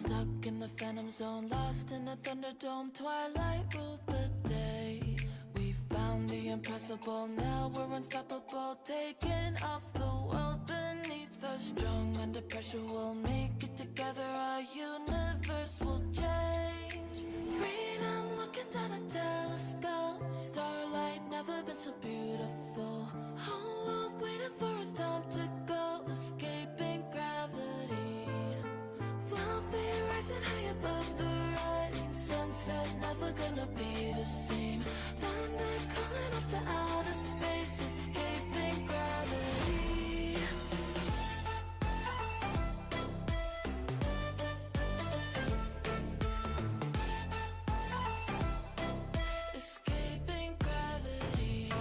Stuck in the phantom zone, lost in a thunderdome. Twilight ruled the day. We found the impossible, now we're unstoppable. Taking off the world beneath us. Strong under pressure, we'll make it together. Our universe will change. Freedom looking down a telescope. Starlight never been so beautiful. Whole world waiting for us, time to go. Escaping gravity. We'll be rising high above the rain. Sunset never gonna be the same. Thunder calling us to outer space. Escaping gravity. Escaping gravity.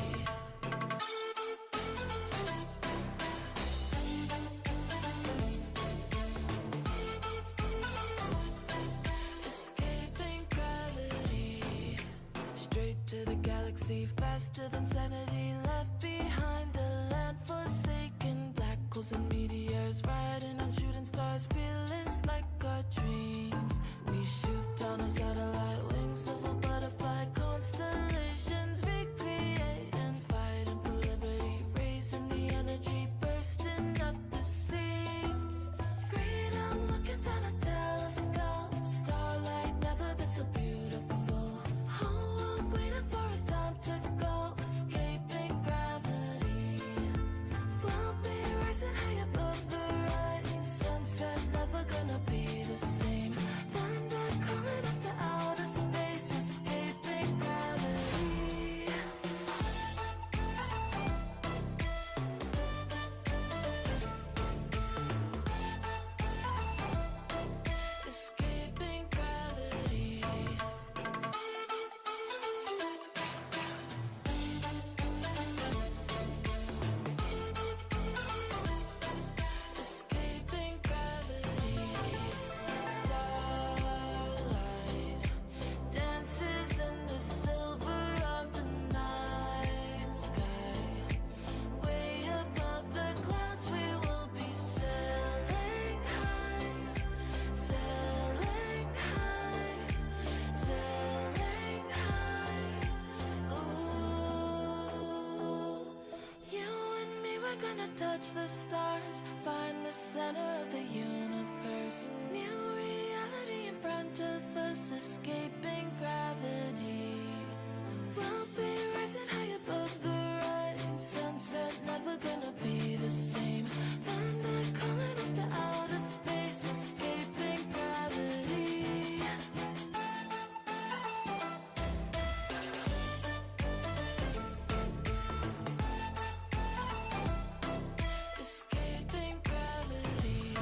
Escaping gravity. Straight to the galaxy, faster than sanity. Left behind a land forsaken. Black holes and meteors, riding on shooting stars. Fearless like our dreams. We shoot down a satellite, wings of a butterfly. Constellations recreate and fighting for liberty. Raising the energy, bursting at the seams. Freedom looking down a telescope. Starlight never been so beautiful. Whole world waiting for us, time to go. Escaping gravity. We'll be rising high above the rain. Sunset never gonna be the same. Thunder calling us to outer space. Escaping gravity. Escaping gravity. Escaping gravity. Starlight dances in the silver of the night sky. Way above the clouds we will be sailing high. Sailing high. Sailing high. Ooh. You and me, we're gonna touch the stars. Find the center of the universe. New reality in front of us. Escaping gravity. We'll be rising high above the rain. Sunset never gonna be the same. Thunder calling us to outer space. Escaping gravity. Escaping gravity.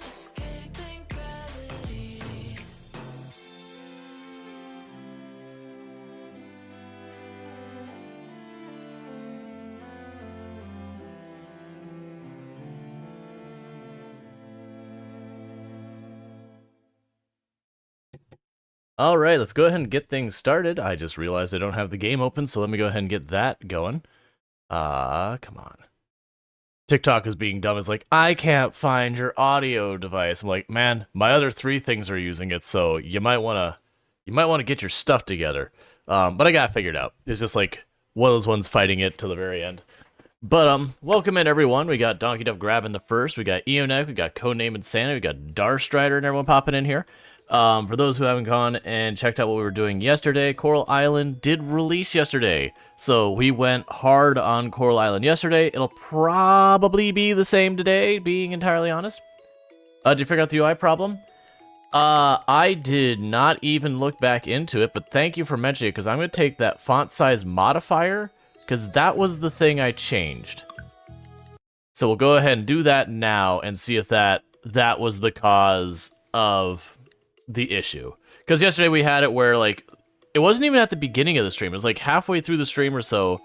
Escaping gravity. All right, let's go ahead and get things started. I just realized I don't have the game open, so let me go ahead and get that going. Come on. TikTok is being dumb. It's like, I can't find your audio device. I'm like, man, my other 3 things are using it, so you might want to get your stuff together. But I got it figured out. It's just like one of those ones fighting it to the very end. But welcome in everyone. We got Donkey Duff grabbing the first. We got Eonek. We got Codename Insanity. We got Darstrider and everyone popping in here. For those who haven't gone and checked out what we were doing yesterday, Coral Island did release yesterday. So we went hard on Coral Island yesterday. It'll probably be the same today, being entirely honest. Did you figure out the UI problem? I did not even look back into it, but thank you for mentioning it, because I'm going to take that font size modifier, because that was the thing I changed. So we'll go ahead and do that now and see if that was the cause of the issue. Because yesterday we had it where, like, it wasn't even at the beginning of the stream. It was like halfway through the stream or so,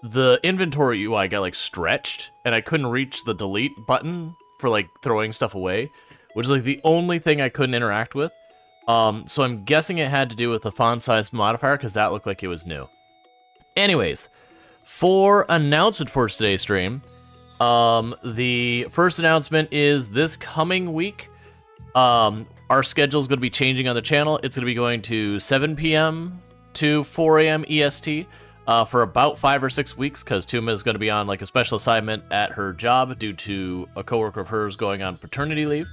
the inventory UI got like stretched, and I couldn't reach the delete button for like throwing stuff away, which is like the only thing I couldn't interact with. So I'm guessing it had to do with the font size modifier, because that looked like it was new. Anyways, for announcement for today's stream, the first announcement is this coming week. Our schedule is going to be changing on the channel. It's going to be going to 7 p.m. to 4 a.m. EST for about 5 or 6 weeks, because Tuma is going to be on like a special assignment at her job due to a coworker of hers going on paternity leave.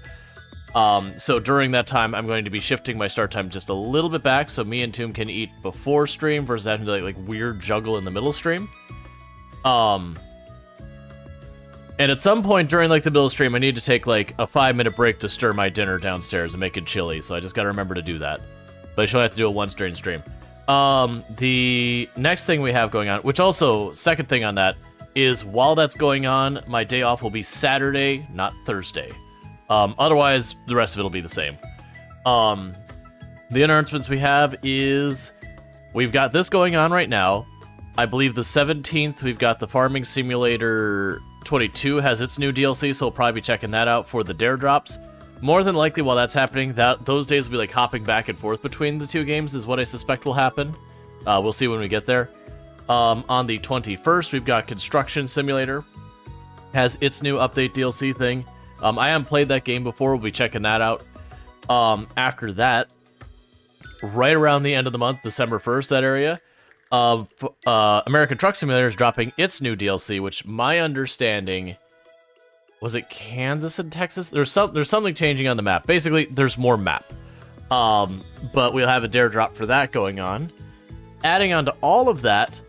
So during that time, I'm going to be shifting my start time just a little bit back, so me and Toom can eat before stream versus having to like weird juggle in the middle stream. And at some point during like the middle stream, I need to take like a 5-minute break to stir my dinner downstairs and make it chilly. So I just gotta remember to do that. But I should have to do it once during stream. The next thing we have going on, which also second thing on that is while that's going on, my day off will be Saturday, not Thursday. Otherwise, the rest of it will be the same. The announcements we have is we've got this going on right now. I believe the 17th, we've got the Farming Simulator 22 has its new DLC, so we'll probably be checking that out for the Dare Drops. More than likely, while that's happening, those days will be like hopping back and forth between the two games is what I suspect will happen. We'll see when we get there. On the 21st, we've got Construction Simulator. Has its new update DLC thing. I haven't played that game before. We'll be checking that out. After that, right around the end of the month, December 1st, that area, American Truck Simulator is dropping its new DLC, which my understanding was it Kansas and Texas. There's something changing on the map. Basically, there's more map. But we'll have a dare drop for that going on. Adding on to all of that,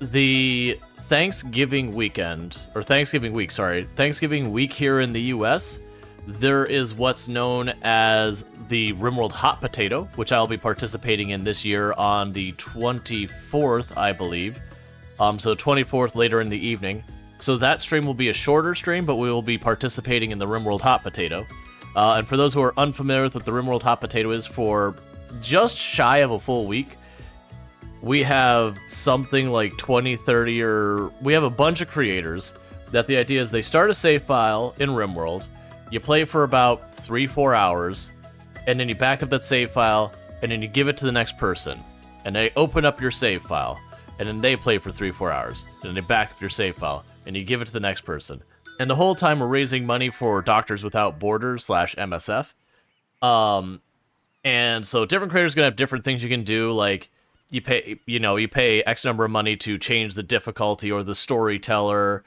the Thanksgiving week here in the US, there is what's known as the RimWorld Hot Potato, which I'll be participating in this year on the 24th, I believe. So 24th later in the evening. So that stream will be a shorter stream, but we will be participating in the RimWorld Hot Potato. And for those who are unfamiliar with what the RimWorld Hot Potato is, for just shy of a full week, we have something like 20, 30, or we have a bunch of creators that the idea is they start a save file in RimWorld, you play for about 3-4 hours, and then you back up that save file, and then you give it to the next person. And they open up your save file, and then they play for 3-4 hours. And then they back up your save file, and you give it to the next person. And the whole time we're raising money for Doctors Without Borders /MSF. And so different creators are going to have different things you can do, like you pay X number of money to change the difficulty or the storyteller,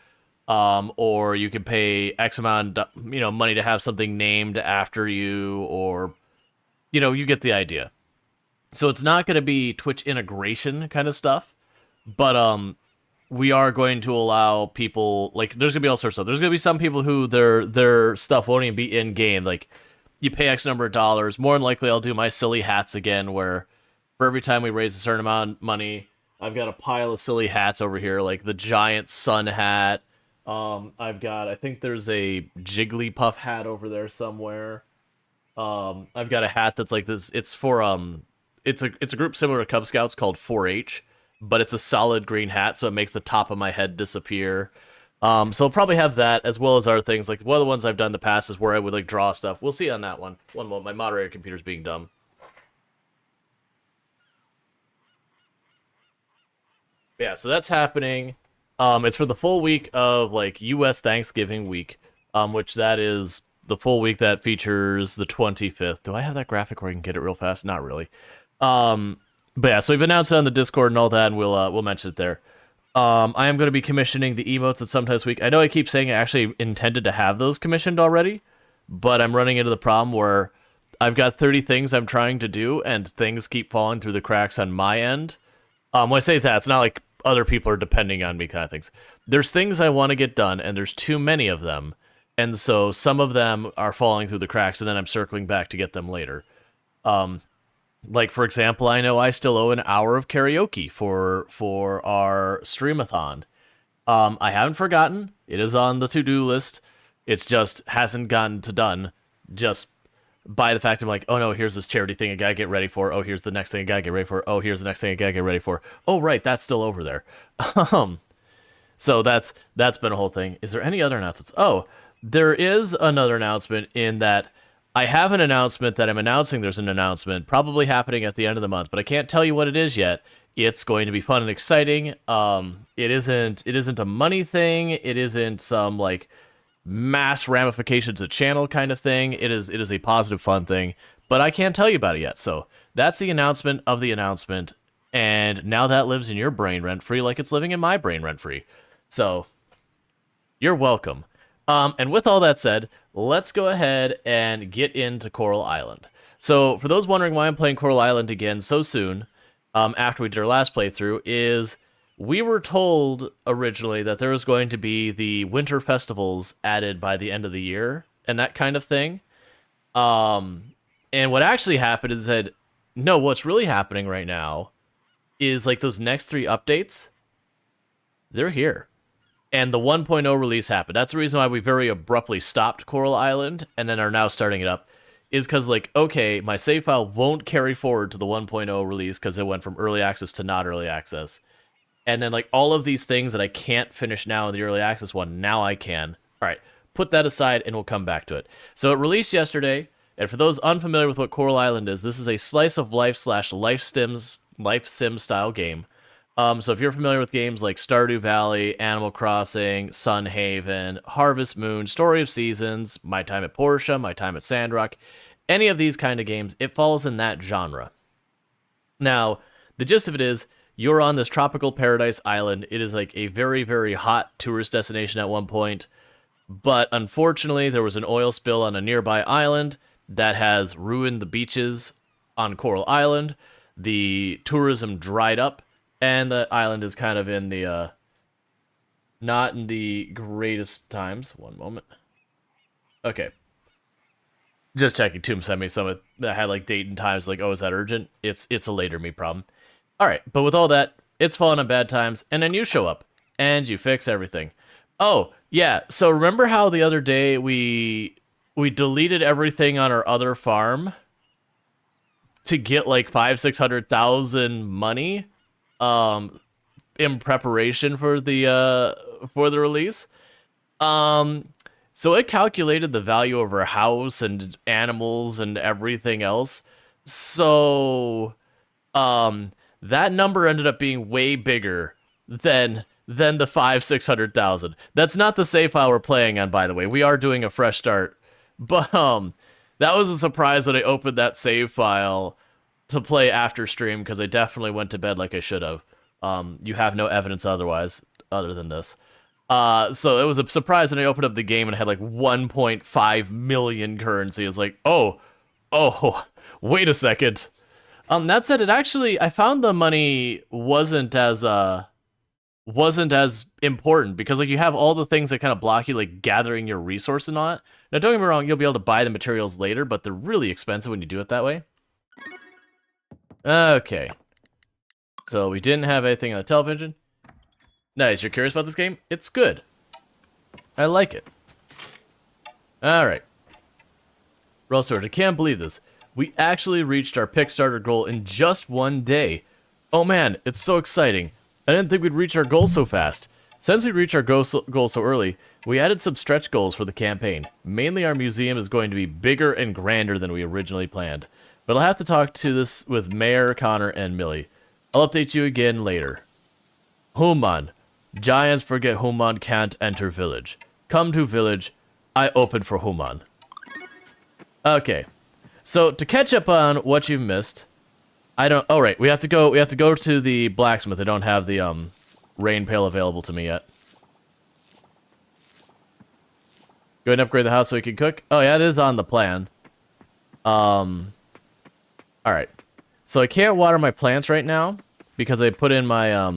or you can pay X amount, money to have something named after you, or, you get the idea. So it's not going to be Twitch integration kind of stuff, but we are going to allow people, like, there's going to be all sorts of stuff. There's going to be some people who their stuff won't even be in-game. Like, you pay X number of dollars. More than likely, I'll do my silly hats again, where for every time we raise a certain amount of money, I've got a pile of silly hats over here, like the giant sun hat. I think there's a Jigglypuff hat over there somewhere. I've got a hat that's like this. It's for, it's a group similar to Cub Scouts called 4-H, but it's a solid green hat, so it makes the top of my head disappear. So I'll probably have that, as well as other things. Like, one of the ones I've done in the past is where I would, like, draw stuff. We'll see on that one. One moment, my moderator computer's being dumb. Yeah, so that's happening. It's for the full week of, like, U.S. Thanksgiving week, which that is the full week that features the 25th. Do I have that graphic where I can get it real fast? Not really. But yeah, so we've announced it on the Discord and all that, and we'll mention it there. I am going to be commissioning the emotes at some time this week. I know I keep saying I actually intended to have those commissioned already, but I'm running into the problem where I've got 30 things I'm trying to do, and things keep falling through the cracks on my end. When I say that, it's not like other people are depending on me kind of things. There's things I want to get done, and there's too many of them, and so some of them are falling through the cracks, and then I'm circling back to get them later. Like, for example, I know I still owe an hour of karaoke for our streamathon. I haven't forgotten. It is on the to-do list. It's just hasn't gotten to done. Just by the fact I'm like, oh no, here's this charity thing I gotta get ready for. Oh, here's the next thing I gotta get ready for. Oh, here's the next thing I gotta get ready for. Oh, right, that's still over there. So that's been a whole thing. Is there any other announcements? Oh, there is another announcement in that I have an announcement that I'm announcing there's an announcement probably happening at the end of the month, but I can't tell you what it is yet. It's going to be fun and exciting. It isn't a money thing. It isn't some like mass ramifications of channel kind of thing. It is a positive, fun thing. But I can't tell you about it yet. So that's the announcement of the announcement. And now that lives in your brain rent-free like it's living in my brain rent-free. So you're welcome. And with all that said, let's go ahead and get into Coral Island. So for those wondering why I'm playing Coral Island again so soon, after we did our last playthrough, is we were told originally that there was going to be the winter festivals added by the end of the year and that kind of thing. And what actually happened is that, no, what's really happening right now is like those next 3 updates, they're here. And the 1.0 release happened. That's the reason why we very abruptly stopped Coral Island and then are now starting it up. Is because, like, okay, my save file won't carry forward to the 1.0 release because it went from early access to not early access. And then, like, all of these things that I can't finish now in the early access one, now I can. All right, put that aside and we'll come back to it. So it released yesterday, and for those unfamiliar with what Coral Island is, this is a slice of life / life sim style game. So if you're familiar with games like Stardew Valley, Animal Crossing, Sun Haven, Harvest Moon, Story of Seasons, My Time at Portia, My Time at Sandrock, any of these kind of games, it falls in that genre. Now, the gist of it is, you're on this tropical paradise island. It is like a very, very hot tourist destination at one point, but unfortunately, there was an oil spill on a nearby island that has ruined the beaches on Coral Island. The tourism dried up, and the island is kind of in the, not in the greatest times. One moment. Okay. Just checking. Tomb sent me some that had like date and times, like, oh, is that urgent? It's a later me problem. Alright, but with all that, it's fallen on bad times, and then you show up, and you fix everything. Oh, yeah, so remember how the other day we deleted everything on our other farm to get like 500,000-600,000 money? In preparation for the release. So it calculated the value of our house and animals and everything else. So, that number ended up being way bigger than the 500,000-600,000. That's not the save file we're playing on, by the way. We are doing a fresh start. But, that was a surprise when I opened that save file to play after stream, because I definitely went to bed like I should have. You have no evidence otherwise, other than this. So it was a surprise when I opened up the game and it had like 1.5 million currency. It's like, oh, wait a second. That said, I found the money wasn't as important, because like you have all the things that kind of block you, like gathering your resource and all that. Now, don't get me wrong, you'll be able to buy the materials later, but they're really expensive when you do it that way. Okay. So we didn't have anything on the television. Nice, you're curious about this game? It's good. I like it. Alright. Rual Storge, I can't believe this. We actually reached our pick starter goal in just one day. Oh man, it's so exciting. I didn't think we'd reach our goal so fast. Since we reached our goal so early, we added some stretch goals for the campaign. Mainly our museum is going to be bigger and grander than we originally planned. But I'll have to talk to this with Mayor, Connor, and Millie. I'll update you again later. Human. Giants forget Human can't enter village. Come to village. I open for Human. Okay. So to catch up on what you've missed, oh right, we have to go to the blacksmith. I don't have the rain pail available to me yet. Go ahead and upgrade the house so we can cook. Oh yeah, it is on the plan. Alright. So I can't water my plants right now because I put in my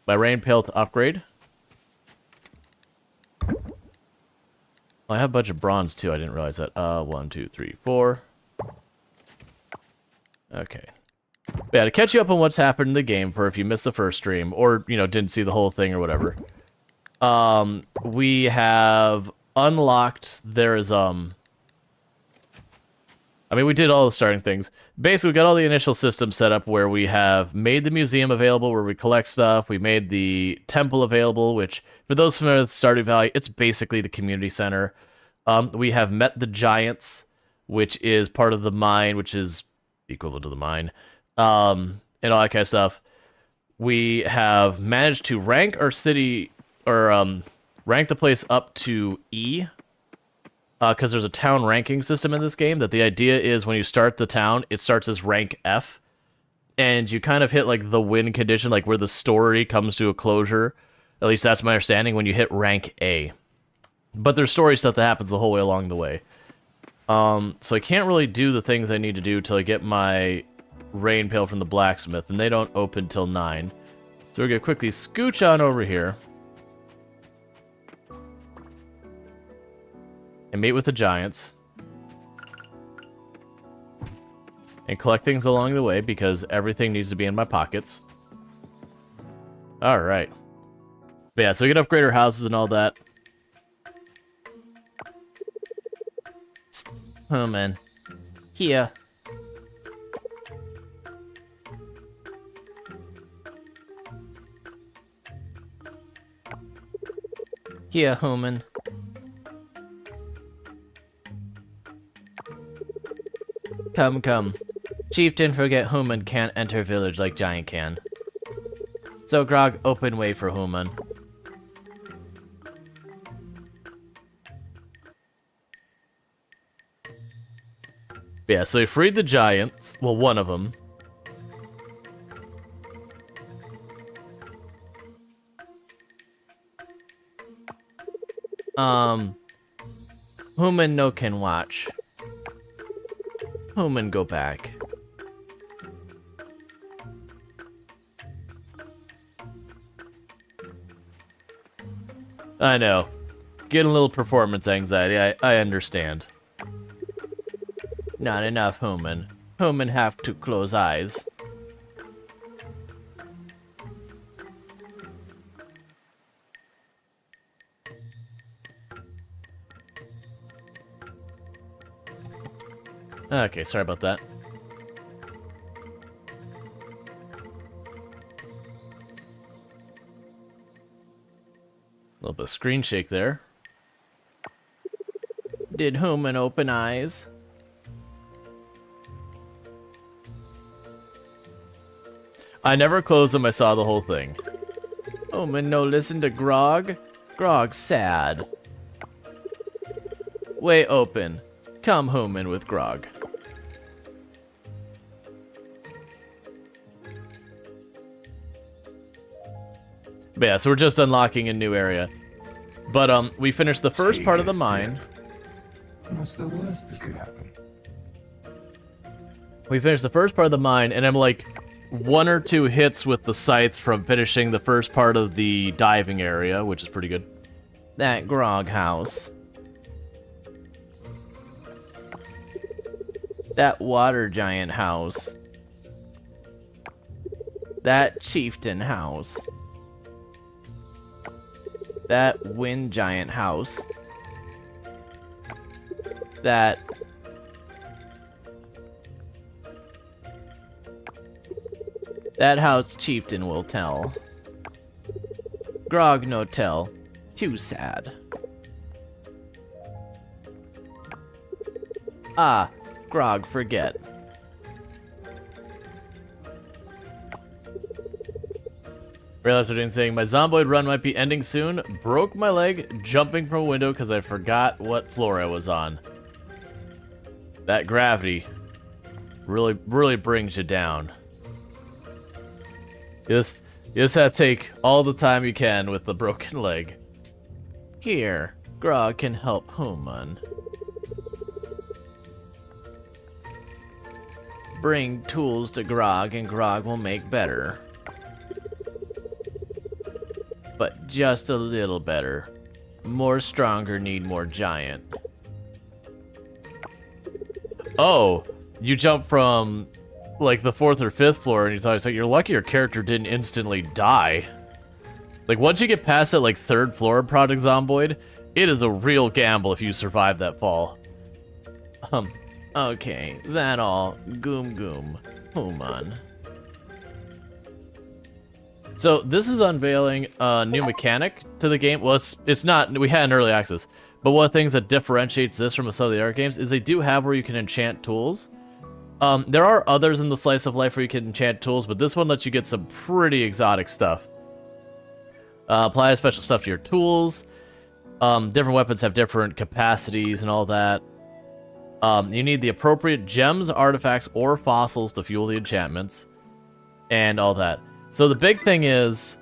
my rain pail to upgrade. I have a bunch of bronze too, I didn't realize that. 1, 2, 3, 4. Okay. But yeah, to catch you up on what's happened in the game for if you missed the first stream, or, you know, didn't see the whole thing or whatever. We have unlocked, I mean, we did all the starting things. Basically, we got all the initial systems set up where we have made the museum available, where we collect stuff. We made the temple available, which, for those familiar with Stardew Valley, it's basically the community center. We have met the giants, which is part of the mine, which is equivalent to the mine, and all that kind of stuff. we have managed to rank our city, or rank the place up to E, because there's a town ranking system in this game, that the idea is when you start the town, it starts as rank F, and you kind of hit like the win condition, like where the story comes to a closure. At least that's my understanding when you hit rank A. But there's story stuff that happens the whole way along the way. So I can't really do the things I need to do till I get my rain pail from the blacksmith, and they don't open till 9. So we're gonna quickly scooch on over here and meet with the giants and collect things along the way because everything needs to be in my pockets. Alright. But yeah, so we can upgrade our houses and all that. Oh man. Here. Here, human. Come, come. Chieftain forget human can't enter village like giant can. So Grog, open way for human. Yeah, so he freed the giants. Well, one of them. Human no can watch. Human go back. I know. Getting a little performance anxiety, I understand. Not enough, human. Human have to close eyes. Okay, sorry about that. A little bit of screen shake there. Did human open eyes? I never closed them, I saw the whole thing. Human no listen to Grog? Grog sad. Way open. Come human with Grog. But yeah, so we're just unlocking a new area. But we finished the first part of the mine. What's the worst that could happen? We finished the first part of the mine, and I'm like 1 or 2 hits with the scythe from finishing the first part of the diving area, which is pretty good. That Grog house. That water giant house. That chieftain house. That wind giant house. That... That house chieftain will tell. Grog no tell. Too sad. Ah, Grog forget. Realized what I'm saying. My zomboid run might be ending soon. Broke my leg jumping from a window because I forgot what floor I was on. That gravity really brings you down. You just have to take all the time you can with the broken leg. Here, Grog can help human. Bring tools to Grog and Grog will make better. But just a little better. More stronger need more giant. Oh, you jump from like the 4th or 5th floor and you thought, it's like, you're lucky your character didn't instantly die. Like once you get past that like 3rd floor Project Zomboid, it is a real gamble if you survive that fall. Okay, that all. Goom goom. Human. So this is unveiling a new mechanic to the game. Well, it's not, we had an early access, but one of the things that differentiates this from some of the other games is they do have where you can enchant tools. There are others in the Slice of Life where you can enchant tools, but this one lets you get some pretty exotic stuff. Apply special stuff to your tools. Different weapons have different capacities and all that. You need the appropriate gems, artifacts, or fossils to fuel the enchantments. And all that. So the big thing is,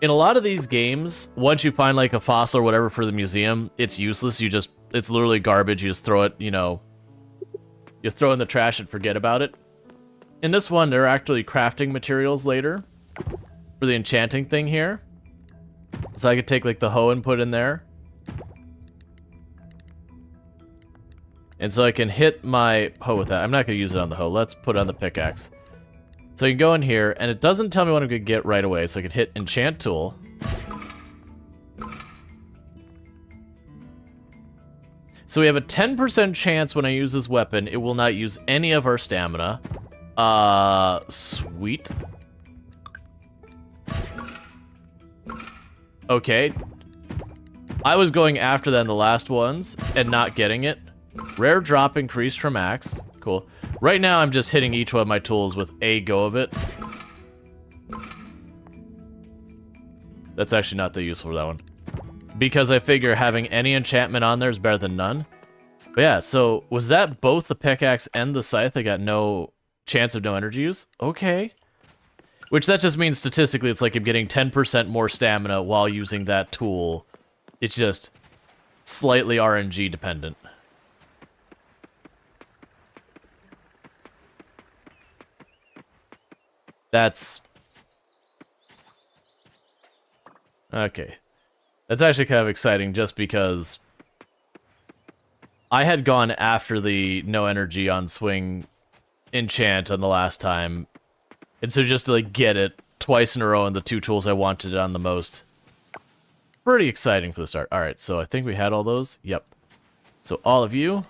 in a lot of these games, once you find like a fossil or whatever for the museum, it's useless. It's literally garbage. You just throw it, you throw it in the trash and forget about it. In this one, they're actually crafting materials later for the enchanting thing here. So I could take like the hoe and put in there. And so I can hit my hoe with that. I'm not going to use it on the hoe. Let's put it on the pickaxe. So you can go in here, and it doesn't tell me what I'm going to get right away. So I can hit enchant tool. So we have a 10% chance when I use this weapon, it will not use any of our stamina. Sweet. Okay. I was going after that in the last ones and not getting it. Rare drop increased from axe. Cool. Right now, I'm just hitting each one of my tools with a go of it. That's actually not that useful for that one. Because I figure having any enchantment on there is better than none. But yeah, so was that both the pickaxe and the scythe? I got no chance of no energy use? Okay. Which that just means statistically it's like I'm getting 10% more stamina while using that tool. It's just slightly RNG dependent. That's... okay. That's actually kind of exciting just because I had gone after the no energy on swing enchant on the last time. And so just to like get it twice in a row on the two tools I wanted it on the most. Pretty exciting for the start. Alright, so I think we had all those. Yep. So all of you.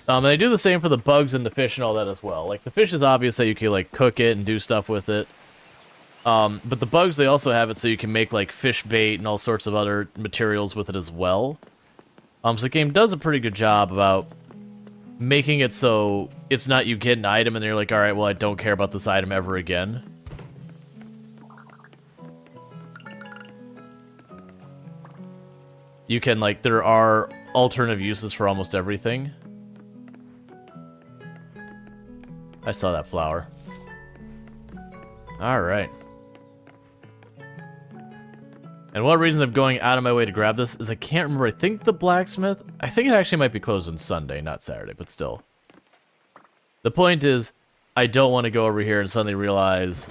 And I do the same for the bugs and the fish and all that as well. Like, the fish is obvious that you can, like, cook it and do stuff with it. But the bugs, they also have it so you can make, like, fish bait and all sorts of other materials with it as well. So the game does a pretty good job about making it so it's not you get an item and then you're like, alright, well, I don't care about this item ever again. You can, like, there are alternative uses for almost everything. I saw that flower. Alright. And one reason I'm going out of my way to grab this is I can't remember. I think the blacksmith... I think it actually might be closed on Sunday, not Saturday, but still. The point is, I don't want to go over here and suddenly realize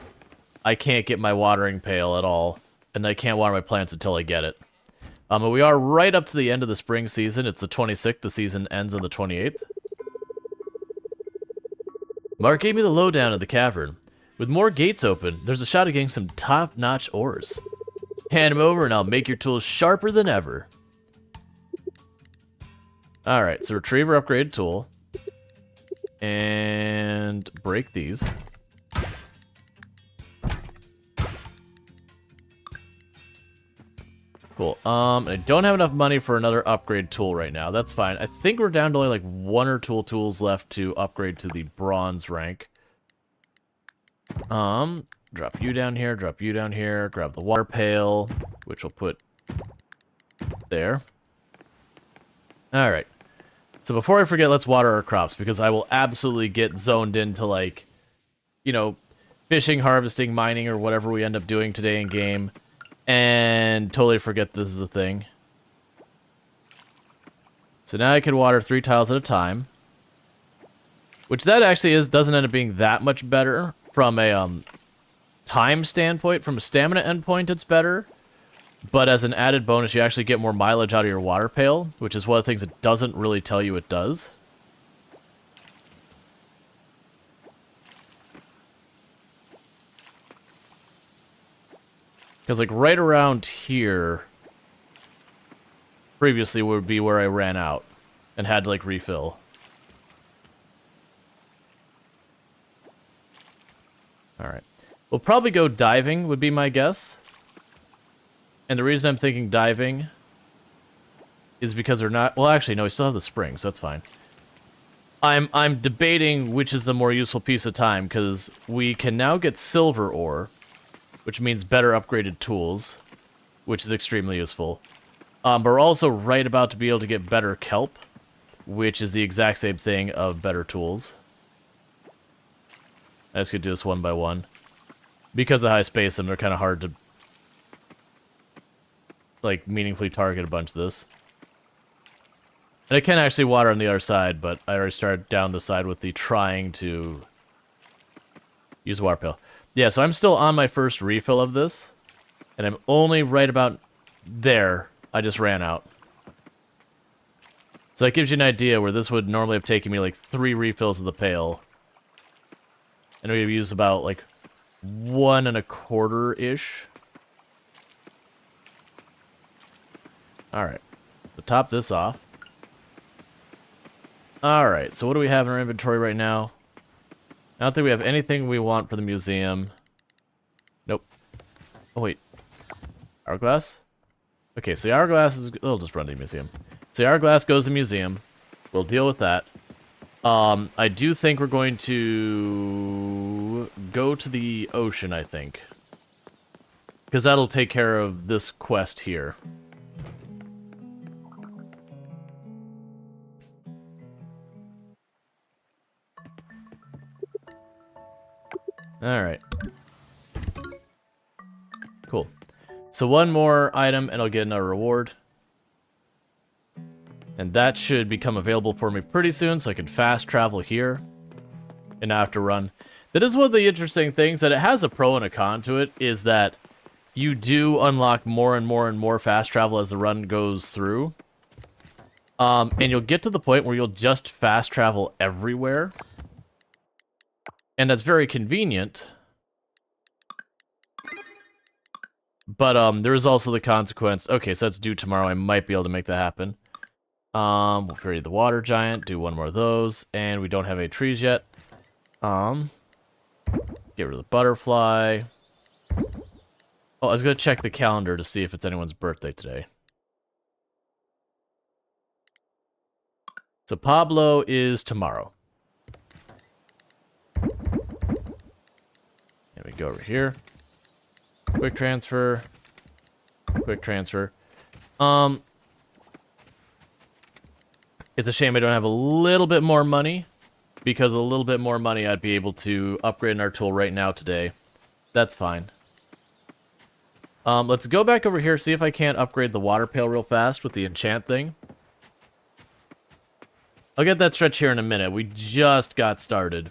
I can't get my watering pail at all, and I can't water my plants until I get it. But we are right up to the end of the spring season. It's the 26th. The season ends on the 28th. Mark gave me the lowdown of the cavern. With more gates open, there's a shot of getting some top-notch ores. Hand them over and I'll make your tools sharper than ever. Alright, so retriever upgraded tool. And break these. Cool. I don't have enough money for another upgrade tool right now. That's fine. I think we're down to only like one or two tools left to upgrade to the bronze rank. Drop you down here, drop you down here, grab the water pail, which we'll put there. Alright. So before I forget, let's water our crops, because I will absolutely get zoned into, like, you know, fishing, harvesting, mining, or whatever we end up doing today in game, and totally forget this is a thing. So now I can water 3 tiles at a time, which that actually doesn't end up being that much better from a time standpoint. From a stamina endpoint, it's better. But as an added bonus, you actually get more mileage out of your water pail, which is one of the things it doesn't really tell you it does. Because, like, right around here, previously would be where I ran out and had to, like, refill. Alright. We'll probably go diving, would be my guess. And the reason I'm thinking diving is because they're not... Well, actually, no, we still have the spring, so that's fine. I'm debating which is the more useful piece of time, because we can now get silver ore, which means better upgraded tools, which is extremely useful. But we're also right about to be able to get better kelp, which is the exact same thing of better tools. I just could do this one by one. Because of how I space them, they're kind of hard to like meaningfully target a bunch of this. And I can actually water on the other side, but I already started down the side with the trying to use water pail. Yeah, so I'm still on my first refill of this, and I'm only right about there. I just ran out. So that gives you an idea where this would normally have taken me like 3 refills of the pail. And we'd use about like 1 1/4-ish. Alright, so top this off. Alright, so what do we have in our inventory right now? I don't think we have anything we want for the museum. Nope. Oh, wait. Hourglass? Okay, so the hourglass is... It'll just run to the museum. So the hourglass goes to the museum. We'll deal with that. I do think we're going to go to the ocean, I think. Because that'll take care of this quest here. Alright. Cool. So one more item and I'll get another reward. And that should become available for me pretty soon, so I can fast travel here and not have to run. That is one of the interesting things, that it has a pro and a con to it, is that you do unlock more and more and more fast travel as the run goes through. And you'll get to the point where you'll just fast travel everywhere. And that's very convenient. But there is also the consequence. Okay, so that's due tomorrow. I might be able to make that happen. We'll ferry the water giant, do one more of those, and we don't have any trees yet. Get rid of the butterfly. Oh, I was gonna check the calendar to see if it's anyone's birthday today. So Pablo is tomorrow. And we go over here. Quick transfer. Quick transfer. It's a shame I don't have a little bit more money, because a little bit more money I'd be able to upgrade our tool right now today. That's fine. Let's go back over here, see if I can't upgrade the water pail real fast with the enchant thing. I'll get that stretch here in a minute. We just got started.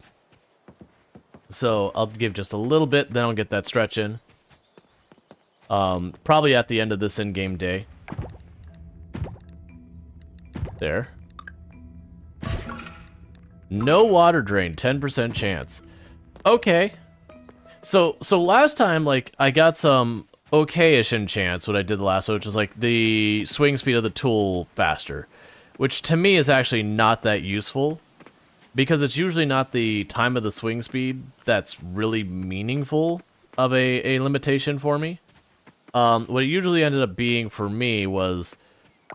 So I'll give just a little bit, then I'll get that stretch in. Probably at the end of this in-game day. There. No water drain, 10% chance. Okay. So last time, like, I got some okay-ish enchants, what I did the last one, which was, like, the swing speed of the tool faster. Which, to me, is actually not that useful. Because it's usually not the time of the swing speed that's really meaningful of a limitation for me. What it usually ended up being for me was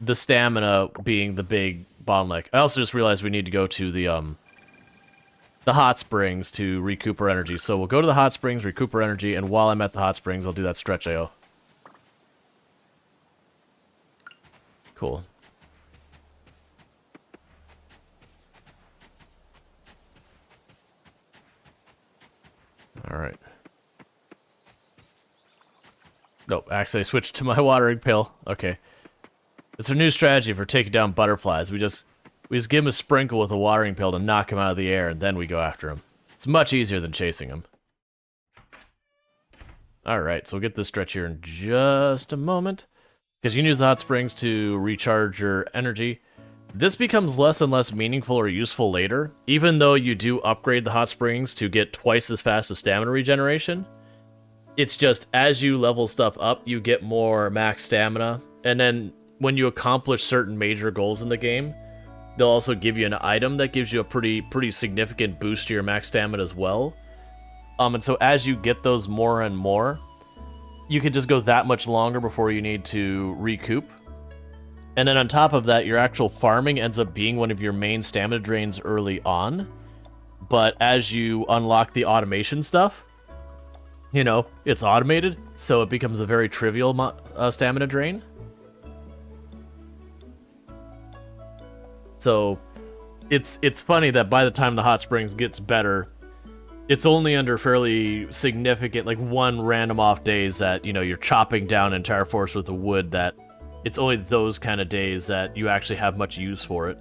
the stamina being the big bottleneck. I also just realized we need to go to the hot springs to recoup our energy. So we'll go to the hot springs, recoup our energy, and while I'm at the hot springs, I'll do that stretch AO. Cool. Alright. Nope, actually I switched to my watering pail. Okay. It's a new strategy for taking down butterflies. We just give them a sprinkle with a watering pail to knock them out of the air, and then we go after them. It's much easier than chasing them. Alright, so we'll get this stretch here in just a moment. Because you can use the hot springs to recharge your energy. This becomes less and less meaningful or useful later, even though you do upgrade the hot springs to get twice as fast of stamina regeneration. It's just, as you level stuff up, you get more max stamina, and then when you accomplish certain major goals in the game, they'll also give you an item that gives you a pretty significant boost to your max stamina as well. And so as you get those more and more, you can just go that much longer before you need to recoup. And then on top of that, your actual farming ends up being one of your main stamina drains early on. But as you unlock the automation stuff, you know, it's automated, so it becomes a very trivial stamina drain. So it's funny that by the time the hot springs gets better, it's only under fairly significant, like one random off days that, you know, you're chopping down an entire forest with the wood, that it's only those kind of days that you actually have much use for it.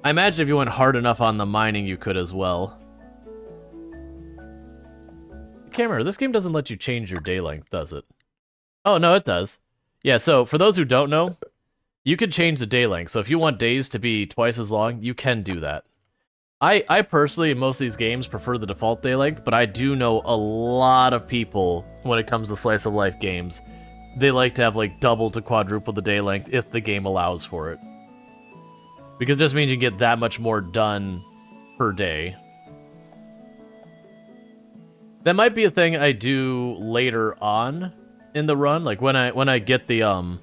I imagine if you went hard enough on the mining, you could as well. I can't remember. This game doesn't let you change your day length, does it? Oh, no, it does. Yeah, so for those who don't know, you can change the day length. So if you want days to be twice as long, you can do that. I personally, in most of these games, prefer the default day length, but I do know a lot of people, when it comes to slice of life games, they like to have like double to quadruple the day length if the game allows for it. Because it just means you get that much more done per day. That might be a thing I do later on in the run, like when I get the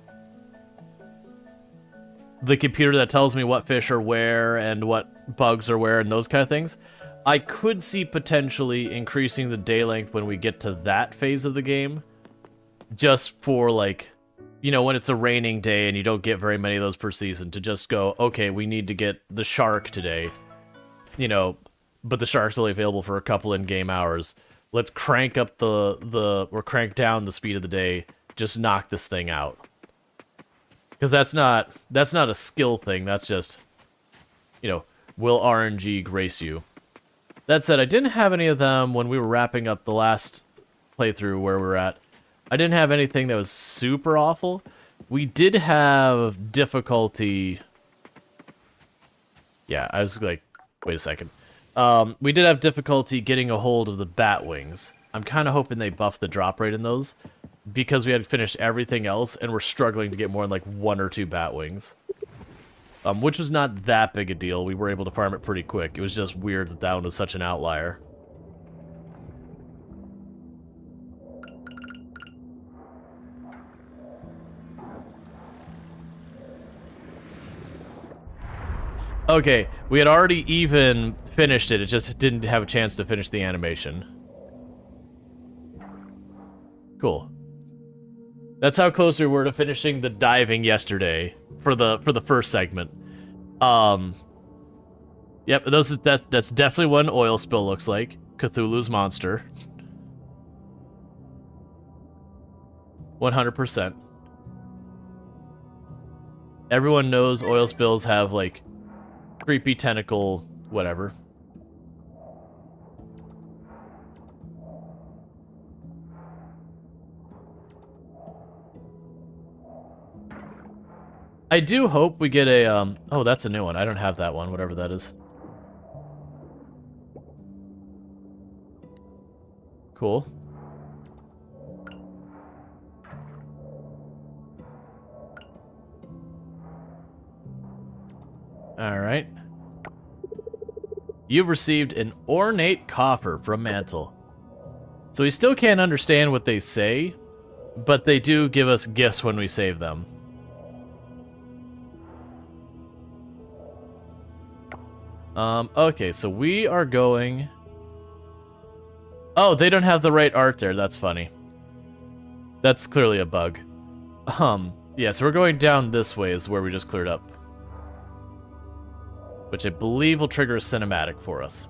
computer that tells me what fish are where and what bugs are where and those kind of things. I could see potentially increasing the day length when we get to that phase of the game, just for like, you know, when it's a raining day and you don't get very many of those per season, to just go, okay, we need to get the shark today, you know, but the shark's only available for a couple in-game hours. Let's crank up or crank down the speed of the day, just knock this thing out. Because that's not a skill thing, that's just, you know, will RNG grace you? That said, I didn't have any of them when we were wrapping up the last playthrough where we're at. I didn't have anything that was super awful. We did have difficulty... Yeah, I was like, wait a second. We did have difficulty getting a hold of the bat wings. I'm kind of hoping they buff the drop rate in those, because we had finished everything else and we're struggling to get more than like 1 or 2 bat wings. Which was not that big a deal. We were able to farm it pretty quick. It was just weird that that one was such an outlier. Okay, we had already even finished it, it just didn't have a chance to finish the animation. Cool. That's how close we were to finishing the diving yesterday for the first segment. Yep, that's definitely what an oil spill looks like. Cthulhu's monster. 100%. Everyone knows oil spills have like creepy tentacle whatever. I do hope we get a, oh, that's a new one. I don't have that one, whatever that is. Cool. Alright. You've received an ornate coffer from Mantle. So we still can't understand what they say, but they do give us gifts when we save them. Okay, so we are going... Oh, they don't have the right art there, that's funny. That's clearly a bug. Yeah, so we're going down this way is where we just cleared up. Which I believe will trigger a cinematic for us.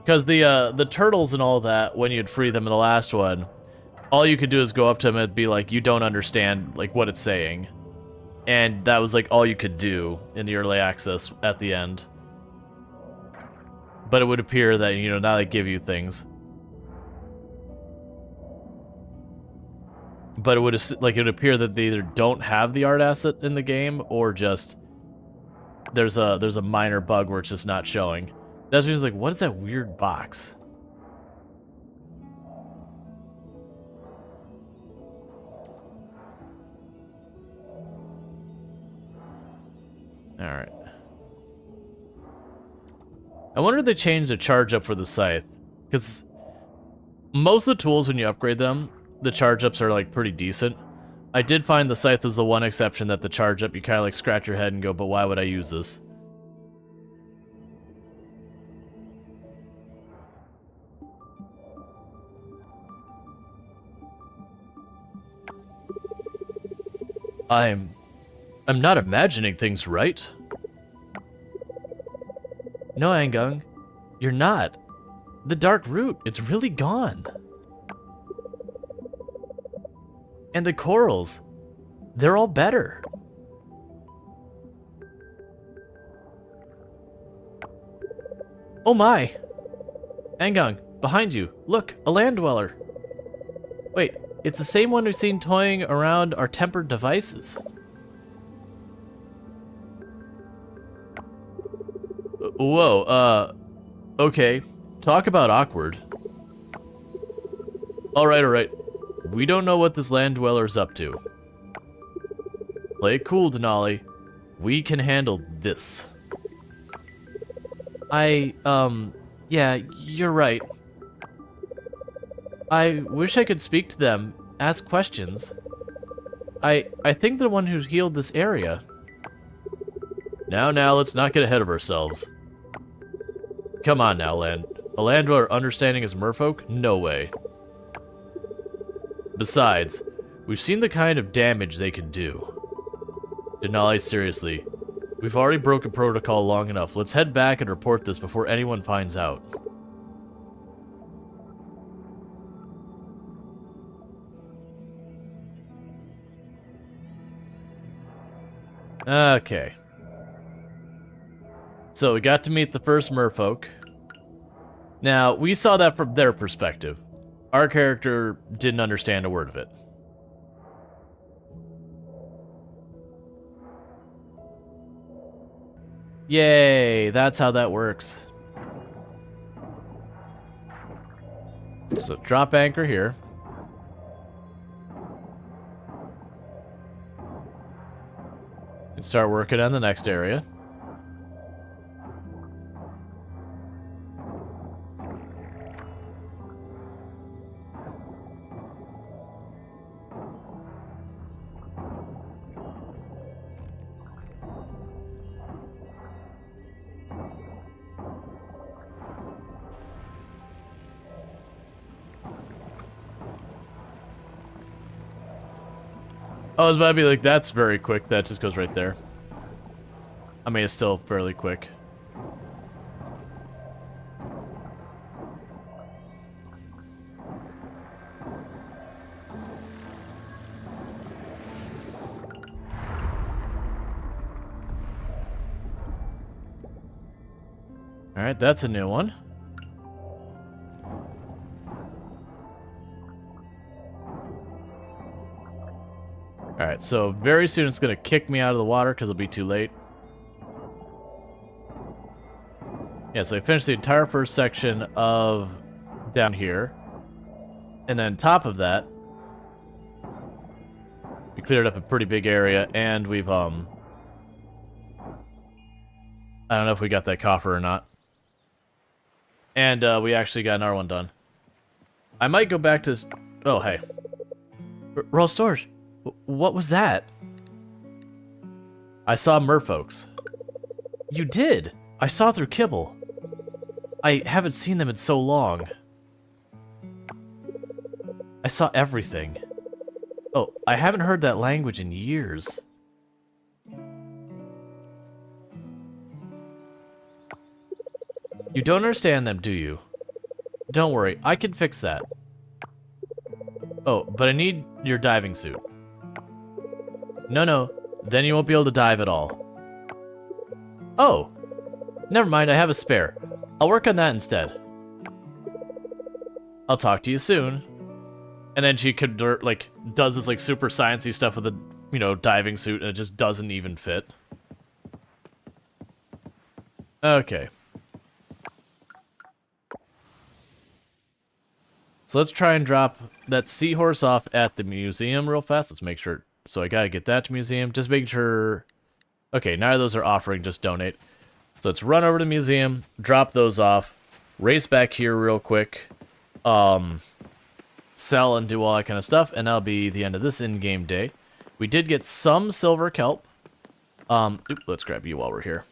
Because the turtles and all that, when you'd free them in the last one, all you could do is go up to them and be like, you don't understand, like, what it's saying. And that was, like, all you could do in the early access at the end. But it would appear that, you know, now they give you things. But it would, like, it would appear that they either don't have the art asset in the game, or just there's a minor bug where it's just not showing. That's just like, what is that weird box? Alright. I wonder if they changed the charge up for the scythe. Because most of the tools, when you upgrade them, the charge ups are like pretty decent. I did find the scythe was the one exception that the charge up, you kind of like scratch your head and go, but why would I use this? I'm not imagining things, right? No, Angung, you're not. The dark root, it's really gone. And the corals, they're all better. Oh my! Angung, behind you, look, a land dweller. Wait, it's the same one we've seen toying around our tempered devices. Whoa, okay. Talk about awkward. Alright. We don't know what this land dweller's up to. Play it cool, Denali. We can handle this. Yeah, you're right. I wish I could speak to them, ask questions. I think the one who healed this area. Now, let's not get ahead of ourselves. Come on now, a land dweller understanding his merfolk? No way. Besides, we've seen the kind of damage they can do. Denali, seriously. We've already broken protocol long enough. Let's head back and report this before anyone finds out. Okay. So we got to meet the first merfolk. Now, we saw that from their perspective. Our character didn't understand a word of it. Yay, that's how that works. So drop anchor here. And start working on the next area. I was about to be like, that's very quick. That just goes right there. I mean, it's still fairly quick. Alright, that's a new one. Alright, so very soon it's going to kick me out of the water because it'll be too late. Yeah, so I finished the entire first section of down here. And then top of that, we cleared up a pretty big area, and we've, I don't know if we got that coffer or not. And we actually got another one done. I might go back to this... Oh, hey. Rual Storge. What was that? I saw merfolks. You did? I saw through kibble. I haven't seen them in so long. I saw everything. Oh, I haven't heard that language in years. You don't understand them, do you? Don't worry, I can fix that. Oh, but I need your diving suit. No, then you won't be able to dive at all. Oh, never mind, I have a spare. I'll work on that instead. I'll talk to you soon. And then she could, like, does this, like, super sciencey stuff with a, you know, diving suit, and it just doesn't even fit. Okay. So let's try and drop that seahorse off at the museum real fast. Let's make sure. So I gotta get that to museum. Just making sure. Okay, neither of those are offering. Just donate. So let's run over to the museum, drop those off, race back here real quick, sell and do all that kind of stuff, and that'll be the end of this in-game day. We did get some silver kelp. Let's grab you while we're here.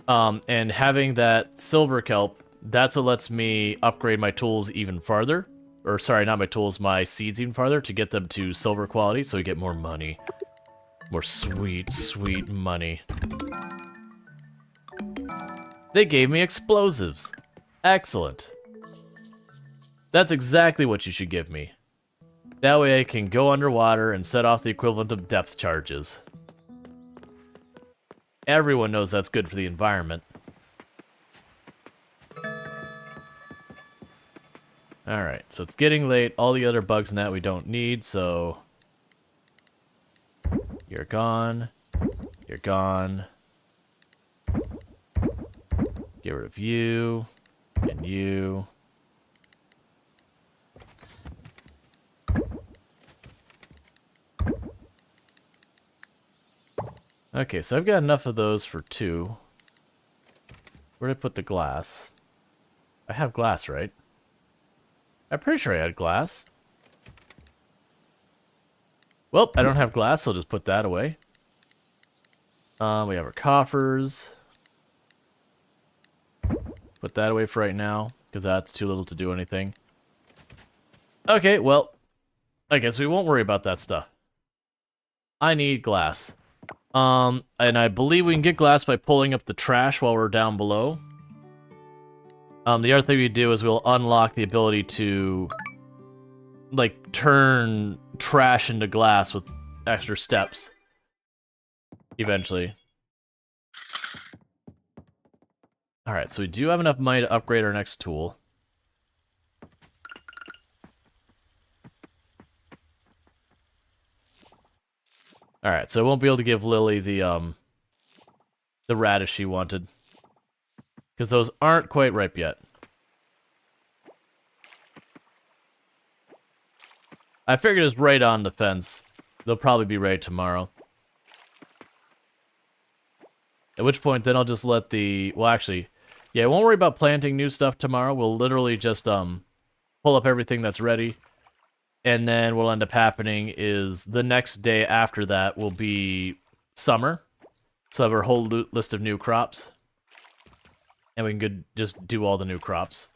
And having that silver kelp, that's what lets me upgrade my tools even farther. Or, sorry, not my tools, my seeds even farther to get them to silver quality so we get more money. More sweet, sweet money. They gave me explosives. Excellent. That's exactly what you should give me. That way I can go underwater and set off the equivalent of depth charges. Everyone knows that's good for the environment. Alright, so it's getting late. All the other bugs in that we don't need, so... You're gone. You're gone. Get rid of you. And you. Okay, so I've got enough of those for 2. Where did I put the glass? I have glass, right? I'm pretty sure I had glass. Well, I don't have glass, so I'll just put that away. We have our coffers. Put that away for right now, because that's too little to do anything. Okay, well, I guess we won't worry about that stuff. I need glass. And I believe we can get glass by pulling up the trash while we're down below. The other thing we do is we'll unlock the ability to, like, turn trash into glass with extra steps. Eventually. Alright, so we do have enough money to upgrade our next tool. Alright, so I won't be able to give Lily the radish she wanted. Because those aren't quite ripe yet. I figured it's right on the fence. They'll probably be ready tomorrow. At which point, then I'll just let the... Well, actually, yeah, I won't worry about planting new stuff tomorrow. We'll literally just pull up everything that's ready. And then what'll end up happening is the next day after that will be summer. So I have our whole list of new crops. And we can just do all the new crops.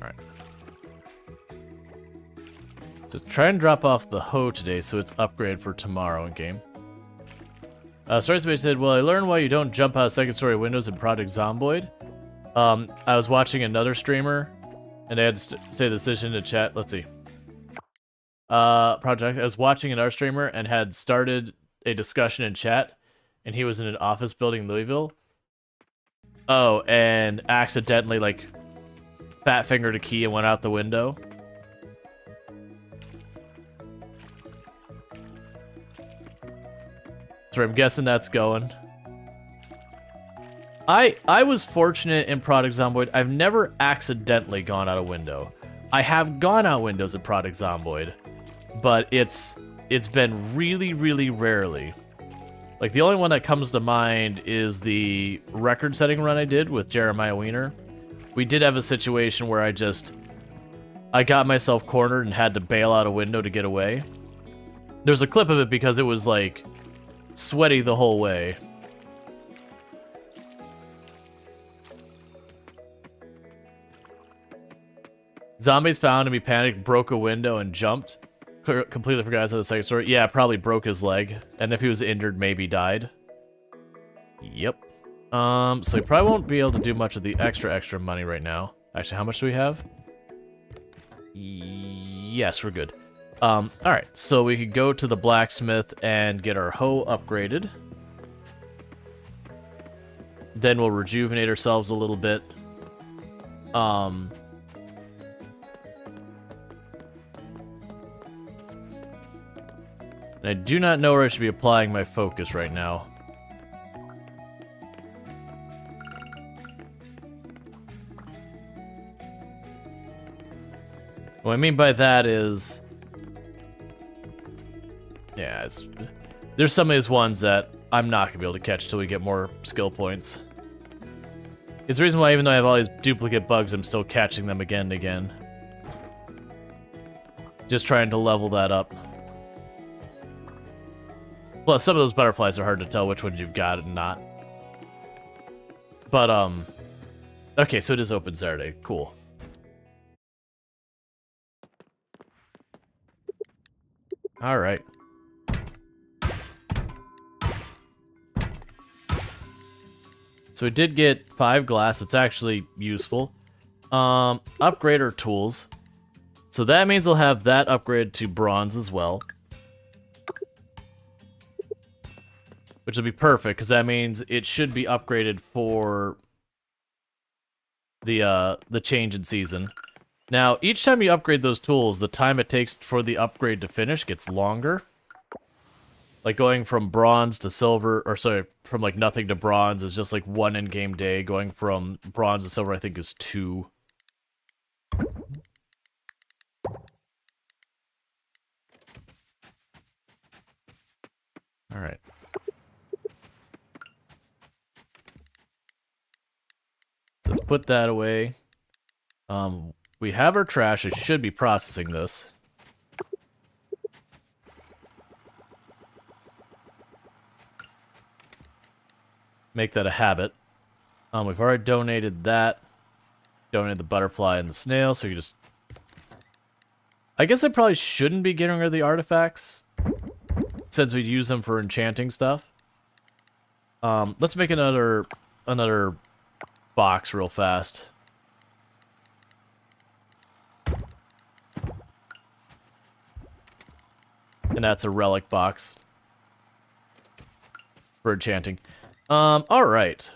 Alright. Just try and drop off the hoe today so it's upgraded for tomorrow in game. Story said, well, I learned why you don't jump out of second-story windows in Project Zomboid. I was watching another streamer, and I had to say the decision to chat. Let's see. I was watching another streamer and had started a discussion in chat, and he was in an office building in Louisville. Oh, and accidentally, like, fat-fingered a key and went out the window. So I'm guessing that's going. I was fortunate in Product Zomboid. I've never accidentally gone out a window. I have gone out windows in Product Zomboid, but it's been really, really rarely. Like, the only one that comes to mind is the record-setting run I did with Jeremiah Weiner. We did have a situation where I got myself cornered and had to bail out a window to get away. There's a clip of it because it was, like, sweaty the whole way. Zombies found him, he panicked, broke a window, and jumped. Completely forgot to the second story. Yeah, probably broke his leg. And if he was injured, maybe died. Yep. So he probably won't be able to do much of the extra money right now. Actually, how much do we have? Yes, we're good. Alright, so we could go to the blacksmith and get our hoe upgraded. Then we'll rejuvenate ourselves a little bit. And I do not know where I should be applying my focus right now. What I mean by that is... Yeah, there's some of these ones that I'm not going to be able to catch till we get more skill points. It's the reason why even though I have all these duplicate bugs, I'm still catching them again and again. Just trying to level that up. Plus, some of those butterflies are hard to tell which ones you've got and not. But, okay, so it is open Saturday. Cool. Alright. So we did get 5 glass. It's actually useful. Upgrade our tools. So that means I'll have that upgrade to bronze as well. Which will be perfect, because that means it should be upgraded for the change in season. Now, each time you upgrade those tools, the time it takes for the upgrade to finish gets longer. Like going from bronze to silver, or sorry, from like nothing to bronze is just like 1 in-game day. Going from bronze to silver, I think, is 2. Alright. Let's put that away. We have our trash. It should be processing this. Make that a habit. We've already donated that. Donated the butterfly and the snail, so you just... I guess I probably shouldn't be getting rid of the artifacts, since we'd use them for enchanting stuff. Let's make another box real fast. And that's a relic box for enchanting. Alright.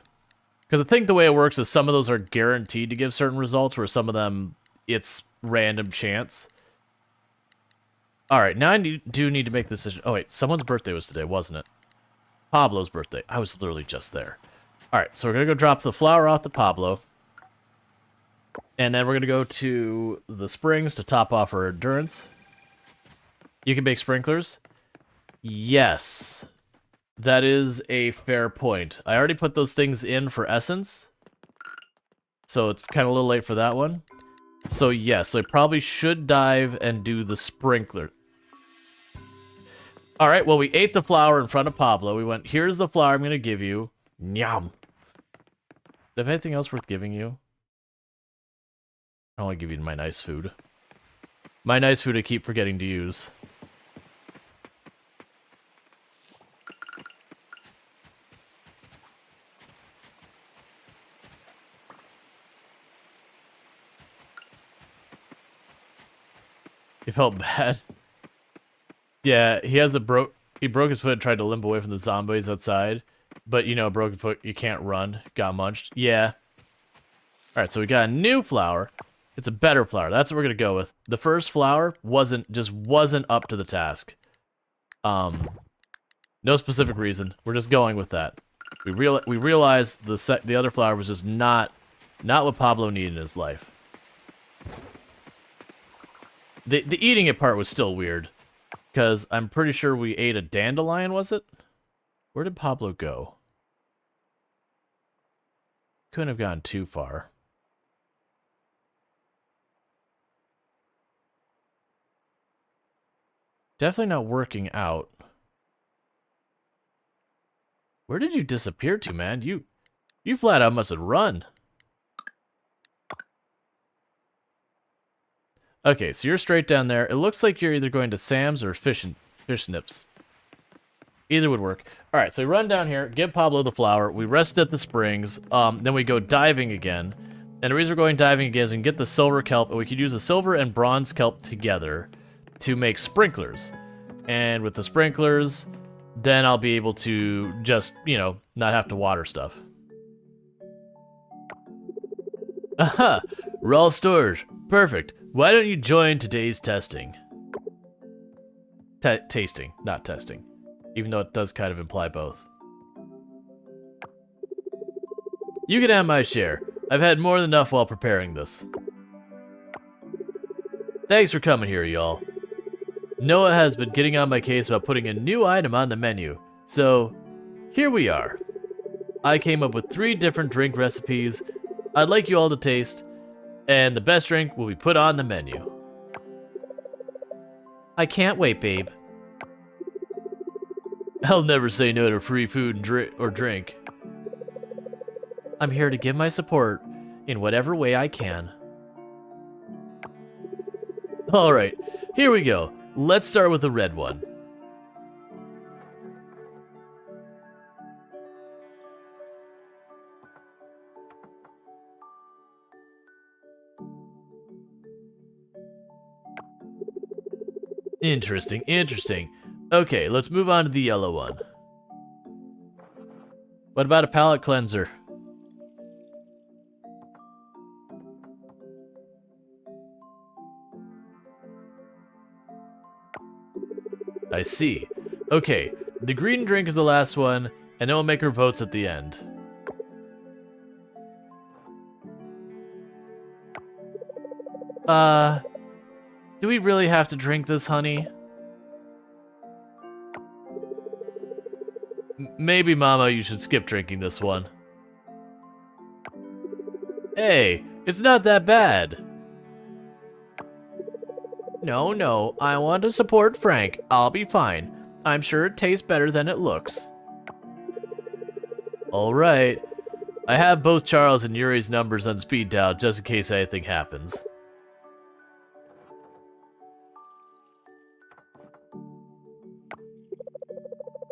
Because I think the way it works is some of those are guaranteed to give certain results, where some of them, it's random chance. Alright, now I do need to make this decision. Oh wait, someone's birthday was today, wasn't it? Pablo's birthday. I was literally just there. Alright, so we're going to go drop the flower off to Pablo. And then we're going to go to the springs to top off our endurance. You can make sprinklers? Yes. That is a fair point. I already put those things in for essence. So it's kind of a little late for that one. So yes, so I probably should dive and do the sprinkler. Alright, well we ate the flower in front of Pablo. We went, here's the flower I'm going to give you. Nyam. Do I have anything else worth giving you? I don't want to give you my nice food. My nice food I keep forgetting to use. He felt bad. Yeah, he has he broke his foot and tried to limp away from the zombies outside. But, you know, broken foot, you can't run. Got munched. Yeah. Alright, so we got a new flower. It's a better flower. That's what we're gonna go with. The first flower wasn't up to the task. No specific reason. We're just going with that. We realized the other flower was just not what Pablo needed in his life. The eating it part was still weird, because I'm pretty sure we ate a dandelion, was it? Where did Pablo go? Couldn't have gone too far. Definitely not working out. Where did you disappear to, man? You flat out must have run. Okay, so you're straight down there. It looks like you're either going to Sam's or Fish Snips. Either would work. Alright, so we run down here, give Pablo the flower, we rest at the springs, then we go diving again. And the reason we're going diving again is we can get the silver kelp, and we could use the silver and bronze kelp together to make sprinklers. And with the sprinklers, then I'll be able to just, you know, not have to water stuff. Aha! Rual Storge. Perfect. Why don't you join today's testing? Tasting, not testing. Even though it does kind of imply both. You can have my share. I've had more than enough while preparing this. Thanks for coming here, y'all. Noah has been getting on my case about putting a new item on the menu, so here we are. I came up with 3 different drink recipes I'd like you all to taste, and the best drink will be put on the menu. I can't wait, babe. I'll never say no to free food or drink. I'm here to give my support in whatever way I can. Alright, here we go. Let's start with the red one. Interesting, interesting. Okay, let's move on to the yellow one. What about a palate cleanser? I see. Okay, the green drink is the last one, and then we'll make our votes at the end. Do we really have to drink this, honey? Maybe, Mama, you should skip drinking this one. Hey, it's not that bad. No, I want to support Frank. I'll be fine. I'm sure it tastes better than it looks. Alright. I have both Charles and Yuri's numbers on speed dial just in case anything happens.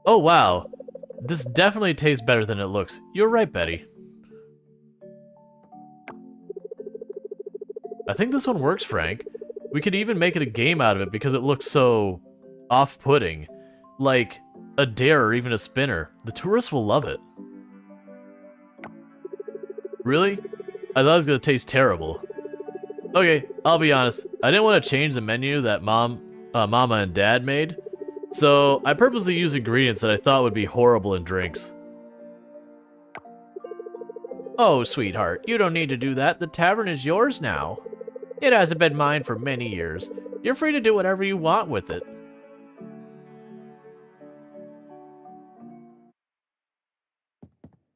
Oh wow. This definitely tastes better than it looks. You're right, Betty. I think this one works, Frank. We could even make it a game out of it because it looks so off-putting. Like a dare or even a spinner. The tourists will love it. Really? I thought it was gonna taste terrible. Okay, I'll be honest. I didn't want to change the menu that Mama and Dad made, so I purposely used ingredients that I thought would be horrible in drinks. Oh, sweetheart, you don't need to do that. The tavern is yours now. It hasn't been mine for many years. You're free to do whatever you want with it.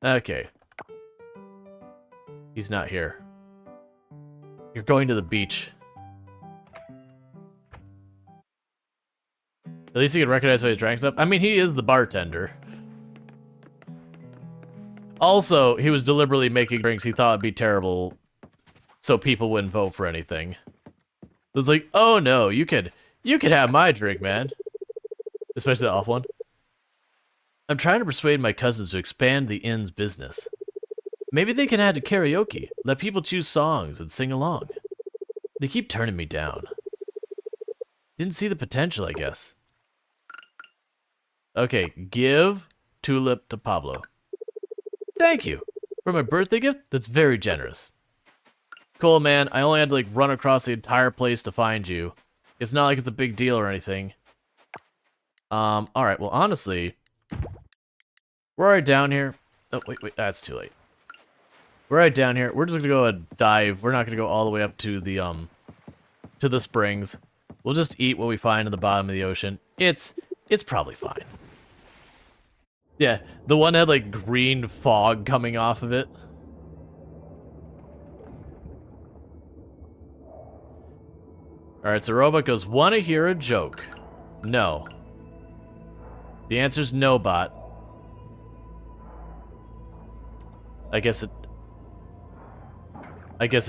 Okay. He's not here. You're going to the beach. At least he can recognize why he's drank stuff. I mean, he is the bartender. Also, he was deliberately making drinks he thought would be terrible so people wouldn't vote for anything. It was like, oh no, you could have my drink, man. Especially the off one. I'm trying to persuade my cousins to expand the inn's business. Maybe they can add a karaoke, let people choose songs and sing along. They keep turning me down. Didn't see the potential, I guess. Okay, give tulip to Pablo. Thank you. For my birthday gift, that's very generous. Cool, man. I only had to, like, run across the entire place to find you. It's not like it's a big deal or anything. Alright, well, honestly, we're right down here. Oh, wait, that's too late. We're right down here. We're just gonna go and dive. We're not gonna go all the way up to the springs. We'll just eat what we find in the bottom of the ocean. It's probably fine. Yeah, the one had, like, green fog coming off of it. Alright, so Robot goes, wanna hear a joke? No. The answer's no, bot. I guess it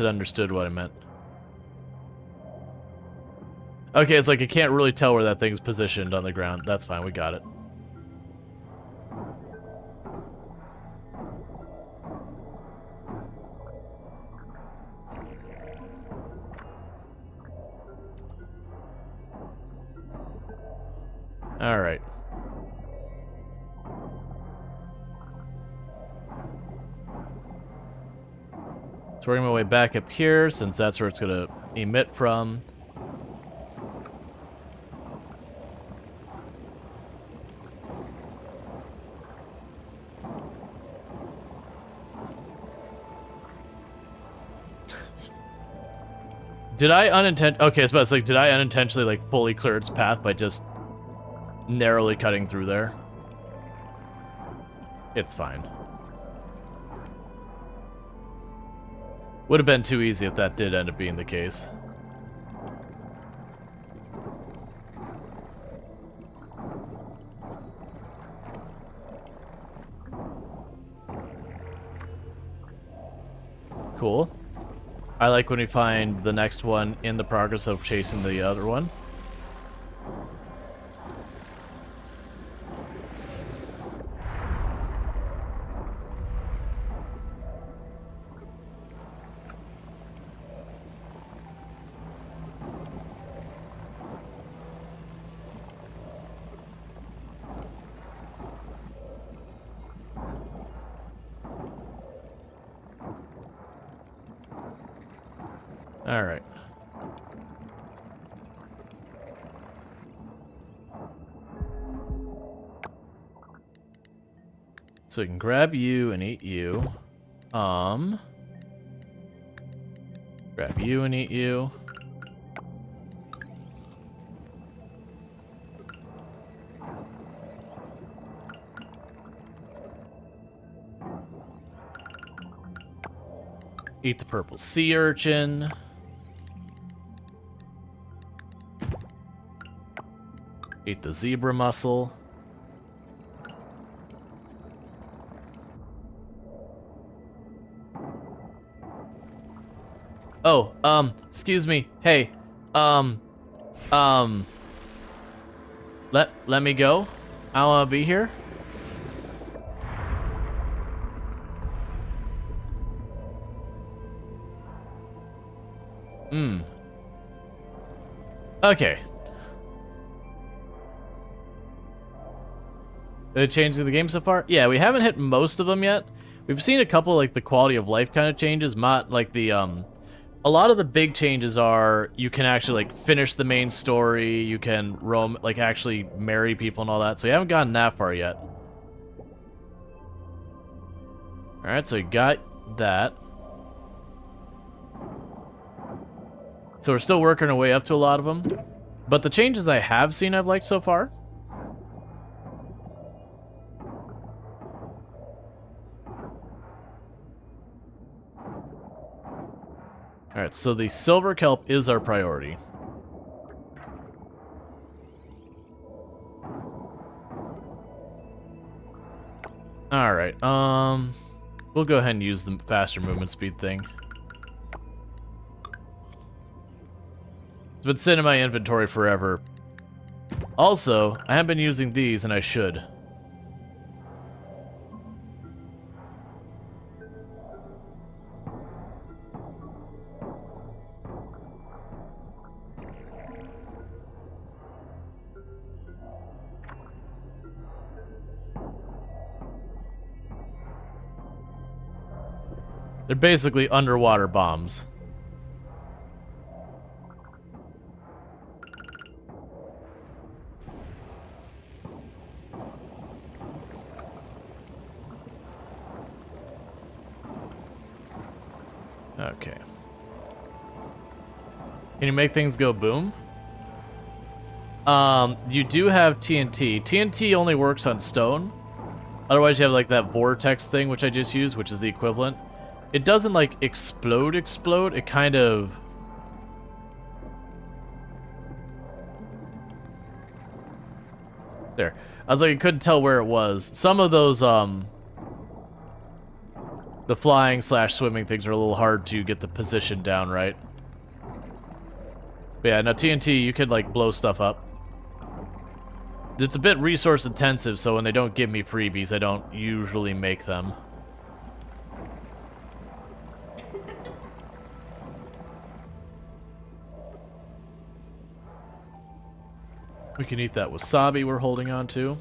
understood what I meant. Okay, it's like I can't really tell where that thing's positioned on the ground. That's fine, we got it. Alright. So we're gonna go way back up here, since that's where it's gonna emit from. Did I okay, it's like, did I unintentionally like fully clear its path by just narrowly cutting through there? It's fine. Would have been too easy if that did end up being the case. Cool. I like when we find the next one in the progress of chasing the other one. All right. So we can grab you and eat you. Grab you and eat you. Eat the purple sea urchin. Eat the zebra mussel. Oh, excuse me. Hey, let me go. I wanna be here. Okay. Did it change in the game so far? Yeah, we haven't hit most of them yet. We've seen a couple, like, the quality of life kind of changes. Like, the, a lot of the big changes are you can actually, like, finish the main story, you can roam, like, actually marry people and all that. So we haven't gotten that far yet. Alright, so we got that. So we're still working our way up to a lot of them. But the changes I have seen I've liked so far. Alright, so the silver kelp is our priority. Alright, we'll go ahead and use the faster movement speed thing. It's been sitting in my inventory forever. Also, I haven't been using these, and I should. They're basically underwater bombs. Okay. Can you make things go boom? You do have TNT. TNT only works on stone. Otherwise, you have like that vortex thing, which I just used, which is the equivalent. It doesn't like explode. It kind of... There. I was like, I couldn't tell where it was. Some of those, the flying / swimming things are a little hard to get the position down right. But yeah, no, TNT, you could like blow stuff up. It's a bit resource intensive, so when they don't give me freebies, I don't usually make them. We can eat that wasabi we're holding on to.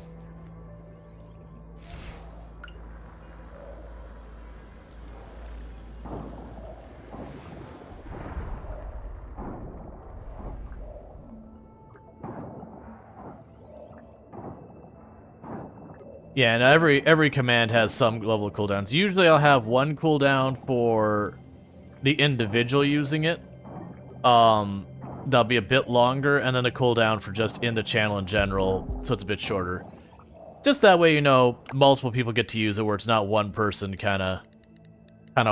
Yeah, and every command has some level of cooldowns. Usually I'll have one cooldown for the individual using it. That'll be a bit longer, and then a cooldown for just in the channel in general, so it's a bit shorter. Just that way, you know, multiple people get to use it, where it's not one person kind of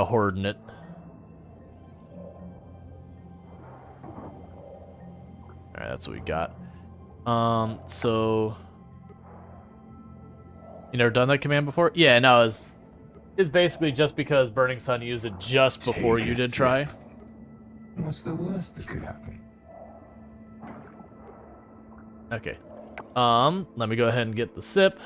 hoarding it. Alright, that's what we got. So... You never done that command before? Yeah, no, it's basically just because Burning Sun used it just before you did try. What's the worst that could happen? Okay. Let me go ahead and get the sip.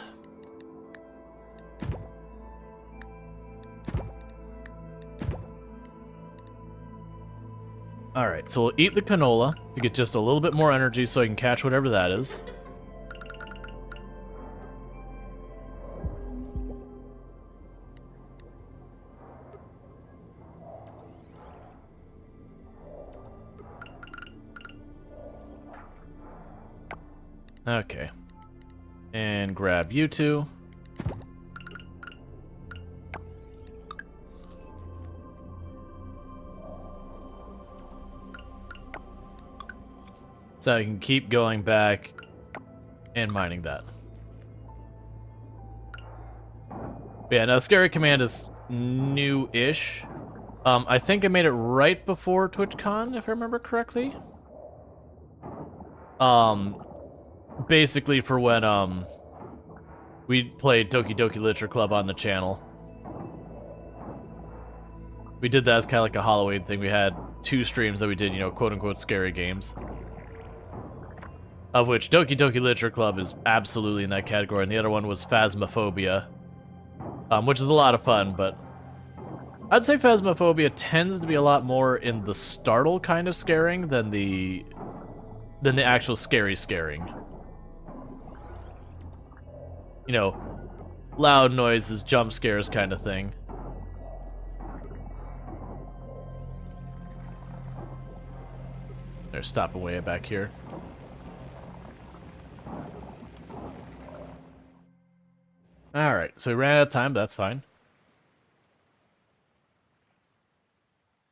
Alright, so we'll eat the canola to get just a little bit more energy so I can catch whatever that is. Okay. And grab you two. So I can keep going back and mining that. But yeah, now Scary Command is new-ish. I think I made it right before TwitchCon, if I remember correctly. Basically for when, we played Doki Doki Literature Club on the channel. We did that as kind of like a Halloween thing. We had 2 streams that we did, you know, quote-unquote scary games. Of which Doki Doki Literature Club is absolutely in that category, and the other one was Phasmophobia. Which is a lot of fun, but... I'd say Phasmophobia tends to be a lot more in the startle kind of scaring than the actual scary scaring. You know, loud noises, jump scares kind of thing. They're stopping way back here. Alright, so we ran out of time, but that's fine.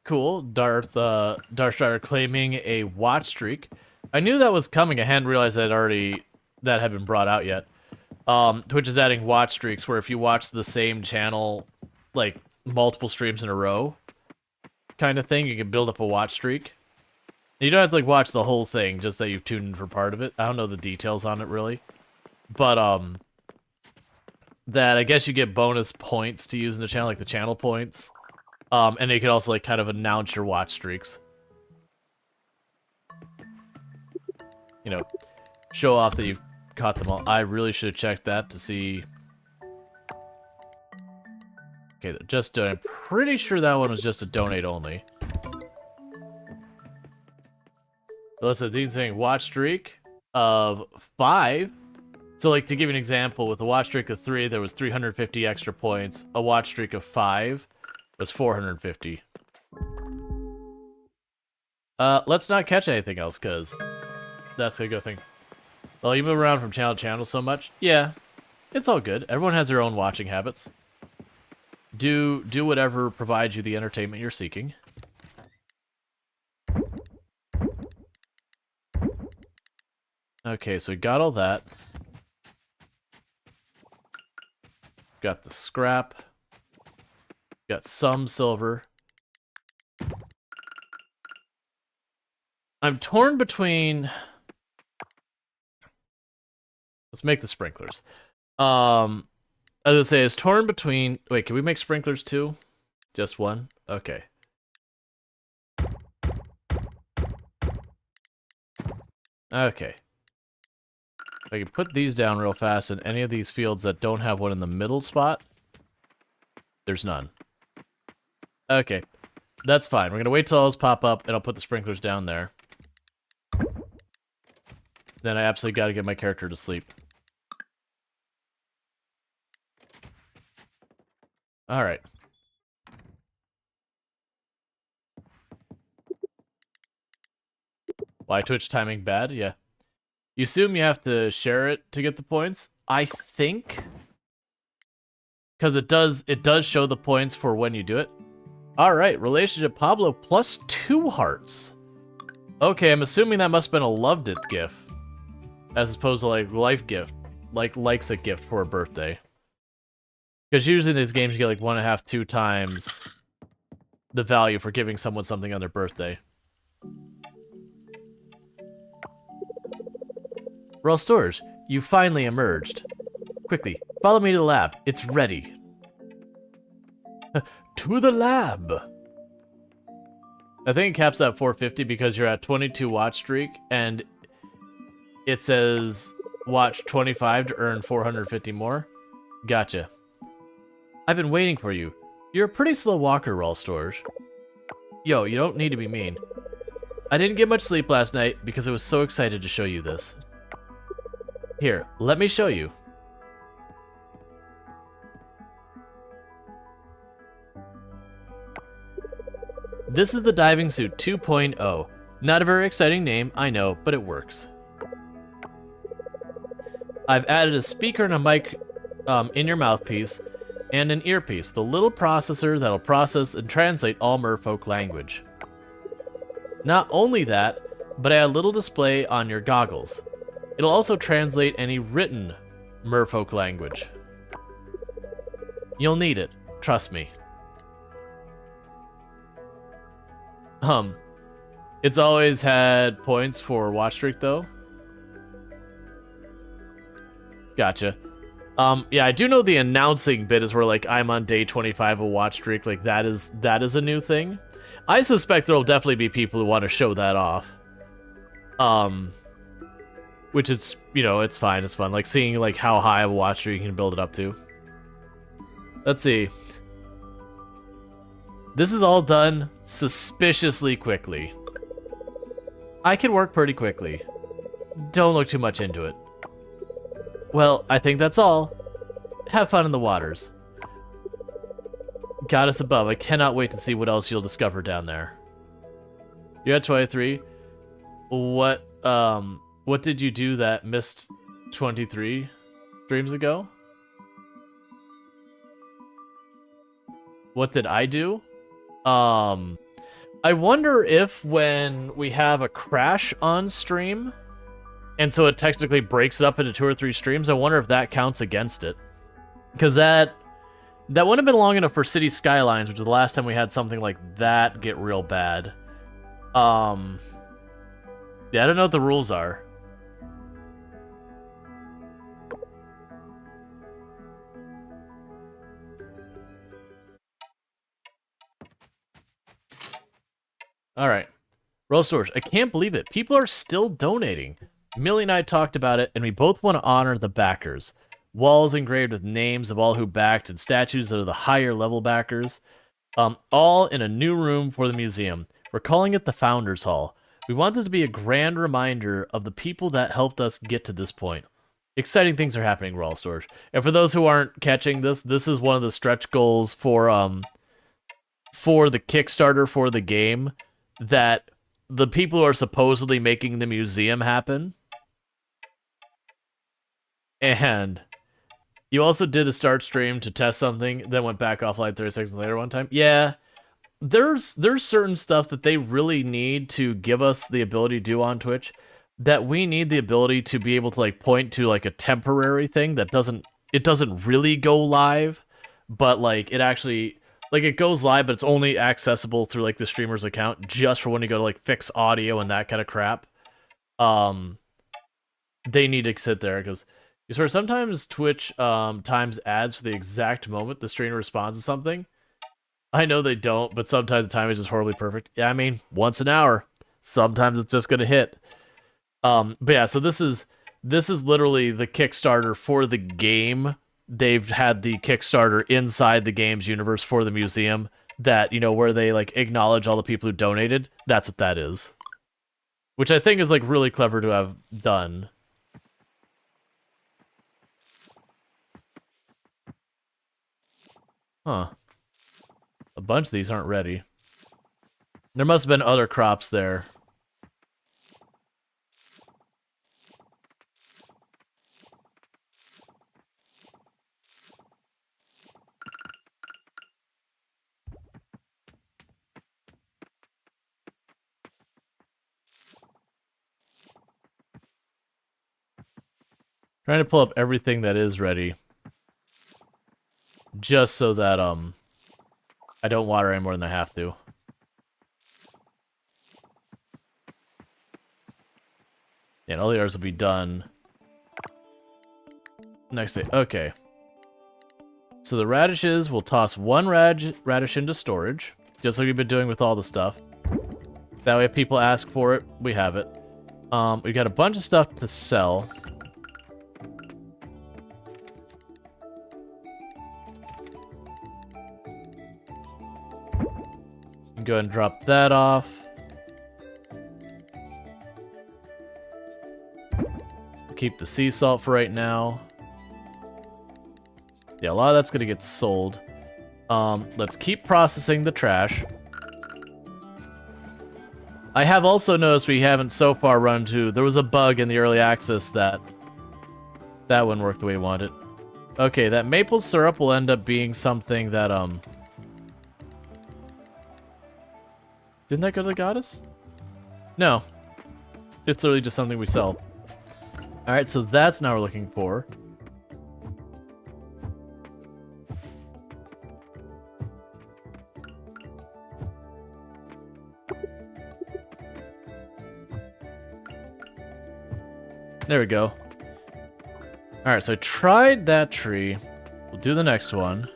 Cool. Darth Strider claiming a watch streak. I knew that was coming. I hadn't realized that had been brought out yet. Twitch is adding watch streaks where if you watch the same channel, like, multiple streams in a row, kind of thing, you can build up a watch streak. You don't have to, like, watch the whole thing, just that you've tuned in for part of it. I don't know the details on it, really. But, that I guess you get bonus points to use in the channel, like the channel points. And you can also, like, kind of announce your watch streaks. You know, show off that you've caught them all. I really should have checked that to see... Okay, just I'm pretty sure that one was just a donate only. Alyssa Dean saying watch streak of 5. So, like, to give you an example, with a watch streak of 3, there was 350 extra points. A watch streak of 5 was 450. Let's not catch anything else, because that's a good thing. Well, you move around from channel to channel so much. Yeah, it's all good. Everyone has their own watching habits. Do whatever provides you the entertainment you're seeking. Okay, so we got all that. Got the scrap. Got some silver. I'm torn between... Let's make the sprinklers. As I say, it's torn between... Wait, can we make sprinklers too? Just one? Okay. Okay. If I can put these down real fast in any of these fields that don't have one in the middle spot, there's none. Okay. That's fine. We're going to wait till those pop up, and I'll put the sprinklers down there. Then I absolutely got to get my character to sleep. Alright. Why Twitch timing bad? Yeah. You assume you have to share it to get the points? I think. Because it does show the points for when you do it. Alright, relationship Pablo plus 2 hearts. Okay, I'm assuming that must have been a loved it gift. As opposed to like life gift. Like likes it gift for a birthday. Because usually in these games you get like 1.5, 2 times the value for giving someone something on their birthday. Rual Storge, you finally emerged. Quickly, follow me to the lab. It's ready. To the lab! I think it caps at 450 because you're at 22 watch streak, and it says watch 25 to earn 450 more. Gotcha. I've been waiting for you. You're a pretty slow walker, Rual Storge. Yo, you don't need to be mean. I didn't get much sleep last night because I was so excited to show you this. Here, let me show you. This is the diving suit 2.0. Not a very exciting name, I know, but it works. I've added a speaker and a mic in your mouthpiece, and an earpiece, the little processor that'll process and translate all merfolk language. Not only that, but I add a little display on your goggles. It'll also translate any written merfolk language. You'll need it, trust me. It's always had points for watch streak though. Gotcha. Yeah, I do know the announcing bit is where like I'm on day 25 of watch streak, like that is a new thing. I suspect there'll definitely be people who want to show that off. Which is, you know, it's fine, it's fun. Like seeing like how high of a watch streak you can build it up to. Let's see. This is all done suspiciously quickly. I can work pretty quickly. Don't look too much into it. Well, I think that's all. Have fun in the waters. Goddess above, I cannot wait to see what else you'll discover down there. You're at 23. What did you do that missed 23 streams ago? What did I do? I wonder if when we have a crash on stream, and so it technically breaks it up into 2 or 3 streams, I wonder if that counts against it. Because that wouldn't have been long enough for City Skylines, which is the last time we had something like that get real bad. Yeah, I don't know what the rules are. Alright. Rual Storge, I can't believe it. People are still donating. Millie and I talked about it, and we both want to honor the backers. Walls engraved with names of all who backed and statues that are the higher level backers. All in a new room for the museum. We're calling it the Founders Hall. We want this to be a grand reminder of the people that helped us get to this point. Exciting things are happening, Rual Storge. And for those who aren't catching this, this is one of the stretch goals for the Kickstarter for the game, that the people who are supposedly making the museum happen. And you also did a start stream to test something, then went back offline 30 seconds later one time. Yeah, there's certain stuff that they really need to give us the ability to do on Twitch that we need the ability to be able to like point to like a temporary thing that doesn't really go live, but like it actually like it goes live, but it's only accessible through like the streamer's account just for when you go to like fix audio and that kind of crap. They need to sit there because you swear sometimes Twitch times ads for the exact moment the streamer responds to something. I know they don't, but sometimes the time is just horribly perfect. Yeah, I mean, once an hour. Sometimes it's just gonna hit. But yeah, so this is literally the Kickstarter for the game. They've had the Kickstarter inside the game's universe for the museum that, you know, where they like acknowledge all the people who donated. That's what that is. Which I think is like really clever to have done. Huh. A bunch of these aren't ready. There must have been other crops there. Trying to pull up everything that is ready. Just so that, I don't water any more than I have to. Yeah, and all the others will be done next day. Okay. So the radishes, we'll toss one radish into storage, just like we've been doing with all the stuff. That way if people ask for it, we have it. We've got a bunch of stuff to sell. Go ahead and drop that off. Keep the sea salt for right now. Yeah, a lot of that's gonna get sold. Let's keep processing the trash. I have also noticed we haven't so far run to... There was a bug in the early access that wouldn't work the way we wanted. Okay, that maple syrup will end up being something that, Didn't that go to the goddess? No. It's literally just something we sell. Alright, so that's now we're looking for. There we go. Alright, so I tried that tree. We'll do the next one.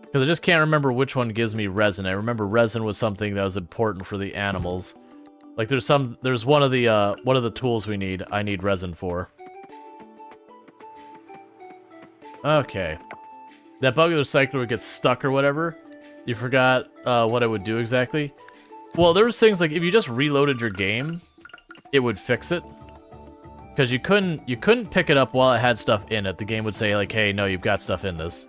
Because I just can't remember which one gives me resin. I remember resin was something that was important for the animals. Like there's one of the tools we need, I need resin for. Okay. That bug of the cycler would get stuck or whatever. You forgot what it would do exactly. Well, there was things like if you just reloaded your game, it would fix it. Because you couldn't pick it up while it had stuff in it. The game would say like, hey, no, you've got stuff in this.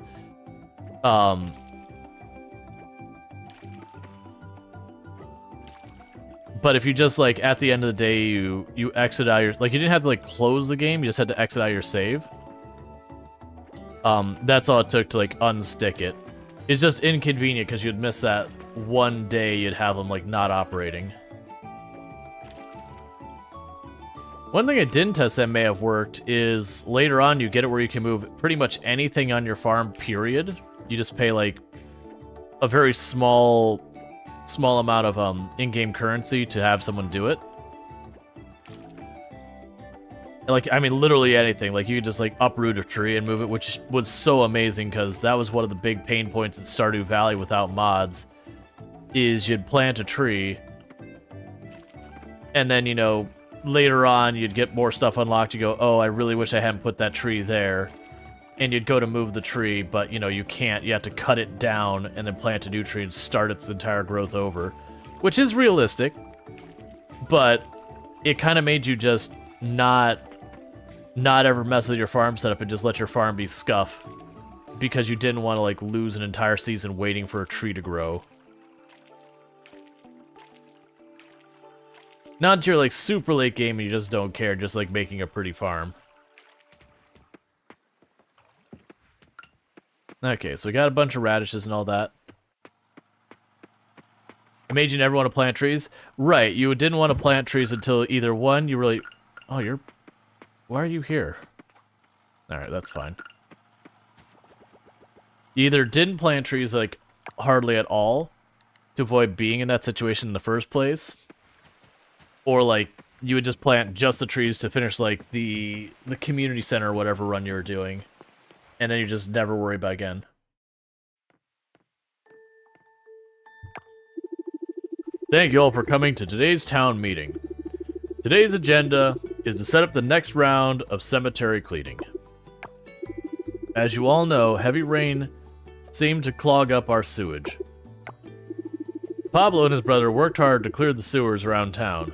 But if you just, like, at the end of the day, you exit out your... Like, you didn't have to, like, close the game. You just had to exit out your save. That's all it took to, like, unstick it. It's just inconvenient because you'd miss that one day you'd have them, like, not operating. One thing I didn't test that may have worked is later on you get it where you can move pretty much anything on your farm, period. You just pay, like, a very small amount of in-game currency to have someone do it. Like, I mean, literally anything. Like, you could just, like, uproot a tree and move it, which was so amazing, because that was one of the big pain points in Stardew Valley without mods, is you'd plant a tree, and then, you know, later on, you'd get more stuff unlocked, you go, oh, I really wish I hadn't put that tree there, and you'd go to move the tree, but, you know, you can't. You have to cut it down and then plant a new tree and start its entire growth over, which is realistic, but it kind of made you just not ever mess with your farm setup and just let your farm be scuff because you didn't want to, like, lose an entire season waiting for a tree to grow. Not until you're, like, super late game and you just don't care, just, like, making a pretty farm. Okay, so we got a bunch of radishes and all that. It made you never want to plant trees? Right, you didn't want to plant trees until either one, you really... Oh, you're... Why are you here? Alright, that's fine. You either didn't plant trees, like, hardly at all, to avoid being in that situation in the first place, or, like, you would just plant just the trees to finish, like, the community center or whatever run you were doing, and then you just never worry about it again. Thank you all for coming to today's town meeting. Today's agenda is to set up the next round of cemetery cleaning. As you all know, heavy rain seemed to clog up our sewage. Pablo and his brother worked hard to clear the sewers around town.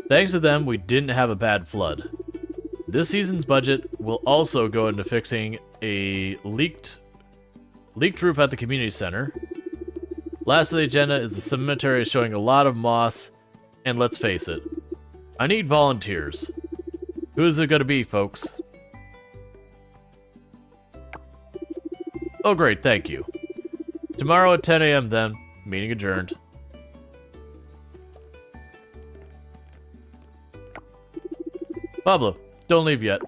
Thanks to them, we didn't have a bad flood. This season's budget will also go into fixing a leaked roof at the community center. Last of the agenda is the cemetery is showing a lot of moss, and let's face it, I need volunteers. Who's it gonna be, folks? Oh great, thank you. Tomorrow at 10 a.m. then, meeting adjourned. Pablo, don't leave yet.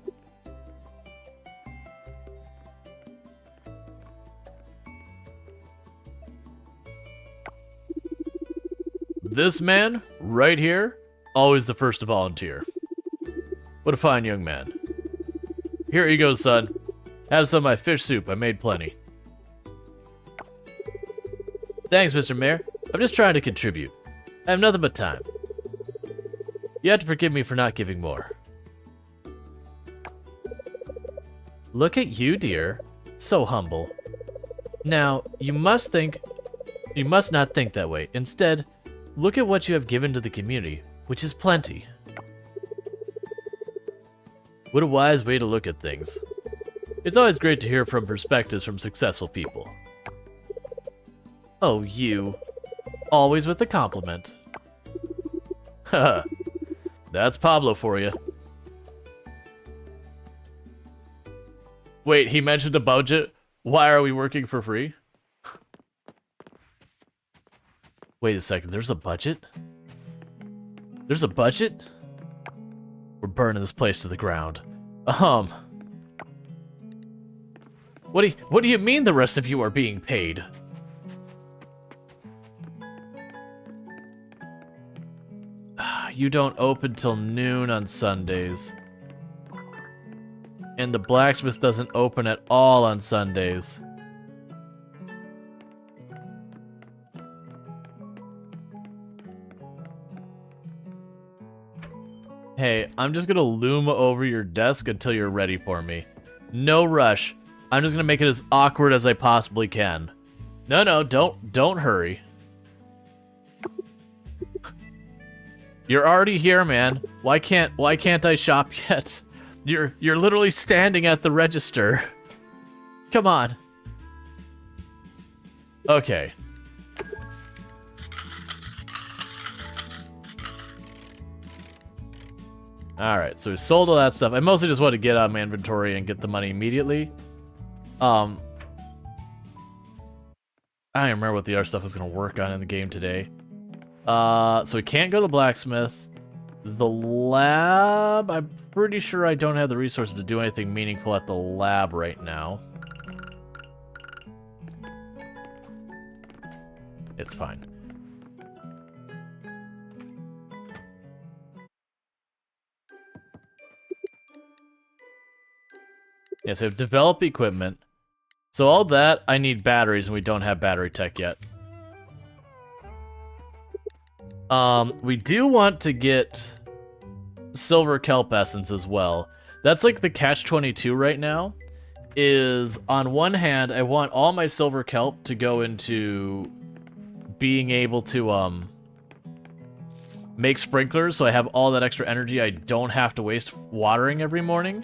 This man, right here, always the first to volunteer. What a fine young man. Here you go, son. Have some of my fish soup. I made plenty. Thanks, Mr. Mayor. I'm just trying to contribute. I have nothing but time. You have to forgive me for not giving more. Look at you, dear. So humble. Now, you must not think that way. Instead, look at what you have given to the community, which is plenty. What a wise way to look at things. It's always great to hear from perspectives from successful people. Oh, you. Always with a compliment. Haha. That's Pablo for you. Wait, he mentioned a budget? Why are we working for free? Wait a second, there's a budget? There's a budget? We're burning this place to the ground. What do you mean the rest of you are being paid? You don't open till noon on Sundays. And the blacksmith doesn't open at all on Sundays. Hey, I'm just gonna loom over your desk until you're ready for me. No rush. I'm just gonna make it as awkward as I possibly can. No, don't hurry. You're already here, man. Why can't I shop yet? You're literally standing at the register. Come on. Okay. Alright, so we sold all that stuff. I mostly just want to get out of my inventory and get the money immediately. I don't even remember what the other stuff was going to work on in the game today. So we can't go to the blacksmith. The lab, I'm pretty sure I don't have the resources to do anything meaningful at the lab right now. It's fine. Yeah, so develop equipment. So all that, I need batteries, and we don't have battery tech yet. We do want to get silver kelp essence as well. That's like the catch-22 right now, is on one hand, I want all my silver kelp to go into being able to, make sprinklers, so I have all that extra energy I don't have to waste watering every morning.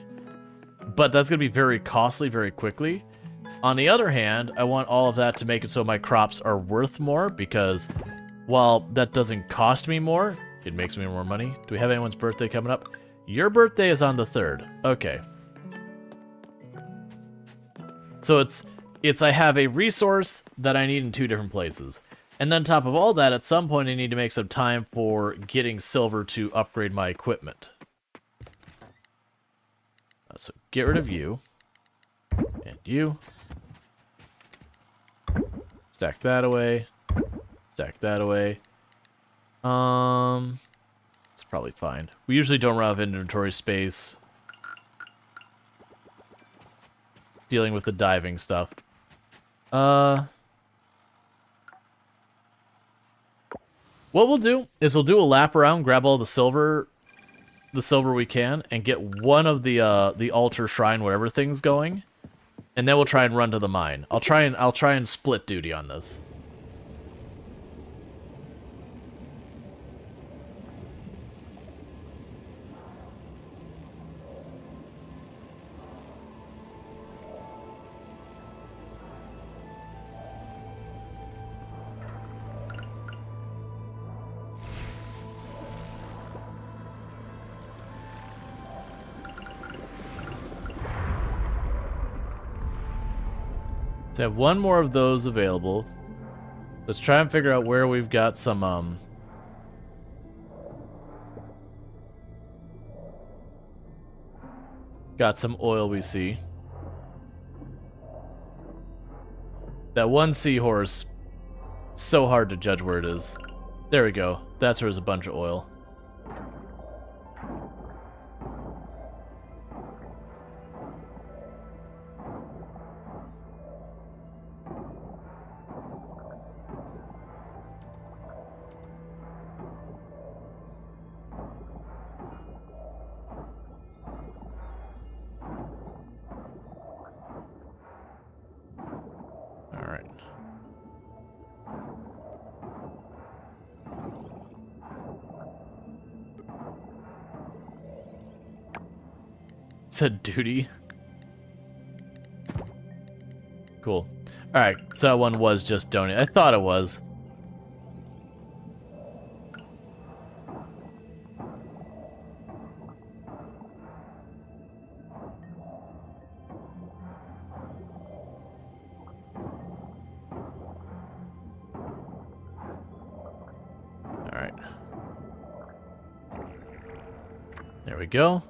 But that's going to be very costly very quickly. On the other hand, I want all of that to make it so my crops are worth more, because while that doesn't cost me more, it makes me more money. Do we have anyone's birthday coming up? Your birthday is on the 3rd. Okay. So it's I have a resource that I need in 2 different places. And then on top of all that, at some point I need to make some time for getting silver to upgrade my equipment. So get rid of you. And you. Stack that away. Stack that away. It's probably fine. We usually don't run out of inventory space dealing with the diving stuff. What we'll do is we'll do a lap around, grab all the silver we can, and get one of the altar shrine whatever thing's going, and then we'll try and run to the mine. I'll try and split duty on this. So I have one more of those available. Let's try and figure out where we've got some, got some oil we see. That one seahorse, so hard to judge where it is. There we go. That's where there's a bunch of oil. Alright. Said duty. Cool. Alright, so that one was just donate. I thought it was. Alright. There we go.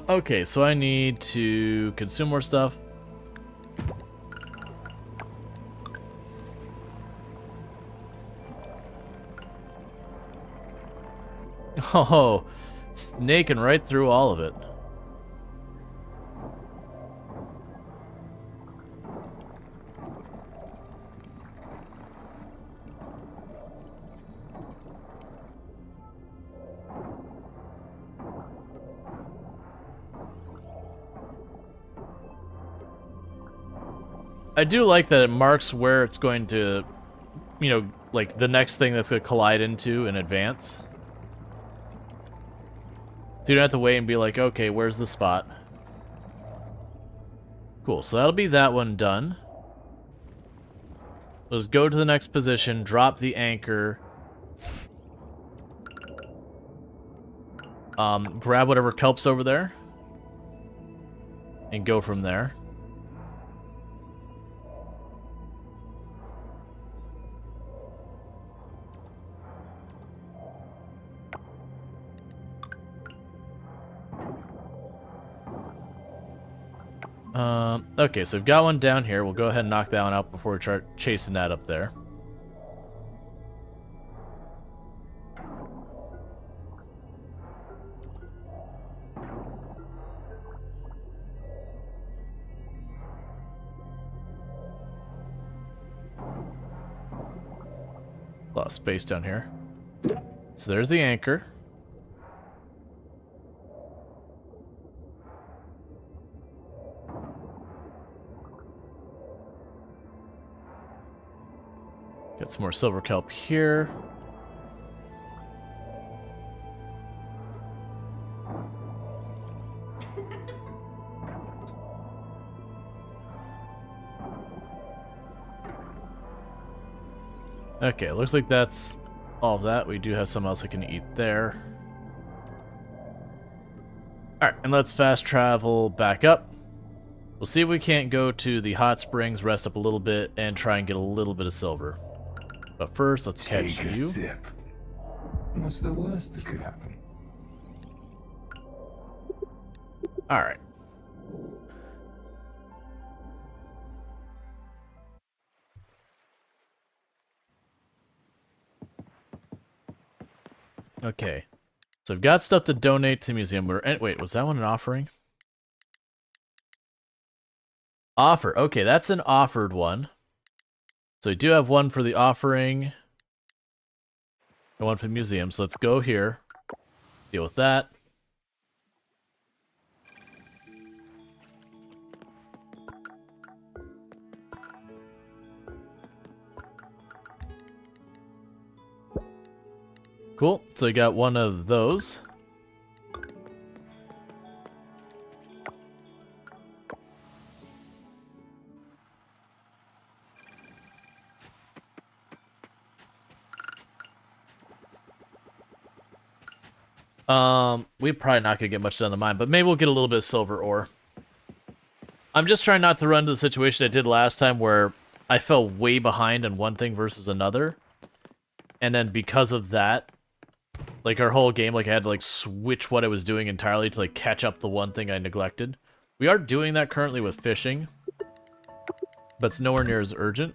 Okay, so I need to consume more stuff. Oh, snaking right through all of it. I do like that it marks where it's going to, you know, like the next thing that's going to collide into in advance. So you don't have to wait and be like, okay, where's the spot? Cool, so that'll be that one done. Let's go to the next position, drop the anchor. Grab whatever kelp's over there. And go from there. Okay, so we've got one down here. We'll go ahead and knock that one out before we start chasing that up there. A lot of space down here. So there's the anchor. Got some more silver kelp here. Okay, looks like that's all of that. We do have something else I can eat there. Alright, and let's fast travel back up. We'll see if we can't go to the hot springs, rest up a little bit, and try and get a little bit of silver. But first, let's catch Take a you. sip. What's the worst that could happen? Alright. Okay. So I've got stuff to donate to the museum. Wait, was that one an offering? Offer. Okay, that's an offered one. So we do have one for the offering. And one for the museum. So let's go here. Deal with that. Cool. So we got one of those. We're probably not gonna get much done in the mine, but maybe we'll get a little bit of silver ore. I'm just trying not to run into the situation I did last time where I fell way behind in one thing versus another. And then because of that, Like our whole game, like I had to like switch what I was doing entirely to like catch up the one thing I neglected. We are doing that currently with fishing, but it's nowhere near as urgent.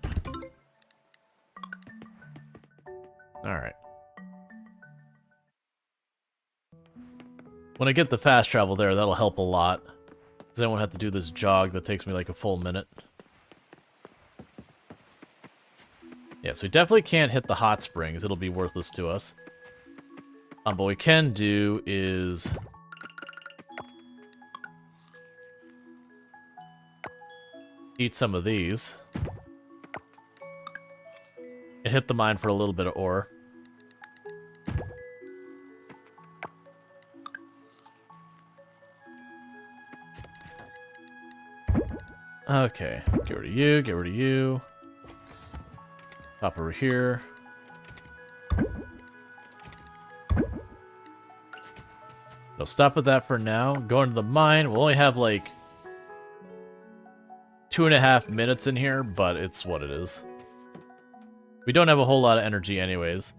Alright. When I get the fast travel there, that'll help a lot. Because I won't have to do this jog that takes me like a full minute. Yeah, so we definitely can't hit the hot springs. It'll be worthless to us. But what we can do is... eat some of these. And hit the mine for a little bit of ore. Okay, get rid of you, get rid of you. Hop over here. No, stop with that for now. Go into the mine. We'll only have like 2.5 minutes in here, but it's what it is. We don't have a whole lot of energy anyways.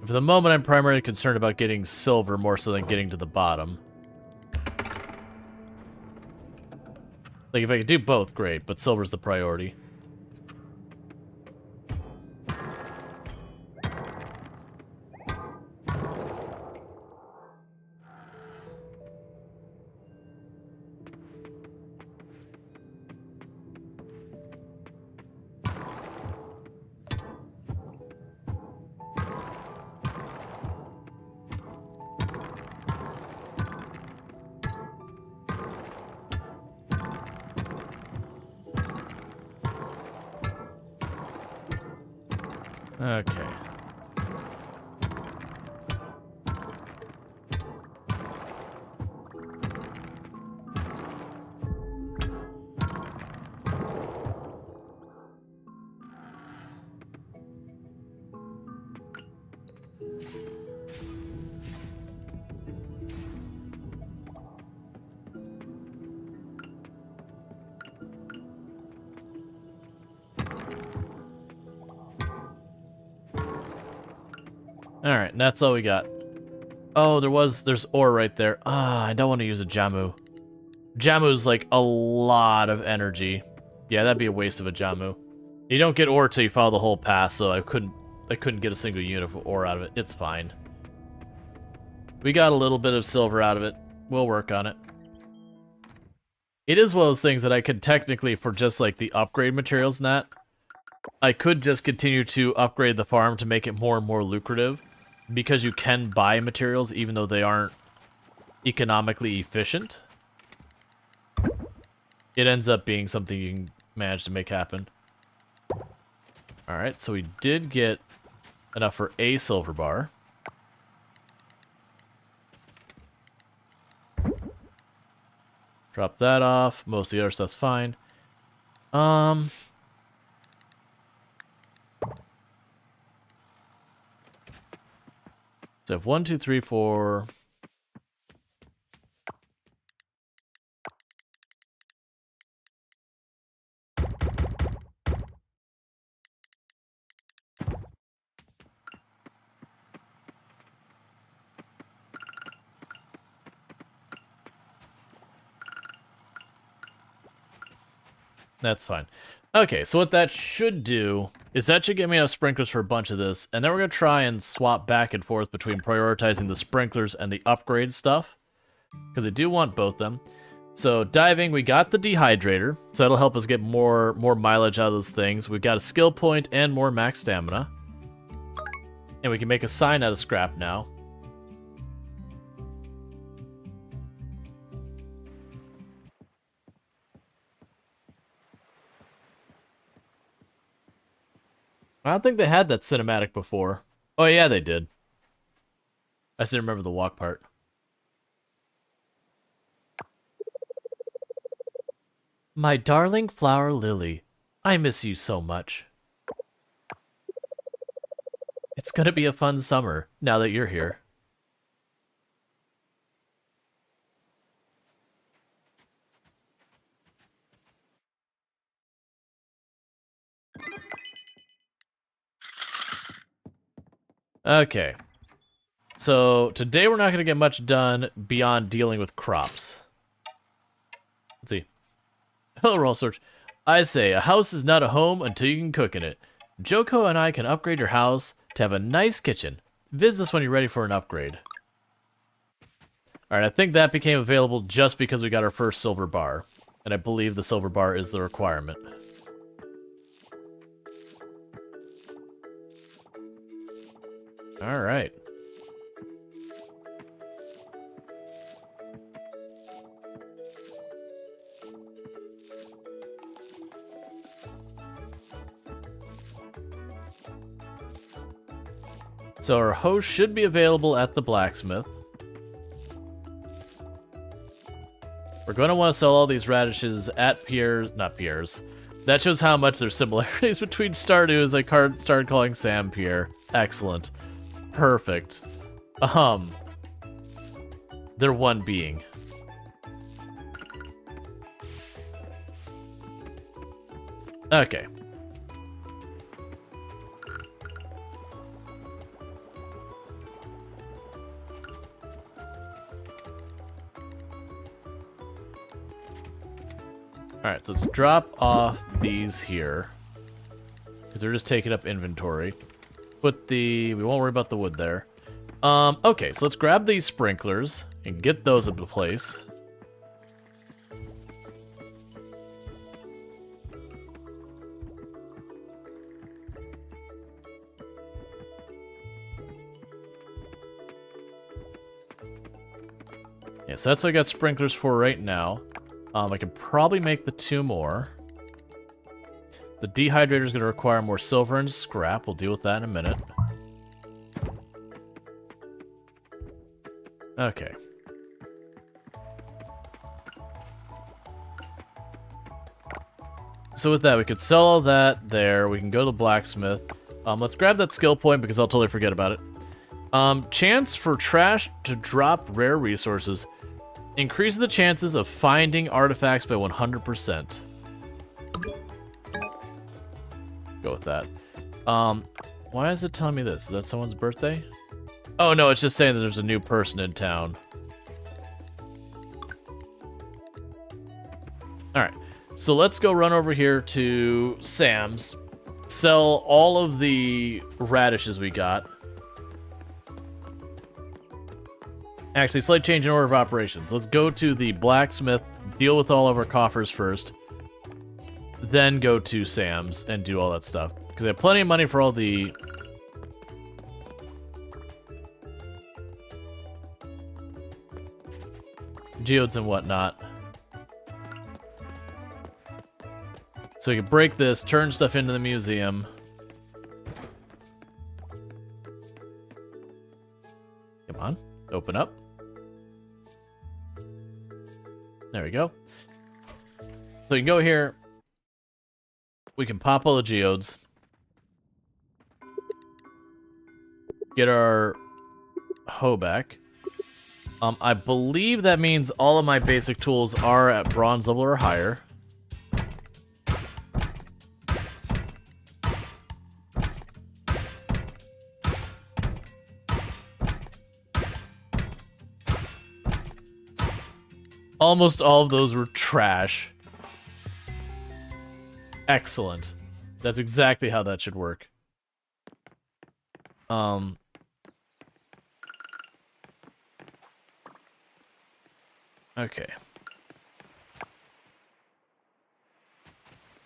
For the moment, I'm primarily concerned about getting silver more so than getting to the bottom. Like, if I could do both, great, but silver's the priority. Okay. Alright, and that's all we got. Oh, there's ore right there. Ah, I don't want to use a Jamu. Jamu's like a lot of energy. Yeah, that'd be a waste of a Jamu. You don't get ore till you follow the whole path, so I couldn't get a single unit of ore out of it. It's fine. We got a little bit of silver out of it. We'll work on it. It is one of those things that I could technically, for just like the upgrade materials and that, I could just continue to upgrade the farm to make it more and more lucrative, because you can buy materials even though they aren't economically efficient. It ends up being something you can manage to make happen. Alright, so we did get enough for a silver bar. Drop that off. Most of the other stuff's fine. So I have 1, 2, 3, 4. That's fine. Okay, so what that should do is that should get me enough sprinklers for a bunch of this, and then we're going to try and swap back and forth between prioritizing the sprinklers and the upgrade stuff, because I do want both them. So diving, we got the dehydrator, so that'll help us get more mileage out of those things. We've got a skill point and more max stamina. And we can make a sign out of scrap now. I don't think they had that cinematic before. Oh yeah, they did. I just didn't remember the walk part. My darling flower lily, I miss you so much. It's gonna be a fun summer, now that you're here. Okay. So today we're not going to get much done beyond dealing with crops. Let's see. Hello, Rual Storge. I say, a house is not a home until you can cook in it. Joko and I can upgrade your house to have a nice kitchen. Visit us when you're ready for an upgrade. Alright, I think that became available just because we got our first silver bar. And I believe the silver bar is the requirement. Alright. So our host should be available at the blacksmith. We're going to want to sell all these radishes at Pierre's, not Pierre's. That shows how much there's similarities between Stardew as I started calling Sam Pierre. Excellent. Perfect. They're one being. Okay. Alright, so let's drop off these here. Because they're just taking up inventory. We won't worry about the wood there. Okay, so let's grab these sprinklers and get those into place. Yeah, so that's what I got sprinklers for right now. I can probably make the 2 more. The dehydrator is going to require more silver and scrap. We'll deal with that in a minute. Okay. So with that, we could sell all that there. We can go to the blacksmith. Let's grab that skill point because I'll totally forget about it. Chance for trash to drop rare resources. Increases the chances of finding artifacts by 100%. Go with that. Why is it telling me this? Is that someone's birthday? Oh no, it's just saying that there's a new person in town. Alright, so let's go run over here to Sam's. Sell all of the radishes we got. Actually, slight change in order of operations. Let's go to the blacksmith, deal with all of our coffers first, then go to Sam's and do all that stuff. Because I have plenty of money for all the... geodes and whatnot. So we can break this, turn stuff into the museum. Come on, open up. There we go. So you can go here. We can pop all the geodes. Get our hoe back. I believe that means all of my basic tools are at bronze level or higher. Almost all of those were trash. Excellent. That's exactly how that should work. Okay.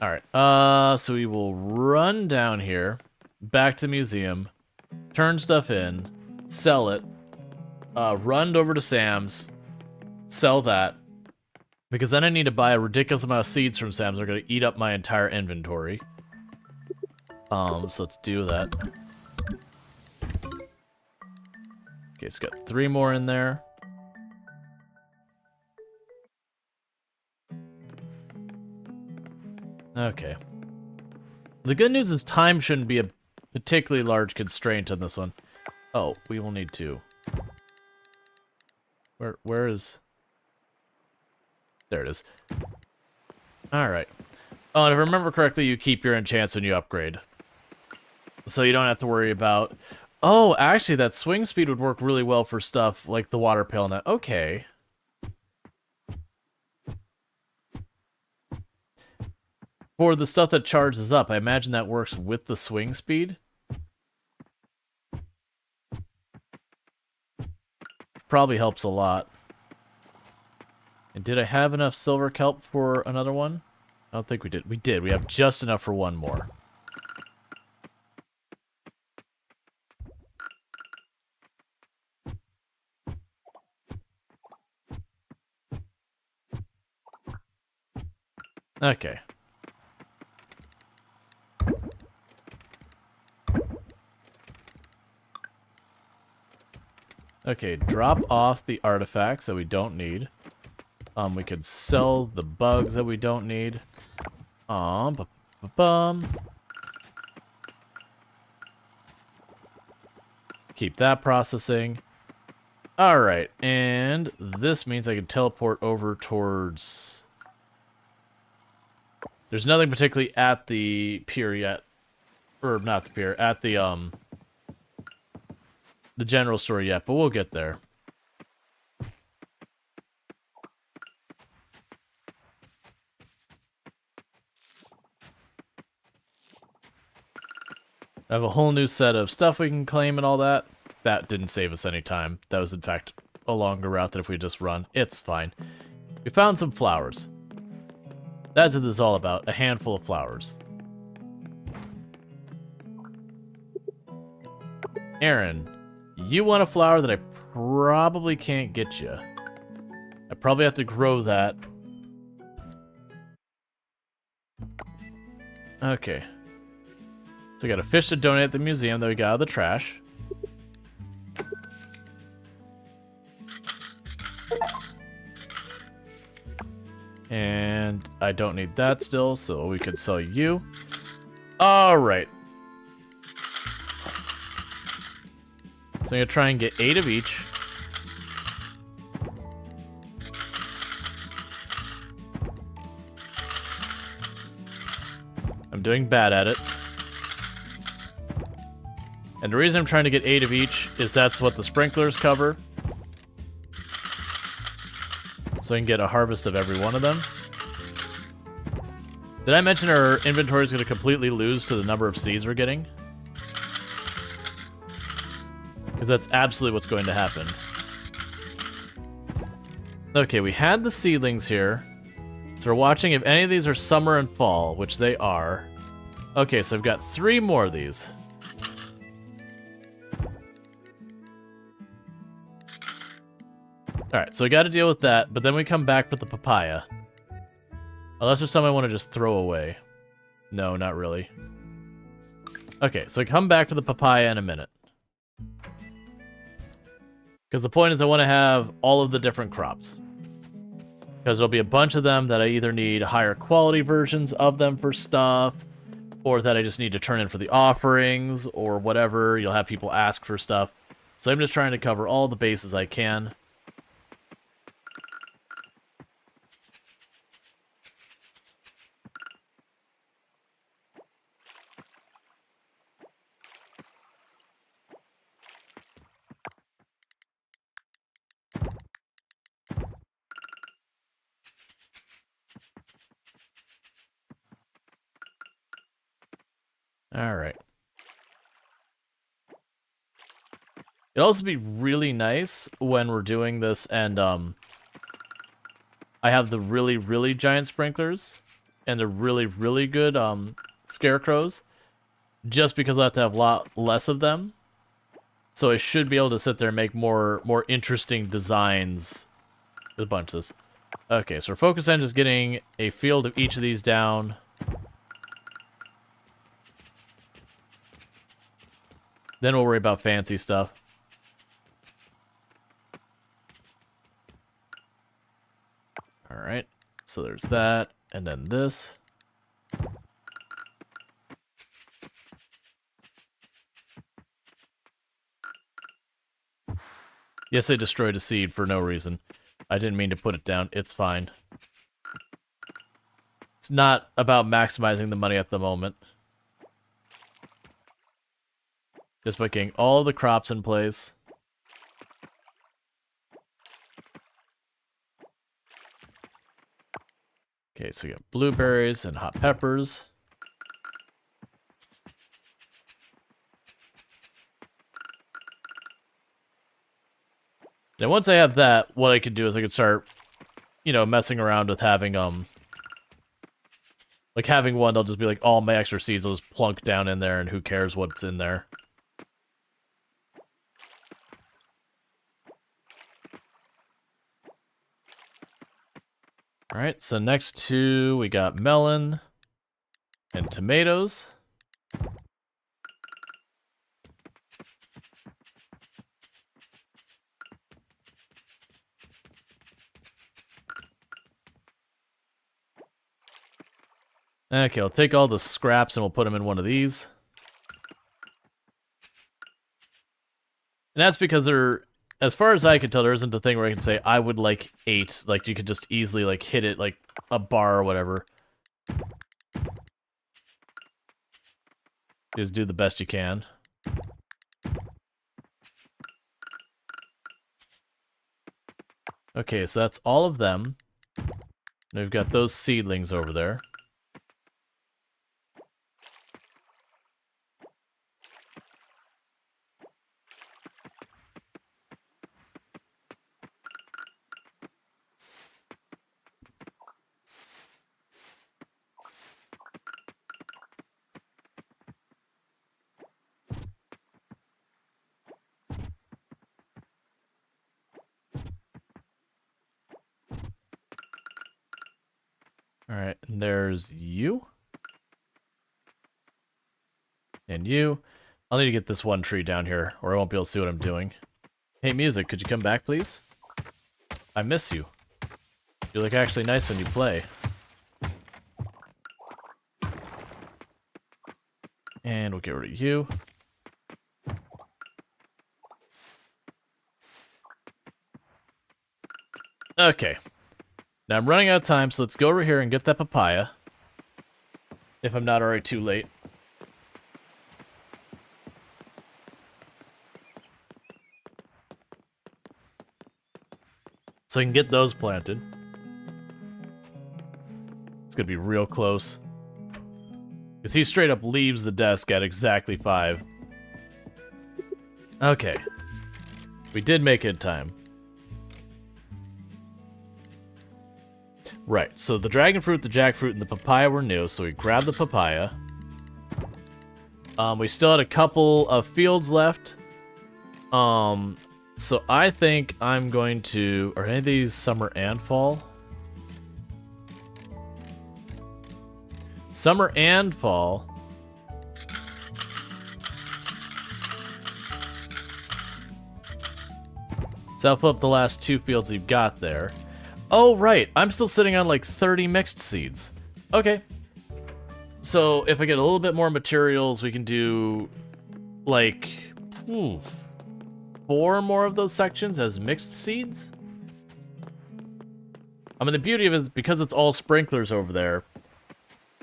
Alright, so we will run down here, back to the museum, turn stuff in, sell it, run over to Sam's, sell that. Because then I need to buy a ridiculous amount of seeds from Sam's. They're going to eat up my entire inventory. So let's do that. Okay, it's got 3 more in there. Okay. The good news is time shouldn't be a particularly large constraint on this one. Oh, we will need 2. Where is... There it is. Alright. Oh, and if I remember correctly, you keep your enchants when you upgrade. So you don't have to worry about Oh, actually, that swing speed would work really well for stuff like the water pail net. Okay. For the stuff that charges up, I imagine that works with the swing speed. Probably helps a lot. And did I have enough silver kelp for another one? I don't think we did. We did. We have just enough for one more. Okay. Okay, drop off the artifacts that we don't need. We could sell the bugs that we don't need. Bum. Keep that processing. Alright, and this means I can teleport over towards... There's nothing particularly at the pier yet. Or not the pier, at the general store yet, but we'll get there. I have a whole new set of stuff we can claim and all that. That didn't save us any time. That was, in fact, a longer route than if we just run. It's fine. We found some flowers. That's what this is all about. A handful of flowers. Aaron, you want a flower that I probably can't get you. I probably have to grow that. Okay. So we got a fish to donate at the museum that we got out of the trash. And I don't need that still, so we could sell you. Alright. So I'm gonna try and get 8 of each. I'm doing bad at it. And the reason I'm trying to get 8 of each is that's what the sprinklers cover. So I can get a harvest of every one of them. Did I mention our inventory is going to completely lose to the number of seeds we're getting? Because that's absolutely what's going to happen. Okay, we had the seedlings here. So we're watching if any of these are summer and fall, which they are. Okay, so I've got 3 more of these. Alright, so we gotta deal with that, but then we come back with the papaya. Unless there's some I want to just throw away. No, not really. Okay, so I come back to the papaya in a minute. Because the point is I want to have all of the different crops. Because there'll be a bunch of them that I either need higher quality versions of them for stuff, or that I just need to turn in for the offerings, or whatever. You'll have people ask for stuff. So I'm just trying to cover all the bases I can. Alright. It'd also be really nice when we're doing this and I have the really, really giant sprinklers and the really, really good scarecrows, just because I have to have a lot less of them. So I should be able to sit there and make more interesting designs. There's a bunch of this. Okay, so we're focused on just getting a field of each of these down. Then we'll worry about fancy stuff. Alright, so there's that, and then this. Yes, I destroyed a seed for no reason. I didn't mean to put it down. It's fine. It's not about maximizing the money at the moment. Just by getting all the crops in place. Okay, so we got blueberries and hot peppers. Then once I have that, what I could do is I could start, you know, messing around with having, like having one, they'll just be like, all my extra seeds will just plunk down in there and who cares what's in there. Alright, so next two, we got melon and tomatoes. Okay, I'll take all the scraps and we'll put them in one of these. And that's because there, as far as I can tell, there isn't a thing where I can say, I would like 8. Like, you could just easily, like, hit it like a bar or whatever. Just do the best you can. Okay, so that's all of them. And we've got those seedlings over there. Alright, and there's you. And you. I'll need to get this one tree down here, or I won't be able to see what I'm doing. Hey, music, could you come back, please? I miss you. You look actually nice when you play. And we'll get rid of you. Okay. Now I'm running out of time, so let's go over here and get that papaya. If I'm not already too late. So I can get those planted. It's gonna be real close. Because he straight up leaves the desk at exactly 5. Okay. We did make it in time. Right, so the dragon fruit, the jackfruit, and the papaya were new, so we grabbed the papaya. We still had a couple of fields left. So I think I'm going to... Are any of these summer and fall? Summer and fall. So I'll flip the last 2 fields you've got there. Oh, right. I'm still sitting on like 30 mixed seeds. Okay. So if I get a little bit more materials, we can do like 4 more of those sections as mixed seeds. I mean, the beauty of it is because it's all sprinklers over there,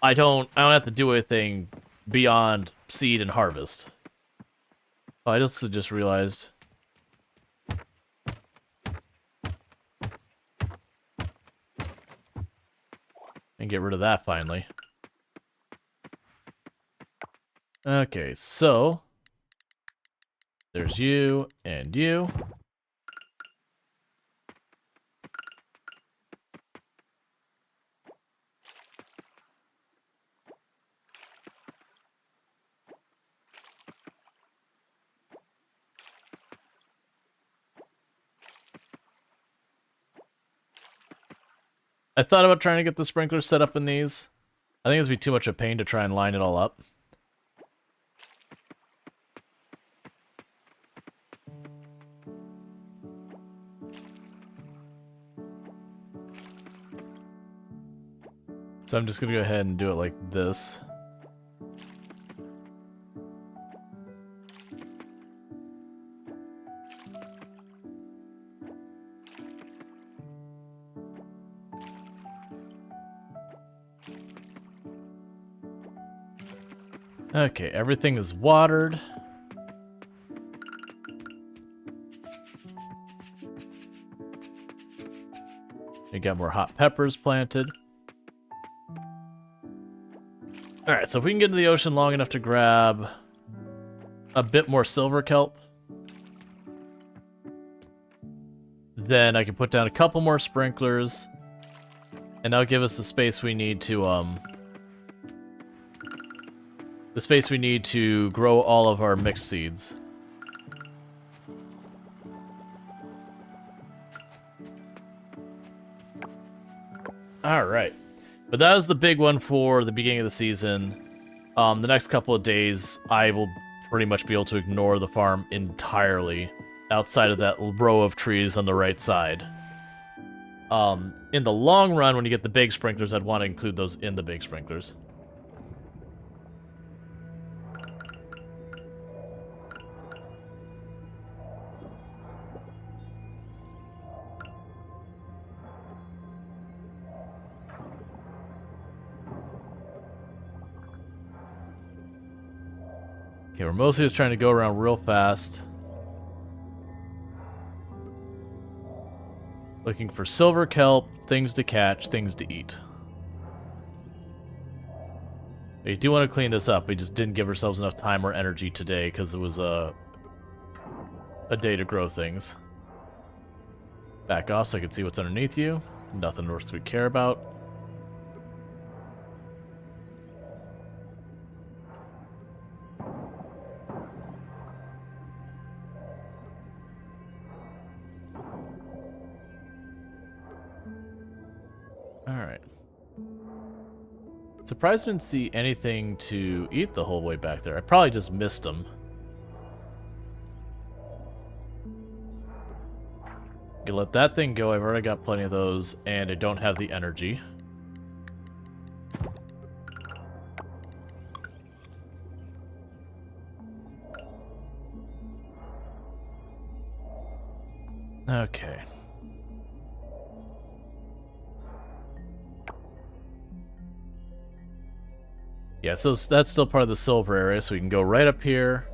I don't have to do anything beyond seed and harvest. Oh, I just realized. And get rid of that finally. Okay, so there's you and you. I thought about trying to get the sprinklers set up in these. I think it'd be too much of a pain to try and line it all up. So I'm just gonna go ahead and do it like this. Okay, everything is watered. We got more hot peppers planted. Alright, so if we can get into the ocean long enough to grab a bit more silver kelp, then I can put down a couple more sprinklers, and that'll give us the space we need to, grow all of our mixed seeds. Alright. But that was the big one for the beginning of the season. The next couple of days, I will pretty much be able to ignore the farm entirely, outside of that row of trees on the right side. In the long run, when you get the big sprinklers, I'd want to include those in the big sprinklers. Okay, we're mostly just trying to go around real fast. Looking for silver kelp, things to catch, things to eat. We do want to clean this up. We just didn't give ourselves enough time or energy today because it was a day to grow things. Back off so I can see what's underneath you. Nothing worth we care about. Alright. Surprised I didn't see anything to eat the whole way back there. I probably just missed them. You let that thing go. I've already got plenty of those, and I don't have the energy. Okay. Yeah, so that's still part of the silver area, so we can go right up here.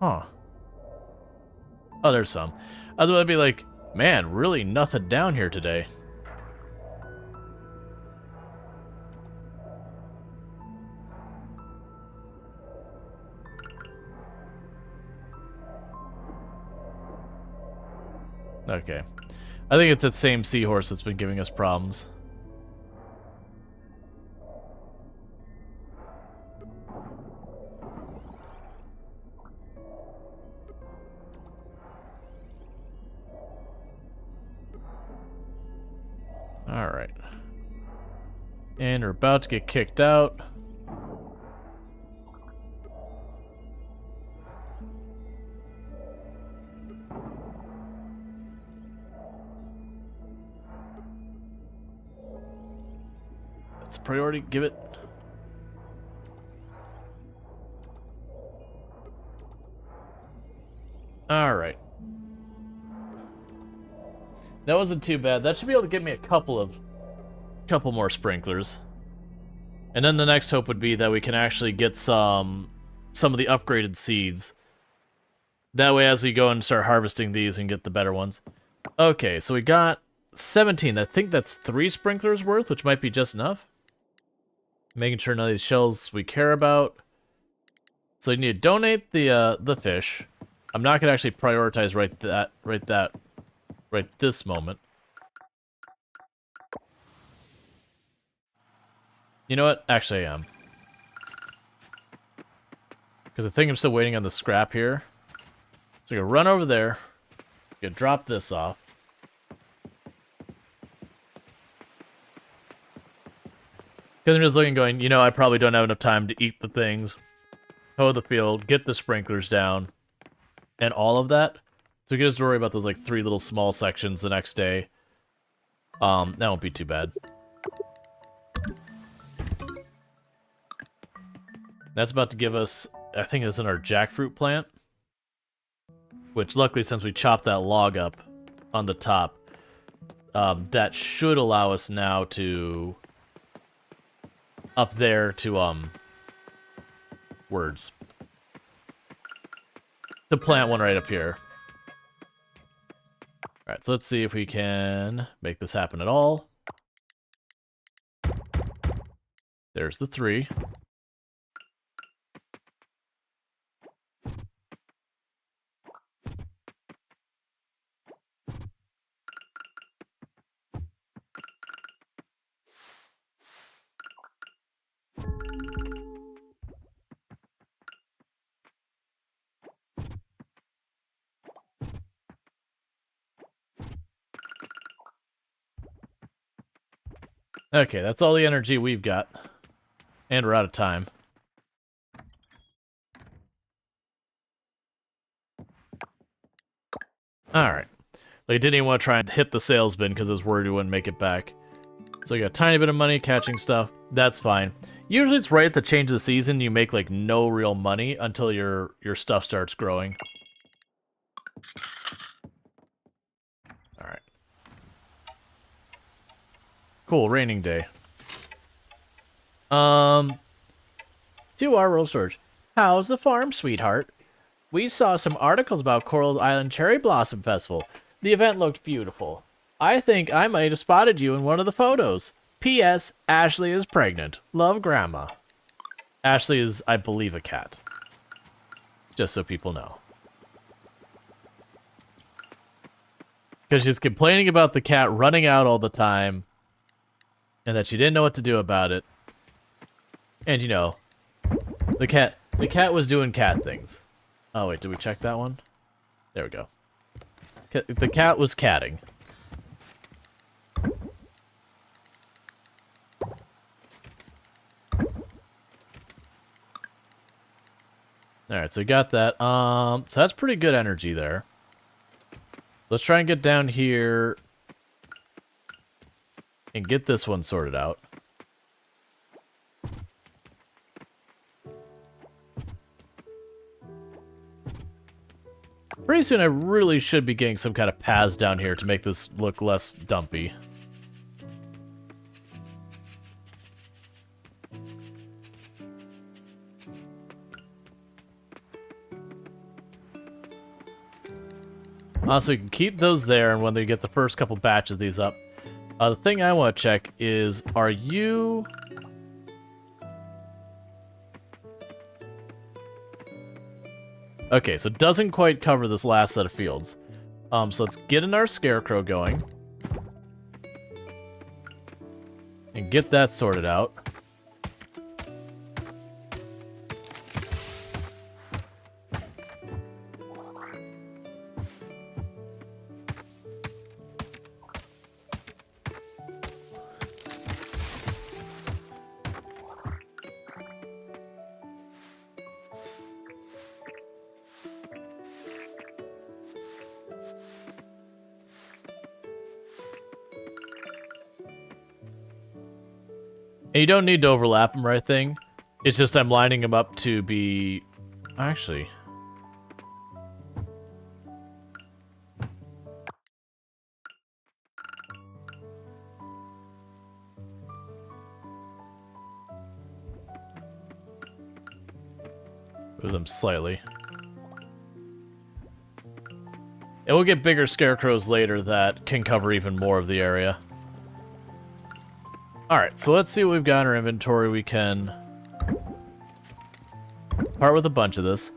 Huh. Oh, there's some. Otherwise, I'd be like, man, really nothing down here today. Okay. I think it's that same seahorse that's been giving us problems. Alright. And we're about to get kicked out. That's a priority. Give it. Alright. That wasn't too bad. That should be able to get me a couple more sprinklers. And then the next hope would be that we can actually get some of the upgraded seeds. That way, as we go and start harvesting these, we can get the better ones. Okay, so we got 17. I think that's 3 sprinklers worth, which might be just enough. Making sure none of these shells we care about. So you need to donate the fish. I'm not gonna actually prioritize right this moment. You know what? Actually, I am. Because I think I'm still waiting on the scrap here. So I'm gonna run over there. Gonna drop this off. Because I'm just looking going, you know, I probably don't have enough time to eat the things, hoe the field, get the sprinklers down, and all of that. So we can just worry about those, like, 3 little small sections the next day. That won't be too bad. That's about to give us, I think it's in our jackfruit plant. Which, luckily, since we chopped that log up on the top, that should allow us now to... up there to, words. To plant one right up here. Alright, so let's see if we can make this happen at all. There's the 3. Okay, that's all the energy we've got. And we're out of time. Alright. They didn't even want to try and hit the sales bin because I was worried we wouldn't make it back. So you got a tiny bit of money catching stuff. That's fine. Usually it's right at the change of the season you make like no real money until your stuff starts growing. Alright. Cool, raining day. To our Rual Storge. How's the farm, sweetheart? We saw some articles about Coral Island Cherry Blossom Festival. The event looked beautiful. I think I might have spotted you in one of the photos. P.S. Ashley is pregnant. Love, Grandma. Ashley is, I believe, a cat. Just so people know. Because she's complaining about the cat running out all the time. And that she didn't know what to do about it. And, you know, the cat was doing cat things. Oh, wait, did we check that one? There we go. The cat was catting. Alright, so we got that. So that's pretty good energy there. Let's try and get down here and get this one sorted out. Pretty soon I really should be getting some kind of paths down here to make this look less dumpy. So we can keep those there, and when they get the first couple batches of these up. The thing I want to check is, are you... Okay, so it doesn't quite cover this last set of fields. So let's get in our scarecrow going. And get that sorted out. And you don't need to overlap them or anything. It's just I'm lining them up to be... Actually... Move them slightly. And we'll get bigger scarecrows later that can cover even more of the area. Alright, so let's see what we've got in our inventory. We can part with a bunch of this.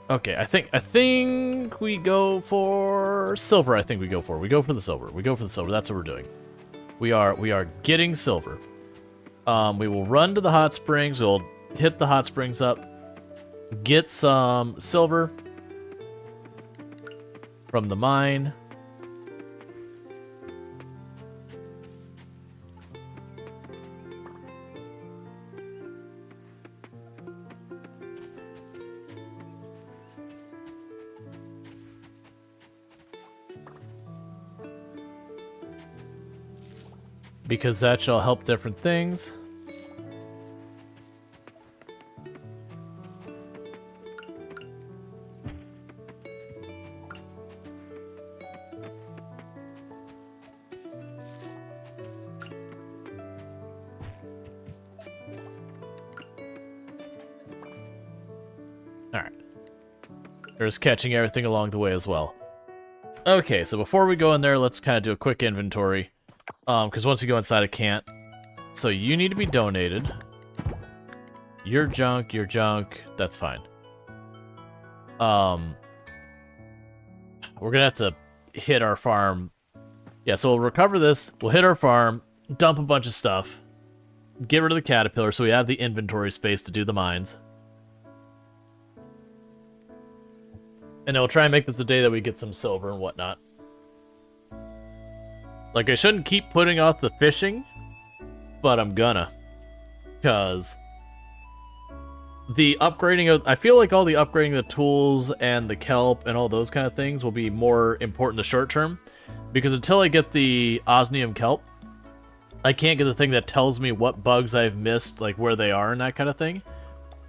Okay, I think we go for silver. We go for the silver. That's what we're doing. We are getting silver. We will run to the hot springs. We'll hit the hot springs up. Get some silver from the mine. Because that shall help different things. Alright. There's catching everything along the way as well. Okay, so before we go in there, let's kind of do a quick inventory. Because once you go inside, it can't. So you need to be donated. Your junk, that's fine. We're gonna have to hit our farm. Yeah, so we'll recover this, we'll hit our farm, dump a bunch of stuff, get rid of the caterpillar so we have the inventory space to do the mines. And then we'll try and make this a day that we get some silver and whatnot. Like, I shouldn't keep putting off the fishing, but I'm gonna. Because the upgrading of... I feel like all the upgrading of the tools and the kelp and all those kind of things will be more important in the short term. Because until I get the osmium kelp, I can't get the thing that tells me what bugs I've missed, like where they are and that kind of thing.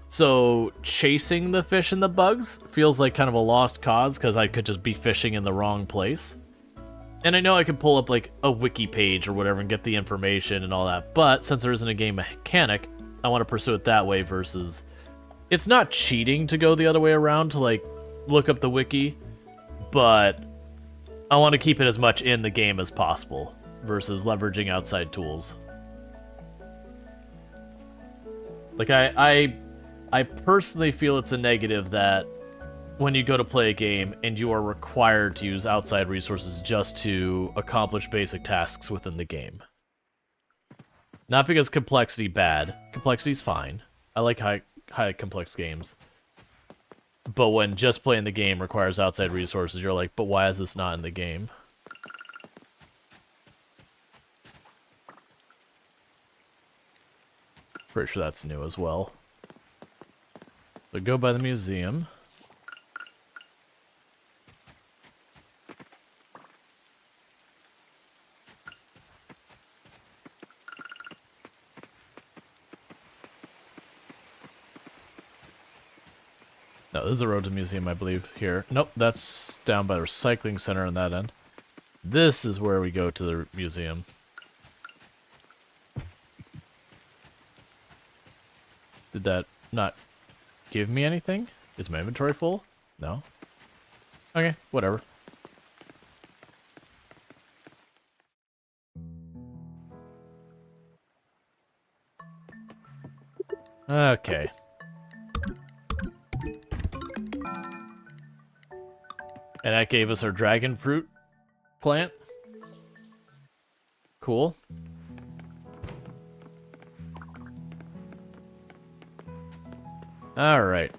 So chasing the fish and the bugs feels like kind of a lost cause because I could just be fishing in the wrong place. And I know I could pull up like a wiki page or whatever and get the information and all that, but since there isn't a game mechanic, I want to pursue it that way versus... It's not cheating to go the other way around to like look up the wiki, but I want to keep it as much in the game as possible versus leveraging outside tools. Like I personally feel it's a negative that when you go to play a game and you are required to use outside resources just to accomplish basic tasks within the game. Not because complexity bad. Complexity's fine. I like high complex games. But when just playing the game requires outside resources, you're like, but why is this not in the game? Pretty sure that's new as well. So go by the museum. No, this is the road to the museum, I believe, here. Nope, that's down by the recycling center on that end. This is where we go to the museum. Did that not give me anything? Is my inventory full? No? Okay, whatever. Okay. And that gave us our dragon fruit plant. Cool. All right.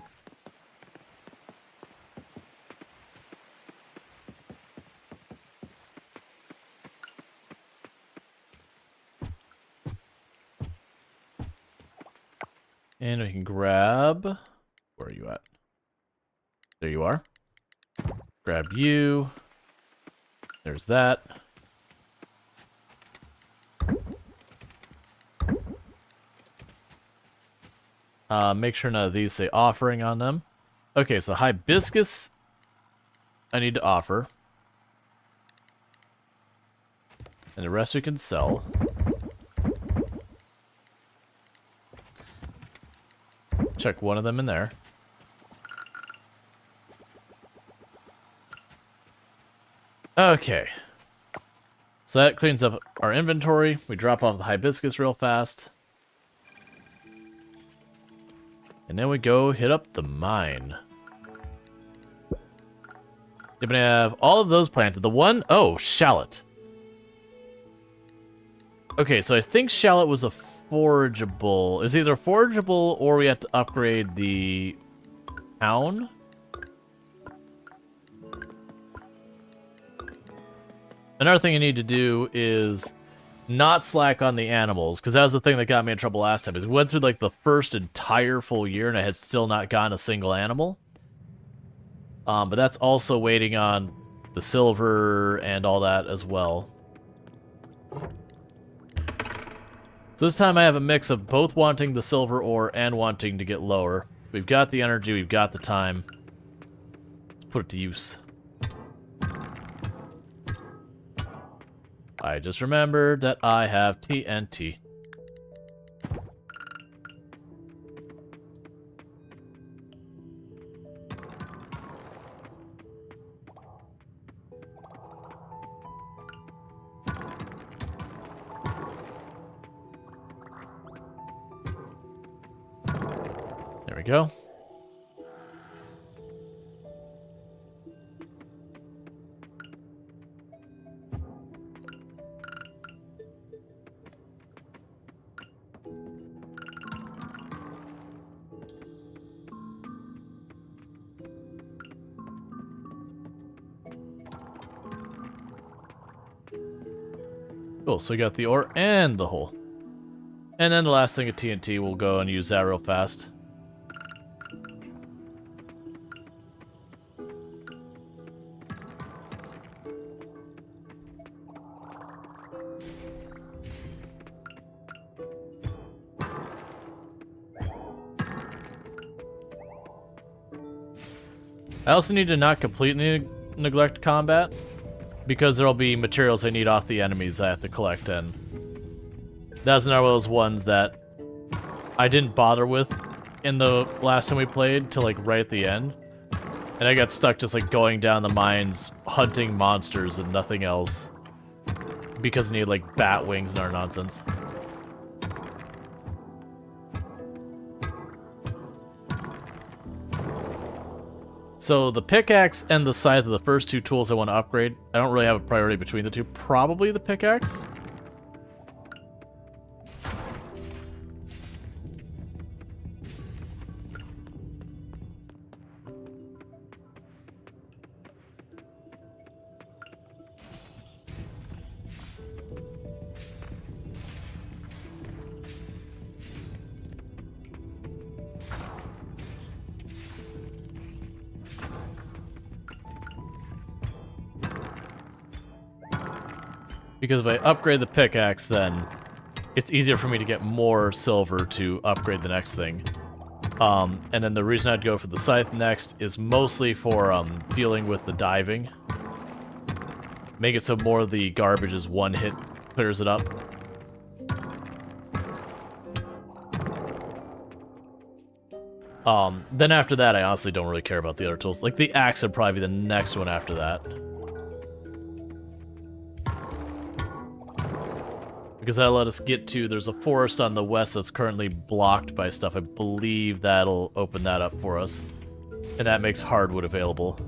And we can grab... Where are you at? There you are. Grab you. There's that. Make sure none of these say offering on them. Okay, so hibiscus I need to offer. And the rest we can sell. Check one of them in there. Okay. So that cleans up our inventory. We drop off the hibiscus real fast. And then we go hit up the mine. You're gonna have all of those planted. The one... Oh, shallot. Okay, so I think shallot was a forageable. It's either forageable or we have to upgrade the town. Another thing you need to do is not slack on the animals, because that was the thing that got me in trouble last time. Is we went through like the first entire full year and I had still not gotten a single animal. But that's also waiting on the silver and all that as well. So this time I have a mix of both wanting the silver ore and wanting to get lower. We've got the energy, we've got the time. Let's put it to use. I just remembered that I have TNT. we go. Cool, so we got the ore and the hole. And then the last thing of TNT, we'll go and use that real fast. I also need to not completely neglect combat, because there'll be materials I need off the enemies I have to collect, and that's another one of those ones that I didn't bother with in the last time we played till like right at the end. And I got stuck just like going down the mines, hunting monsters and nothing else. Because I needed like bat wings and our nonsense. So the pickaxe and the scythe are the first two tools I want to upgrade. I don't really have a priority between the two. Probably the pickaxe. Because if I upgrade the pickaxe, then it's easier for me to get more silver to upgrade the next thing. And then the reason I'd go for the scythe next is mostly for dealing with the diving. Make it so more of the garbage is one hit clears it up. Then after that, I honestly don't really care about the other tools. Like the axe would probably be the next one after that. Because that'll let us get to, there's a forest on the west that's currently blocked by stuff. I believe that'll open that up for us. And that makes hardwood available.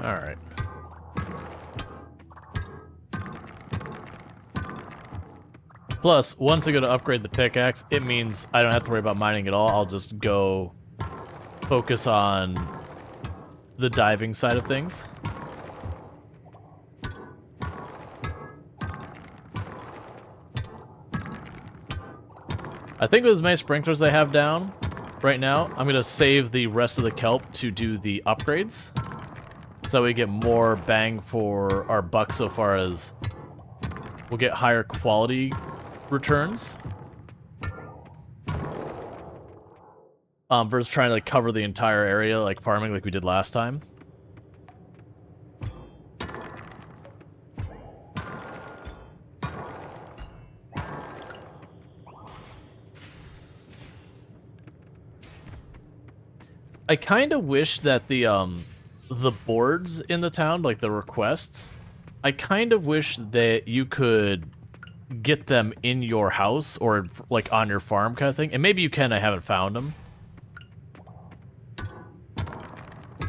Alright. Plus, once I go to upgrade the pickaxe, it means I don't have to worry about mining at all. I'll just go focus on the diving side of things. I think with as many sprinklers I have down right now, I'm going to save the rest of the kelp to do the upgrades. So we get more bang for our buck so far as we'll get higher quality returns. Versus trying to like cover the entire area like farming like we did last time. I kind of wish that the boards in the town, like the requests, I kind of wish that you could get them in your house or like on your farm kind of thing. And maybe you can, I haven't found them.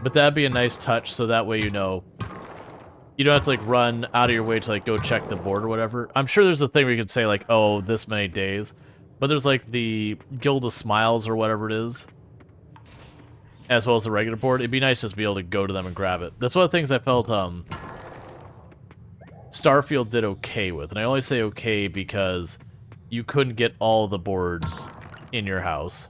But that'd be a nice touch, so that way you know you don't have to like run out of your way to like go check the board or whatever. I'm sure there's a thing where you could say like, oh, this many days. But there's like the Guild of Smiles or whatever it is, as well as the regular board. It'd be nice just to be able to go to them and grab it. That's one of the things I felt Starfield did okay with. And I only say okay because you couldn't get all the boards in your house.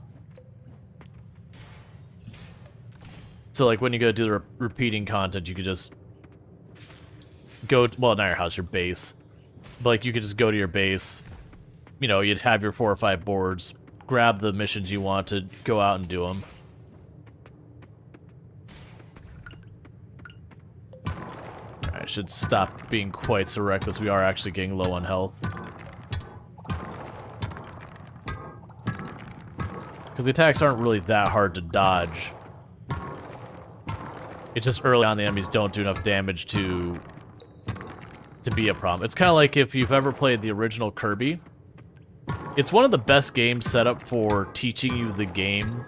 So like when you go to do the repeating content, you could just go, well, not your house, your base. But like you could just go to your base, you know, you'd have your 4 or 5 boards, grab the missions you want to go out and do them. I should stop being quite so reckless. We are actually getting low on health. Because the attacks aren't really that hard to dodge. It's just early on the enemies don't do enough damage to be a problem. It's kind of like if you've ever played the original Kirby. It's one of the best games set up for teaching you the game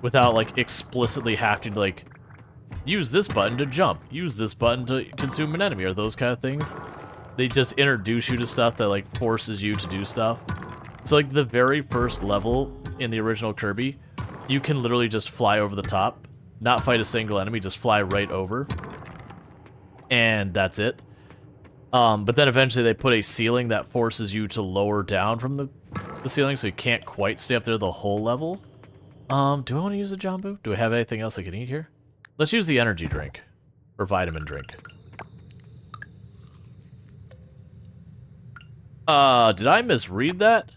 without, like, explicitly having to, like, use this button to jump, use this button to consume an enemy, or those kind of things. They just introduce you to stuff that, like, forces you to do stuff. So, like, the very first level in the original Kirby, you can literally just fly over the top, not fight a single enemy, just fly right over. And that's it. But then eventually they put a ceiling that forces you to lower down from the ceiling, so you can't quite stay up there the whole level. Do I want to use a Jambu? Do I have anything else I can eat here? Let's use the energy drink. Or vitamin drink. Did I misread that?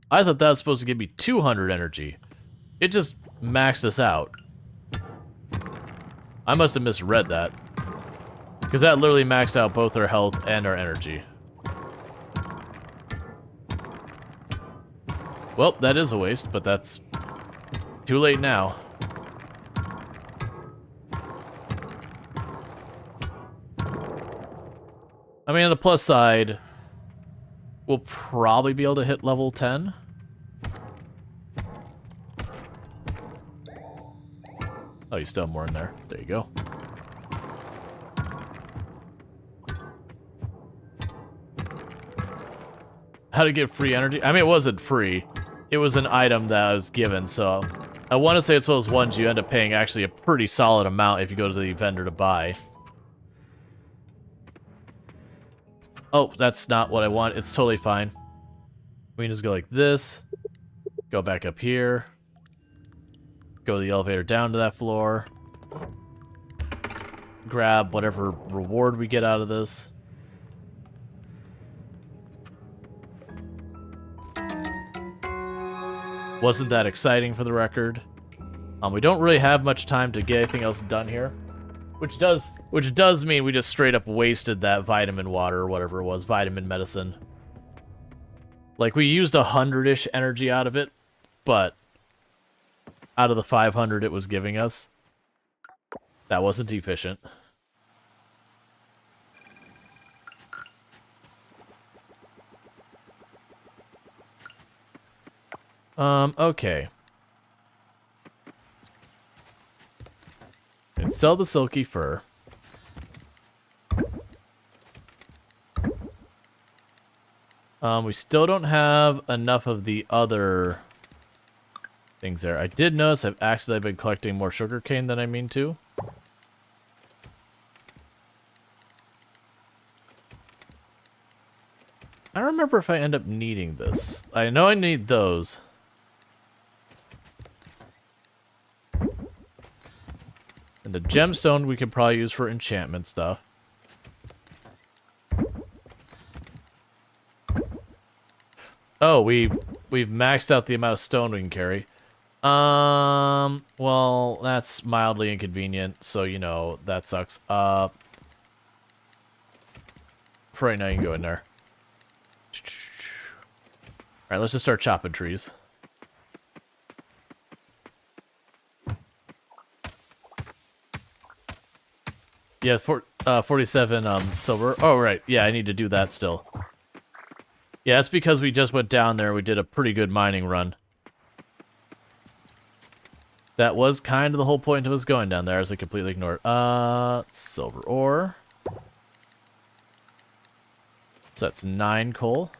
I thought that was supposed to give me 200 energy. It just maxed us out. I must have misread that. Because that literally maxed out both our health and our energy. Well, that is a waste, but that's too late now. I mean, on the plus side, we'll probably be able to hit level 10. Oh, you still have more in there. There you go. How to get free energy? I mean, it wasn't free. It was an item that I was given, so I want to say it's one of those ones you end up paying actually a pretty solid amount if you go to the vendor to buy. Oh, that's not what I want. It's totally fine. We can just go like this. Go back up here. Go to the elevator down to that floor. Grab whatever reward we get out of this. Wasn't that exciting for the record. We don't really have much time to get anything else done here. Which does mean we just straight up wasted that vitamin water or whatever it was, vitamin medicine. Like, we used 100-ish energy out of it, but out of the 500 it was giving us, that wasn't efficient. Okay. And sell the silky fur. We still don't have enough of the other things there. I did notice I've accidentally been collecting more sugarcane than I mean to. I don't remember if I end up needing this. I know I need those. And the gemstone we could probably use for enchantment stuff. Oh, we've maxed out the amount of stone we can carry. Well, that's mildly inconvenient, so, you know, that sucks. For right now, you can go in there. Alright, let's just start chopping trees. Yeah, 47 silver. Oh, right. Yeah, I need to do that still. Yeah, that's because we just went down there. We did a pretty good mining run. That was kind of the whole point of us going down there, as I completely ignored. Silver ore. So that's 9 coal.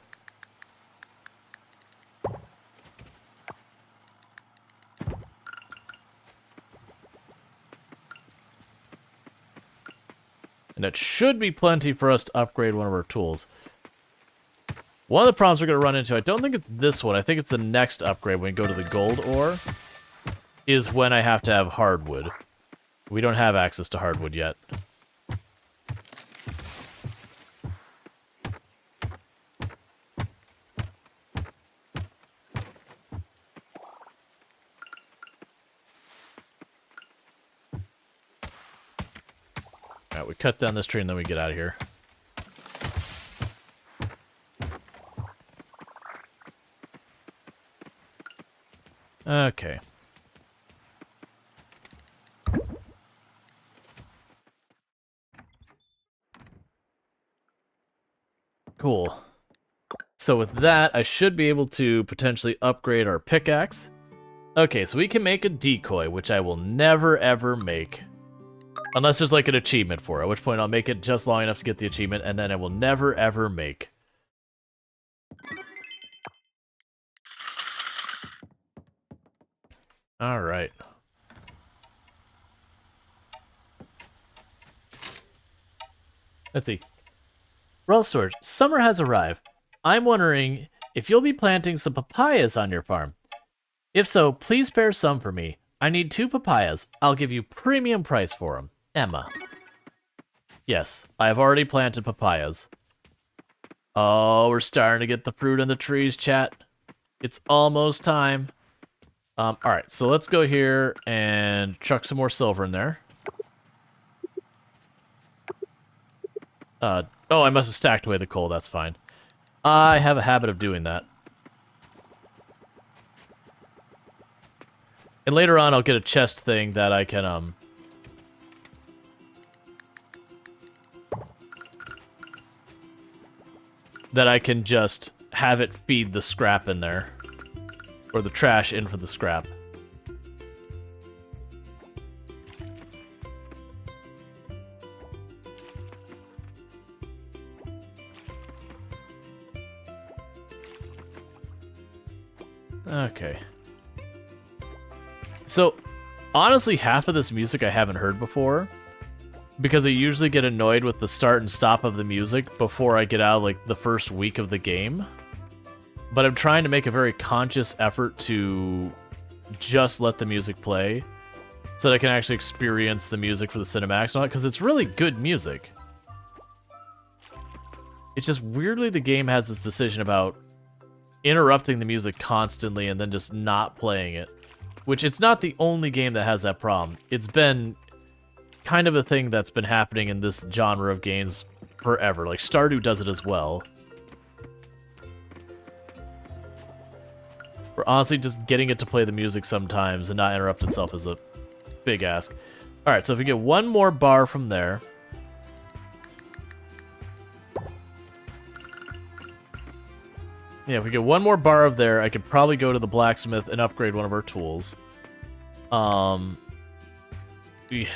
And it should be plenty for us to upgrade one of our tools. One of the problems we're going to run into, I don't think it's this one, I think it's the next upgrade when we go to the gold ore, is when I have to have hardwood. We don't have access to hardwood yet. Alright, we cut down this tree and then we get out of here. Okay. Cool. So with that, I should be able to potentially upgrade our pickaxe. Okay, so we can make a decoy, which I will never ever make. Unless there's like an achievement for it, at which point I'll make it just long enough to get the achievement, and then I will never ever make. Alright. Let's see. Rual Storge, summer has arrived. I'm wondering if you'll be planting some papayas on your farm. If so, please spare some for me. I need 2 papayas. I'll give you premium price for them. Emma. Yes, I have already planted papayas. Oh, we're starting to get the fruit on the trees, chat. It's almost time. Alright, so let's go here and chuck some more silver in there. Oh, I must have stacked away the coal, that's fine. I have a habit of doing that. And later on, I'll get a chest thing that I can, that I can just have it feed the scrap in there. Or the trash in for the scrap. Okay. So, honestly, half of this music I haven't heard before. Because I usually get annoyed with the start and stop of the music before I get out, like, the first week of the game. But I'm trying to make a very conscious effort to just let the music play so that I can actually experience the music for the cinematics and all that, because it's really good music. It's just weirdly the game has this decision about interrupting the music constantly and then just not playing it. Which it's not the only game that has that problem. It's been kind of a thing that's been happening in this genre of games forever. Like, Stardew does it as well. We're honestly just getting it to play the music sometimes and not interrupt itself is a big ask. Alright, so if we get one more bar from there. Yeah, if we get one more bar of there, I could probably go to the blacksmith and upgrade one of our tools. We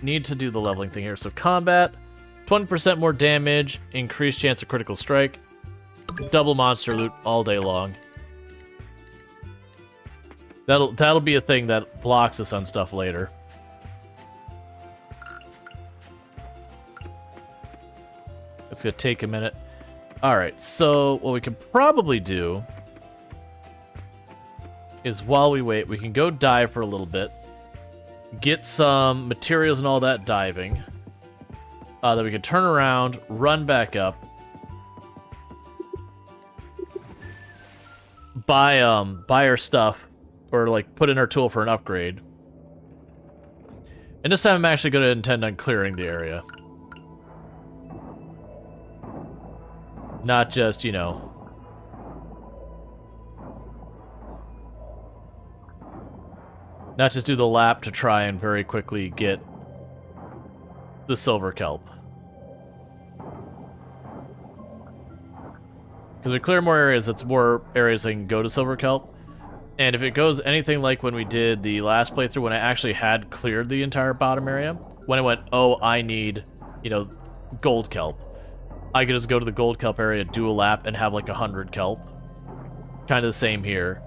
need to do the leveling thing here. So combat, 20% more damage, increased chance of critical strike, double monster loot all day long. That'll be a thing that blocks us on stuff later. It's gonna take a minute. Alright, so what we can probably do is while we wait, we can go dive for a little bit. Get some materials and all that diving. Then we can turn around, run back up. Buy our stuff. Or, like, put in our tool for an upgrade. And this time I'm actually going to intend on clearing the area. Not just, you know... Not just do the lap to try and very quickly get the silver kelp. Because we clear more areas, it's more areas that can go to silver kelp. And if it goes anything like when we did the last playthrough, when I actually had cleared the entire bottom area, when I went, oh, I need, you know, gold kelp, I could just go to the gold kelp area, do a lap, and have like 100 kelp. Kind of the same here.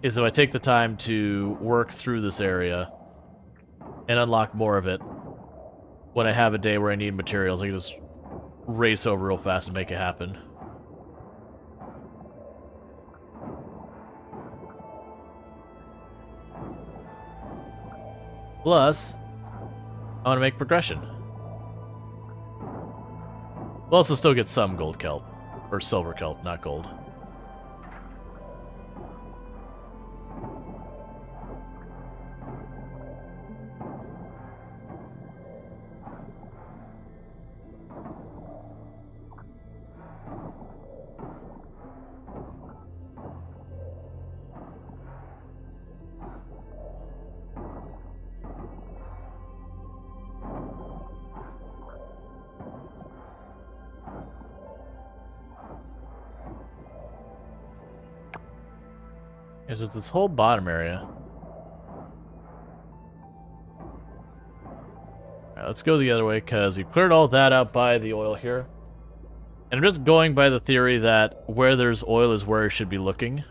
Is if I take the time to work through this area and unlock more of it, when I have a day where I need materials, I can just race over real fast and make it happen. Plus, I want to make progression. We'll also still get some gold kelp. Or silver kelp, not gold. Is it's this whole bottom area. Alright, let's go the other way, because we cleared all that out by the oil here. And I'm just going by the theory that where there's oil is where I should be looking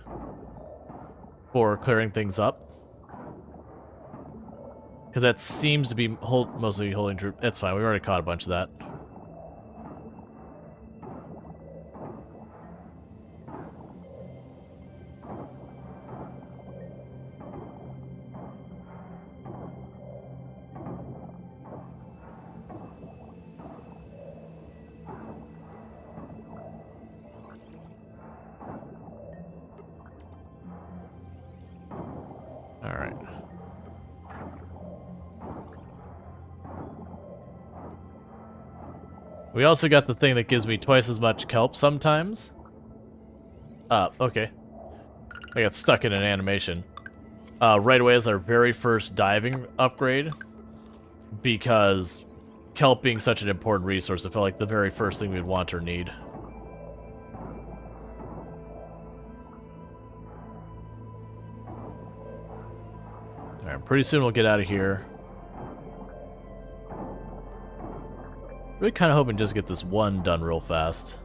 for clearing things up. Because that seems to be mostly holding true. It's fine, we already caught a bunch of that. Alright. We also got the thing that gives me twice as much kelp sometimes. Okay. I got stuck in an animation. Right away as our very first diving upgrade. Because kelp being such an important resource, it felt like the very first thing we'd want or need. Alright, pretty soon we'll get out of here. Really kind of hoping just to get this one done real fast.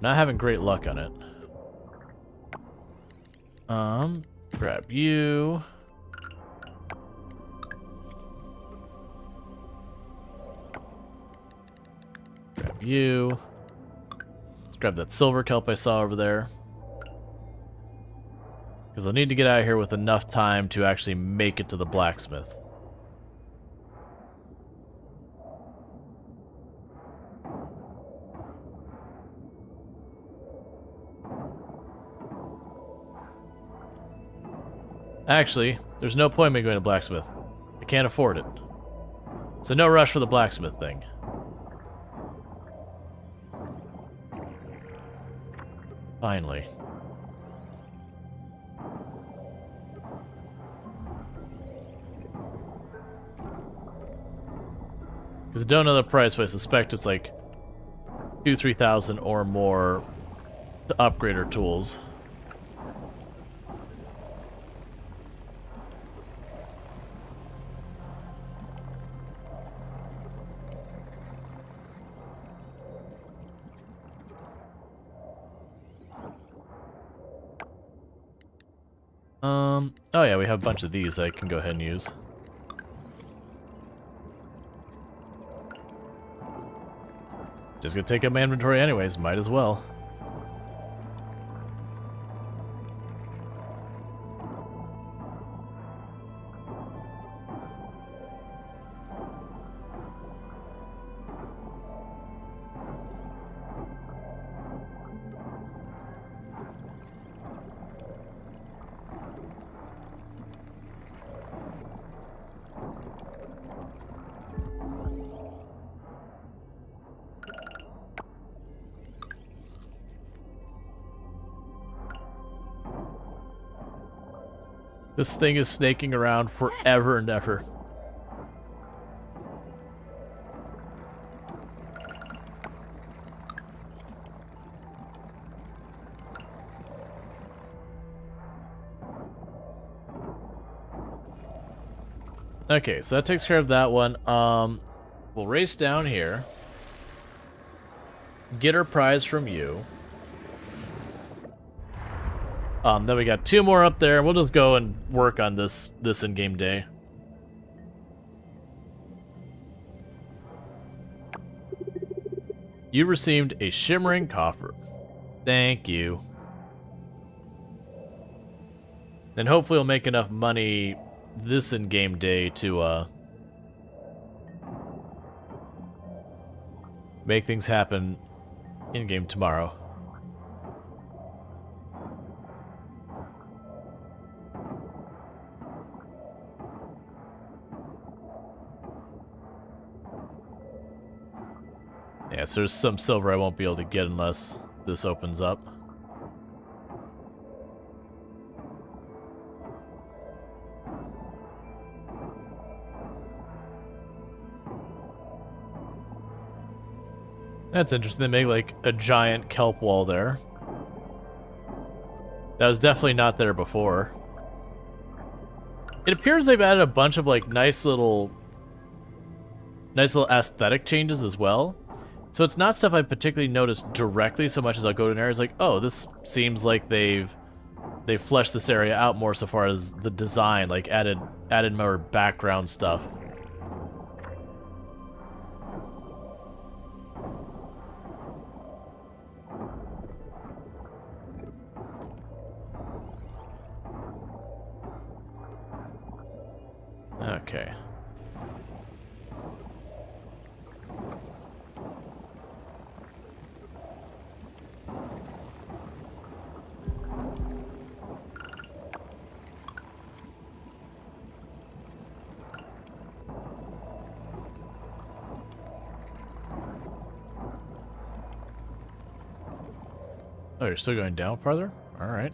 Not having great luck on it. Grab you. Grab you. Let's grab that silver kelp I saw over there. Because I'll need to get out of here with enough time to actually make it to the blacksmith. Actually, there's no point in me going to blacksmith. I can't afford it. So no rush for the blacksmith thing. Finally. Because I don't know the price, but I suspect it's like 2,000-3,000 or more to upgrade our tools. Oh yeah, we have a bunch of these that I can go ahead and use. Just gonna take up my inventory anyways, might as well. This thing is snaking around forever and ever. Okay, so that takes care of that one. We'll race down here. Get our prize from you. Then we got 2 more up there. We'll just go and work on this in-game day. You received a shimmering coffer. Thank you. Then hopefully we'll make enough money this in-game day to make things happen in-game tomorrow. Yeah, so there's some silver I won't be able to get unless this opens up. That's interesting. They make like a giant kelp wall there. That was definitely not there before. It appears they've added a bunch of like nice little aesthetic changes as well. So it's not stuff I particularly noticed directly so much as I'll go to an area like, oh, this seems like they've fleshed this area out more so far as the design, like added more background stuff. Okay. Oh, you're still going down farther? Alright.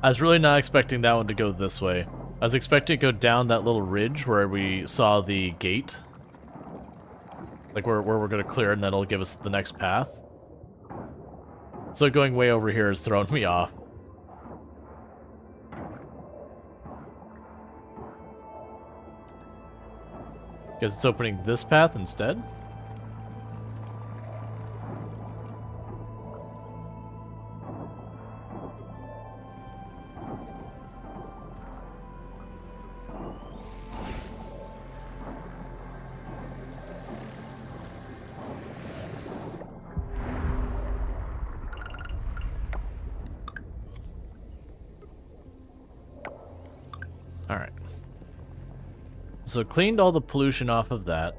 I was really not expecting that one to go this way. I was expecting to go down that little ridge where we saw the gate. Like where we're going to clear and then it'll give us the next path. So going way over here has thrown me off. Guess it's opening this path instead? Alright. So cleaned all the pollution off of that.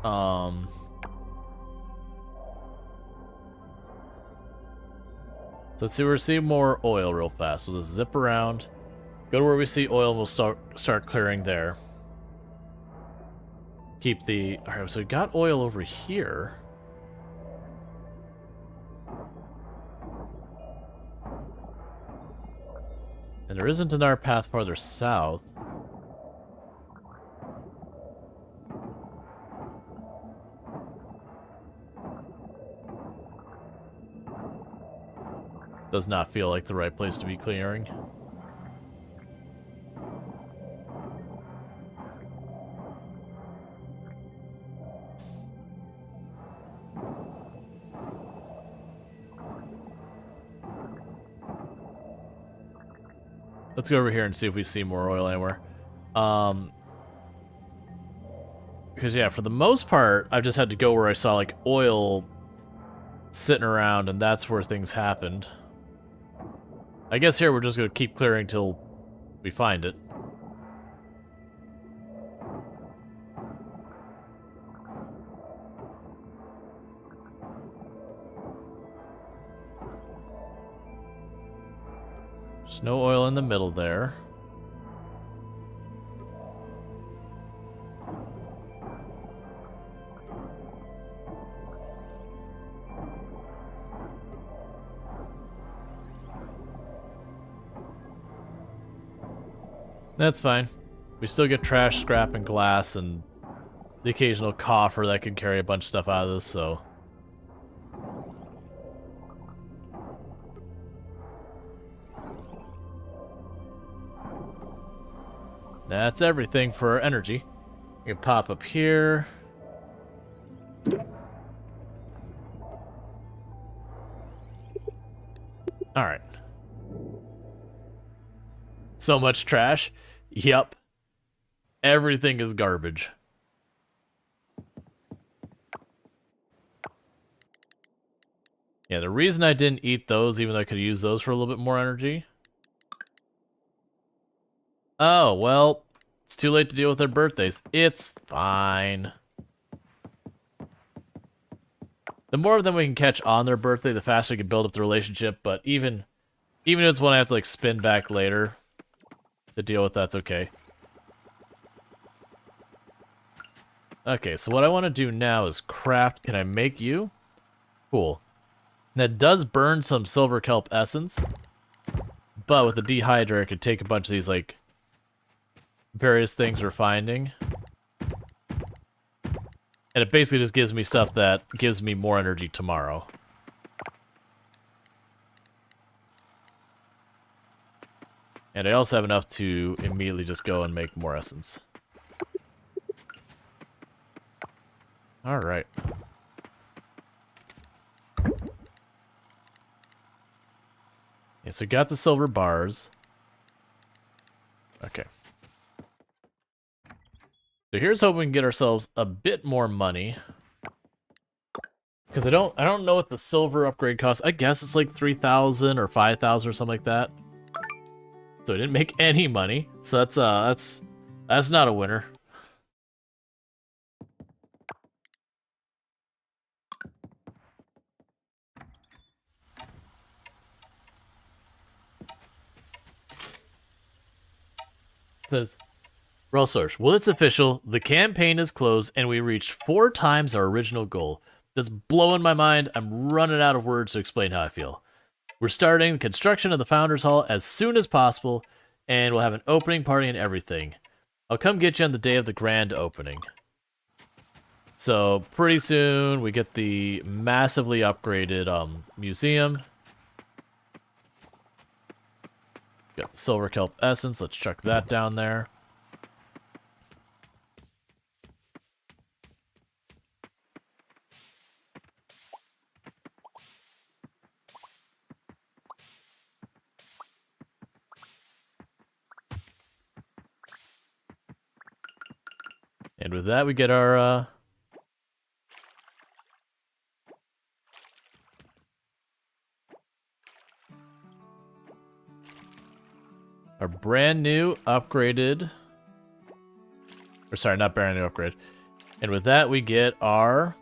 So let's see, we're seeing more oil real fast. So let's zip around. Go to where we see oil and we'll start clearing there. Keep the... Alright, so we got oil over here. And there isn't another path farther south. Does not feel like the right place to be clearing. Let's go over here and see if we see more oil anywhere. Because yeah, for the most part, I've just had to go where I saw like oil sitting around, and that's where things happened. I guess here we're just gonna keep clearing till we find it. There's no oil in the middle there. That's fine. We still get trash, scrap, and glass, and the occasional coffer that can carry a bunch of stuff out of this, so... That's everything for our energy. You can pop up here. Alright. So much trash. Yep. Everything is garbage. Yeah, the reason I didn't eat those, even though I could use those for a little bit more energy. Oh, well, it's too late to deal with their birthdays. It's fine. The more of them we can catch on their birthday, the faster we can build up the relationship, but even if it's one I have to, like, spin back later, to deal with. That's okay. Okay, so what I want to do now is craft. Can I make you? Cool. That does burn some silver kelp essence, but with the dehydrator, I could take a bunch of these, like, various things we're finding. And it basically just gives me stuff that gives me more energy tomorrow. And I also have enough to immediately just go and make more essence. Alright. Yeah, so we got the silver bars. Okay. So here's hoping we can get ourselves a bit more money. Because I don't know what the silver upgrade costs. I guess it's like 3,000 or 5,000 or something like that. So I didn't make any money. So that's not a winner. It says, Rual Storge, well, it's official. The campaign is closed, and we reached 4 times our original goal. That's blowing my mind. I'm running out of words to explain how I feel. We're starting construction of the Founders Hall as soon as possible, and we'll have an opening party and everything. I'll come get you on the day of the grand opening. So, pretty soon, we get the massively upgraded museum. Got the silver kelp essence. Let's chuck that down there. And with that, we get our brand new upgraded, or sorry, not brand new upgrade. And with that, we get our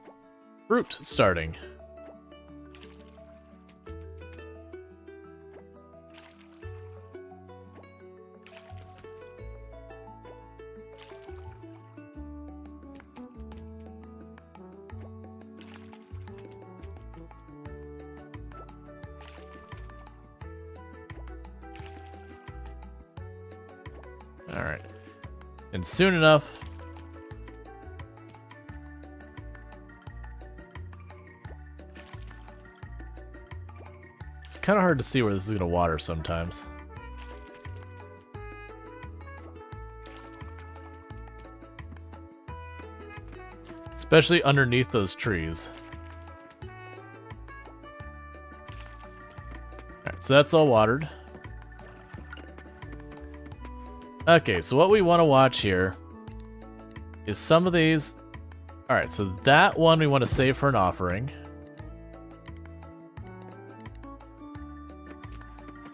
fruit starting. Alright. And soon enough... It's kind of hard to see where this is going to water sometimes. Especially underneath those trees. Alright, so that's all watered. Okay, so what we want to watch here is some of these... Alright, so that one we want to save for an offering.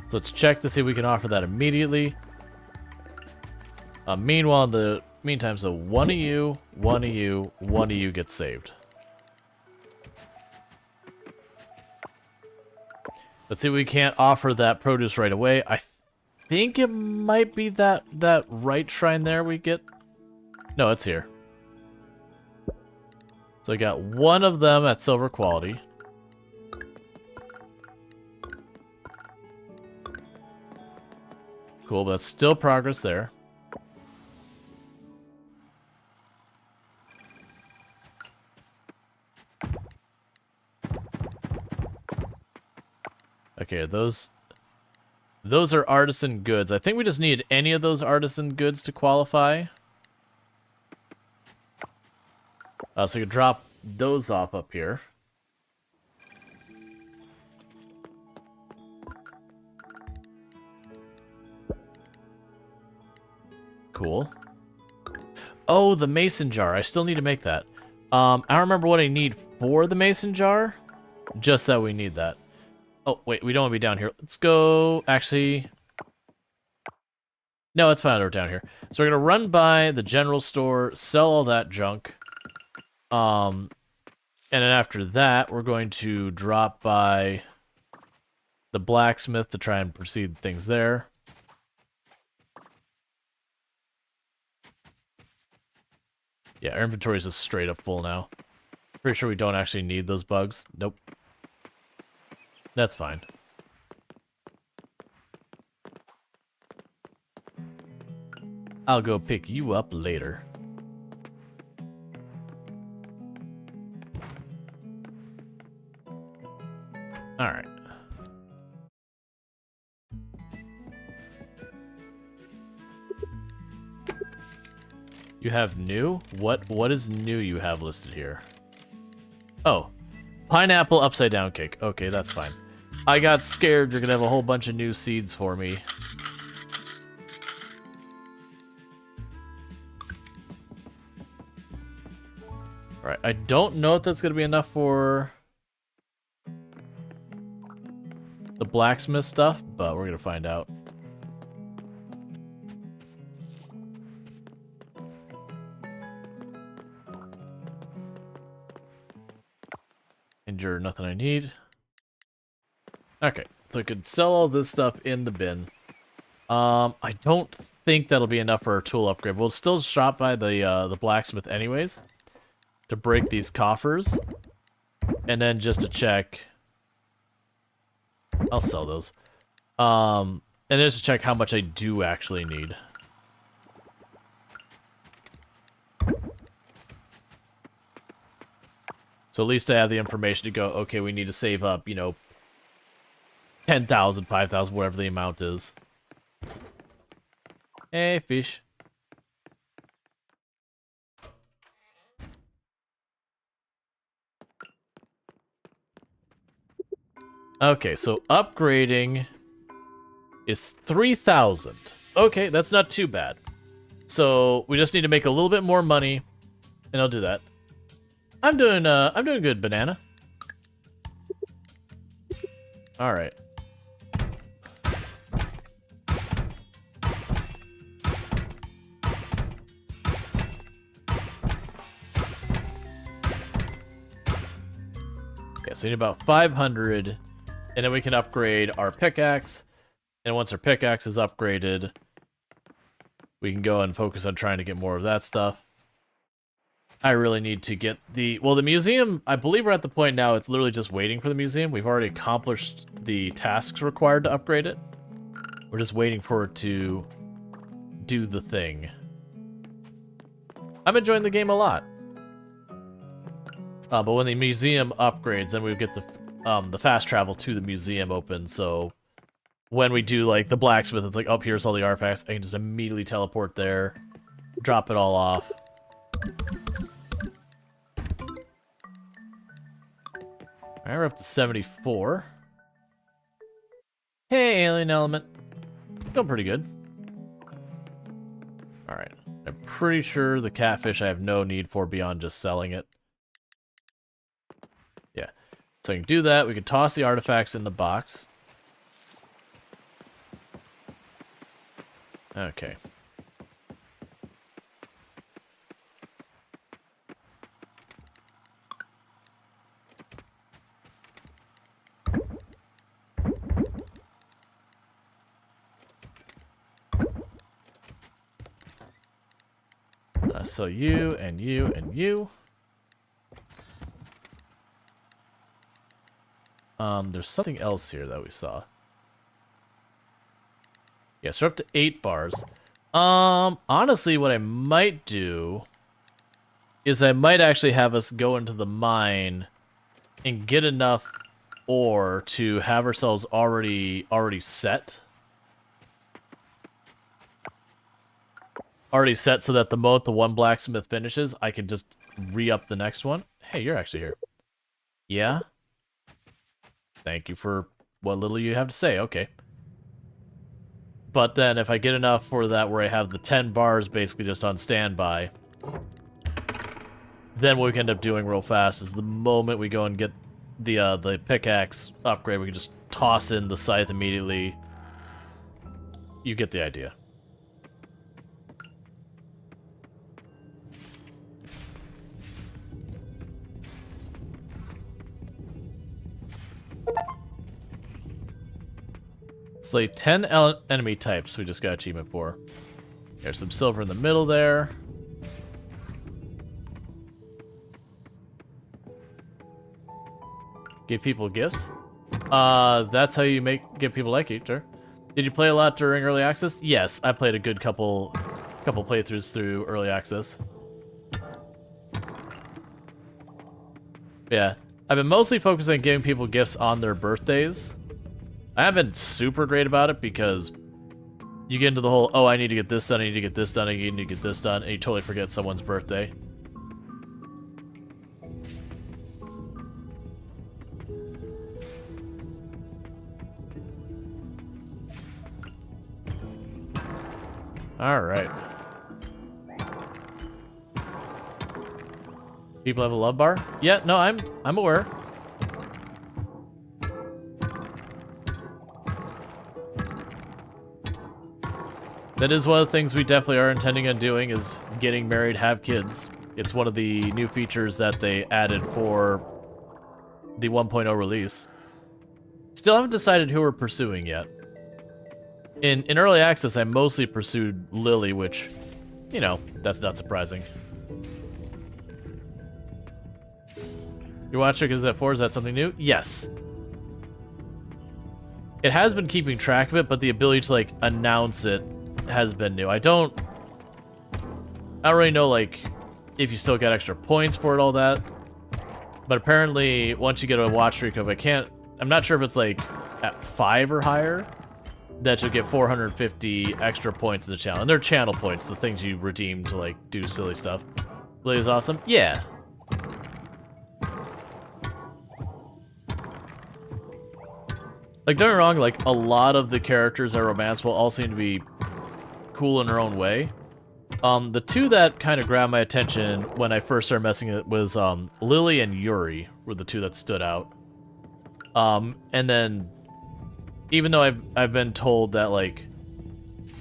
So let's check to see if we can offer that immediately. Meanwhile, in the meantime, so one of you gets saved. Let's see if we can't offer that produce right away. I think it might be that right shrine there we get. No, it's here. So I got one of them at silver quality. Cool, but that's still progress there. Okay, those are artisan goods. I think we just need any of those artisan goods to qualify. So you can drop those off up here. Cool. Oh, the mason jar. I still need to make that. I don't remember what I need for the mason jar. Just that we need that. Oh, wait, we don't want to be down here. Let's go... Actually... No, it's fine, we're down here. So we're going to run by the general store, sell all that junk. And then after that, we're going to drop by the blacksmith to try and proceed things there. Yeah, our inventory is just straight up full now. Pretty sure we don't actually need those bugs. Nope. That's fine. I'll go pick you up later. Alright. You have new? What is new you have listed here? Oh. Pineapple upside down cake. Okay, that's fine. I got scared you're gonna have a whole bunch of new seeds for me. Alright, I don't know if that's gonna be enough for the blacksmith stuff, but we're gonna find out. Endure, nothing I need. Okay, so I could sell all this stuff in the bin. I don't think that'll be enough for our tool upgrade. We'll still stop by the blacksmith anyways to break these coffers, and then just to check. I'll sell those. And just to check how much I do actually need. So at least I have the information to go, okay, we need to save up, you know, 10,000, 5,000, whatever the amount is. Hey, fish. Okay, so upgrading is 3,000. Okay, that's not too bad. So we just need to make a little bit more money, and I'll do that. I'm doing good, banana. All right. Okay, so we need about 500, and then we can upgrade our pickaxe. And once our pickaxe is upgraded, we can go and focus on trying to get more of that stuff. I really need to get the museum. I believe we're at the point now, it's literally just waiting for the museum. We've already accomplished the tasks required to upgrade it. We're just waiting for it to do the thing. I'm enjoying the game a lot. But when the museum upgrades, then we get the fast travel to the museum open, so when we do, like, the blacksmith, it's like, oh, here's all the artifacts. I can just immediately teleport there, drop it all off. Alright, we're up to 74. Hey, alien element. Going pretty good. Alright. I'm pretty sure the catfish I have no need for beyond just selling it. Yeah. So I can do that. We can toss the artifacts in the box. Okay. So you, and you, and you. There's something else here that we saw. Yeah, so we're up to 8 bars. Honestly, what I might do is I might actually have us go into the mine and get enough ore to have ourselves already set. Already set so that the moment the one blacksmith finishes, I can just re-up the next one. Hey, you're actually here. Yeah? Thank you for what little you have to say. Okay. But then if I get enough for that where I have the 10 bars basically just on standby, then what we can end up doing real fast is the moment we go and get the pickaxe upgrade, we can just toss in the scythe immediately. You get the idea. Slay 10 enemy types we just got achievement for. There's some silver in the middle there. Give people gifts? That's how you get people like you, sure. Did you play a lot during early access? Yes, I played a good couple playthroughs through early access. Yeah, I've been mostly focusing on giving people gifts on their birthdays. I haven't been super great about it because you get into the whole, oh, I need to get this done, I need to get this done, I need to get this done, and you totally forget someone's birthday. Alright. People have a love bar? Yeah, no, I'm aware. That is one of the things we definitely are intending on doing, is getting married, have kids. It's one of the new features that they added for the 1.0 release. Still haven't decided who we're pursuing yet. In early access, I mostly pursued Lily, which, you know, that's not surprising. Your watch trick is at 4, is that something new? Yes. It has been keeping track of it, but the ability to, like, announce it has been new. I don't really know, like, if you still get extra points for it, all that. But apparently, once you get a watch streak of, I'm not sure if it's, like, at 5 or higher, that you'll get 450 extra points in the channel. And they're channel points, the things you redeem to, like, do silly stuff. Lily's awesome? Yeah. Like, don't get me wrong, like, a lot of the characters that are romanceable all seem to be cool in their own way. The two that kind of grabbed my attention when I first started messing it was, Lily and Yuri were the two that stood out. And then, even though I've been told that, like,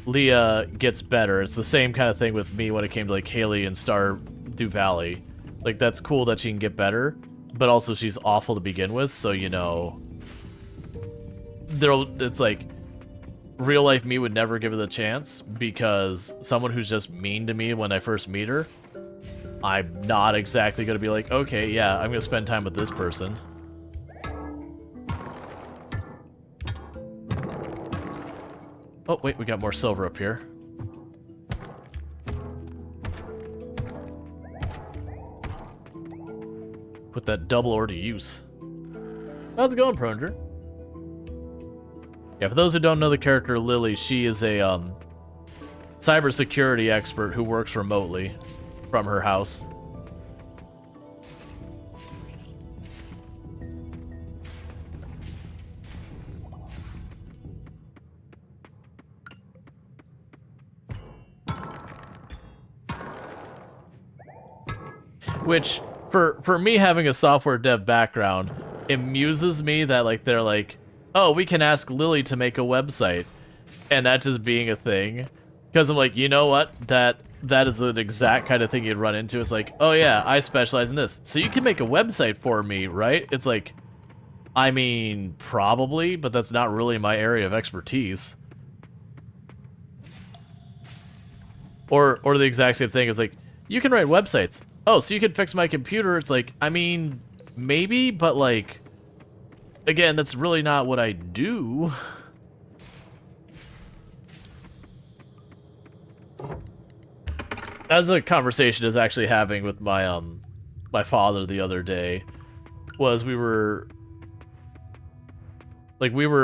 Leah gets better, it's the same kind of thing with me when it came to, like, Haley and Stardew Valley. Like, that's cool that she can get better, but also she's awful to begin with, so, you know, it's like, real life me would never give her the chance, because someone who's just mean to me when I first meet her, I'm not exactly going to be like, okay, yeah, I'm going to spend time with this person. Oh, wait, we got more silver up here. Put that double ore to use. How's it going, Pronger? Yeah, for those who don't know the character Lily, she is a cybersecurity expert who works remotely from her house. Which, for me having a software dev background, it amuses me that, like, they're like, oh, we can ask Lily to make a website, and that just being a thing. Because I'm like, you know what? That is an exact kind of thing you'd run into. It's like, oh yeah, I specialize in this, so you can make a website for me, right? It's like, I mean, probably, but that's not really my area of expertise. Or the exact same thing is like, you can write websites. Oh, so you can fix my computer. It's like, I mean, maybe, but like, again, that's really not what I do. As a conversation I was actually having with my my father the other day, was we were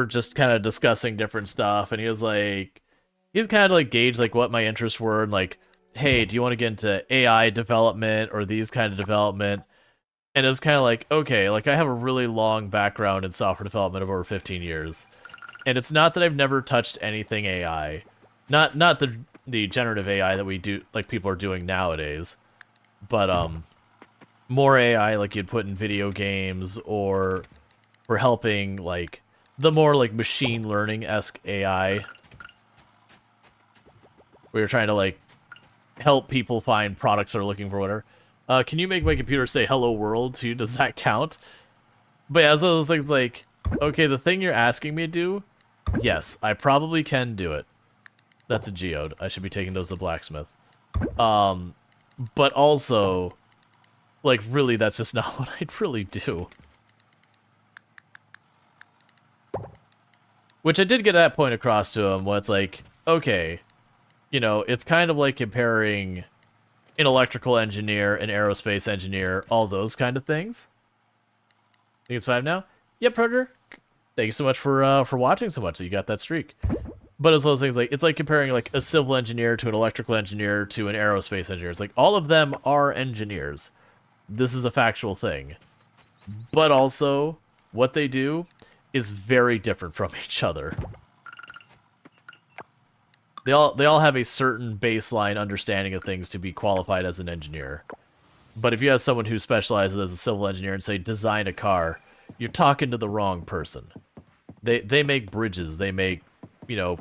just kind of discussing different stuff, and he was kind of like gauged like what my interests were, and like, hey, do you want to get into AI development or these kind of development? And it was kind of like, okay, like I have a really long background in software development of over 15 years. And it's not that I've never touched anything AI. Not the generative AI that we do, like people are doing nowadays. But more AI like you'd put in video games, or for helping like the more like machine learning-esque AI. Where you're trying to like help people find products they're looking for, whatever. Can you make my computer say hello world too? Does that count? But yeah, so those things like, okay, the thing you're asking me to do, yes, I probably can do it. That's a geode. I should be taking those to blacksmith. But also, like, really, that's just not what I'd really do. Which I did get that point across to him, where it's like, okay, you know, it's kind of like comparing an electrical engineer, an aerospace engineer, all those kind of things. I think it's 5 now? Yep, Predator. Thank you so much for watching so much that you got that streak. But as well as things like, it's like comparing like a civil engineer to an electrical engineer to an aerospace engineer. It's like all of them are engineers. This is a factual thing. But also, what they do is very different from each other. They all have a certain baseline understanding of things to be qualified as an engineer. But if you have someone who specializes as a civil engineer and say design a car, you're talking to the wrong person. They make bridges, they make, you know,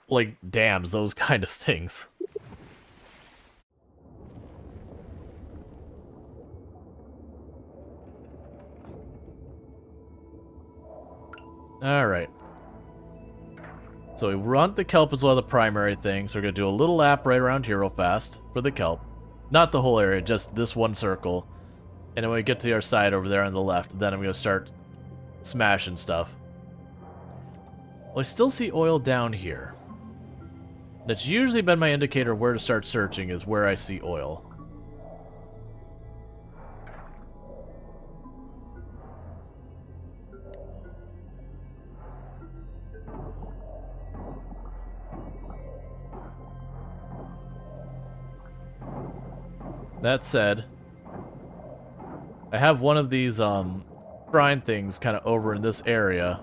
like dams, those kind of things. Alright. So we want the kelp as well, the primary thing. So we're going to do a little lap right around here real fast for the kelp. Not the whole area, just this one circle. And then when we get to our side over there on the left, then I'm going to start smashing stuff. Well, I still see oil down here. That's usually been my indicator where to start searching, is where I see oil. That said, I have one of these shrine things kind of over in this area,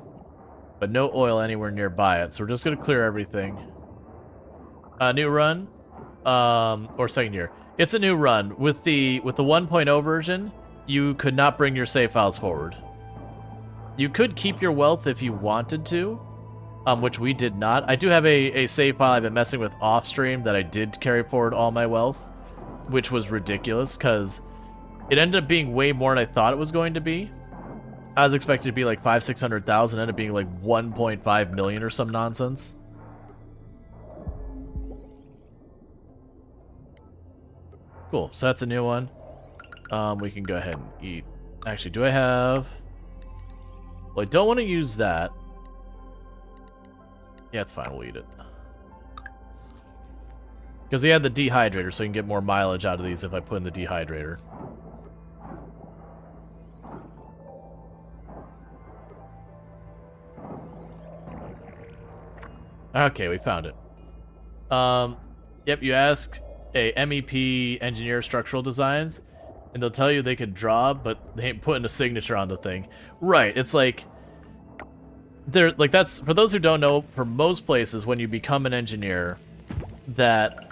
but no oil anywhere nearby it, so we're just going to clear everything. New run, or second year. It's a new run. With the 1.0 version, you could not bring your save files forward. You could keep your wealth if you wanted to, which we did not. I do have a save file I've been messing with off stream that I did carry forward all my wealth, which was ridiculous because it ended up being way more than I thought it was going to be. I was expected to be like 500,000-600,000, ended up being like 1.5 million or some nonsense. Cool, so that's a new one. We can go ahead and eat. Actually, do I have... Well, I don't want to use that. Yeah, it's fine, we'll eat it. Because they had the dehydrator, so you can get more mileage out of these if I put in the dehydrator. Okay, we found it. Yep, you ask a MEP engineer structural designs, and they'll tell you they could draw, but they ain't putting a signature on the thing. Right, it's like... They're, like, that's... For those who don't know, for most places, when you become an engineer, that...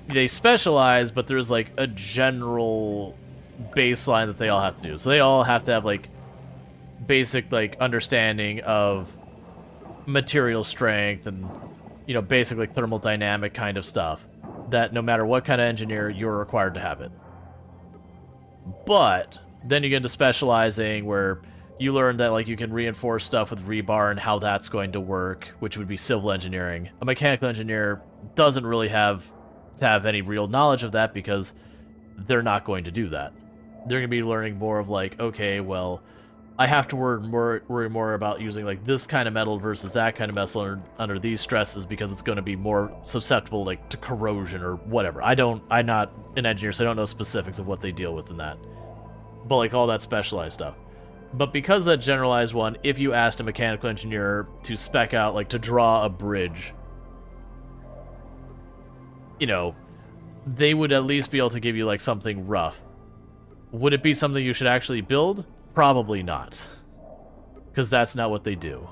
They specialize, but there's, like, a general baseline that they all have to do. So they all have to have, like, basic, like, understanding of material strength and, you know, basic, like, thermodynamic kind of stuff. That no matter what kind of engineer, you're required to have it. But then you get into specializing where you learn that, like, you can reinforce stuff with rebar and how that's going to work, which would be civil engineering. A mechanical engineer doesn't really have to have any real knowledge of that because they're not going to do that. They're going to be learning more of, like, okay, well, I have to worry more about using, like, this kind of metal versus that kind of metal under these stresses because it's going to be more susceptible, like, to corrosion or whatever. I'm not an engineer, so I don't know specifics of what they deal with in that. But, like, all that specialized stuff. But because that generalized one, if you asked a mechanical engineer to spec out, like, to draw a bridge, you know, they would at least be able to give you, like, something rough. Would it be something you should actually build? Probably not. Because that's not what they do.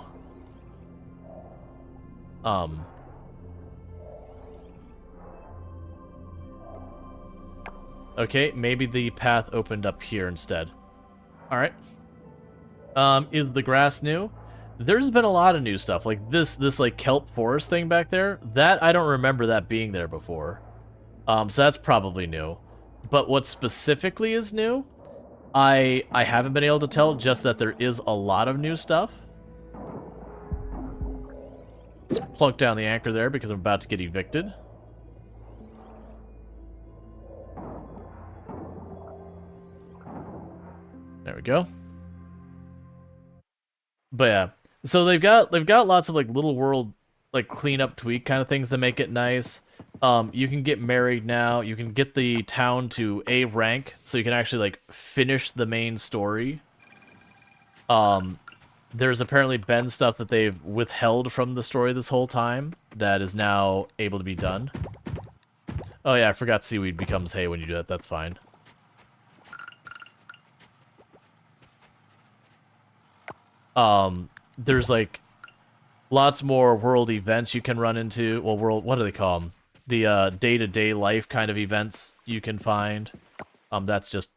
Okay, maybe the path opened up here instead. Alright. Is the grass new? There's been a lot of new stuff. Like this like kelp forest thing back there. That, I don't remember that being there before. So that's probably new. But what specifically is new? I haven't been able to tell, just that there is a lot of new stuff. Let's plunk down the anchor there because I'm about to get evicted. There we go. But yeah, So they've got lots of like little world like cleanup tweak kind of things that make it nice. You can get married now. You can get the town to A rank, so you can actually like finish the main story. There's apparently been stuff that they've withheld from the story this whole time that is now able to be done. Oh yeah, I forgot seaweed becomes hay when you do that. That's fine. There's like lots more world events you can run into. Well, what do they call them? The day-to-day life kind of events you can find. That's just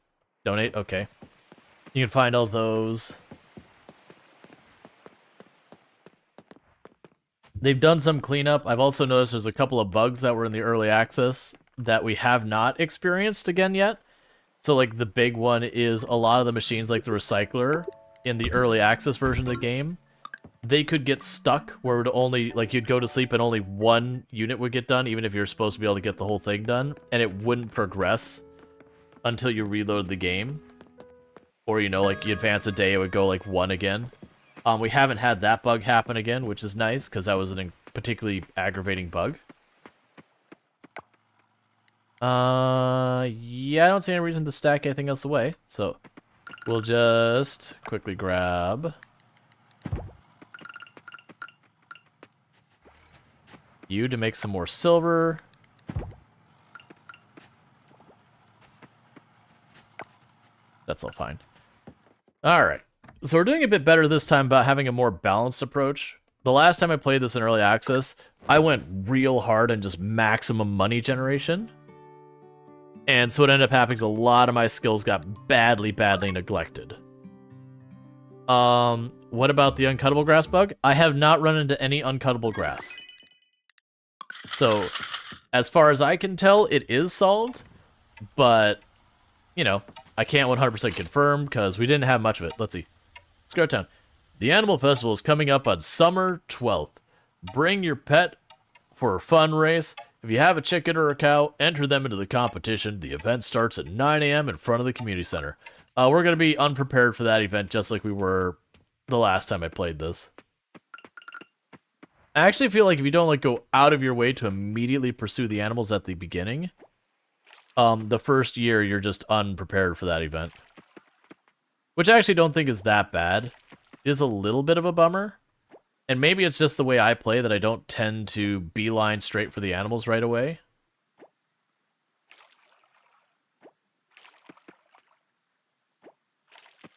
donate. Okay. You can find all those. They've done some cleanup. I've also noticed there's a couple of bugs that were in the early access that we have not experienced again yet. So, like, the big one is a lot of the machines, like the recycler, in the early access version of the game, they could get stuck where it would only, like, you'd go to sleep and only one unit would get done, even if you're supposed to be able to get the whole thing done, and it wouldn't progress until you reload the game. Or, you know, like, you advance a day, it would go, like, one again. We haven't had that bug happen again, which is nice, because that was a particularly aggravating bug. Yeah, I don't see any reason to stack anything else away, so we'll just quickly grab you to make some more silver. That's all fine. Alright, so we're doing a bit better this time about having a more balanced approach. The last time I played this in early access, I went real hard on just maximum money generation. And so what ended up happening is a lot of my skills got badly neglected. What about the uncuttable grass bug? I have not run into any uncuttable grass. So, as far as I can tell, it is solved. But, you know, I can't 100% confirm because we didn't have much of it. Let's see. Let's go to town. The Animal Festival is coming up on summer 12th. Bring your pet for a fun race. If you have a chicken or a cow, enter them into the competition. The event starts at 9 a.m. in front of the community center. We're going to be unprepared for that event just like we were the last time I played this. I actually feel like if you don't like go out of your way to immediately pursue the animals at the beginning, the first year you're just unprepared for that event. Which I actually don't think is that bad. It is a little bit of a bummer. And maybe it's just the way I play that I don't tend to beeline straight for the animals right away.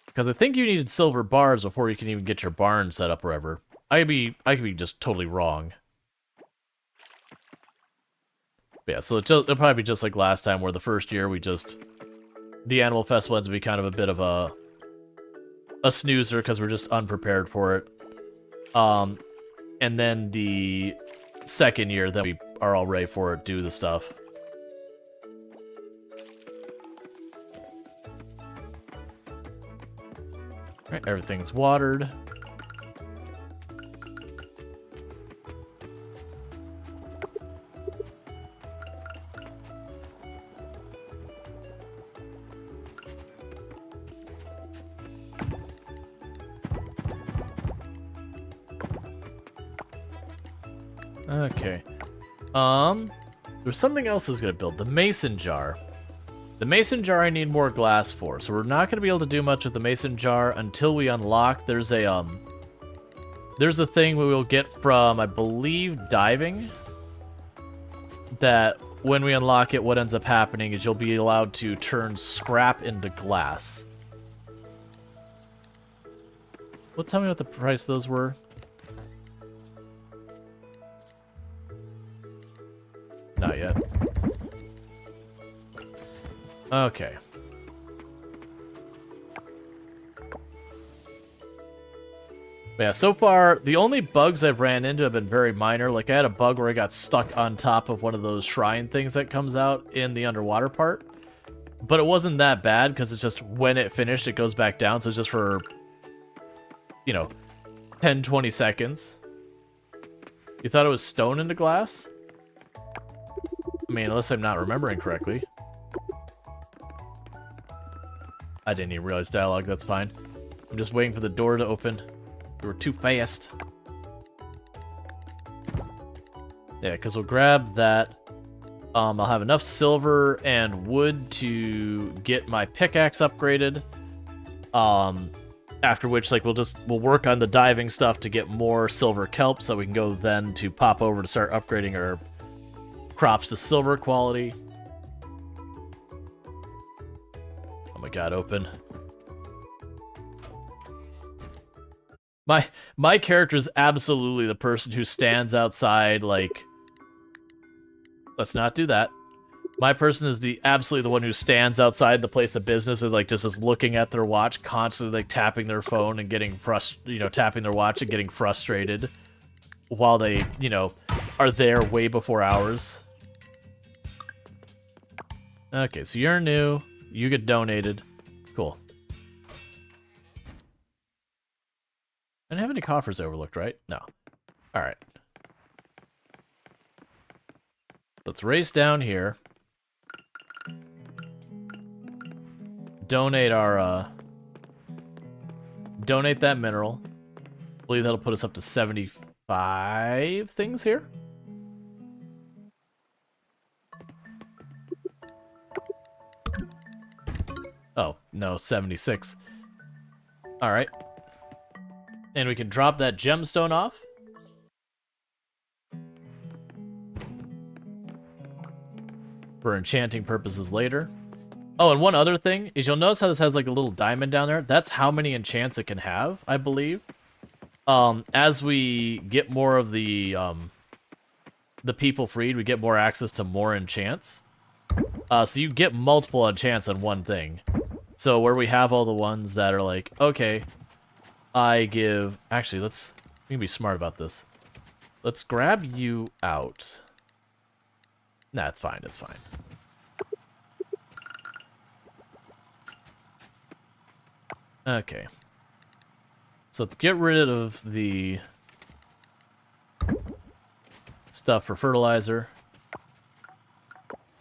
Because I think you needed silver bars before you can even get your barn set up wherever. I could be just totally wrong. But yeah, so it'll probably be just like last time where the first year the Animal Festival ends up being kind of a bit of a snoozer because we're just unprepared for it. And then the second year, then we are all ready for it, do the stuff. Alright, everything's watered. Okay. There's something else I was gonna build. The mason jar. The mason jar I need more glass for, so we're not gonna be able to do much with the mason jar until we unlock. There's a thing we will get from, I believe, diving. That when we unlock it, what ends up happening is you'll be allowed to turn scrap into glass. Well, tell me what the price of those were. Not yet. Okay. But yeah, so far, the only bugs I've ran into have been very minor. Like, I had a bug where I got stuck on top of one of those shrine things that comes out in the underwater part. But it wasn't that bad, because it's just when it finished, it goes back down. So it's just for, you know, 10, 20 seconds. You thought it was stone into glass? I mean, unless I'm not remembering correctly. I didn't even realize dialogue, that's fine. I'm just waiting for the door to open. We were too fast. Yeah, because we'll grab that. I'll have enough silver and wood to get my pickaxe upgraded. After which, like, we'll work on the diving stuff to get more silver kelp, so we can go then to pop over to start upgrading our crops to silver quality. Oh my god, open. My character is absolutely the person who stands outside, like... Let's not do that. My person is absolutely the one who stands outside the place of business and, like, just is looking at their watch, constantly, like, tapping their phone and getting tapping their watch and getting frustrated while they, are there way before hours. Okay, so you're new. You get donated. Cool. I didn't have any coffers overlooked, right? No. Alright. Let's race down here. Donate our, donate that mineral. I believe that'll put us up to 75 things here. Oh, no, 76. Alright. And we can drop that gemstone off. For enchanting purposes later. Oh, and one other thing is you'll notice how this has like a little diamond down there. That's how many enchants it can have, I believe. As we get more of the people freed, we get more access to more enchants. So you get multiple enchants on one thing. So where we have all the ones that are like, okay, I give... Actually, we can be smart about this. Let's grab you out. Nah, it's fine, it's fine. Okay. So let's get rid of the stuff for fertilizer.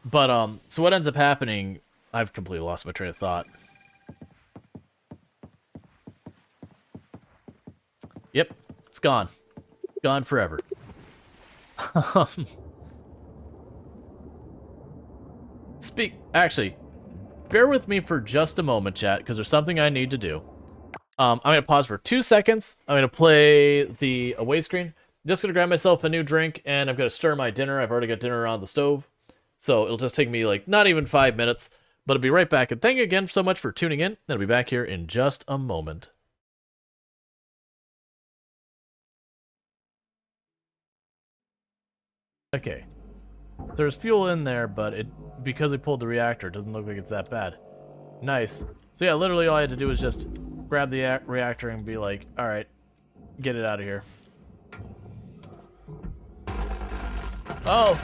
But, so what ends up happening... I've completely lost my train of thought. Yep, it's gone. Gone forever. Actually, bear with me for just a moment, chat, because there's something I need to do. I'm going to pause for 2 seconds. I'm going to play the away screen. Just going to grab myself a new drink, and I'm going to stir my dinner. I've already got dinner on the stove. So it'll just take me, like, not even 5 minutes. But I'll be right back. And thank you again so much for tuning in. I'll be back here in just a moment. Okay. There's fuel in there, but because we pulled the reactor, it doesn't look like it's that bad. Nice. So yeah, literally all I had to do was just grab the reactor and be like, alright, get it out of here. Oh!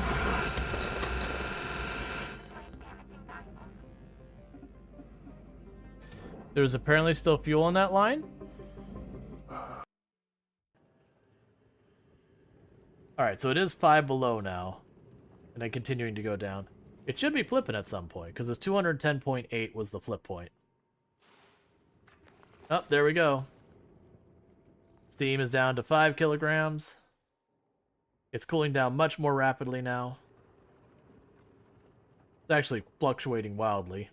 There's apparently still fuel in that line? Alright, so it is 5 below now. And then continuing to go down. It should be flipping at some point, because it's 210.8 was the flip point. Oh, there we go. Steam is down to 5 kilograms. It's cooling down much more rapidly now. It's actually fluctuating wildly.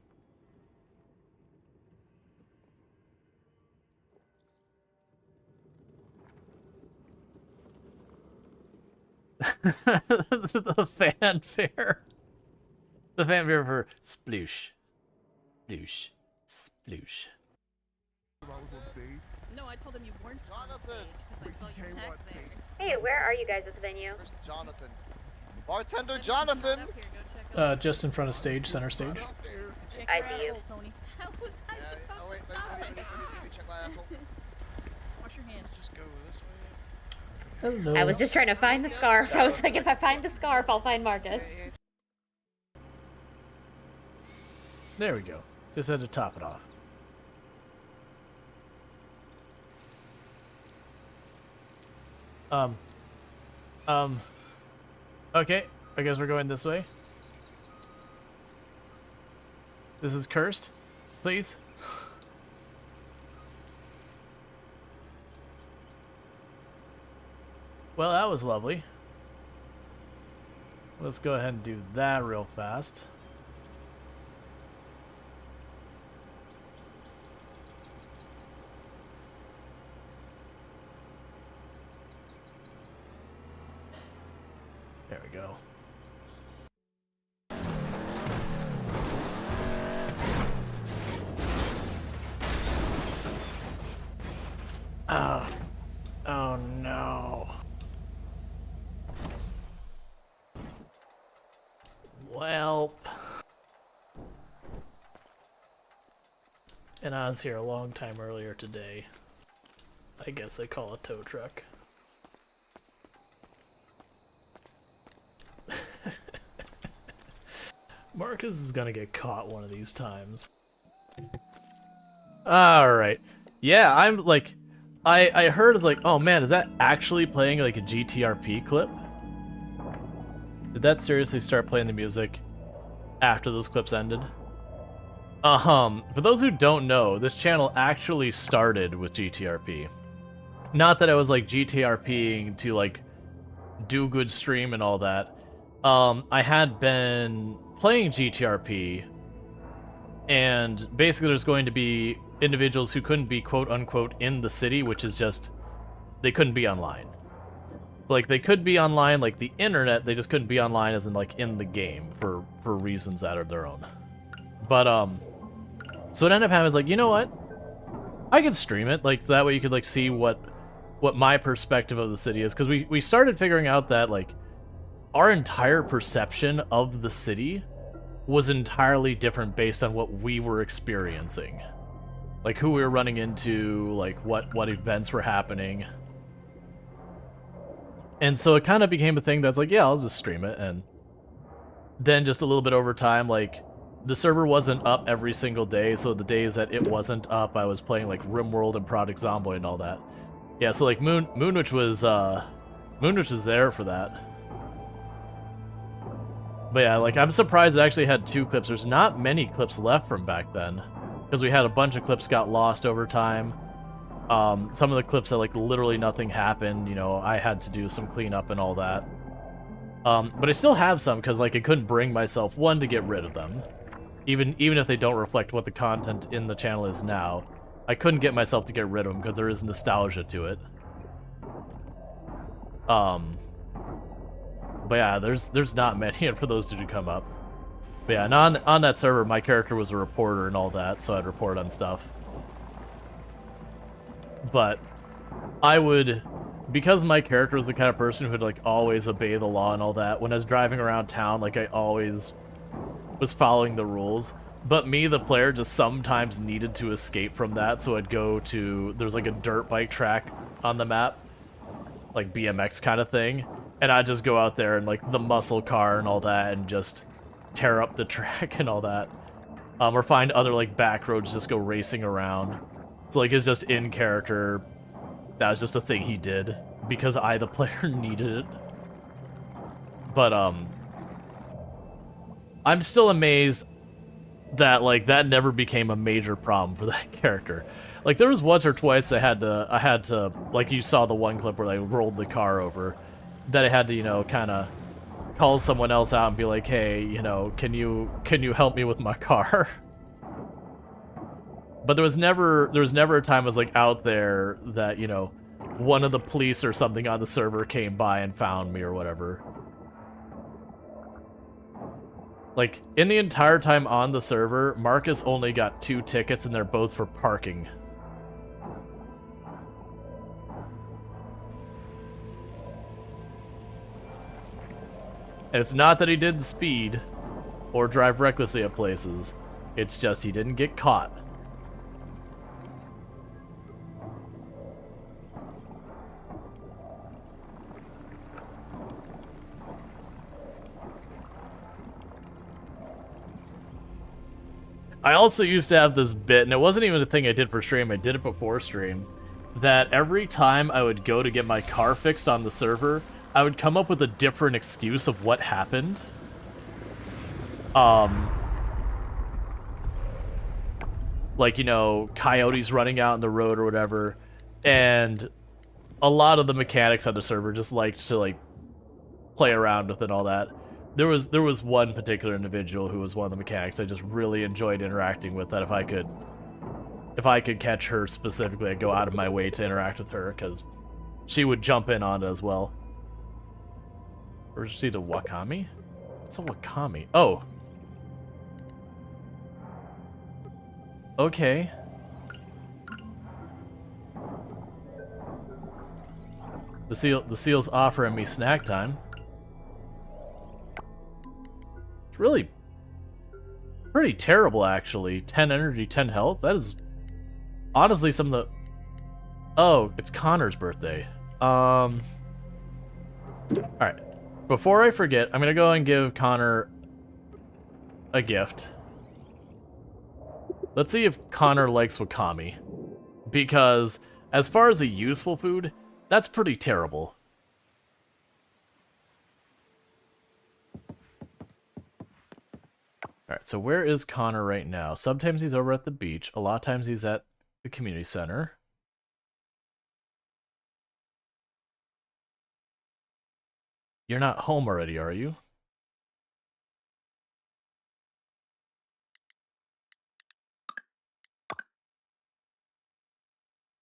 The fanfare. The fanfare for sploosh. Sploosh. Sploosh. No, I told him you weren't on Jonathan! stage because I saw you back there. Hey, where are you guys at the venue? Where's Jonathan? Bartender Jonathan! Up here, go check out Just in front of stage, center stage. check I your see you. asshole, Tony. How was I supposed Oh wait, to stop let it? me check my asshole. Wash your hands. Just go this way. Hello. I was just trying to find the scarf. I was like, if I find the scarf, I'll find Marcus. There we go. Just had to top it off. Okay, I guess we're going this way. This is cursed. Please. Well, that was lovely. Let's go ahead and do that real fast. There we go. Oh no. Welp. And I was here a long time earlier today. I guess they call a tow truck. Marcus is gonna get caught one of these times. Alright. Yeah, I'm like... I heard it's like, oh man, is that actually playing like a GTRP clip? Did that seriously start playing the music after those clips ended? For those who don't know, this channel actually started with GTRP. Not that I was like GTRPing to like do good stream and all that. I had been playing GTRP, and basically there's going to be individuals who couldn't be quote-unquote in the city, which is just, they couldn't be online. Like, they could be online, like the internet, they just couldn't be online as in, like, in the game, for reasons that are their own. But, so what ended up happening is, like, you know what? I could stream it, like, that way you could, like, see what my perspective of the city is, because we started figuring out that, like, our entire perception of the city was entirely different based on what we were experiencing. Like, who we were running into, like, what events were happening. And so it kind of became a thing that's like, yeah, I'll just stream it. And then just a little bit over time, like, the server wasn't up every single day, so the days that it wasn't up, I was playing, like, RimWorld and Project Zomboid and all that. Yeah, so, like, Moonwitch was there for that. But yeah, like, I'm surprised it actually had 2 clips. There's not many clips left from back then, because we had a bunch of clips got lost over time. Some of the clips that, like, literally nothing happened, you know, I had to do some cleanup and all that. But I still have some, because, like, I couldn't bring myself, one, to get rid of them. Even if they don't reflect what the content in the channel is now. I couldn't get myself to get rid of them, because there is nostalgia to it. But yeah, there's not many for those two to come up. But yeah, and on that server, my character was a reporter and all that, so I'd report on stuff. But I would, because my character was the kind of person who would, like, always obey the law and all that, when I was driving around town, like, I always was following the rules. But me, the player, just sometimes needed to escape from that, so I'd go to, there's, like, a dirt bike track on the map, like BMX kind of thing, and I'd just go out there and, like, the muscle car and all that, and just tear up the track and all that. Or find other, like, back roads, just go racing around. So, like, it's just in character. That was just a thing he did, because I, the player, needed it. But, I'm still amazed that, like, that never became a major problem for that character. Like, there was once or twice I had to, like, you saw the one clip where I rolled the car over, that I had to, you know, kind of call someone else out and be like, hey, you know, can you help me with my car? But there was never a time I was, like, out there that, you know, one of the police or something on the server came by and found me or whatever. Like, in the entire time on the server, Marcus only got 2 tickets, and they're both for parking. And it's not that he didn't speed or drive recklessly at places. It's just he didn't get caught. I also used to have this bit, and it wasn't even a thing I did for stream, I did it before stream, that every time I would go to get my car fixed on the server, I would come up with a different excuse of what happened. Like, you know, coyotes running out in the road or whatever, and a lot of the mechanics on the server just liked to like play around with and all that. There was one particular individual who was one of the mechanics I just really enjoyed interacting with. That if I could catch her specifically, I'd go out of my way to interact with her because she would jump in on it as well. Or is she the Wakami? What's a Wakami? Oh. Okay. The seal's offering me snack time. It's really pretty terrible, actually. 10 energy, 10 health. That is honestly some of the... Oh, it's Connor's birthday. Alright. Before I forget, I'm gonna go and give Connor a gift. Let's see if Connor likes Wakami. Because, as far as a useful food, that's pretty terrible. Alright, so where is Connor right now? Sometimes he's over at the beach. A lot of times he's at the community center. You're not home already, are you?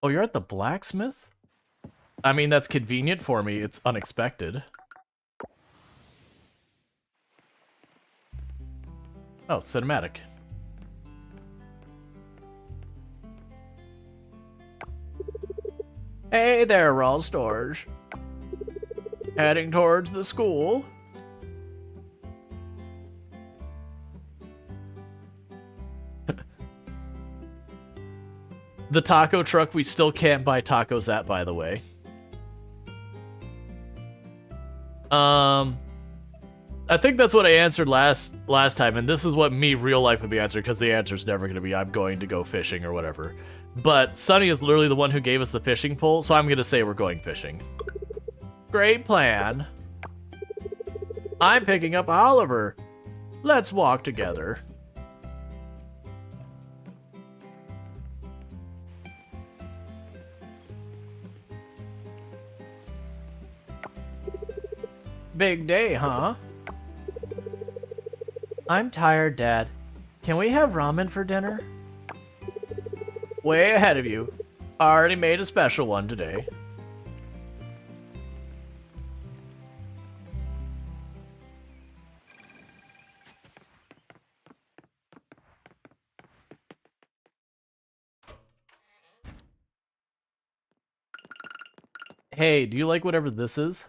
Oh, you're at the blacksmith? I mean, that's convenient for me. It's unexpected. Oh, cinematic. Hey there, Rual Storge. Heading towards the school. The taco truck we still can't buy tacos at, by the way. I think that's what I answered last time, and this is what me real life would be answered, because the answer's never going to be I'm going to go fishing or whatever. But Sunny is literally the one who gave us the fishing pole, so I'm going to say we're going fishing. Great plan. I'm picking up Oliver. Let's walk together. Big day, huh? I'm tired, Dad. Can we have ramen for dinner? Way ahead of you. Already made a special one today. Hey, do you like whatever this is?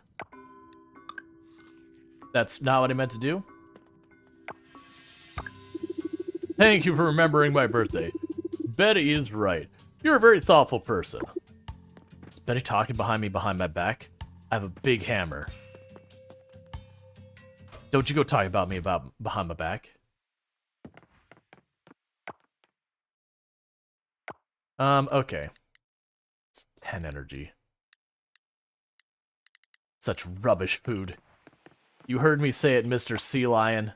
That's not what I meant to do? Thank you for remembering my birthday. Betty is right. You're a very thoughtful person. Is Betty talking behind me behind my back? I have a big hammer. Don't you go talking about me behind my back. Okay. It's 10 energy. Such rubbish food. You heard me say it, Mr. Sea Lion.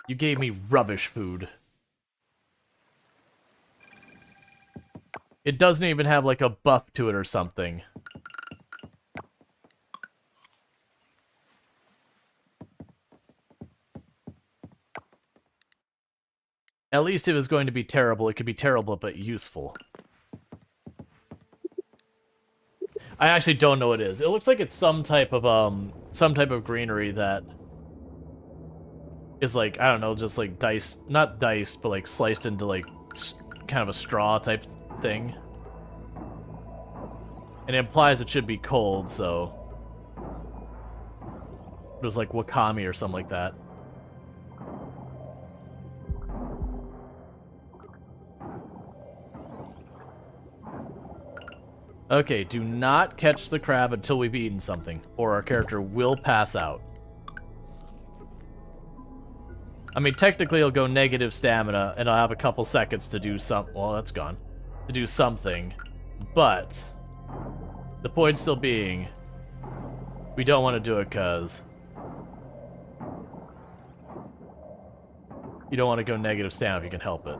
You gave me rubbish food. It doesn't even have like a buff to it or something. At least if it was going to be terrible, it could be terrible but useful. I actually don't know what it is. It looks like it's some type of greenery that is like, I don't know, just like diced, not diced, but like sliced into like kind of a straw type thing. And it implies it should be cold, so it was like wakame or something like that. Okay, do not catch the crab until we've eaten something, or our character will pass out. I mean, technically he'll go negative stamina, and I'll have a couple seconds to do well, that's gone. To do something, but the point still being, we don't want to do it because you don't want to go negative stamina if you can help it.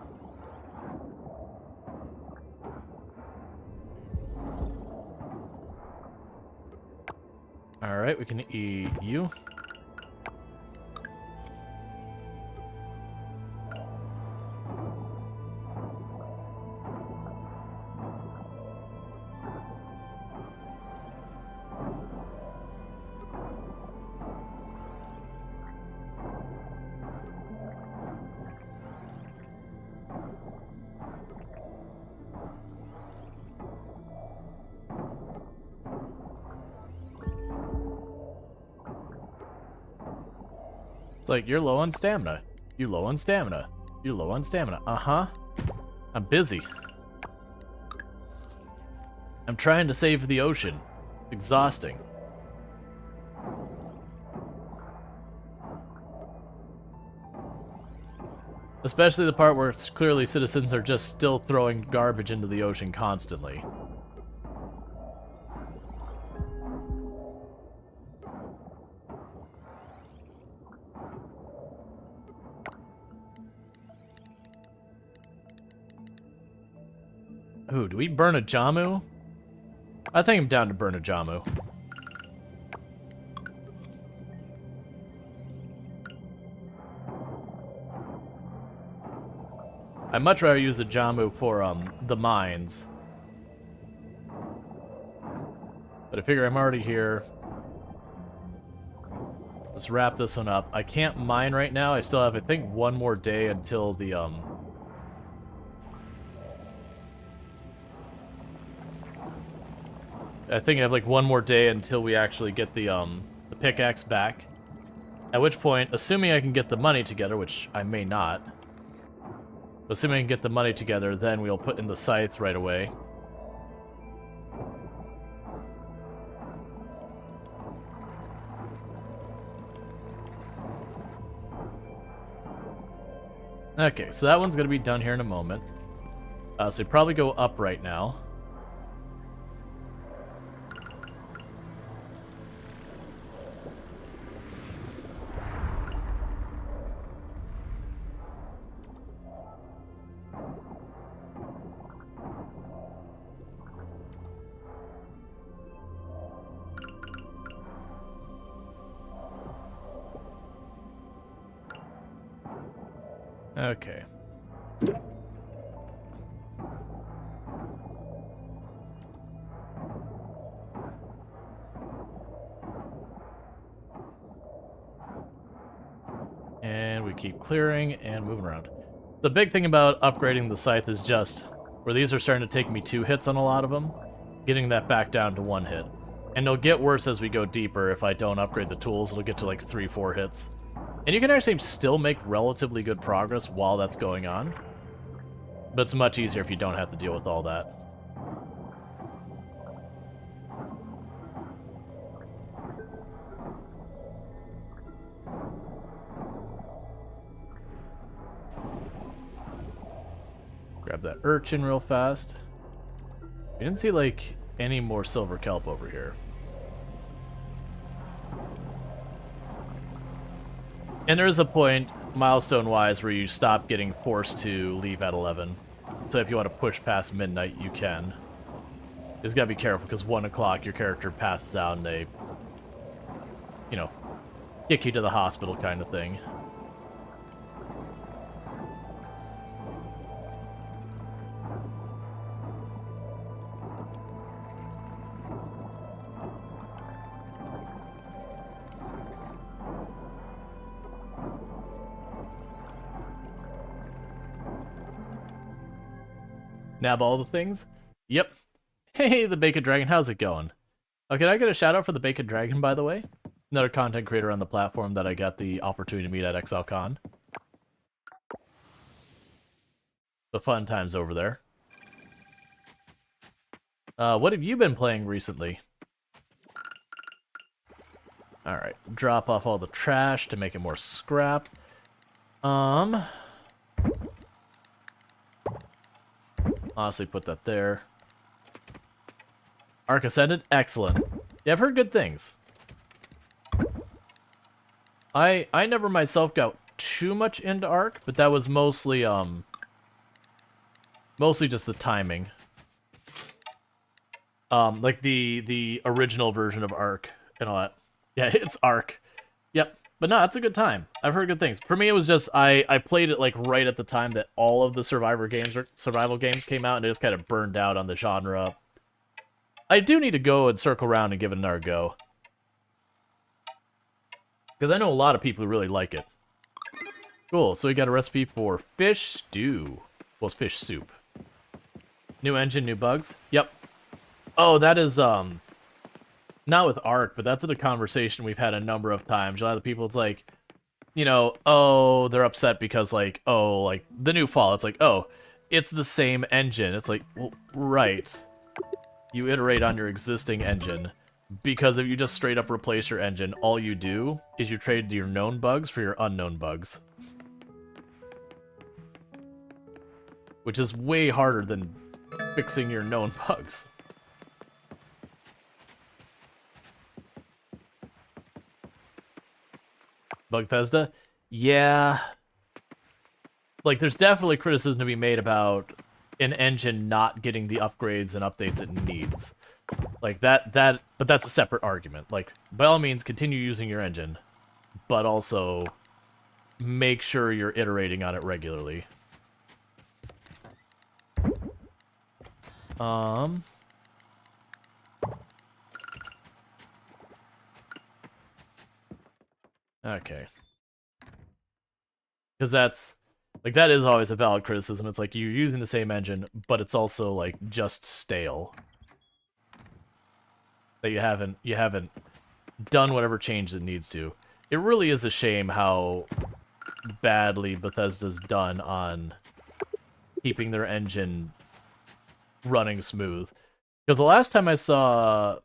Alright, we can eat you. It's like, you're low on stamina. You're low on stamina. You're low on stamina. Uh-huh. I'm busy. I'm trying to save the ocean. It's exhausting. Especially the part where it's clearly citizens are just still throwing garbage into the ocean constantly. Ooh, do we burn a Jamu? I think I'm down to burn a Jamu. I'd much rather use a Jamu for, the mines. But I figure I'm already here. Let's wrap this one up. I can't mine right now. I still have, I think, one more day until the, I think I have like one more day until we actually get the pickaxe back. At which point, assuming I can get the money together, which I may not, assuming I can get the money together, then we'll put in the scythe right away. Okay, so that one's gonna be done here in a moment. So we probably go up right now. Okay. And we keep clearing and moving around. The big thing about upgrading the scythe is just, where these are starting to take me 2 hits on a lot of them, getting that back down to 1 hit. And it'll get worse as we go deeper if I don't upgrade the tools, it'll get to like 3-4 hits. And you can actually still make relatively good progress while that's going on. But it's much easier if you don't have to deal with all that. Grab that urchin real fast. We didn't see, like, any more silver kelp over here. And there is a point, milestone-wise, where you stop getting forced to leave at 11. So if you want to push past midnight, you can. You just gotta be careful, because 1 o'clock your character passes out and they, you know, kick you to the hospital kind of thing. Nab all the things? Yep. Hey, the Bacon Dragon, how's it going? Oh, can I get a shout out for the Bacon Dragon, by the way? Another content creator on the platform that I got the opportunity to meet at XLCon. The fun times over there. What have you been playing recently? Alright, drop off all the trash to make it more scrap. Honestly, put that there. Arc Ascended? Excellent. Yeah, I've heard good things. I never myself got too much into Arc, but that was mostly, mostly just the timing. Like the original version of Arc and all that. Yeah, it's Ark. Yep. But no, it's a good time. I've heard good things. For me, it was just I played it like right at the time that all of the survival games came out, and it just kind of burned out on the genre. I do need to go and circle around and give it another go, because I know a lot of people who really like it. Cool. So we got a recipe for fish stew. Well, it's fish soup. New engine, new bugs. Yep. Oh, that is not with Ark, but that's a conversation we've had a number of times. A lot of the people, it's like, you know, oh, they're upset because, like, oh, like, the new Fall, it's like, oh, it's the same engine. It's like, well, right. You iterate on your existing engine, because if you just straight up replace your engine, all you do is you trade your known bugs for your unknown bugs. Which is way harder than fixing your known bugs. Bethesda? Yeah. Like, there's definitely criticism to be made about an engine not getting the upgrades and updates it needs. Like, but that's a separate argument. Like, by all means, continue using your engine, but also make sure you're iterating on it regularly. Okay. Because that's, like, that is always a valid criticism. It's like, you're using the same engine, but it's also, like, just stale. That you haven't done whatever change it needs to. It really is a shame how badly Bethesda's done on keeping their engine running smooth. Because the last time I saw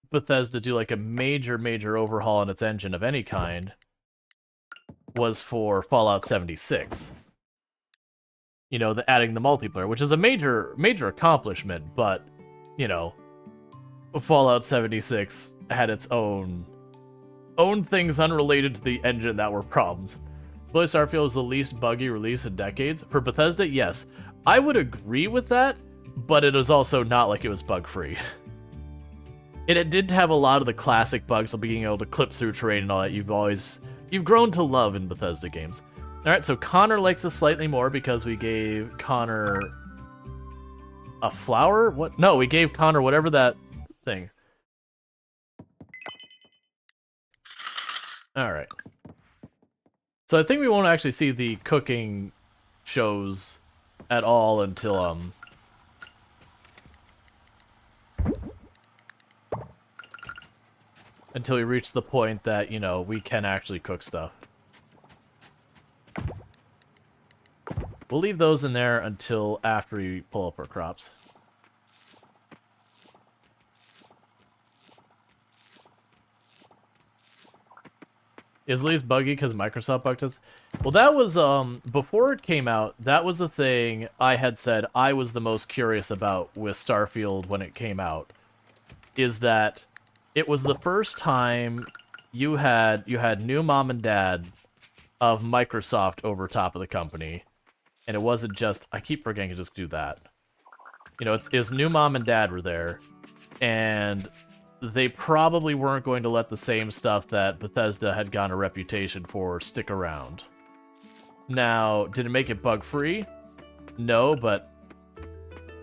Bethesda do like a major overhaul on its engine of any kind was for Fallout 76. You know, adding the multiplayer, which is a major accomplishment, but, you know, Fallout 76 had its own things unrelated to the engine that were problems. Blue Starfield is the least buggy release in decades. For Bethesda, yes. I would agree with that, but it was also not like it was bug-free. It did have a lot of the classic bugs of being able to clip through terrain and all that you've grown to love in Bethesda games. Alright, so Connor likes us slightly more because we gave Connor a flower? What? No, we gave Connor whatever that thing. Alright. So I think we won't actually see the cooking shows at all until, until we reach the point that, you know, we can actually cook stuff. We'll leave those in there until after we pull up our crops. Is Lee's buggy because Microsoft bugged us? Well, that was, before it came out, that was the thing I had said I was the most curious about with Starfield when it came out. Is that it was the first time you had new mom and dad of Microsoft over top of the company. And it wasn't just, I keep forgetting to just do that. You know, it's new mom and dad were there. And they probably weren't going to let the same stuff that Bethesda had gotten a reputation for stick around. Now, did it make it bug-free? No, but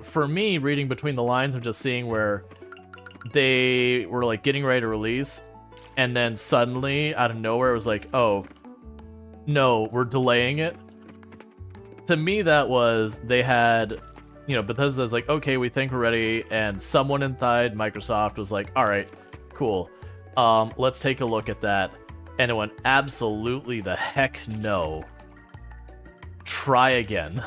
for me, reading between the lines, I'm just seeing where they were like getting ready to release, and then suddenly, out of nowhere, it was like, oh, no, we're delaying it. To me, that was, they had, you know, Bethesda's like, okay, we think we're ready, and someone inside Microsoft was like, alright, cool, let's take a look at that, and it went, absolutely the heck no. Try again.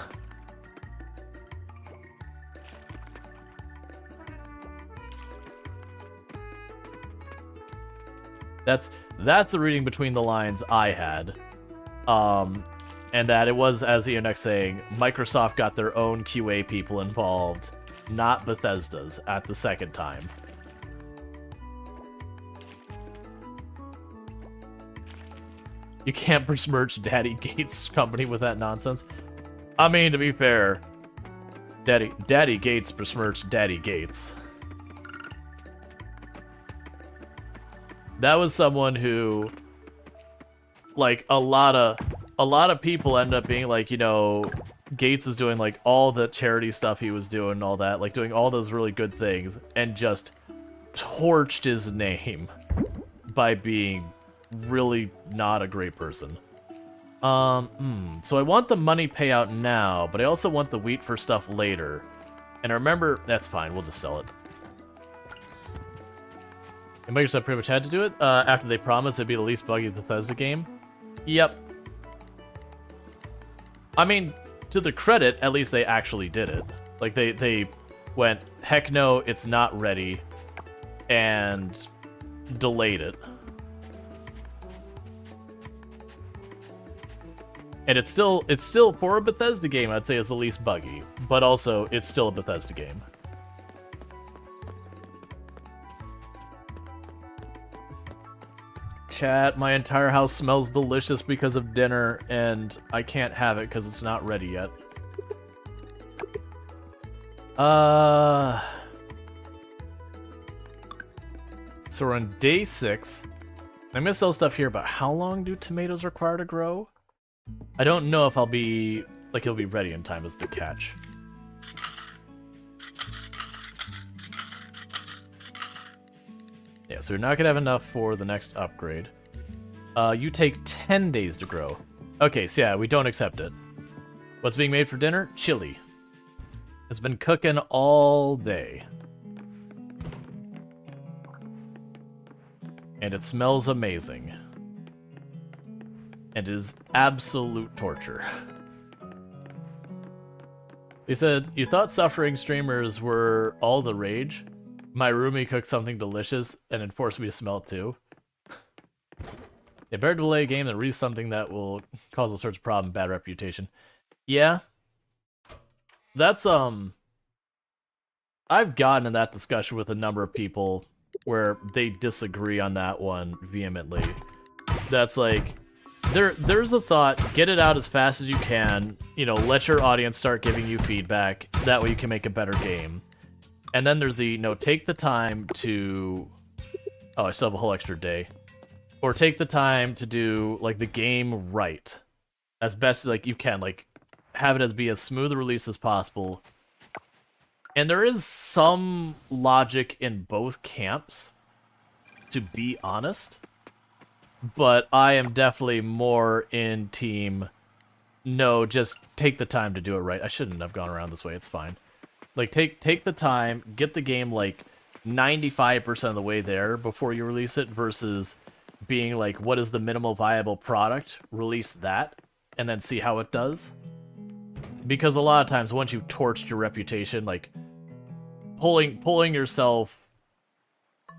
That's the reading between the lines I had. And that it was, as ENX saying, Microsoft got their own QA people involved, not Bethesda's, at the second time. You can't besmirch Daddy Gates' company with that nonsense. I mean, to be fair, Daddy Gates besmirched Daddy Gates. That was someone who, like, a lot of people end up being like, you know, Gates is doing like all the charity stuff he was doing and all that, like doing all those really good things, and just torched his name by being really not a great person. So I want the money payout now, but I also want the wheat for stuff later. And I remember, that's fine, we'll just sell it. And Microsoft pretty much had to do it after they promised it'd be the least buggy Bethesda game. Yep. I mean, to the credit, at least they actually did it. Like, they went, heck no, it's not ready, and delayed it. And it's still, for a Bethesda game, I'd say it's the least buggy, but also, it's still a Bethesda game. Chat, my entire house smells delicious because of dinner, and I can't have it because it's not ready yet. So we're on day 6. I'm gonna sell stuff here, but how long do tomatoes require to grow? I don't know if I'll be, like, it'll be ready in time is the catch. Yeah, so we're not gonna have enough for the next upgrade. You take 10 days to grow. Okay, so yeah, we don't accept it. What's being made for dinner? Chili. It's been cooking all day. And it smells amazing. And is absolute torture. They said, you thought suffering streamers were all the rage? My roomie cooked something delicious and it forced me to smell it too. They better delay a game than release something that will cause all sorts of problem, bad reputation. Yeah. That's, I've gotten in that discussion with a number of people where they disagree on that one vehemently. That's like, there's a thought, get it out as fast as you can, you know, let your audience start giving you feedback, that way you can make a better game. And then there's the, no, take the time to... Oh, I still have a whole extra day. Or take the time to do, like, the game right. As best as, like, you can. Like, have it as be as smooth a release as possible. And there is some logic in both camps, to be honest. But I am definitely more in team, no, just take the time to do it right. I shouldn't have gone around this way, it's fine. Like, take the time, get the game, like, 95% of the way there before you release it, versus being like, what is the minimal viable product? Release that, and then see how it does. Because a lot of times, once you've torched your reputation, like, pulling yourself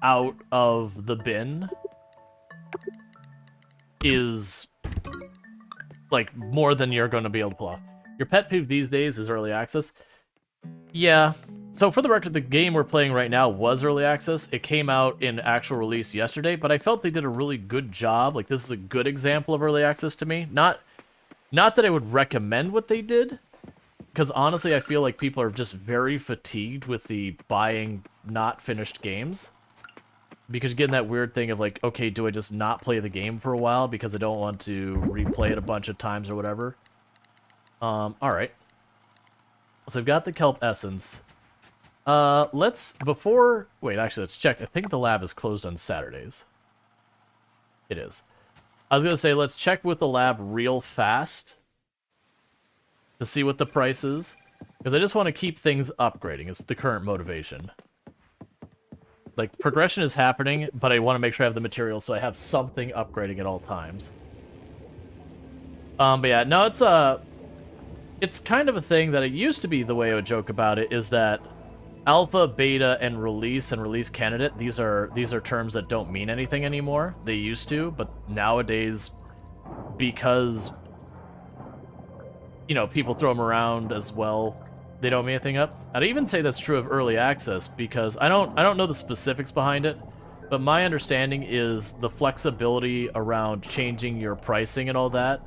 out of the bin is, like, more than you're going to be able to pull off. Your pet peeve these days is early access. Yeah. So for the record, the game we're playing right now was early access. It came out in actual release yesterday, but I felt they did a really good job. Like, this is a good example of early access to me. Not that I would recommend what they did, because honestly, I feel like people are just very fatigued with the buying not finished games. Because you're getting that weird thing of like, okay, do I just not play the game for a while because I don't want to replay it a bunch of times or whatever? Alright. So I've got the kelp essence. Let's check. I think the lab is closed on Saturdays. It is. I was gonna say, let's check with the lab real fast to see what the price is, because I just want to keep things upgrading. It's the current motivation. Like, progression is happening, but I want to make sure I have the material so I have something upgrading at all times. But yeah, no, it's kind of a thing that it used to be. The way I would joke about it is that alpha, beta, and release candidate, these are terms that don't mean anything anymore. They used to, but nowadays, because, you know, people throw them around as well, they don't mean anything up. I'd even say that's true of early access, because I don't know the specifics behind it, but my understanding is the flexibility around changing your pricing and all that.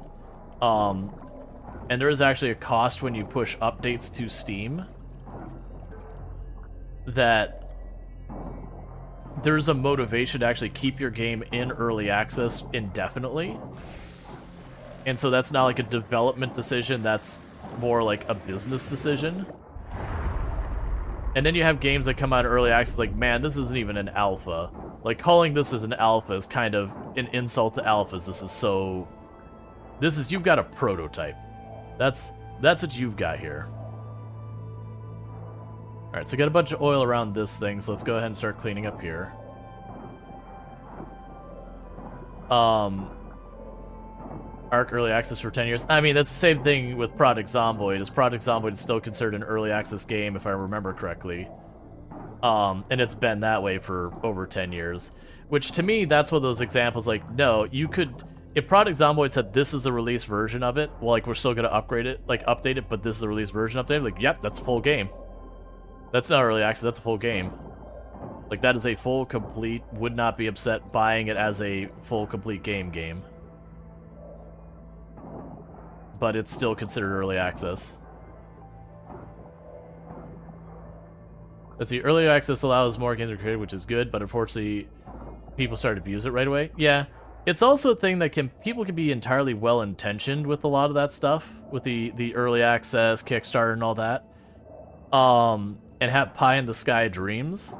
And there is actually a cost when you push updates to Steam that there's a motivation to actually keep your game in early access indefinitely. And so that's not like a development decision, that's more like a business decision. And then you have games that come out of early access like, man, this isn't even an alpha. Like, calling this as an alpha is kind of an insult to alphas. You've got a prototype. That's what you've got here. Alright, so got a bunch of oil around this thing, so let's go ahead and start cleaning up here. Arc early access for 10 years. I mean, that's the same thing with Project Zomboid. Is Project Zomboid still considered an early access game, if I remember correctly. And it's been that way for over 10 years. Which, to me, that's one of those examples, like, no, you could... If Project Zomboid said this is the release version of it, well, like, we're still gonna upgrade it, like, update it, but this is the release version update, like, yep, that's a full game. That's not early access, that's a full game. Like, that is a full, complete, would not be upset buying it as a full, complete game. But it's still considered early access. Let's see, early access allows more games to be created, which is good, but unfortunately, people start to abuse it right away. Yeah, it's also a thing that people can be entirely well-intentioned with a lot of that stuff, with the early access, Kickstarter, and all that. And have pie-in-the-sky dreams.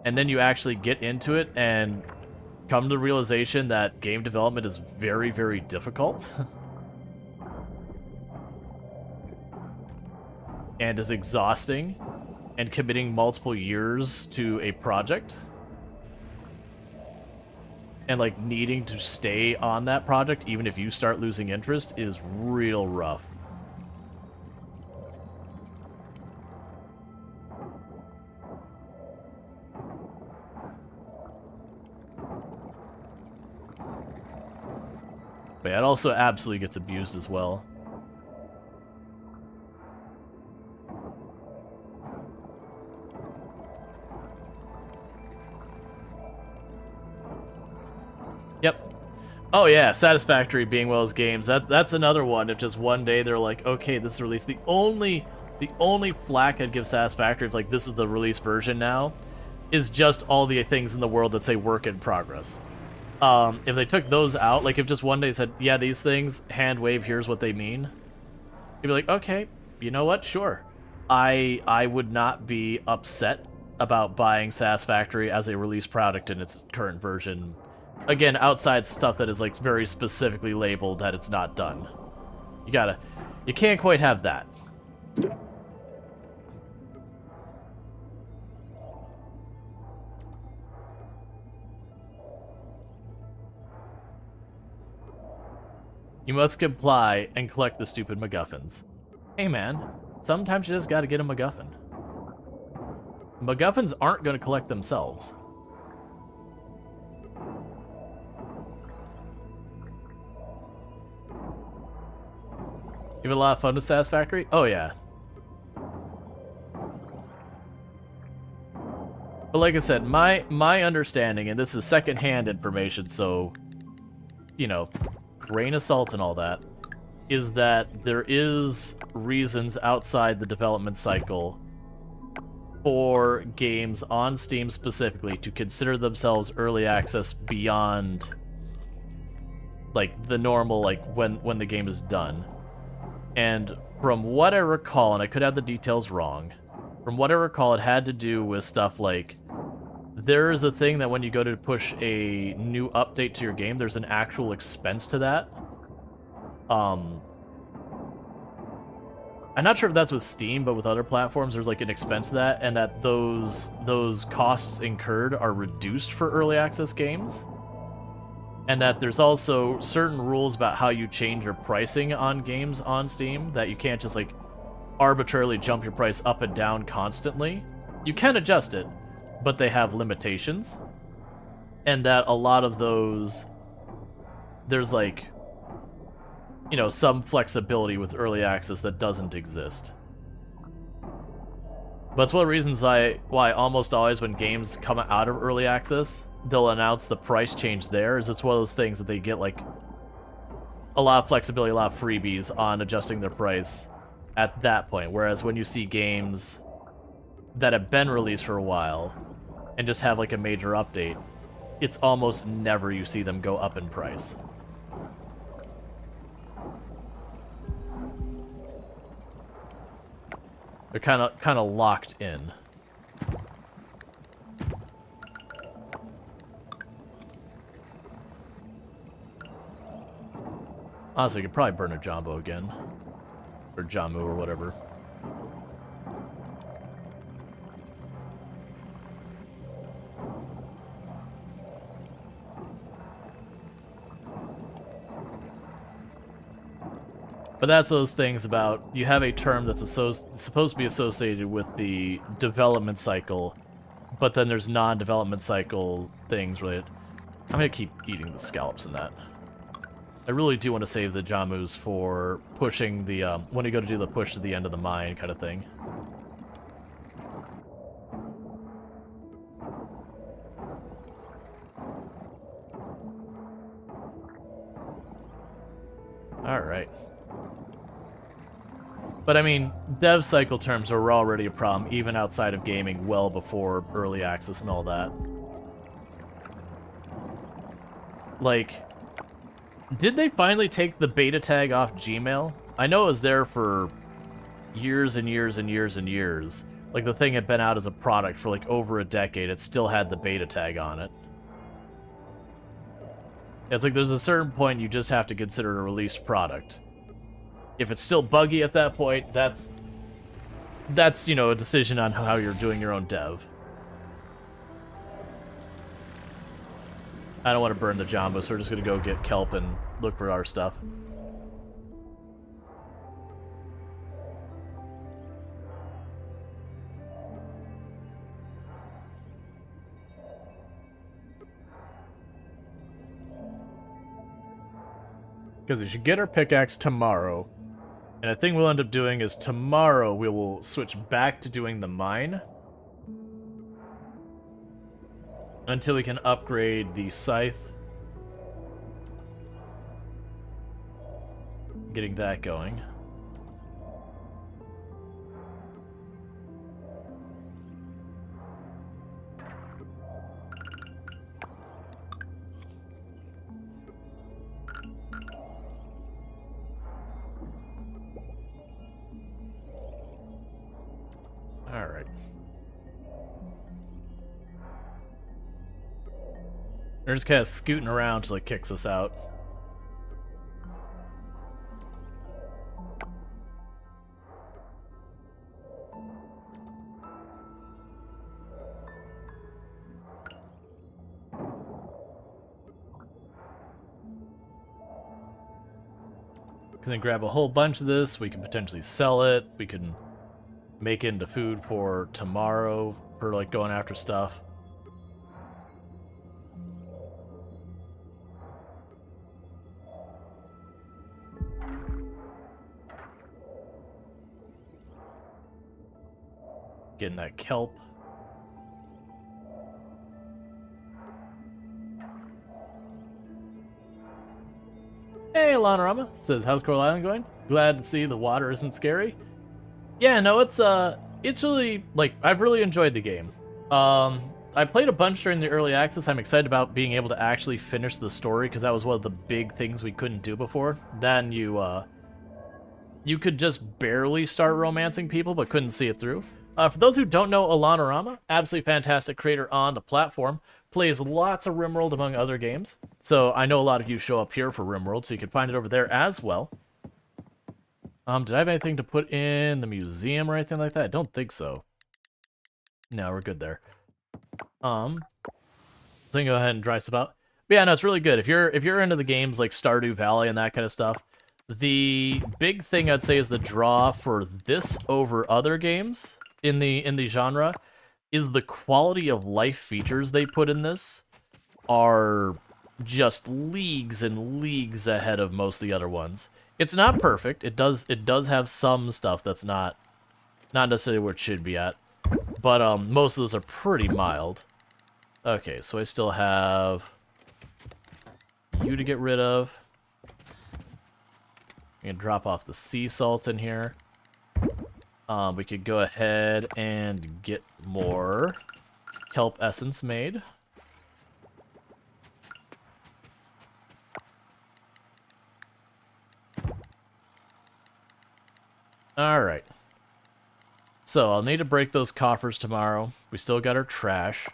And then you actually get into it and come to the realization that game development is very, very difficult. And is exhausting, and committing multiple years to a project, and like needing to stay on that project even if you start losing interest is real rough. But yeah, it also absolutely gets abused as well. Yep. Oh yeah, Satisfactory being well as games. That's another one. If just one day they're like, okay, this is released. The only flack I'd give Satisfactory if like this is the release version now is just all the things in the world that say work in progress. If they took those out, like if just one day said, yeah, these things, hand wave, here's what they mean, you'd be like, okay, you know what, sure. I would not be upset about buying Satisfactory as a release product in its current version. Again, outside stuff that is like very specifically labeled that it's not done. You can't quite have that. You must comply and collect the stupid MacGuffins. Hey man, sometimes you just gotta get a MacGuffin. MacGuffins aren't gonna collect themselves. You have a lot of fun with Satisfactory? Oh yeah. But like I said, my understanding, and this is secondhand information, so, you know, grain of salt and all that, is that there is reasons outside the development cycle for games on Steam specifically to consider themselves early access beyond, like, the normal, like, when the game is done. And from what I recall, and I could have the details wrong, from what I recall, it had to do with stuff like, there is a thing that when you go to push a new update to your game, there's an actual expense to that. I'm not sure if that's with Steam, but with other platforms, there's like an expense to that, and that those costs incurred are reduced for early access games. And that there's also certain rules about how you change your pricing on games on Steam, that you can't just like arbitrarily jump your price up and down constantly. You can adjust it, but they have limitations. And that a lot of those, there's like, you know, some flexibility with early access that doesn't exist. But it's one of the reasons why almost always when games come out of early access, they'll announce the price change there, is it's one of those things that they get like a lot of flexibility, a lot of freebies on adjusting their price at that point. Whereas when you see games that have been released for a while, and just have like a major update, it's almost never you see them go up in price. They're kind of locked in. Honestly, I could probably burn a Jumbo again. Or Jamu or whatever. But that's those things about, you have a term that's supposed to be associated with the development cycle, but then there's non-development cycle things related. I'm gonna keep eating the scallops in that. I really do want to save the Jamus for pushing the, when you go to do the push to the end of the mine kind of thing. Alright. But I mean, dev cycle terms are already a problem, even outside of gaming, well before early access and all that. Like, did they finally take the beta tag off Gmail? I know it was there for years and years and years and years. Like, the thing had been out as a product for like over a decade, it still had the beta tag on it. It's like there's a certain point you just have to consider a released product. If it's still buggy at that point, that's you know, a decision on how you're doing your own dev. I don't want to burn the Jumbo, so we're just gonna go get kelp and look for our stuff. Because we should get our pickaxe tomorrow. And I think we'll end up doing is tomorrow we will switch back to doing the mine. Until we can upgrade the scythe. Getting that going. Alright. They're just kind of scooting around till it kicks us out. Can then grab a whole bunch of this. We can potentially sell it. We can make it into food for tomorrow for like going after stuff. Getting that kelp. Hey, Lanarama says, how's Coral Island going? Glad to see the water isn't scary. Yeah, no, it's really, like, I've really enjoyed the game. I played a bunch during the early access. I'm excited about being able to actually finish the story, because that was one of the big things we couldn't do before. Then you could just barely start romancing people, but couldn't see it through. For those who don't know Alanarama, absolutely fantastic creator on the platform, plays lots of RimWorld among other games. So I know a lot of you show up here for RimWorld, so you can find it over there as well. Did I have anything to put in the museum or anything like that? I don't think so. No, we're good there. So I can go ahead and dry stuff out. But yeah, no, it's really good. If you're into the games like Stardew Valley and that kind of stuff, the big thing I'd say is the draw for this over other games in the genre is the quality of life features they put in this are just leagues and leagues ahead of most of the other ones. It's not perfect. It does have some stuff that's not necessarily where it should be at, but most of those are pretty mild. Okay, so I still have you to get rid of. I'm gonna drop off the sea salt in here. We could go ahead and get more kelp essence made. Alright. So, I'll need to break those coffers tomorrow. We still got our trash.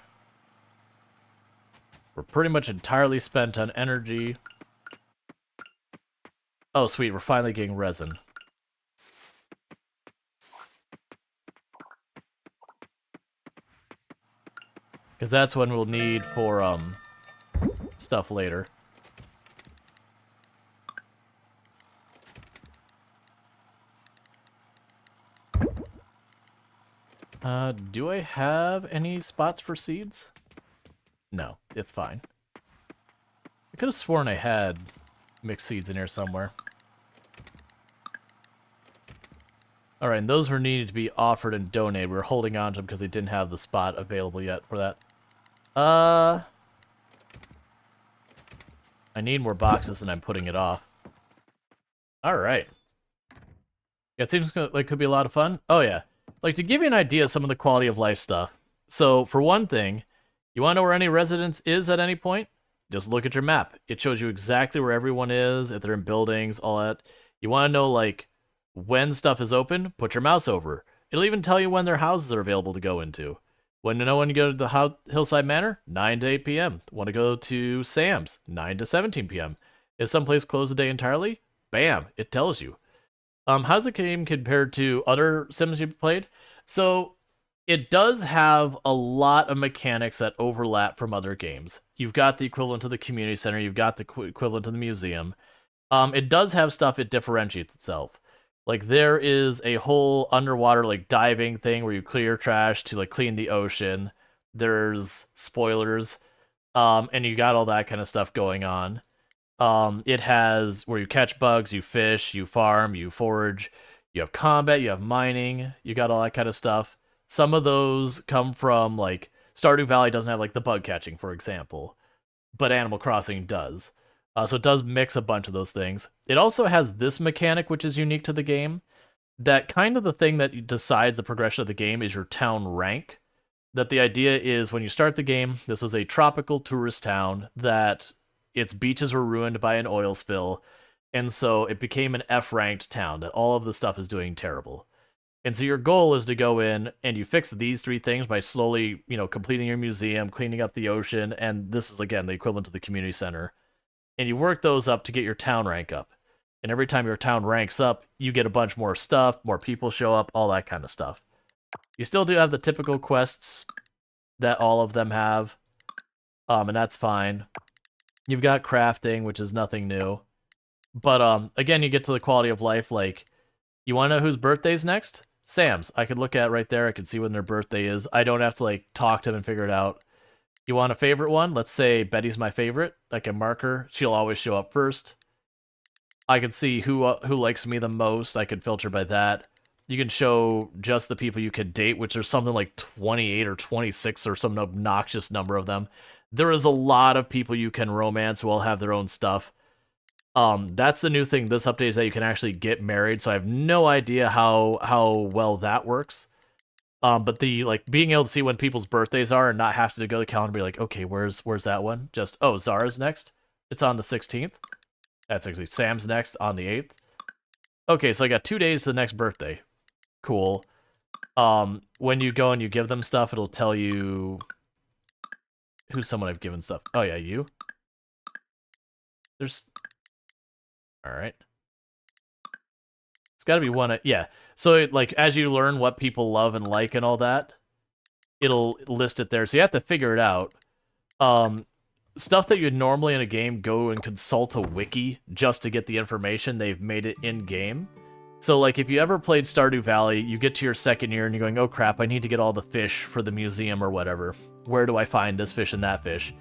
We're pretty much entirely spent on energy. Oh, sweet, we're finally getting resin. Because that's when we'll need for, stuff later. Do I have any spots for seeds? No, it's fine. I could have sworn I had mixed seeds in here somewhere. Alright, and those were needed to be offered and donated. We were holding on to them because they didn't have the spot available yet for that. I need more boxes and I'm putting it off. Alright. Yeah, it seems like it could be a lot of fun. Oh yeah. Like, to give you an idea of some of the quality of life stuff. So, for one thing, you want to know where any residence is at any point? Just look at your map. It shows you exactly where everyone is, if they're in buildings, all that. You want to know, like, when stuff is open? Put your mouse over. It'll even tell you when their houses are available to go into. Want to know when you go to the Hillside Manor? 9 to 8 p.m. Want to go to Sam's? 9 to 17 p.m. Is someplace closed the day entirely? Bam! It tells you. How's the game compared to other Sims you've played? So, it does have a lot of mechanics that overlap from other games. You've got the equivalent to the community center, you've got the equivalent to the museum. It does have stuff it differentiates itself. Like, there is a whole underwater, like, diving thing where you clear trash to, like, clean the ocean. There's spoilers, and you got all that kind of stuff going on. It has where you catch bugs, you fish, you farm, you forage, you have combat, you have mining, you got all that kind of stuff. Some of those come from, like, Stardew Valley doesn't have, like, the bug catching, for example, but Animal Crossing does. So it does mix a bunch of those things. It also has this mechanic, which is unique to the game, that kind of the thing that decides the progression of the game is your town rank. That the idea is when you start the game, this was a tropical tourist town that its beaches were ruined by an oil spill, and so it became an F-ranked town, that all of the stuff is doing terrible. And so your goal is to go in and you fix these three things by slowly, completing your museum, cleaning up the ocean, and this is, again, the equivalent to the community center. And you work those up to get your town rank up. And every time your town ranks up, you get a bunch more stuff, more people show up, all that kind of stuff. You still do have the typical quests that all of them have, and that's fine. You've got crafting, which is nothing new. But, again, you get to the quality of life, like, you want to know whose birthday's next? Sam's. I could look at it right there, I could see when their birthday is. I don't have to, like, talk to them and figure it out. You want a favorite one? Let's say Betty's my favorite. I can mark her. She'll always show up first. I can see who likes me the most. I can filter by that. You can show just the people you could date, which there's something like 28 or 26 or some obnoxious number of them. There is a lot of people you can romance who all have their own stuff. That's the new thing this update is that you can actually get married, so I have no idea how well that works. But the, like, being able to see when people's birthdays are and not have to go to the calendar and be like, okay, where's that one? Just, oh, Zara's next? It's on the 16th. That's actually Sam's next on the 8th. Okay, so I got 2 days to the next birthday. Cool. When you go and you give them stuff, it'll tell you who's someone I've given stuff. Oh yeah, you? There's... Alright. It's gotta be one... Yeah. So, like, as you learn what people love and like and all that, it'll list it there. So you have to figure it out. Stuff that you'd normally in a game go and consult a wiki just to get the information, they've made it in-game. So, like, if you ever played Stardew Valley, you get to your second year and you're going, oh crap, I need to get all the fish for the museum or whatever. Where do I find this fish and that fish?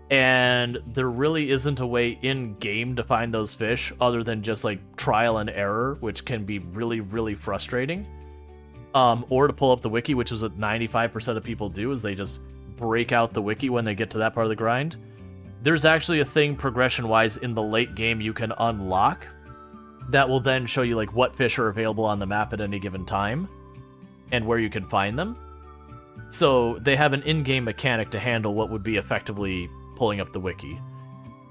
And there really isn't a way in-game to find those fish other than just, like, trial and error, which can be really, really frustrating. Or to pull up the wiki, which is what 95% of people do, is they just break out the wiki when they get to that part of the grind. There's actually a thing progression-wise in the late game you can unlock that will then show you, like, what fish are available on the map at any given time and where you can find them. So they have an in-game mechanic to handle what would be effectively pulling up the wiki.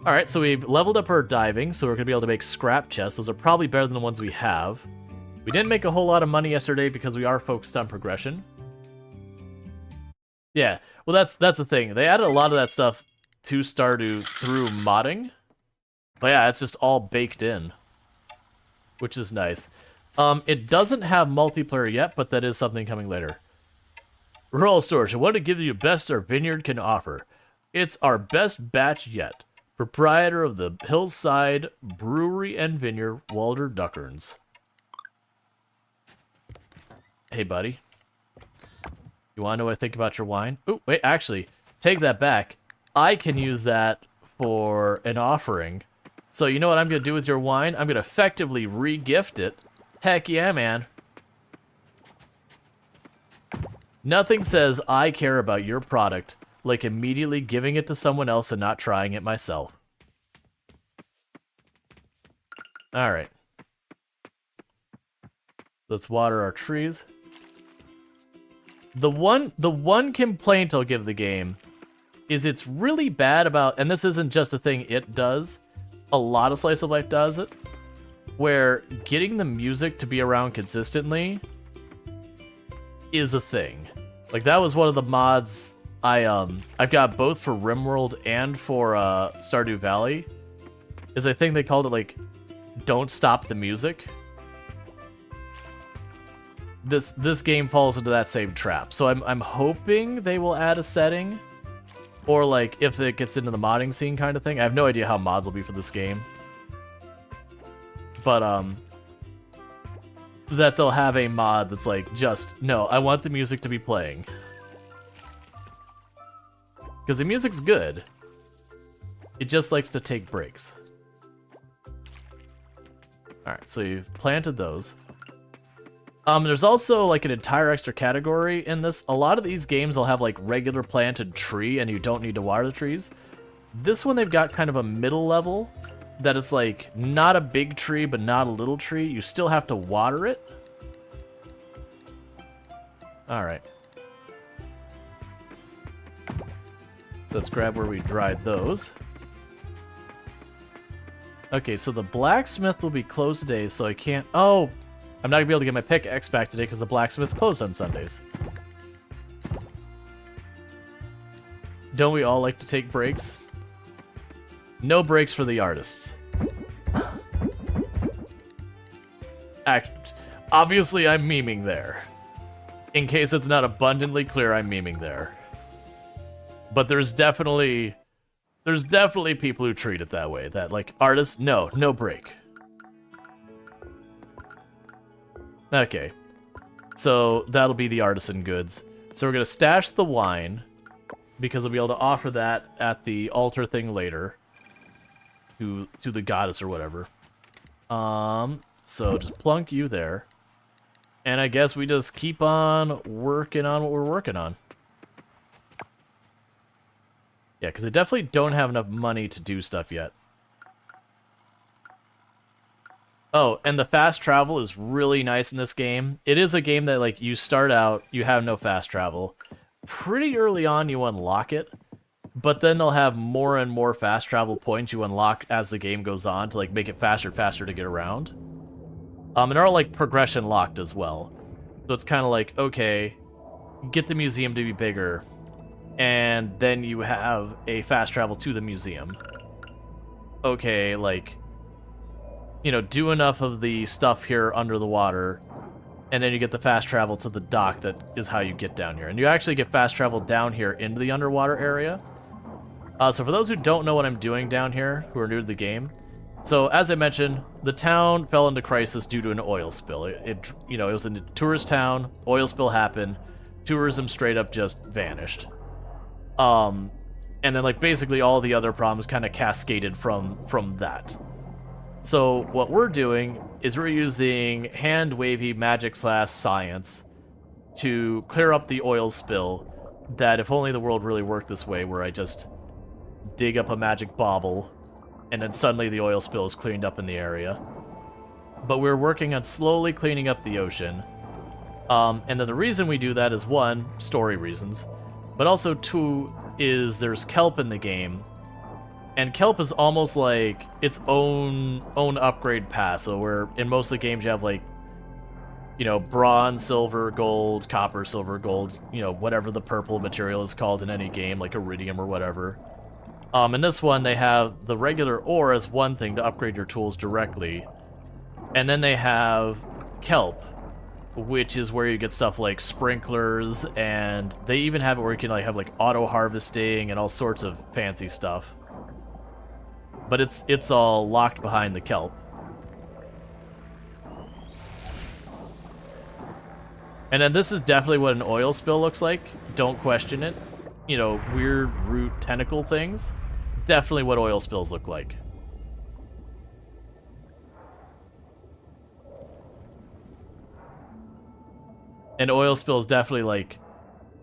Alright, so we've leveled up our diving, so we're going to be able to make scrap chests. Those are probably better than the ones we have. We didn't make a whole lot of money yesterday because we are focused on progression. Yeah, well that's the thing. They added a lot of that stuff to Stardew through modding. But yeah, it's just all baked in, which is nice. It doesn't have multiplayer yet, but that is something coming later. Rual Storge, I want to give you the best our vineyard can offer. It's our best batch yet. Proprietor of the Hillside Brewery and Vineyard, Walter Duckerns. Hey, buddy. You want to know what I think about your wine? Oh, wait, actually, take that back. I can use that for an offering. So you know what I'm going to do with your wine? I'm going to effectively re-gift it. Heck yeah, man. Nothing says I care about your product like immediately giving it to someone else and not trying it myself. Alright. Let's water our trees. The one complaint I'll give the game is it's really bad about, and this isn't just a thing it does, a lot of Slice of Life does it, where getting the music to be around consistently is a thing. Like, that was one of the mods I've got both for RimWorld and for Stardew Valley, is I think they called it, like, Don't Stop the Music. This game falls into that same trap, so I'm hoping they will add a setting, or like if it gets into the modding scene kind of thing. I have no idea how mods will be for this game, but that they'll have a mod that's like, just no, I want the music to be playing, because the music's good. It just likes to take breaks. All right, so you've planted those. There's also like an entire extra category in this. A lot of these games will have like regular planted tree and you don't need to water the trees. This one they've got kind of a middle level that it's like not a big tree but not a little tree. You still have to water it. Alright. Let's grab where we dried those. Okay, so the blacksmith will be closed today, so I can't... Oh! I'm not going to be able to get my pickaxe back today because the blacksmith's closed on Sundays. Don't we all like to take breaks? No breaks for the artists. Obviously, I'm memeing there. In case it's not abundantly clear, I'm memeing there. But there's definitely people who treat it that way. That, like, artists, no break. Okay, so that'll be the artisan goods. So we're gonna stash the wine because we'll be able to offer that at the altar thing later to the goddess or whatever. So just plunk you there, and I guess we just keep on working on what we're working on. Yeah, because they definitely don't have enough money to do stuff yet. Oh, and the fast travel is really nice in this game. It is a game that, like, you start out, you have no fast travel. Pretty early on, you unlock it, but then they'll have more and more fast travel points you unlock as the game goes on to, like, make it faster and faster to get around. And they're all, like, progression locked as well. So it's kind of like, okay, get the museum to be bigger, and then you have a fast travel to the museum. Okay, like... you know, do enough of the stuff here under the water, and then you get the fast travel to the dock. That is how you get down here. And you actually get fast travel down here into the underwater area. So for those who don't know what I'm doing down here, who are new to the game, so as I mentioned, the town fell into crisis due to an oil spill. It was a tourist town, oil spill happened, tourism straight up just vanished. And then, like, basically all the other problems kind of cascaded from that. So what we're doing is we're using hand-wavy magic/science to clear up the oil spill. That if only the world really worked this way, where I just dig up a magic bauble and then suddenly the oil spill is cleaned up in the area. But we're working on slowly cleaning up the ocean. And then the reason we do that is, one, story reasons, but also two is there's kelp in the game, and kelp is almost like its own upgrade path. So where in most of the games you have like, you know, bronze, silver, gold, copper, silver, gold, you know, whatever the purple material is called in any game, like iridium or whatever. In this one, they have the regular ore as one thing to upgrade your tools directly, and then they have kelp, which is where you get stuff like sprinklers, and they even have it where you can like have like auto harvesting and all sorts of fancy stuff. But it's all locked behind the kelp. And then this is definitely what an oil spill looks like. Don't question it. You know, weird root tentacle things. Definitely what oil spills look like. And oil spills definitely, like,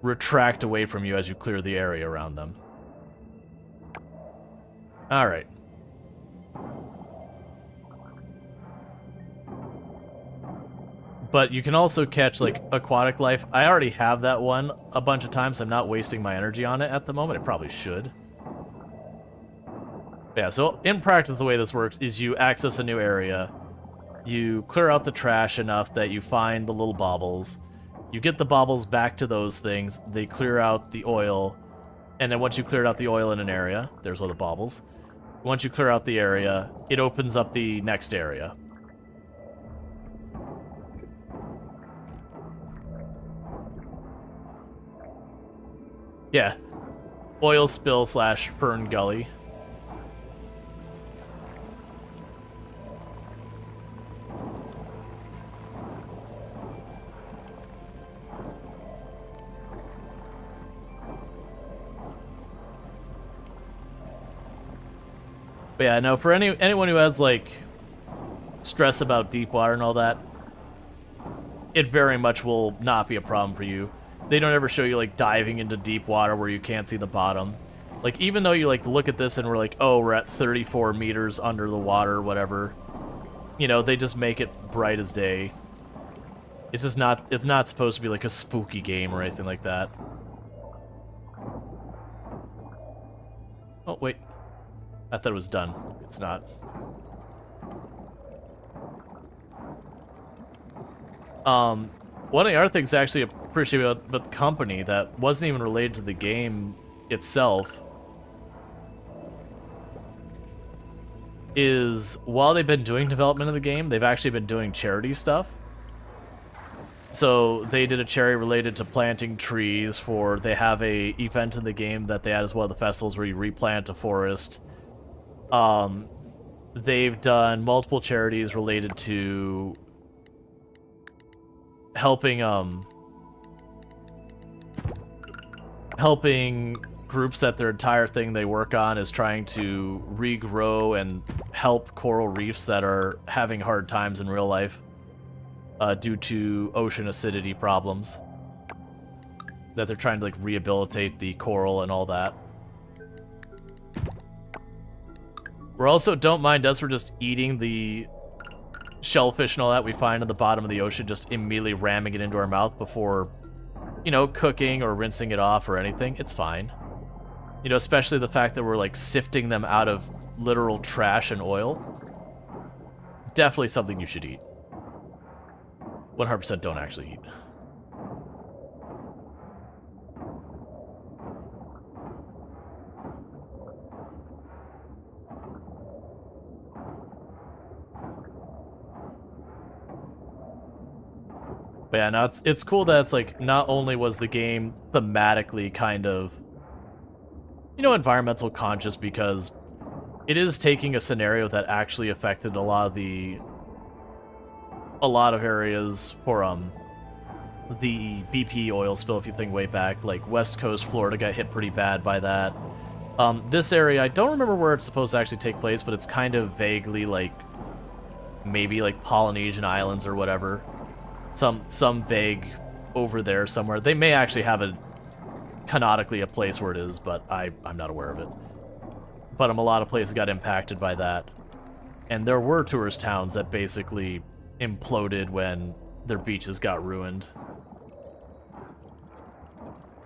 retract away from you as you clear the area around them. Alright. But you can also catch, like, aquatic life. I already have that one a bunch of times, so I'm not wasting my energy on it at the moment. I probably should. Yeah, so in practice, the way this works is you access a new area, you clear out the trash enough that you find the little baubles, you get the baubles back to those things, they clear out the oil, and then once you cleared out the oil in an area, there's all the baubles, once you clear out the area, it opens up the next area. Yeah, oil spill / Fern Gully. But yeah, no, for anyone who has, like, stress about deep water and all that, it very much will not be a problem for you. They don't ever show you, like, diving into deep water where you can't see the bottom. Like, even though you, like, look at this and we're like, oh, we're at 34 meters under the water or whatever, you know, they just make it bright as day. It's just not, it's not supposed to be, like, a spooky game or anything like that. Oh, wait. I thought it was done. It's not. One of the other things I actually appreciate about the company that wasn't even related to the game itself is while they've been doing development of the game, they've actually been doing charity stuff. So they did a charity related to planting trees for, they have a event in the game that they add as one of the festivals where you replant a forest. They've done multiple charities related to helping groups that their entire thing they work on is trying to regrow and help coral reefs that are having hard times in real life due to ocean acidity problems. That they're trying to, like, rehabilitate the coral and all that. We're also, don't mind us, we're just eating the shellfish and all that we find at the bottom of the ocean, just immediately ramming it into our mouth before, you know, cooking or rinsing it off or anything. It's fine. You know, especially the fact that we're, like, sifting them out of literal trash and oil. Definitely something you should eat. 100% don't actually eat. But yeah, no, it's cool that it's like, not only was the game thematically kind of, you know, environmental conscious, because it is taking a scenario that actually affected a lot of areas for the BP oil spill, if you think way back. Like West Coast Florida got hit pretty bad by that. This area, I don't remember where it's supposed to actually take place, but it's kind of vaguely like maybe like Polynesian Islands or whatever. Some vague over there somewhere. They may actually have canonically a place where it is, but I'm not aware of it. But a lot of places got impacted by that. And there were tourist towns that basically imploded when their beaches got ruined.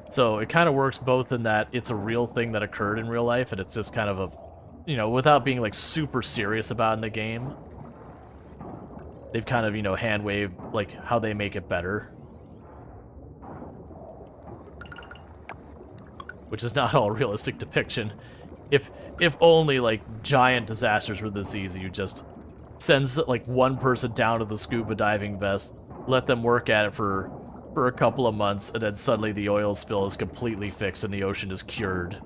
So it kind of works both in that it's a real thing that occurred in real life, and it's just kind of a, you know, without being like super serious about it in the game. They've kind of, you know, hand-waved like how they make it better. Which is not all realistic depiction. If only like giant disasters were this easy, you just send like one person down to the scuba diving vest, let them work at it for a couple of months, and then suddenly the oil spill is completely fixed and the ocean is cured.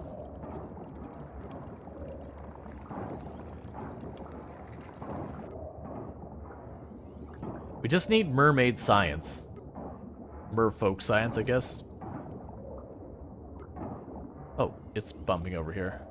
We just need mermaid science. Merfolk science, I guess. Oh, it's bumping over here.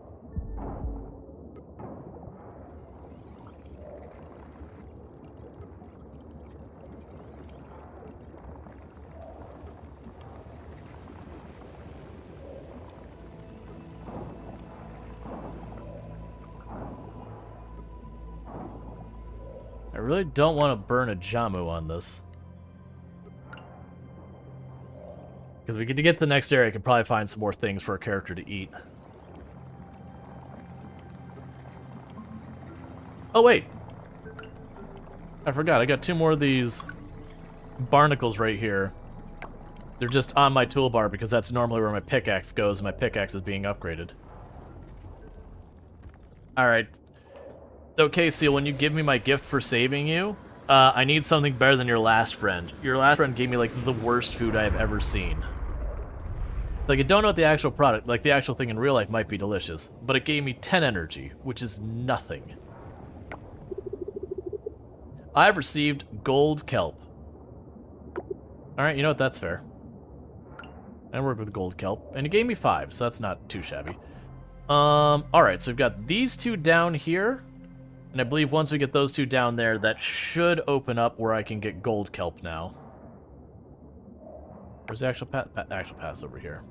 I really don't want to burn a Jamu on this. Because we get to get to the next area, I can probably find some more things for a character to eat. Oh, wait. I forgot, I got 2 more of these barnacles right here. They're just on my toolbar because that's normally where my pickaxe goes, and my pickaxe is being upgraded. Alright. Okay, Seal, when you give me my gift for saving you, I need something better than your last friend. Your last friend gave me, like, the worst food I have ever seen. Like, I don't know what the actual product, like, the actual thing in real life might be delicious, but it gave me 10 energy, which is nothing. I've received gold kelp. Alright, you know what, that's fair. I work with gold kelp, and it gave me 5, so that's not too shabby. Alright, so we've got these 2 down here. And I believe once we get those 2 down there, that should open up where I can get gold kelp now. Where's the actual path? Actual path's over here.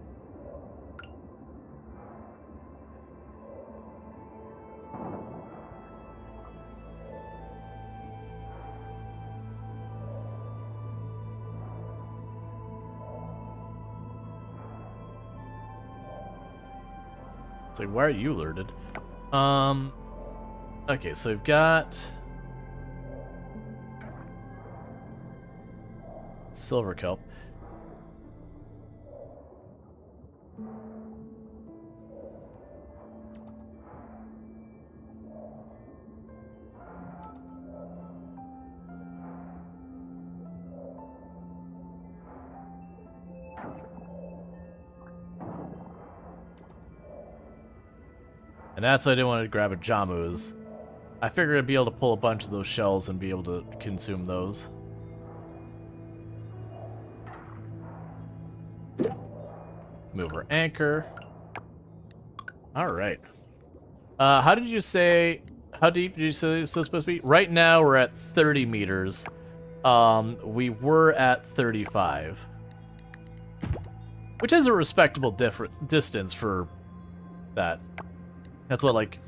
It's like, why are you alerted? Okay, so we've got silver kelp. And that's why I didn't want to grab a Jamu. I figured I'd be able to pull a bunch of those shells and be able to consume those. Move our anchor. Alright. How did you say... How deep did you say it's supposed to be? Right now we're at 30 meters. We were at 35. Which is a respectable distance for that. That's what, like...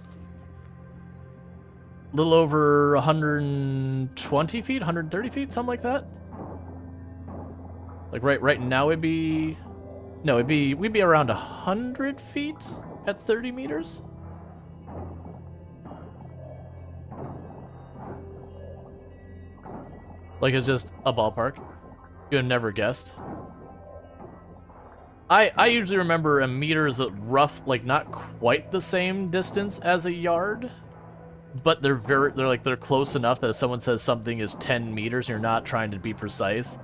a little over 120 feet, 130 feet, something like that. Like right now it'd be, no, we'd be around 100 feet at 30 meters. Like it's just a ballpark. You'd have never guessed. I usually remember a meter is a rough, like not quite the same distance as a yard. But they're close enough that if someone says something is 10 meters, you're not trying to be precise.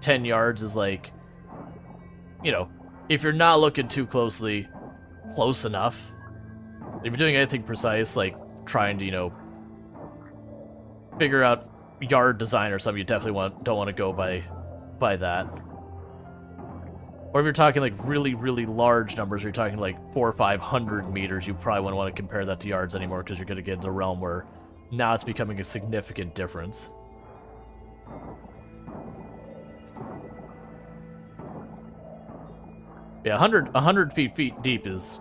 10 yards is like, you know, if you're not looking too closely, close enough. If you're doing anything precise, like trying to, you know, figure out yard design or something, you definitely don't want to go by that. Or if you're talking like really, really large numbers, you're talking like 400 or 500 meters, you probably wouldn't want to compare that to yards anymore because you're going to get into the realm where now it's becoming a significant difference. Yeah, 100 feet deep is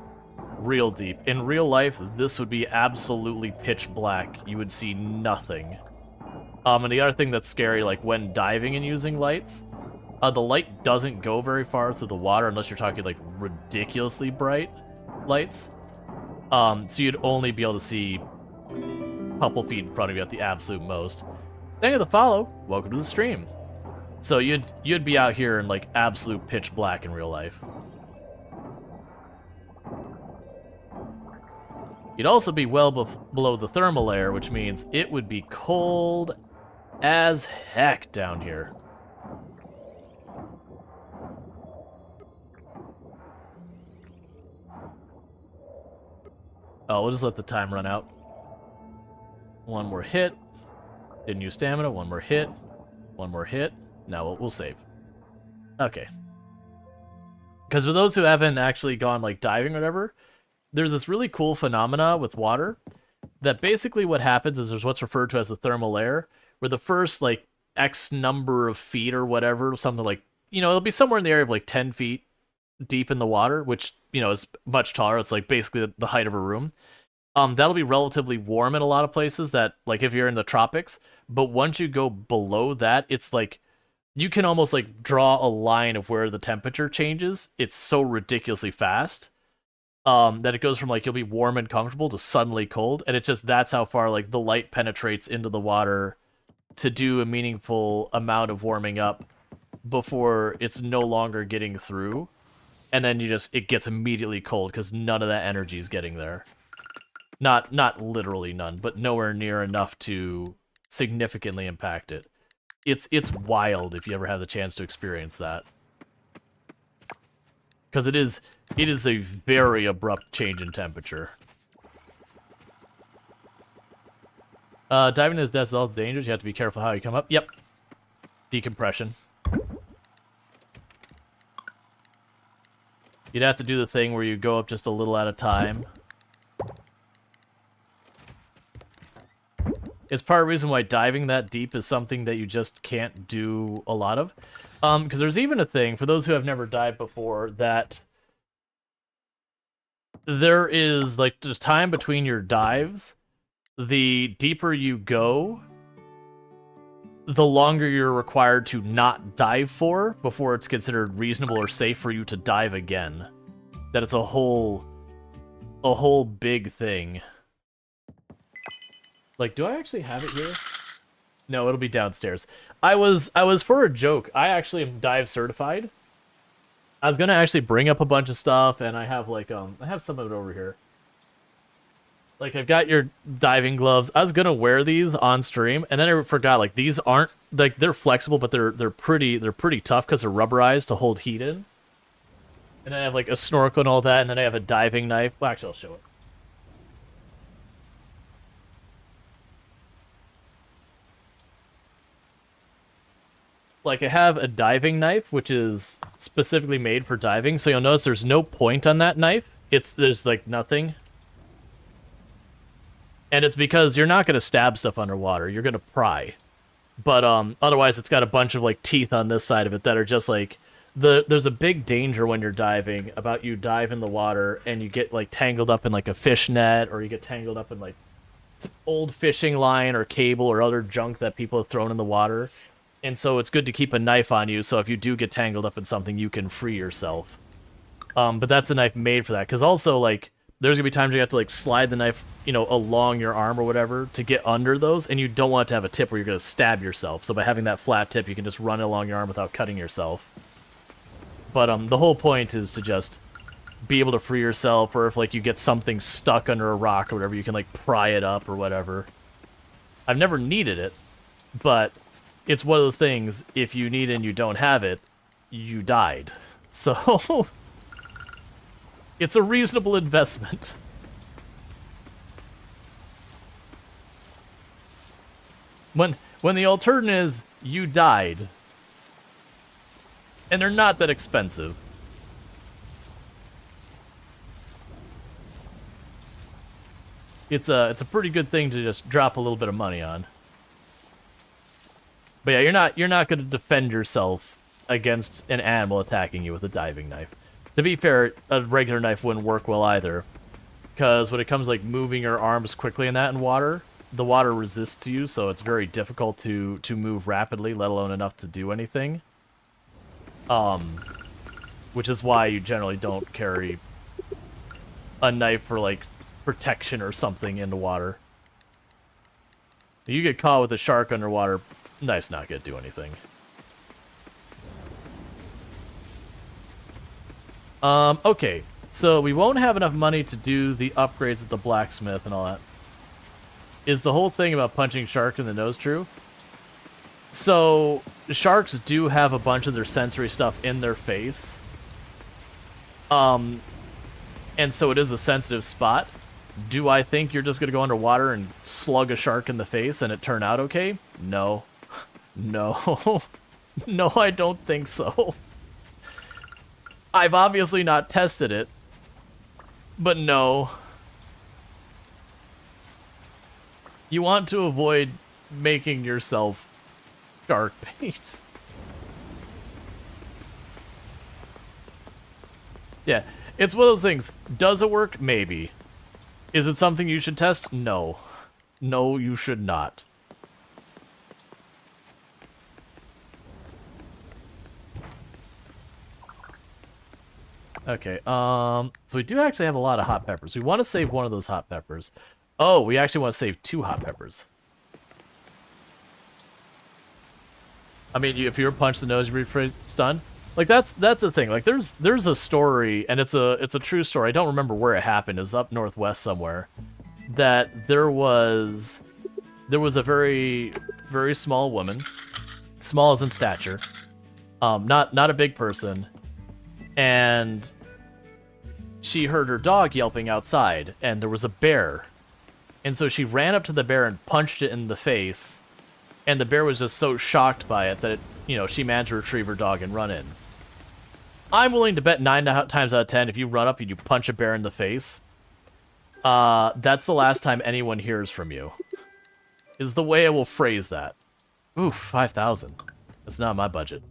real deep. In real life, this would be absolutely pitch black. You would see nothing. And the other thing that's scary, like when diving and using lights, The light doesn't go very far through the water unless you're talking like ridiculously bright lights. So you'd only be able to see a couple feet in front of you at the absolute most. Thank you for the follow. Welcome to the stream. So you'd be out here in like absolute pitch black in real life. You'd also be well below the thermal layer, which means it would be cold as heck down here. Oh, we'll just let the time run out. One more hit. Didn't use stamina. One more hit. One more hit. Now we'll save. Okay. Because for those who haven't actually gone like diving or whatever, there's this really cool phenomena with water that basically what happens is there's what's referred to as the thermal layer, where the first like X number of feet or whatever, something like, it'll be somewhere in the area of like 10 feet deep in the water, which, is much taller. It's like basically the height of a room. That'll be relatively warm in a lot of places that, like if you're in the tropics, but once you go below that, it's like, you can almost like draw a line of where the temperature changes. It's so ridiculously fast. That it goes from like you'll be warm and comfortable to suddenly cold, and it's just that's how far like the light penetrates into the water to do a meaningful amount of warming up before it's no longer getting through, and then it gets immediately cold because none of that energy is getting there. Not literally none, but nowhere near enough to significantly impact it. It's wild if you ever have the chance to experience that. Because it is a very abrupt change in temperature. Diving is that's all dangerous. You have to be careful how you come up. Yep. Decompression. You'd have to do the thing where you go up just a little at a time. It's part of the reason why diving that deep is something that you just can't do a lot of. Because there's even a thing, for those who have never dived before, that there is, like, the time between your dives, the deeper you go, the longer you're required to not dive for before it's considered reasonable or safe for you to dive again. That it's a whole big thing. Like, do I actually have it here? No, it'll be downstairs. I was for a joke. I actually am dive certified. I was gonna actually bring up a bunch of stuff, and I have like I have some of it over here. Like I've got your diving gloves. I was gonna wear these on stream, and then I forgot. Like these aren't like they're flexible, but they're pretty tough because they're rubberized to hold heat in. And then I have like a snorkel and all that, and then I have a diving knife. Well, actually, I'll show it. Like I have a diving knife, which is specifically made for diving. So you'll notice there's no point on that knife. There's like nothing. And it's because you're not going to stab stuff underwater. You're going to pry. But otherwise, it's got a bunch of like teeth on this side of it that are just like there's a big danger when you're diving about you dive in the water and you get like tangled up in like a fish net, or you get tangled up in like old fishing line or cable or other junk that people have thrown in the water. And so it's good to keep a knife on you, so if you do get tangled up in something, you can free yourself. But that's a knife made for that, because also, like, there's going to be times you have to, like, slide the knife, along your arm or whatever to get under those, and you don't want it to have a tip where you're going to stab yourself. So by having that flat tip, you can just run it along your arm without cutting yourself. But the whole point is to just be able to free yourself, or if, like, you get something stuck under a rock or whatever, you can, like, pry it up or whatever. I've never needed it, but it's one of those things, if you need it and you don't have it, you died. So, it's a reasonable investment. When the alternative is, you died. And they're not that expensive. It's a pretty good thing to just drop a little bit of money on. But yeah, you're not going to defend yourself against an animal attacking you with a diving knife. To be fair, a regular knife wouldn't work well either, because when it comes like moving your arms quickly in that in water, the water resists you, so it's very difficult to move rapidly, let alone enough to do anything. Which is why you generally don't carry a knife for, like, protection or something in the water. You get caught with a shark underwater, knife's not gonna do anything. Okay, so we won't have enough money to do the upgrades at the blacksmith and all that. Is the whole thing about punching shark in the nose true? So, sharks do have a bunch of their sensory stuff in their face. And so it is a sensitive spot. Do I think you're just gonna go underwater and slug a shark in the face and it turn out okay? No. No. No, I don't think so. I've obviously not tested it, but no. You want to avoid making yourself shark bait. Yeah, it's one of those things. Does it work? Maybe. Is it something you should test? No. No, you should not. Okay, so we do actually have a lot of hot peppers. We want to save one of those hot peppers. Oh, we actually want to save 2 hot peppers. I mean, if you were punched in the nose, you'd be pretty stunned. Like, that's the thing. Like, there's a story, and it's a true story. I don't remember where it happened. It was up northwest somewhere. That there was a very, very small woman, small as in stature, not a big person, and she heard her dog yelping outside, and there was a bear, and so she ran up to the bear and punched it in the face, and the bear was just so shocked by it that she managed to retrieve her dog and run in. I'm willing to bet 9 times out of 10 if you run up and you punch a bear in the face, that's the last time anyone hears from you. Is the way I will phrase that. Oof, 5,000. That's not my budget.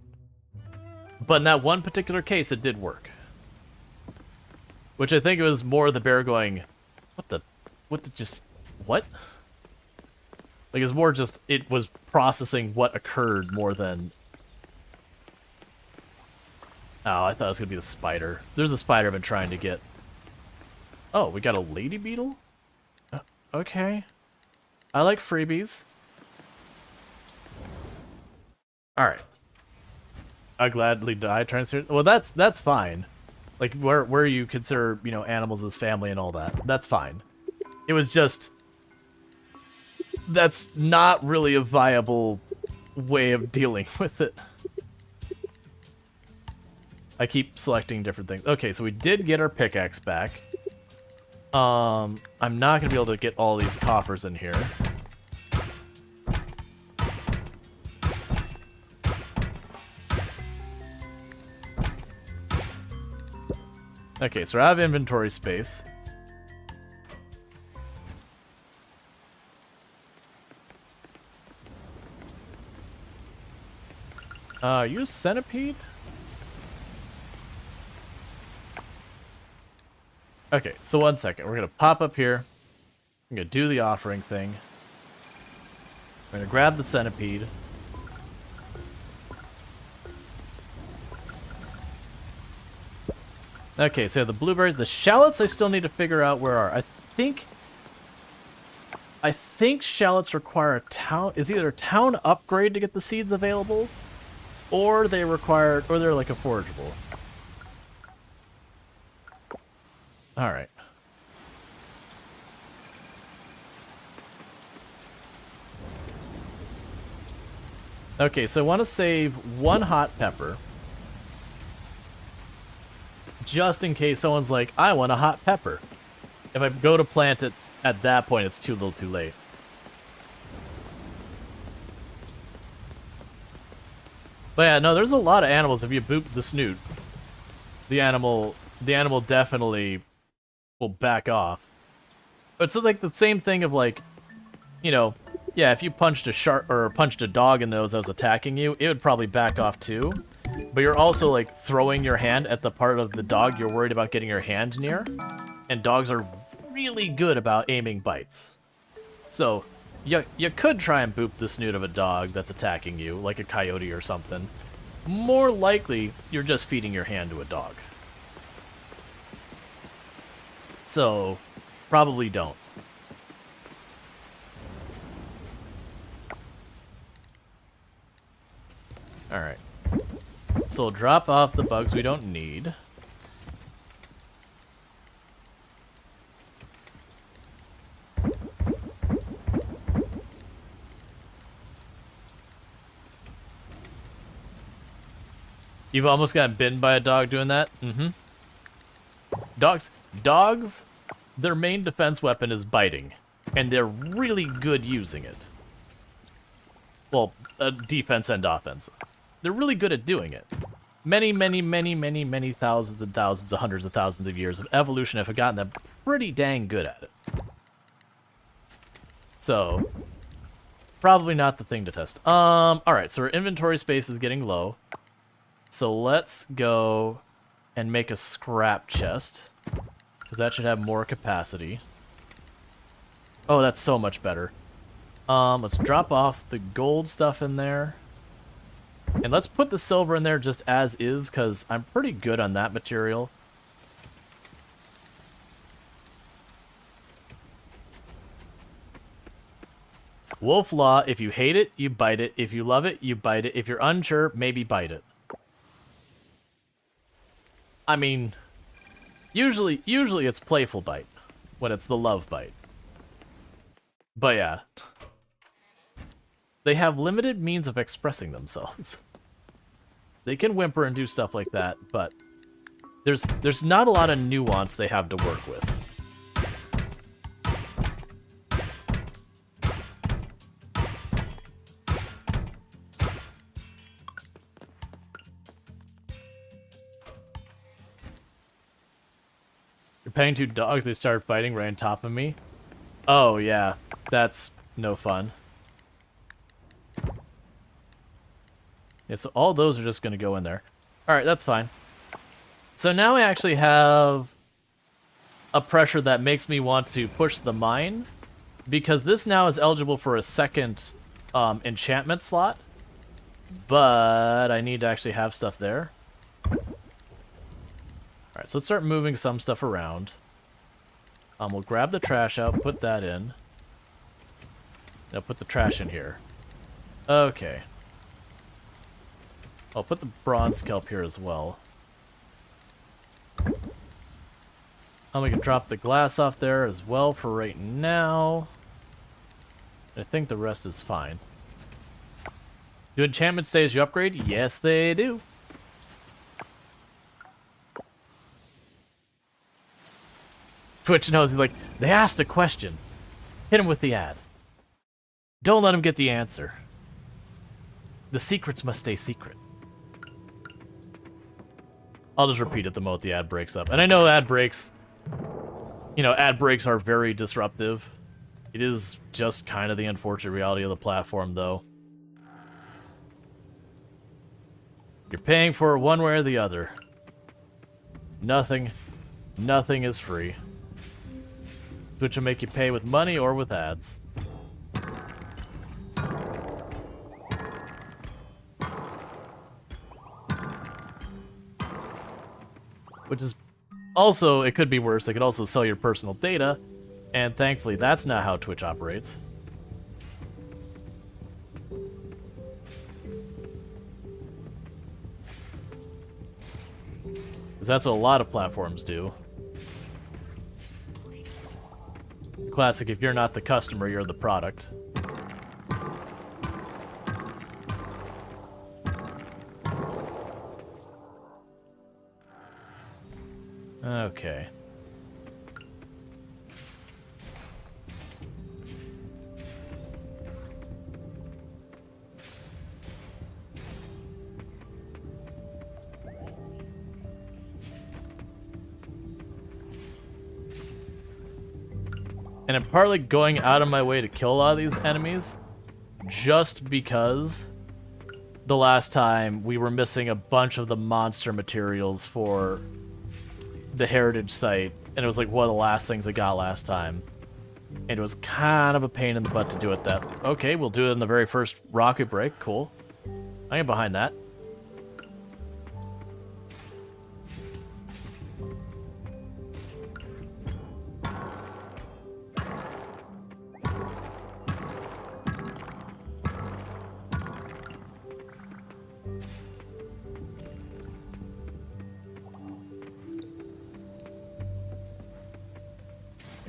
But in that one particular case, it did work. Which I think it was more the bear going, what? Like, it's more just, it was processing what occurred more than... Oh, I thought it was going to be the spider. There's a spider I've been trying to get. Oh, we got a lady beetle? Okay. I like freebies. Alright. I gladly die trying to... Well, that's fine. Like, where you consider, animals as family and all that. That's fine. It was just... That's not really a viable way of dealing with it. I keep selecting different things. Okay, so we did get our pickaxe back. I'm not gonna be able to get all these coffers in here. Okay, so we're out of inventory space. Are you a centipede? Okay, so 1 second. We're gonna pop up here. I'm gonna do the offering thing. We're gonna grab the centipede. Okay, so the blueberries, the shallots I still need to figure out where are. I think shallots require a town, is either a town upgrade to get the seeds available, or they're like a forageable. Alright. Okay, so I want to save 1 hot pepper. Just in case someone's like, I want a hot pepper. If I go to plant it at that point, it's too little too late. But yeah, no, there's a lot of animals. If you boop the snoot, the animal definitely will back off. It's like the same thing of like, yeah, if you punched a shark or punched a dog in the nose that was attacking you, it would probably back off too. But you're also like throwing your hand at the part of the dog you're worried about getting your hand near, and dogs are really good about aiming bites. So you could try and boop the snoot of a dog that's attacking you, like a coyote or something. more likely you're just feeding your hand to a dog. So, probably don't. Alright. So we'll drop off the bugs we don't need. You've almost gotten bitten by a dog doing that? Mm-hmm. Dogs, their main defense weapon is biting, and they're really good using it. Well, defense and offense. They're really good at doing it. Many thousands and thousands, hundreds of thousands of years of evolution have gotten them pretty dang good at it. So, probably not the thing to test. Alright, so our inventory space is getting low. So let's go and make a scrap chest, because that should have more capacity. Oh, that's so much better. Let's drop off the gold stuff in there. And let's put the silver in there just as is, because I'm pretty good on that material. Wolf Law, if you hate it, you bite it. If you love it, you bite it. If you're unsure, maybe bite it. I mean, usually it's playful bite when it's the love bite. But yeah. They have limited means of expressing themselves. They can whimper and do stuff like that, but there's not a lot of nuance they have to work with. You're paying 2 dogs, they start fighting right on top of me. Oh yeah, that's no fun. Yeah, so all those are just going to go in there. Alright, that's fine. So now I actually have a pressure that makes me want to push the mine, because this now is eligible for a second enchantment slot, but I need to actually have stuff there. Alright, so let's start moving some stuff around. We'll grab the trash out, put that in. Now put the trash in here. Okay. I'll put the bronze kelp here as well. And we can drop the glass off there as well for right now. I think the rest is fine. Do enchantments stay as you upgrade? Yes, they do. Twitch knows, he's like, they asked a question. Hit him with the ad. Don't let him get the answer. The secrets must stay secret. I'll just repeat it the moment the ad breaks up. And I know ad breaks, you know, ad breaks are very disruptive. It is just kind of the unfortunate reality of the platform, though. You're paying for it one way or the other. Nothing is free. Twitch will make you pay with money or with ads. Which is also, it could be worse. They could also sell your personal data, and thankfully that's not how Twitch operates. Because that's what a lot of platforms do. Classic, if you're not the customer, you're the product. Okay. And I'm partly going out of my way to kill a lot of these enemies, just because the last time we were missing a bunch of the monster materials for the heritage site, and it was like one of the last things I got last time. And it was kind of a pain in the butt to do it that. Okay, we'll do it in the very first rocket break. Cool. I am behind that.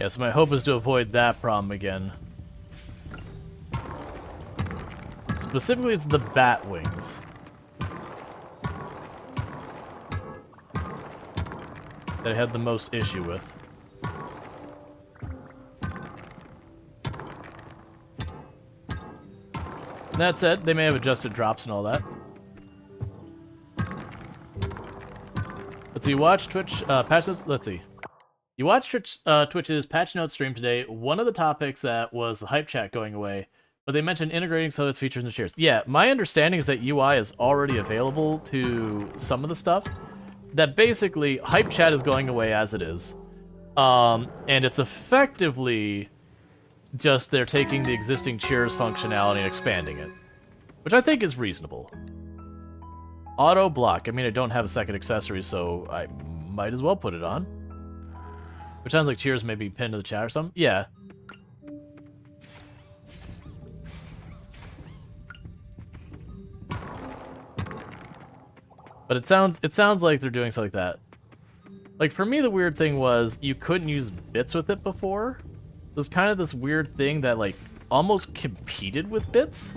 Yeah, so my hope is to avoid that problem again. Specifically, it's the bat wings that I had the most issue with. That said, they may have adjusted drops and all that. Let's see, watch Twitch patch notes. Let's see. You watched Twitch's patch notes stream today. One of the topics that was the hype chat going away, but they mentioned integrating some of its features into shares. Yeah, my understanding is that UI is already available to some of the stuff. That basically hype chat is going away as it is, and it's effectively just they're taking the existing cheers functionality and expanding it, which I think is reasonable. Auto block. I mean, I don't have a second accessory, so I might as well put it on. Which sounds like cheers may be pinned to the chat or something. Yeah. But it sounds like they're doing something like that. Like, for me, the weird thing was you couldn't use bits with it before. It was kind of this weird thing that, like, almost competed with bits.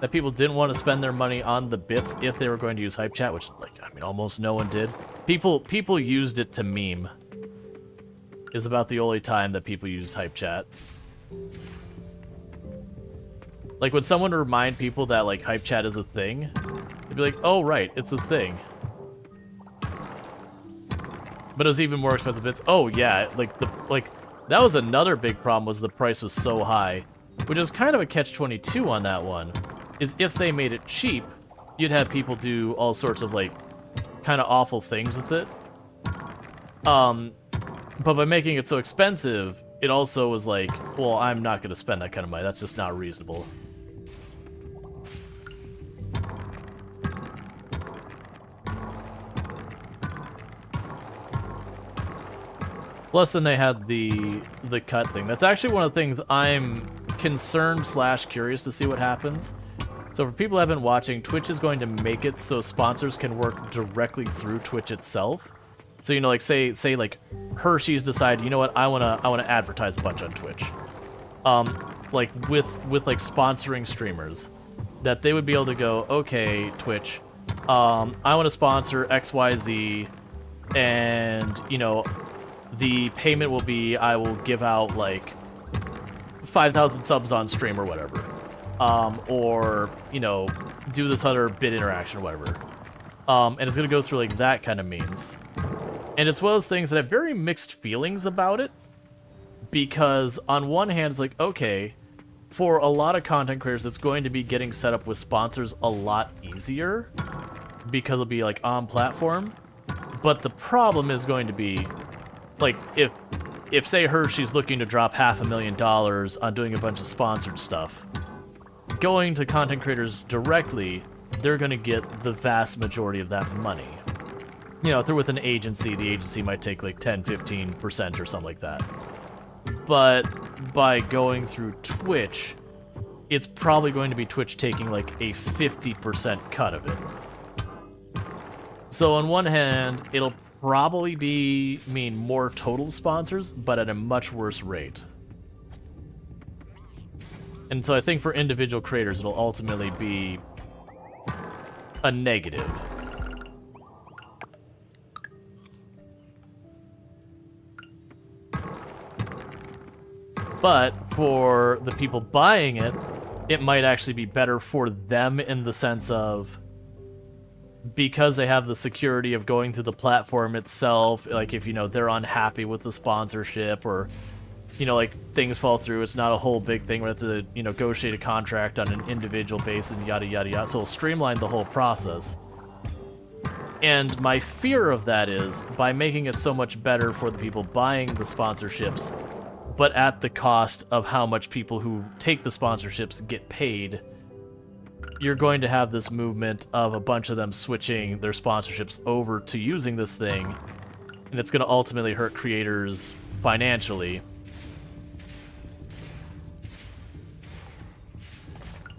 That people didn't want to spend their money on the bits if they were going to use hype chat, which, like, I mean, almost no one did. People used it to meme. Is about the only time that people used hype chat. Like, when someone would remind people that, like, hype chat is a thing, they'd be like, oh, right, it's a thing. But it was even more expensive bits. Oh, yeah, like, that was another big problem, was the price was so high. Which is kind of a catch-22 on that one. Is if they made it cheap, you'd have people do all sorts of, like, kind of awful things with it. But by making it so expensive, it also was like, well, I'm not going to spend that kind of money. That's just not reasonable. Plus, then they had the cut thing. That's actually one of the things I'm concerned / curious to see what happens. So for people who have been watching, Twitch is going to make it so sponsors can work directly through Twitch itself. So, you know, like, say like, Hershey's decide, you know what, I wanna advertise a bunch on Twitch. Like, with like, sponsoring streamers. That they would be able to go, okay, Twitch, I want to sponsor XYZ, and, you know, the payment will be, I will give out, like, 5,000 subs on stream or whatever. Or, you know, do this other bit interaction or whatever. And it's going to go through, like, that kind of means. And it's one of those things that I have very mixed feelings about it. Because, on one hand, it's like, okay, for a lot of content creators, it's going to be getting set up with sponsors a lot easier. Because it'll be, like, on platform. But the problem is going to be, like, if say Hershey's looking to drop $500,000 on doing a bunch of sponsored stuff, going to content creators directly, they're going to get the vast majority of that money. You know, if they're with an agency, the agency might take like 10-15% or something like that. But by going through Twitch, it's probably going to be Twitch taking like a 50% cut of it. So on one hand, it'll probably mean more total sponsors, but at a much worse rate. And so I think for individual creators, it'll ultimately be a negative. But for the people buying it, it might actually be better for them in the sense of, because they have the security of going through the platform itself, like if, you know, they're unhappy with the sponsorship or, you know, like things fall through, it's not a whole big thing where they have to, you know, negotiate a contract on an individual basis and yada yada yada. So it'll streamline the whole process. And my fear of that is, by making it so much better for the people buying the sponsorships, but at the cost of how much people who take the sponsorships get paid, you're going to have this movement of a bunch of them switching their sponsorships over to using this thing, and it's going to ultimately hurt creators financially.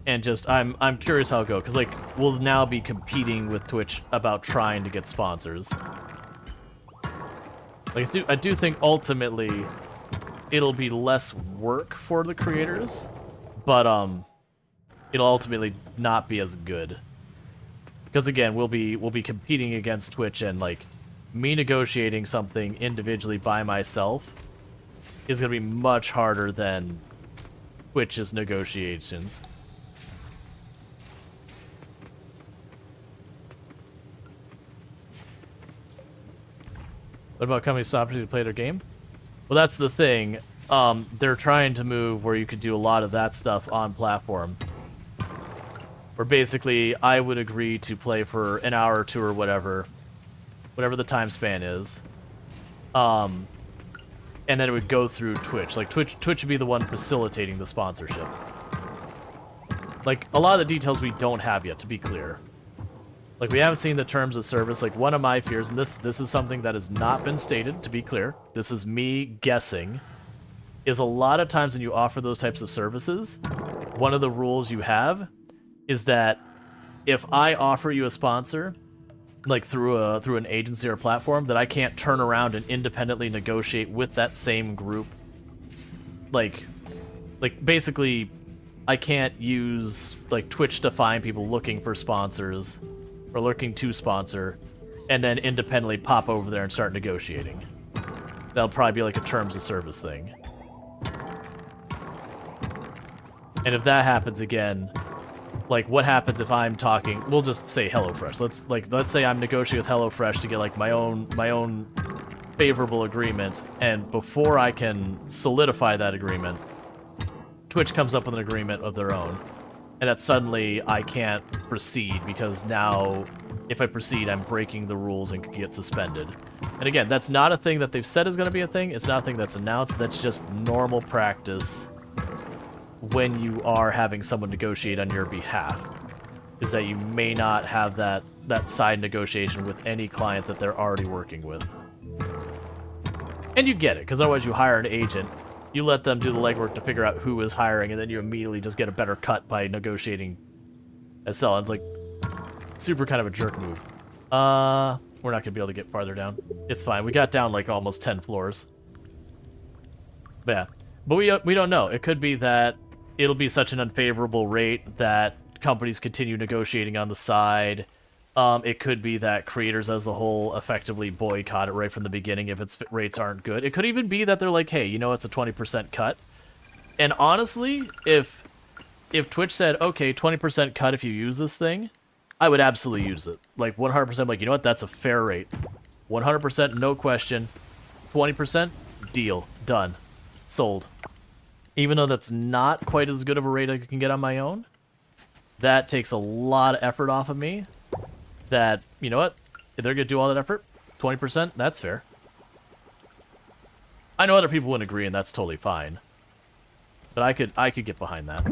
And just, I'm curious how it'll go, because, like, we'll now be competing with Twitch about trying to get sponsors. Like, I do think ultimately it'll be less work for the creators, but it'll ultimately not be as good. Because again, we'll be competing against Twitch, and like me negotiating something individually by myself is going to be much harder than Twitch's negotiations. What about companies stopping to play their game? Well, that's the thing. They're trying to move where you could do a lot of that stuff on platform. Where basically, I would agree to play for an hour or two or whatever the time span is. And then it would go through Twitch. Like, Twitch would be the one facilitating the sponsorship. Like, a lot of the details we don't have yet, to be clear. Like, we haven't seen the terms of service. Like, one of my fears, and this is something that has not been stated, to be clear, this is me guessing, is a lot of times when you offer those types of services, one of the rules you have is that if I offer you a sponsor, like through an agency or platform, that I can't turn around and independently negotiate with that same group. Like basically, I can't use like Twitch to find people looking for sponsors or looking to sponsor, and then independently pop over there and start negotiating. That'll probably be like a terms of service thing. And if that happens again, like what happens if I'm talking, we'll just say HelloFresh. Let's say I'm negotiating with HelloFresh to get like my own favorable agreement, and before I can solidify that agreement, Twitch comes up with an agreement of their own. And that suddenly I can't proceed, because now if I proceed, I'm breaking the rules and could get suspended. And again, that's not a thing that they've said is going to be a thing. It's not a thing that's announced. That's just normal practice when you are having someone negotiate on your behalf, is that you may not have that side negotiation with any client that they're already working with. And you get it, because otherwise you hire an agent, you let them do the legwork to figure out who is hiring, and then you immediately just get a better cut by negotiating as sell. It's like super kind of a jerk move. We're not gonna be able to get farther down. It's fine. We got down like almost 10 floors. But yeah, but we don't know. It could be that it'll be such an unfavorable rate that companies continue negotiating on the side. It could be that creators as a whole effectively boycott it right from the beginning if its rates aren't good. It could even be that they're like, hey, you know, it's a 20% cut. And honestly, if Twitch said, okay, 20% cut if you use this thing, I would absolutely use it. Like 100%, like, you know what, that's a fair rate. 100%, no question. 20%, deal, done, sold. Even though that's not quite as good of a rate I can get on my own, that takes a lot of effort off of me. That, you know what, if they're going to do all that effort, 20%, that's fair. I know other people wouldn't agree, and that's totally fine. But I could get behind that.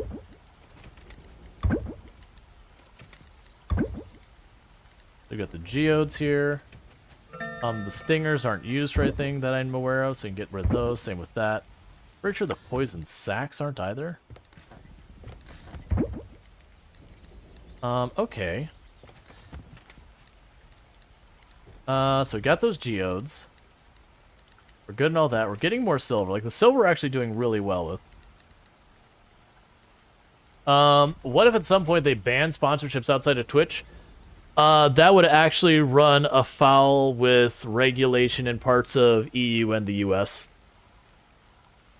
We've got the geodes here. The stingers aren't used for anything that I'm aware of, so you can get rid of those. Same with that. Pretty sure the poison sacks aren't either. Okay. So we got those geodes. We're good and all that. We're getting more silver. Like, the silver we're actually doing really well with. What if at some point they ban sponsorships outside of Twitch? That would actually run afoul with regulation in parts of EU and the US.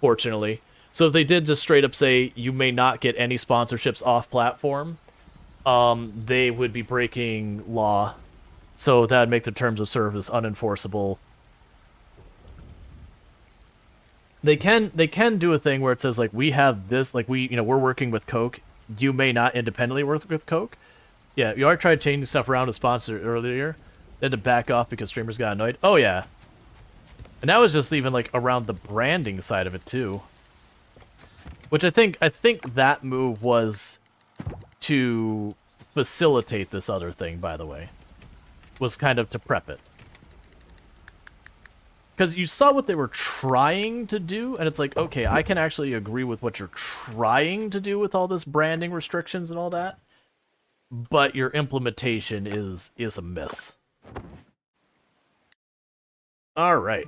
Fortunately. So if they did just straight up say, you may not get any sponsorships off platform, they would be breaking law. So that would make the terms of service unenforceable. They can do a thing where it says, like, we have this, like, we're working with Coke. You may not independently work with Coke. Yeah, you already tried changing stuff around to sponsor earlier. They had to back off because streamers got annoyed. Oh yeah. And that was just even like around the branding side of it too. Which I think that move was to facilitate this other thing, by the way. Was kind of to prep it. Because you saw what they were trying to do, and it's like, okay, I can actually agree with what you're trying to do with all this branding restrictions and all that, but your implementation is a miss. All right.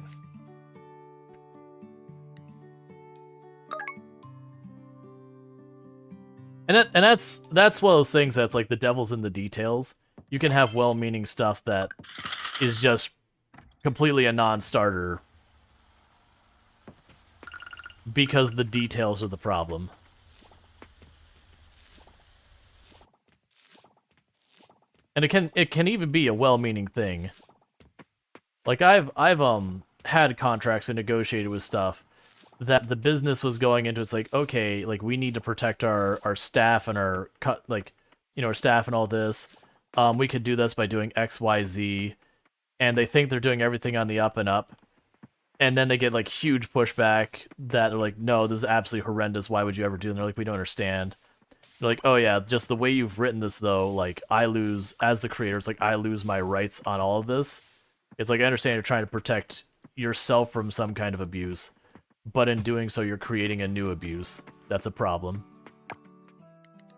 And that's one of those things that's like the devil's in the details. You can have well-meaning stuff that is just completely a non-starter because the details are the problem. And it can even be a well-meaning thing. Like I've had contracts and negotiated with stuff that the business was going into. It's like, okay, like we need to protect our staff and our our staff and all this. We could do this by doing X, Y, Z, and they think they're doing everything on the up and up, and then they get like huge pushback that are like, no, this is absolutely horrendous. Why would you ever do it? And they're like, we don't understand. They're like, oh yeah, just the way you've written this though, like I lose as the creator. It's like I lose my rights on all of this. It's like I understand you're trying to protect yourself from some kind of abuse, but in doing so, you're creating a new abuse. That's a problem.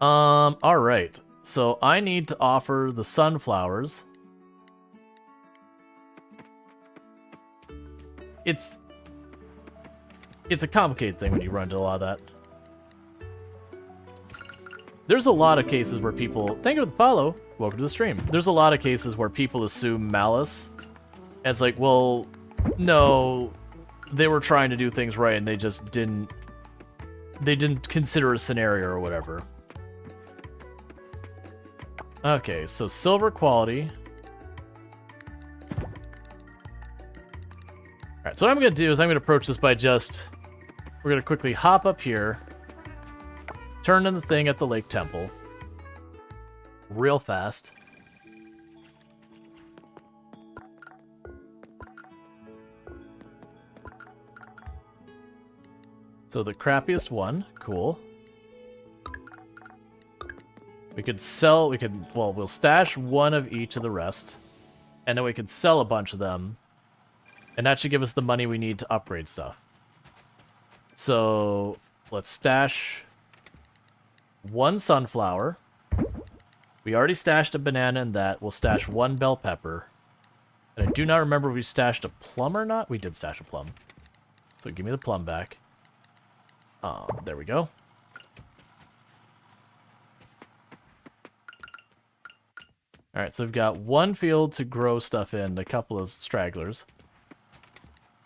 All right. So I need to offer the sunflowers. It's a complicated thing when you run into a lot of that. There's a lot of cases where people... Thank you for the follow. Welcome to the stream. There's a lot of cases where people assume malice. And it's like, well, no, they were trying to do things right and they just didn't... They didn't consider a scenario or whatever. Okay, so silver quality. Alright, so what I'm going to do is I'm going to approach this by just... We're going to quickly hop up here. Turn in the thing at the Lake Temple. Real fast. So the crappiest one. Cool. We could sell, well, we'll stash one of each of the rest. And then we could sell a bunch of them. And that should give us the money we need to upgrade stuff. So, let's stash one sunflower. We already stashed a banana in that. We'll stash one bell pepper. And I do not remember if we stashed a plum or not. We did stash a plum. So give me the plum back. There we go. Alright, so we've got one field to grow stuff in, a couple of stragglers.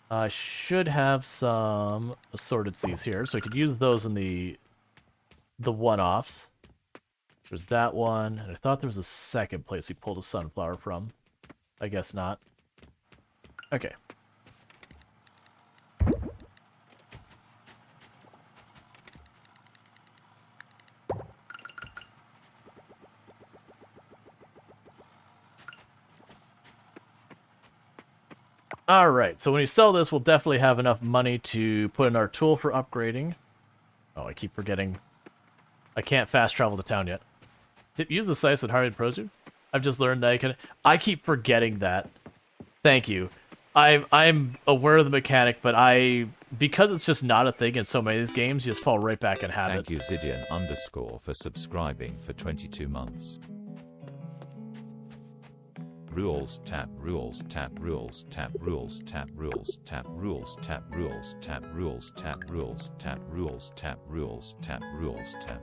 I should have some assorted seeds here, so I could use those in the one-offs. There's that one, and I thought there was a second place we pulled a sunflower from. I guess not. Okay. Alright, so when we sell this, we'll definitely have enough money to put in our tool for upgrading. Oh, I keep forgetting. I can't fast travel to town yet. Use the scythe with Harvard Proju. I've just learned that I can... I keep forgetting that. Thank you. I'm aware of the mechanic, but because it's just not a thing in so many of these games, you just fall right back in habit. Thank you, Zidian_ for subscribing for 22 months. Rules, tab, rules, tab, rules, tab, rules, tab, rules, tab, rules, tab, rules, tab, rules, tab, rules, tab, rules, tab, rules, tab, rules, tab.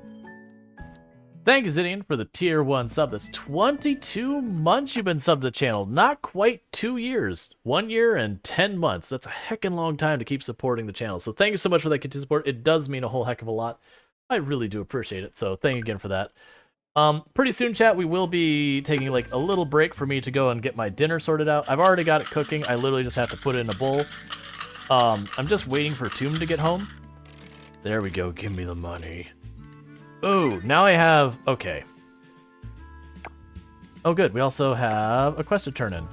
Thank you, Zidian, for the tier 1 sub. That's 22 months you've been subbed to the channel. Not quite 2 years. 1 year and 10 months. That's a heckin' long time to keep supporting the channel. So thank you so much for that continued support. It does mean a whole heck of a lot. I really do appreciate it. So thank you again for that. Pretty soon, chat, we will be taking like a little break for me to go and get my dinner sorted out. I've already got it cooking. I literally just have to put it in a bowl. I'm just waiting for Tomb to get home. There we go. Give me the money. Oh, now I have... Okay. Oh, good. We also have a quest to turn in.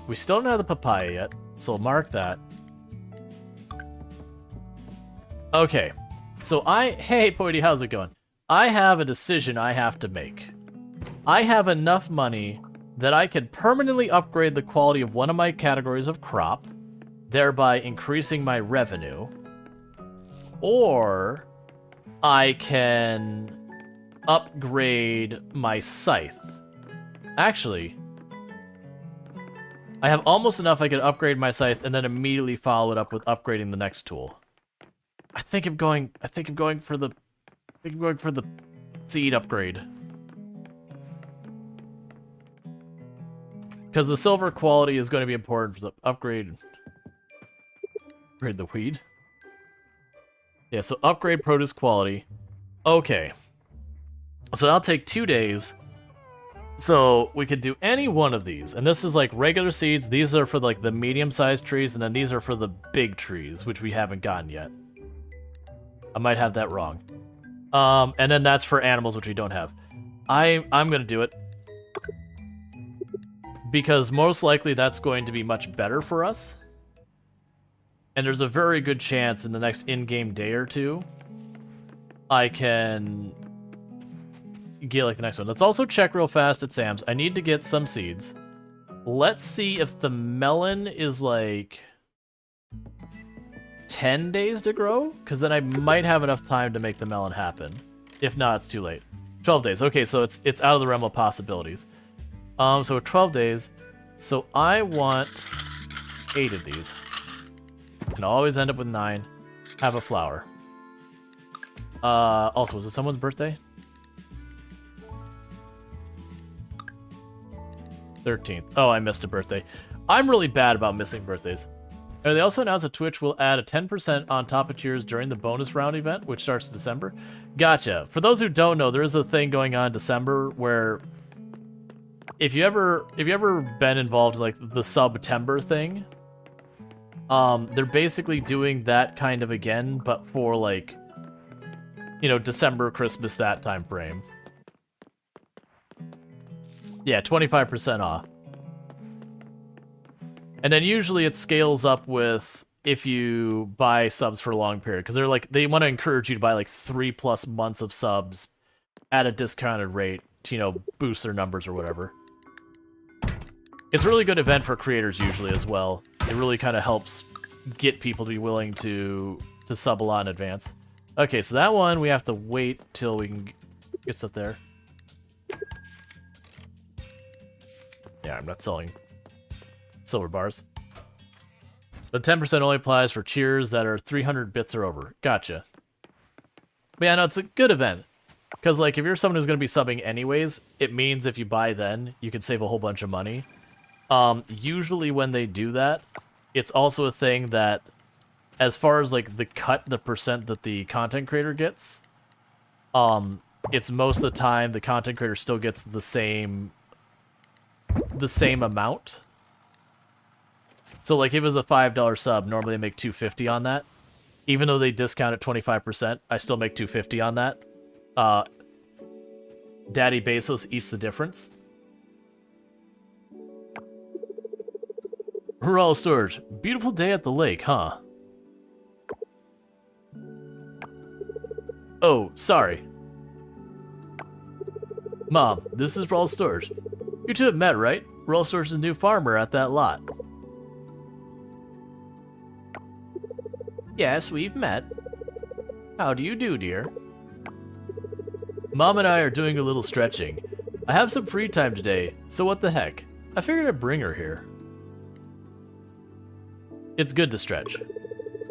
We still don't have the papaya yet, so we'll mark that. Okay, so hey, Poity, how's it going? I have a decision I have to make. I have enough money that I can permanently upgrade the quality of one of my categories of crop, thereby increasing my revenue, or I can upgrade my scythe Actually, I have almost enough I could upgrade my scythe and then immediately follow it up with upgrading the next tool. I think I'm going for the seed upgrade. Because the silver quality is going to be important for the upgrade. Upgrade the weed. Yeah, so upgrade produce quality. Okay. So that'll take 2 days. So we could do any one of these. And this is like regular seeds. These are for like the medium-sized trees. And then these are for the big trees, which we haven't gotten yet. I might have that wrong. And then that's for animals, which we don't have. I'm going to do it. Because most likely that's going to be much better for us. And there's a very good chance in the next in-game day or two, I can get like the next one. Let's also check real fast at Sam's. I need to get some seeds. Let's see if the melon is like 10 days to grow, because then I might have enough time to make the melon happen. If not, it's too late. 12 days. Okay, so it's out of the realm of possibilities. So 12 days. So I want 8 of these. And I'll always end up with 9. Have a flower. Also, was it someone's birthday? 13th. Oh, I missed a birthday. I'm really bad about missing birthdays. And they also announced that Twitch will add a 10% on top of cheers during the bonus round event, which starts in December. Gotcha. For those who don't know, there is a thing going on in December where if you ever been involved in like the September thing, they're basically doing that kind of again, but for like, you know, December, Christmas, that time frame. Yeah, 25% off. And then usually it scales up with if you buy subs for a long period, because they're like, they want to encourage you to buy like 3+ months of subs at a discounted rate to, you know, boost their numbers or whatever. It's a really good event for creators usually as well. It really kind of helps get people to be willing to sub a lot in advance. Okay, so that one we have to wait till we can get stuff there. Yeah, I'm not selling silver bars. The 10% only applies for cheers that are 300 bits or over. Gotcha. But yeah, no, it's a good event. Because, like, if you're someone who's going to be subbing anyways, it means if you buy then, you can save a whole bunch of money. Usually when they do that, it's also a thing that, as far as, like, the percent that the content creator gets, it's most of the time the content creator still gets the same amount. So, like, if it was a $5 sub, normally they make $2.50 on that. Even though they discount it 25%, I still make $2.50 on that. Daddy Bezos eats the difference. Rual Storge. Beautiful day at the lake, huh? Oh, sorry. Mom, this is Rual Storge. You two have met, right? Rual Storge is a new farmer at that lot. Yes, we've met. How do you do, dear? Mom and I are doing a little stretching. I have some free time today, so what the heck? I figured I'd bring her here. It's good to stretch.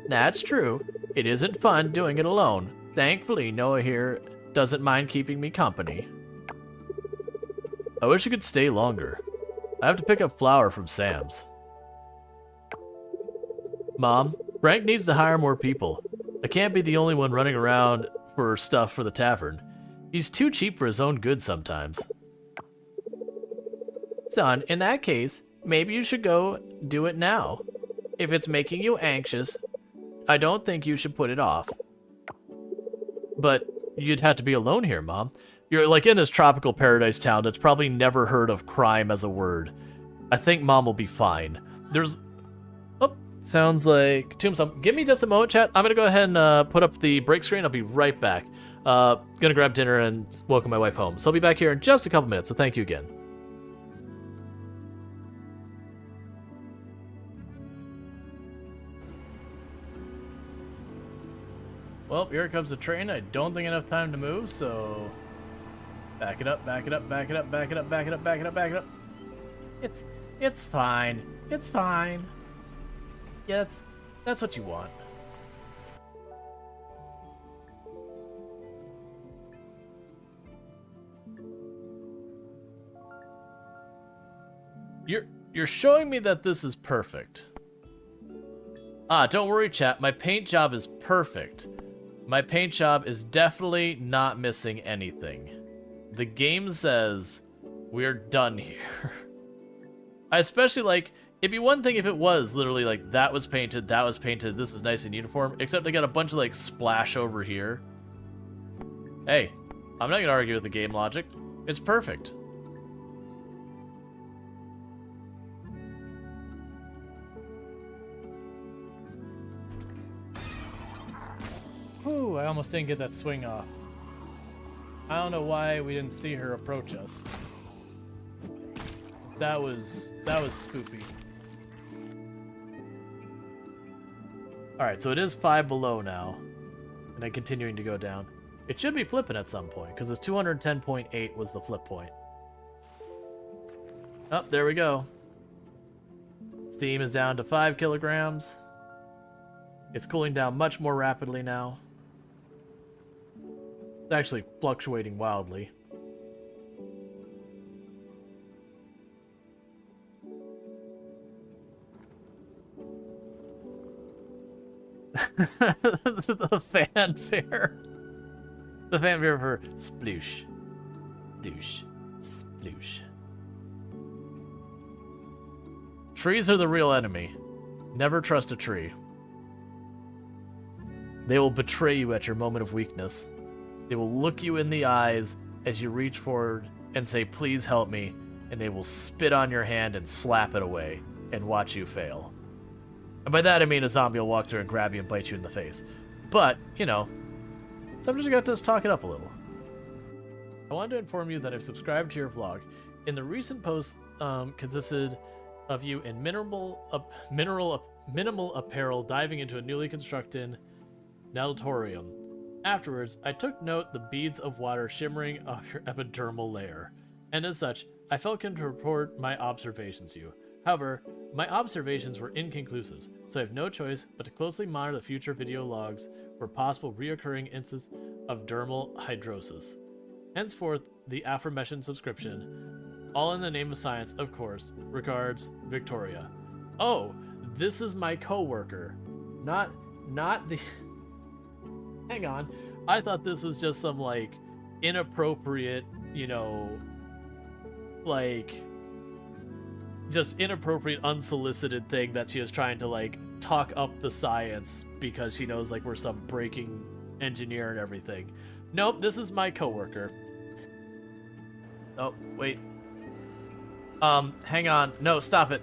That's true. It isn't fun doing it alone. Thankfully, Noah here doesn't mind keeping me company. I wish you could stay longer. I have to pick up flour from Sam's. Mom, Frank needs to hire more people. I can't be the only one running around for stuff for the tavern. He's too cheap for his own goods sometimes. Son, in that case, maybe you should go do it now. If it's making you anxious, I don't think you should put it off. But you'd have to be alone here, Mom. You're like in this tropical paradise town that's probably never heard of crime as a word. I think Mom will be fine. There's... Oh, sounds like Tombstone. Give me just a moment, chat. I'm gonna go ahead and put up the break screen. I'll be right back. Gonna grab dinner and welcome my wife home. So I'll be back here in just a couple minutes, so thank you again. Well, here comes the train. I don't think I have time to move, so Back it up, back it up, back it up, back it up, back it up, back it up, back it up. It's fine. It's fine. Yeah, that's what you want. You're showing me that this is perfect. Ah, don't worry, chat. My paint job is perfect. My paint job is definitely not missing anything. The game says we're done here. I especially like, it'd be one thing if it was literally like that was painted, this is nice and uniform, except I got a bunch of like splash over here. Hey, I'm not gonna argue with the game logic. It's perfect. Whew, I almost didn't get that swing off. I don't know why we didn't see her approach us. That was spoopy. Alright, so it is 5 below now. And then continuing to go down. It should be flipping at some point, because it's 210.8 was the flip point. Oh, there we go. Steam is down to 5 kilograms. It's cooling down much more rapidly now. It's actually fluctuating wildly. The fanfare. The fanfare for sploosh. Sploosh. Sploosh. Trees are the real enemy. Never trust a tree. They will betray you at your moment of weakness. They will look you in the eyes as you reach forward and say, please help me, and they will spit on your hand and slap it away and watch you fail. And by that I mean a zombie will walk through and grab you and bite you in the face. But, you know, sometimes you got to just talk it up a little. I wanted to inform you that I've subscribed to your vlog. In the recent post consisted of you in minimal apparel diving into a newly constructed natatorium. Afterwards, I took note the beads of water shimmering off your epidermal layer, and as such, I felt compelled to report my observations to you. However, my observations were inconclusive, so I have no choice but to closely monitor the future video logs for possible reoccurring instances of dermal hydrosis. Henceforth, the aforementioned subscription, all in the name of science, of course. Regards, Victoria. Oh, this is my coworker, not the. Hang on, I thought this was just some like inappropriate, you know, like just inappropriate, unsolicited thing that she was trying to like talk up the science because she knows like we're some breaking engineer and everything. Nope, this is my coworker. Oh, wait. Hang on. No, stop it.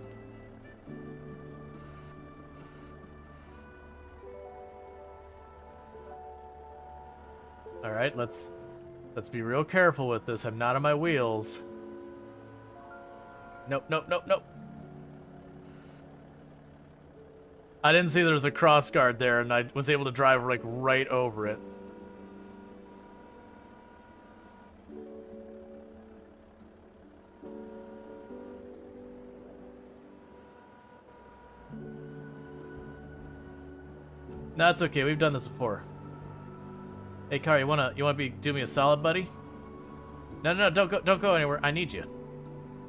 All right, let's be real careful with this. I'm not on my wheels. Nope, nope, nope, nope. I didn't see there was a cross guard there, and I was able to drive like right over it. No, it's okay. We've done this before. Hey, Car, you wanna do me a solid, buddy? No, don't go anywhere. I need you.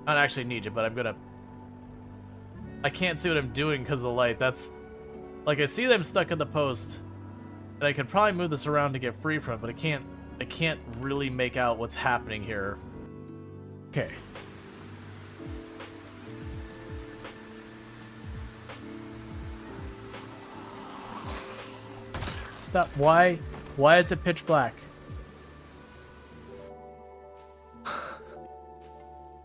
I don't actually need you, but I can't see what I'm doing because of the light. That's like I see them stuck in the post, and I could probably move this around to get free from it, but I can't really make out what's happening here. Okay. Stop. Why is it pitch black?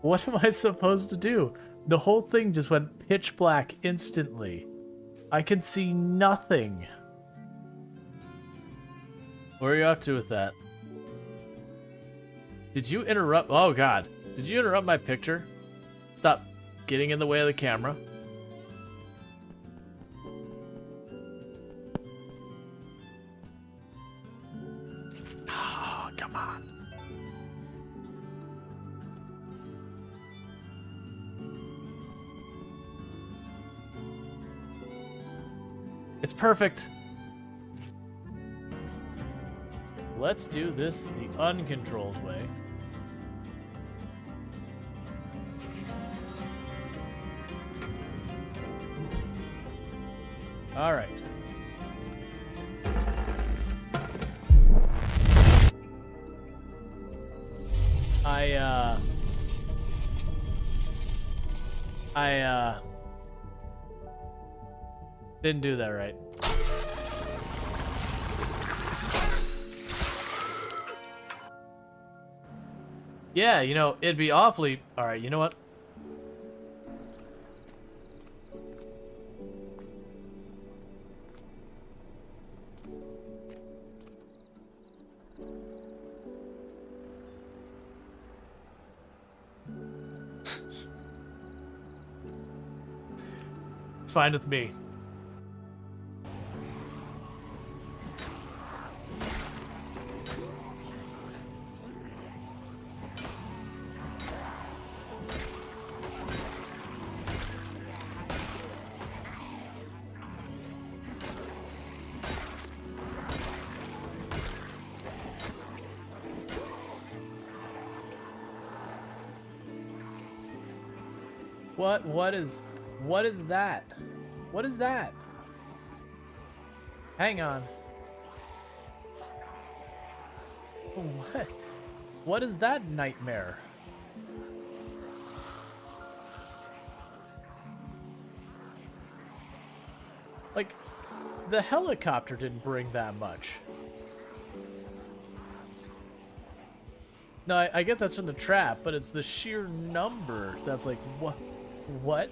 What am I supposed to do? The whole thing just went pitch black instantly. I can see nothing. Where are you up to with that? Did you interrupt? Oh god. Did you interrupt my picture? Stop getting in the way of the camera. Oh, come on. It's perfect. Let's do this the uncontrolled way. All right. I didn't do that right. Yeah, you know, it'd be awfully... Alright, you know what? It's fine with me. What is that? What is that? Hang on. What is that nightmare? Like, the helicopter didn't bring that much. No, I get that's from the trap, but it's the sheer number that's like, what? What?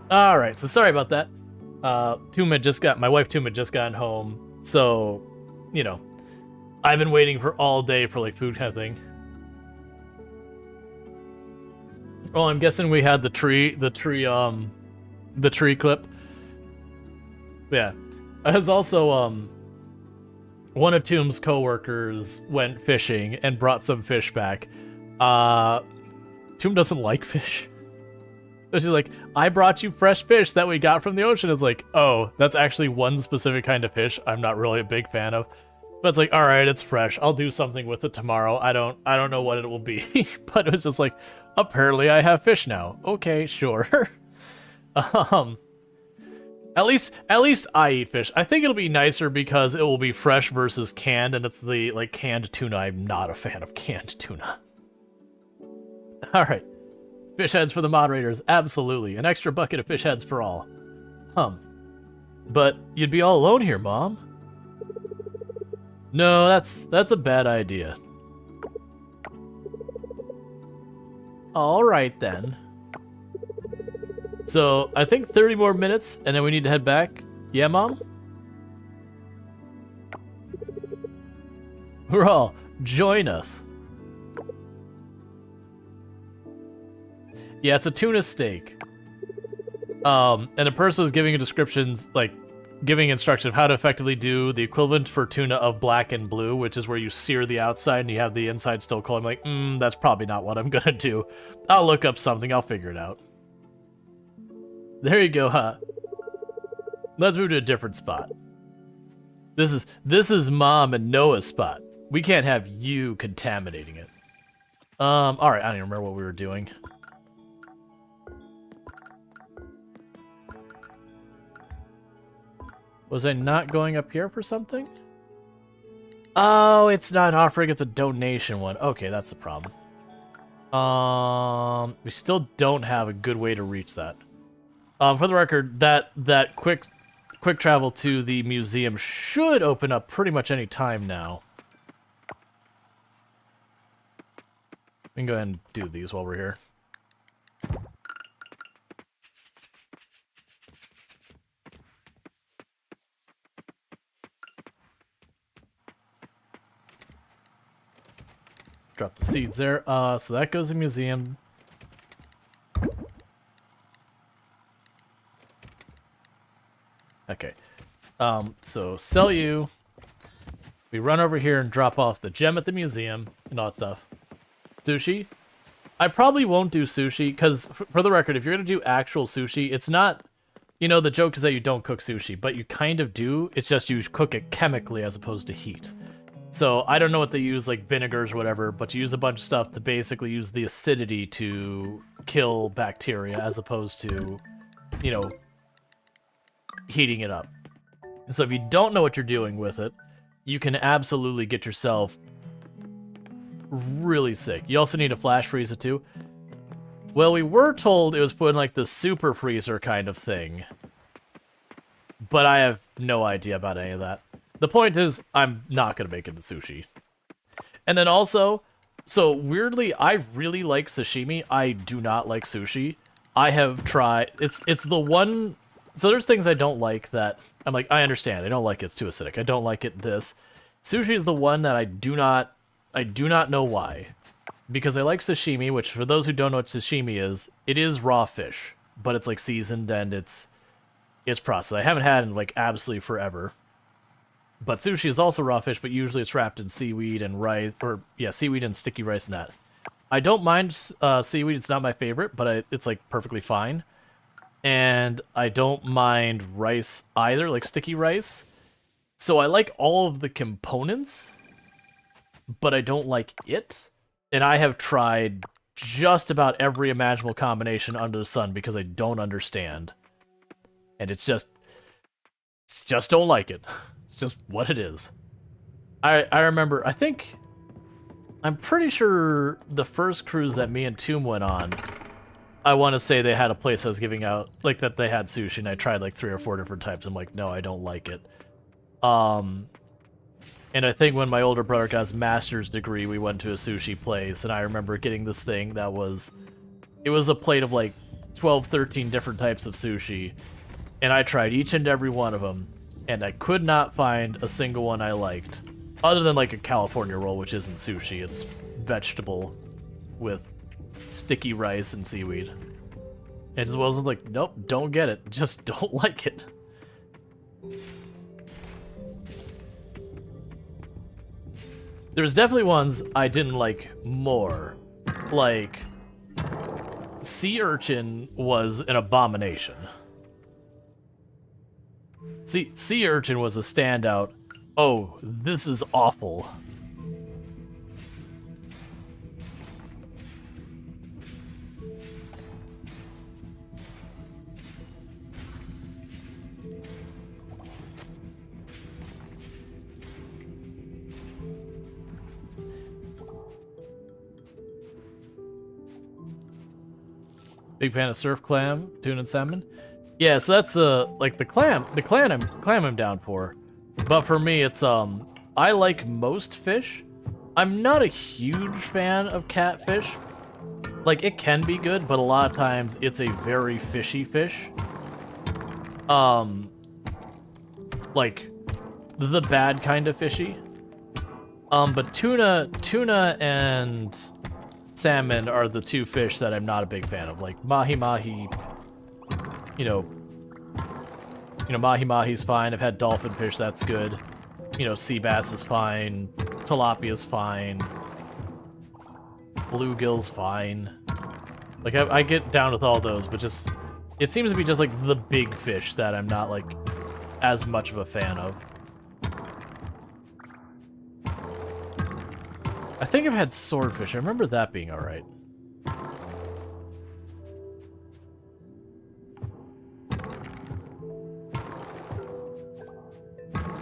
All right, so sorry about that. My wife Tuma just got home, so, you know, I've been waiting for all day for like food kind of thing. Oh, I'm guessing we had the tree clip. Yeah, as also one of Tomb's coworkers went fishing and brought some fish back. Tomb doesn't like fish. So she's like, I brought you fresh fish that we got from the ocean. It's like, oh, that's actually one specific kind of fish I'm not really a big fan of. But it's like, all right, it's fresh. I'll do something with it tomorrow. I don't know what it will be. But it was just like, apparently I have fish now. Okay, sure. At least I eat fish. I think it'll be nicer because it will be fresh versus canned, and it's the like canned tuna. I'm not a fan of canned tuna. All right. Fish heads for the moderators, absolutely. An extra bucket of fish heads for all. But you'd be all alone here, Mom. No, that's a bad idea. All right, then. So, I think 30 more minutes, and then we need to head back. Yeah, Mom? Rual, join us. Yeah, it's a tuna steak. And the person was giving instructions of how to effectively do the equivalent for tuna of black and blue, which is where you sear the outside and you have the inside still cold. I'm like, that's probably not what I'm gonna do. I'll look up something, I'll figure it out. There you go, huh? Let's move to a different spot. This is Mom and Noah's spot. We can't have you contaminating it. Alright, I don't even remember what we were doing. Was I not going up here for something? Oh, it's not an offering, it's a donation one. Okay, that's the problem. We still don't have a good way to reach that. For the record, that quick travel to the museum should open up pretty much any time now. We can go ahead and do these while we're here. Drop the seeds there. So that goes in museum. Okay. So sell you. We run over here and drop off the gem at the museum and all that stuff. Sushi. I probably won't do sushi, because, for the record, if you're going to do actual sushi, it's not... You know, the joke is that you don't cook sushi, but you kind of do. It's just you cook it chemically as opposed to heat. So I don't know what they use, like vinegars or whatever, but you use a bunch of stuff to basically use the acidity to kill bacteria as opposed to, you know, heating it up. So if you don't know what you're doing with it, you can absolutely get yourself really sick. You also need to flash freeze it too. Well, we were told it was put in like the super freezer kind of thing, but I have no idea about any of that. The point is, I'm not going to make it into sushi. And then also, so weirdly, I really like sashimi. I do not like sushi. I have tried, it's the one, so there's things I don't like that, I'm like, I understand, I don't like it, it's too acidic, I don't like it, this. Sushi is the one that I do not know why. Because I like sashimi, which for those who don't know what sashimi is, it is raw fish, but it's like seasoned and it's processed. I haven't had it in like absolutely forever. But sushi is also raw fish, but usually it's wrapped in seaweed and rice, or yeah, seaweed and sticky rice and that. I don't mind seaweed, it's not my favorite, but it's like perfectly fine. And I don't mind rice either, like sticky rice. So I like all of the components, but I don't like it. And I have tried just about every imaginable combination under the sun because I don't understand. And it's just don't like it. It's just what it is. I remember, I'm pretty sure the first cruise that me and Toom went on, I want to say they had a place that was giving out, like that they had sushi, and I tried like 3 or 4 different types. I'm like, no, I don't like it. And I think when my older brother got his master's degree, we went to a sushi place, and I remember getting this thing that it was a plate of like 12, 13 different types of sushi, and I tried each and every one of them, and I could not find a single one I liked, other than like a California roll, which isn't sushi, it's vegetable with sticky rice and seaweed. It just wasn't like, nope, don't get it, just don't like it. There's definitely ones I didn't like more. Like, sea urchin was an abomination. Sea urchin was a standout. Oh, this is awful. Big fan of surf clam, tuna and salmon. Yeah, so that's the clam I'm down for. But for me, it's I like most fish. I'm not a huge fan of catfish. Like, it can be good, but a lot of times it's a very fishy fish. Like the bad kind of fishy. But tuna and salmon are the two fish that I'm not a big fan of. Like mahi-mahi, you know, mahi-mahi's fine. I've had dolphin fish, that's good. You know, sea bass is fine. Tilapia's fine. Bluegill's fine. Like, I get down with all those, but just, it seems to be just like the big fish that I'm not like as much of a fan of. I think I've had swordfish. I remember that being alright.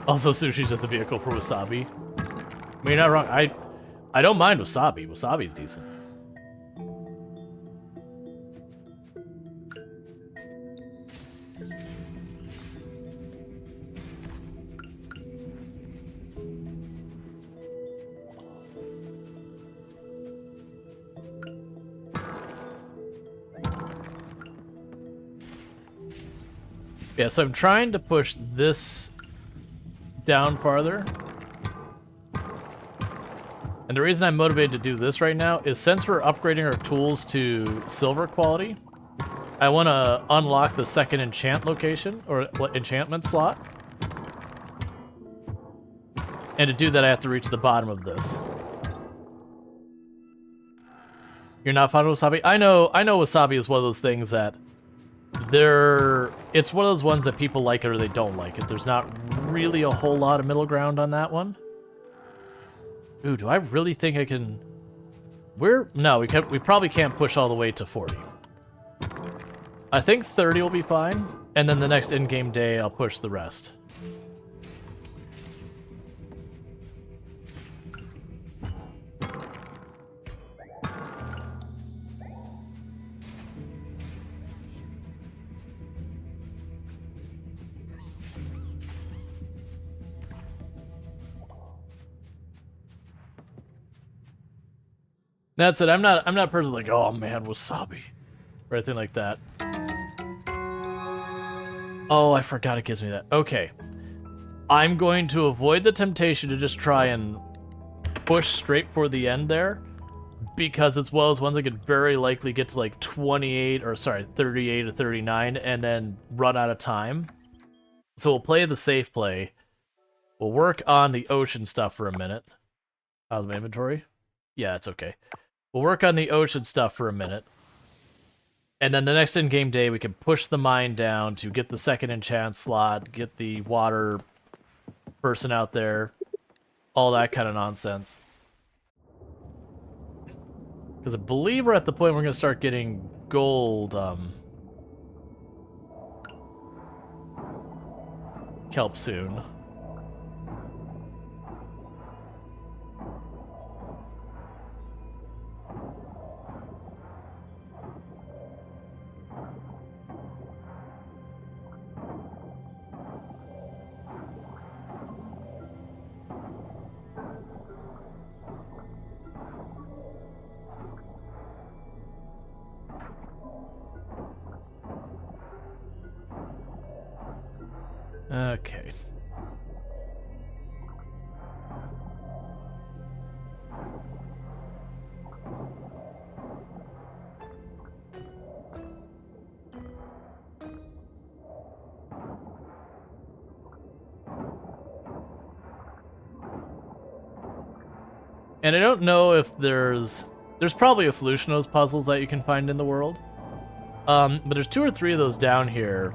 Also, sushi's just a vehicle for wasabi. I mean, you're not wrong. I don't mind wasabi. Wasabi's decent. Yeah, so I'm trying to push this down farther. And the reason I'm motivated to do this right now is since we're upgrading our tools to silver quality, I want to unlock the second enchant location, or enchantment slot. And to do that, I have to reach the bottom of this. You're not fond of wasabi? I know wasabi is one of those things that it's one of those ones that people like it or they don't like it. There's not really a whole lot of middle ground on that one. Ooh, do I really think I can... No, we probably can't push all the way to 40. I think 30 will be fine, and then the next in-game day I'll push the rest. That's it. I'm not a person like, oh man, wasabi, or anything like that. Oh, I forgot it gives me that. Okay. I'm going to avoid the temptation to just try and push straight for the end there, because it's one of those ones I could very likely get to like 38 or 38 or 39 and then run out of time. So we'll play the safe play. We'll work on the ocean stuff for a minute. How's my inventory? Yeah, it's okay. We'll work on the ocean stuff for a minute. And then the next in-game day, we can push the mine down to get the second enchant slot, get the water person out there, all that kind of nonsense. Because I believe we're at the point where we're going to start getting gold kelp soon. Okay. And I don't know if there's probably a solution to those puzzles that you can find in the world. But there's 2 or 3 of those down here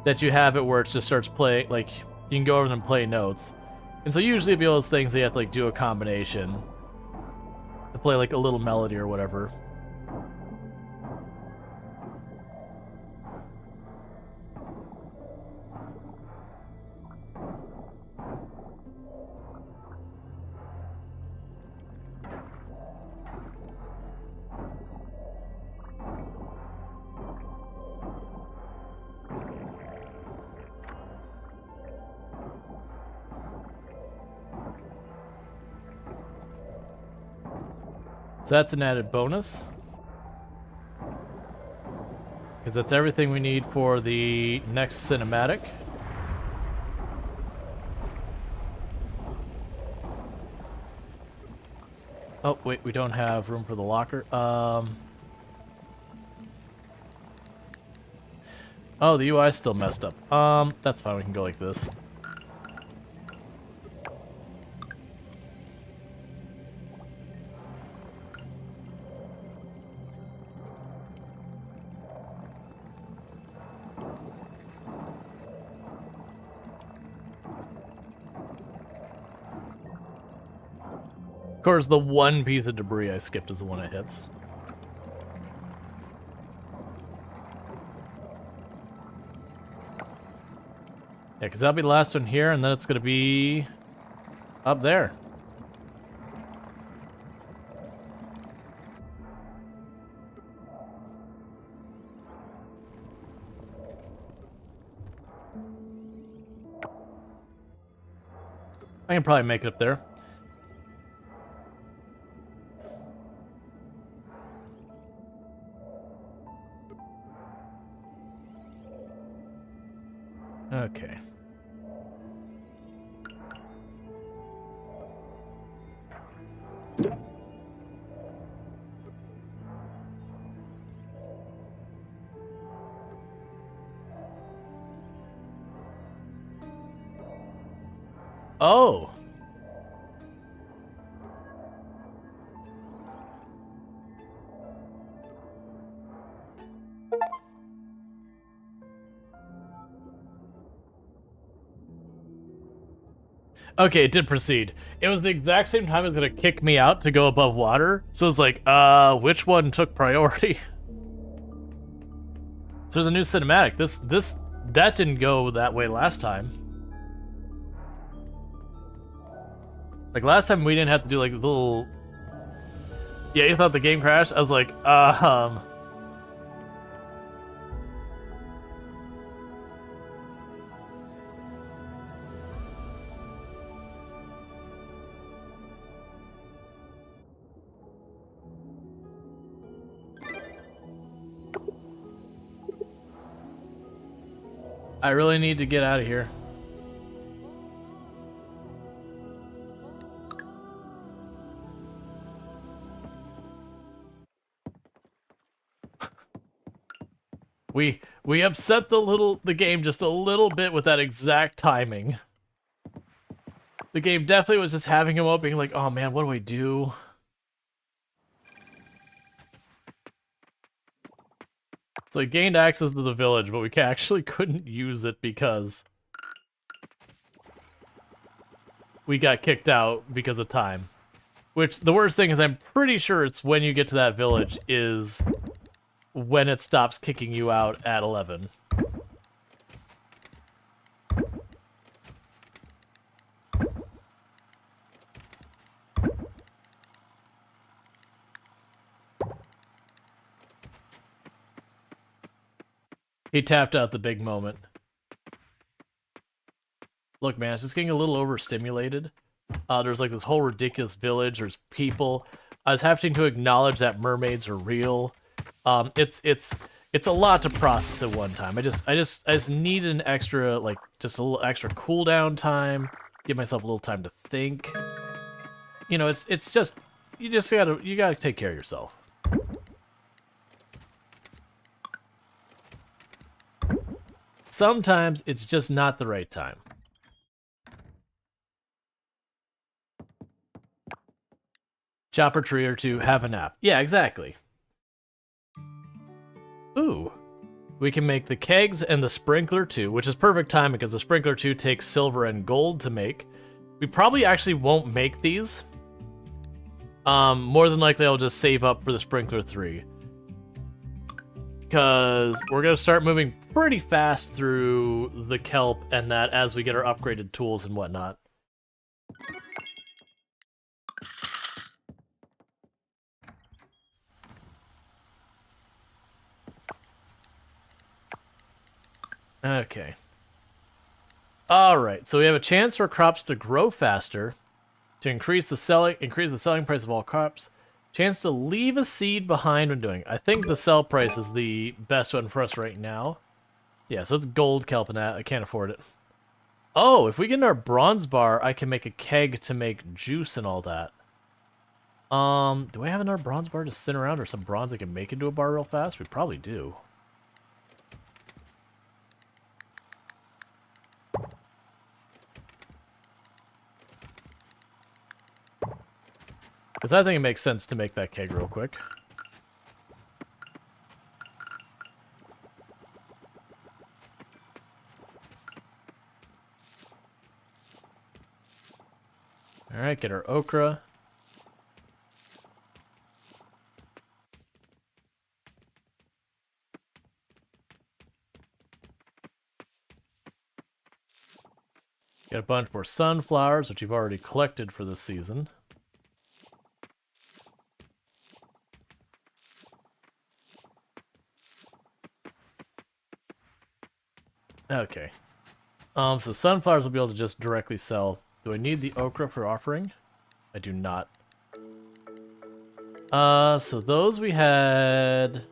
that you have it where it just starts playing, like, you can go over them and play notes. And so usually it'll be all those things that you have to, like, do a combination to play, like, a little melody or whatever. So that's an added bonus. Because that's everything we need for the next cinematic. Oh, wait, we don't have room for the locker. Oh, the UI is still messed up. That's fine, we can go like this. Of course, the one piece of debris I skipped is the one it hits. Yeah, because that'll be the last one here, and then it's going to be up there. I can probably make it up there. Okay. Oh. Okay, it did proceed. It was the exact same time it was gonna kick me out to go above water. So it's like, which one took priority? So there's a new cinematic. That didn't go that way last time. Like last time we didn't have to do like a little. Yeah, you thought the game crashed? I was like, I really need to get out of here. We upset the game just a little bit with that exact timing. The game definitely was just having him up being like, oh man, what do I do? So he gained access to the village, but we actually couldn't use it because we got kicked out because of time. Which, the worst thing is I'm pretty sure it's when you get to that village is when it stops kicking you out at 11. He tapped out the big moment. Look, man, it's just getting a little overstimulated. There's like this whole ridiculous village. There's people. I was having to acknowledge that mermaids are real. It's a lot to process at one time. I just need an extra, like, just a little extra cooldown time. Give myself a little time to think. You know, it's just you gotta take care of yourself. Sometimes it's just not the right time. Chop a tree or two, have a nap. Yeah, exactly. Ooh. We can make the kegs and the sprinkler too, which is perfect timing because the sprinkler 2 takes silver and gold to make. We probably actually won't make these. More than likely I'll just save up for the sprinkler 3. Because we're going to start moving pretty fast through the kelp and that as we get our upgraded tools and whatnot. Okay. Alright, so we have a chance for crops to grow faster, to increase the selling price of all crops, chance to leave a seed behind when doing. I think the sell price is the best one for us right now. Yeah, so it's gold kelp and that. I can't afford it. Oh, if we get in our bronze bar, I can make a keg to make juice and all that. Do I have another bronze bar to sit around or some bronze I can make into a bar real fast? We probably do. Because I think it makes sense to make that keg real quick. Alright, get our okra. Get a bunch more sunflowers, which you've already collected for this season. Okay. So sunflowers will be able to just directly sell. Do I need the okra for offering? I do not. So those we had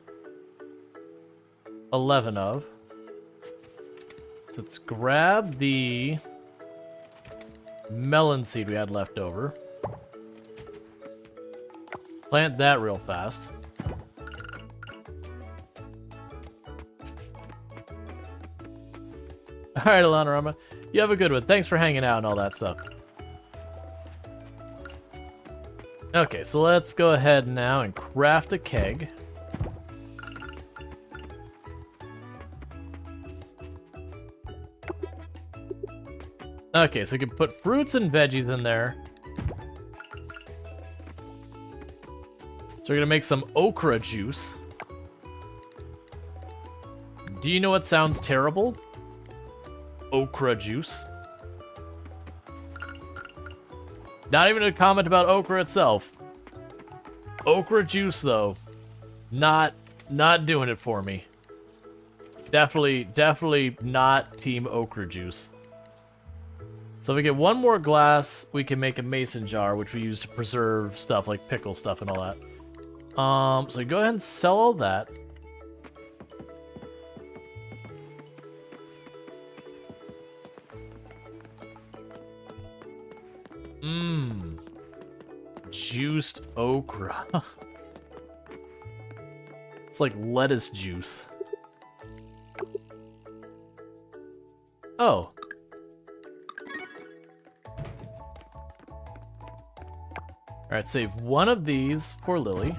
11 of. So let's grab the melon seed we had left over. Plant that real fast. Alright, Alanorama. You have a good one. Thanks for hanging out and all that stuff. Okay, so let's go ahead now and craft a keg. Okay, so we can put fruits and veggies in there. So we're gonna make some okra juice. Do you know what sounds terrible? Okra juice. Not even a comment about okra itself. Okra juice, though, not doing it for me. Definitely not team okra juice. So if we get one more glass, we can make a mason jar, which we use to preserve stuff like pickle stuff and all that. So go ahead and sell all that. Juiced okra. It's like lettuce juice. Oh. Alright, save one of these for Lily.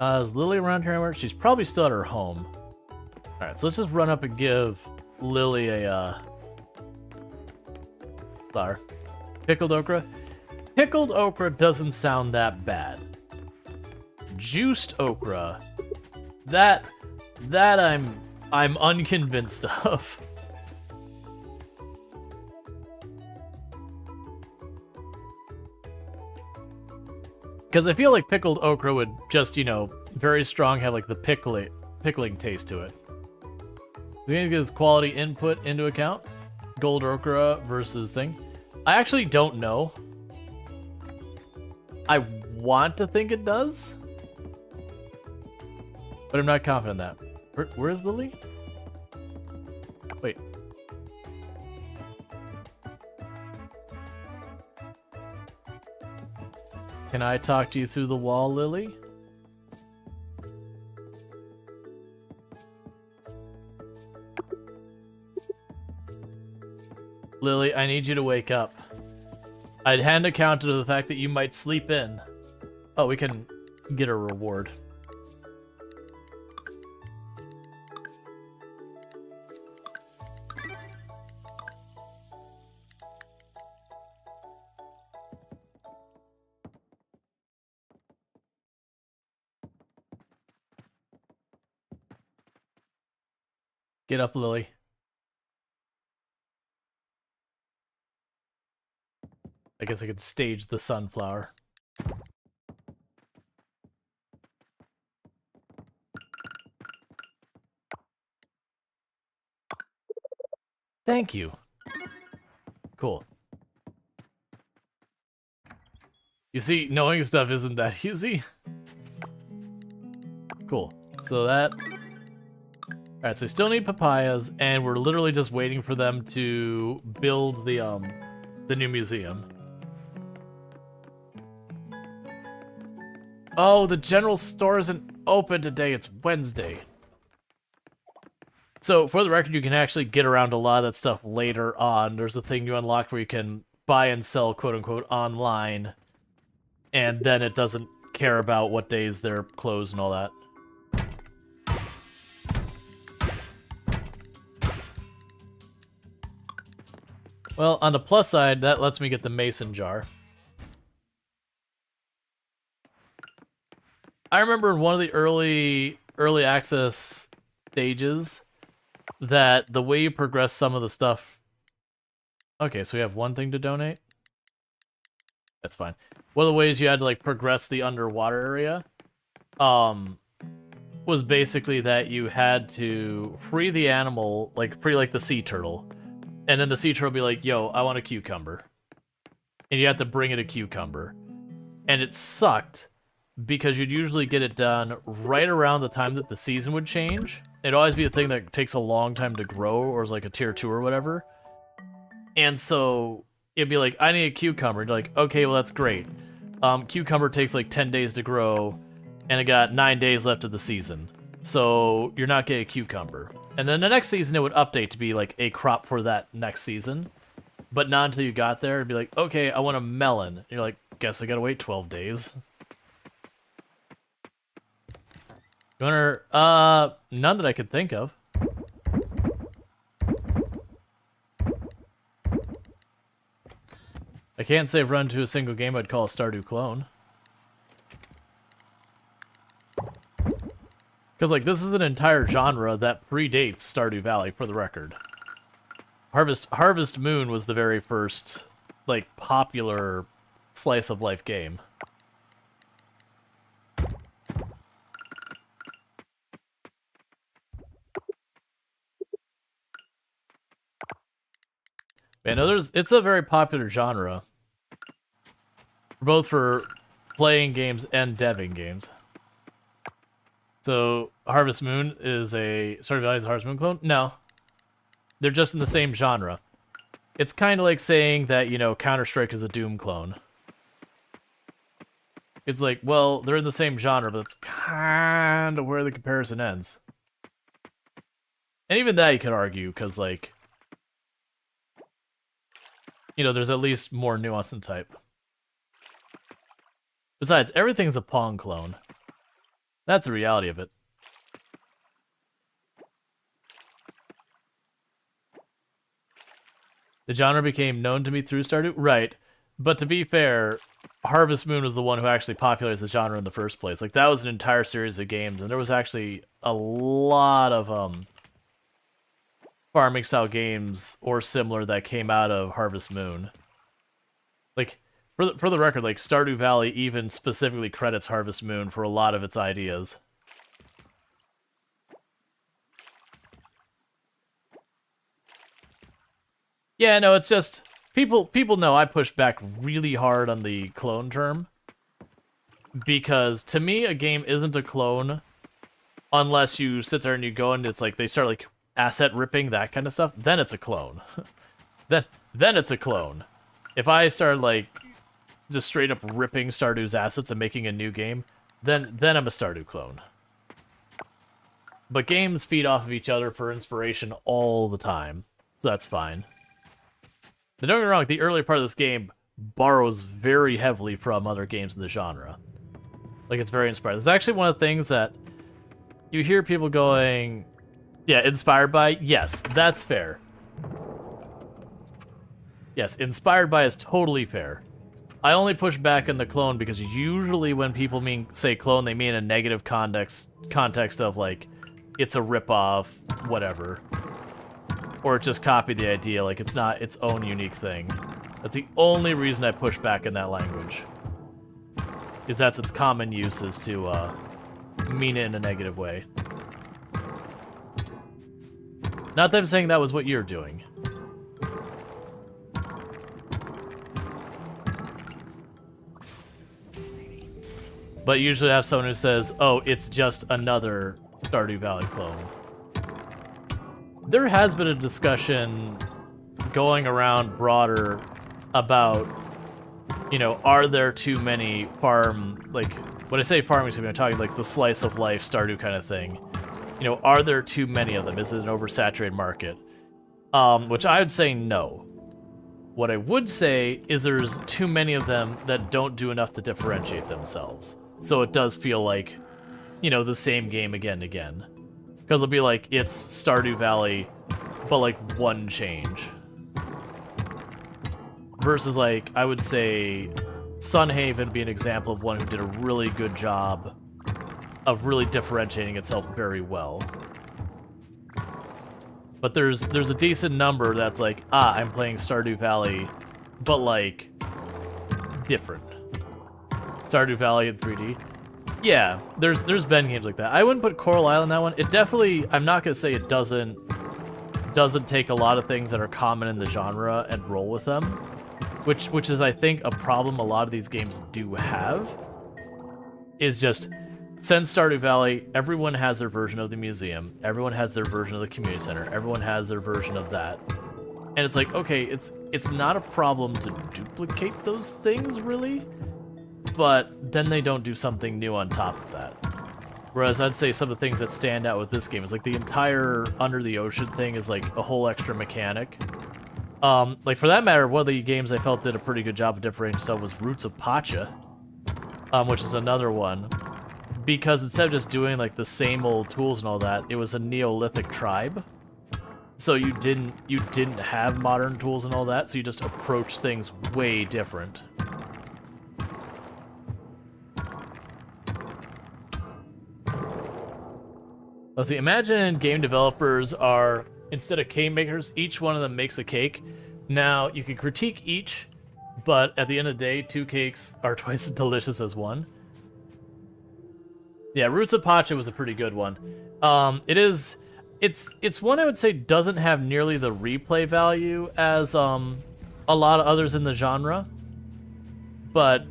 Is Lily around here anywhere? She's probably still at her home. Alright, so let's just run up and give Lily a, flower. Pickled okra? Pickled okra doesn't sound that bad. Juiced okra, that I'm unconvinced of. Because I feel like pickled okra would just, you know, very strong have like the pickling taste to it. Do you think this quality input into account? Gold okra versus thing? I actually don't know. I want to think it does, but I'm not confident in that. Where's Lily? Wait. Can I talk to you through the wall, Lily? Lily, I need you to wake up. I hadn't accounted for the fact that you might sleep in. Oh, we can get a reward. Get up, Lily. I guess I could stage the sunflower. Thank you. Cool. You see, knowing stuff isn't that easy. Cool. So that... Alright, so we still need papayas, and we're literally just waiting for them to build the new museum. Oh, the general store isn't open today. It's Wednesday. So, for the record, you can actually get around a lot of that stuff later on. There's a thing you unlock where you can buy and sell, quote-unquote, online. And then it doesn't care about what days they're closed and all that. Well, on the plus side, that lets me get the mason jar. I remember in one of the early access stages that the way you progress some of the stuff... Okay, so we have one thing to donate? That's fine. One of the ways you had to like progress the underwater area was basically that you had to free the animal, like free like the sea turtle. And then the sea turtle would be like, yo, I want a cucumber. And you have to bring it a cucumber. And it sucked because you'd usually get it done right around the time that the season would change. It'd always be a thing that takes a long time to grow or is like a tier 2 or whatever. And so it'd be like, I need a cucumber. And you're like, okay, well, that's great. Cucumber takes like 10 days to grow, and it got 9 days left of the season. So you're not getting a cucumber. And then the next season, it would update to be like a crop for that next season. But not until you got there, it'd be like, okay, I want a melon. And you're like, guess I gotta wait 12 days. You want her? None that I could think of. I can't say I've run to a single game I'd call a Stardew clone. Because, like, this is an entire genre that predates Stardew Valley, for the record. Harvest Moon was the very first, like, popular slice of life game. Man, it's a very popular genre. Both for playing games and deving games. So, Harvest Moon is a... Stardew Valley is a Harvest Moon clone? No. They're just in the same genre. It's kind of like saying that, you know, Counter-Strike is a Doom clone. It's like, well, they're in the same genre, but that's kind of where the comparison ends. And even that you could argue, because, like... You know, there's at least more nuance in type. Besides, everything's a Pong clone. That's the reality of it. The genre became known to me through Stardew? Right. But to be fair, Harvest Moon was the one who actually popularized the genre in the first place. Like, that was an entire series of games, and there was actually a lot of, farming-style games or similar that came out of Harvest Moon. Like, for the record, like, Stardew Valley even specifically credits Harvest Moon for a lot of its ideas. Yeah, no, it's just... People know I push back really hard on the clone term. Because, to me, a game isn't a clone unless you sit there and you go and it's like, they start, like, asset ripping, that kind of stuff. Then it's a clone. then it's a clone. If I start, like... just straight up ripping Stardew's assets and making a new game, then I'm a Stardew clone. But games feed off of each other for inspiration all the time, so that's fine. Now, don't get me wrong, the earlier part of this game borrows very heavily from other games in the genre. Like, it's very inspired. It's actually one of the things that you hear people going, yeah, inspired by? Yes, that's fair. Yes, inspired by is totally fair. I only push back on the clone because usually when people say clone, they mean a negative context of, like, it's a ripoff, whatever. Or just copy the idea, like it's not its own unique thing. That's the only reason I push back in that language. Is that's its common use is to mean it in a negative way. Not that I'm saying that was what you're doing. But usually I have someone who says, oh, it's just another Stardew Valley clone. There has been a discussion going around broader about, you know, are there too many like, when I say farming, I'm talking like the slice of life Stardew kind of thing. You know, are there too many of them? Is it an oversaturated market? Which I would say no. What I would say is there's too many of them that don't do enough to differentiate themselves. So it does feel like, you know, the same game again and again. Because it'll be like, it's Stardew Valley, but like one change. Versus like, I would say Sunhaven would be an example of one who did a really good job of really differentiating itself very well. But there's a decent number that's like, I'm playing Stardew Valley, but like, different. Stardew Valley in 3D. Yeah, there's been games like that. I wouldn't put Coral Island in that one. It definitely, I'm not gonna say it doesn't take a lot of things that are common in the genre and roll with them, which is I think a problem a lot of these games do have. Is just since Stardew Valley, everyone has their version of the museum, everyone has their version of the community center, everyone has their version of that, and it's like, okay, it's not a problem to duplicate those things really. But then they don't do something new on top of that. Whereas I'd say some of the things that stand out with this game is like the entire Under the Ocean thing is like a whole extra mechanic. Like for that matter, one of the games I felt did a pretty good job of differentiating itself was Roots of Pacha, which is another one. Because instead of just doing like the same old tools and all that, it was a Neolithic tribe. So you didn't have modern tools and all that, so you just approach things way different. Let's see, imagine game developers are, instead of cake makers, each one of them makes a cake. Now, you can critique each, but at the end of the day, 2 cakes are twice as delicious as one. Yeah, Roots of Pacha was a pretty good one. It's one I would say doesn't have nearly the replay value as a lot of others in the genre, but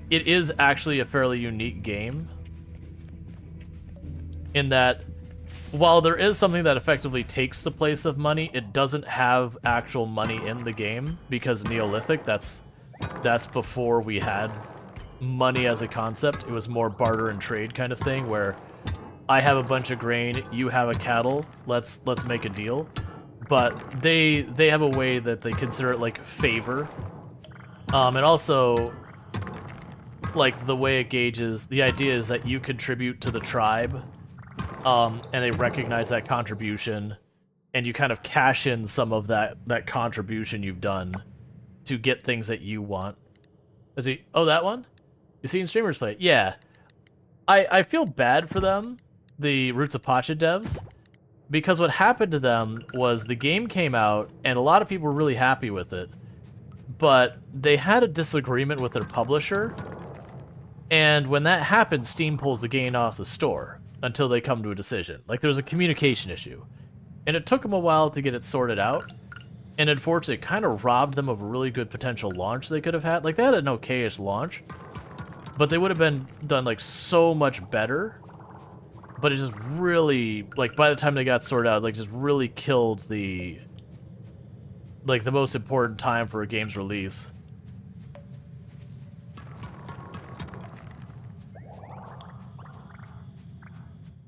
it is actually a fairly unique game in that while there is something that effectively takes the place of money, it doesn't have actual money in the game because Neolithic, that's before we had money as a concept. It was more barter and trade kind of thing where I have a bunch of grain, you have a cattle, let's make a deal. But they have a way that they consider it like favor. And also like the way it gauges, the idea is that you contribute to the tribe. And they recognize that contribution, and you kind of cash in some of that contribution you've done to get things that you want. Is he? Oh, that one? You seen streamers play it? Yeah. I feel bad for them, the Roots of Pacha devs, because what happened to them was the game came out, and a lot of people were really happy with it, but they had a disagreement with their publisher, and when that happens, Steam pulls the game off the store until they come to a decision. Like, there's a communication issue. And it took them a while to get it sorted out. And unfortunately, it kind of robbed them of a really good potential launch they could have had. Like, they had an okay-ish launch. But they would have been done, like, so much better. But it just really, like, by the time they got sorted out, like, just really killed the, like, the most important time for a game's release.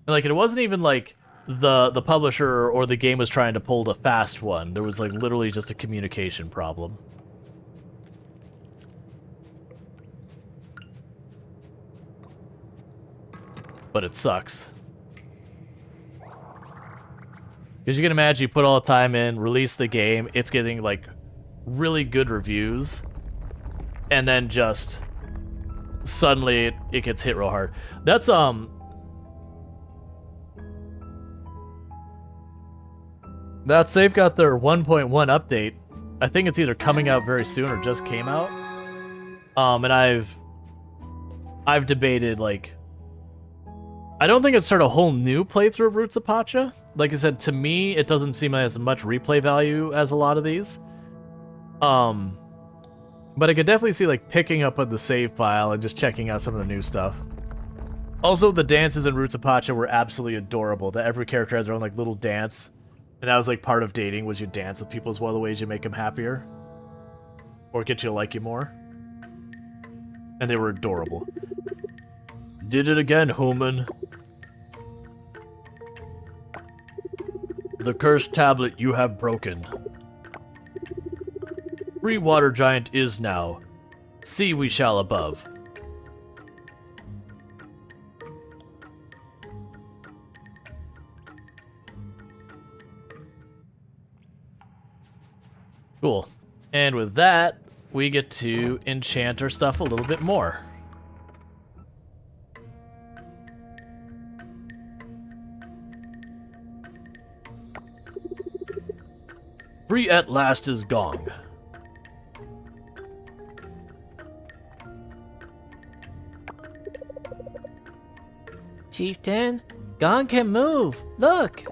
Like, it wasn't even like the publisher or the game was trying to pull a fast one. There was like literally just a communication problem. But it sucks. Because you can imagine you put all the time in, release the game, it's getting like really good reviews, and then just suddenly it gets hit real hard. That's they've got their 1.1 update. I think it's either coming out very soon or just came out. And I've debated, like, I don't think it'd start a whole new playthrough of Roots of Pacha. Like I said, to me, it doesn't seem as much replay value as a lot of these. But I could definitely see, like, picking up on the save file and just checking out some of the new stuff. Also, the dances in Roots of Pacha were absolutely adorable. That every character has their own, like, little dance. And that was, like, part of dating, was you dance with people as well, the ways you make them happier. Or get you to like you more. And they were adorable. Did it again, human. The cursed tablet you have broken. Free water giant is now. See we shall above. Cool. And with that, we get to enchant our stuff a little bit more. Free at last is Gong. Chieftain, Gong can move. Look.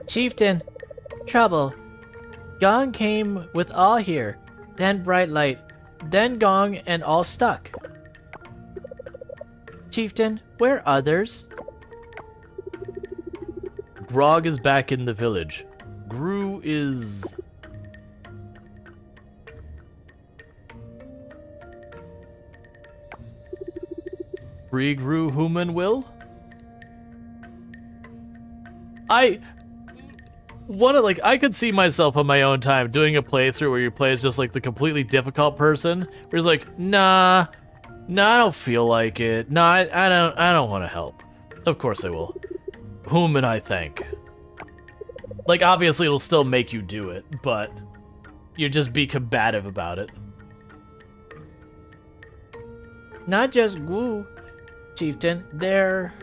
Chieftain, trouble. Gong came with all here, then bright light, then Gong and all stuck. Chieftain, where others? Grog is back in the village. Gru is... Free Gru Human will? I could see myself on my own time doing a playthrough where you play as just like the completely difficult person. Where he's like, nah, No, I don't feel like it. No, I don't want to help. Of course I will. Whom and I thank. Like, obviously it'll still make you do it, but you just be combative about it. Not just Wu, Chieftain. They're...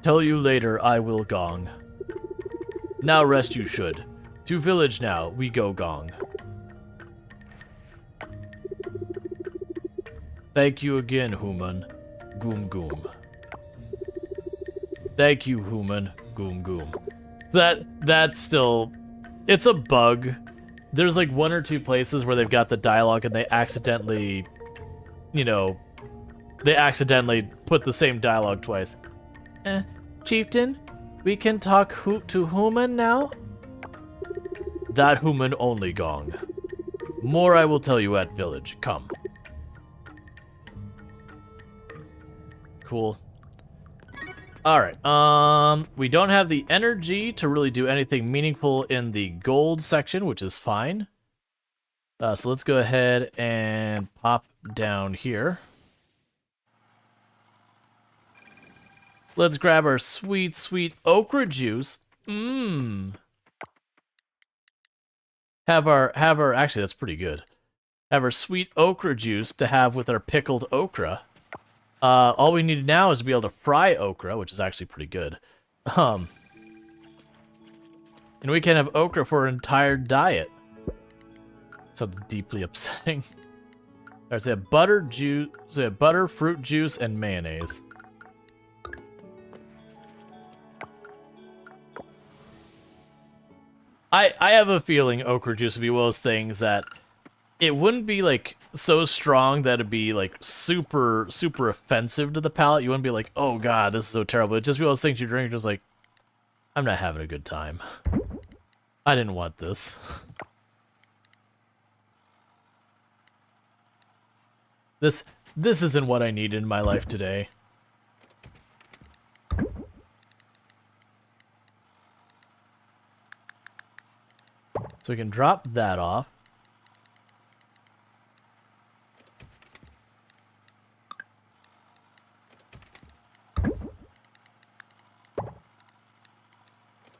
Tell you later, I will gong. Now rest you should. To village now, we go gong. Thank you again, Human. Goom goom. Thank you, Human. Goom goom. That's still... It's a bug. There's like one or two places where they've got the dialogue and they accidentally... You know... They accidentally put the same dialogue twice. Chieftain, we can talk to Human now? That Human only gong. More I will tell you at village. Come. Cool. Alright, we don't have the energy to really do anything meaningful in the gold section, which is fine. So let's go ahead and pop down here. Let's grab our sweet, sweet okra juice. Mmm. Have our, actually that's pretty good. Have our sweet okra juice to have with our pickled okra. All we need now is to be able to fry okra, which is actually pretty good. And we can have okra for an entire diet. Sounds deeply upsetting. Alright, so we have butter, juice, so we have butter, fruit juice, and mayonnaise. I have a feeling okra juice would be one of those things that it wouldn't be like so strong that it'd be like super offensive to the palate. You wouldn't be like, oh god, this is so terrible. It'd just be one of those things you drink just like, I'm not having a good time. I didn't want this. This isn't what I need in my life today. So we can drop that off.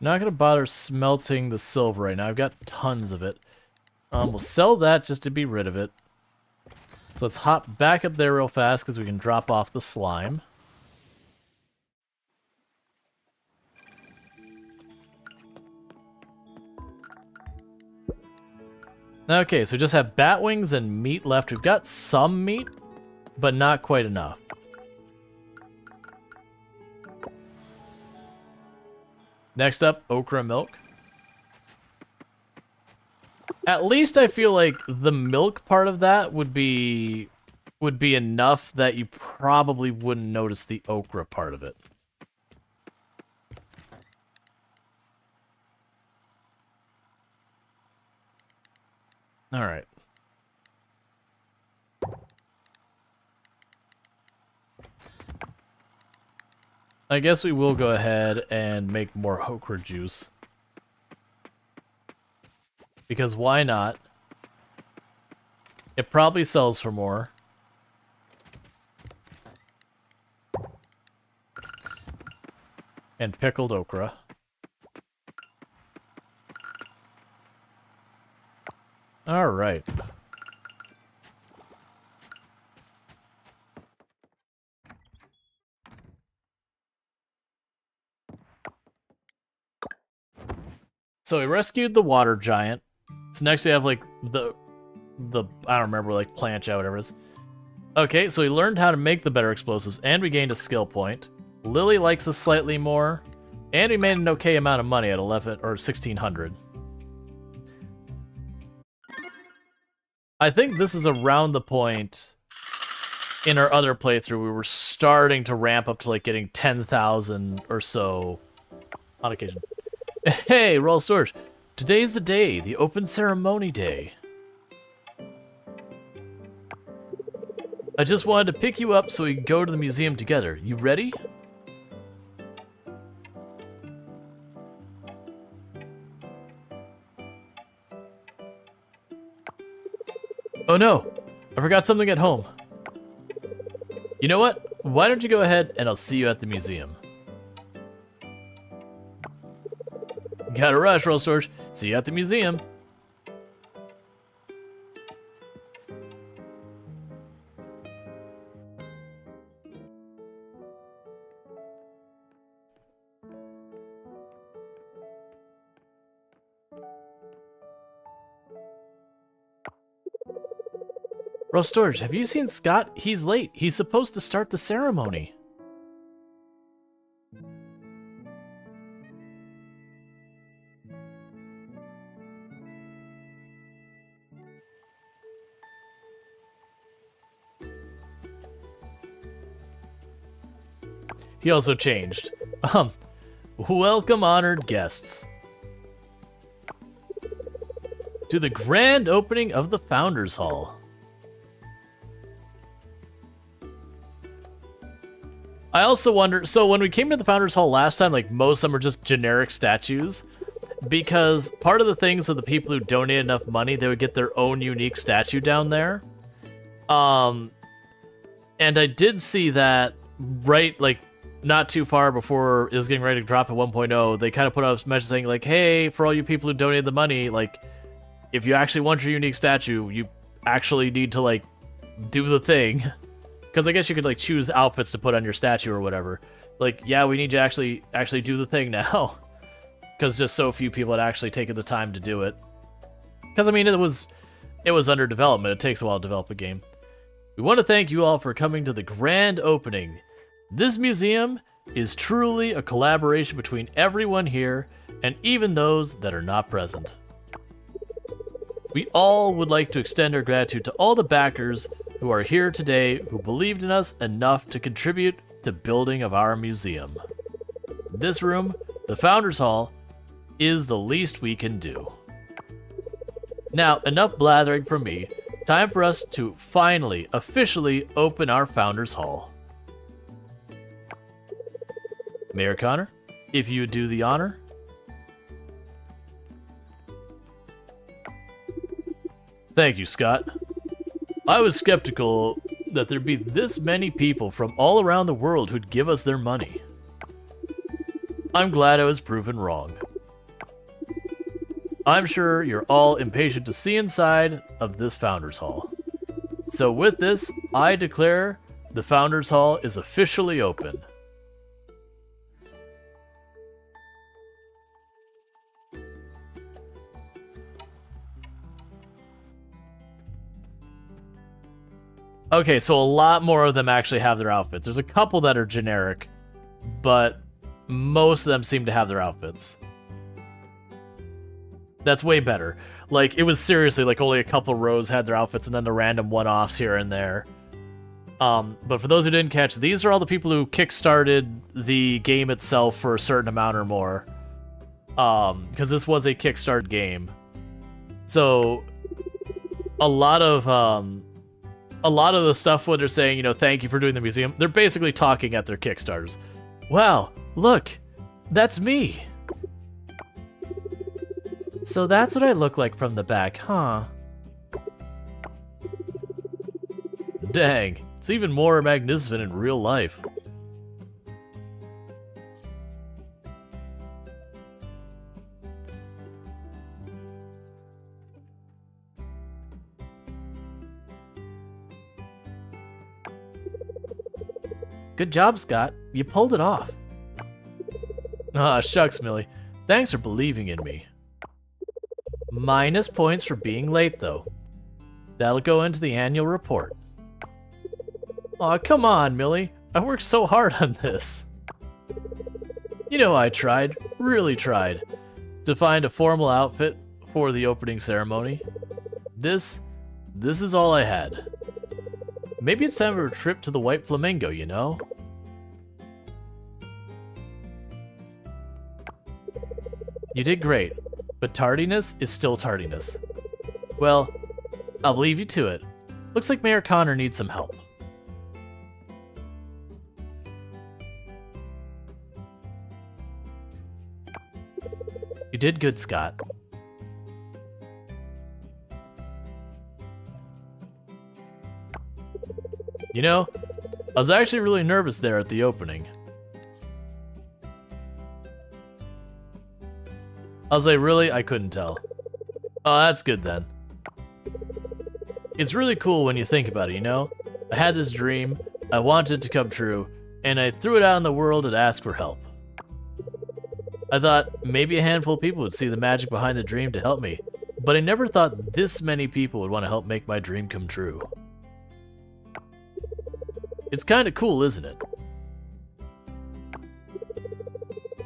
Not gonna bother smelting the silver right now. I've got tons of it. We'll sell that just to be rid of it. So let's hop back up there real fast because we can drop off the slime. Okay, so we just have bat wings and meat left. We've got some meat, but not quite enough. Next up, okra milk. At least I feel like the milk part of that would be enough that you probably wouldn't notice the okra part of it. All right. I guess we will go ahead and make more okra juice. Because why not? It probably sells for more. And pickled okra. All right. So we rescued the water giant. So next we have like the I don't remember, like plancha, whatever it is. Okay, so we learned how to make the better explosives and we gained a skill point. Lily likes us slightly more, and we made an okay amount of money at 11 or 1600. I think this is around the point in our other playthrough we were starting to ramp up to like getting 10,000 or so on occasion. Hey, Rual Storge. Today's the day, the open ceremony day. I just wanted to pick you up so we can go to the museum together. You ready? Oh no, I forgot something at home. You know what? Why don't you go ahead and I'll see you at the museum. Gotta rush, Rual Storge. See you at the museum. Rual Storge, have you seen Scott? He's late. He's supposed to start the ceremony. He also changed. Welcome, honored guests, to the grand opening of the Founders Hall. I also wonder, so when we came to the Founders Hall last time, like, most of them were just generic statues, because part of the things of the people who donated enough money, they would get their own unique statue down there. And I did see that right, like, not too far before it was getting ready to drop at 1.0, they kind of put out a message saying, like, hey, for all you people who donated the money, like, if you actually want your unique statue, you actually need to, like, do the thing. Because I guess you could, like, choose outfits to put on your statue or whatever. Like, yeah, we need to actually do the thing now. Because just so few people had actually taken the time to do it. Because, I mean, it was under development. It takes a while to develop a game. We want to thank you all for coming to the grand opening. This museum is truly a collaboration between everyone here and even those that are not present. We all would like to extend our gratitude to all the backers who are here today who believed in us enough to contribute to building of our museum. This room, the Founders Hall, is the least we can do. Now, enough blathering from me. Time for us to finally, officially open our Founders Hall. Mayor Connor, if you would do the honor. Thank you, Scott. I was skeptical that there'd be this many people from all around the world who'd give us their money. I'm glad I was proven wrong. I'm sure you're all impatient to see inside of this Founders Hall. So with this, I declare the Founders Hall is officially open. Okay, so a lot more of them actually have their outfits. There's a couple that are generic, but most of them seem to have their outfits. That's way better. Like, it was seriously, like, only a couple rows had their outfits and then the random one-offs here and there. But for those who didn't catch, these are all the people who kickstarted the game itself for a certain amount or more. Because this was a kickstarted game. So, a lot of the stuff when they're saying, you know, thank you for doing the museum, they're basically talking at their Kickstarters. Wow, look, that's me. So that's what I look like from the back, huh? Dang, it's even more magnificent in real life. Good job, Scott. You pulled it off. Ah, shucks, Millie. Thanks for believing in me. Minus points for being late, though. That'll go into the annual report. Aw, come on, Millie. I worked so hard on this. You know, I tried, really tried, to find a formal outfit for the opening ceremony. This is all I had. Maybe it's time for a trip to the White Flamingo, you know? You did great, but tardiness is still tardiness. Well, I'll leave you to it. Looks like Mayor Connor needs some help. You did good, Scott. You know, I was actually really nervous there at the opening. I was like, really? I couldn't tell. Oh, that's good then. It's really cool when you think about it, you know? I had this dream, I wanted it to come true, and I threw it out in the world and asked for help. I thought maybe a handful of people would see the magic behind the dream to help me, but I never thought this many people would want to help make my dream come true. It's kinda cool, isn't it?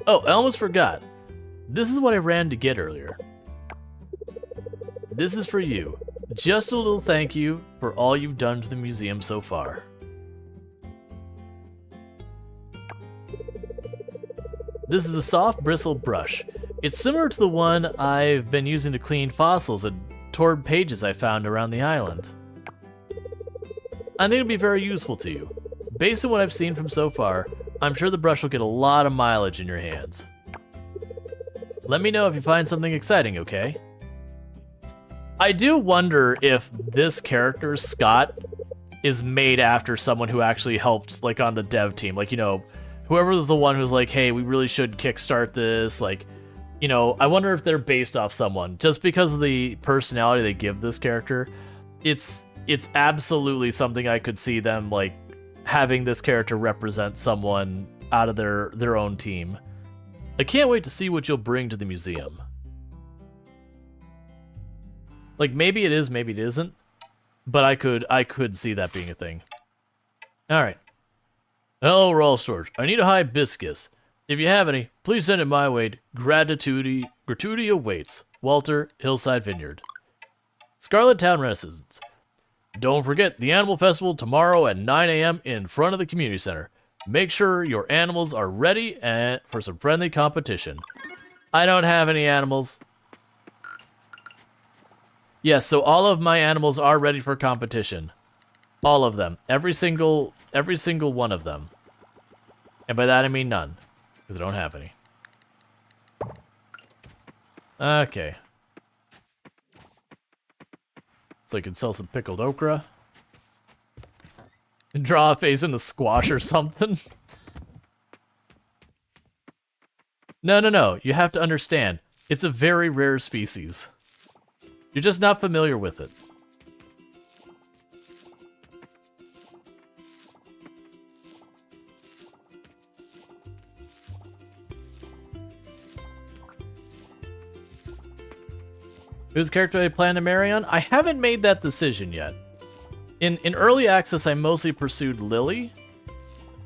Oh, I almost forgot. This is what I ran to get earlier. This is for you. Just a little thank you for all you've done to the museum so far. This is a soft bristle brush. It's similar to the one I've been using to clean fossils and torn pages I found around the island. I think it'll be very useful to you. Based on what I've seen from so far, I'm sure the brush will get a lot of mileage in your hands. Let me know if you find something exciting, okay? I do wonder if this character, Scott, is made after someone who actually helped, like, on the dev team. Like, you know, whoever was the one who's like, hey, we really should kickstart this. Like, you know, I wonder if they're based off someone. Just because of the personality they give this character, it's absolutely something I could see them, like, having this character represent someone out of their own team. I can't wait to see what you'll bring to the museum. Like, maybe it is, maybe it isn't, but I could see that being a thing. Alright. Hello, Rual Storge. I need a hibiscus. If you have any, please send it my way. Gratuity awaits. Walter, Hillside Vineyard. Scarlet Town Renaissance. Don't forget the Animal Festival tomorrow at 9 a.m. in front of the community center. Make sure your animals are ready for some friendly competition. I don't have any animals. Yes, so all of my animals are ready for competition. All of them. Every single one of them. And by that I mean none. Because I don't have any. Okay. So I can sell some pickled okra. And draw a face in a squash or something. No. You have to understand. It's a very rare species. You're just not familiar with it. Whose character I plan to marry on? I haven't made that decision yet. In early access, I mostly pursued Lily,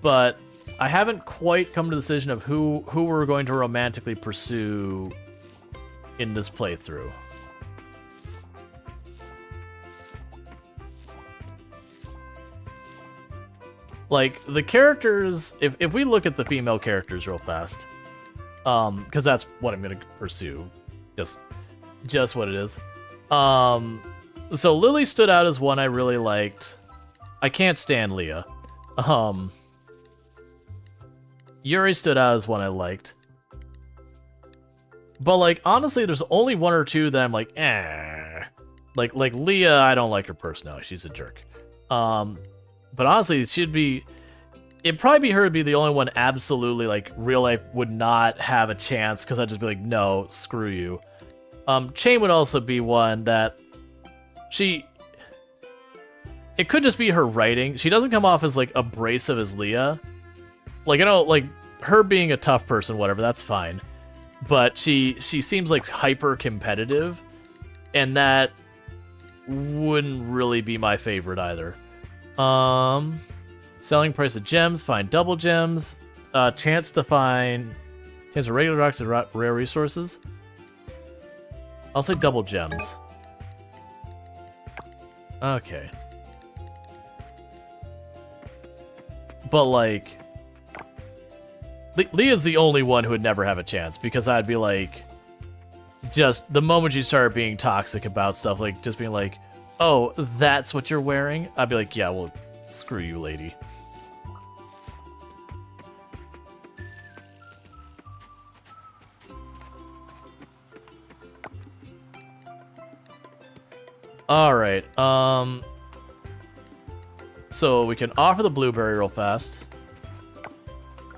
but I haven't quite come to the decision of who we're going to romantically pursue in this playthrough. Like, the characters, if we look at the female characters real fast, because that's what I'm going to pursue, just what it is. So Lily stood out as one I really liked. I can't stand Leah. Yuri stood out as one I liked. But, like, honestly, there's only one or two that I'm like, eh. Like Leah, I don't like her personality. She's a jerk. But honestly, it'd probably be her to be the only one absolutely, like, real life would not have a chance, because I'd just be like, no, screw you. Chain would also be one that it could just be her writing. She doesn't come off as, like, abrasive as Leah. Like, I don't, like, her being a tough person, whatever, that's fine. But she seems, like, hyper competitive, and that wouldn't really be my favorite either. Selling price of gems, find double gems, chance of regular rocks and rare resources. I'll say double gems. Okay. But, like, Leah's the only one who would never have a chance, because I'd be like, just the moment you started being toxic about stuff, like, just being like, oh, that's what you're wearing? I'd be like, yeah, well, screw you, lady. Alright, so we can offer the blueberry real fast.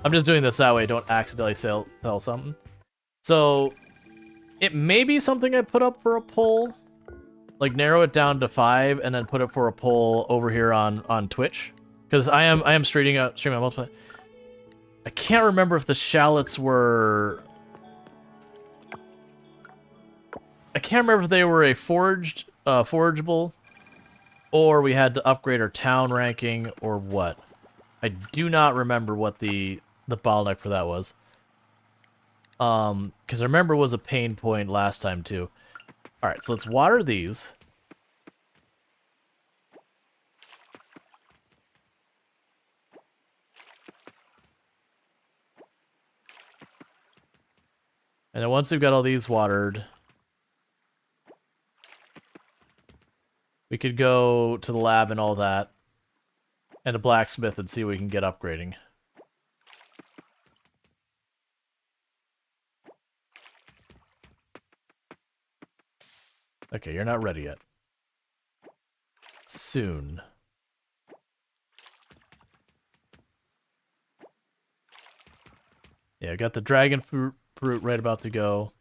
I'm just doing this that way I don't accidentally sell something. So it may be something I put up for a poll. Like narrow it down to 5 and then put it for a poll over here on Twitch. Because I am streaming on multiple. I can't remember if the shallots were... I can't remember if they were a forageable, or we had to upgrade our town ranking, or what. I do not remember what the bottleneck for that was. Because I remember it was a pain point last time too. Alright, so let's water these. And then once we've got all these watered, we could go to the lab and all that, and a blacksmith and see what we can get upgrading. Okay, you're not ready yet. Soon. Yeah, I got the dragon fruit right about to go.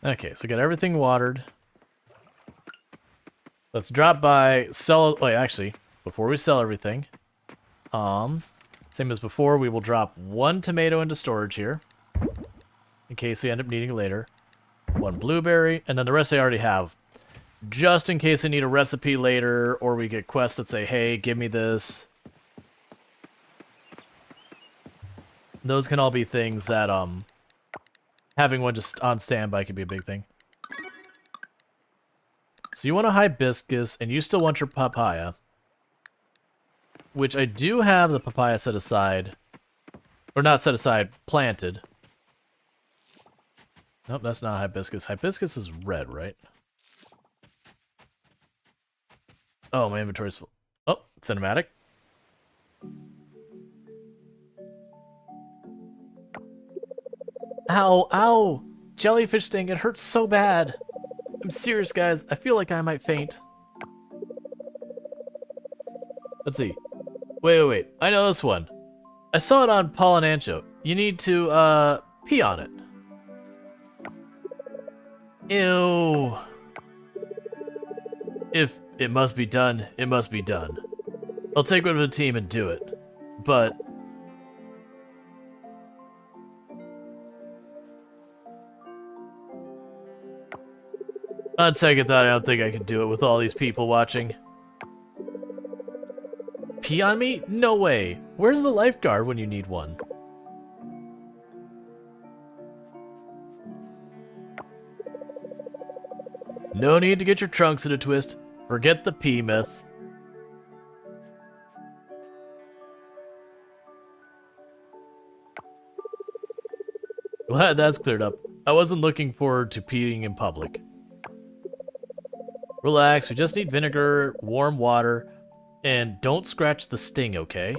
Okay, so got everything watered. Let's drop by, sell, wait, actually, before we sell everything, same as before, we will drop 1 tomato into storage here, in case we end up needing it later, 1 blueberry, and then the rest I already have, just in case I need a recipe later, or we get quests that say, hey, give me this. Those can all be things that, having one just on standby could be a big thing. So you want a hibiscus, and you still want your papaya. Which I do have the papaya set aside. Or not set aside, planted. Nope, that's not hibiscus. Hibiscus is red, right? Oh, my inventory's full. Oh, cinematic. Ow, ow! Jellyfish sting, it hurts so bad. I'm serious, guys. I feel like I might faint. Let's see. Wait. I know this one. I saw it on Paul and Ancho. You need to, pee on it. Ew. If it must be done, it must be done. I'll take one of the team and do it. But... on second thought, I don't think I can do it with all these people watching. Pee on me? No way. Where's the lifeguard when you need one? No need to get your trunks in a twist. Forget the pee myth. Glad that's cleared up. I wasn't looking forward to peeing in public. Relax, we just need vinegar, warm water, and don't scratch the sting, okay?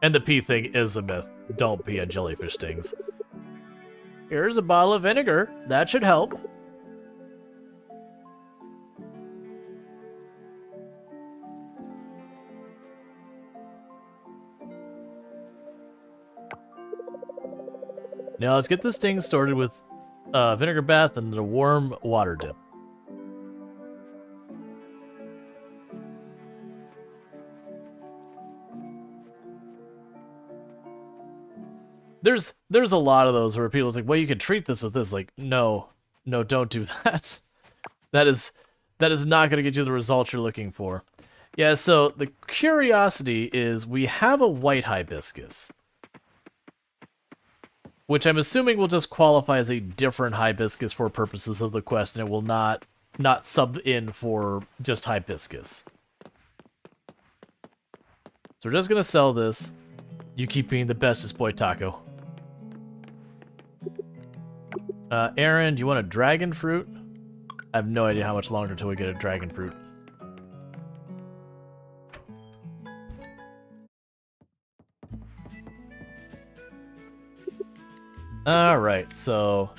And the pee thing is a myth. Don't pee on jellyfish stings. Here's a bottle of vinegar. That should help. Now let's get this thing started with vinegar bath and a warm water dip. There's a lot of those where people are like, well, you could treat this with this. Like, no, don't do that. That is not going to get you the results you're looking for. Yeah, so the curiosity is we have a white hibiscus, which I'm assuming will just qualify as a different hibiscus for purposes of the quest, and it will not sub in for just hibiscus. So we're just gonna sell this. You keep being the bestest boy, Taco. Aaron, do you want a dragon fruit? I have no idea how much longer until we get a dragon fruit. Alright, so...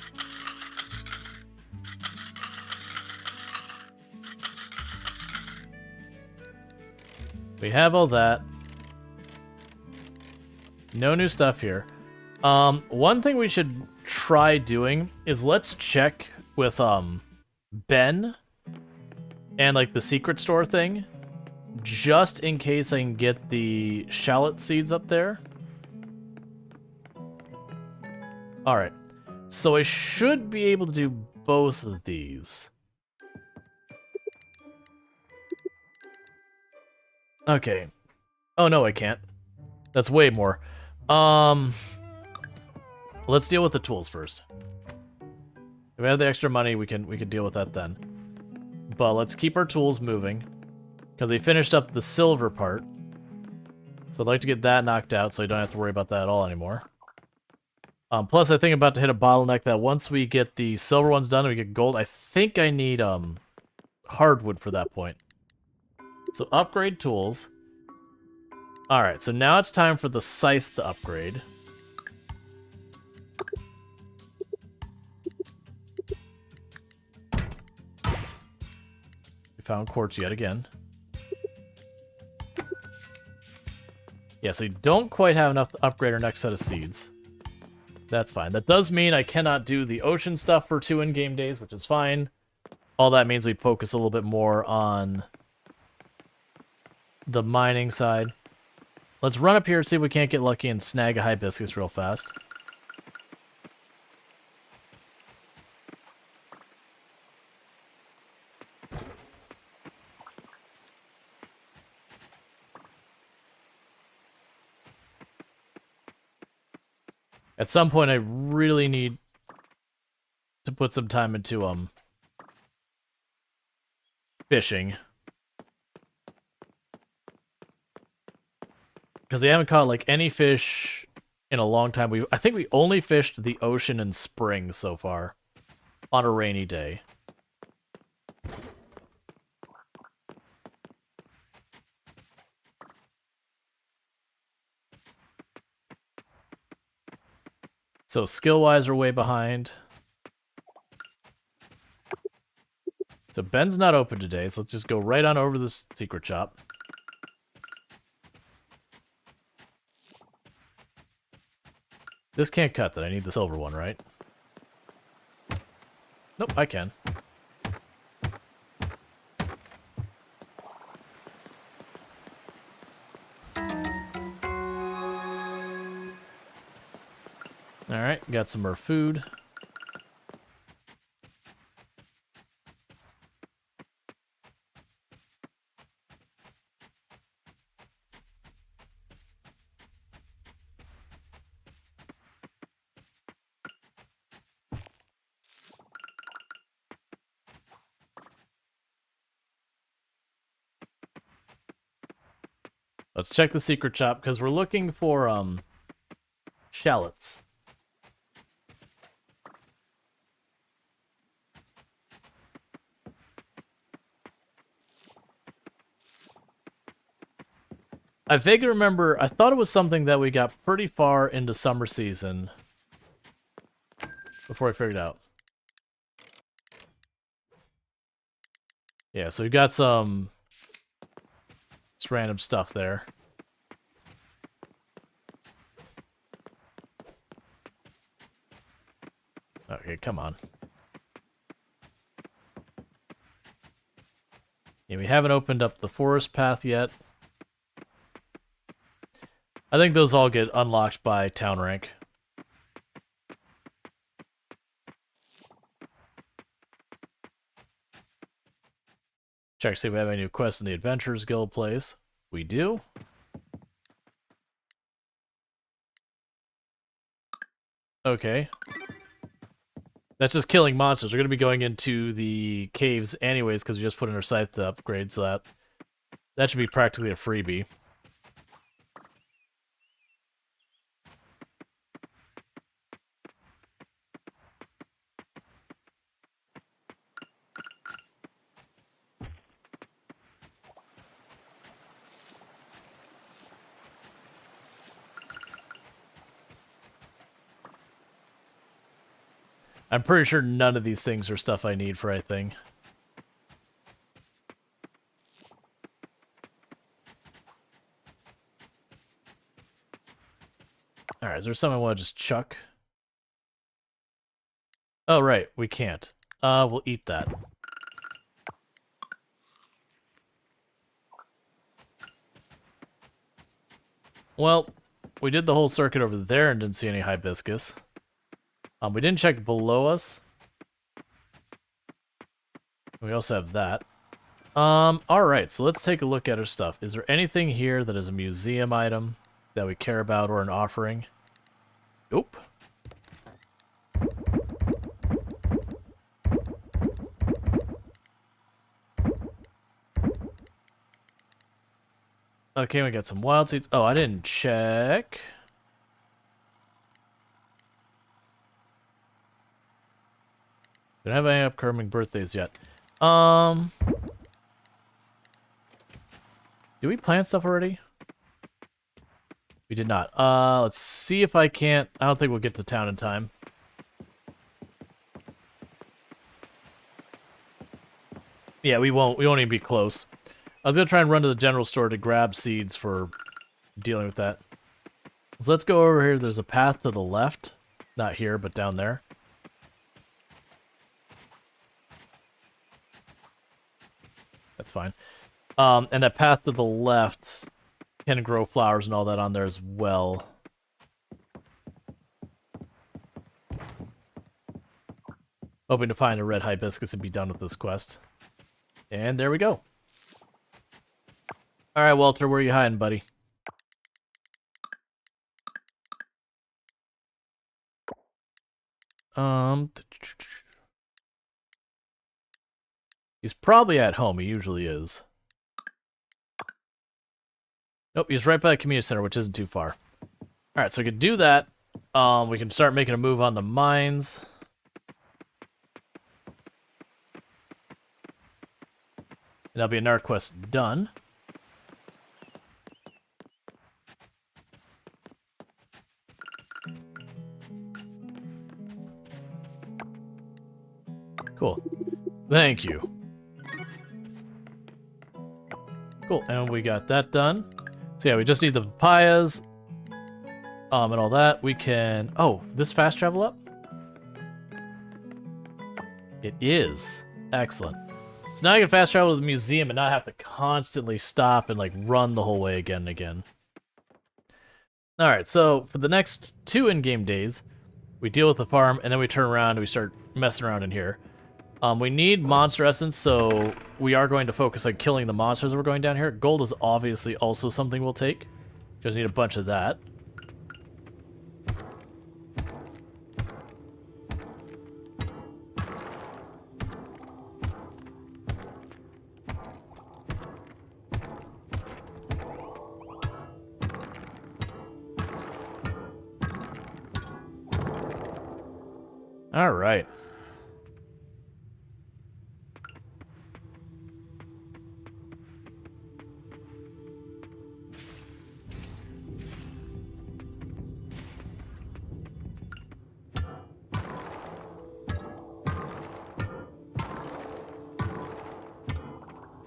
we have all that. No new stuff here. One thing we should try doing is let's check with, Ben and, like, the secret store thing, just in case I can get the shallot seeds up there. Alright, so I should be able to do both of these. Okay. Oh, no, I can't. That's way more. Let's deal with the tools first. If we have the extra money, we can deal with that then. But let's keep our tools moving, because we finished up the silver part. So I'd like to get that knocked out so I don't have to worry about that at all anymore. Plus, I think I'm about to hit a bottleneck that once we get the silver ones done and we get gold, I think I need hardwood for that point. So upgrade tools. Alright, so now it's time for the scythe to upgrade. We found quartz yet again. Yeah, so you don't quite have enough to upgrade our next set of seeds. That's fine. That does mean I cannot do the ocean stuff for 2 in-game days, which is fine. All that means we focus a little bit more on the mining side. Let's run up here and see if we can't get lucky and snag a hibiscus real fast. At some point, I really need to put some time into, fishing. Because we haven't caught, like, any fish in a long time. I think we only fished the ocean in spring so far, on a rainy day. So skill-wise, we're way behind. So Ben's not open today, so let's just go right on over to this secret shop. This can't cut that. I need the silver one, right? Nope, I can. Alright, got some more food. Let's check the secret shop, because we're looking for, shallots. I vaguely remember, I thought it was something that we got pretty far into summer season before I figured it out. Yeah, so we got some just random stuff there. Okay, come on. Yeah, we haven't opened up the forest path yet. I think those all get unlocked by town rank. Check to see if we have any new quests in the Adventurers Guild place. We do. Okay. That's just killing monsters. We're going to be going into the caves anyways because we just put in our scythe to upgrade, so that should be practically a freebie. I'm pretty sure none of these things are stuff I need for anything. Alright, is there something I want to just chuck? Oh, right, we can't. We'll eat that. Well, we did the whole circuit over there and didn't see any hibiscus. We didn't check below us. We also have that. Alright, so let's take a look at our stuff. Is there anything here that is a museum item that we care about or an offering? Nope. Okay, we got some wild seeds. Oh, I didn't check. Don't have any upcoming birthdays yet. Do we plant stuff already? We did not. Let's see if I can't. I don't think we'll get to town in time. Yeah, we won't. We won't even be close. I was gonna try and run to the general store to grab seeds for dealing with that. So let's go over here. There's a path to the left. Not here, but down there. That's fine. And that path to the left can grow flowers and all that on there as well. Hoping to find a red hibiscus and be done with this quest. And there we go. Alright, Walter, where are you hiding, buddy? He's probably at home. He usually is. Nope, he's right by the community center, which isn't too far. Alright, so we can do that. We can start making a move on the mines. And that'll be another quest done. Cool. Thank you. Cool, and we got that done. So yeah, we just need the papayas, and all that. We can... Oh, this fast travel up? It is. Excellent. So now I can fast travel to the museum and not have to constantly stop and, like, run the whole way again and again. Alright, so for the next 2 in-game days, we deal with the farm, and then we turn around and we start messing around in here. We need monster essence, so we are going to focus on killing the monsters that we're going down here. Gold is obviously also something we'll take. Just need a bunch of that. All right.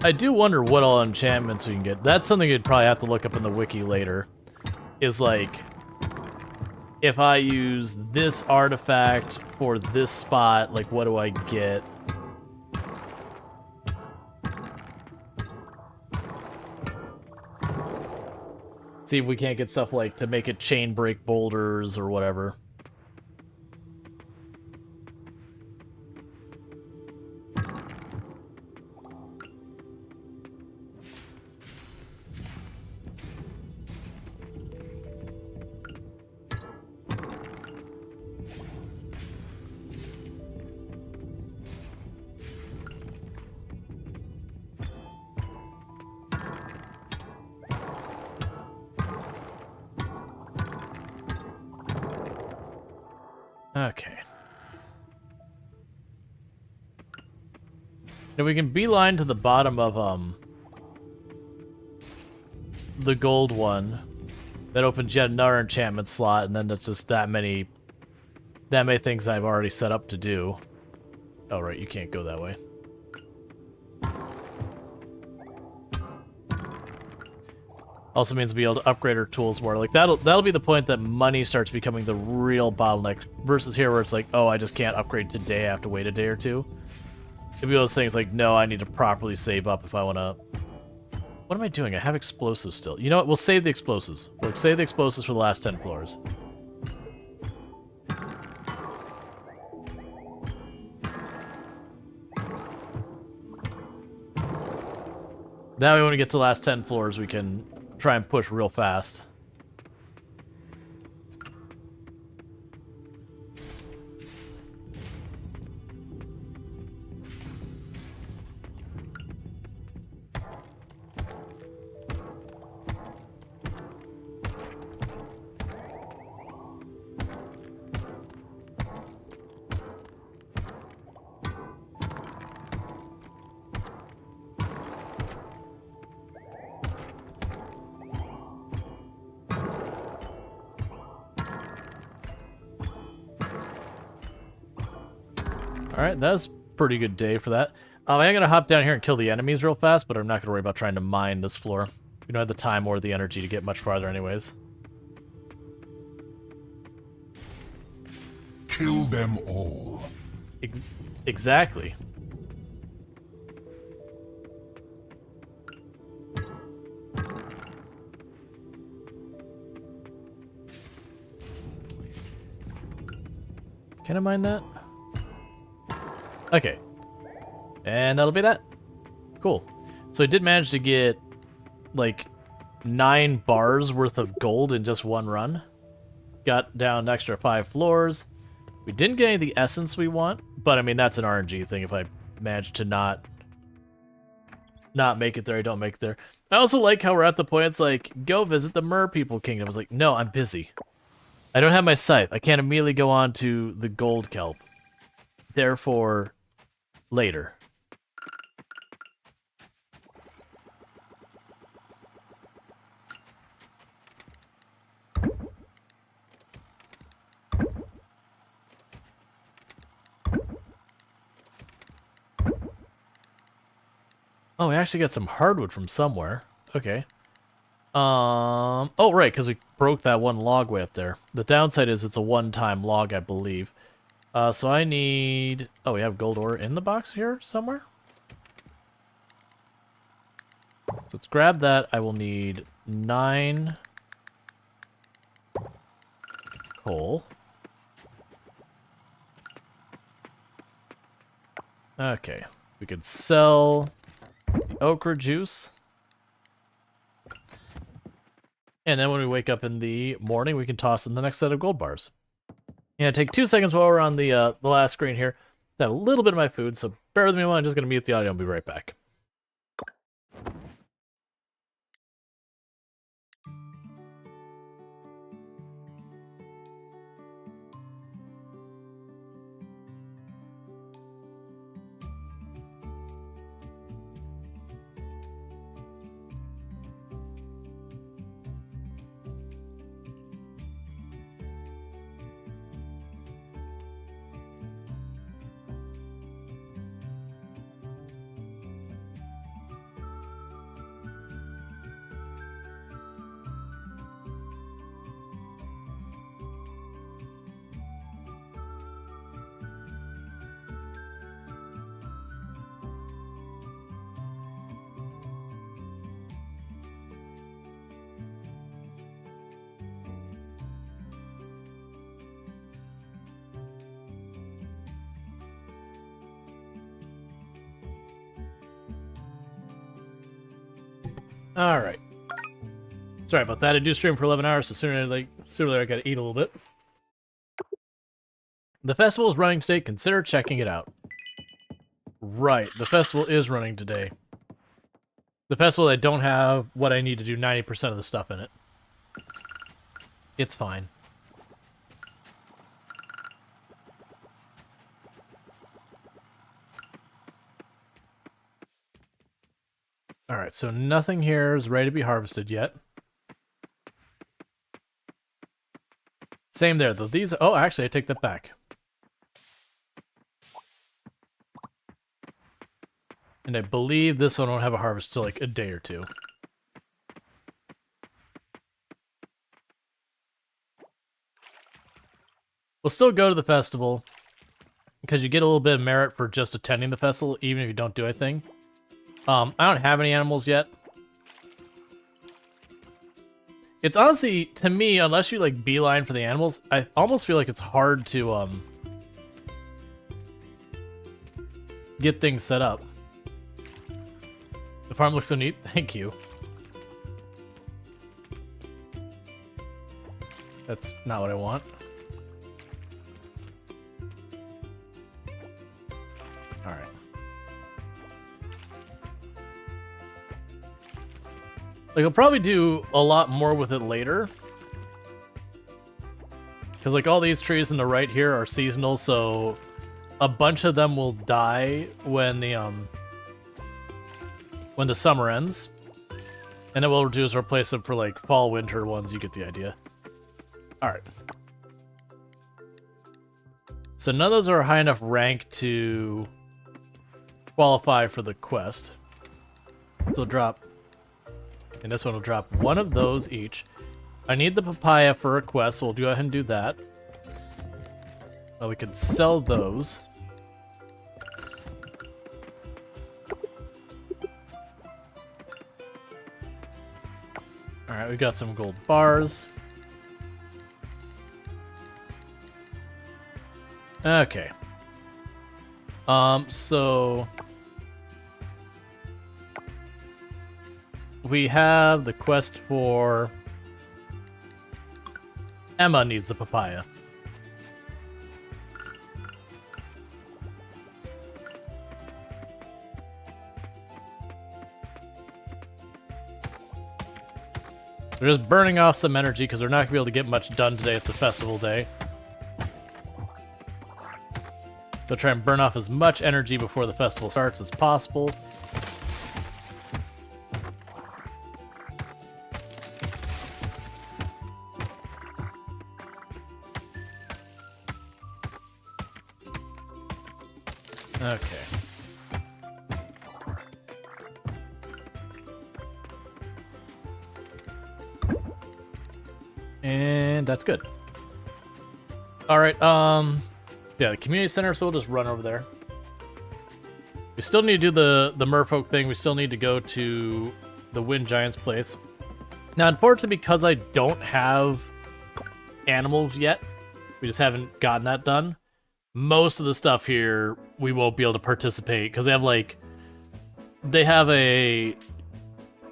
I do wonder what all enchantments we can get. That's something you'd probably have to look up in the wiki later. Is like, if I use this artifact for this spot, like what do I get? See if we can't get stuff like to make it chain break boulders or whatever. Okay. Now we can beeline to the bottom of, the gold one. That opens yet another enchantment slot, and then that's just that many that many things I've already set up to do. Oh, right, you can't go that way. Also means we'll be able to upgrade our tools more. Like, that'll be the point that money starts becoming the real bottleneck, versus here where it's like, oh, I just can't upgrade today, I have to wait a day or two. It'll be those things like, no, I need to properly save up if I want to... What am I doing? I have explosives still. You know what? We'll save the explosives. We'll save the explosives for the last 10 floors. That way when we get to the last 10 floors, we can try and push real fast. Alright, that was a pretty good day for that. I am going to hop down here and kill the enemies real fast, but I'm not going to worry about trying to mine this floor. We don't have the time or the energy to get much farther anyways. Kill them all. Exactly. Can I mine that? Okay. And that'll be that. Cool. So I did manage to get, like, 9 bars worth of gold in just one run. Got down an extra 5 floors. We didn't get any of the essence we want, but I mean, that's an RNG thing. If I manage to not make it there, I don't make it there. I also like how we're at the point, it's like, go visit the Mer People Kingdom. I was like, no, I'm busy. I don't have my scythe. I can't immediately go on to the gold kelp. Therefore, later. Oh, we actually got some hardwood from somewhere. Okay. Oh, right, because we broke that one log way up there. The downside is it's a one-time log, I believe. So I need... Oh, we have gold ore in the box here somewhere? So let's grab that. I will need 9 coal. Okay. We could sell the okra juice. And then when we wake up in the morning, we can toss in the next set of gold bars. Yeah, take 2 seconds while we're on the last screen here. I have a little bit of my food, so bear with me while I'm just going to mute the audio and be right back. Alright. Sorry about that. I do stream for 11 hours, so sooner or later I gotta eat a little bit. The festival is running today. Consider checking it out. Right. The festival is running today. The festival, I don't have what I need to do 90% of the stuff in it. It's fine. Alright, so nothing here is ready to be harvested yet. Same there, though. These... Oh, actually, I take that back. And I believe this one won't have a harvest till like a day or two. We'll still go to the festival, because you get a little bit of merit for just attending the festival, even if you don't do anything. I don't have any animals yet. It's honestly, to me, unless you like beeline for the animals, I almost feel like it's hard to get things set up. The farm looks so neat. Thank you. That's not what I want. Alright. Like, I'll probably do a lot more with it later. Because, like, all these trees on the right here are seasonal, so a bunch of them will die when the summer ends. And then what we'll do is replace them for, like, fall, winter ones. You get the idea. Alright. So none of those are high enough rank to qualify for the quest. So we'll drop... And this one will drop one of those each. I need the papaya for a quest, so we'll go ahead and do that. Well, we can sell those. Alright, we got some gold bars. Okay. So... we have the quest for... Emma needs the papaya. They're just burning off some energy because they're not going to be able to get much done today. It's a festival day. So try and burn off as much energy before the festival starts as possible. Okay. And that's good. Alright, yeah, the community center, so we'll just run over there. We still need to do the merfolk thing. We still need to go to the Wind Giant's place. Now, unfortunately, because I don't have animals yet, we just haven't gotten that done. Most of the stuff here, we won't be able to participate, because they have a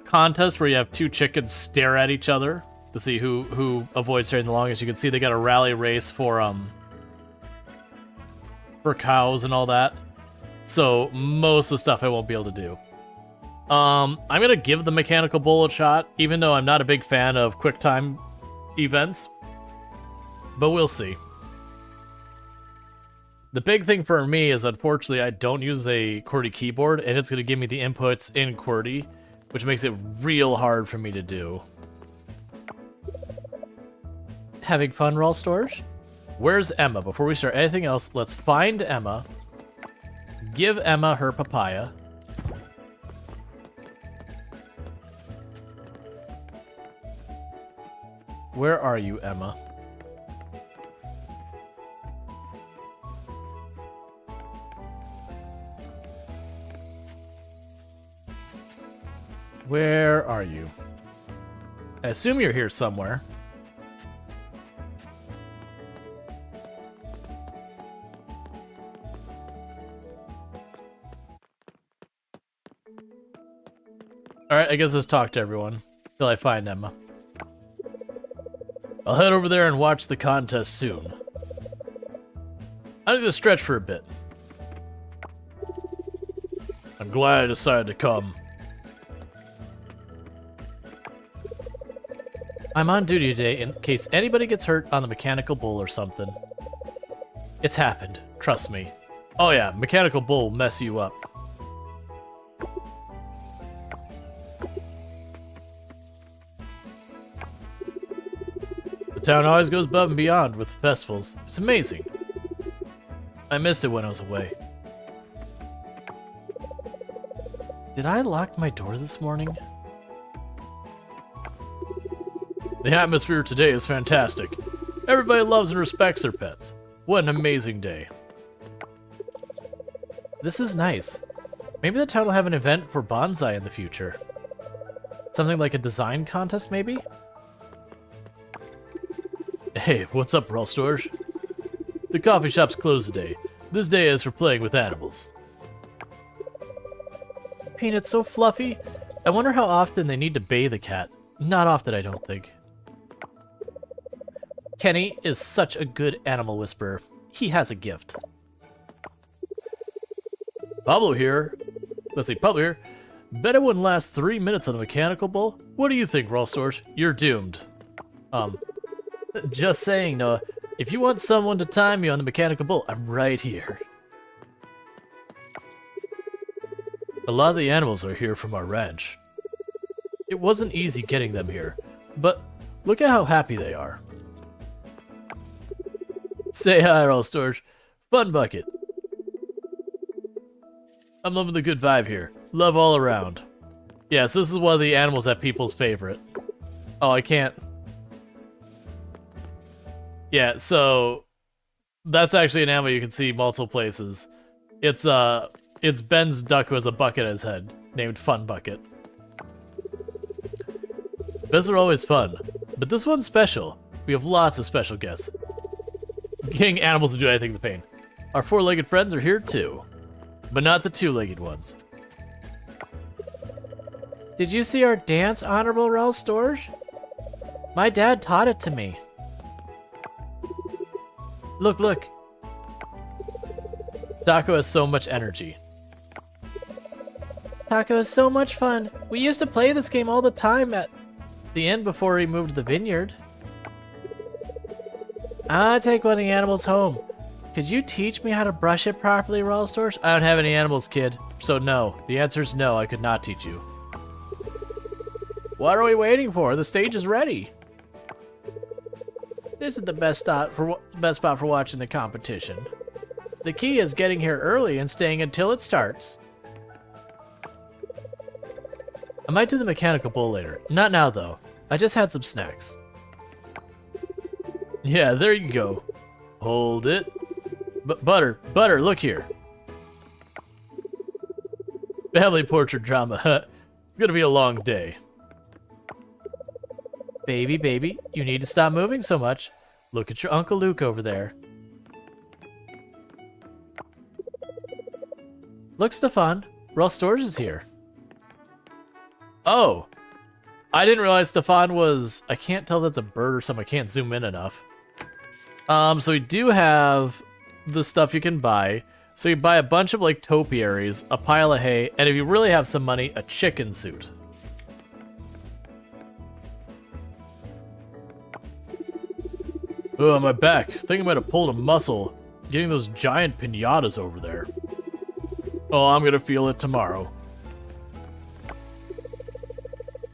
contest where you have two chickens stare at each other to see who avoids staring the longest. You can see they got a rally race for cows and all that. So most of the stuff I won't be able to do. I'm gonna give the mechanical bull a shot, even though I'm not a big fan of QuickTime events. But we'll see. The big thing for me is, unfortunately, I don't use a QWERTY keyboard, and it's going to give me the inputs in QWERTY, which makes it real hard for me to do. Having fun, Rual Storge? Where's Emma? Before we start anything else, let's find Emma. Give Emma her papaya. Where are you, Emma? Where are you? I assume you're here somewhere. Alright, I guess let's talk to everyone till I find Emma. I'll head over there and watch the contest soon. I need to stretch for a bit. I'm glad I decided to come. I'm on duty today in case anybody gets hurt on the mechanical bull or something. It's happened, trust me. Oh yeah, mechanical bull will mess you up. The town always goes above and beyond with festivals. It's amazing. I missed it when I was away. Did I lock my door this morning? The atmosphere today is fantastic. Everybody loves and respects their pets. What an amazing day. This is nice. Maybe the town will have an event for bonsai in the future. Something like a design contest, maybe? Hey, what's up, Rual Storge? The coffee shop's closed today. This day is for playing with animals. Peanut's so fluffy. I wonder how often they need to bathe a cat. Not often, I don't think. Kenny is such a good animal whisperer. He has a gift. Pablo here. Let's see, Pablo here. Bet it wouldn't last 3 minutes on a mechanical bull. What do you think, Rual Storge? You're doomed. Just saying, Noah. If you want someone to time you on the mechanical bull, I'm right here. A lot of the animals are here from our ranch. It wasn't easy getting them here, but look at how happy they are. Say hi, Rual Storge. Fun bucket. I'm loving the good vibe here. Love all around. Yes, this is one of the animals that people's favorite. Oh, I can't. Yeah, so that's actually an animal you can see multiple places. It's Ben's duck who has a bucket on his head, named Fun Bucket. Beds are always fun, but this one's special. We have lots of special guests. Getting animals to do anything's a pain. Our four-legged friends are here too, but not the two-legged ones. Did you see our dance, Honorable Rual Storge? My dad taught it to me. Look, look. Taco has so much energy. Taco is so much fun. We used to play this game all the time at the inn before we moved to the vineyard. I take one of the animals home. Could you teach me how to brush it properly, Rual Storge? I don't have any animals, kid, so no. The answer is no, I could not teach you. What are we waiting for? The stage is ready. This is the best spot for watching the competition. The key is getting here early and staying until it starts. I might do the mechanical bull later. Not now, though. I just had some snacks. Yeah, there you go. Hold it. Butter, look here. Family portrait drama. It's gonna be a long day. Baby, you need to stop moving so much. Look at your Uncle Luke over there. Look, Stefan. Rual Storge is here. Oh! I didn't realize Stefan was... I can't tell that's a bird or something. I can't zoom in enough. So we do have the stuff you can buy. So you buy a bunch of, like, topiaries, a pile of hay, and if you really have some money, a chicken suit. Oh, my back. I think I might have pulled a muscle getting those giant pinatas over there. Oh, I'm gonna feel it tomorrow.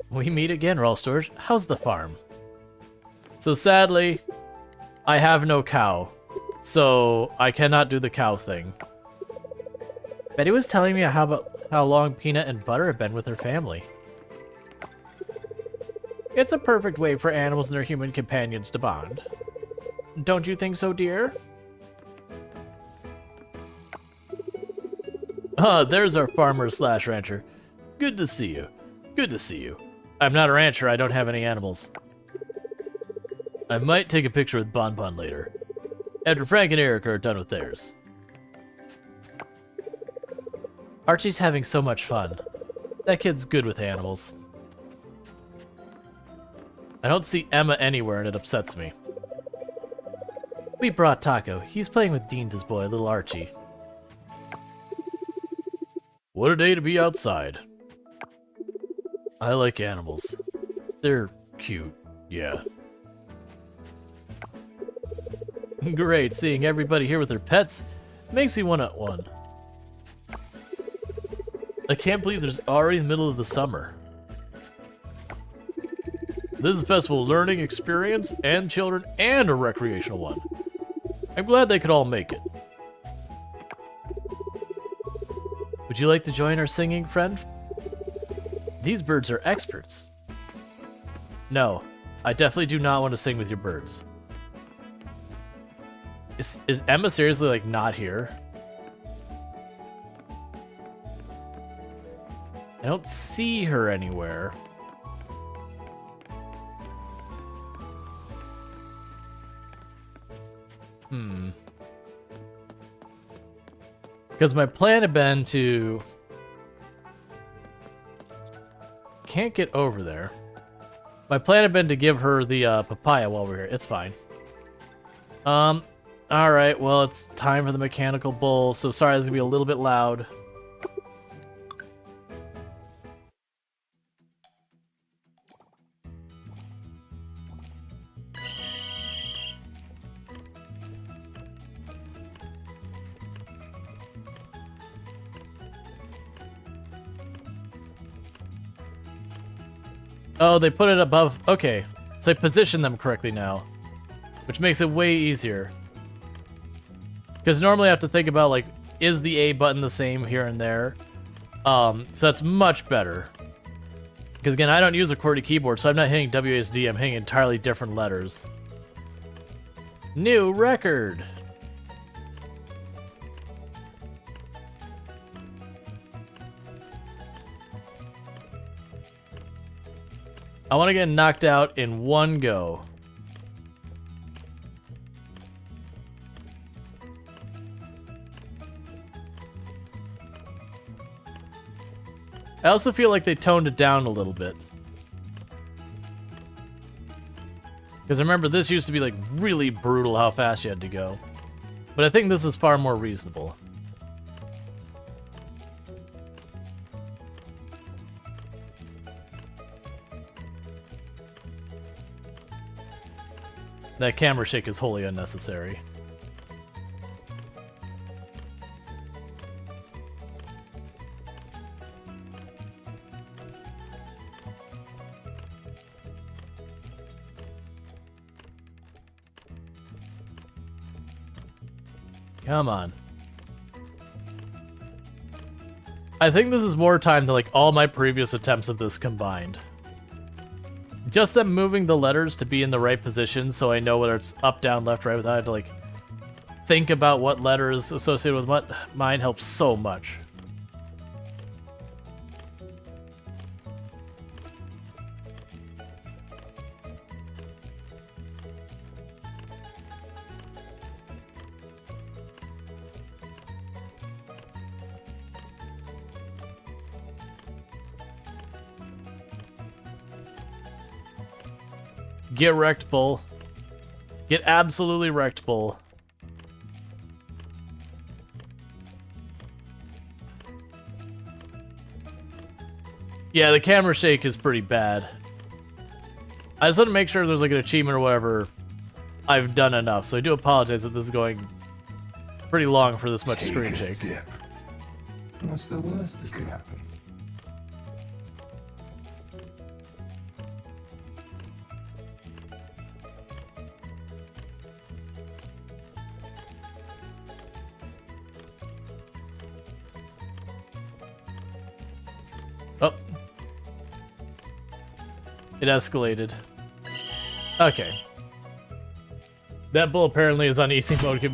We meet again, Rual Storge. How's the farm? So sadly, I have no cow. So I cannot do the cow thing. Betty was telling me how long Peanut and Butter have been with her family. It's a perfect way for animals and their human companions to bond. Don't you think so, dear? Ah, there's our farmer slash rancher. Good to see you. Good to see you. I'm not a rancher, I don't have any animals. I might take a picture with Bon Bon later. After Frank and Eric are done with theirs. Archie's having so much fun. That kid's good with animals. I don't see Emma anywhere and it upsets me. We brought Taco. He's playing with Dean's boy, little Archie. What a day to be outside. I like animals. They're cute, yeah. Great, seeing everybody here with their pets makes me want one. I can't believe there's already the middle of the summer. This is a festival learning experience and children and a recreational one. I'm glad they could all make it. Would you like to join our singing friend? These birds are experts. No, I definitely do not want to sing with your birds. Is Emma seriously, like, not here? I don't see her anywhere. Because my plan had been to... Can't get over there. My plan had been to give her the papaya while we're here. It's fine. Alright, well, it's time for the mechanical bull, so sorry, this is gonna be a little bit loud. Oh, they put it above. Okay, so they position them correctly now, which makes it way easier. Because normally I have to think about, like, is the A button the same here and there? So that's much better. Because again, I don't use a QWERTY keyboard, so I'm not hitting WASD, I'm hitting entirely different letters. New record! I want to get knocked out in one go. I also feel like they toned it down a little bit. Because remember, this used to be like really brutal how fast you had to go. But I think this is far more reasonable. That camera shake is wholly unnecessary. Come on. I think this is more time than like all my previous attempts at this combined. Just them moving the letters to be in the right position so I know whether it's up, down, left, right without having to like think about what letter is associated with what mine helps so much. Get wrecked, bull. Get absolutely wrecked, bull. Yeah, the camera shake is pretty bad. I just want to make sure there's like an achievement or whatever. I've done enough, so I do apologize that this is going pretty long for this much screen Take a shake. sip. What's the worst that could happen? Oh. It escalated. Okay. That bull apparently is on easy mode.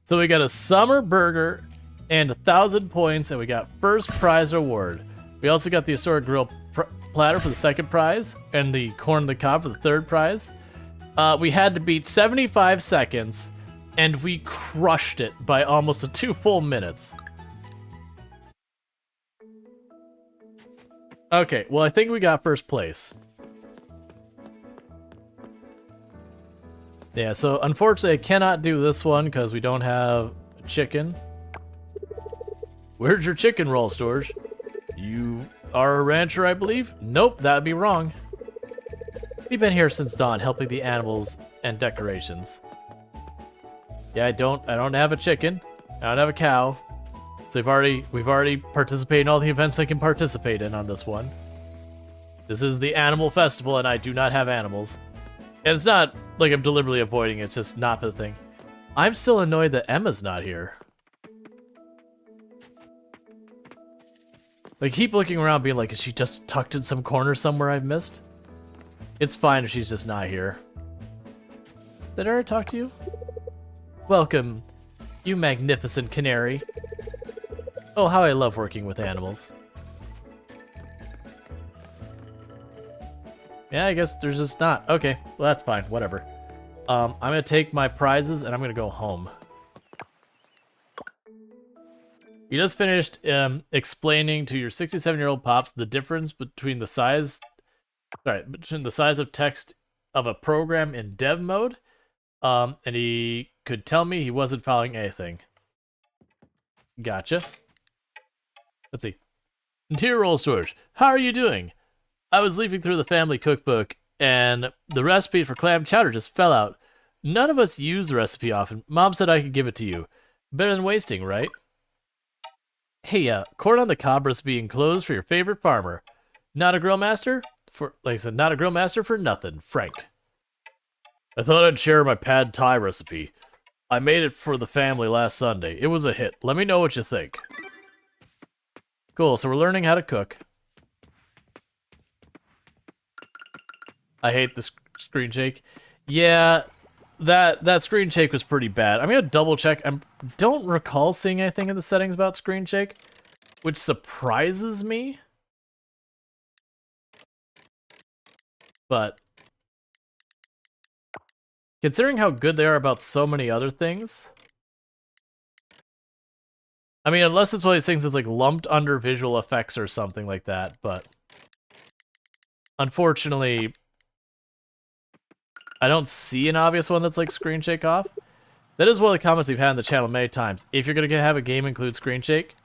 So we got a summer burger and 1,000 points, and we got first prize reward. We also got the assorted grill platter for the second prize, and the corn on the cob for the third prize. We had to beat 75 seconds, and we crushed it by almost 2 full minutes. Okay, well, I think we got first place. Yeah, so unfortunately I cannot do this one because we don't have chicken. Where's your chicken roll, Storge? You are a rancher, I believe? Nope, that would be wrong. We've been here since dawn, helping the animals and decorations. Yeah, I don't have a chicken. I don't have a cow. So we've already participated in all the events I can participate in on this one. This is the animal festival, and I do not have animals. And it's not like I'm deliberately avoiding it, it's just not the thing. I'm still annoyed that Emma's not here. Like, keep looking around being like, is she just tucked in some corner somewhere I've missed? It's fine if she's just not here. Did I already talk to you? Welcome, you magnificent canary. Oh, how I love working with animals. Yeah, I guess there's just not. Okay, well that's fine, whatever. I'm gonna take my prizes and I'm gonna go home. You just finished explaining to your 67-year-old pops the difference between the size of text of a program in dev mode, and he could tell me he wasn't following anything. Gotcha. Let's see. Interior roll storage. How are you doing? I was leafing through the family cookbook, and the recipe for clam chowder just fell out. None of us use the recipe often. Mom said I could give it to you. Better than wasting, right? Hey, corn on the cob recipe enclosed for your favorite farmer. Not a grill master? Like I said, not a grill master for nothing, Frank. I thought I'd share my pad thai recipe. I made it for the family last Sunday. It was a hit. Let me know what you think. Cool, so we're learning how to cook. I hate the screen shake. Yeah, that screen shake was pretty bad. I'm gonna double check. I don't recall seeing anything in the settings about screen shake, which surprises me. But considering how good they are about so many other things, I mean, unless it's one of these things that's like lumped under visual effects or something like that, but unfortunately, I don't see an obvious one that's like screen shake off. That is one of the comments we've had on the channel many times. If you're going to have a game include screen shake,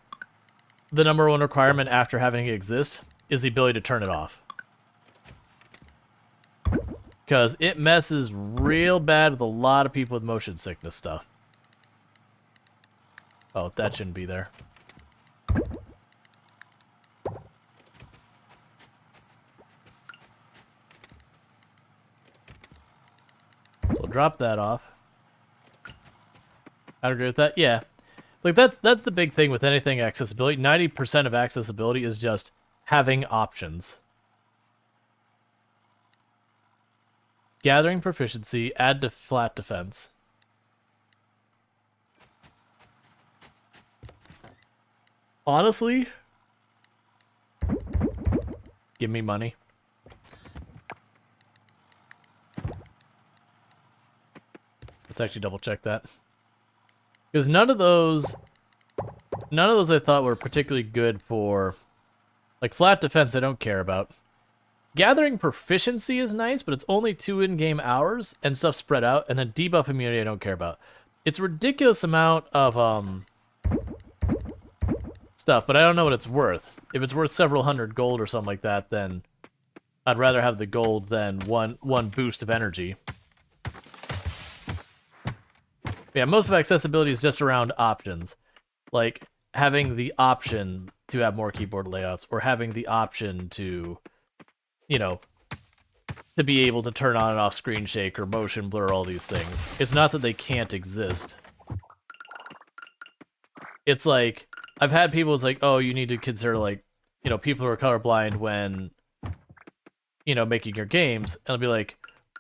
the number one requirement after having it exist is the ability to turn it off. Because it messes real bad with a lot of people with motion sickness stuff. Oh, that shouldn't be there. So drop that off. I'd agree with that. Yeah. Like that's the big thing with anything accessibility. 90% of accessibility is just having options. Gathering proficiency, add to flat defense. Honestly, give me money. Let's actually double check that. Because none of those I thought were particularly good for, like, flat defense I don't care about. Gathering proficiency is nice, but it's only 2 in-game hours and stuff spread out, and then debuff immunity I don't care about. It's a ridiculous amount of stuff, but I don't know what it's worth. If it's worth several hundred gold or something like that, then I'd rather have the gold than one boost of energy. Yeah, most of accessibility is just around options. Like, having the option to have more keyboard layouts, or having the option to, you know, to be able to turn on and off screen shake or motion blur, all these things. It's not that they can't exist. It's like, I've had people, it's like, oh, you need to consider, like, you know, people who are colorblind when, you know, making your games. And I'll be like,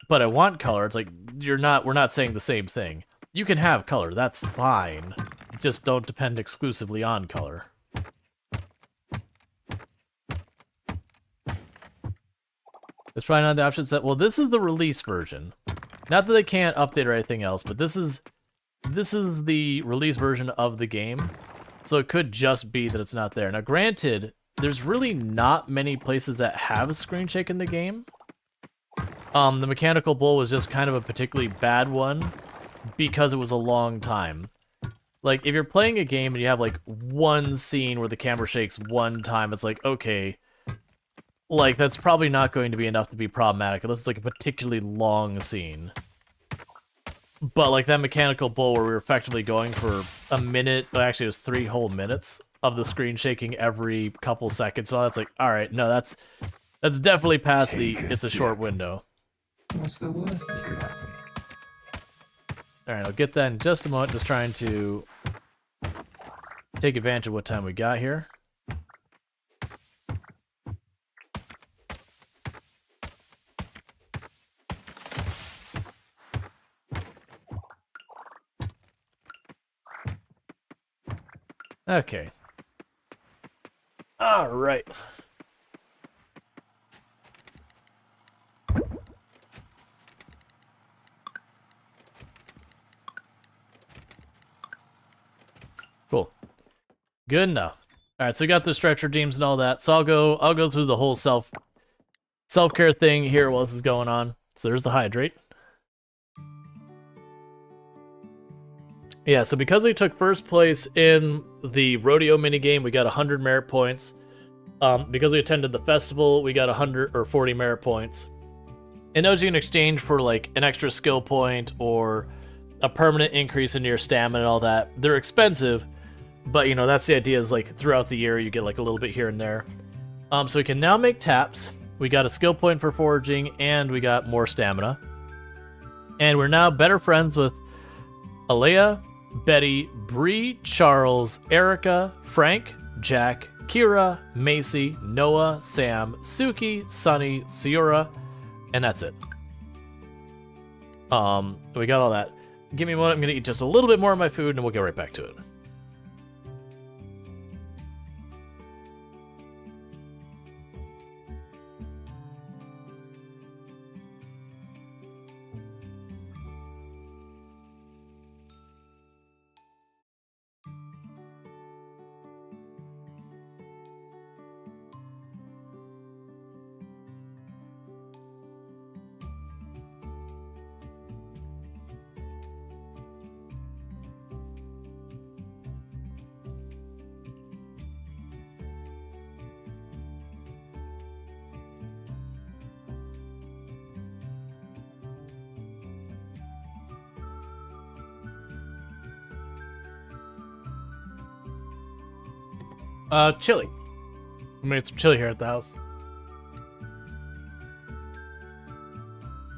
but I want color. It's like, we're not saying the same thing. You can have color, that's fine. Just don't depend exclusively on color. It's probably not the option set. Well, this is the release version. Not that they can't update or anything else, but this is the release version of the game. So it could just be that it's not there. Now, granted, there's really not many places that have screen shake in the game. The mechanical bull was just kind of a particularly bad one because it was a long time. Like, if you're playing a game and you have, like, one scene where the camera shakes one time, it's like, okay, like, that's probably not going to be enough to be problematic, unless it's, like, a particularly long scene. But, like, that mechanical bull where we were effectively going for a minute, actually it was 3 whole minutes of the screen shaking every couple seconds, so that's like, alright, no, that's definitely past the, it's a short window. What's the worst that could happen? Alright, I'll get that in just a moment, just trying to take advantage of what time we got here. Okay. All right. Cool. Good enough. All right, so we got the stretch redeems and all that. So I'll go through the whole self-care thing here while this is going on. So there's the hydrate. Yeah, so because we took first place in the rodeo minigame, we got 100 merit points. Because we attended the festival, we got 100 or 40 merit points. And those you can exchange for like an extra skill point or a permanent increase in your stamina and all that. They're expensive, but you know, that's the idea, is like throughout the year you get like a little bit here and there. So we can now make taps. We got a skill point for foraging and we got more stamina. And we're now better friends with Alea, Betty, Bree, Charles, Erica, Frank, Jack, Kira, Macy, Noah, Sam, Suki, Sunny, Siora, and that's it. We got all that. Give me one. I'm gonna eat just a little bit more of my food and we'll get right back to it. Chili. We made some chili here at the house.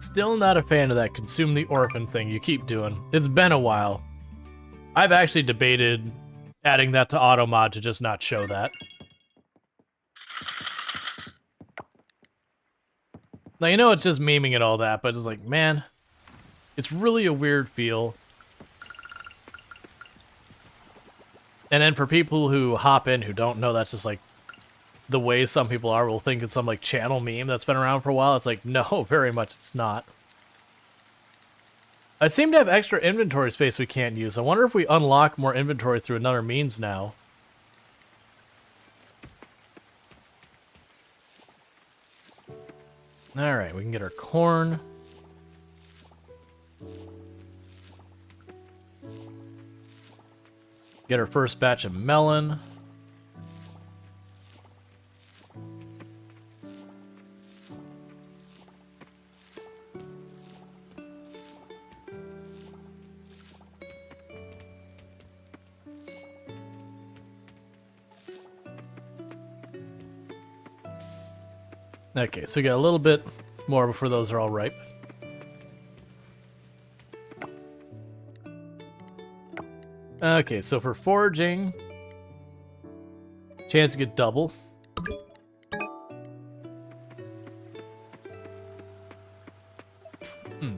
Still not a fan of that consume the orphan thing you keep doing. It's been a while. I've actually debated adding that to automod to just not show that. Now, you know, it's just memeing and all that, but it's like, man, it's really a weird feel. And then for people who hop in who don't know, that's just like the way some people are, will think it's some like channel meme that's been around for a while. It's like, no, very much it's not. I seem to have extra inventory space we can't use. I wonder if we unlock more inventory through another means now. Alright, we can get our corn. Get our first batch of melon. Okay, so we got a little bit more before those are all ripe. Okay, so for foraging, chance to get double.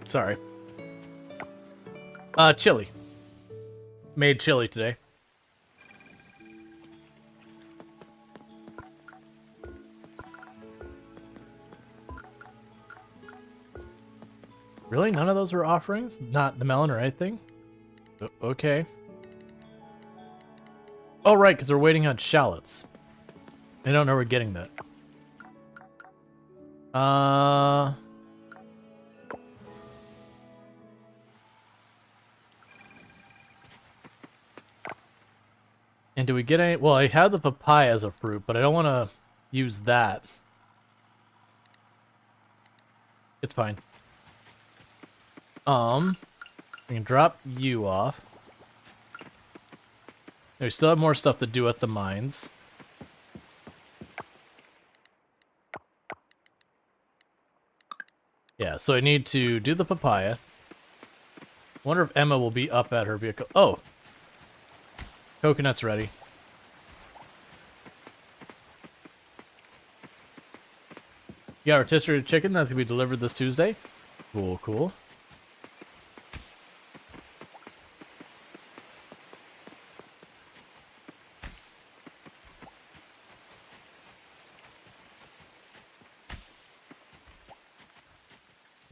Sorry. Chili. Made chili today. Really? None of those were offerings? Not the melon or anything? Okay. Oh, right, because we're waiting on shallots. I don't know we're getting that. And do we get any... Well, I have the papaya as a fruit, but I don't want to use that. It's fine. I can drop you off. We still have more stuff to do at the mines. Yeah, so I need to do the papaya. Wonder if Emma will be up at her vehicle. Oh! Coconut's ready. You got rotisserie chicken that's gonna be delivered this Tuesday. Cool, cool.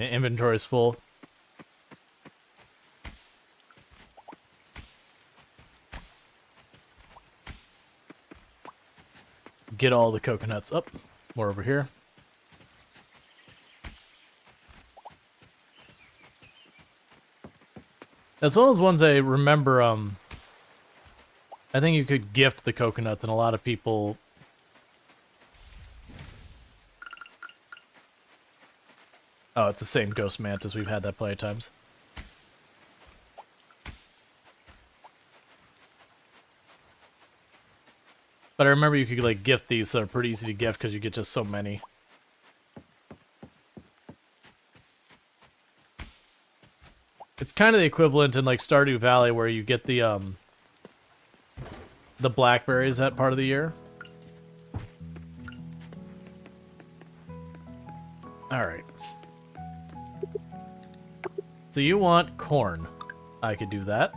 Inventory's full. Get all the coconuts up. More over here. As well as ones I remember, I think you could gift the coconuts, and a lot of people... Oh, it's the same Ghost Mantis. We've had that plenty of times. But I remember you could, like, gift these, so they're pretty easy to gift because you get just so many. It's kind of the equivalent in, like, Stardew Valley where you get the blackberries that part of the year. Alright. So you want corn. I could do that.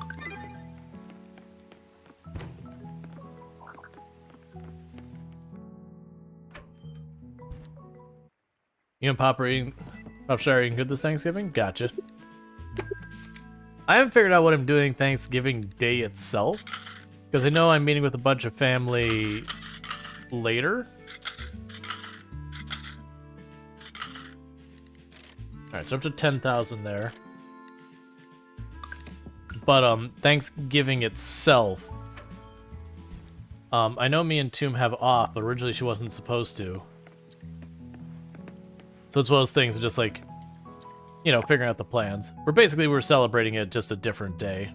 You and Pop Shire eating good this Thanksgiving? Gotcha. I haven't figured out what I'm doing Thanksgiving Day itself, because I know I'm meeting with a bunch of family later. Alright, so up to 10,000 there. But, Thanksgiving itself, I know me and Tomb have off, but originally she wasn't supposed to. So it's one of those things of just like, you know, figuring out the plans. We're celebrating it just a different day.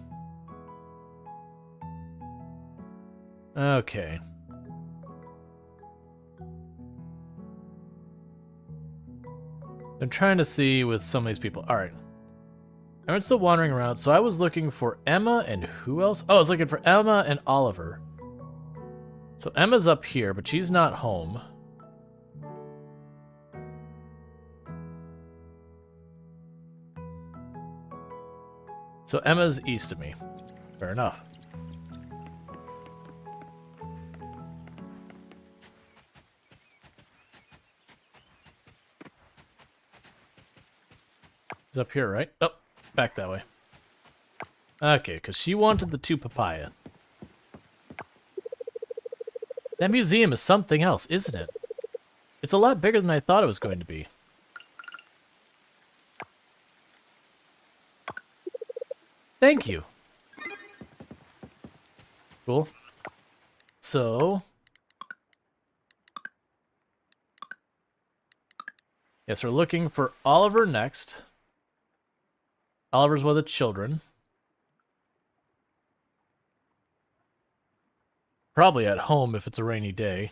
Okay. I'm trying to see with some of these people. Alright. I'm still wandering around. So I was looking for Emma and who else? Oh, I was looking for Emma and Oliver. So Emma's up here, but she's not home. So Emma's east of me. Fair enough. It's up here, right? Oh, back that way. Okay, because she wanted the 2 papaya. That museum is something else, isn't it? It's a lot bigger than I thought it was going to be. Thank you. Cool. So... yes, we're looking for Oliver next. Oliver's one of the children. Probably at home if it's a rainy day.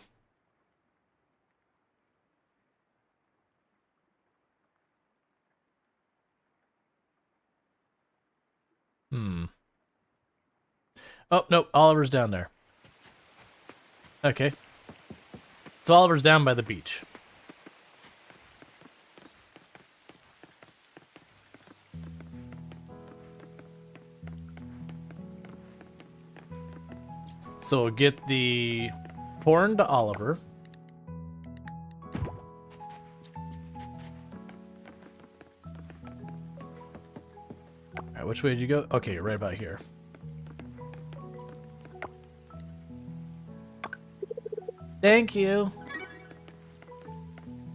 Oh, no, Oliver's down there. Okay. So Oliver's down by the beach. So we'll get the corn to Oliver. Alright, which way did you go? Okay, you're right about here. Thank you.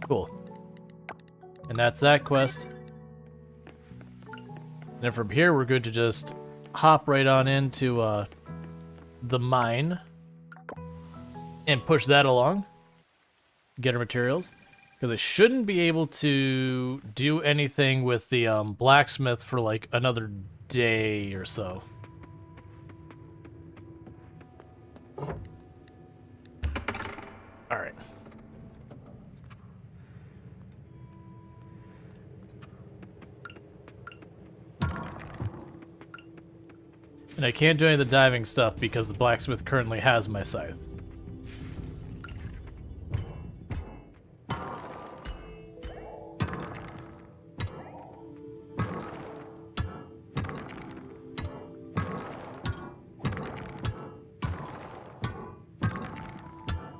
Cool. And that's that quest. And then from here, we're good to just hop right on into the mine and push that along. Get our materials. Because I shouldn't be able to do anything with the blacksmith for like another day or so. Alright. And I can't do any of the diving stuff because the blacksmith currently has my scythe.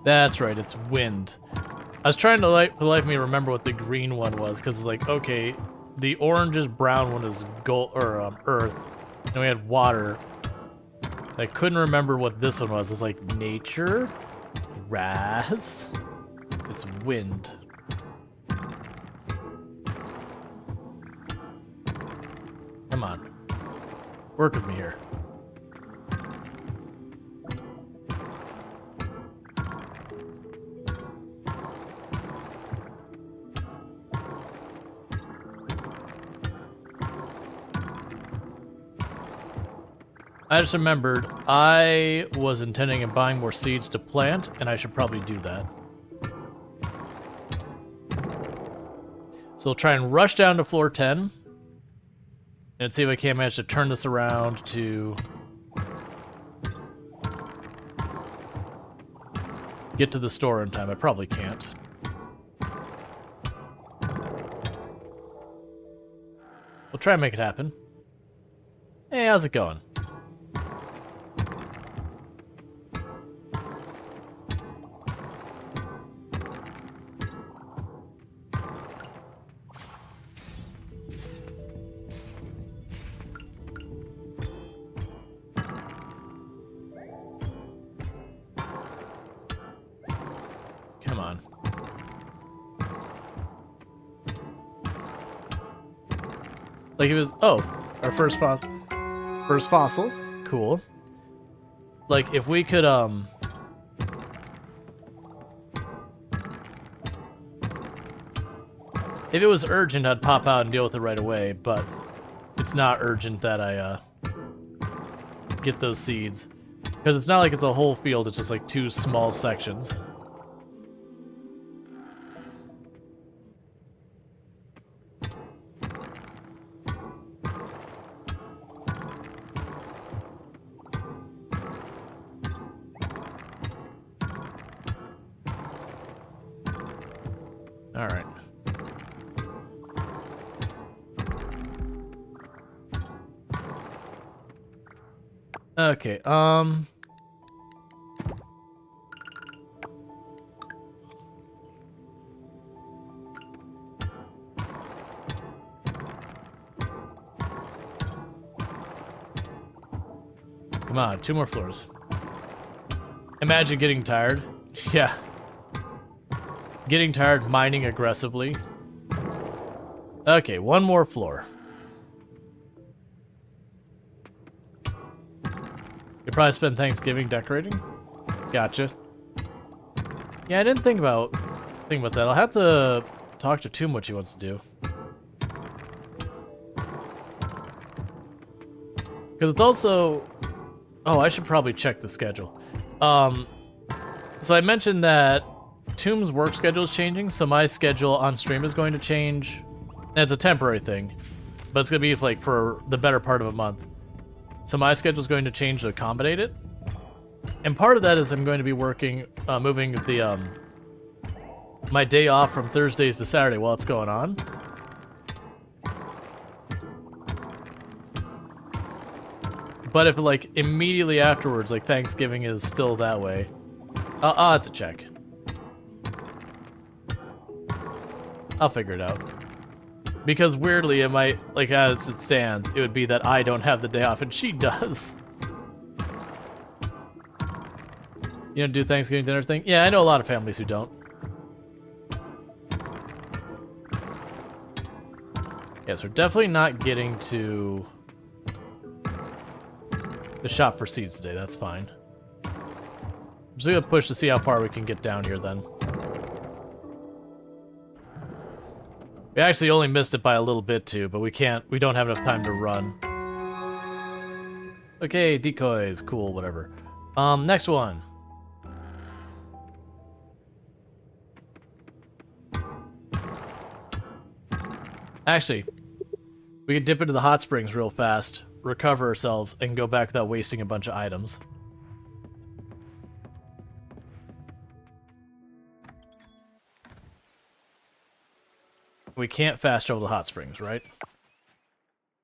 That's right, it's wind. I was trying to for the life of me remember what the green one was, because it's like, okay, The orangish brown one is gold or earth. And we had water. I couldn't remember what this one was. It's like nature, grass. It's wind. Come on. Work with me here. I just remembered I was intending on buying more seeds to plant, and I should probably do that. So we'll try and rush down to floor 10 and see if I can't manage to turn this around to get to the store in time. I probably can't. We'll try and make it happen. Hey, how's it going? Come on. Like it was, oh, our first fossil. First fossil, cool. Like if we could, if it was urgent, I'd pop out and deal with it right away, but it's not urgent that I, get those seeds. Because it's not like it's a whole field, it's just like 2 small sections. All right. Okay, Come on, 2 more floors. Imagine getting tired. Yeah. Getting tired, mining aggressively. Okay, 1 more floor. You probably spend Thanksgiving decorating? Gotcha. Yeah, I didn't think about that. I'll have to talk to Tomb what she wants to do. Because it's also... Oh, I should probably check the schedule. So I mentioned that Tomb's work schedule is changing, so my schedule on stream is going to change. And it's a temporary thing, but it's going to be like for the better part of a month. So my schedule is going to change to accommodate it. And part of that is I'm going to be working, moving the my day off from Thursdays to Saturday while it's going on. But if like immediately afterwards, like Thanksgiving is still that way, I'll have to check. I'll figure it out. Because weirdly, it might, like as it stands, it would be that I don't have the day off and she does. You don't do Thanksgiving dinner thing? Yeah, I know a lot of families who don't. Yes, we're definitely not getting to the shop for seeds today. That's fine. I'm just gonna push to see how far we can get down here then. We actually only missed it by a little bit too, but we don't have enough time to run. Okay, decoys, cool, whatever. Next one. Actually, we could dip into the hot springs real fast, recover ourselves, and go back without wasting a bunch of items. We can't fast travel to hot springs, right?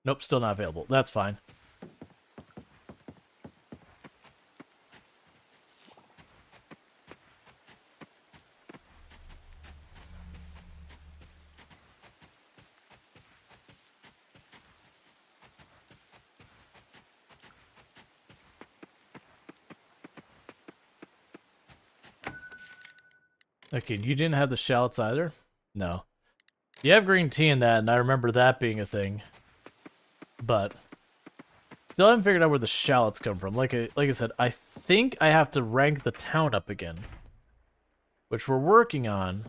Nope, still not available. That's fine. Okay, you didn't have the shallots either? No. You have green tea in that, and I remember that being a thing. But still haven't figured out where the shallots come from. Like I said, I think I have to rank the town up again, which we're working on,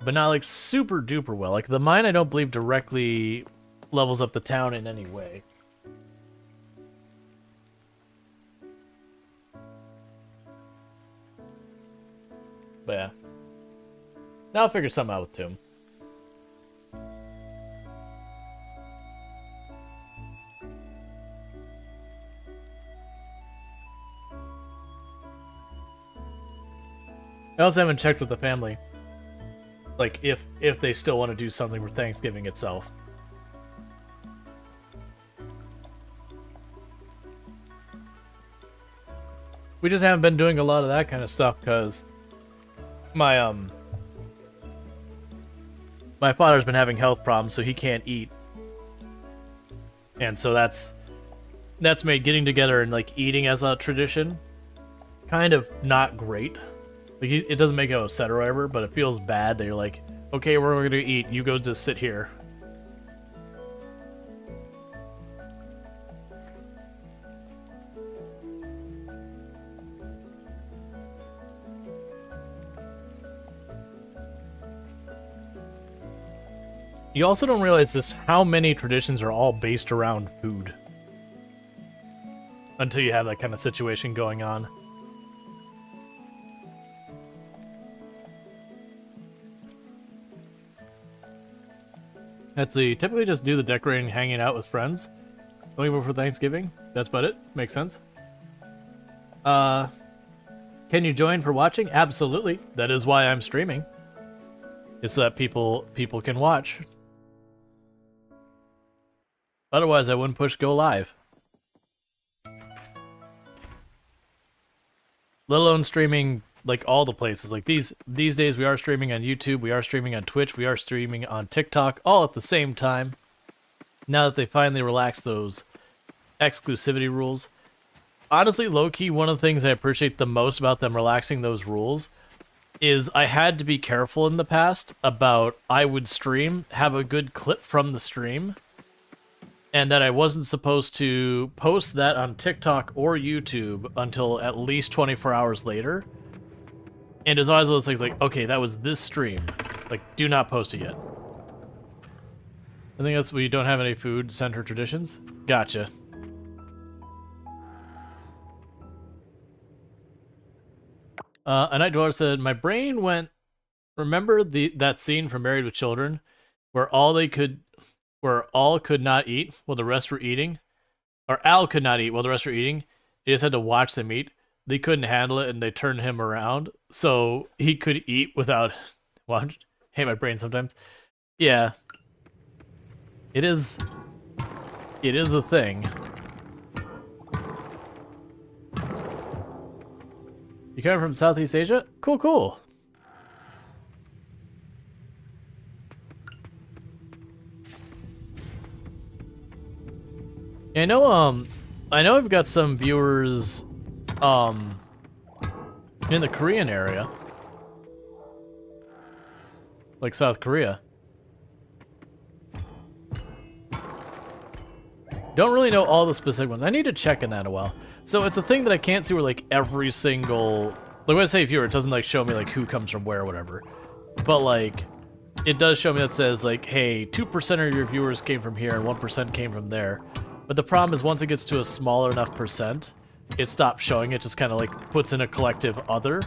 but not like super duper well. Like the mine, I don't believe directly levels up the town in any way. But yeah, now I'll figure something out with Tomb. I also haven't checked with the family, like if they still want to do something for Thanksgiving itself. We just haven't been doing a lot of that kind of stuff because my my father's been having health problems, so he can't eat, and so that's made getting together and like eating as a tradition kind of not great. Like, it doesn't make him upset or whatever, but it feels bad that you're like, okay, we're going to eat, you go just sit here. You also don't realize this, how many traditions are all based around food. Until you have that kind of situation going on. Let's see, typically just do the decorating and hanging out with friends. Only before Thanksgiving. That's about it. Makes sense. Can you join for watching? Absolutely. That is why I'm streaming. It's so that people can watch. Otherwise, I wouldn't push go live. Let alone streaming like all the places. Like these days we are streaming on YouTube, we are streaming on Twitch, we are streaming on TikTok, all at the same time. Now that they finally relaxed those exclusivity rules. Honestly, low-key, one of the things I appreciate the most about them relaxing those rules is I had to be careful in the past about I would stream, have a good clip from the stream, and that I wasn't supposed to post that on TikTok or YouTube until at least 24 hours later. And it's always one of those things like, okay, that was this stream. Like, do not post it yet. I think that's where you don't have any food center traditions. Gotcha. A Night Dweller said, my brain went, remember that scene from Married with Children where all could not eat while the rest were eating? Or Al could not eat while the rest were eating. He just had to watch them eat. They couldn't handle it, and they turned him around, so he could eat without... Well, I hate my brain sometimes. Yeah. It is a thing. You come from Southeast Asia? Cool, cool. I know I've got some viewers in the Korean area. Like South Korea. Don't really know all the specific ones. I need to check in that a while. So it's a thing that I can't see where like every single... Like when I say viewer, it doesn't like show me like who comes from where or whatever. But like, it does show me that says like, hey, 2% of your viewers came from here and 1% came from there. But the problem is once it gets to a smaller enough percent, it stops showing. It just kind of like puts in a collective other.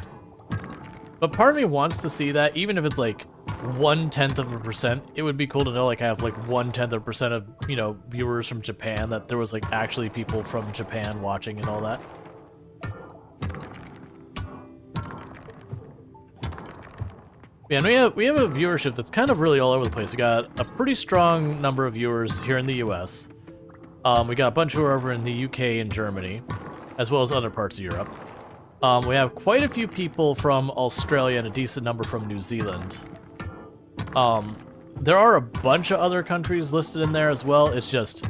But part of me wants to see that, even if it's like 0.1%. It would be cool to know like I have like 0.1% of, you know, viewers from Japan, that there was like actually people from Japan watching and all that. Yeah, and we have a viewership that's kind of really all over the place. We got a pretty strong number of viewers here in the US. We got a bunch who are over in the UK and Germany, as well as other parts of Europe. We have quite a few people from Australia and a decent number from New Zealand. There are a bunch of other countries listed in there as well. It's just,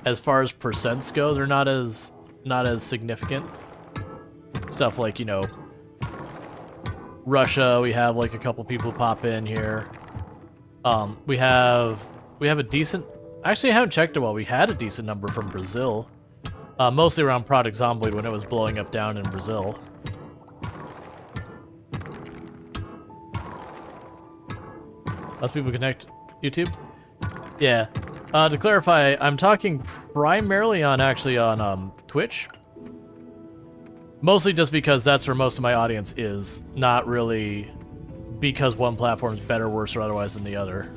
as far as percents go, they're not as significant. Stuff like, you know, Russia, we have like a couple people pop in here. We have a decent. Actually, I haven't checked it well. We had a decent number from Brazil, mostly around Project Zomboid when it was blowing up down in Brazil. Lots of people connect YouTube. Yeah. To clarify, I'm talking primarily on Twitch. Mostly just because that's where most of my audience is, not really because one platform's better, worse, or otherwise than the other.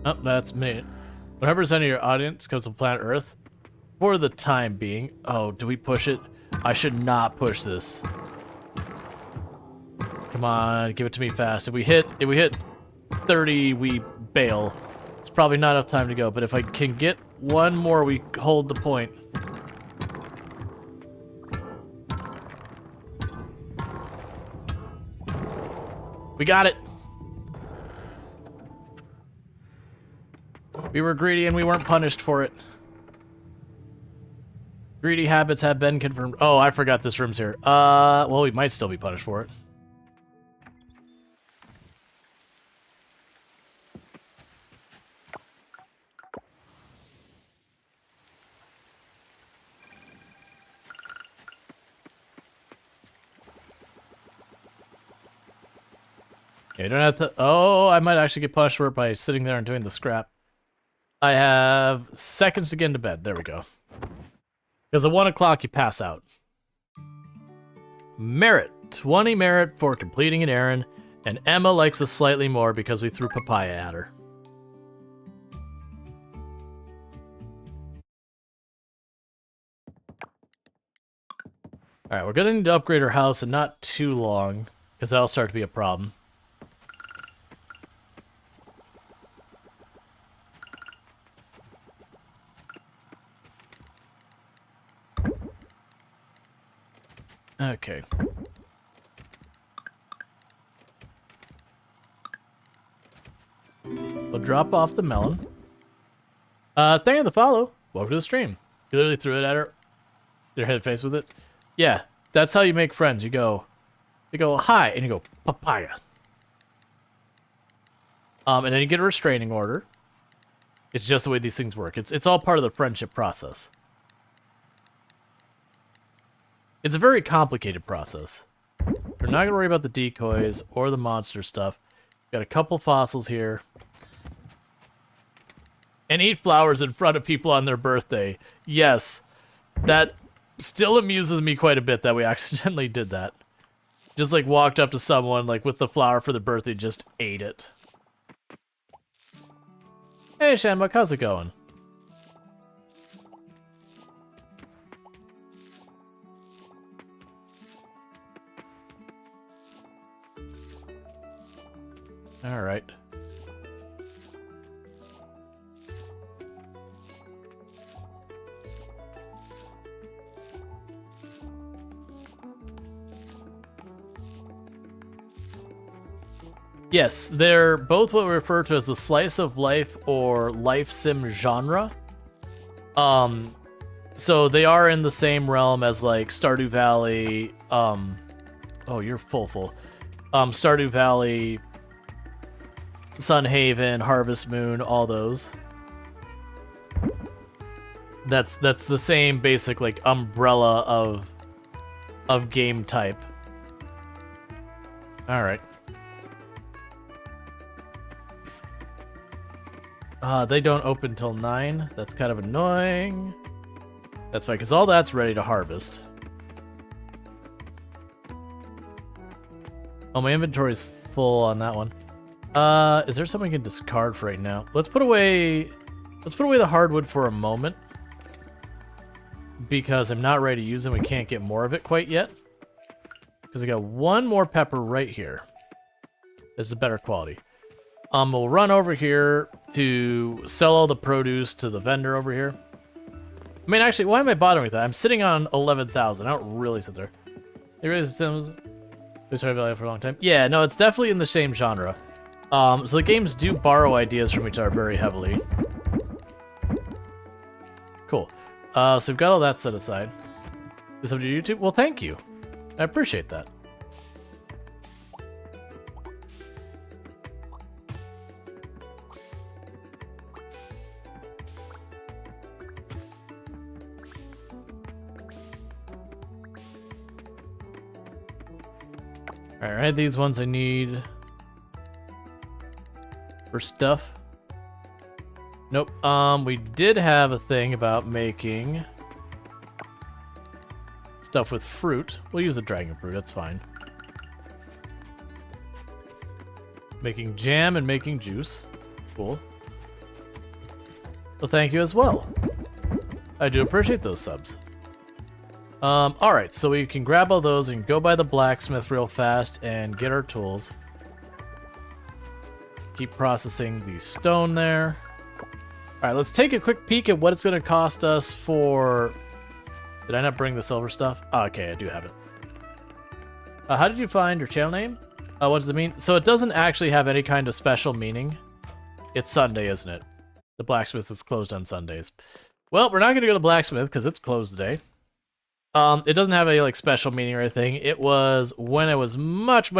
Oh, that's me. 100% of your audience comes from planet Earth. For the time being. Oh, do we push it? I should not push this. Come on, give it to me fast. If we hit 30, we bail. It's probably not enough time to go, but if I can get one more, we hold the point. We got it. We were greedy and we weren't punished for it. Greedy habits have been confirmed. Oh, I forgot this room's here. Well, we might still be punished for it. Yeah, you don't have to. Oh, I might actually get punished for it by sitting there and doing the scrap. I have seconds to get into bed. There we go. Because at 1 o'clock, you pass out. Merit. 20 merit for completing an errand. And Emma likes us slightly more because we threw papaya at her. Alright, we're going to need to upgrade our house in not too long. Because that'll start to be a problem. Okay. We'll drop off the melon. Thank you for the follow. Welcome to the stream. You literally threw it at her. Their head face with it. Yeah, that's how you make friends. You go hi, and you go papaya. And then you get a restraining order. It's just the way these things work. It's all part of the friendship process. It's a very complicated process. We're not gonna worry about the decoys or the monster stuff. Got a couple fossils here. And eat flowers in front of people on their birthday. Yes, that still amuses me quite a bit that we accidentally did that. Just like walked up to someone like with the flower for the birthday, just ate it. Hey Shanmuck, how's it going? All right. Yes, they're both what we refer to as the slice of life or life sim genre. So they are in the same realm as like Stardew Valley. Oh, you're full. Stardew Valley, Sunhaven, Harvest Moon, all those. That's the same basic like umbrella of game type. All right. They don't open till 9. That's kind of annoying. That's fine, because all that's ready to harvest. Oh, my inventory's full on that one. Is there something I can discard for right now? Let's put away the hardwood for a moment. Because I'm not ready to use them. We can't get more of it quite yet. Because I got one more pepper right here. This is better quality. We'll run over here to sell all the produce to the vendor over here. I mean, actually, why am I bothering with that? I'm sitting on 11,000. I don't really sit there. It really seems... We started Valley for a long time. Yeah, no, it's definitely in the same genre. So the games do borrow ideas from each other very heavily. cool. So we've got all that set aside. Is up to YouTube? Well, thank you. I appreciate that. Alright, these ones I need for stuff. Nope. We did have a thing about making stuff with fruit. We'll use the dragon fruit, that's fine. Making jam and making juice. Cool. Well, thank you as well. I do appreciate those subs. Alright, so we can grab all those and go by the blacksmith real fast and get our tools. Keep processing the stone there. Alright, let's take a quick peek at what it's going to cost us for... Did I not bring the silver stuff? Oh, okay, I do have it. How did you find your channel name? What does it mean? So it doesn't actually have any kind of special meaning. It's Sunday, isn't it? The blacksmith is closed on Sundays. Well, we're not going to go to the blacksmith because it's closed today. It doesn't have a like special meaning or anything. It was when I was much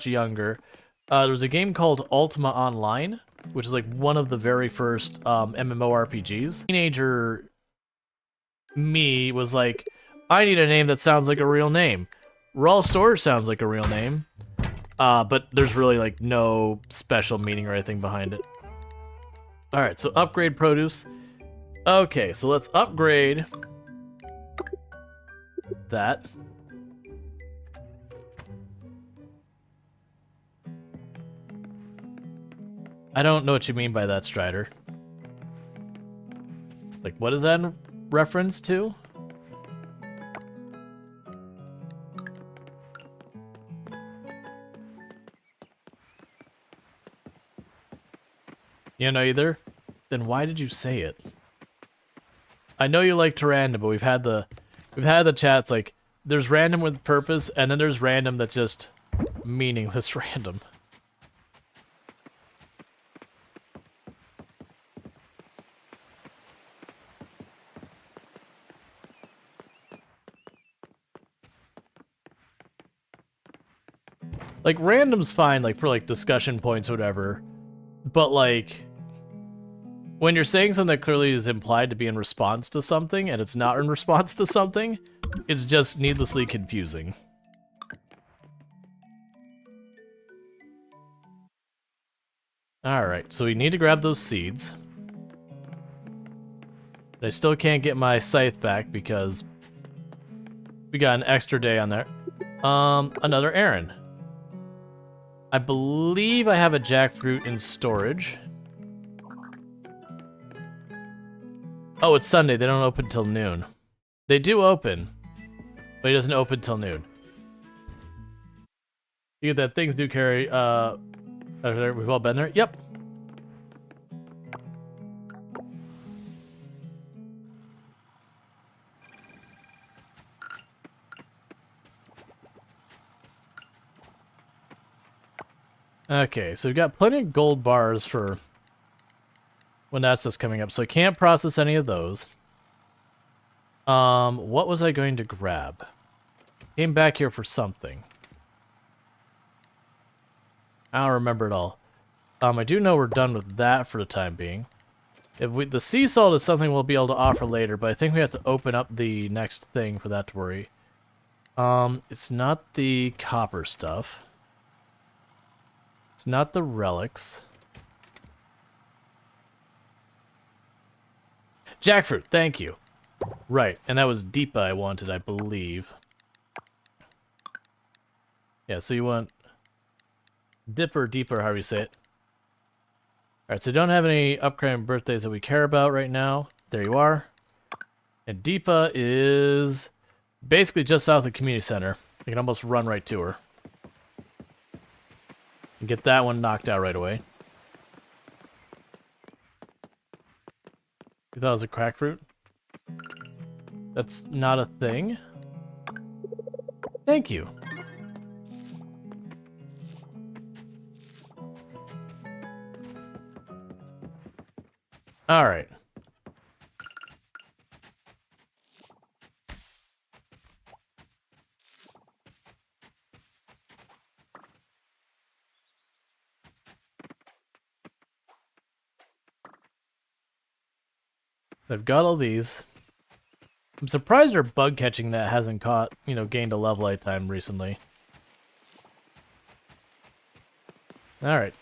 younger. There was a game called Ultima Online, which is like one of the very first MMORPGs. Teenager me was like, I need a name that sounds like a real name. Rual Storge sounds like a real name, but there's really like no special meaning or anything behind it. All right, so upgrade produce. Okay, so let's upgrade that. I don't know what you mean by that, Strider. Like, what is that in reference to? You know either? Then why did you say it? I know you like to random, but we've had the chats like there's random with purpose, and then there's random that's just meaningless random. Like random's fine, like for like discussion points or whatever, but like when you're saying something that clearly is implied to be in response to something and it's not in response to something, it's just needlessly confusing. Alright, so we need to grab those seeds. I still can't get my scythe back because we got an extra day on there. Another errand. I believe I have a jackfruit in storage. Oh, it's Sunday. They don't open till noon. They do open, but it doesn't open till noon. You get that things do carry, we've all been there? Yep. Okay, so we've got plenty of gold bars for when that's just coming up, so I can't process any of those. What was I going to grab? Came back here for something. I don't remember it all. I do know we're done with that for the time being. The sea salt is something we'll be able to offer later, but I think we have to open up the next thing for that to worry. It's not the copper stuff. It's not the relics. Jackfruit, thank you. Right, and that was Deepa I wanted, I believe. Yeah, so you want Dipper, Deeper, however you say it. Alright, so don't have any upcoming birthdays that we care about right now. There you are. And Deepa is basically just south of the community center. You can almost run right to her. And get that one knocked out right away. You thought it was a crack fruit? That's not a thing. Thank you. Alright. I've got all these. I'm surprised our bug catching that hasn't caught, gained a level time recently. Alright.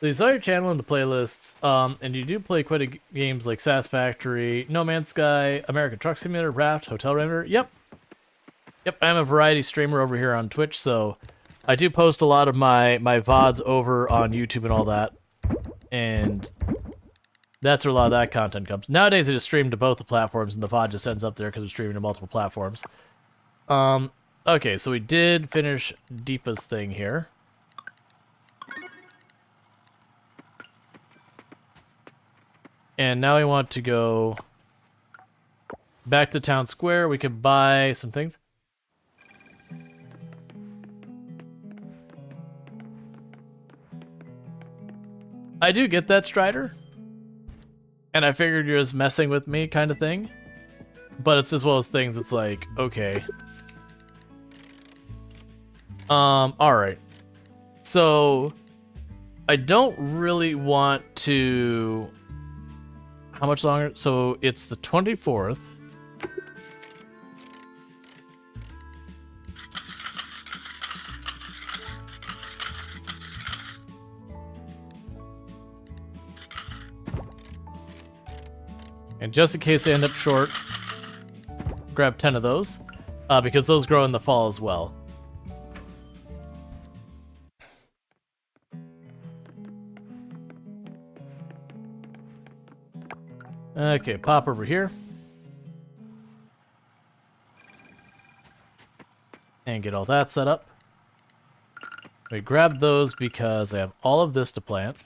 So you saw your channel in the playlists, and you do play quite games like Satisfactory, No Man's Sky, American Truck Simulator, Raft, Hotel Render. Yep. Yep, I'm a variety streamer over here on Twitch, so I do post a lot of my VODs over on YouTube and all that. And that's where a lot of that content comes. Nowadays, I just stream to both the platforms, and the VOD just ends up there because I'm streaming to multiple platforms. Okay, so we did finish Deepa's thing here. And now we want to go back to Town Square. We could buy some things. I do get that, Strider. And I figured you're just messing with me kind of thing. But it's as well as things, it's like, okay. Alright. So, I don't really want to... How much longer? So, it's the 24th. And just in case I end up short, grab 10 of those, because those grow in the fall as well. Okay, pop over here. And get all that set up. We grab those because I have all of this to plant.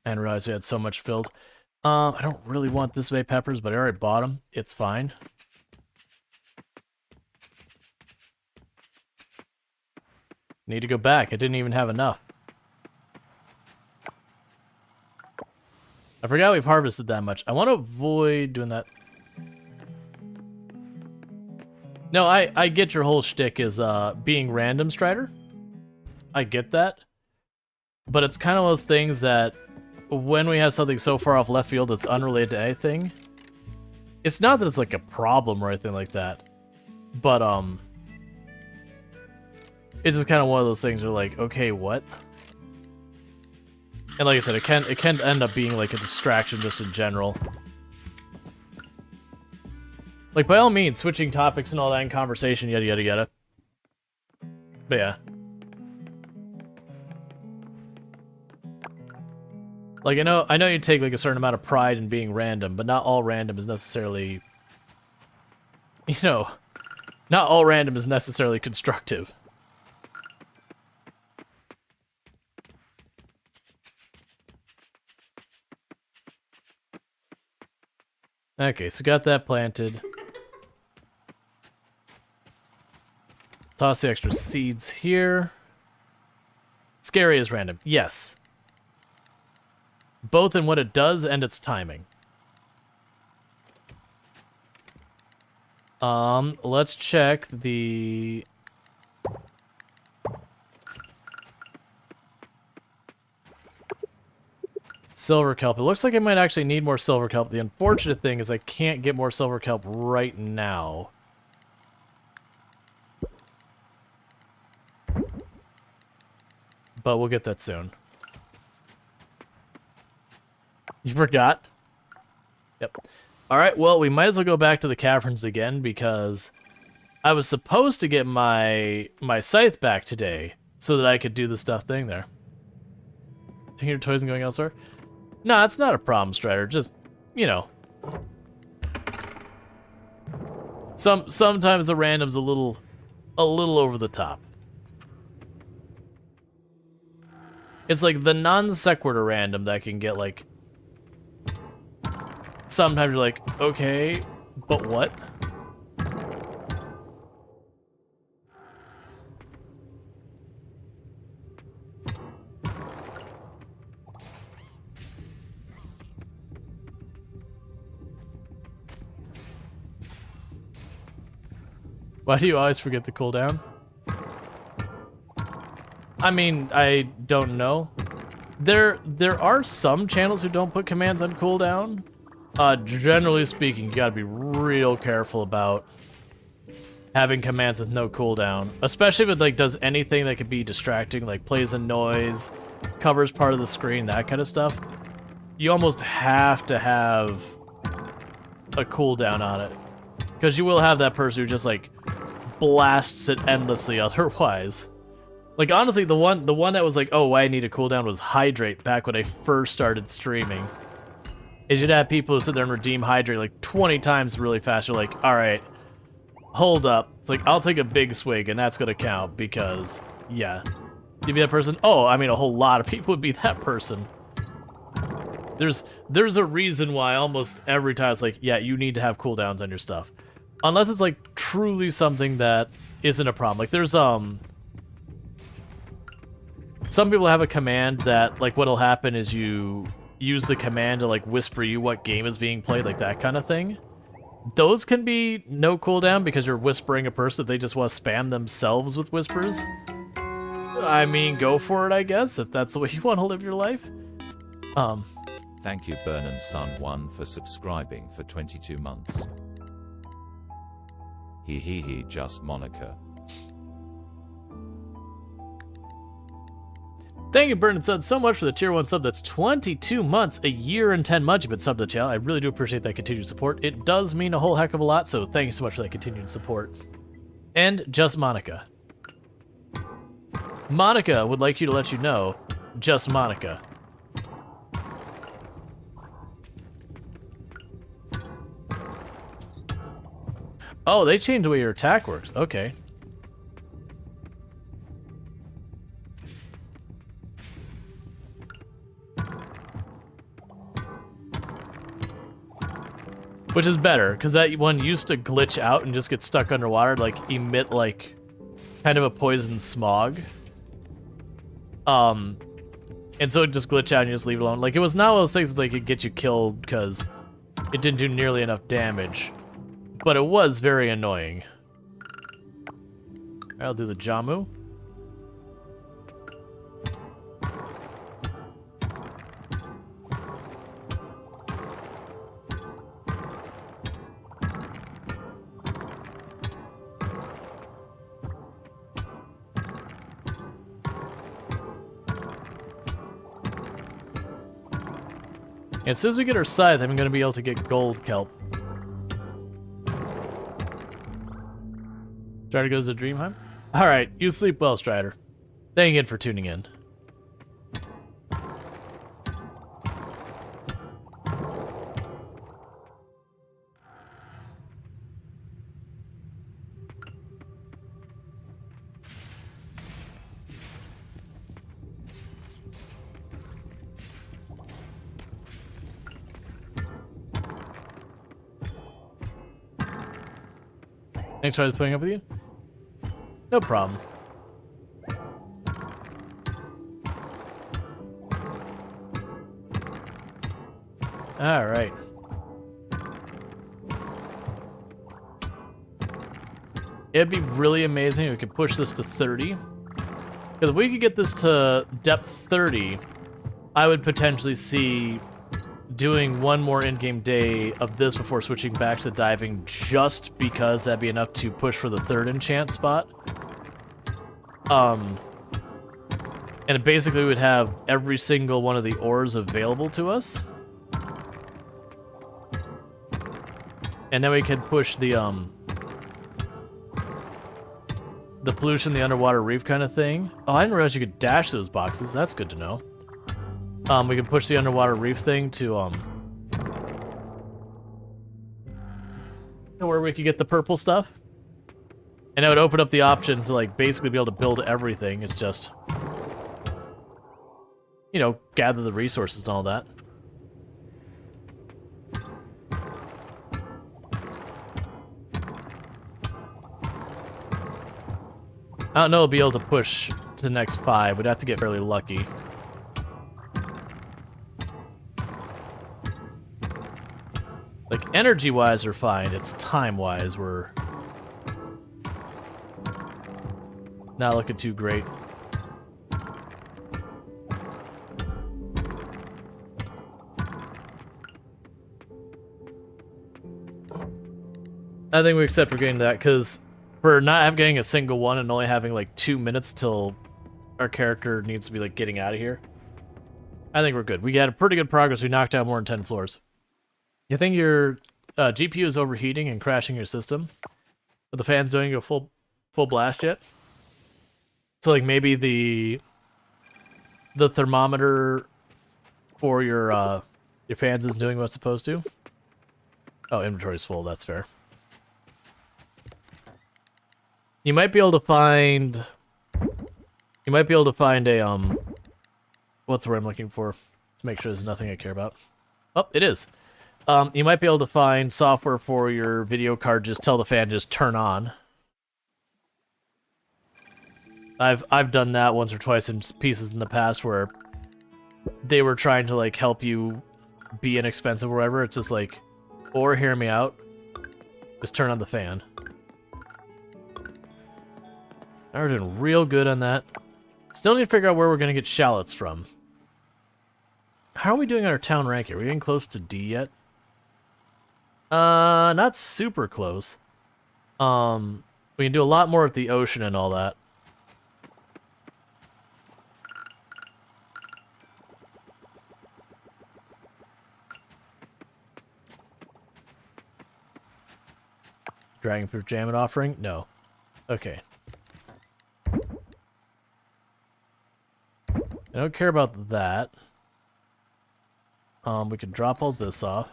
And realized we had so much filled. I don't really want this many peppers, but I already bought them. It's fine. Need to go back. I didn't even have enough. I forgot we've harvested that much. I want to avoid doing that. No, I get your whole shtick is being random, Strider. I get that. But it's kind of those things that when we have something so far off left field that's unrelated to anything, it's not that it's like a problem or anything like that. But it's just kind of one of those things where like, okay, what? And like I said, it can end up being like a distraction just in general. Like, by all means, switching topics and all that in conversation, yada yada yada. But yeah. Like, I know you take like a certain amount of pride in being random, but not all random is necessarily, not all random is necessarily constructive. Okay, so got that planted. Toss the extra seeds here. Scary is random. Yes. Both in what it does and its timing. Let's check the... Silver kelp. It looks like I might actually need more silver kelp. The unfortunate thing is I can't get more silver kelp right now. But we'll get that soon. You forgot? Yep. Alright, well, we might as well go back to the caverns again because I was supposed to get my scythe back today so that I could do the stuff thing there. Taking your toys and going elsewhere? No, it's not a problem, Strider. Just, sometimes the random's a little over the top. It's like the non sequitur random that can get like. Sometimes you're like, okay, but what? Why do you always forget the cooldown? I mean, I don't know. There are some channels who don't put commands on cooldown. Generally speaking, you gotta be real careful about having commands with no cooldown, especially if it like does anything that could be distracting, like plays a noise, covers part of the screen, that kind of stuff. You almost have to have a cooldown on it, because you will have that person who just like blasts it endlessly otherwise. Like honestly, the one that was like, oh, I need a cooldown was Hydrate back when I first started streaming. Is you'd have people who sit there and redeem Hydrate like 20 times really fast. You're like, all right, hold up. It's like, I'll take a big swig and that's gonna count because, yeah. You'd be that person? Oh, I mean, a whole lot of people would be that person. There's a reason why almost every time it's like, yeah, you need to have cooldowns on your stuff. Unless it's like truly something that isn't a problem. Like there's, some people have a command that, like, what'll happen is you use the command to, like, whisper you what game is being played, like that kind of thing. Those can be no cooldown because you're whispering a person if they just want to spam themselves with whispers. I mean, go for it, I guess, if that's the way you want to live your life. Thank you Burnin Sun 1 for subscribing for 22 months. He, just Monica. Thank you, Burnin Sun, so much for the tier 1 sub. That's 22 months, a year and 10 months you've been subbed to the channel. I really do appreciate that continued support. It does mean a whole heck of a lot, so thank you so much for that continued support. And just Monica. Monica would like you to let you know, just Monica. Oh, they changed the way your attack works. Okay. Which is better, because that one used to glitch out and just get stuck underwater, like emit like kind of a poison smog. And so it just glitch out and you just leave it alone. Like it was not one of those things that like, could get you killed because it didn't do nearly enough damage. But it was very annoying. I'll do the Jamu. And as soon as we get our scythe, I'm going to be able to get gold kelp. Strider goes to Dreamheim? Alright, you sleep well, Strider. Thank you again for tuning in. Thanks for putting up with you. No problem. All right. It'd be really amazing if we could push this to 30. Because if we could get this to depth 30, I would potentially see doing one more in-game day of this before switching back to diving, just because that'd be enough to push for the 3rd enchant spot. And it basically would have every single one of the ores available to us. And then we could push the pollution, the underwater reef kind of thing. Oh, I didn't realize you could dash those boxes. That's good to know. We can push the underwater reef thing to where we could get the purple stuff. And it would open up the option to like basically be able to build everything. It's just, you know, gather the resources and all that. I don't know if we'll be able to push to the next 5. We'd have to get fairly lucky. Like, energy-wise, we're fine. It's time-wise, we're not looking too great. I think we accept we're getting that, because for not getting a single one and only having like 2 minutes till our character needs to be like getting out of here, I think we're good. We got a pretty good progress. We knocked out more than 10 floors. You think your GPU is overheating and crashing your system? Are the fans doing a full blast yet? So like maybe the thermometer for your fans is doing what it's supposed to? Oh, inventory's full, that's fair. You might be able to find a what's the word I'm looking for? To make sure there's nothing I care about. Oh, it is. You might be able to find software for your video card, just tell the fan to just turn on. I've done that once or twice in pieces in the past where they were trying to like help you be inexpensive or whatever. It's just like, or hear me out, just turn on the fan. Now we're doing real good on that. Still need to figure out where we're gonna get shallots from. How are we doing on our town ranking? Are we getting close to D yet? Not super close. We can do a lot more at the ocean and all that. Dragonfruit Jam and offering? No. Okay. I don't care about that. We can drop all this off.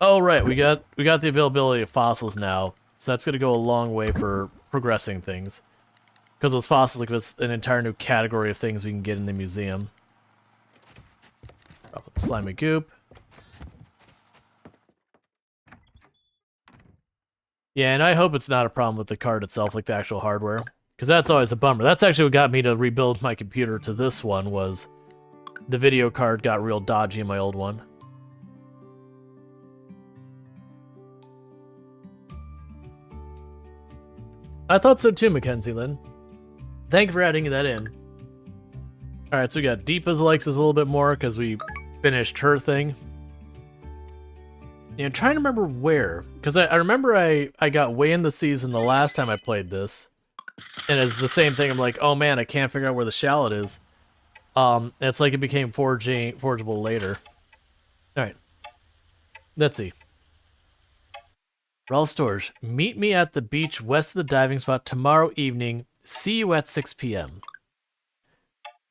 Oh right, we got the availability of fossils now, so that's gonna go a long way for progressing things. Because those fossils give us an entire new category of things we can get in the museum. Drop the slimy goop. Yeah, and I hope it's not a problem with the card itself, like the actual hardware. Because that's always a bummer. That's actually what got me to rebuild my computer to this one, was the video card got real dodgy in my old one. I thought so too, Mackenzie Lynn. Thank you for adding that in. Alright, so we got Deepa's likes us a little bit more because we finished her thing. Yeah, I'm trying to remember where. Because I remember I got way in the season the last time I played this. And it's the same thing. I'm like, oh man, I can't figure out where the shallot is. It's like it became forgeable later. Alright. Let's see. Rual Storge, meet me at the beach west of the diving spot tomorrow evening. See you at 6 p.m.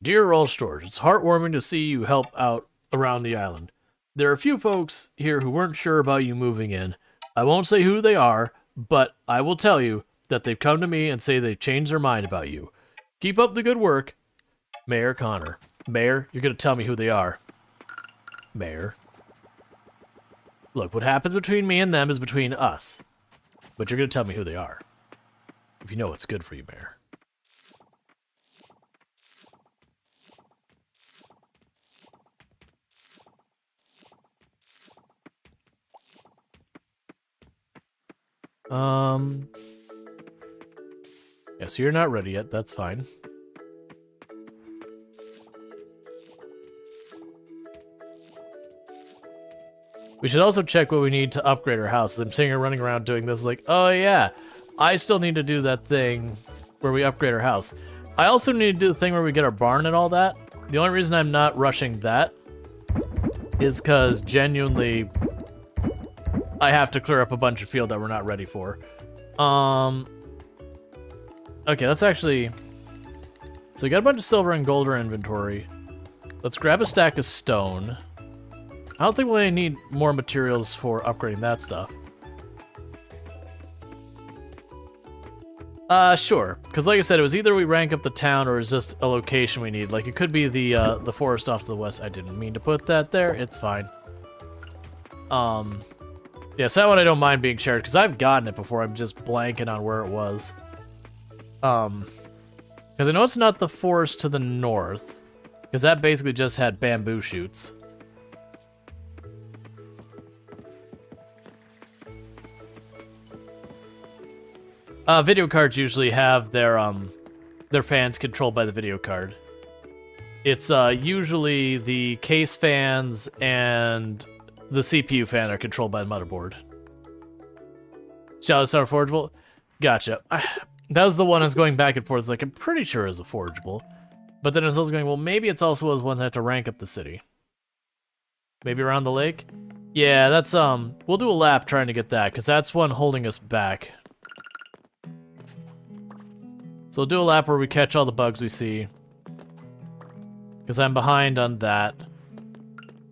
Dear Rual Storge, it's heartwarming to see you help out around the island. There are a few folks here who weren't sure about you moving in. I won't say who they are, but I will tell you that they've come to me and say they've changed their mind about you. Keep up the good work. Mayor Connor. Mayor, you're going to tell me who they are. Mayor. Look, what happens between me and them is between us. But you're going to tell me who they are. If you know what's good for you, Mayor. Yeah, so you're not ready yet. That's fine. We should also check what we need to upgrade our house. I'm sitting here running around doing this like, oh yeah, I still need to do that thing where we upgrade our house. I also need to do the thing where we get our barn and all that. The only reason I'm not rushing that is because genuinely I have to clear up a bunch of field that we're not ready for. Okay, let's actually... So we got a bunch of silver and gold in our inventory. Let's grab a stack of stone. I don't think we'll need more materials for upgrading that stuff. Sure. Because like I said, it was either we rank up the town or it's just a location we need. Like, it could be the forest off to the west. I didn't mean to put that there. It's fine. Yeah, so that one I don't mind being shared, because I've gotten it before. I'm just blanking on where it was. Because I know it's not the forest to the north, because that basically just had bamboo shoots. Video cards usually have their fans controlled by the video card. It's usually the case fans and the CPU fan are controlled by the motherboard. Shadow Star forgeable? Gotcha. That was the one I was going back and forth. Like, I'm pretty sure it's a forgeable. But then I was also going, well, maybe it's also was ones that have to rank up the city. Maybe around the lake? Yeah, that's, we'll do a lap trying to get that, because that's one holding us back. So we'll do a lap where we catch all the bugs we see. Because I'm behind on that.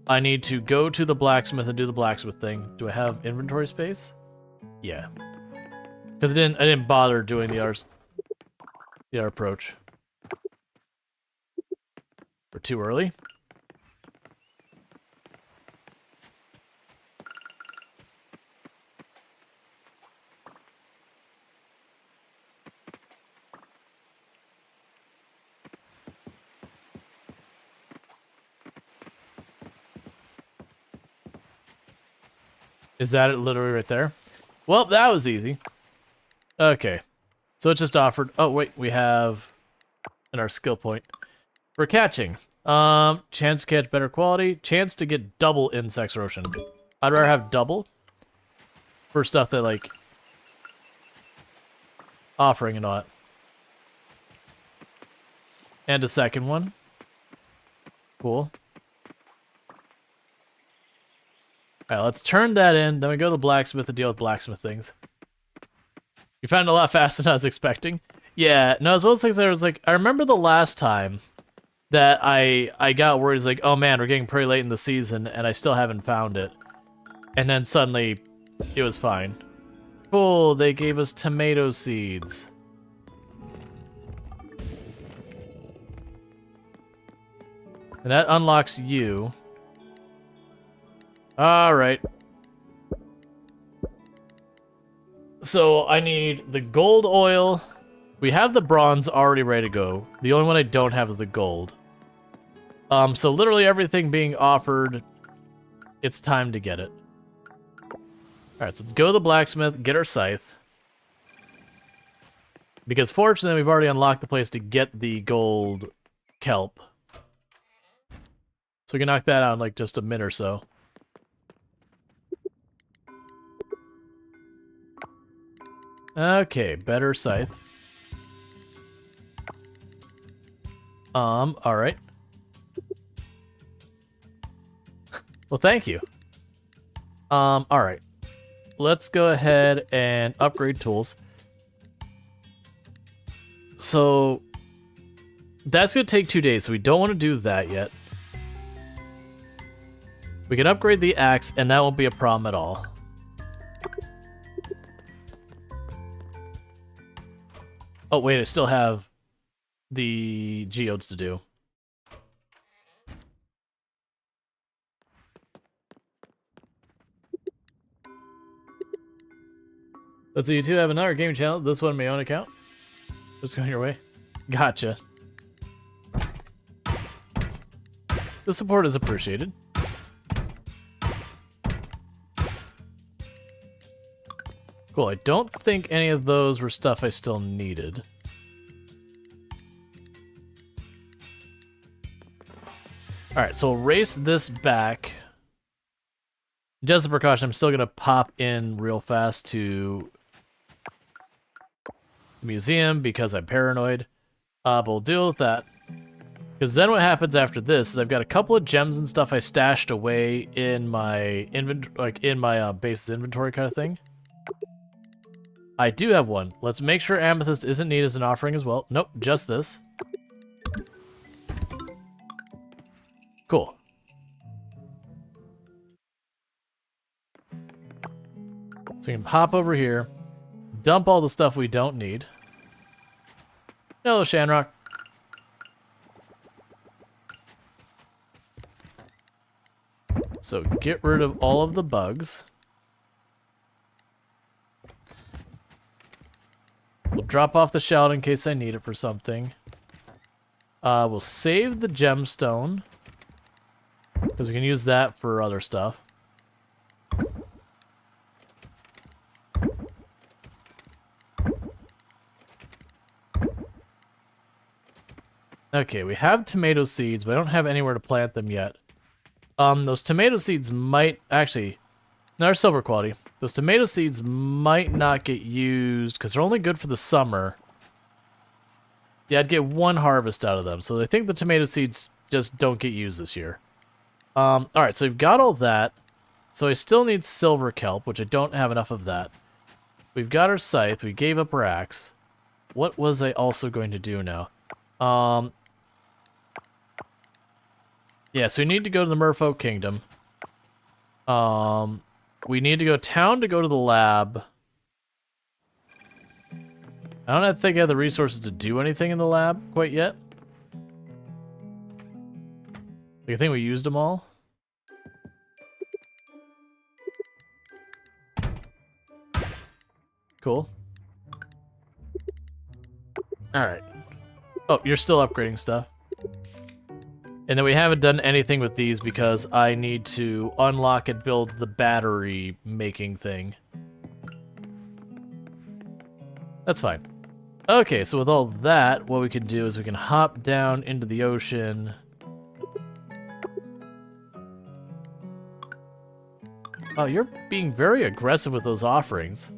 I need to go to the blacksmith and do the blacksmith thing. Do I have inventory space? Yeah. Because I didn't bother doing the other approach. We're too early. Is that it literally right there? Well, that was easy. Okay. So it's just offered. Oh, wait. We have in our skill point. For catching. Chance to catch better quality. Chance to get double insects rotion. I'd rather have double. For stuff that, like... offering and all that. And a second one. Cool. Alright, let's turn that in, then we go to the blacksmith to deal with blacksmith things. You found it a lot faster than I was expecting. Yeah, no, it's one of those things that I was like, I remember the last time that I got worried, like, oh man, we're getting pretty late in the season, and I still haven't found it. And then suddenly, it was fine. Cool, they gave us tomato seeds. And that unlocks you. Alright. So, I need the gold oil. We have the bronze already ready to go. The only one I don't have is the gold. So literally everything being offered, it's time to get it. Alright, so let's go to the blacksmith, get our scythe. Because fortunately, we've already unlocked the place to get the gold kelp. So we can knock that out in like just a minute or so. Okay, better scythe. Alright. Well, thank you. Alright. Let's go ahead and upgrade tools. So, that's gonna take 2 days, so we don't want to do that yet. We can upgrade the axe, and that won't be a problem at all. Oh, wait, I still have the geodes to do. Let's see, you two have another gaming channel. This one, my own account. Just going your way. Gotcha. The support is appreciated. Cool, I don't think any of those were stuff I still needed. Alright, so we'll race this back. Just a precaution, I'm still going to pop in real fast to the museum because I'm paranoid. But we'll deal with that. Because then what happens after this is I've got a couple of gems and stuff I stashed away in my base's inventory kind of thing. I do have one. Let's make sure amethyst isn't needed as an offering as well. Nope, just this. Cool. So we can pop over here, dump all the stuff we don't need. No, Shanrock. So get rid of all of the bugs. We'll drop off the shell in case I need it for something. We'll save the gemstone, because we can use that for other stuff. Okay, we have tomato seeds, but I don't have anywhere to plant them yet. Those tomato seeds might... Actually, no, they're silver quality. Those tomato seeds might not get used because they're only good for the summer. Yeah, I'd get one harvest out of them. So I think the tomato seeds just don't get used this year. Alright, so we've got all that. So I still need silver kelp, which I don't have enough of that. We've got our scythe. We gave up our axe. What was I also going to do now? Yeah, so we need to go to the Merfolk Kingdom. We need to go town to go to the lab. I don't think I have the resources to do anything in the lab quite yet. I think we used them all. Cool. Alright. Oh, you're still upgrading stuff. And then we haven't done anything with these because I need to unlock and build the battery making thing. That's fine. Okay, so with all that, what we can do is we can hop down into the ocean. Oh, you're being very aggressive with those offerings.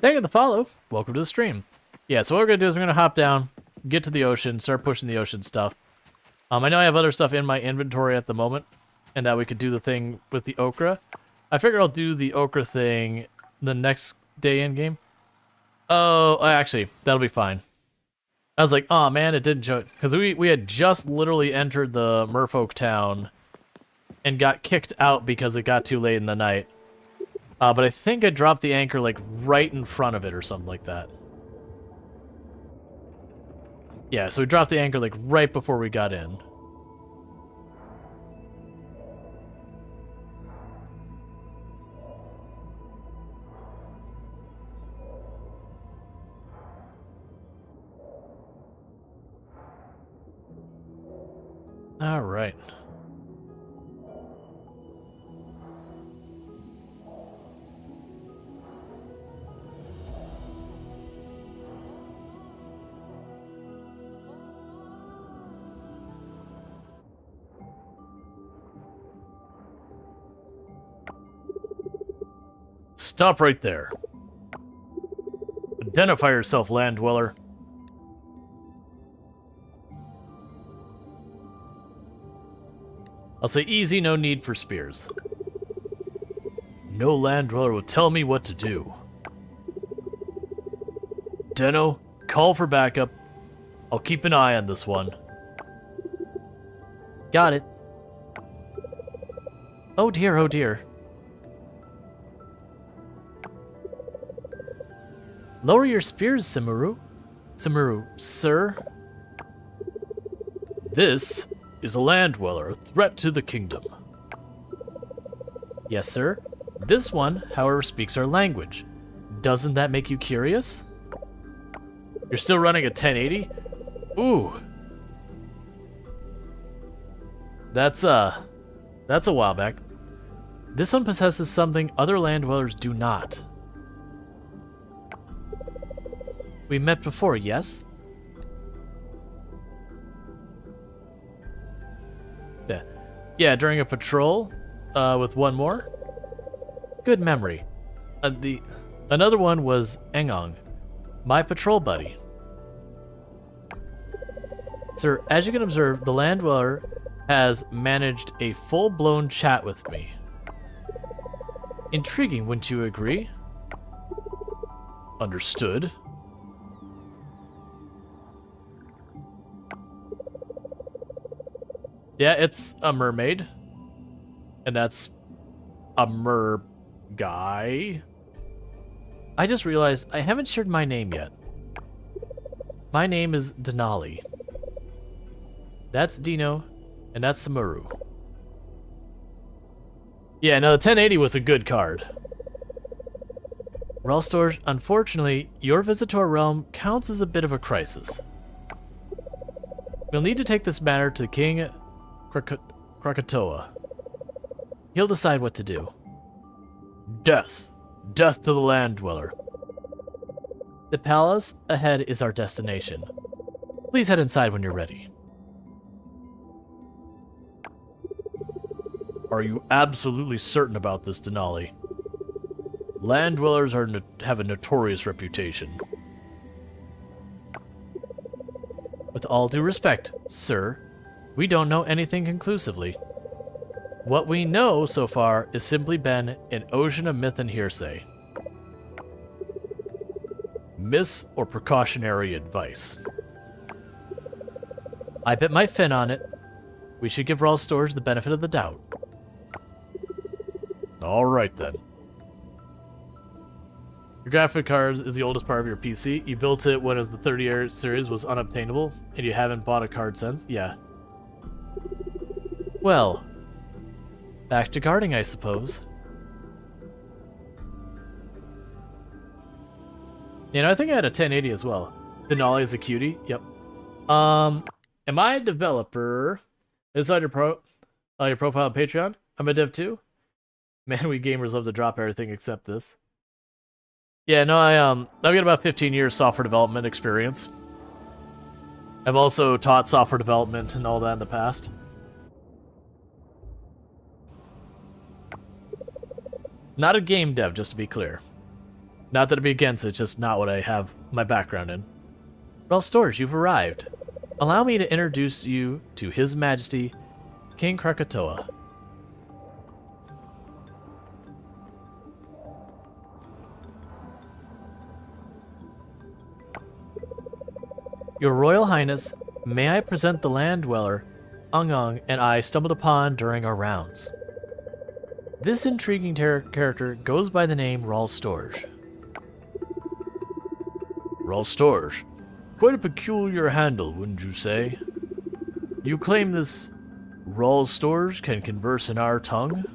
Thank you for the follow. Welcome to the stream. Yeah, so what we're going to do is we're going to hop down, get to the ocean, start pushing the ocean stuff. I know I have other stuff in my inventory at the moment, and that we could do the thing with the okra. I figure I'll do the okra thing the next day in game. Oh, actually, that'll be fine. I was like, oh man, it didn't show it. Because we had just literally entered the Merfolk town and got kicked out because it got too late in the night. But I think I dropped the anchor like right in front of it or something like that. Yeah, so we dropped the anchor like right before we got in. All right. Stop right there. Identify yourself, land dweller. I'll say easy, no need for spears. No land dweller will tell me what to do. Deno, call for backup. I'll keep an eye on this one. Got it. Oh dear, oh dear. Lower your spears, Simuru. Simuru, sir. This is a land dweller, a threat to the kingdom. Yes, sir. This one, however, speaks our language. Doesn't that make you curious? You're still running a 1080? Ooh. That's a while back. This one possesses something other land dwellers do not. We met before, yes? Yeah, during a patrol, with one more. Good memory. Another one was Engong, my patrol buddy. Sir, as you can observe, the land dweller has managed a full-blown chat with me. Intriguing, wouldn't you agree? Understood. Yeah, it's a mermaid. And that's a mer guy. I just realized I haven't shared my name yet. My name is Denali. That's Dino, and that's Simuru. Yeah, no, the 1080 was a good card. Rual Storge, unfortunately, your visit to our realm counts as a bit of a crisis. We'll need to take this matter to King Krakatoa. He'll decide what to do. Death. Death to the land dweller. The palace ahead is our destination. Please head inside when you're ready. Are you absolutely certain about this, Denali? Land dwellers have a notorious reputation. With all due respect, sir, we don't know anything conclusively. What we know so far has simply been an ocean of myth and hearsay. Miss or precautionary advice. I bet my fin on it. We should give Rual Storge the benefit of the doubt. Alright then. Your graphic card is the oldest part of your PC. You built it when it was the 30-year series was unobtainable, and you haven't bought a card since? Yeah. Well, back to guarding, I suppose. You know, I think I had a 1080 as well. Denali is a cutie. Yep. Am I a developer? Is that your profile on Patreon? I'm a dev too. Man, we gamers love to drop everything except this. Yeah, no, I've got about 15 years software development experience. I've also taught software development and all that in the past. Not a game dev, just to be clear. Not that I'd be against it, it's just not what I have my background in. Rual Storge, you've arrived. Allow me to introduce you to His Majesty, King Krakatoa. Your Royal Highness, may I present the land dweller Ung and I stumbled upon during our rounds. This intriguing character goes by the name Rual Storge. Rual Storge. Quite a peculiar handle, wouldn't you say? You claim this Rual Storge can converse in our tongue?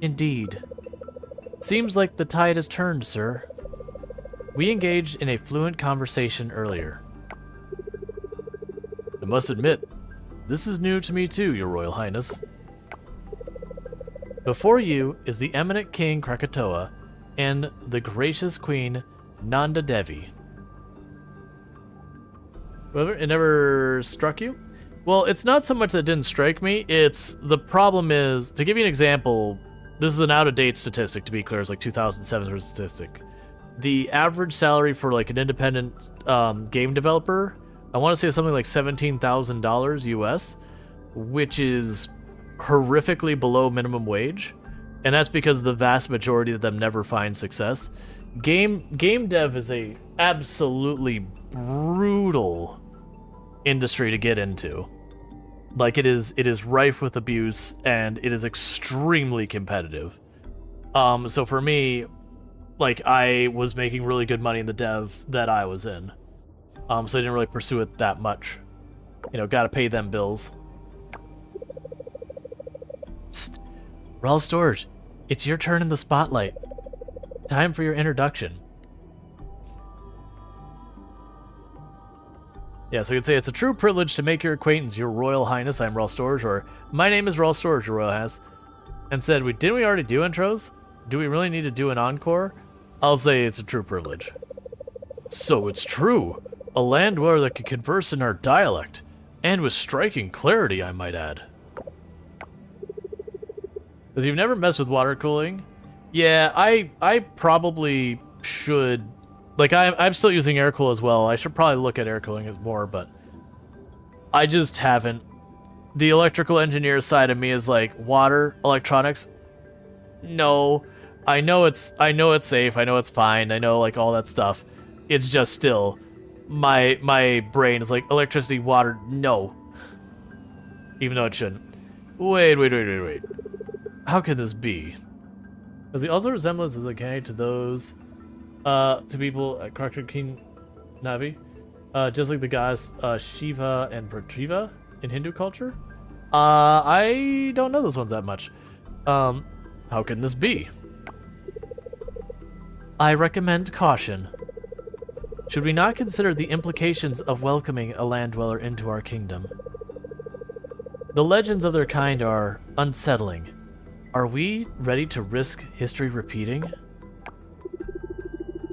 Indeed. Seems like the tide has turned, sir. We engaged in a fluent conversation earlier. I must admit, this is new to me too, Your Royal Highness. Before you is the eminent King Krakatoa and the gracious Queen Nanda Devi. It never struck you? Well, it's not so much that it didn't strike me, it's the problem is, to give you an example, this is an out-of-date statistic, to be clear, it's like 2007 statistic. The average salary for like an independent game developer, I want to say something like $17,000 US, which is horrifically below minimum wage, and that's because the vast majority of them never find success. Game dev is a absolutely brutal industry to get into. Like it is rife with abuse and it is extremely competitive. So for me, like I was making really good money in the dev that I was in. So I didn't really pursue it that much. You know, gotta pay them bills. Psst. Rual Storge, it's your turn in the spotlight. Time for your introduction. Yeah, so you could say, it's a true privilege to make your acquaintance, Your Royal Highness. I'm Rual Storge, or my name is Rual Storge, Your Royal Highness. And said, didn't we already do intros? Do we really need to do an encore? I'll say it's a true privilege. So it's true. A land dweller that can converse in our dialect, and with striking clarity, I might add. Because you've never messed with water cooling? Yeah, I probably should. Like, I'm still using air cool as well. I should probably look at air cooling more, but I just haven't. The electrical engineer side of me is like, water, electronics? No. I know it's safe, I know it's fine, I know like all that stuff. It's just still, my brain is like, electricity, water, no. Even though it shouldn't. Wait. How can this be? Does he also resemblance as uncanny to those to people at Karakter King Navi? Just like the gods Shiva and Prathiva in Hindu culture? I don't know those ones that much. How can this be? I recommend caution. Should we not consider the implications of welcoming a land dweller into our kingdom? The legends of their kind are unsettling. Are we ready to risk history repeating?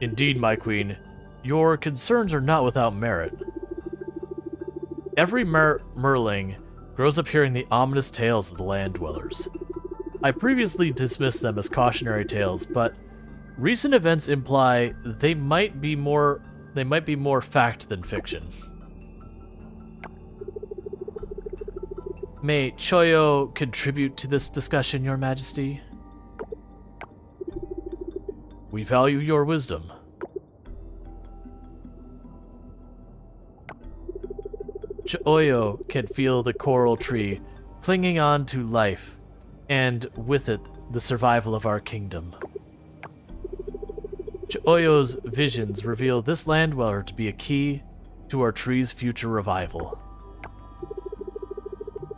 Indeed, my queen. Your concerns are not without merit. Every Merling grows up hearing the ominous tales of the land dwellers. I previously dismissed them as cautionary tales, but recent events imply they might be more fact than fiction. May Choyo contribute to this discussion, Your Majesty? We value your wisdom. Choyo can feel the coral tree clinging on to life, and with it, the survival of our kingdom. Choyo's visions reveal this land dweller to be a key to our tree's future revival.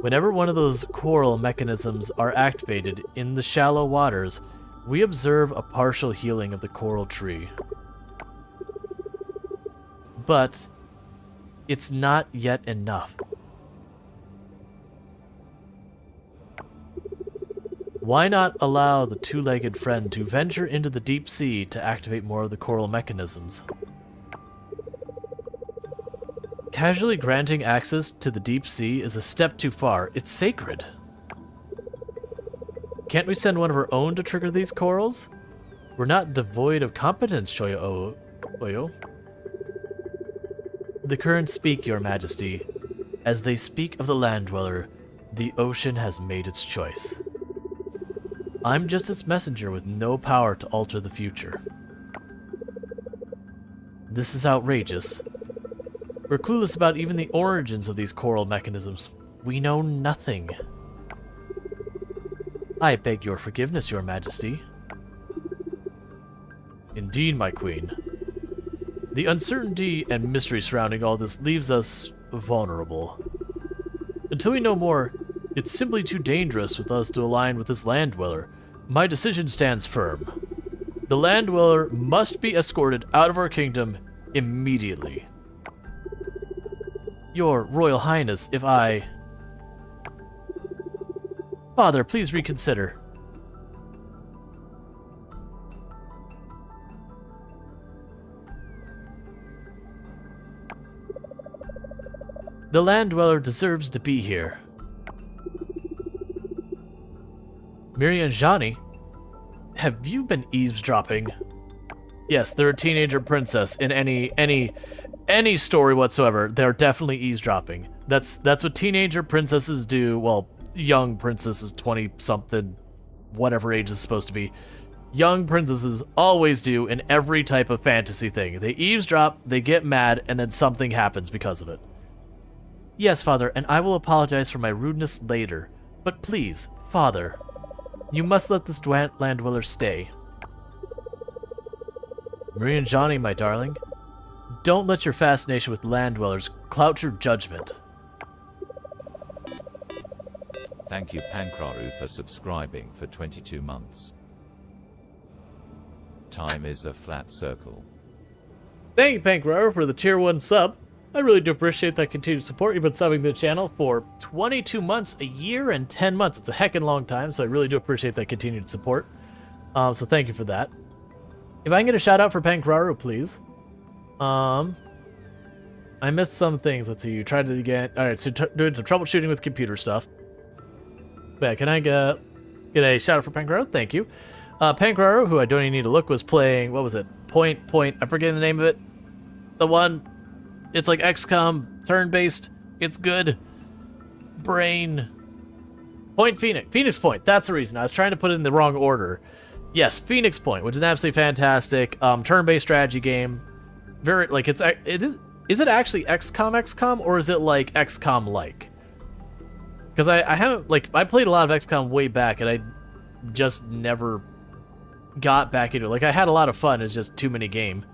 Whenever one of those coral mechanisms are activated in the shallow waters, we observe a partial healing of the coral tree. But it's not yet enough. Why not allow the two-legged friend to venture into the deep sea to activate more of the coral mechanisms? Casually granting access to the deep sea is a step too far. It's sacred. Can't we send one of our own to trigger these corals? We're not devoid of competence, Shoyo Oyo. The currents speak, Your Majesty. As they speak of the land dweller, the ocean has made its choice. I'm just its messenger with no power to alter the future. This is outrageous. We're clueless about even the origins of these coral mechanisms. We know nothing. I beg your forgiveness, Your Majesty. Indeed, my queen. The uncertainty and mystery surrounding all this leaves us vulnerable. Until we know more, it's simply too dangerous with us to align with this land dweller. My decision stands firm. The land dweller must be escorted out of our kingdom immediately. Your Royal Highness, if I... Father, please reconsider. The land dweller deserves to be here. Mirianjani, have you been eavesdropping? Yes, they're a teenager princess in any story whatsoever. They're definitely eavesdropping. That's what teenager princesses do. Well, young princesses, 20-something, whatever age is supposed to be. Young princesses always do in every type of fantasy thing. They eavesdrop, they get mad, and then something happens because of it. Yes, Father, and I will apologize for my rudeness later. But please, Father, you must let this land dweller stay. Mirianjani, my darling, don't let your fascination with land dwellers cloud your judgment. Thank you Pankraru for subscribing for 22 months. Time is a flat circle. Thank you, Pankraru, for the tier 1 sub. I really do appreciate that continued support. You've been subbing to the channel for 22 months, a year and 10 months. It's a heckin' long time, so I really do appreciate that continued support. So thank you for that. If I can get a shout out for Pankraru, please. I missed some things. Let's see, you tried it again. Alright, so doing some troubleshooting with computer stuff. Yeah, can I get a shout out for Pankraru? Thank you. Pankraru, who I don't even need to look, was playing, what was it? Point, I forget the name of it. The one... It's like XCOM, turn-based. It's good. Brain. Phoenix Point. That's the reason. I was trying to put it in the wrong order. Yes, Phoenix Point, which is an absolutely fantastic turn-based strategy game. Very, like, is it actually XCOM, or is it, like, XCOM-like? Because I haven't, like, I played a lot of XCOM way back, and I just never got back into it. Like, I had a lot of fun, it's just too many game.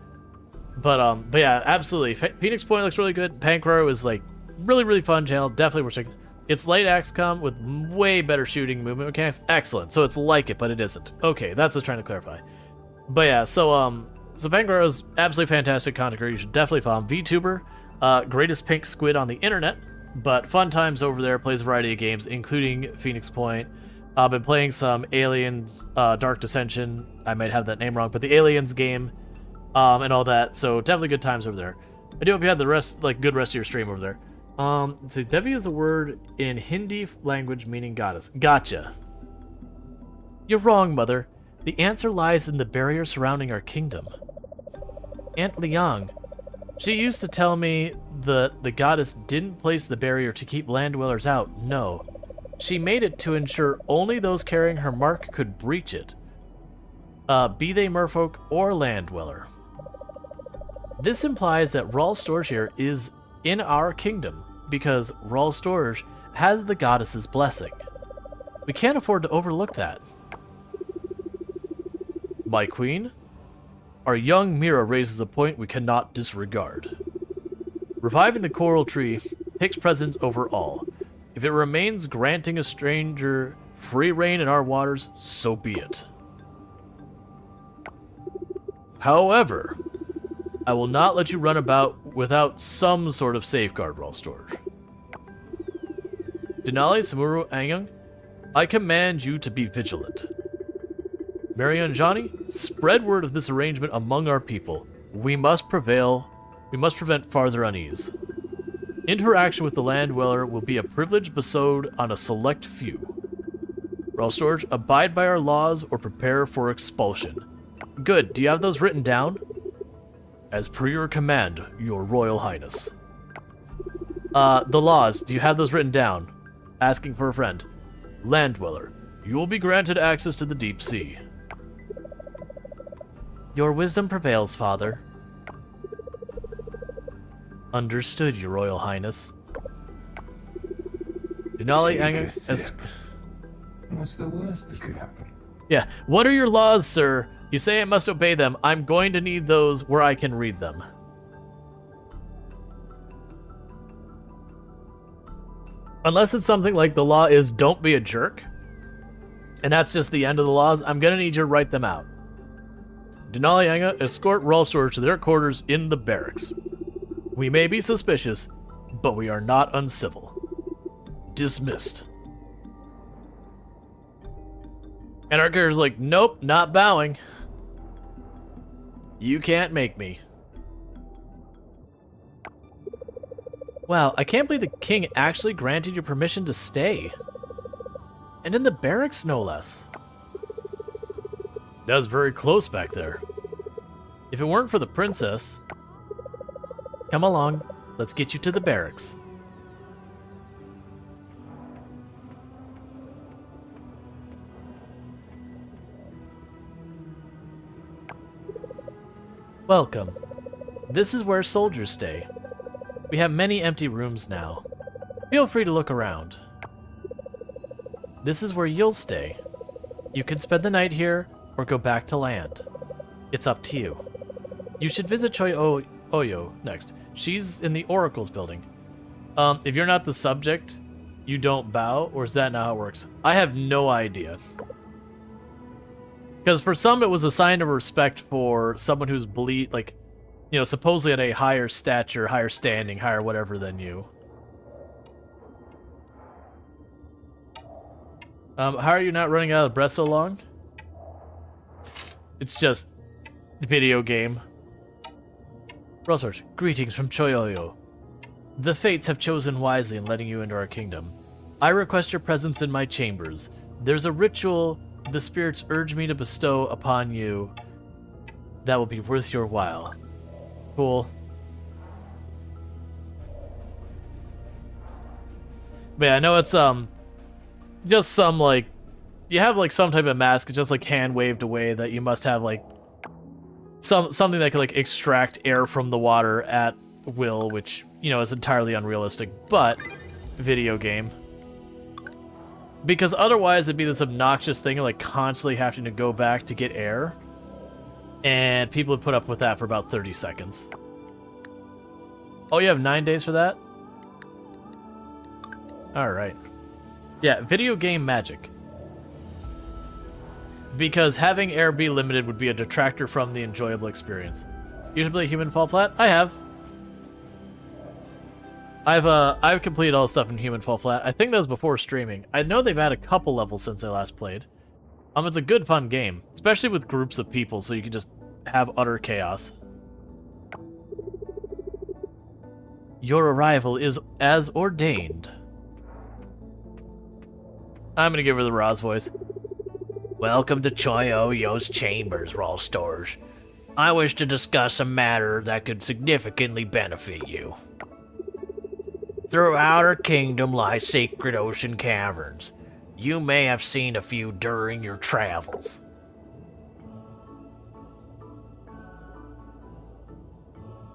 But yeah, absolutely. Phoenix Point looks really good. Pankraru is like really, really fun channel. Definitely worth checking. It's late XCOM with way better shooting movement mechanics. Excellent. So it's like it, but it isn't. Okay, that's what I was trying to clarify. But yeah, so Pankraru is absolutely fantastic content creator. You should definitely follow him. VTuber, greatest pink squid on the internet, but fun times over there. Plays a variety of games, including Phoenix Point. I've been playing some Aliens, Dark Dissension. I might have that name wrong, but the Aliens game. And all that, so definitely good times over there. I do hope you had the rest, like, good rest of your stream over there. So Devi is a word in Hindi language meaning goddess. Gotcha. You're wrong, Mother. The answer lies in the barrier surrounding our kingdom. Aunt Liang, she used to tell me the goddess didn't place the barrier to keep land dwellers out. No. She made it to ensure only those carrying her mark could breach it. Be they merfolk or land dweller. This implies that Rual Storge here is in our kingdom, because Rual Storge has the goddess's blessing. We can't afford to overlook that. My queen, our young Mira raises a point we cannot disregard. Reviving the coral tree takes precedence over all. If it remains granting a stranger free reign in our waters, so be it. However, I will not let you run about without some sort of safeguard, Rual Storge. Denali Samuru Anyang, I command you to be vigilant. Marion Johnny, spread word of this arrangement among our people. We must prevail. We must prevent farther unease. Interaction with the land dweller will be a privilege bestowed on a select few. Rual Storge, abide by our laws or prepare for expulsion. Good. Do you have those written down? As per your command, your royal highness. The laws, do you have those written down? Asking for a friend. Land dweller, you will be granted access to the deep sea. Your wisdom prevails, Father. Understood, your royal highness. Denali Anga... What's the worst that could happen? Yeah, what are your laws, sir? You say I must obey them. I'm going to need those where I can read them. Unless it's something like the law is don't be a jerk, and that's just the end of the laws, I'm gonna need you to write them out. Denali Anga, escort Rual Storge to their quarters in the barracks. We may be suspicious, but we are not uncivil. Dismissed. And our character's like, nope, not bowing. You can't make me. Wow, I can't believe the king actually granted you permission to stay. And in the barracks, no less. That was very close back there. If it weren't for the princess... Come along, let's get you to the barracks. Welcome. This is where soldiers stay. We have many empty rooms now. Feel free to look around. This is where you'll stay. You can spend the night here or go back to land. It's up to you. You should visit Choi Oyo next. She's in the Oracle's building. If you're not the subject, you don't bow, or is that not how it works? I have no idea. Because for some, it was a sign of respect for someone who's supposedly at a higher stature, higher standing, higher whatever than you. How are you not running out of breath so long? It's just a video game. Rual Storge, greetings from Choyoyo. The fates have chosen wisely in letting you into our kingdom. I request your presence in my chambers. There's a ritual the spirits urge me to bestow upon you that will be worth your while. Cool. But yeah, I know it's just some you have some type of mask just hand waved away that you must have something that could extract air from the water at will, which is entirely unrealistic, but video game. Because otherwise it'd be this obnoxious thing of constantly having to go back to get air. And people would put up with that for about 30 seconds. Oh, you have 9 days for that? Alright. Yeah, video game magic. Because having air be limited would be a detractor from the enjoyable experience. You should play Human Fall Flat? I have. I've completed all the stuff in Human Fall Flat. I think that was before streaming. I know they've had a couple levels since I last played. It's a good fun game, especially with groups of people, so you can just have utter chaos. Your arrival is as ordained. I'm gonna give her the Roz voice. Welcome to Choi Oyo's chambers, Rual Storge. I wish to discuss a matter that could significantly benefit you. Throughout our kingdom lie sacred ocean caverns. You may have seen a few during your travels.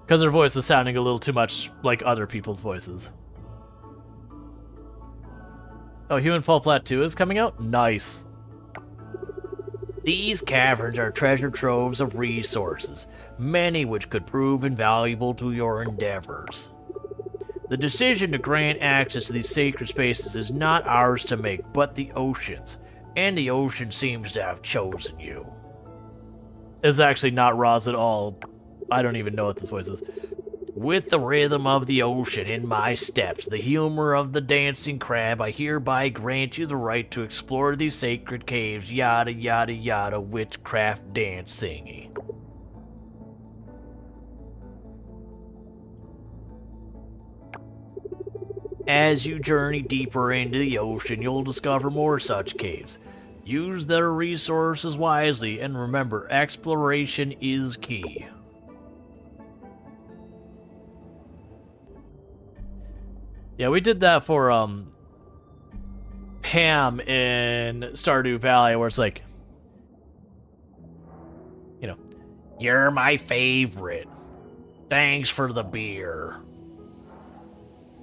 Because her voice is sounding a little too much like other people's voices. Oh, Human Fall Flat 2 is coming out? Nice. These caverns are treasure troves of resources, many which could prove invaluable to your endeavors. The decision to grant access to these sacred spaces is not ours to make, but the ocean's, and the ocean seems to have chosen you. It's actually not Roz at all. I don't even know what this voice is. With the rhythm of the ocean in my steps, the humor of the dancing crab, I hereby grant you the right to explore these sacred caves, yada yada yada, witchcraft dance thingy. As you journey deeper into the ocean, you'll discover more such caves. Use their resources wisely, and remember, exploration is key. Yeah, we did that for, Pam in Stardew Valley, where it's like, you know, you're my favorite. Thanks for the beer.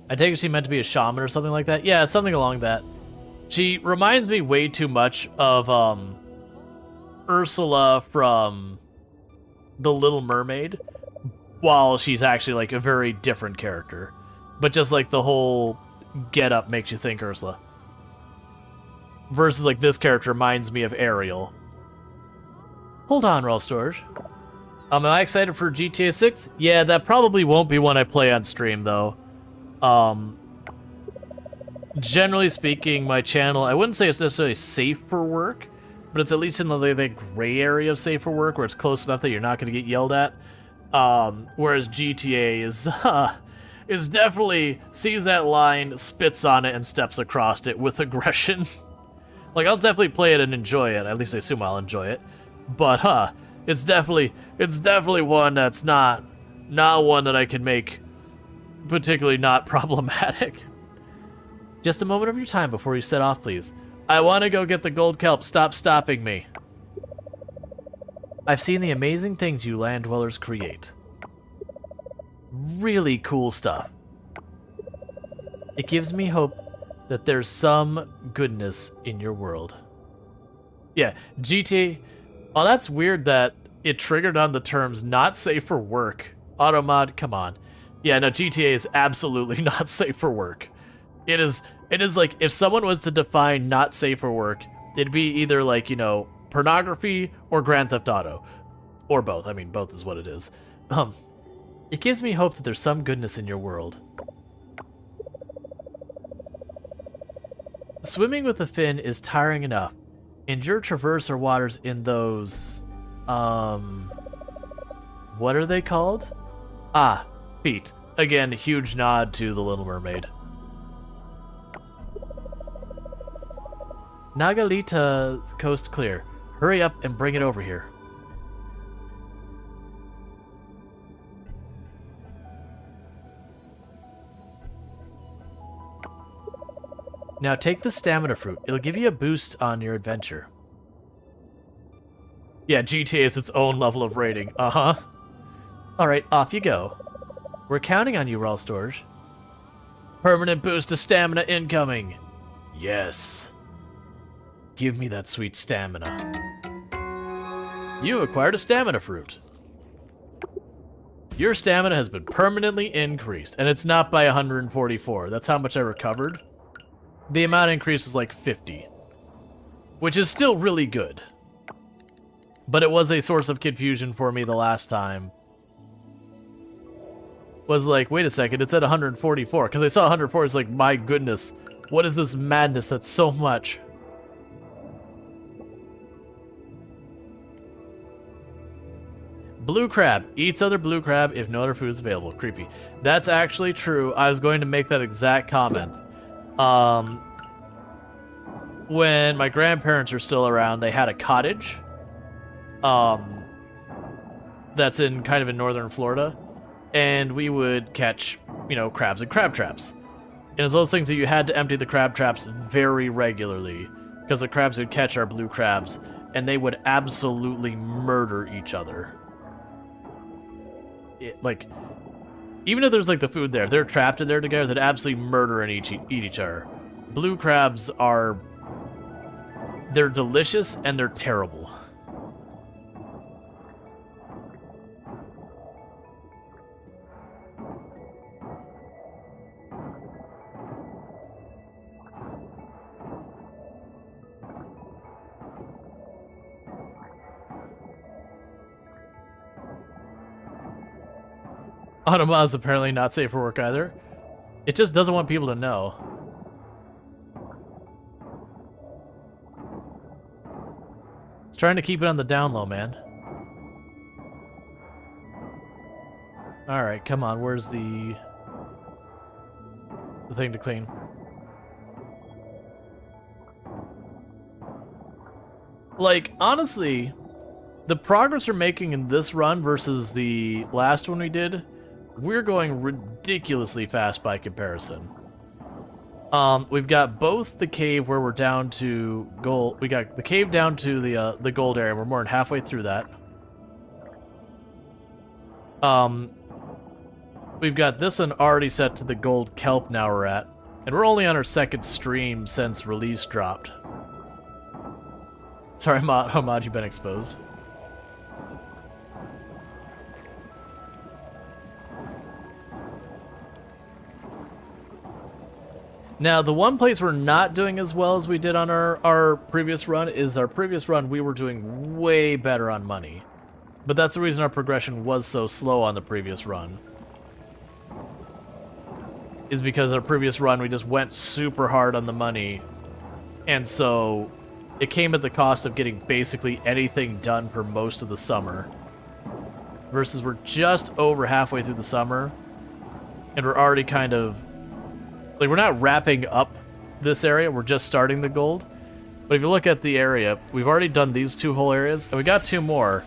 I take it she meant to be a shaman or something like that. Yeah, something along that. She reminds me way too much of, Ursula from The Little Mermaid, while she's actually, like, a very different character. But just, like, the whole get-up makes you think Ursula. Versus, like, this character reminds me of Ariel. Hold on, Rual Storge. Am I excited for GTA 6? Yeah, that probably won't be one I play on stream, though. Generally speaking, my channel, I wouldn't say it's necessarily safe for work, but it's at least in the gray area of safe for work, where it's close enough that you're not going to get yelled at. Whereas GTA is definitely sees that line, spits on it, and steps across it with aggression. Like, I'll definitely play it and enjoy it. At least I assume I'll enjoy it. But, it's definitely one that's not one that I can make particularly not problematic. Just a moment of your time before you set off, please. I want to go get the gold kelp. Stop stopping me. I've seen the amazing things you land dwellers create. Really cool stuff. It gives me hope that there's some goodness in your world. Yeah, GTA... Oh, that's weird that it triggered on the terms not safe for work. Automod, come on. Yeah, no, GTA is absolutely not safe for work. It is like, if someone was to define not safe for work, it'd be either like, you know, pornography or Grand Theft Auto. Or both. I mean, both is what it is. It gives me hope that there's some goodness in your world. Swimming with a fin is tiring enough. Endure traverse our waters in those... what are they called? Ah, feet. Again, huge nod to The Little Mermaid. Nagalita coast clear. Hurry up and bring it over here. Now take the stamina fruit. It'll give you a boost on your adventure. Yeah, GTA is its own level of rating. Uh-huh. Alright, off you go. We're counting on you, Rual Storge. Permanent boost to stamina incoming. Yes. Give me that sweet stamina. You acquired a stamina fruit. Your stamina has been permanently increased, and it's not by 144. That's how much I recovered. The amount increase was like 50, which is still really good. But it was a source of confusion for me the last time. Was like, wait a second, it's at 144. Because I saw 104, it's like, my goodness, what is this madness that's so much? Blue crab eats other blue crab if no other food is available. Creepy. That's actually true. I was going to make that exact comment. When my grandparents were still around, they had a cottage. That's in kind of in northern Florida, and we would catch, crabs and crab traps. And it's those things that you had to empty the crab traps very regularly, because the crabs would catch our blue crabs, and they would absolutely murder each other. Even if there's the food there, they're trapped in there together, they'd absolutely murder and eat each other. Blue crabs they're delicious and they're terrible. Automa is apparently not safe for work either. It just doesn't want people to know. It's trying to keep it on the down low, man. Alright, come on, where's the thing to clean? Honestly, the progress we're making in this run versus the last one we did, we're going ridiculously fast by comparison. We've got both the cave where we're down to gold. We got the cave down to the gold area. We're more than halfway through that. We've got this one already set to the gold kelp now we're at. And we're only on our second stream since release dropped. Sorry, Mod, you've been exposed. Now, the one place we're not doing as well as we did on our previous run is our previous run we were doing way better on money. But that's the reason our progression was so slow on the previous run. Is because our previous run we just went super hard on the money. And so it came at the cost of getting basically anything done for most of the summer. Versus we're just over halfway through the summer. And we're already kind of... we're not wrapping up this area, we're just starting the gold. But if you look at the area, we've already done these two whole areas, and we got two more.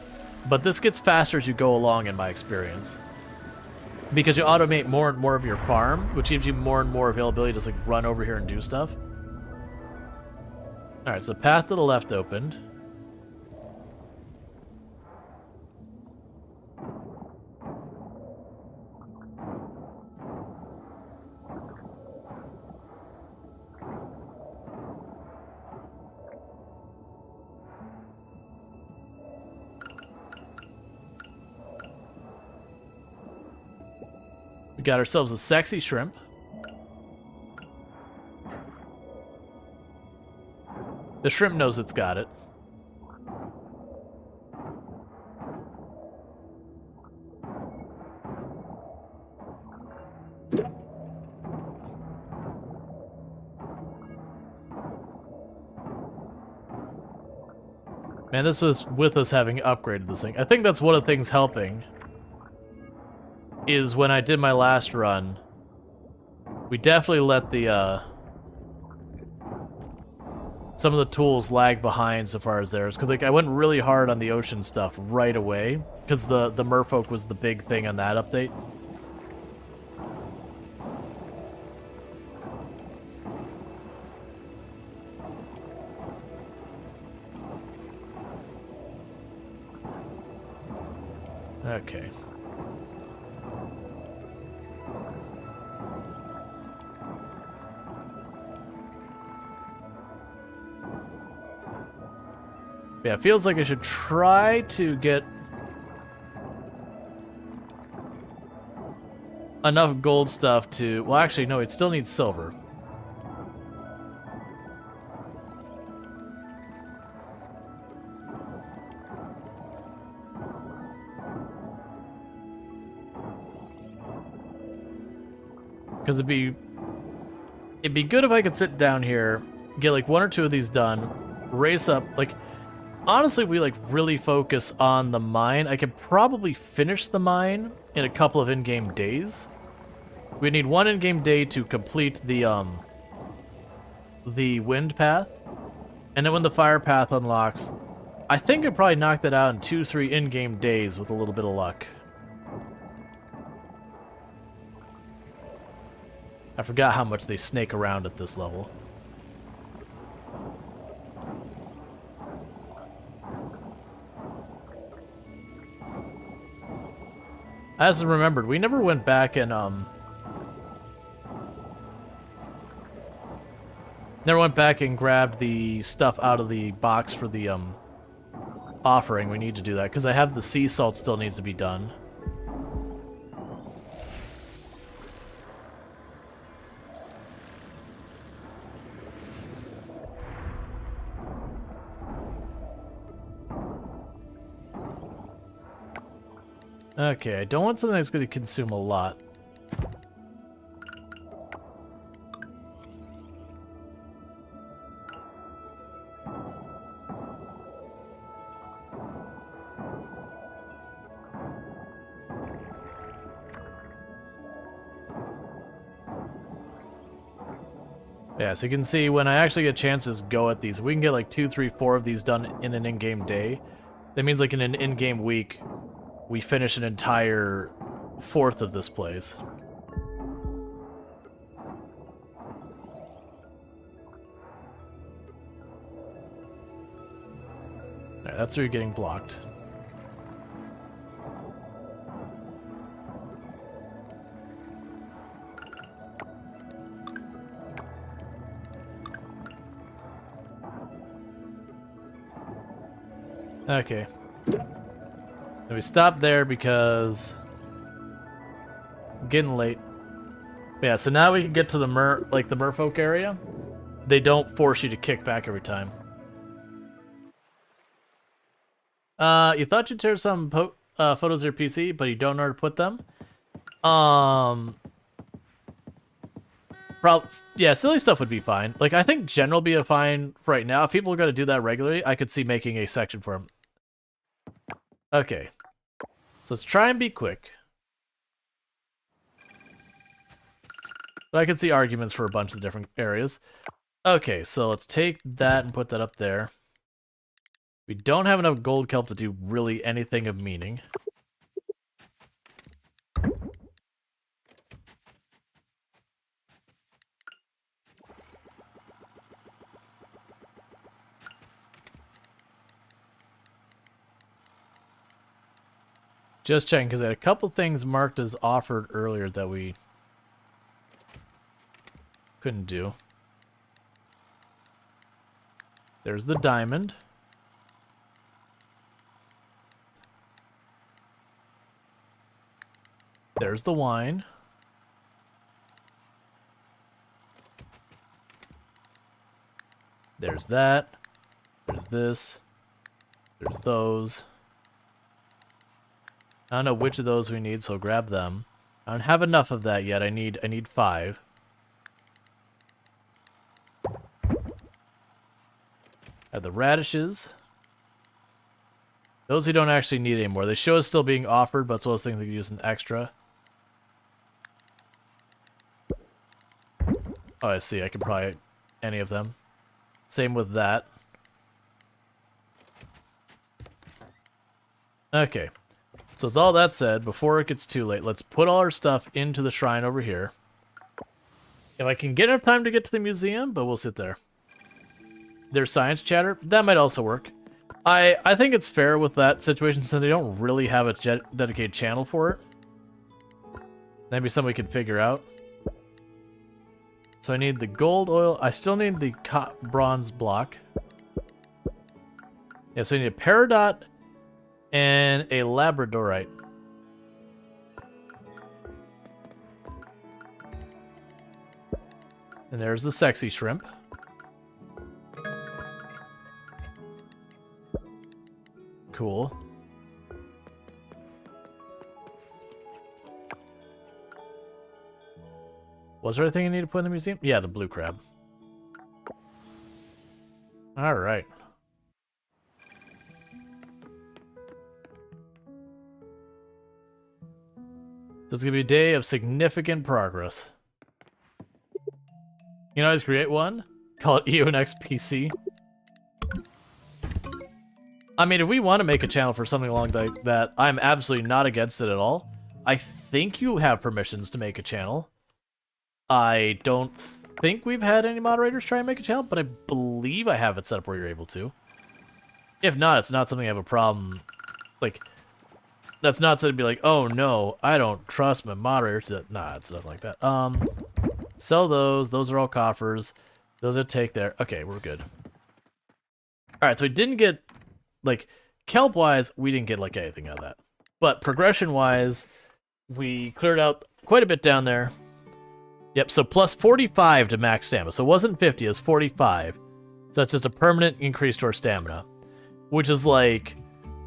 But this gets faster as you go along, in my experience. Because you automate more and more of your farm, which gives you more and more availability to just run over here and do stuff. Alright, so path to the left opened. We got ourselves a sexy shrimp. The shrimp knows it's got it. Man, this was with us having upgraded this thing. I think that's one of the things helping. Is when I did my last run, we definitely let the some of the tools lag behind so far as theirs, because I went really hard on the ocean stuff right away, because the merfolk was the big thing on that update. Okay. Yeah, it feels like I should try to get enough gold stuff to... Well, actually, no, it still needs silver. Because it'd be good if I could sit down here, get like one or two of these done, race up, like... honestly, we like really focus on the mine. I could probably finish the mine in a couple of in-game days. We need one in-game day to complete the wind path. And then when the fire path unlocks, I think I'd probably knock that out in 2-3 in-game days with a little bit of luck. I forgot how much they snake around at this level. As I remembered, we never went back and grabbed the stuff out of the box for the offering. We need to do that because I have the sea salt still needs to be done. Okay, I don't want something that's going to consume a lot. Yeah, so you can see when I actually get chances to go at these, we can get like 2, 3, 4 of these done in an in-game day. That means like in an in-game week, we finish an entire fourth of this place. Alright, that's where you're getting blocked. Okay. And we stopped there because it's getting late. Yeah, so now we can get to the merfolk area. They don't force you to kick back every time. You thought you'd share some photos of your PC, but you don't know where to put them? Yeah, silly stuff would be fine. Like, I think general would be a fine right now. If people are going to do that regularly, I could see making a section for them. Okay. So let's try and be quick. But I can see arguments for a bunch of different areas. Okay, so let's take that and put that up there. We don't have enough gold kelp to do really anything of meaning. Just checking, because I had a couple things marked as offered earlier that we couldn't do. There's the diamond. There's the wine. There's that. There's this. There's those. I don't know which of those we need, so grab them. I don't have enough of that yet. I need 5. The radishes. Those we don't actually need anymore. They show us still being offered, but it's one of those things we can use an extra. Oh, I see. I can probably any of them. Same with that. Okay. So with all that said, before it gets too late, let's put all our stuff into the shrine over here. If I can get enough time to get to the museum, but we'll sit there. There's science chatter. That might also work. I think it's fair with that situation since they don't really have a dedicated channel for it. Maybe something we could figure out. So I need the gold oil. I still need the bronze block. Yeah, so I need a peridot and a labradorite. And there's the sexy shrimp. Cool. Was there anything I need to put in the museum? Yeah, the blue crab. Alright. So it's gonna be a day of significant progress. You know, I just create one, call it EONX PC. I mean, if we want to make a channel for something along that, I'm absolutely not against it at all. I think you have permissions to make a channel. I don't think we've had any moderators try and make a channel, but I believe I have it set up where you're able to. If not, it's not something I have a problem. Like, that's not to be like, oh no, I don't trust my moderators. Nah, it's nothing like that. Sell those. Those are all coffers. Those are take there. Okay, we're good. Alright, so we didn't get, like, kelp-wise, we didn't get, like, anything out of that. But progression-wise, we cleared out quite a bit down there. Yep, so plus 45 to max stamina. So it wasn't 50, it's 45. So that's just a permanent increase to our stamina. Which is like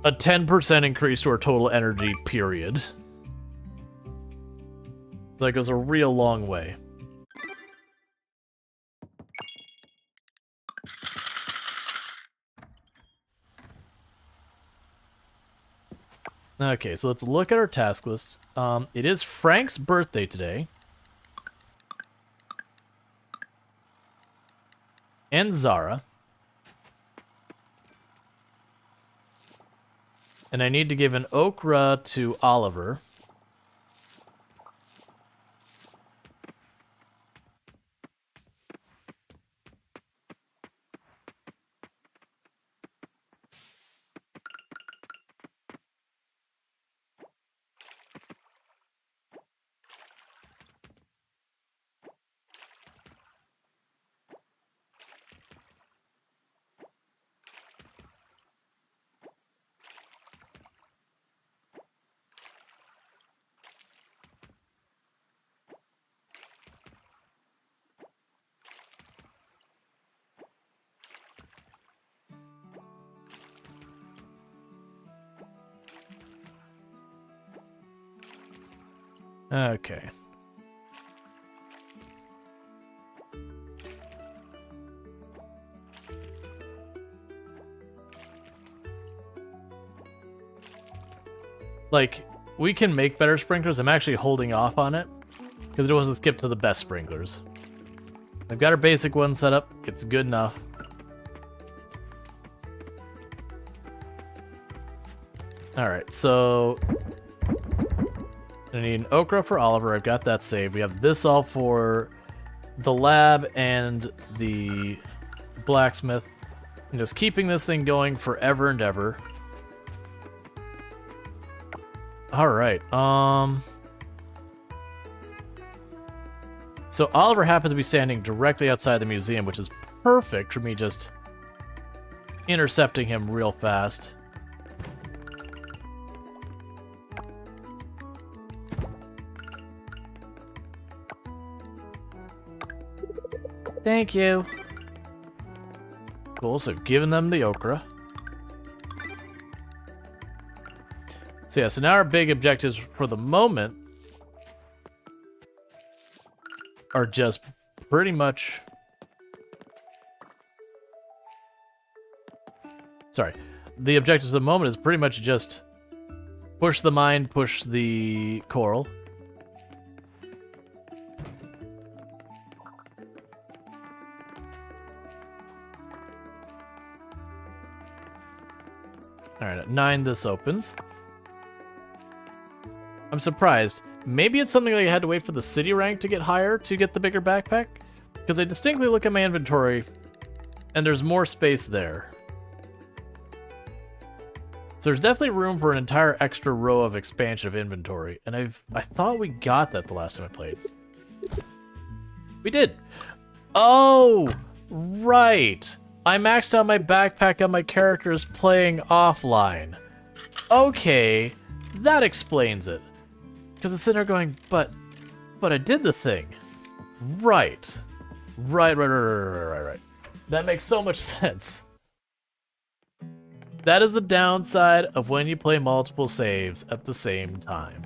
a 10% increase to our total energy, period. So that goes a real long way. Okay, so let's look at our task list. It is Frank's birthday today. And Zara. And I need to give an okra to Oliver. Okay. Like, we can make better sprinklers. I'm actually holding off on it because it wasn't skipped to the best sprinklers. I've got our basic one set up. It's good enough. Alright, so I need an okra for Oliver. I've got that saved. We have this all for the lab and the blacksmith. I'm just keeping this thing going forever and ever. Alright, so Oliver happens to be standing directly outside the museum, which is perfect for me just intercepting him real fast. Thank you. Cool, so giving them the okra. So yeah, so now our big objectives for the moment are just pretty much... Sorry. The objectives at the moment is pretty much just push the mine, push the coral. Alright, at 9 this opens. I'm surprised. Maybe it's something like I had to wait for the city rank to get higher to get the bigger backpack? Because I distinctly look at my inventory, and there's more space there. So there's definitely room for an entire extra row of expansion of inventory, and I thought we got that the last time I played. We did! Oh! Right! I maxed out my backpack on my characters playing offline. Okay, that explains it. Because it's sitting there going, but I did the thing. Right. Right. That makes so much sense. That is the downside of when you play multiple saves at the same time.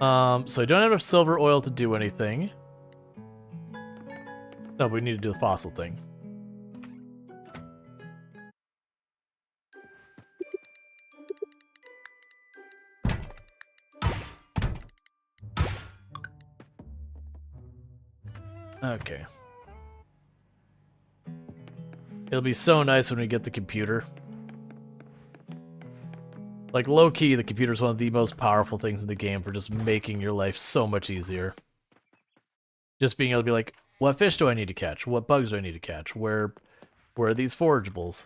So I don't have enough silver oil to do anything. No, we need to do the fossil thing. Okay. It'll be so nice when we get the computer. Like, low-key, the computer is one of the most powerful things in the game for just making your life so much easier. Just being able to be like, what fish do I need to catch? What bugs do I need to catch? Where are these forageables?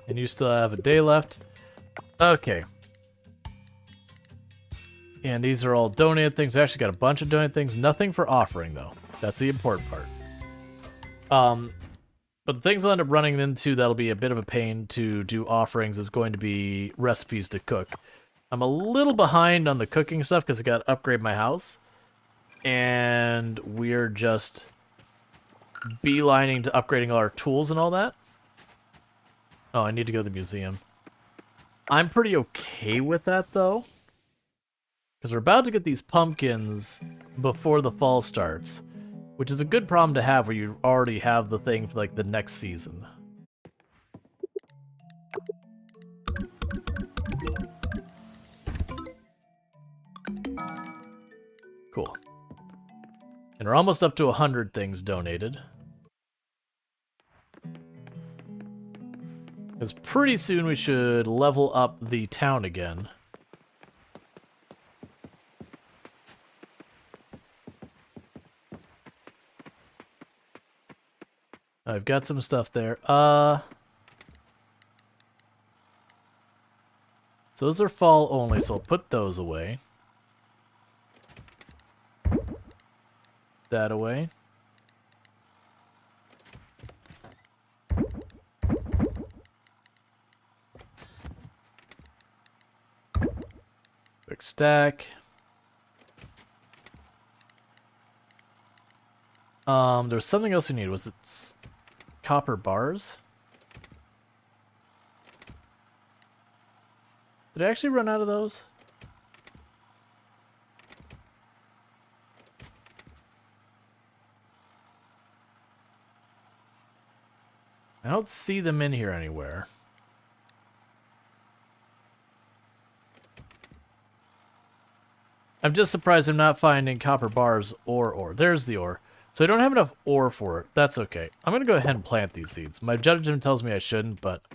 And you still have a day left. Okay. And these are all donated things. I actually got a bunch of donated things. Nothing for offering, though. That's the important part. But the things I'll end up running into that'll be a bit of a pain to do offerings is going to be recipes to cook. I'm a little behind on the cooking stuff because I got to upgrade my house. And we're just beelining to upgrading all our tools and all that. Oh, I need to go to the museum. I'm pretty okay with that, though. Because we're about to get these pumpkins before the fall starts. Which is a good problem to have where you already have the thing for, like, the next season. Cool. And we're almost up to 100 things donated. Because pretty soon we should level up the town again. I've got some stuff there. So those are fall only, so I'll put those away. That away. Quick stack. There's something else we need. Was it copper bars? Did I actually run out of those? I don't see them in here anywhere. I'm just surprised I'm not finding copper bars or ore. There's the ore. So I don't have enough ore for it. That's okay. I'm going to go ahead and plant these seeds. My judgment tells me I shouldn't, but I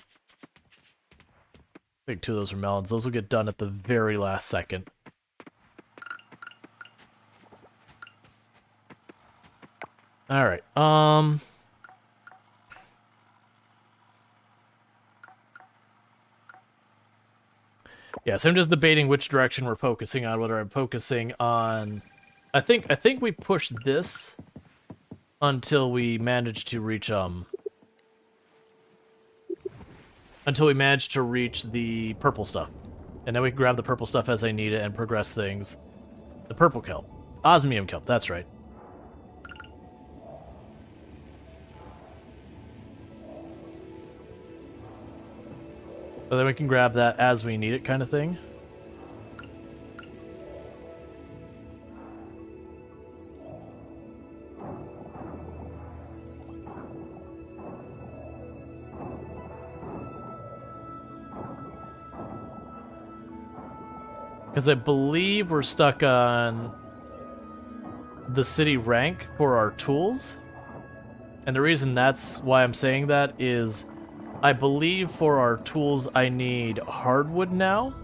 think 2 of those are melons. Those will get done at the very last second. Alright, yeah, so I'm just debating which direction we're focusing on, whether I'm focusing on... I think we push this until we manage to reach, until we manage to reach the purple stuff. And then we can grab the purple stuff as I need it and progress things. The purple kelp. Osmium kelp, that's right. So then we can grab that as we need it kind of thing. Because I believe we're stuck on the city rank for our tools. And the reason that's why I'm saying that is I believe for our tools I need hardwood now.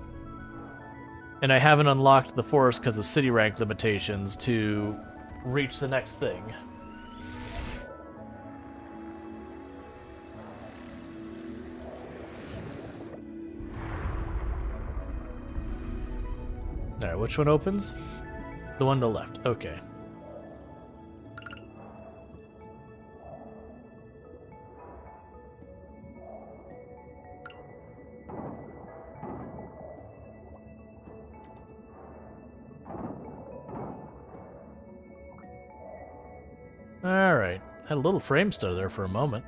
And I haven't unlocked the forest because of city rank limitations to reach the next thing. Alright, which one opens? The one to the left. Okay. Alright. Had a little frame stutter there for a moment.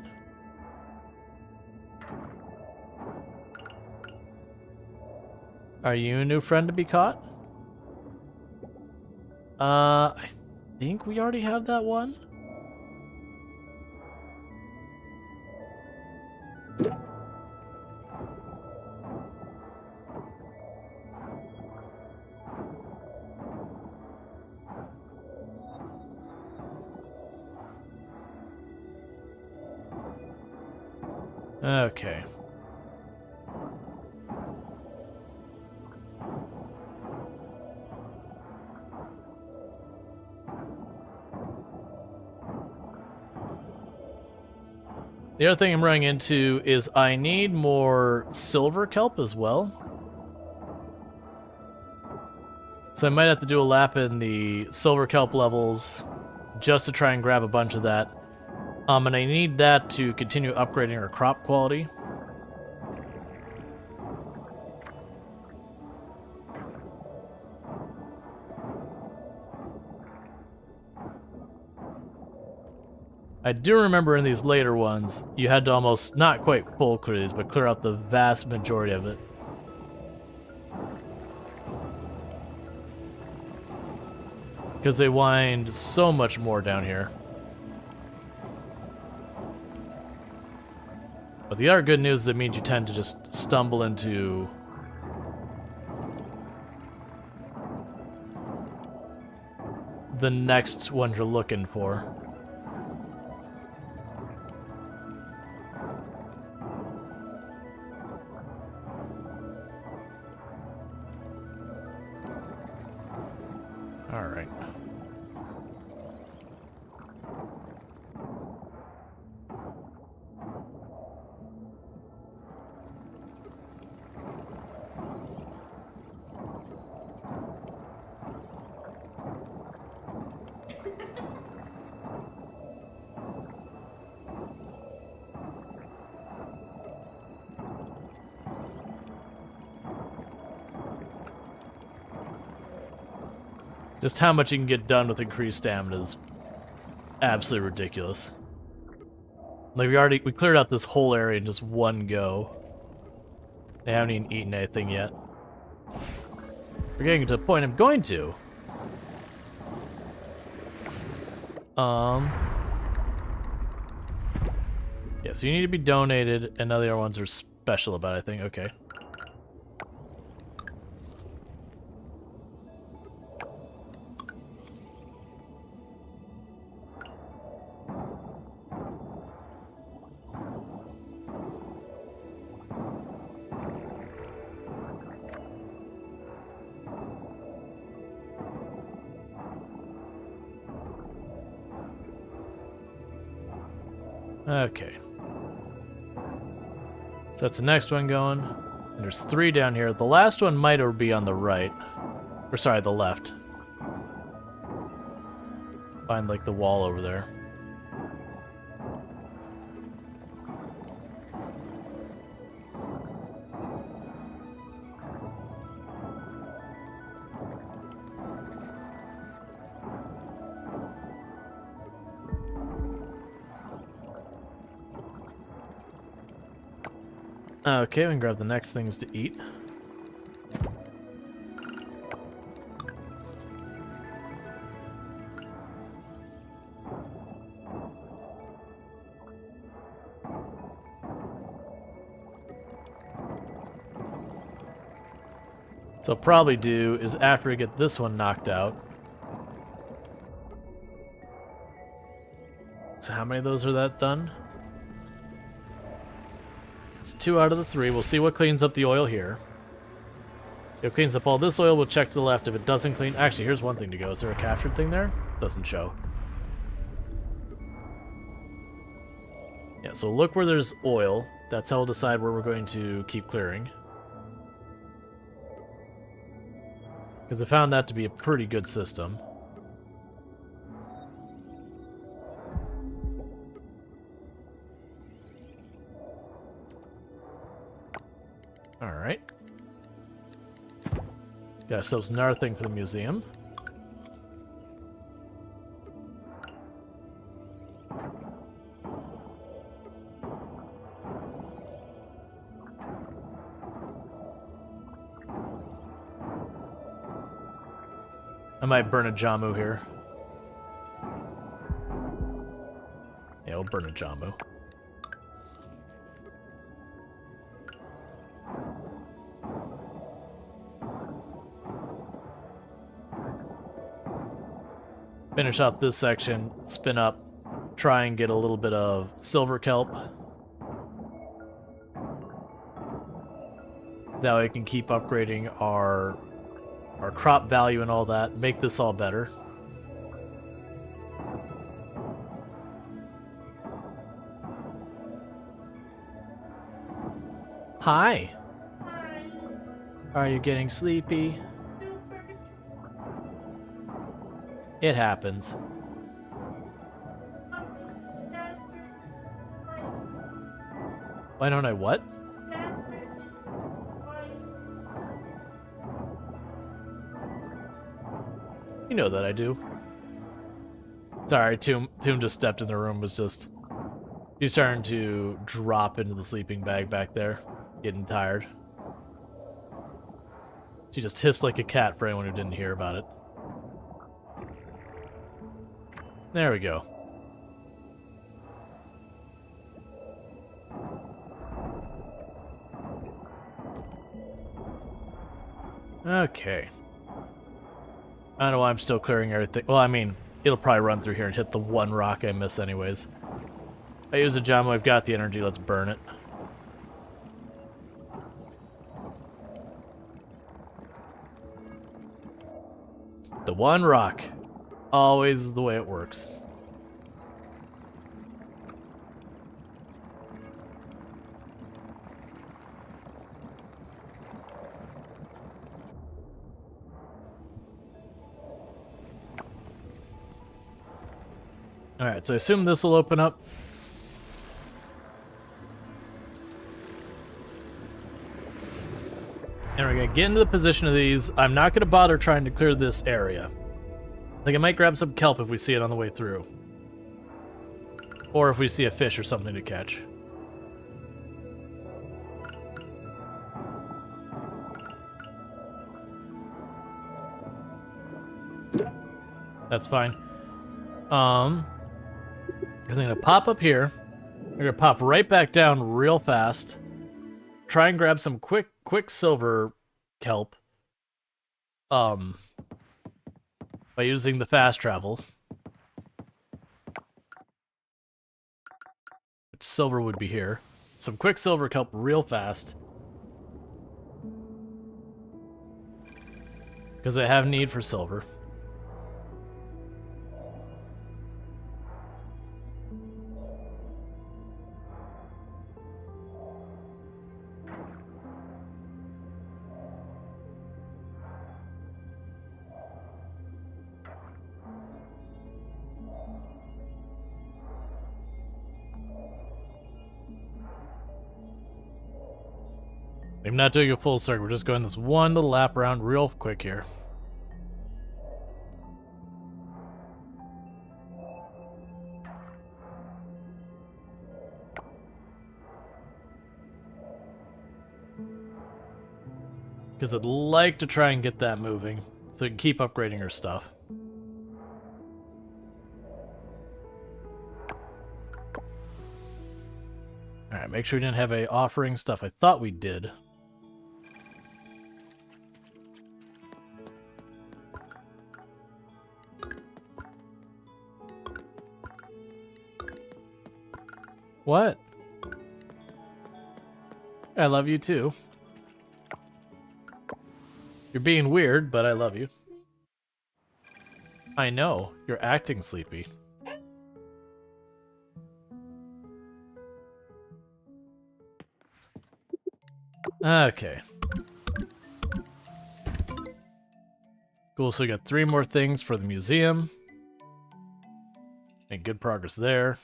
Are you a new friend to be caught? I think we already have that one. Okay. The other thing I'm running into is I need more silver kelp as well. So I might have to do a lap in the silver kelp levels just to try and grab a bunch of that. And I need that to continue upgrading our crop quality. I do remember in these later ones, you had to almost, not quite full clear these, but clear out the vast majority of it. Because they wind so much more down here. But the other good news is it means you tend to just stumble into the next one you're looking for. All right. Just how much you can get done with increased stamina is absolutely ridiculous. Like we cleared out this whole area in just one go. They haven't even eaten anything yet. We're getting to the point I'm going to. Yeah, so you need to be donated, and other ones are special about it, I think. Okay. Okay. So that's the next one going. And there's 3 down here. The last one might be on the right. Or sorry, the left. Find like the wall over there. Okay, we can grab the next things to eat. So I'll probably do is after we get this one knocked out. So how many of those are that done? It's 2 out of the 3. We'll see what cleans up the oil here. If it cleans up all this oil, we'll check to the left. If it doesn't clean... Actually, here's one thing to go. Is there a captured thing there? Doesn't show. Yeah, so look where there's oil. That's how we'll decide where we're going to keep clearing. Because I found that to be a pretty good system. Alright. Got ourselves another thing for the museum. I might burn a Jamu here. burn a Jamu. Finish off this section, spin up, try and get a little bit of silver kelp. That way we can keep upgrading our crop value and all that, make this all better. Hi. Are you getting sleepy? It happens. Why don't I what? You know that I do. Sorry, Tomb just stepped in the room, she's starting to drop into the sleeping bag back there, getting tired. She just hissed like a cat for anyone who didn't hear about it. There we go. Okay. I don't know why I'm still clearing everything. Well, I mean, it'll probably run through here and hit the one rock I miss anyways. I use a Jamu, I've got the energy, let's burn it. The one rock. Always the way it works. Alright, so I assume this will open up. And we're going to get into the position of these. I'm not going to bother trying to clear this area. Like, I might grab some kelp if we see it on the way through. Or if we see a fish or something to catch. That's fine. Because I'm going to pop up here. I'm going to pop right back down real fast. Try and grab some quick silver kelp. By using the fast travel. Which silver would be here. Some quick silver kelp real fast. Because I have need for silver. I'm not doing a full circle, we're just going this one little lap around real quick here. Because I'd like to try and get that moving, so we can keep upgrading our stuff. Alright, make sure we didn't have a offering stuff. I thought we did. What? I love you too. You're being weird, but I love you. I know, you're acting sleepy. Okay. Cool, so we got 3 more things for the museum. Made good progress there.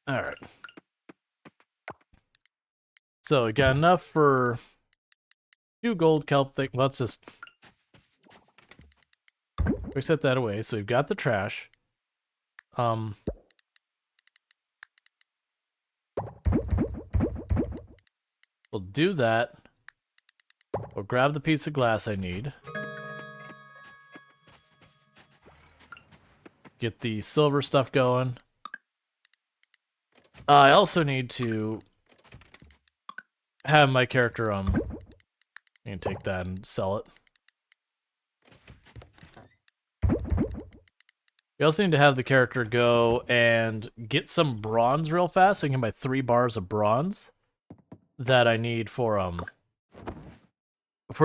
Alright. So we got enough for 2 gold kelp things. Let's just set that away. So we've got the trash. We'll do that. We'll grab the piece of glass I need. Get the silver stuff going. I also need to have my character, I can take that and sell it. We also need to have the character go and get some bronze real fast so I can buy 3 bars of bronze that I need for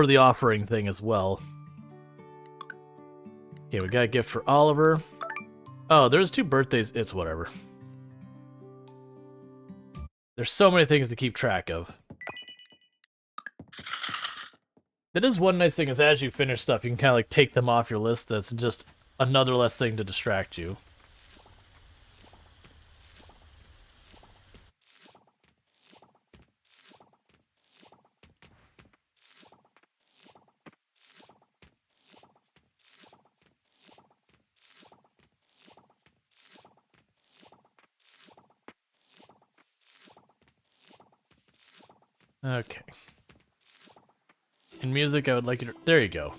the offering thing as well. Okay, we got a gift for Oliver. Oh, there's 2 birthdays. It's whatever. There's so many things to keep track of. That is one nice thing is as you finish stuff, you can kind of like take them off your list. That's just another less thing to distract you. Okay. In music, I would like you to... There you go.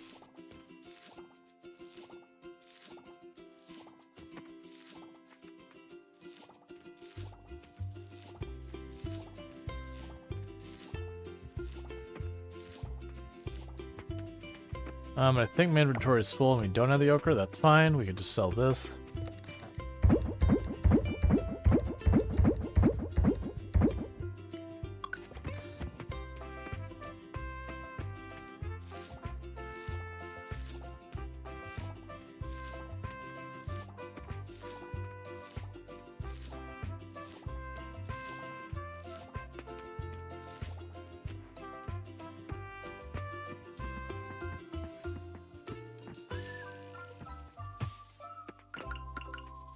I think my inventory is full and we don't have the ochre. That's fine. We could just sell this.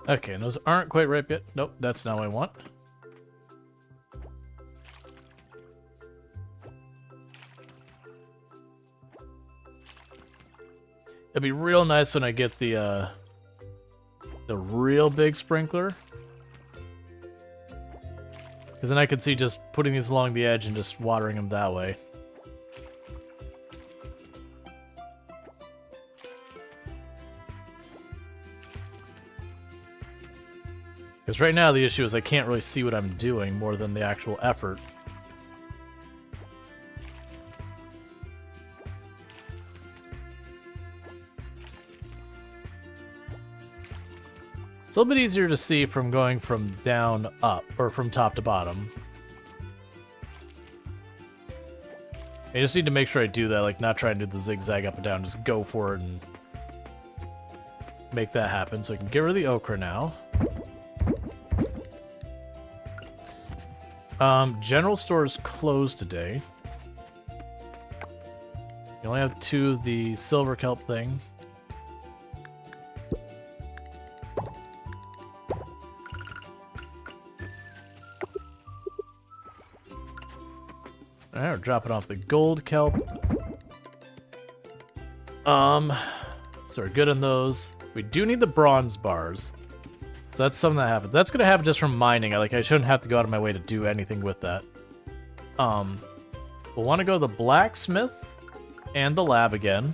Okay, and those aren't quite ripe yet. Nope, that's not what I want. It'd be real nice when I get the real big sprinkler. Because then I could see just putting these along the edge and just watering them that way. Because right now the issue is I can't really see what I'm doing more than the actual effort. It's a little bit easier to see from going from down up, or from top to bottom. I just need to make sure I do that, like not try and do the zigzag up and down, just go for it and make that happen. So I can get rid of the ochre now. General store is closed today. You only have 2 of the silver kelp thing. Alright, we're dropping off the gold kelp. So we're good on those. We do need the bronze bars. So that's something that happens. That's gonna happen just from mining. I shouldn't have to go out of my way to do anything with that. We'll want to go to the blacksmith and the lab again.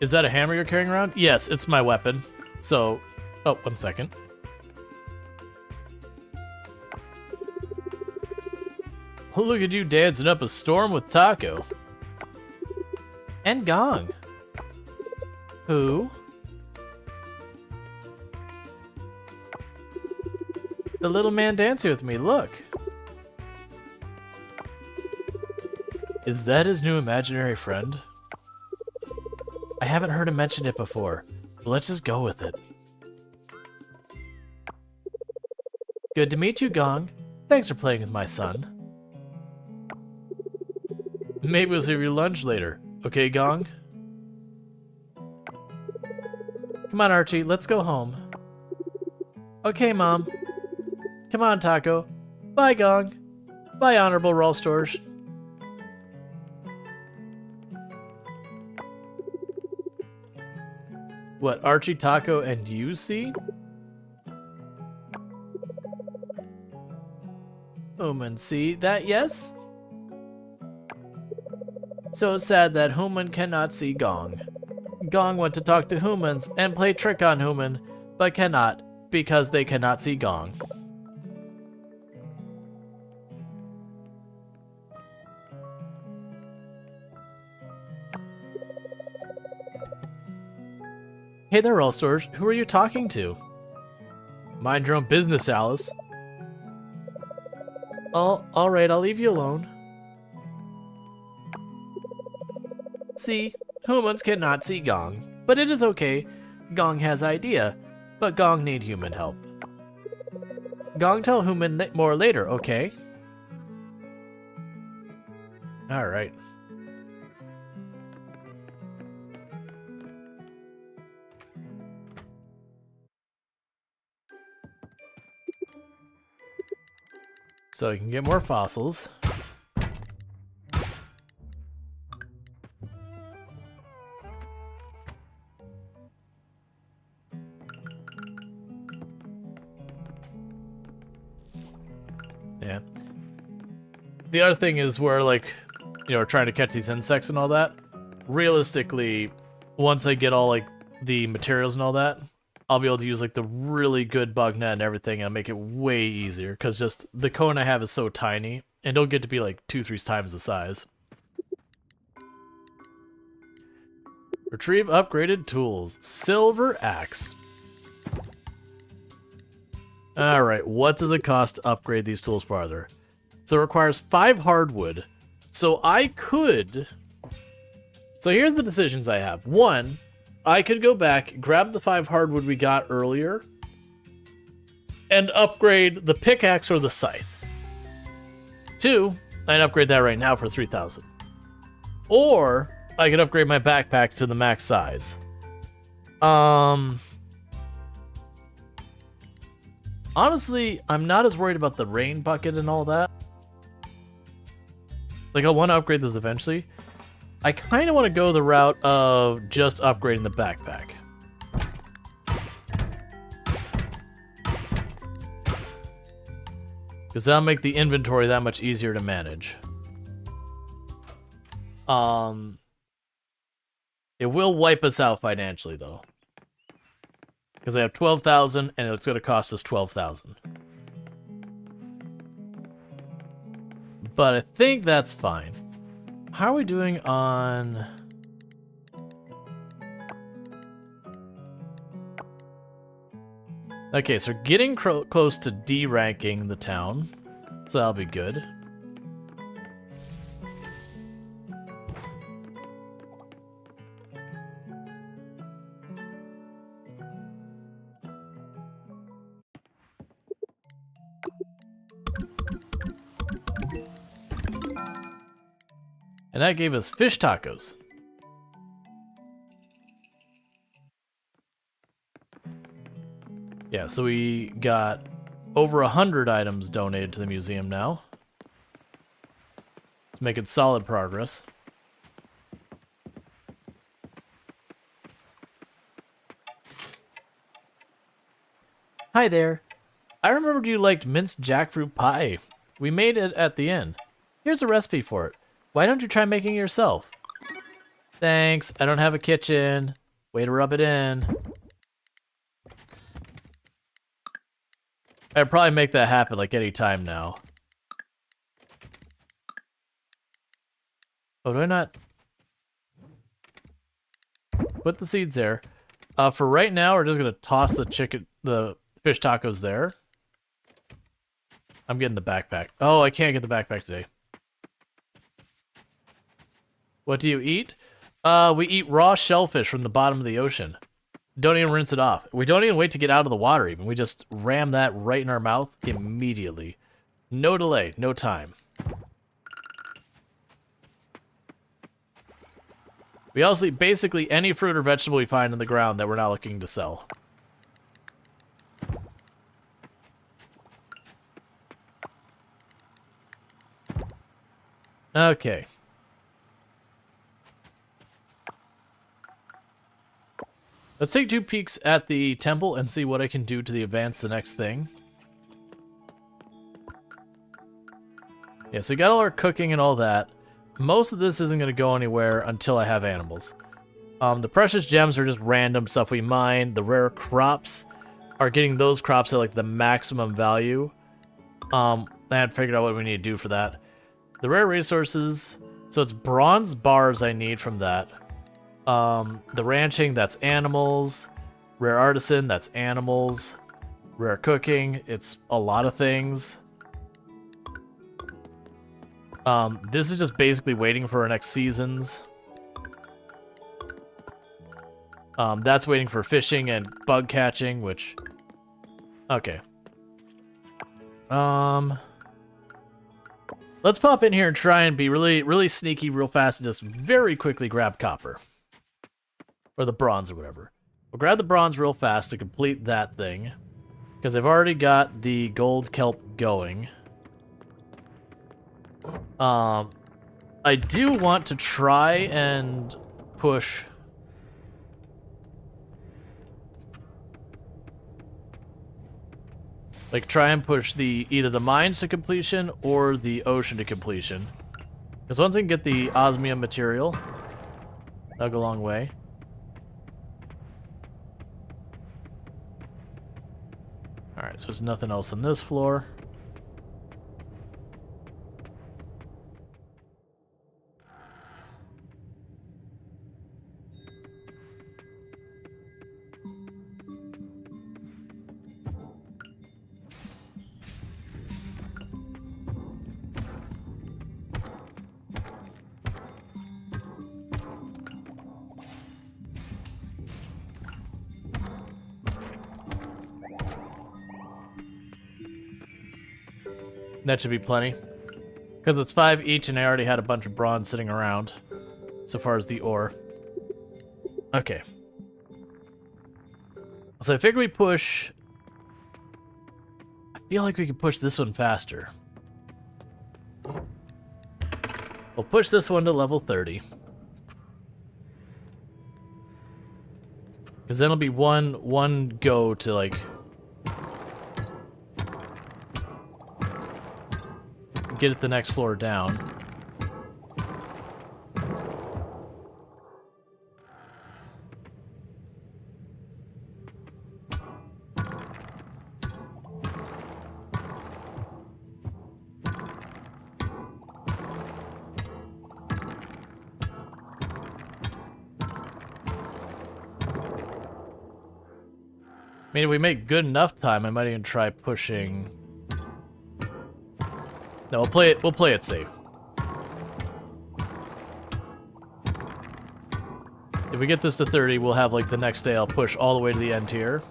Is that a hammer you're carrying around? Yes, it's my weapon. So, oh, 1 second. Look at you dancing up a storm with Taco. And Gong. Who? The little man dancing with me, look. Is that his new imaginary friend? I haven't heard him mention it before, but let's just go with it. Good to meet you, Gong. Thanks for playing with my son. Maybe we'll save your lunch later. Okay, Gong? Come on, Archie, let's go home. Okay, Mom. Come on, Taco. Bye, Gong. Bye, Honorable Rual Storge. What, Archie, Taco, and you see? And see that, yes? So sad that human cannot see Gong. Gong went to talk to humans and play trick on human, but cannot because they cannot see Gong. Hey there, Rual Storge. Who are you talking to? Mind your own business, Alice. Oh, alright, I'll leave you alone. See, humans cannot see Gong, but it is okay. Gong has idea, but Gong need human help. Gong tell human more later, okay? Alright. So you can get more fossils. Yeah. The other thing is where, like, you know, trying to catch these insects and all that. Realistically, once I get all, like, the materials and all that, I'll be able to use, like, the really good bug net and everything and make it way easier. Because just the cone I have is so tiny, and don't get to be, like, 2-3 times the size. Retrieve upgraded tools. Silver axe. Alright, what does it cost to upgrade these tools farther? So it requires 5 hardwood. So I could... So here's the decisions I have. 1, I could go back, grab the 5 hardwood we got earlier, and upgrade the pickaxe or the scythe. 2, I'd upgrade that right now for 3,000. Or I could upgrade my backpacks to the max size. Honestly, I'm not as worried about the rain bucket and all that. Like, I'll want to upgrade this eventually. I kind of want to go the route of just upgrading the backpack. Because that'll make the inventory that much easier to manage. It will wipe us out financially, though. Because I have 12,000, and it's going to cost us 12,000. But I think that's fine. How are we doing on... Okay, so we're getting close to D-ranking the town. So that'll be good. And that gave us fish tacos. Yeah, so we got over 100 items donated to the museum now. It's making solid progress. Hi there. I remembered you liked minced jackfruit pie. We made it at the end. Here's a recipe for it. Why don't you try making it yourself? Thanks, I don't have a kitchen. Way to rub it in. I'd probably make that happen like any time now. Oh, do I not? Put the seeds there. For right now, we're just gonna toss the fish tacos there. I'm getting the backpack. Oh, I can't get the backpack today. What do you eat? We eat raw shellfish from the bottom of the ocean. Don't even rinse it off. We don't even wait to get out of the water even. We just ram that right in our mouth immediately. No delay, no time. We also eat basically any fruit or vegetable we find in the ground that we're not looking to sell. Okay. Let's take 2 peeks at the temple and see what I can do to advance the next thing. Yeah, so we got all our cooking and all that. most of this isn't going to go anywhere until I have animals. The precious gems are just random stuff we mine. The rare crops are getting those crops at like the maximum value. I had figured out what we need to do for that. The rare resources, so it's bronze bars I need from that. The ranching, that's animals. Rare artisan, that's animals. Rare cooking, it's a lot of things. This is just basically waiting for our next seasons. That's waiting for fishing and bug catching, which... Okay. Let's pop in here and try and be really sneaky real fast and just very quickly grab copper. Or the bronze or whatever. We'll grab the bronze real fast to complete that thing. Because I've already got the gold kelp going. I do want to try and push... Like, try and push either the mines to completion or the ocean to completion. Because once I can get the osmium material, that'll go a long way. Alright, so there's nothing else on this floor. That should be plenty. Because it's 5 each and I already had a bunch of bronze sitting around. So far as the ore. Okay. So I figure we push... I feel like we could push this one faster. We'll push this one to level 30. Because then it'll be one go to like... get it the next floor down. I mean, if we make good enough time, I might even try pushing... No, we'll play it safe. If we get this to 30, we'll have like the next day I'll push all the way to the end here.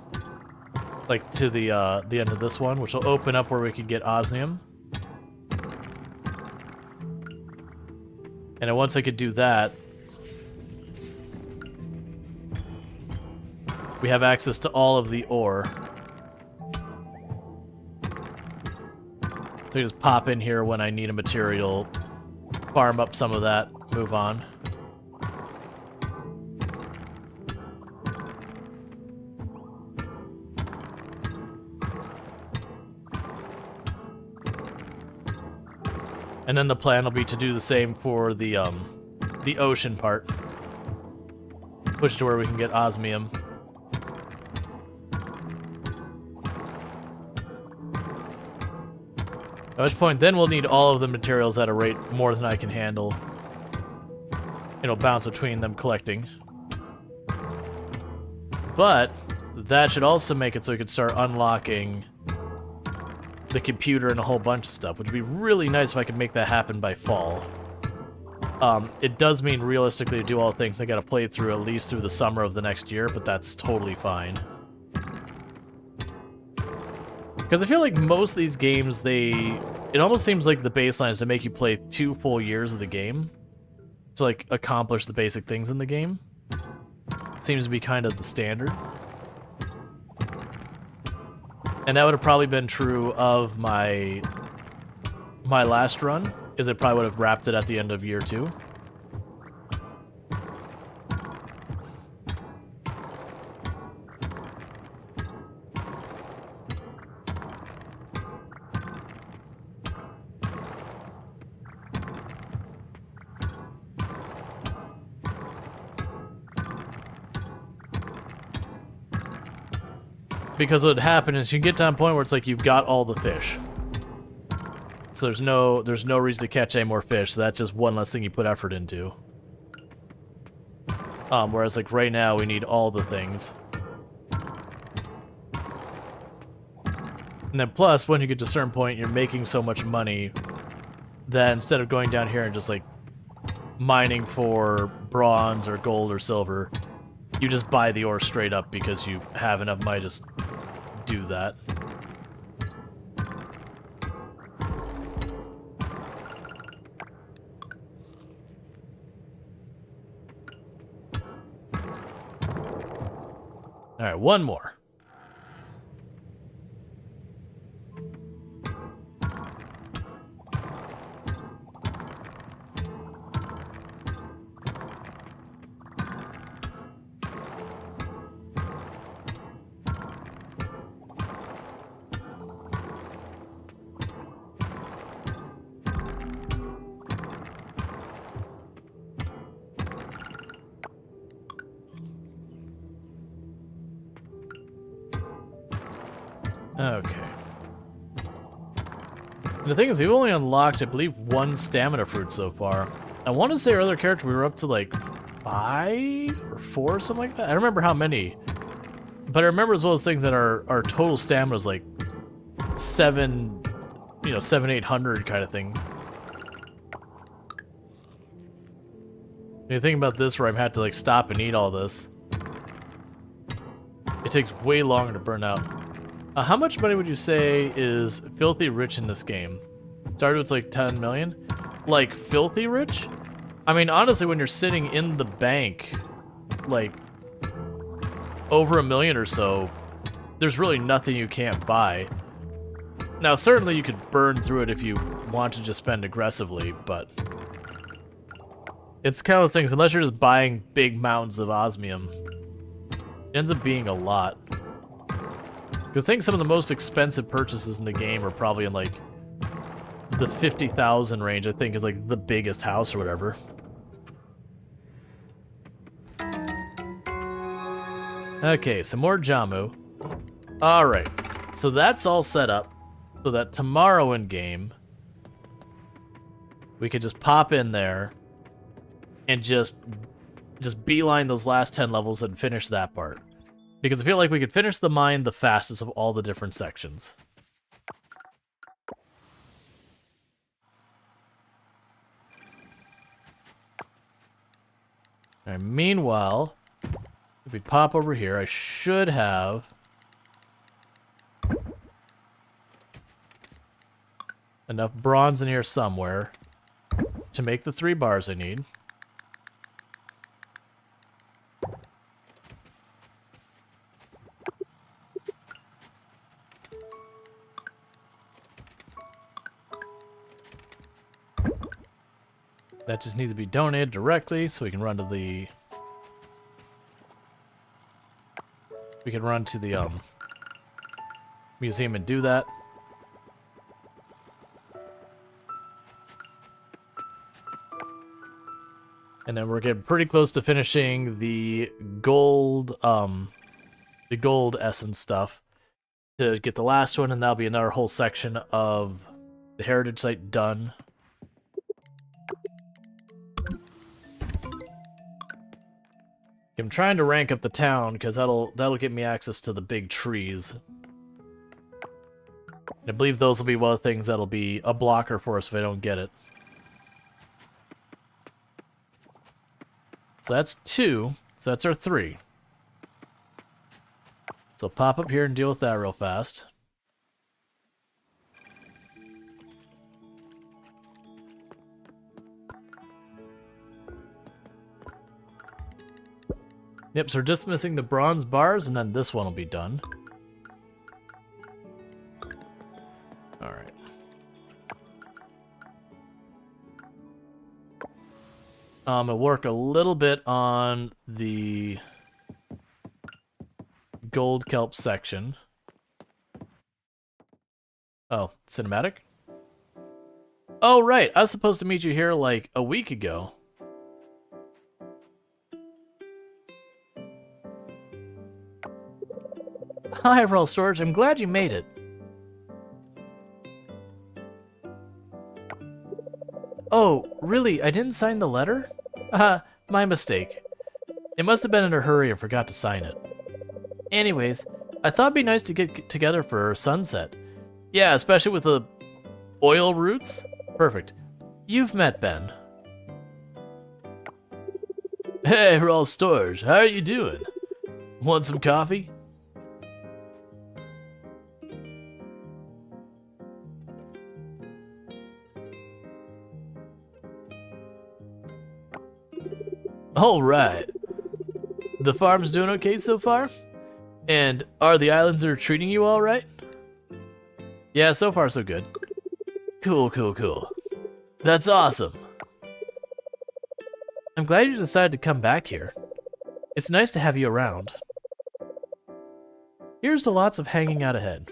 Like to the end of this one, which will open up where we could get osmium. And then once I could do that, we have access to all of the ore. So you just pop in here when I need a material, farm up some of that, move on. And then the plan will be to do the same for the ocean part. Push to where we can get osmium. At which point, then we'll need all of the materials at a rate more than I can handle. It'll bounce between them collecting. But that should also make it so we can start unlocking the computer and a whole bunch of stuff, which would be really nice if I could make that happen by fall. It does mean realistically to do all things, I gotta play through at least through the summer of the next year, but that's totally fine. Because I feel like most of these games, it almost seems like the baseline is to make you play 2 full years of the game to like accomplish the basic things in the game. Seems to be kind of the standard. And that would have probably been true of my last run, is it probably would have wrapped it at the end of year 2. Because what would happen is you get to a point where it's like you've got all the fish. So there's no reason to catch any more fish, so that's just one less thing you put effort into. Whereas like right now we need all the things. And then plus, when you get to a certain point, you're making so much money that instead of going down here and just like mining for bronze or gold or silver, you just buy the ore straight up because you have enough money to just do that. Alright, one more. Okay. The thing is, we've only unlocked, I believe, one stamina fruit so far. I want to say our other character, we were up to like 5 or 4 or something like that. I don't remember how many. But I remember as well as things that our total stamina is like 7, 800 kind of thing. You think about this where I've had to like stop and eat all this. It takes way longer to burn out. How much money would you say is filthy rich in this game? Started with like 10 million? Like, filthy rich? I mean, honestly, when you're sitting in the bank, like, over $1 million or so, there's really nothing you can't buy. Now, certainly you could burn through it if you want to just spend aggressively, but it's kind of things, unless you're just buying big mountains of osmium, it ends up being a lot. I think some of the most expensive purchases in the game are probably in like the 50,000 range, I think is like the biggest house or whatever. Okay, some more Jamu. Alright, so that's all set up so that tomorrow in game we could just pop in there and just beeline those last 10 levels and finish that part. Because I feel like we could finish the mine the fastest of all the different sections. Alright, meanwhile, if we pop over here, I should have enough bronze in here somewhere to make the 3 bars I need. That just needs to be donated directly, so we can run to the... We can run to the, museum and do that. And then we're getting pretty close to finishing the gold essence stuff to get the last one, and that'll be another whole section of the heritage site done. I'm trying to rank up the town because that'll get me access to the big trees. And I believe those will be one of the things that'll be a blocker for us if I don't get it. So that's 2. So that's our 3. So pop up here and deal with that real fast. Yep, so we're just missing the bronze bars, and then this one will be done. Alright. I'll work a little bit on the gold kelp section. Oh, cinematic? Oh, right, I was supposed to meet you here like a week ago. Hi, Rual Storge. I'm glad you made it. Oh, really? I didn't sign the letter? My mistake. It must have been in a hurry and forgot to sign it. Anyways, I thought it'd be nice to get together for sunset. Yeah, especially with the oil roots. Perfect. You've met Ben. Hey, Rual Storge. How are you doing? Want some coffee? All right. The farm's doing okay so far? And are the islanders treating you all right? Yeah, so far so good. Cool, cool, cool. That's awesome. I'm glad you decided to come back here. It's nice to have you around. Here's to lots of hanging out ahead.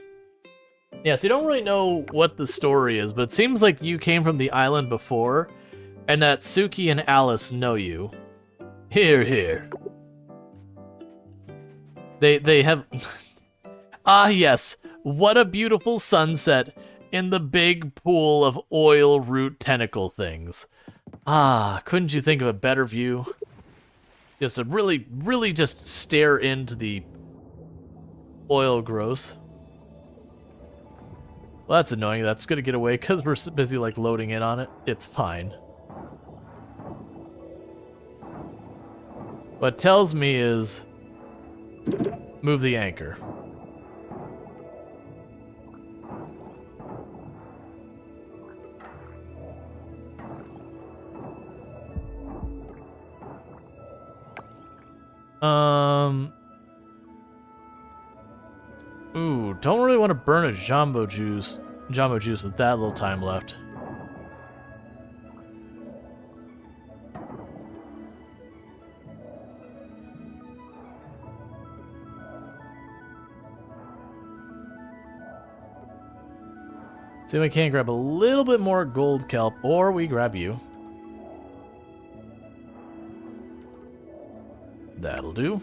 Yeah, so you don't really know what the story is, but it seems like you came from the island before, and that Suki and Alice know you. Here, here. They have... Ah, yes. What a beautiful sunset in the big pool of oil root tentacle things. Ah, couldn't you think of a better view? Just to really just stare into the oil gross. Well, that's annoying. That's gonna get away because we're busy like loading in on it. It's fine. What it tells me is move the anchor. Ooh, don't really want to burn a jumbo juice with that little time left. See if I can grab a little bit more gold kelp, or we grab you. That'll do.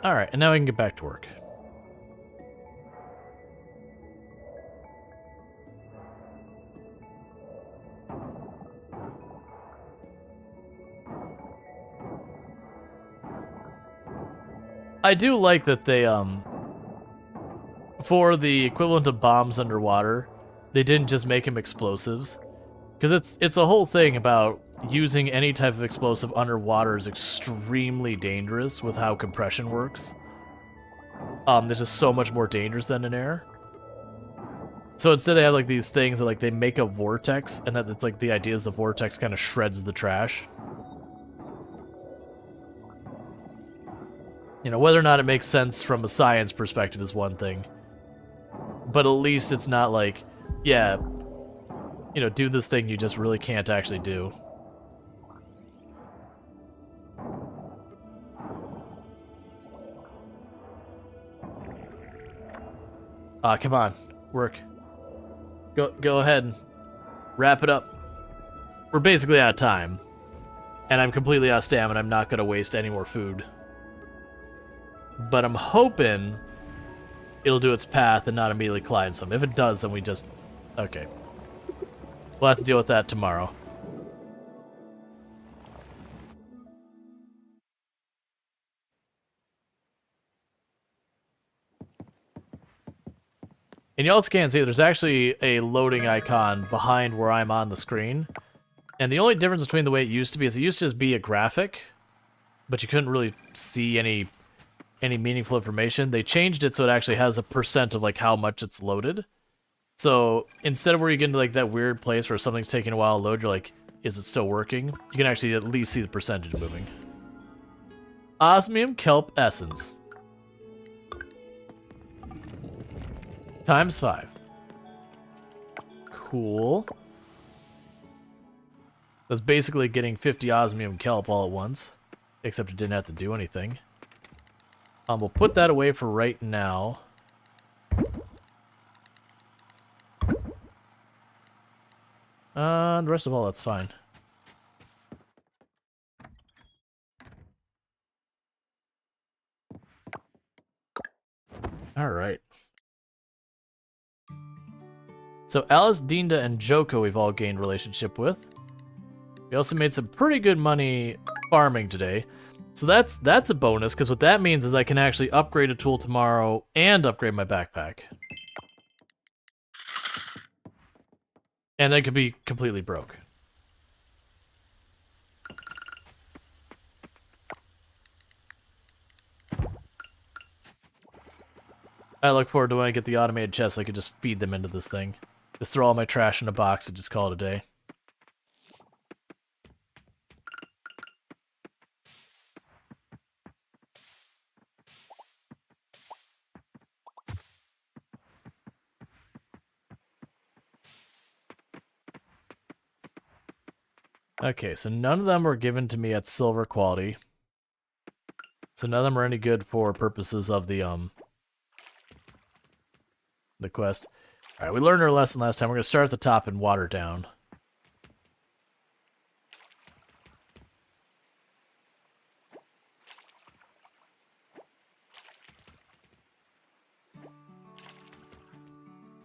Alright, and now we can get back to work. I do like that they, for the equivalent of bombs underwater, they didn't just make them explosives. Because it's a whole thing about using any type of explosive underwater is extremely dangerous with how compression works. This is so much more dangerous than in air. So instead they have like these things that like they make a vortex, and that it's like the idea is the vortex kind of shreds the trash. You know, whether or not it makes sense from a science perspective is one thing. But at least it's not like, yeah, you know, do this thing you just really can't actually do. Come on, work. Go ahead and wrap it up. We're basically out of time. And I'm completely out of stamina. I'm not going to waste any more food. But I'm hoping it'll do its path and not immediately collide some. If it does, then we just... Okay. We'll have to deal with that tomorrow. And you also can see there's actually a loading icon behind where I'm on the screen. And the only difference between the way it used to be is it used to just be a graphic, but you couldn't really see any meaningful information. They changed it so it actually has a percent of like how much it's loaded. So instead of where you get into like that weird place where something's taking a while to load, you're like, is it still working? You can actually at least see the percentage moving. Osmium Kelp Essence. ×5. Cool. That's basically getting 50 osmium kelp all at once. Except it didn't have to do anything. We'll put that away for right now. The rest of all that's fine. All right. So Alice, Dinda, and Joko we've all gained relationship with. We also made some pretty good money farming today. So that's a bonus, because what that means is I can actually upgrade a tool tomorrow and upgrade my backpack. And I could be completely broke. I look forward to when I get the automated chest, I could just feed them into this thing. Just throw all my trash in a box and just call it a day. Okay, so none of them were given to me at silver quality. So none of them are any good for purposes of the quest. Alright, we learned our lesson last time. We're going to start at the top and water down.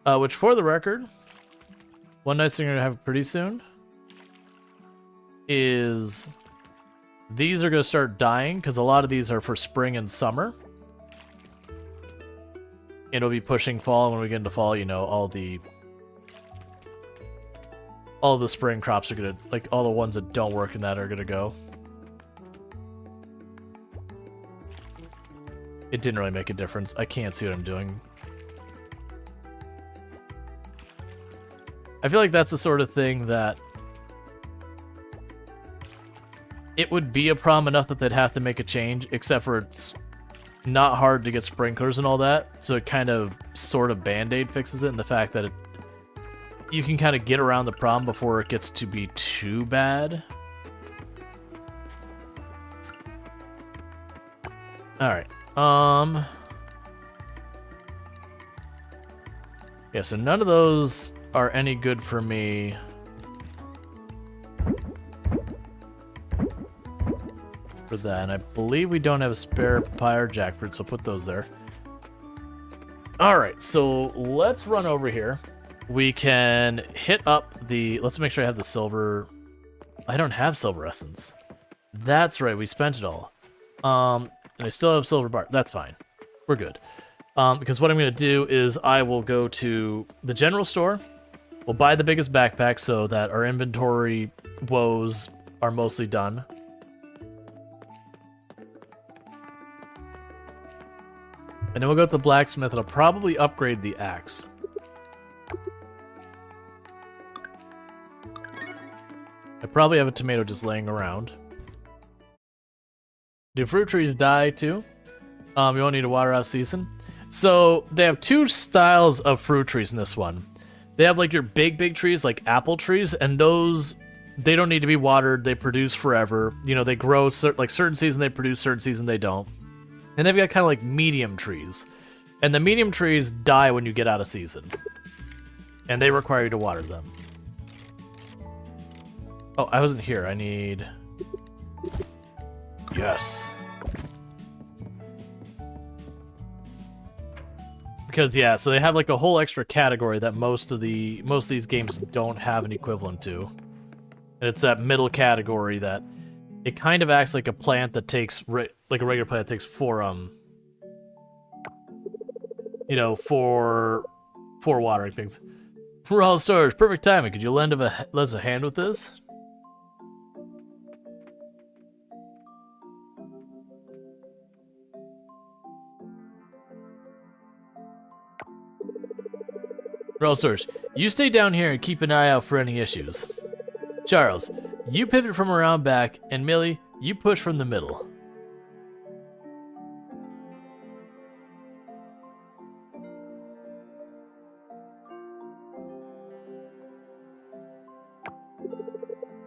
Which, for the record, one nice thing we're going to have pretty soon is these are going to start dying, because a lot of these are for spring and summer. It'll be pushing fall, and when we get into fall, you know, all the spring crops are going to, like, all the ones that don't work in that are going to go. It didn't really make a difference. I can't see what I'm doing. I feel like that's the sort of thing that it would be a problem enough that they'd have to make a change, except for it's not hard to get sprinklers and all that, so it kind of sort of band-aid fixes it in the fact that you can kind of get around the problem before it gets to be too bad. Alright, yeah, so none of those are any good for me. For that, and I believe we don't have a spare papaya or jackfruit, so put those there. Alright, so let's run over here. We can hit up the... Let's make sure I have the silver... I don't have silver essence. That's right, we spent it all. And I still have silver bar. That's fine. We're good. Because what I'm going to do is I will go to the general store. We'll buy the biggest backpack so that our inventory woes are mostly done. And then we'll go to the blacksmith, and I'll probably upgrade the axe. I probably have a tomato just laying around. Do fruit trees die too? You won't need to water out season. So they have two styles of fruit trees in this one. They have like your big trees, like apple trees, and those, they don't need to be watered. They produce forever. You know, they grow like certain season they produce, certain season they don't. And they've got kind of like medium trees. And the medium trees die when you get out of season. And they require you to water them. Oh, I wasn't here. I need... Yes. Because, yeah, so they have like a whole extra category that most of these games don't have an equivalent to. And it's that middle category that it kind of acts like a plant that takes... like a regular plant takes for you know, for watering things. Rual Storge, perfect timing. Could you lend us a hand with this? Rual Storge, you stay down here and keep an eye out for any issues. Charles, you pivot from around back, and Millie, you push from the middle.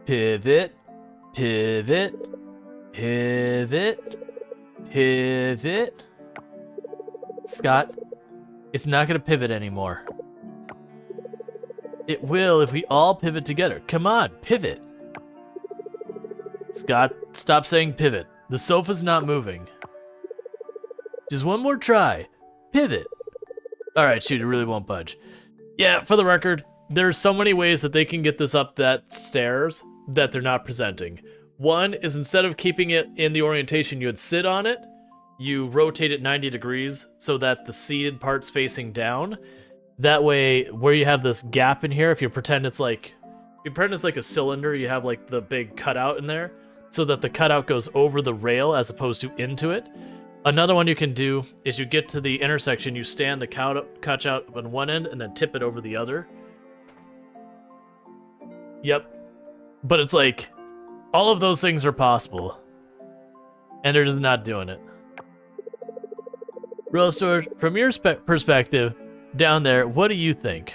Pivot, pivot, pivot, pivot. Scott, it's not going to pivot anymore. It will if we all pivot together. Come on, pivot. Scott, stop saying pivot. The sofa's not moving. Just one more try. Pivot. Alright, shoot, it really won't budge. Yeah, for the record, there's so many ways that they can get this up that stairs that they're not presenting. One is instead of keeping it in the orientation you would sit on it, you rotate it 90 degrees so that the seated part's facing down. That way, where you have this gap in here, if you pretend it's like a cylinder, you have like the big cutout in there, so that the cutout goes over the rail as opposed to into it. Another one you can do is you get to the intersection, you stand the cutout on one end and then tip it over the other. Yep. But it's like, all of those things are possible. And they're just not doing it. Rual Storge, from your perspective, down there, what do you think?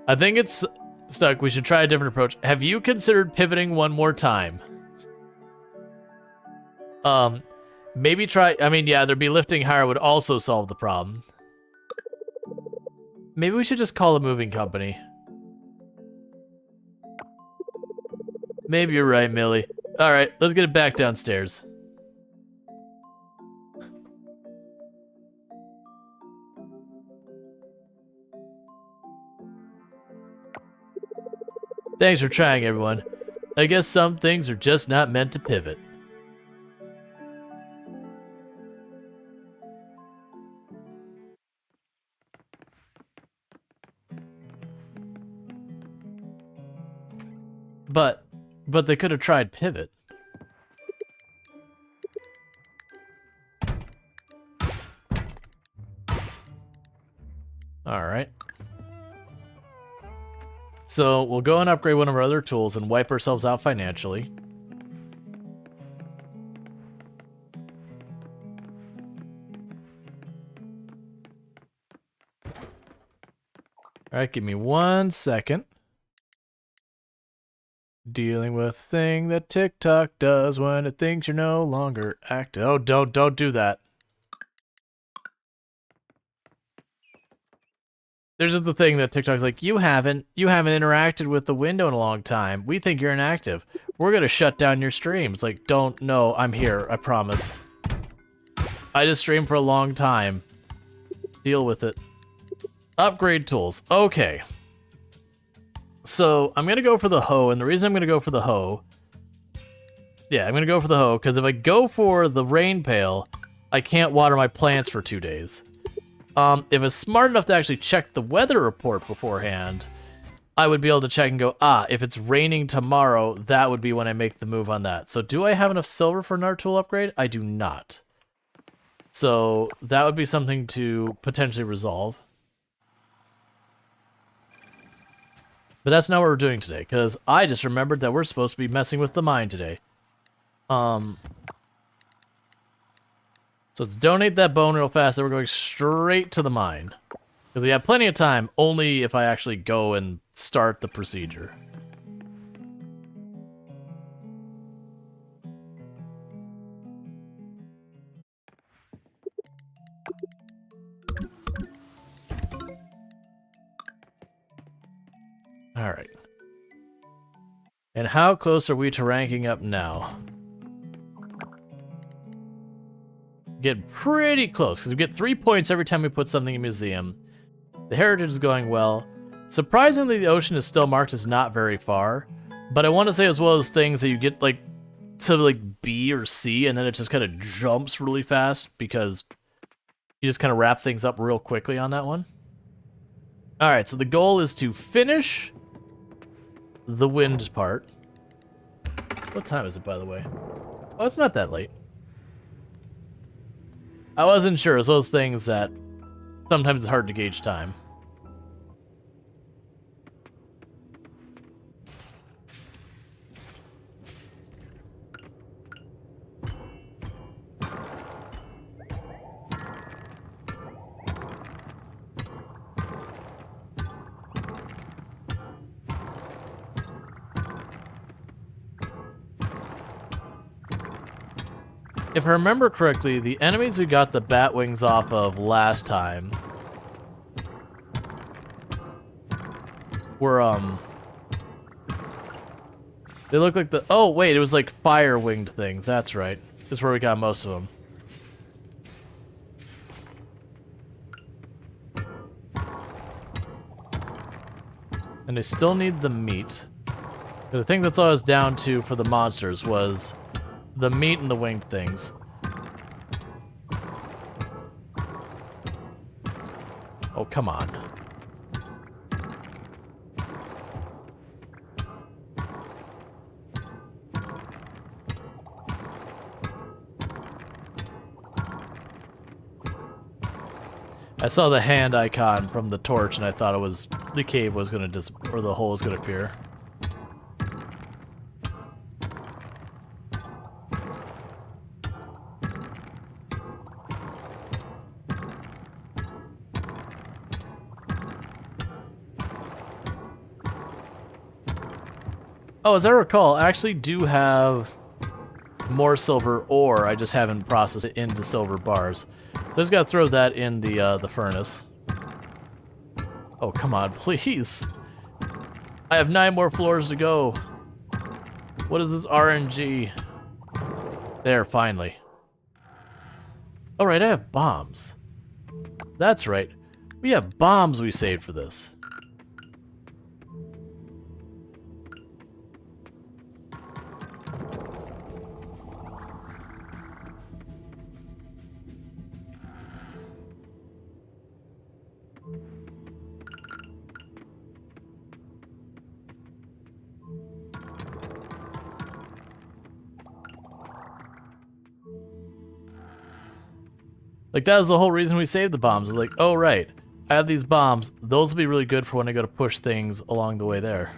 I think it's stuck. We should try a different approach. Have you considered pivoting one more time? Maybe try... I mean, yeah, there'd be lifting higher would also solve the problem. Maybe we should just call a moving company. Maybe you're right, Millie. Alright, let's get it back downstairs. Thanks for trying, everyone. I guess some things are just not meant to pivot. But they could have tried pivot. Alright. So we'll go and upgrade one of our other tools and wipe ourselves out financially. Alright, give me 1 second. Dealing with thing that TikTok does when it thinks you're no longer active. Oh, don't do that. There's just the thing that TikTok's like, you haven't interacted with the window in a long time. We think you're inactive. We're gonna shut down your stream. It's like, don't, no, I'm here, I promise. I just streamed for a long time. Deal with it. Upgrade tools. Okay. So, I'm gonna go for the hoe, and the reason I'm gonna go for the hoe... Yeah, I'm gonna go for the hoe, because if I go for the rain pail, I can't water my plants for 2 days. If it's smart enough to actually check the weather report beforehand, I would be able to check and go, if it's raining tomorrow, that would be when I make the move on that. So do I have enough silver for another tool upgrade? I do not. So that would be something to potentially resolve. But that's not what we're doing today, because I just remembered that we're supposed to be messing with the mine today. So let's donate that bone real fast, then we're going straight to the mine. Because we have plenty of time, only if I actually go and start the procedure. Alright. And how close are we to ranking up now? Getting pretty close, because we get 3 points every time we put something in a museum. The heritage is going well. Surprisingly, the ocean is still marked as not very far. But I want to say as well as things that you get like to like B or C, and then it just kind of jumps really fast because you just kind of wrap things up real quickly on that one. Alright, so the goal is to finish the wind part. What time is it, by the way? Oh, it's not that late. I wasn't sure. It's those things that sometimes it's hard to gauge time. If I remember correctly, the enemies we got the bat wings off of last time were, they look like the... Oh, wait, it was like fire-winged things. That's right. This is where we got most of them. And I still need the meat. The thing that's all I was down to for the monsters was the meat and the winged things. Oh, come on. I saw the hand icon from the torch and I thought it was the cave was gonna or the hole was gonna appear. Oh, as I recall, I actually do have more silver ore. I just haven't processed it into silver bars. So I just gotta throw that in the furnace. Oh, come on, please. I have 9 more floors to go. What is this RNG? There, finally. All right, I have bombs. That's right. We have bombs we saved for this. Like, that was the whole reason we saved the bombs. It's like, oh, right. I have these bombs. Those will be really good for when I go to push things along the way there.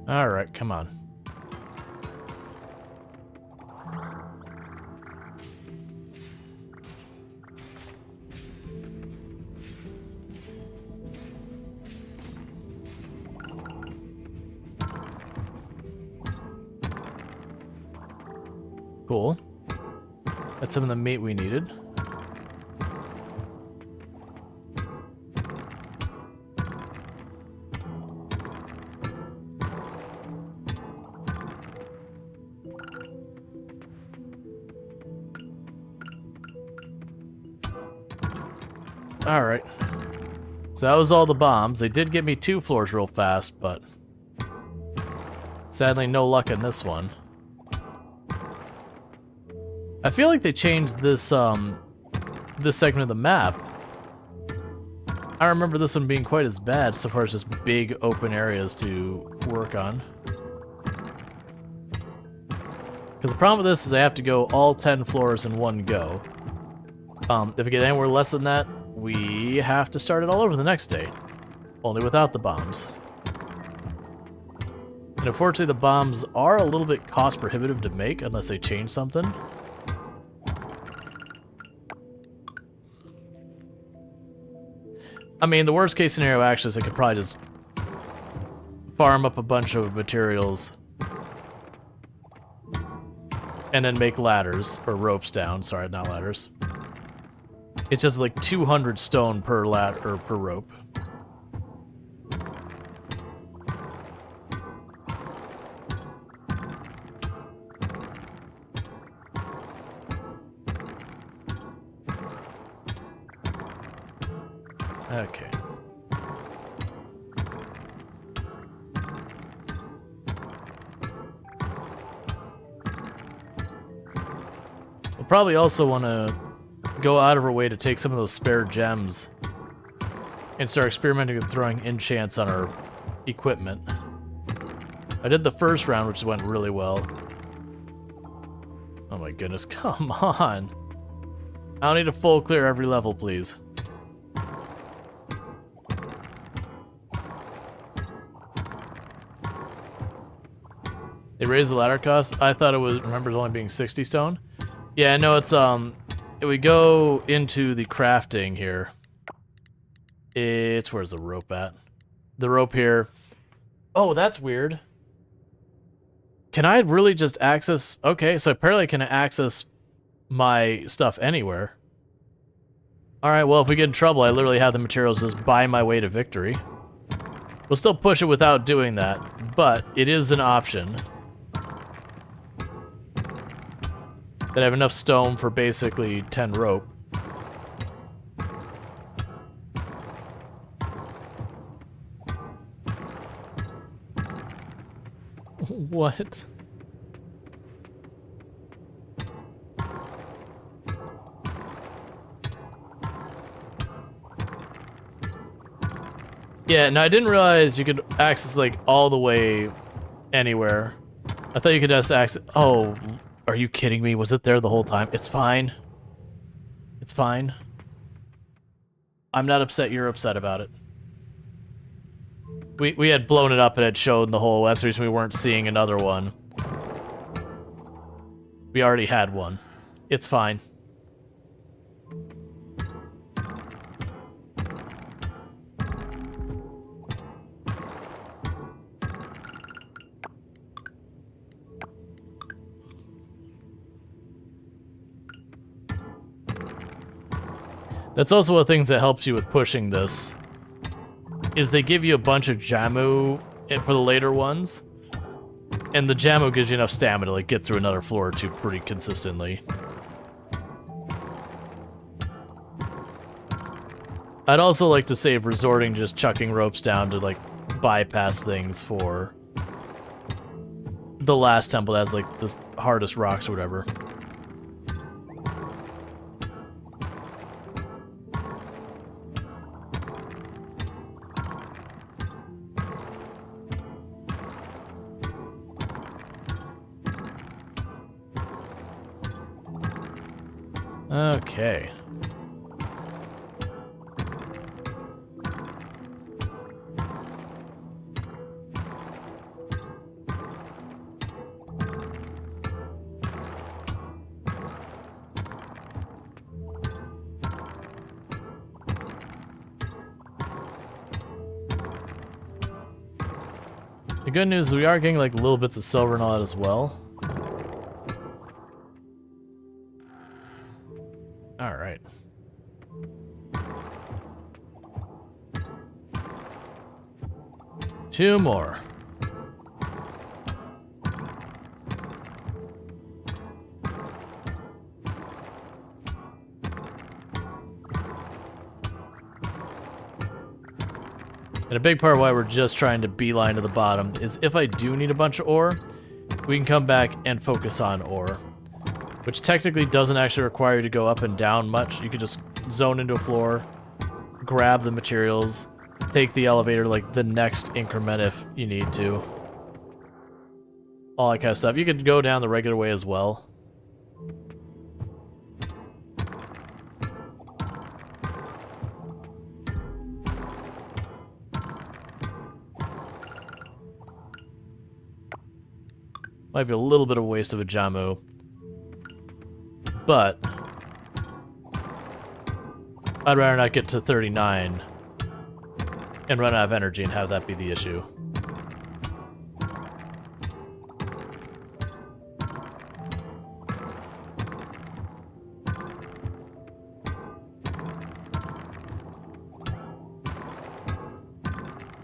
Alright, come on. Cool. That's some of the meat we needed. Alright. So that was all the bombs. They did get me 2 floors real fast, but sadly no luck in this one. I feel like they changed this this segment of the map. I remember this one being quite as bad so far as just big open areas to work on. Because the problem with this is I have to go all 10 floors in one go. If I get anywhere less than that, we have to start it all over the next day. Only without the bombs. And unfortunately the bombs are a little bit cost prohibitive to make unless they change something. I mean, the worst case scenario actually is I could probably just farm up a bunch of materials and then make ladders, or ropes down, sorry, not ladders. It's just like 200 stone per ladder, or per rope. Okay. We'll probably also want to go out of our way to take some of those spare gems and start experimenting with throwing enchants on our equipment. I did the first round, which went really well. Oh my goodness, come on. I don't need a full clear every level, please. They raised the ladder cost? I thought it was, remember it only being 60 stone? Yeah, no, it's, we go into the crafting here. It's, where's the rope at? The rope here. Oh, that's weird. Can I really just access, okay, so apparently I can access my stuff anywhere. Alright, well, if we get in trouble, I literally have the materials just buy my way to victory. We'll still push it without doing that, but it is an option. That I have enough stone for basically 10 rope. What? Yeah, no, I didn't realize you could access, like, all the way anywhere. I thought you could just access... Oh, are you kidding me? Was it there the whole time? It's fine. It's fine. I'm not upset you're upset about it. We had blown it up and had shown the whole... That's the reason we weren't seeing another one. We already had one. It's fine. That's also one of the things that helps you with pushing this, is they give you a bunch of Jamu for the later ones, and the Jamu gives you enough stamina to like get through another floor or two pretty consistently. I'd also like to save resorting to just chucking ropes down to like bypass things for the last temple that has like the hardest rocks or whatever. Okay. The good news is we are getting like little bits of silver and all that as well. Alright. Two more. And a big part of why we're just trying to beeline to the bottom is if I do need a bunch of ore, we can come back and focus on ore. Which technically doesn't actually require you to go up and down much. You could just zone into a floor, grab the materials, take the elevator like the next increment if you need to. All that kind of stuff. You could go down the regular way as well. Might be a little bit of a waste of a Jamu. But I'd rather not get to 39 and run out of energy and have that be the issue.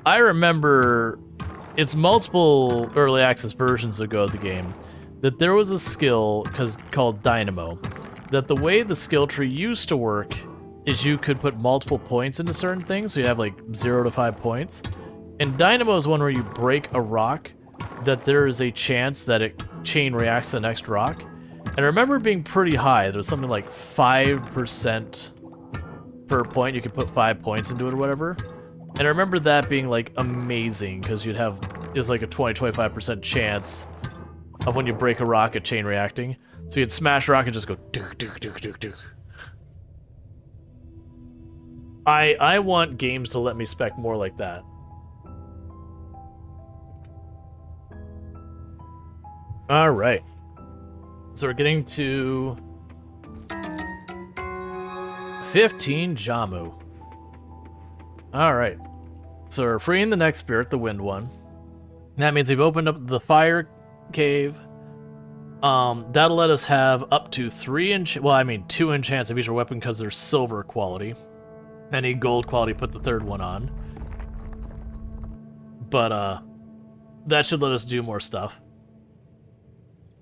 I remember it's multiple early access versions ago of the game that there was a skill called Dynamo, that the way the skill tree used to work is you could put multiple points into certain things, so you have like 0 to 5 points. And Dynamo is one where you break a rock, that there is a chance that it chain reacts to the next rock. And I remember it being pretty high. There was something like 5% per point. You could put 5 points into it or whatever. And I remember that being like amazing, because you'd have, it was like a 20-25% chance of when you break a rock at chain reacting. So you'd smash a rock and just go duk, duk, duk, duk, duk. I want games to let me spec more like that. All right. So we're getting to 15 Jamu. All right. So we're freeing the next spirit, the wind one. That means we've opened up the fire cave. That'll let us have up to 2 enchants of each weapon because they're silver quality. Any gold quality, put the third one on. But that should let us do more stuff.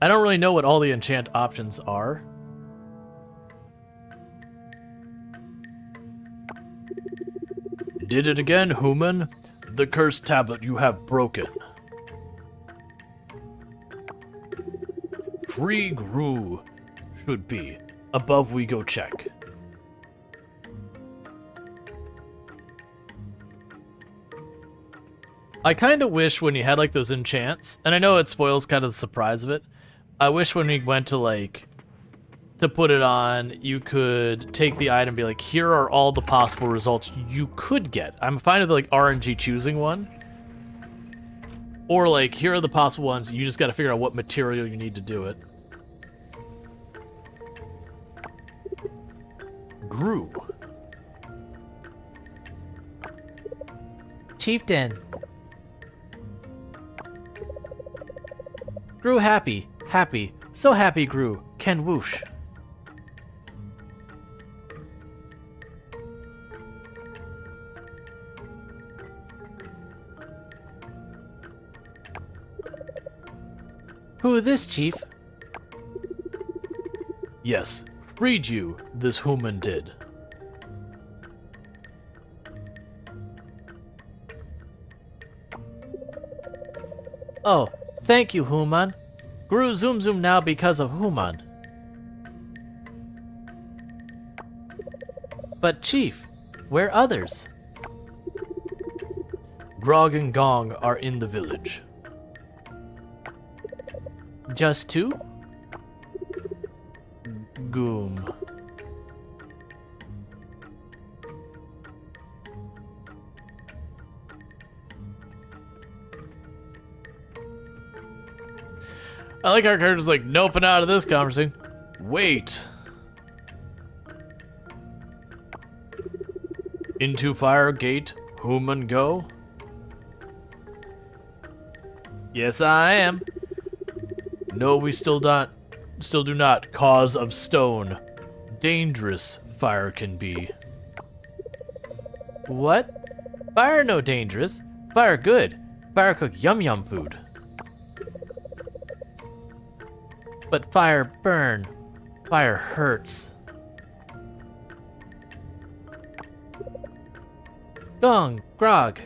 I don't really know what all the enchant options are. Did it again, human? The cursed tablet you have broken. Free Gru should be. Above we go check. I kind of wish when you had like those enchants, and I know it spoils kind of the surprise of it. I wish when we went to like to put it on, you could take the item and be like, here are all the possible results you could get. I'm fine with like RNG choosing one. Or like, here are the possible ones, you just gotta figure out what material you need to do it. Gru. Chieftain. Gru happy, happy, so happy Gru, can whoosh. Who this, chief? Yes, freed you, this human did. Oh, thank you, human. Gru zoom zoom now because of human. But chief, where others? Grog and Gong are in the village. Just 2? Goom. I like our characters like noping out of this conversation. Wait. Into fire gate, human go? Yes, I am. No, we still do not. Cause of stone. Dangerous fire can be. What? Fire no dangerous. Fire good. Fire cook yum yum food. But fire burn. Fire hurts. Gong, grog.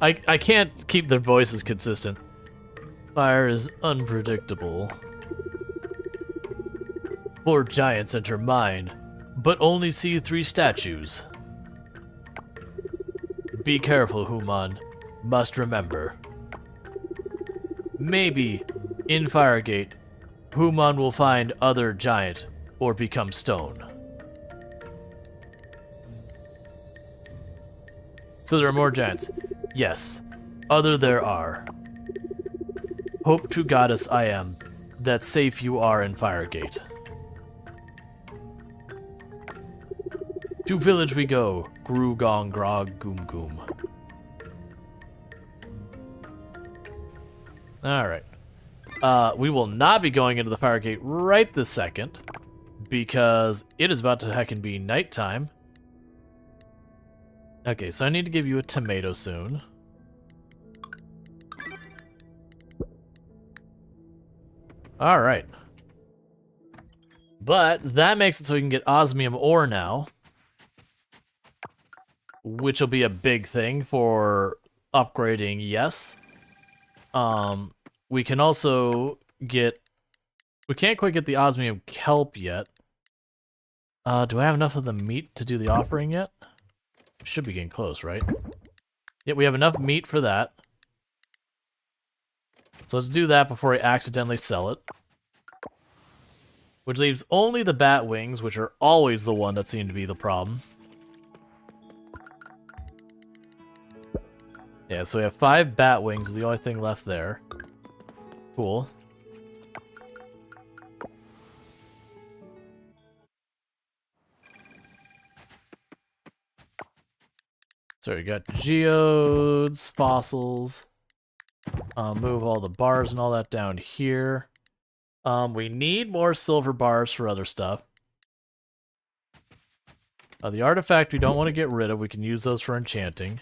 I can't keep their voices consistent. Fire is unpredictable. 4 giants enter mine, but only see 3 statues. Be careful, human. Must remember. Maybe, in Firegate, human will find other giant or become stone. So there are more giants. Yes, other there are. Hope to goddess I am, that safe you are in Firegate. To village we go, Gru Gong Grog Goom Goom. Alright. We will not be going into the Firegate right this second, because it is about to heckin' be nighttime. Okay, so I need to give you a tomato soon. Alright. But that makes it so we can get osmium ore now, which will be a big thing for upgrading, yes. We can also get... We can't quite get the osmium kelp yet. Do I have enough of the meat to do the offering yet? Should be getting close, right? Yeah, we have enough meat for that. So let's do that before I accidentally sell it. Which leaves only the bat wings, which are always the one that seem to be the problem. Yeah, so we have 5 bat wings is the only thing left there. Cool. So we got geodes, fossils. Move all the bars and all that down here. We need more silver bars for other stuff. The artifact we don't want to get rid of. We can use those for enchanting.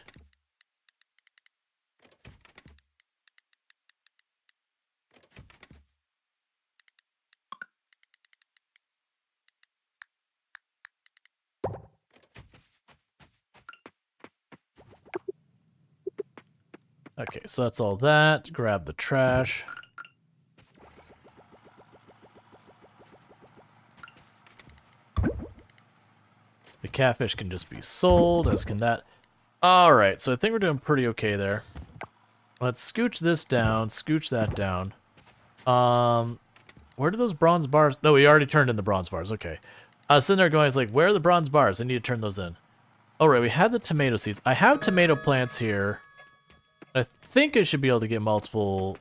Okay, so that's all that. Grab the trash. The catfish can just be sold, as can that. Alright, so I think we're doing pretty okay there. Let's scooch this down, scooch that down. Where do those bronze bars... No, we already turned in the bronze bars, okay. I was sitting there going, it's like, where are the bronze bars? I need to turn those in. Alright, we had the tomato seeds. I have tomato plants here. I think I should be able to get multiple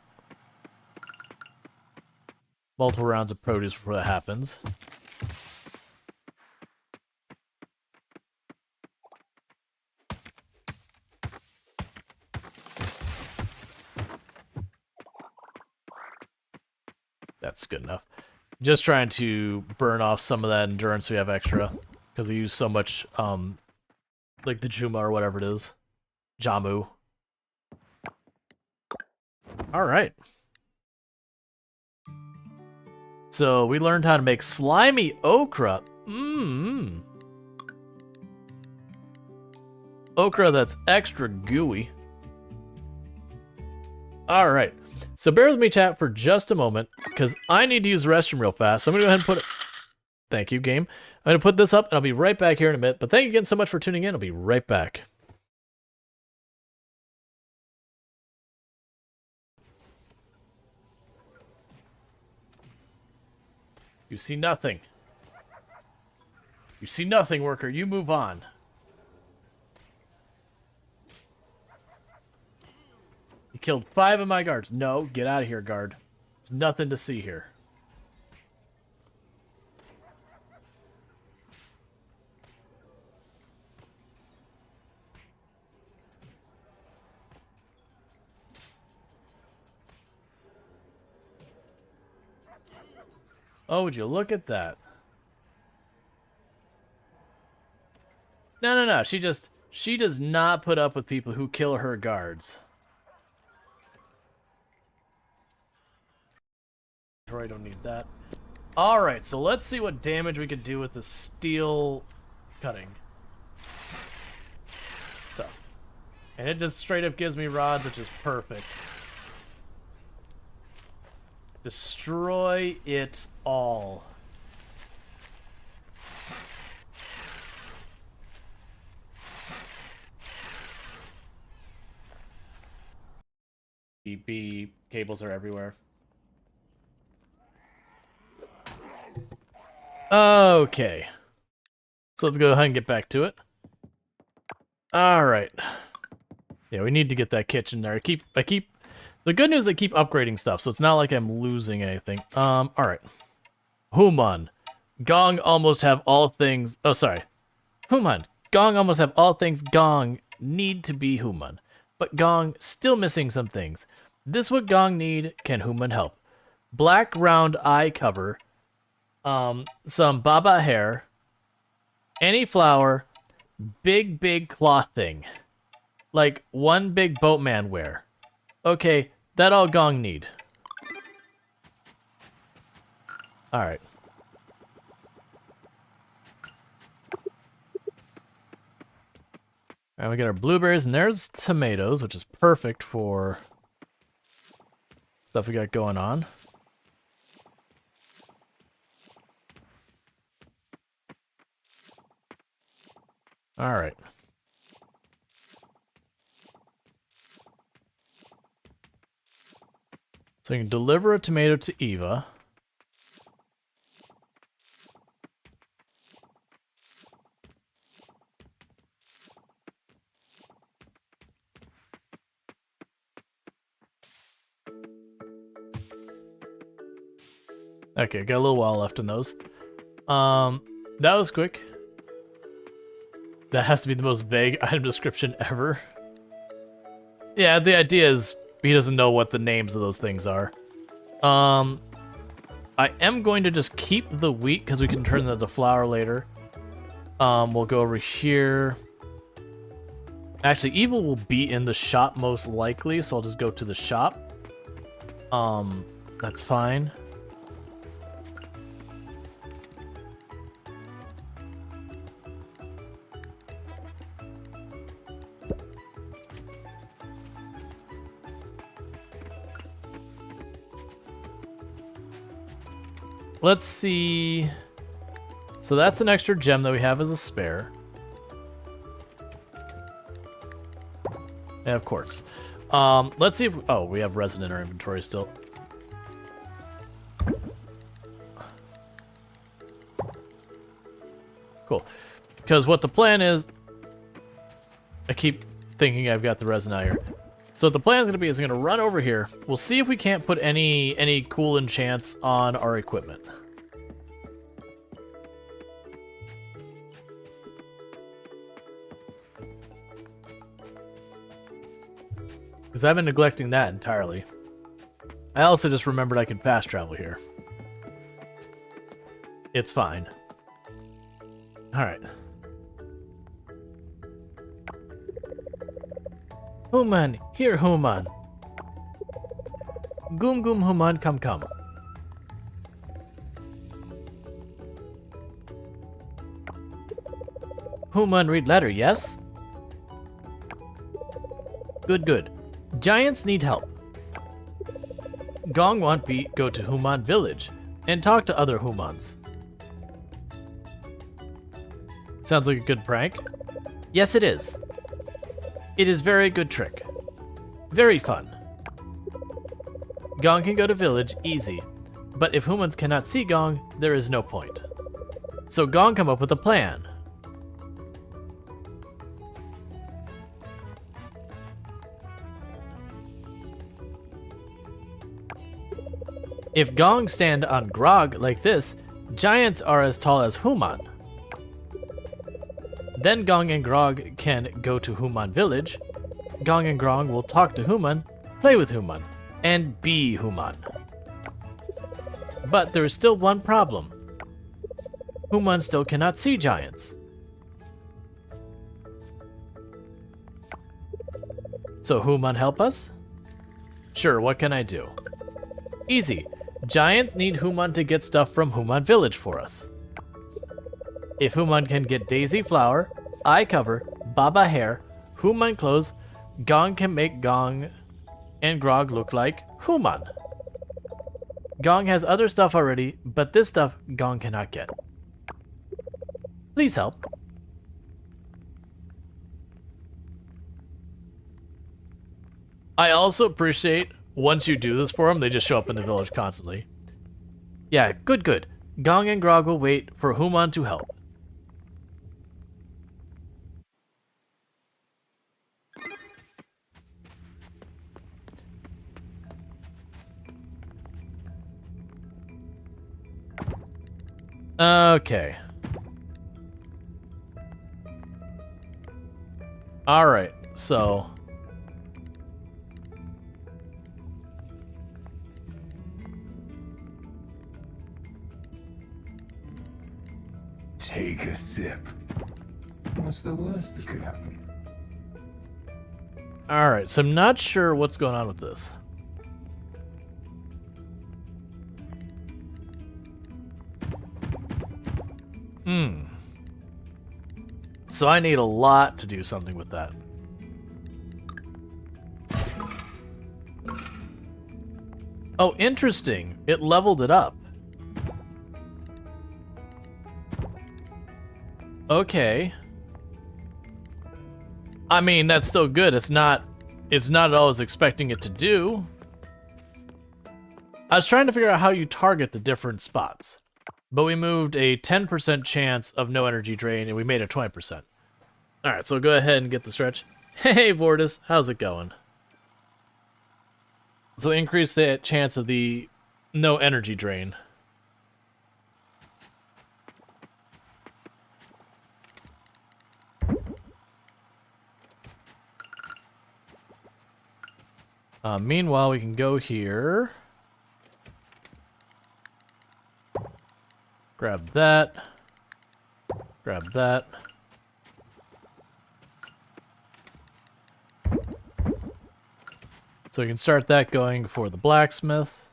rounds of produce before that happens. That's good enough. Just trying to burn off some of that endurance we have extra. Because we use so much, like the Juma or whatever it is. Jamu. Alright. So, we learned how to make slimy okra. Mmm. Okra that's extra gooey. Alright. So bear with me, chat, for just a moment, because I need to use the restroom real fast. So I'm going to go ahead and put it... Thank you, game. I'm going to put this up, and I'll be right back here in a minute. But thank you again so much for tuning in. I'll be right back. You see nothing. You see nothing, worker. You move on. You killed 5 of my guards. No, get out of here, guard. There's nothing to see here. Oh, would you look at that? No. She does not put up with people who kill her guards. I don't need that. Alright, so let's see what damage we could do with the steel cutting stuff. And it just straight up gives me rods, which is perfect. Destroy it all. B cables are everywhere. Okay. So let's go ahead and get back to it. Alright. Yeah, we need to get that kitchen there. I keep the good news is I keep upgrading stuff, so it's not like I'm losing anything. Alright. Human. Gong almost have all things Human. Gong almost have all things Gong need to be human. But Gong still missing some things. This what Gong need, can human help. Black round eye cover. Some baba hair, any flower, big cloth thing, like one big boatman wear. Okay, that all Gong need. Alright. And we get our blueberries, and there's tomatoes, which is perfect for stuff we got going on. Alright. So you can deliver a tomato to Eva. Okay, got a little while left in those. That was quick. That has to be the most vague item description ever. Yeah, the idea is he doesn't know what the names of those things are. I am going to just keep the wheat because we can turn that to flour later. We'll go over here. Actually, evil will be in the shop most likely, so I'll just go to the shop. That's fine. Let's see. So that's an extra gem that we have as a spare. Yeah, of course. Let's see if... Oh, we have resin in our inventory still. Cool. Because what the plan is... I keep thinking I've got the resin out here. So what the plan is going to be is going to run over here. We'll see if we can't put any cool enchants on our equipment. Because I've been neglecting that entirely. I also just remembered I can fast travel here. It's fine. Alright. Human, here Human. Goom goom Human, come come. Human read letter, yes? Good, good. Giants need help. Gong want be go to Human village and talk to other Humans. Sounds like a good prank. Yes, it is. It is very good trick. Very fun. Gong can go to village easy, but if Humans cannot see Gong, there is no point. So Gong come up with a plan. If Gong stand on Grog like this, giants are as tall as Human. Then Gong and Grog can go to Human village. Gong and Grog will talk to Human, play with Human, and be Human. But there is still one problem. Human still cannot see giants. So Human help us? Sure, what can I do? Easy. Giants need Human to get stuff from Human village for us. If Human can get Daisy flour, eye cover, Baba hair, Human clothes, Gong can make Gong and Grog look like Human. Gong has other stuff already, but this stuff Gong cannot get. Please help. I also appreciate once you do this for them, they just show up in the village constantly. Yeah, good, good. Gong and Grog will wait for Human to help. Okay. Alright, so... Take a sip. What's the worst that could happen? Alright, so I'm not sure what's going on with this. So I need a lot to do something with that. Oh, interesting. It leveled it up. Okay. I mean, that's still good. It's not at all I was expecting it to do. I was trying to figure out how you target the different spots. But we moved a 10% chance of no energy drain, and we made it 20%. Alright, so go ahead and get the stretch. Hey, Vortis, how's it going? So increase the chance of the no energy drain. Meanwhile, we can go here. Grab that. Grab that. So we can start that going for the blacksmith.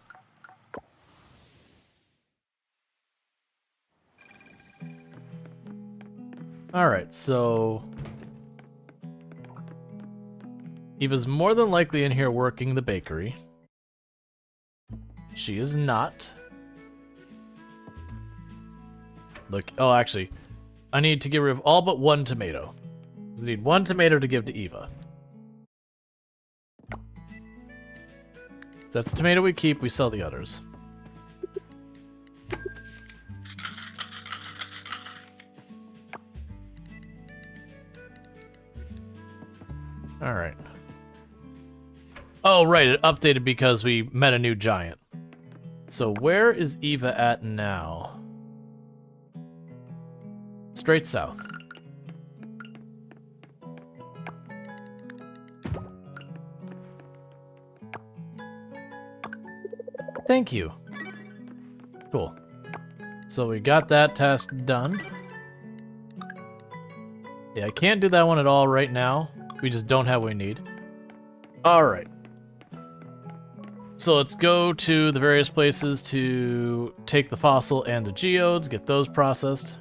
Alright, so Eva's more than likely in here working the bakery. She is not. Look, oh, actually, I need to get rid of all but one tomato. I need one tomato to give to Eva. So that's the tomato we keep, we sell the others. Alright. Oh, right, it updated because we met a new giant. So where is Eva at now? Straight south. Thank you. Cool. So we got that task done. Yeah, I can't do that one at all right now. We just don't have what we need. Alright. So let's go to the various places to take the fossil and the geodes, get those processed.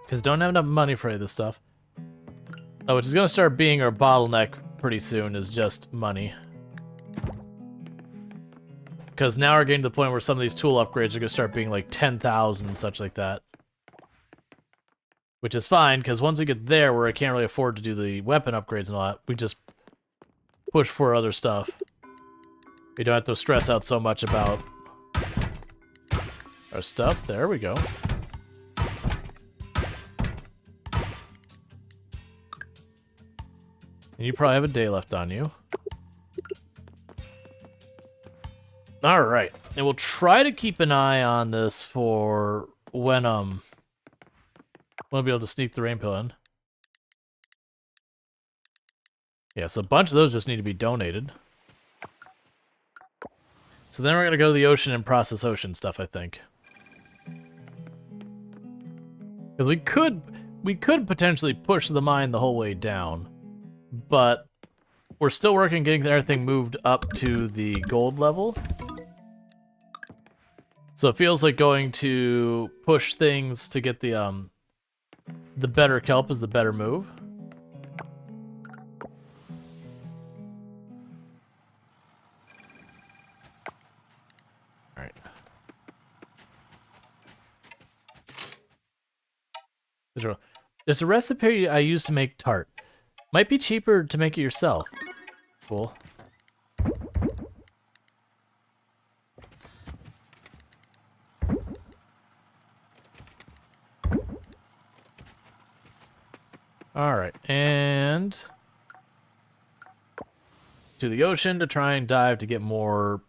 Because don't have enough money for any of this stuff. Oh, which is going to start being our bottleneck pretty soon, is just money. Because now we're getting to the point where some of these tool upgrades are going to start being like 10,000 and such like that. Which is fine, because once we get there where I can't really afford to do the weapon upgrades and all that, we just push for other stuff. We don't have to stress out so much about our stuff. There we go. And you probably have a day left on you. Alright. And we'll try to keep an eye on this for when we'll be able to sneak the rain pill in. Yeah, so a bunch of those just need to be donated. So then we're gonna go to the ocean and process ocean stuff, I think. Because we could potentially push the mine the whole way down. But we're still working getting everything moved up to the gold level. So it feels like going to push things to get the better kelp is the better move. Alright. There's a recipe I use to make tart. Might be cheaper to make it yourself. Cool. Alright, and to the ocean to try and dive to get more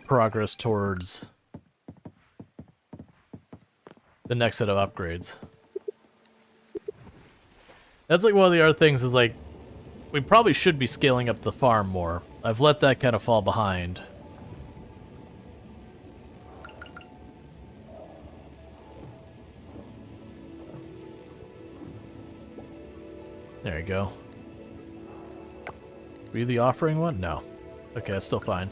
progress towards the next set of upgrades. That's like one of the other things is like, we probably should be scaling up the farm more. I've let that kind of fall behind. There you go. Were you the offering one? No. Okay, that's still fine.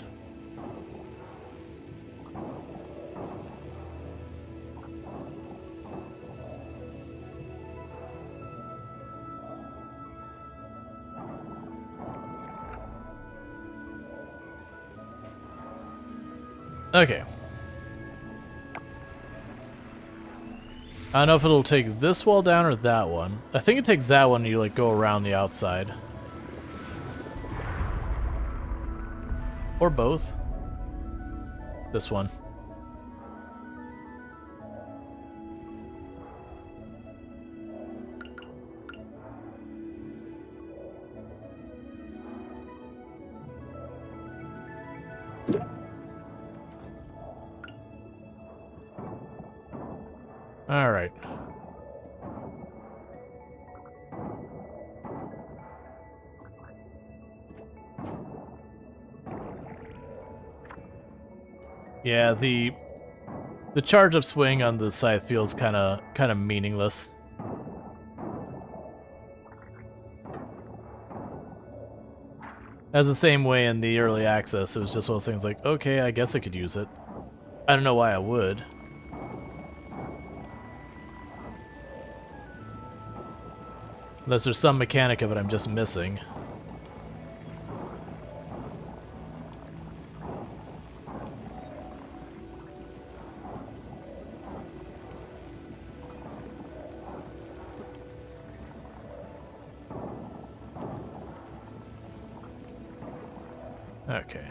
Okay. I don't know if it'll take this wall down or that one. I think it takes that one and you like go around the outside. Or both. This one. All right. Yeah, the charge up swing on the scythe feels kind of meaningless. As the same way in the early access, it was just one of those things like, okay, I guess I could use it. I don't know why I would. Unless there's some mechanic of it I'm just missing. Okay.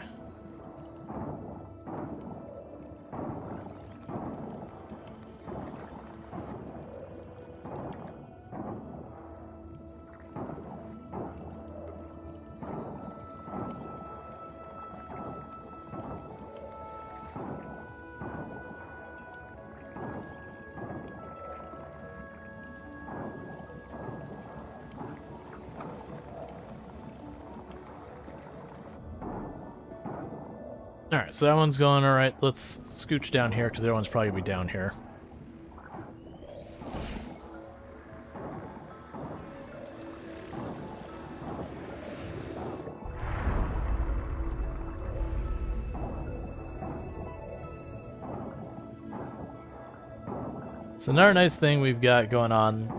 Alright, so that one's going alright. Let's scooch down here, because the other one's probably going to be down here. So another nice thing we've got going on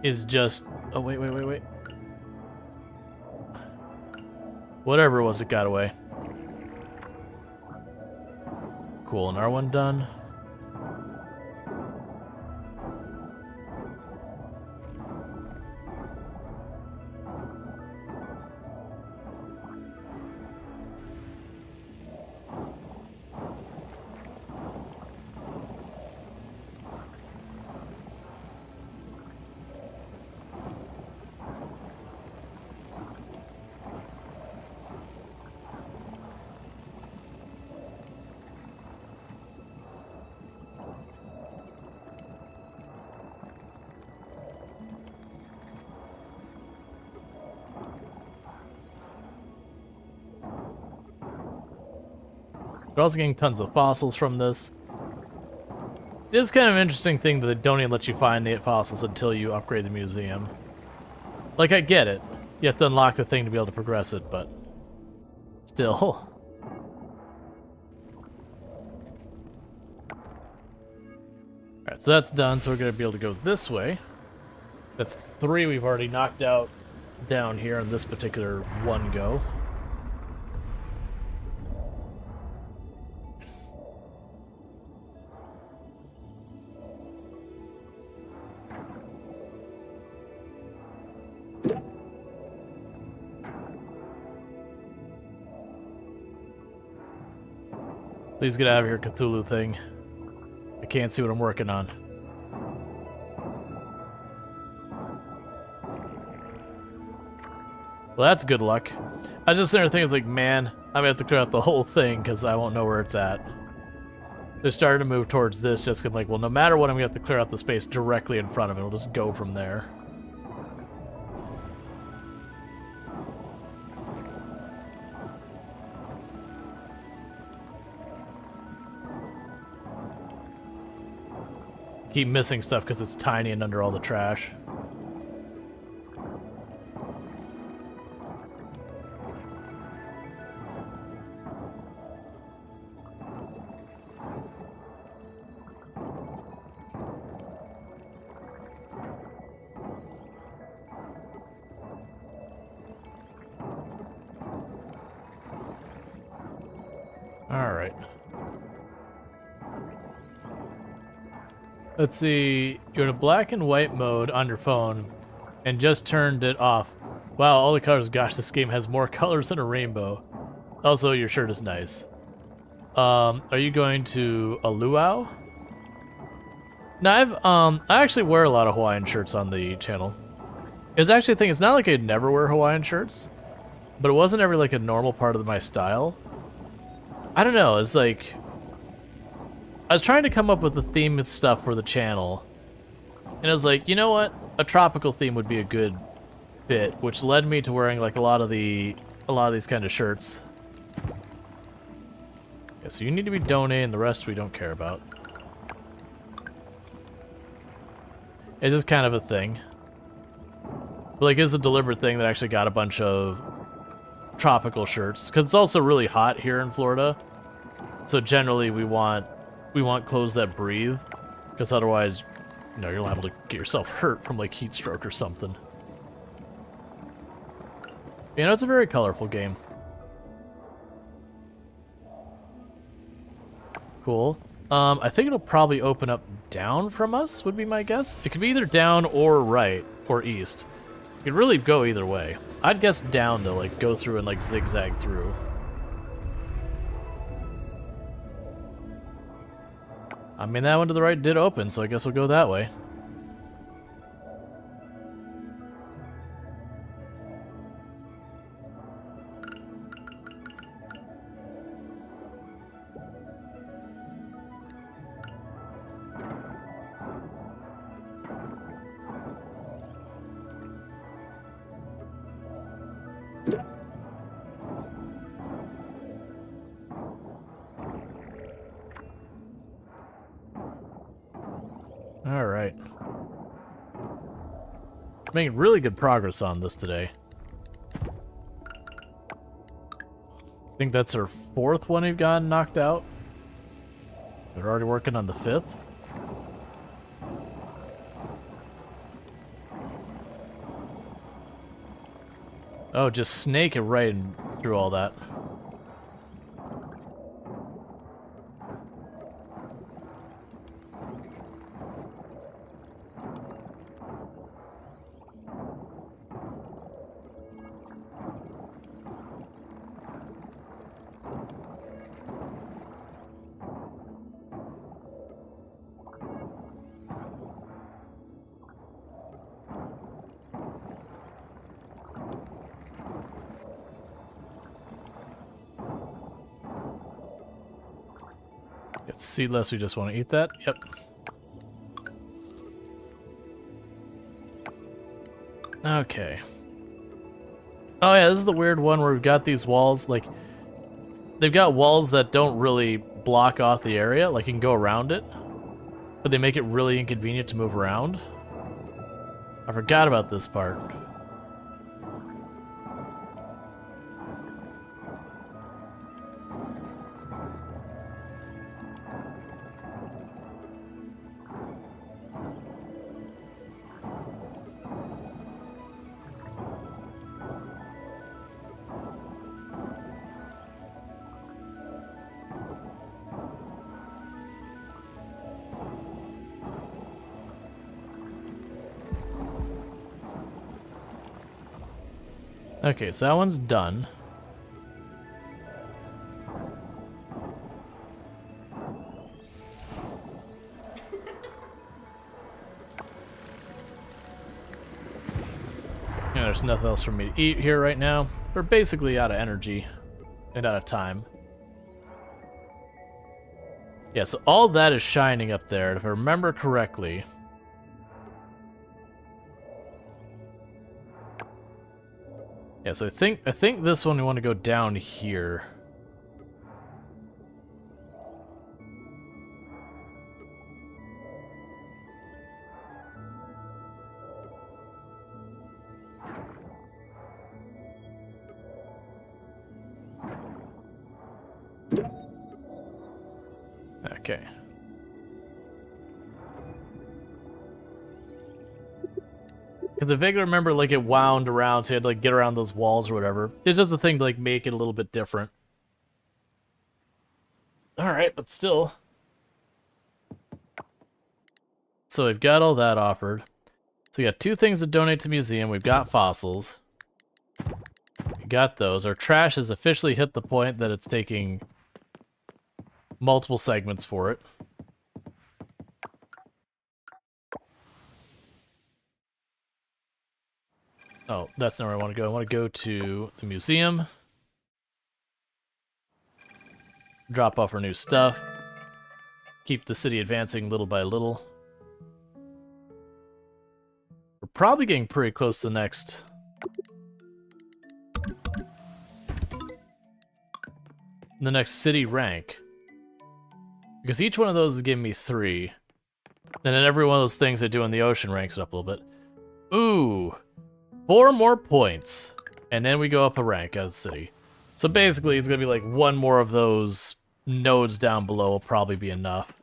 is just... Oh, wait. Whatever it was, it got away. Cool, and our one done. We're also getting tons of fossils from this. It is kind of an interesting thing that they don't even let you find the fossils until you upgrade the museum. Like, I get it. You have to unlock the thing to be able to progress it, but... still. Alright, so that's done, so we're going to be able to go this way. That's 3 we've already knocked out down here in this particular one go. Please get out of here, Cthulhu thing. I can't see what I'm working on. Well, that's good luck. I just started thinking, like, man, I'm gonna have to clear out the whole thing because I won't know where it's at. They're starting to move towards this just because I'm like, well, no matter what, I'm gonna have to clear out the space directly in front of it. We'll just go from there. Keep missing stuff because it's tiny and under all the trash. All right. Let's see, you're in a black and white mode on your phone and just turned it off. Wow, all the colors. Gosh, this game has more colors than a rainbow. Also, your shirt is nice. Are you going to a luau? No, I actually wear a lot of Hawaiian shirts on the channel. It's actually a thing, it's not like I'd never wear Hawaiian shirts. but it wasn't ever like a normal part of my style. I don't know, it's like... I was trying to come up with the theme and stuff for the channel, and I was like, you know what? A tropical theme would be a good fit, which led me to wearing like a lot of these kind of shirts. Yeah, so you need to be donating, the rest we don't care about. It's just kind of a thing. But like, it's a deliberate thing that actually got a bunch of tropical shirts, because it's also really hot here in Florida. So generally we want clothes that breathe, because otherwise, you know, you're liable to get yourself hurt from like heat stroke or something. You know, it's a very colorful game. Cool. I think it'll probably open up down from us, would be my guess. It could be either down or right, or east. It could really go either way. I'd guess down to like go through and like zigzag through. I mean, that one to the right did open, so I guess we'll go that way. Alright. Making really good progress on this today. I think that's our 4th one we've gotten knocked out. We're already working on the 5th. Oh, just snake it right through all that. It's seedless, we just want to eat that. Yep. Okay. Oh yeah, this is the weird one where we've got these walls, like, they've got walls that don't really block off the area, like you can go around it, but they make it really inconvenient to move around. I forgot about this part. Okay, so that one's done. Yeah, there's nothing else for me to eat here right now. We're basically out of energy and out of time. Yeah, so all that is shining up there, if I remember correctly. Yeah, so I think this one we want to go down here. Okay. Because I vaguely remember, like, it wound around, so you had to, like, get around those walls or whatever. It's just a thing to, like, make it a little bit different. Alright, but still. So we've got all that offered. So we got 2 things to donate to the museum. We've got fossils. We got those. Our trash has officially hit the point that it's taking multiple segments for it. Oh, that's not where I want to go. I want to go to the museum. Drop off our new stuff. Keep the city advancing little by little. We're probably getting pretty close to the next... the next city rank. Because each one of those is giving me 3. And then every one of those things I do in the ocean ranks it up a little bit. Ooh! 4 more points. And then we go up a rank as a city. So basically, it's going to be like 1 more of those nodes down below will probably be enough.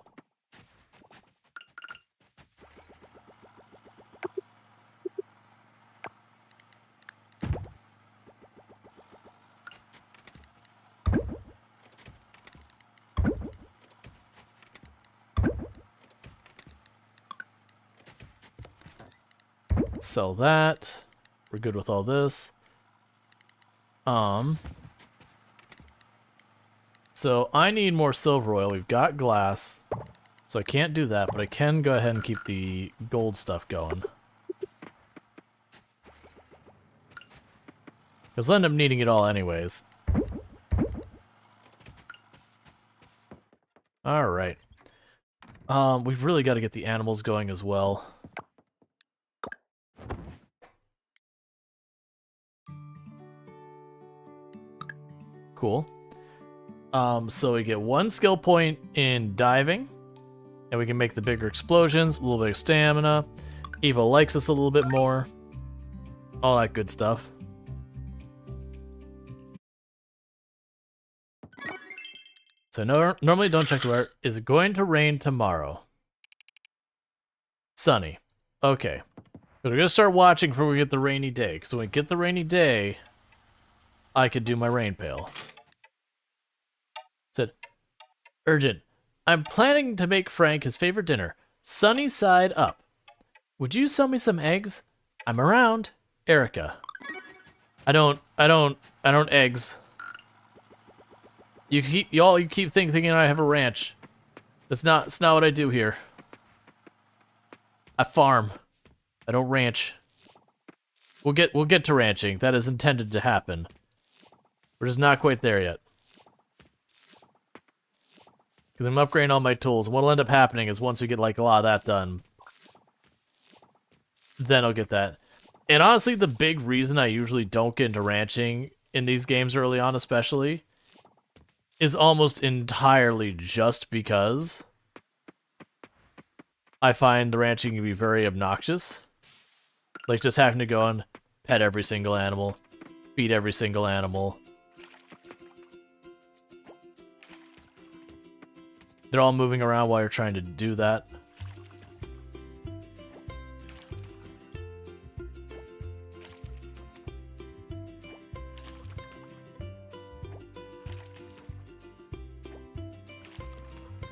Sell that. We're good with all this. So I need more silver oil. We've got glass. So I can't do that, but I can go ahead and keep the gold stuff going. Because I'll end up needing it all anyways. Alright. We've really got to get the animals going as well. Cool. So we get 1 skill point in diving, and we can make the bigger explosions, a little bit of stamina. Evo likes us a little bit more. All that good stuff. So normally don't check the weather. Is it going to rain tomorrow? Sunny. Okay. But we're going to start watching before we get the rainy day, because when we get the rainy day, I could do my rain pail. Said, urgent. I'm planning to make Frank his favorite dinner, sunny side up. Would you sell me some eggs? I'm around. Erica. I don't eggs. You keep thinking I have a ranch. That's not what I do here. I farm. I don't ranch. We'll get to ranching. That is intended to happen. We're just not quite there yet. Because I'm upgrading all my tools. And what'll end up happening is once we get like a lot of that done, then I'll get that. And honestly, the big reason I usually don't get into ranching in these games early on especially is almost entirely just because I find the ranching to be very obnoxious. Like just having to go and pet every single animal, feed every single animal. They're all moving around while you're trying to do that.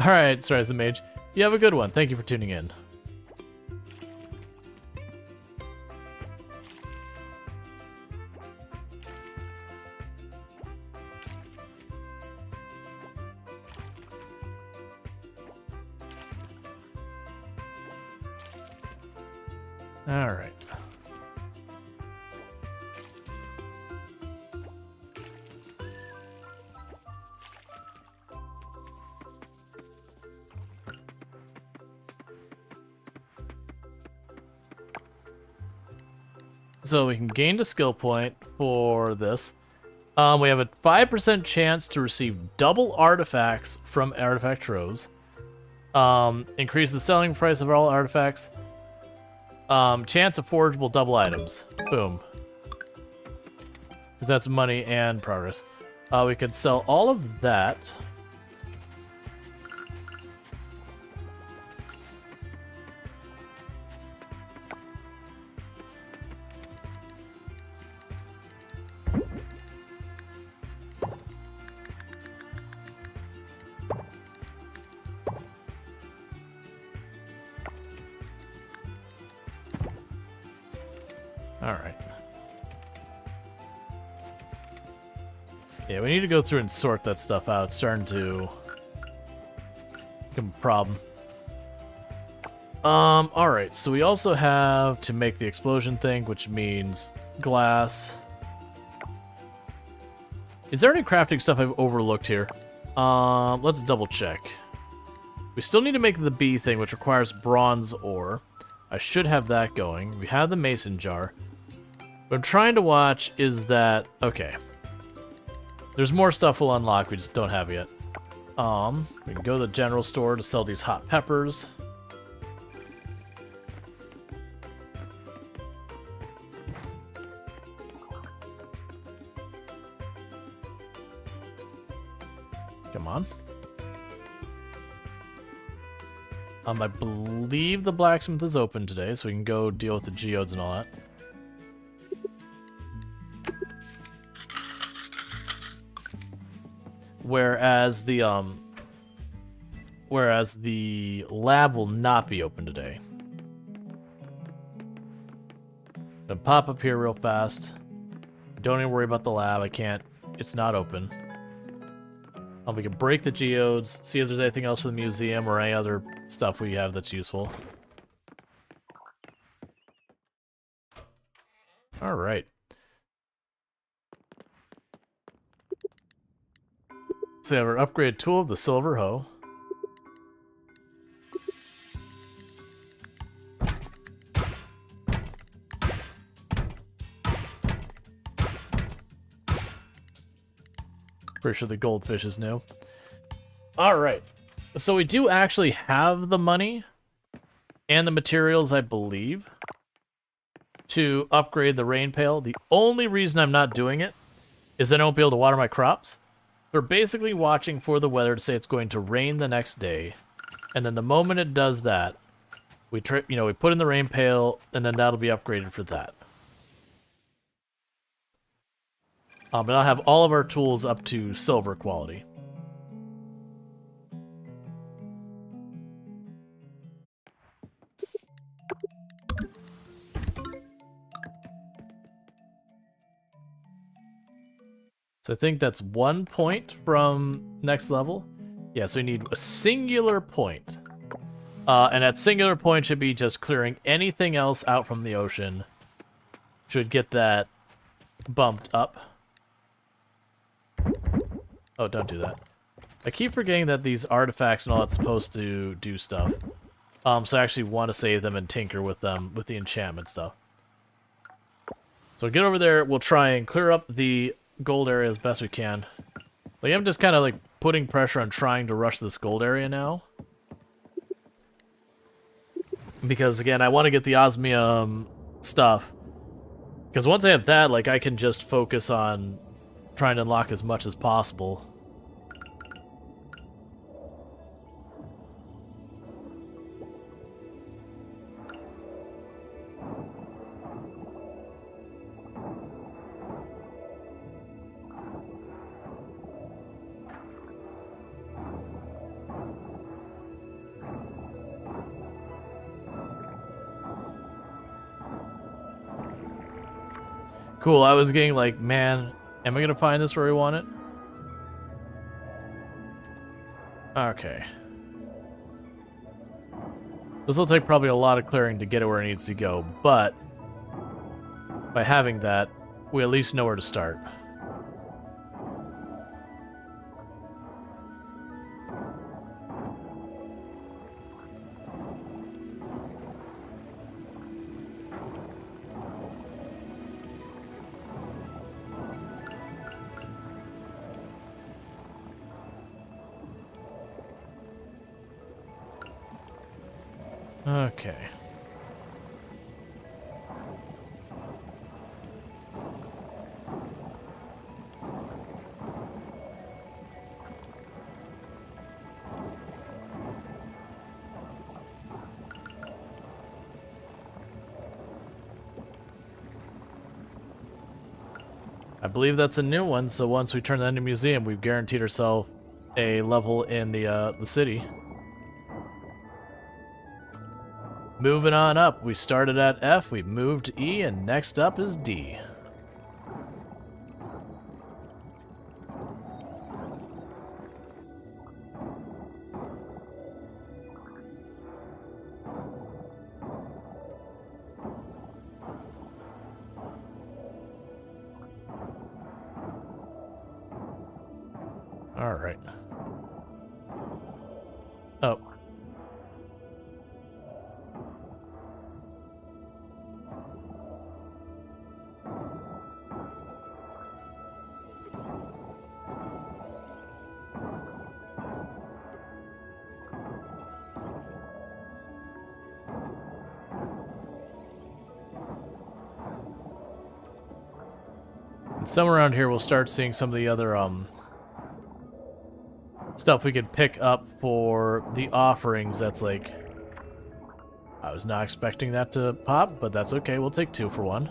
Alright, Stars the Mage. You have a good one. Thank you for tuning in. Alright. So we can gain a skill point for this. We have a 5% chance to receive double artifacts from artifact troves. Increase the selling price of all artifacts. Chance of forgeable double items. Boom. Because that's money and progress. We could sell all of that. Alright. Yeah, we need to go through and sort that stuff out. It's starting to become a problem. Alright, so we also have to make the explosion thing, which means glass. Is there any crafting stuff I've overlooked here? Let's double check. We still need to make the bee thing, which requires bronze ore. I should have that going. We have the mason jar. What I'm trying to watch is that... Okay. There's more stuff we'll unlock, we just don't have it yet. We can go to the general store to sell these hot peppers. Come on. I believe the blacksmith is open today, so we can go deal with the geodes and all that. Whereas the lab will not be open today. Gonna pop up here real fast. Don't even worry about the lab. I can't. It's not open. We can break the geodes, see if there's anything else for the museum or any other stuff we have that's useful. All right. So we have our upgraded tool of the silver hoe. Pretty sure the goldfish is new. Alright. So we do actually have the money and the materials, I believe, to upgrade the rain pail. The only reason I'm not doing it is that I won't be able to water my crops. We're basically watching for the weather to say it's going to rain the next day. And then the moment it does that, we put in the rain pail, and then that'll be upgraded for that. But I'll have all of our tools up to silver quality. So I think that's 1 point from next level. Yeah, so we need a singular point. And that singular point should be just clearing anything else out from the ocean. Should get that bumped up. Oh, don't do that. I keep forgetting that these artifacts and all that's supposed to do stuff. So I actually want to save them and tinker with them, with the enchantment stuff. So get over there, we'll try and clear up the gold area as best we can. Like, I'm just kind of like putting pressure on trying to rush this gold area now. Because again, I want to get the osmium stuff. Because once I have that, like, I can just focus on trying to unlock as much as possible. Cool, I was getting like, man, am I gonna find this where we want it? Okay. This will take probably a lot of clearing to get it where it needs to go, but by having that, we at least know where to start. Okay. I believe that's a new one, so once we turn that into a museum, we've guaranteed ourselves a level in the city. Moving on up, we started at F, we've moved to E, and next up is D. Alright. Oh. And somewhere around here we'll start seeing some of the other stuff we could pick up for the offerings. That's like, I was not expecting that to pop, but that's okay. We'll take 2 for 1.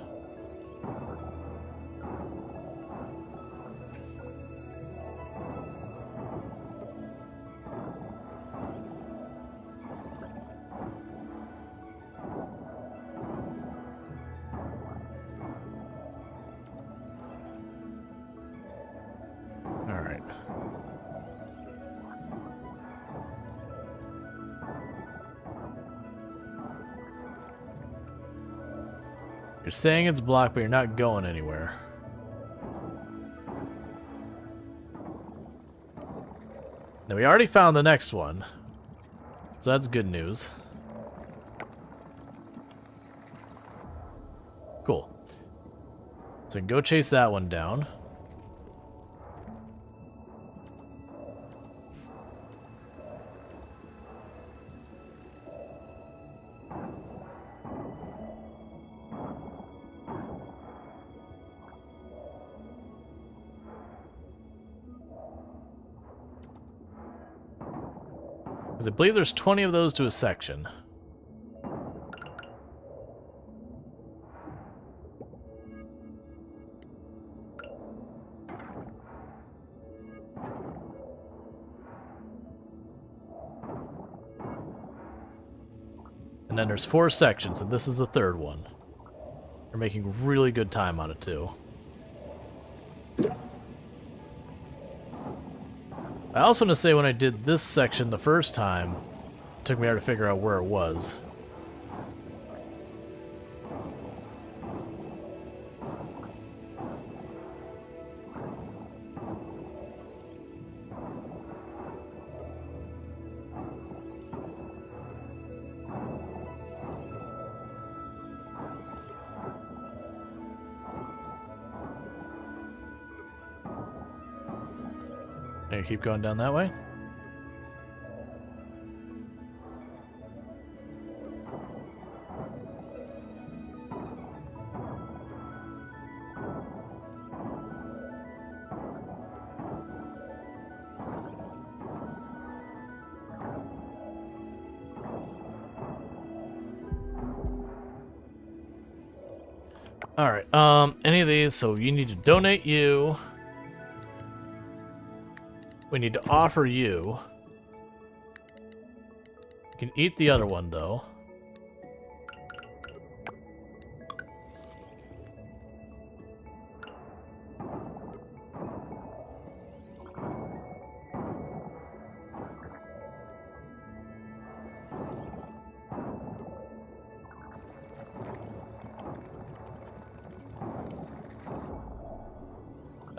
Alright. You're saying it's blocked, but you're not going anywhere. Now, we already found the next one, so that's good news. Cool. So we can go chase that one down. Because I believe there's 20 of those to a section. And then there's 4 sections, and this is the 3rd one. We're making really good time on it, too. I also want to say when I did this section the first time, it took me hard to figure out where it was. And keep going down that way. Alright, any of these, so you need to donate you. We need to offer you. You can eat the other one, though.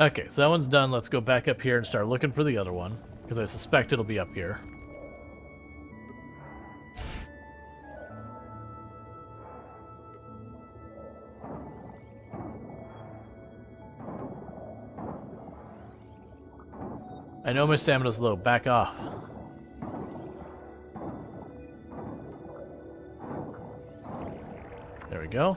Okay, so that one's done. Let's go back up here and start looking for the other one, because I suspect it'll be up here. I know my stamina's low. Back off. There we go.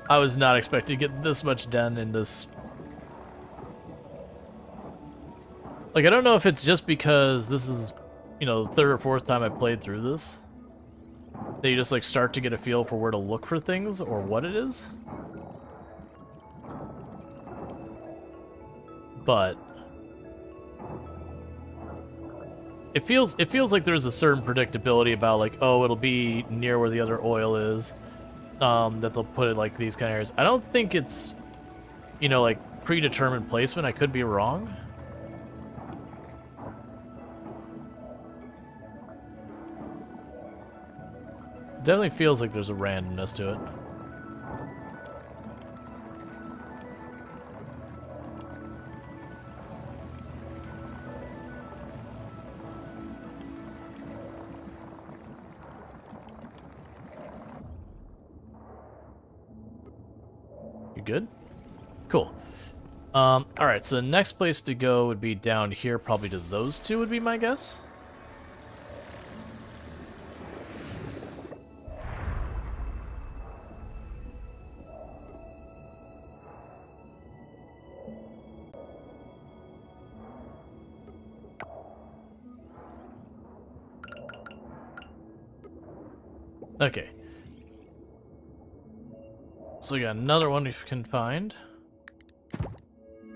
I was not expecting to get this much done in this. Like, I don't know if it's just because this is, you know, the 3rd or 4th time I played through this, that you just, like, start to get a feel for where to look for things, or what it is. But It feels like there's a certain predictability about like, oh, it'll be near where the other oil is. That they'll put it like these kind of areas. I don't think it's, you know, like predetermined placement. I could be wrong. Definitely feels like there's a randomness to it. You good? Cool. Alright, so the next place to go would be down here, probably to those two would be my guess. Okay. So we got another one we can find.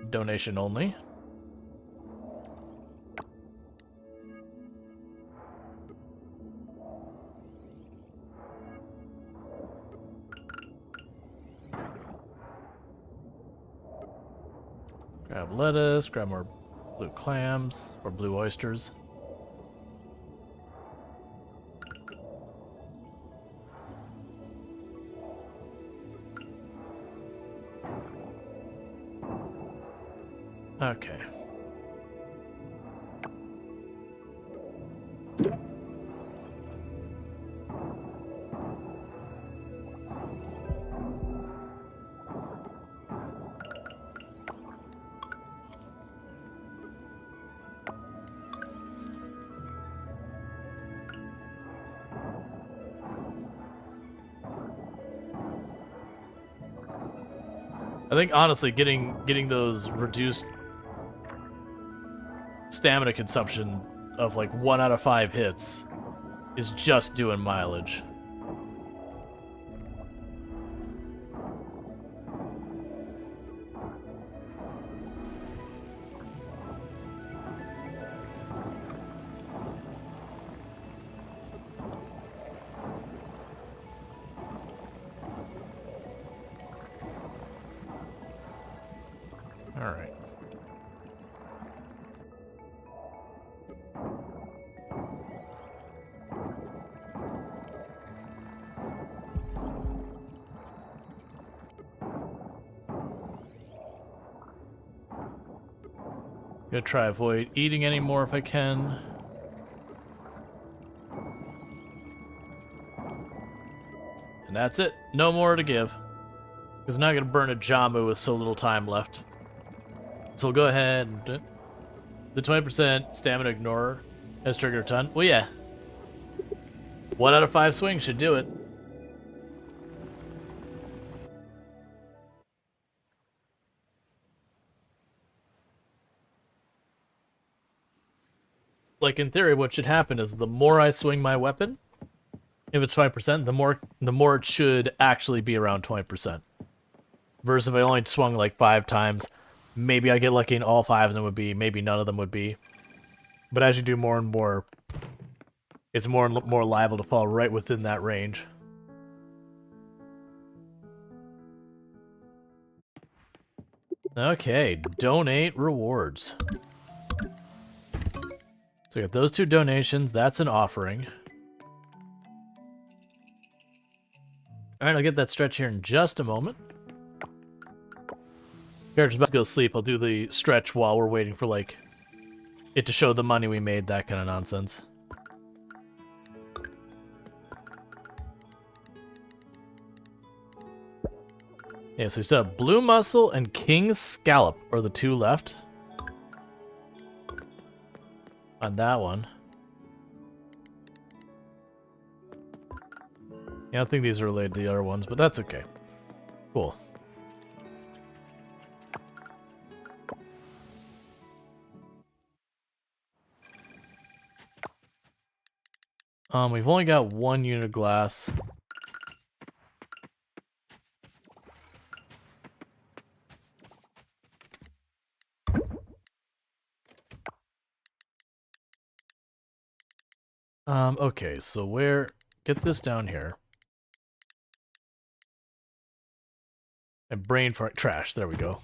Donation only. Grab lettuce, grab more blue clams, or blue oysters. Okay. I think honestly getting those reduced stamina consumption of like 1 out of 5 hits is just doing mileage. All right. Gonna try avoid eating any more if I can. And that's it. No more to give. Because I'm not gonna burn a Jamu with so little time left. So we'll go ahead and the 20% stamina ignore has triggered a ton. Well, yeah. 1 out of 5 swings should do it. Like in theory, what should happen is the more I swing my weapon, if it's 5%, the more it should actually be around 20%. Versus if I only swung like 5 times, maybe I get lucky and all 5 of them would be, maybe none of them would be. But as you do more and more, it's more and more liable to fall right within that range. Okay, donate rewards. So we got those 2 donations, that's an offering. Alright, I'll get that stretch here in just a moment. Character's about to go to sleep, I'll do the stretch while we're waiting for, like, it to show the money we made, that kind of nonsense. Yeah, so we still have Blue Mussel and King's Scallop are the 2 left. On that one. Yeah, I don't think these are related to the other ones, but that's okay. Cool. We've only got 1 unit of glass. Okay, so where... Get this down here. And brain for trash. There we go.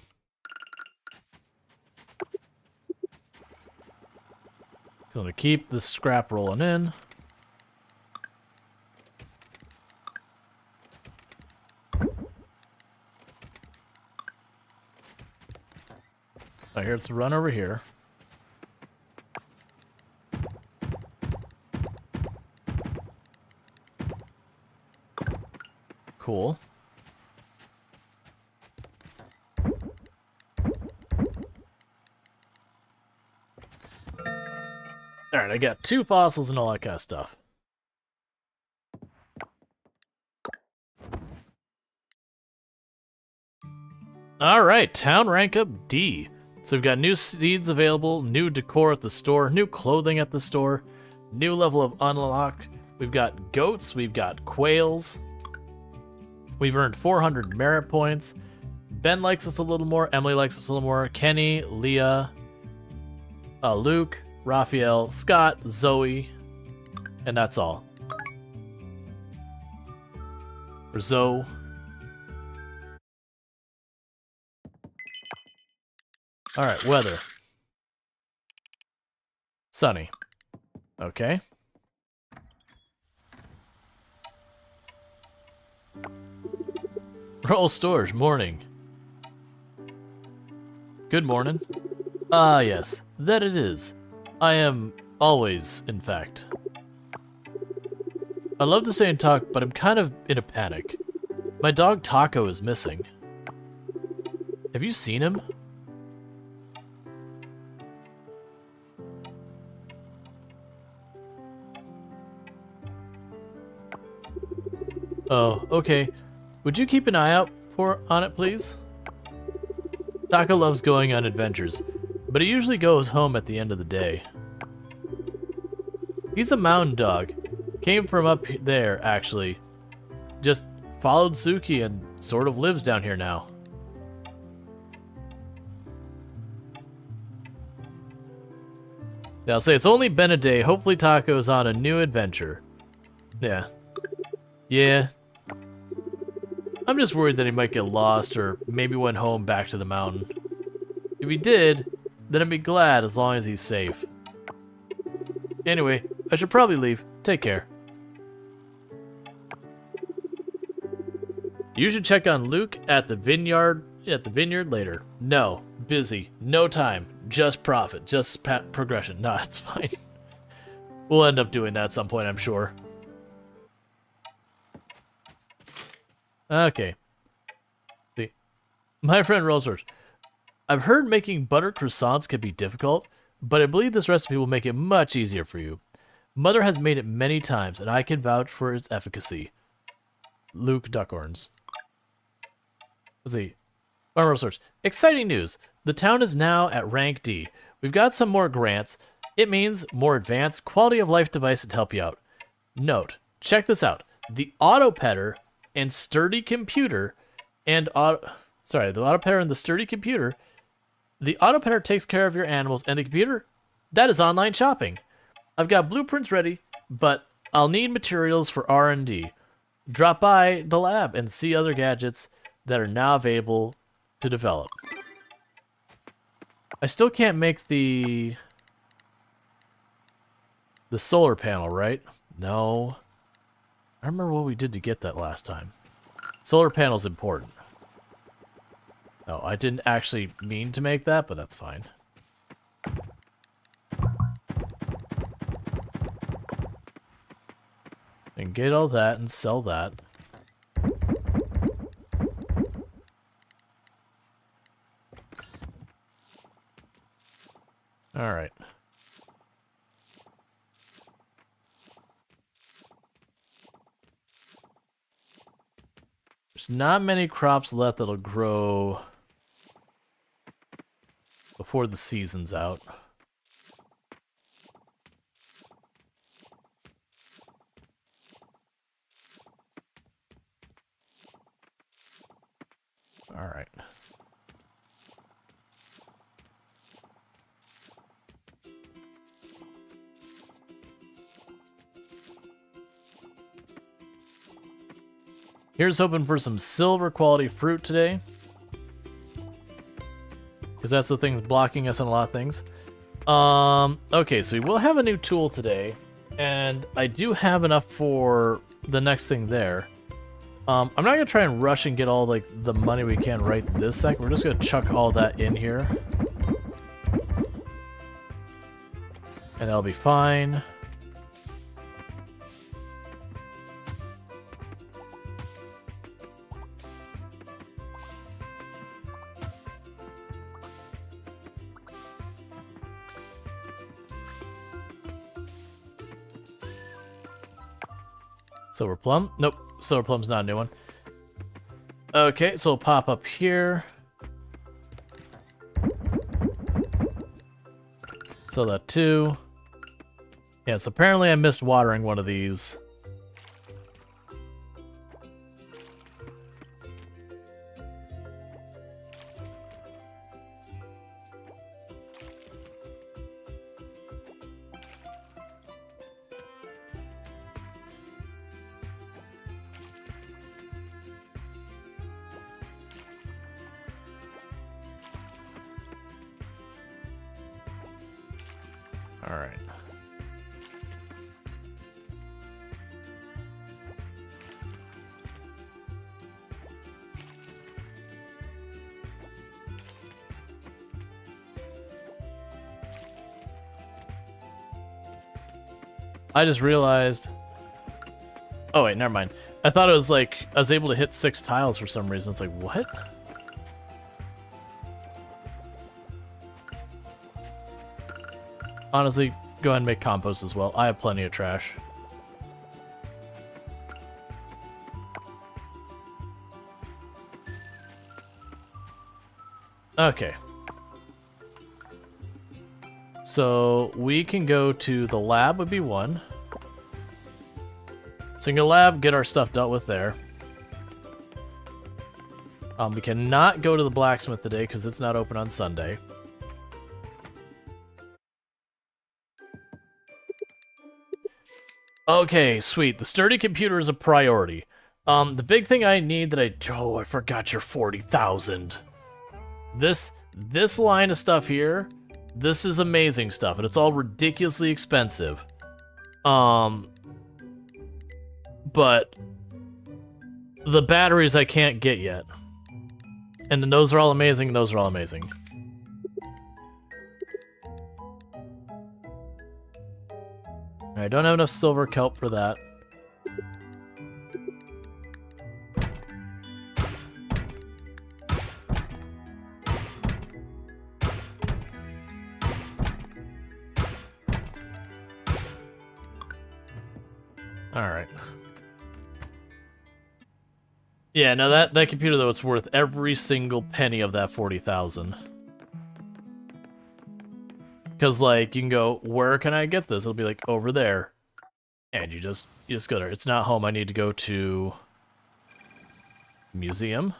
Gonna keep the scrap rolling in. I hear it's a run over here. Cool. Alright, I got 2 fossils and all that kind of stuff. Alright, town rank up D. So we've got new seeds available, new decor at the store, new clothing at the store, new level of unlock. We've got goats, we've got quails. We've earned 400 merit points. Ben likes us a little more, Emily likes us a little more, Kenny, Leah, Luke, Raphael, Scott, Zoe, and that's all. Or Zoe. Alright, weather. Sunny. Okay. Rual Storge, morning. Good morning. Ah, yes, that it is. I am always, in fact. I'd love to stay and talk, but I'm kind of in a panic. My dog Taco is missing. Have you seen him? Oh, okay. Would you keep an eye out on it, please? Taco loves going on adventures, but he usually goes home at the end of the day. He's a mountain dog. Came from up there, actually. Just followed Suki and sort of lives down here now. Yeah, I'll say it's only been a day. Hopefully Taco's on a new adventure. Yeah. Yeah. I'm just worried that he might get lost or maybe went home back to the mountain. If he did, then I'd be glad as long as he's safe. Anyway, I should probably leave. Take care. You should check on Luke at the vineyard later. No, busy. No time. Just profit. Just progression. Nah, it's fine. We'll end up doing that at some point, I'm sure. Okay. See. My friend Rosewort. I've heard making butter croissants can be difficult, but I believe this recipe will make it much easier for you. Mother has made it many times, and I can vouch for its efficacy. Luke Duckhorns. Let's see. Farmer Source. Exciting news. The town is now at rank D. We've got some more grants. It means more advanced quality of life devices to help you out. Note. Check this out. The auto petter and sturdy computer and the auto petter and the sturdy computer. The auto petter takes care of your animals, and the computer, that is online shopping. I've got blueprints ready, but I'll need materials for R&D. Drop by the lab and see other gadgets that are now available to develop. I still can't make the solar panel, right? No. I remember what we did to get that last time. Solar panel's important. No, I didn't actually mean to make that, but that's fine. And get all that and sell that. Alright. There's not many crops left that'll grow before the season's out. All right. Here's hoping for some silver quality fruit today. Because that's the thing blocking us on a lot of things. Okay, so we will have a new tool today. And I do have enough for the next thing there. I'm not going to try and rush and get all like the money we can right this second. We're just going to chuck all that in here. And that'll be fine. Silver plum? Nope. Silver plum's not a new one. Okay, so we'll pop up here. So that too. Yes, apparently I missed watering one of these. All right. I just realized... Oh wait, never mind. I thought it was like, I was able to hit 6 tiles for some reason. It's like, what? Honestly, go ahead and make compost as well. I have plenty of trash. Okay. So we can go to the lab would be 1. So in the lab, get our stuff dealt with there. We cannot go to the blacksmith today because it's not open on Sunday. Okay, sweet. The sturdy computer is a priority. The big thing I need that I forgot your 40,000. This line of stuff here, this is amazing stuff, and it's all ridiculously expensive. But the batteries I can't get yet. And then those are all amazing, and those are all amazing. I don't have enough silver kelp for that. Alright. Yeah, no, that computer, though, it's worth every single penny of that 40,000. Because, like, you can go, where can I get this? It'll be like, over there. And you just go there. It's not home. I need to go to... museum.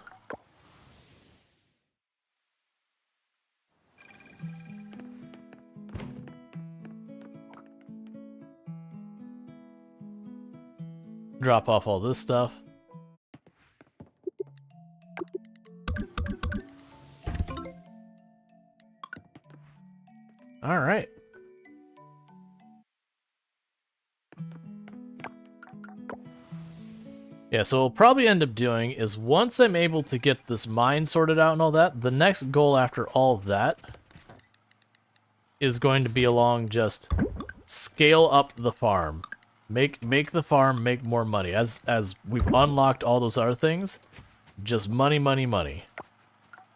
Drop off all this stuff. All right. Yeah, so what we'll probably end up doing is once I'm able to get this mine sorted out and all that, the next goal after all that is going to be along just scale up the farm. Make the farm make more money. As we've unlocked all those other things, just money, money, money.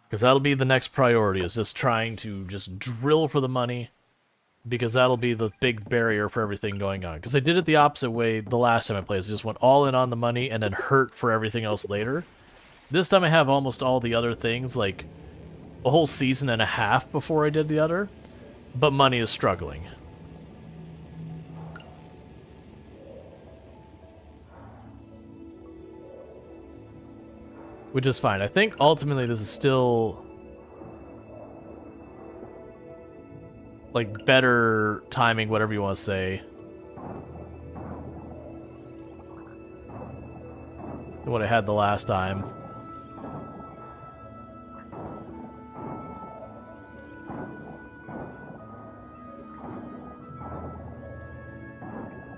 Because that'll be the next priority, is just trying to just drill for the money. Because that'll be the big barrier for everything going on. Because I did it the opposite way the last time I played. I just went all in on the money and then hurt for everything else later. This time I have almost all the other things, like a whole season and a half before I did the other. But money is struggling. Which is fine. I think ultimately this is still like better timing, whatever you want to say. than what I had the last time.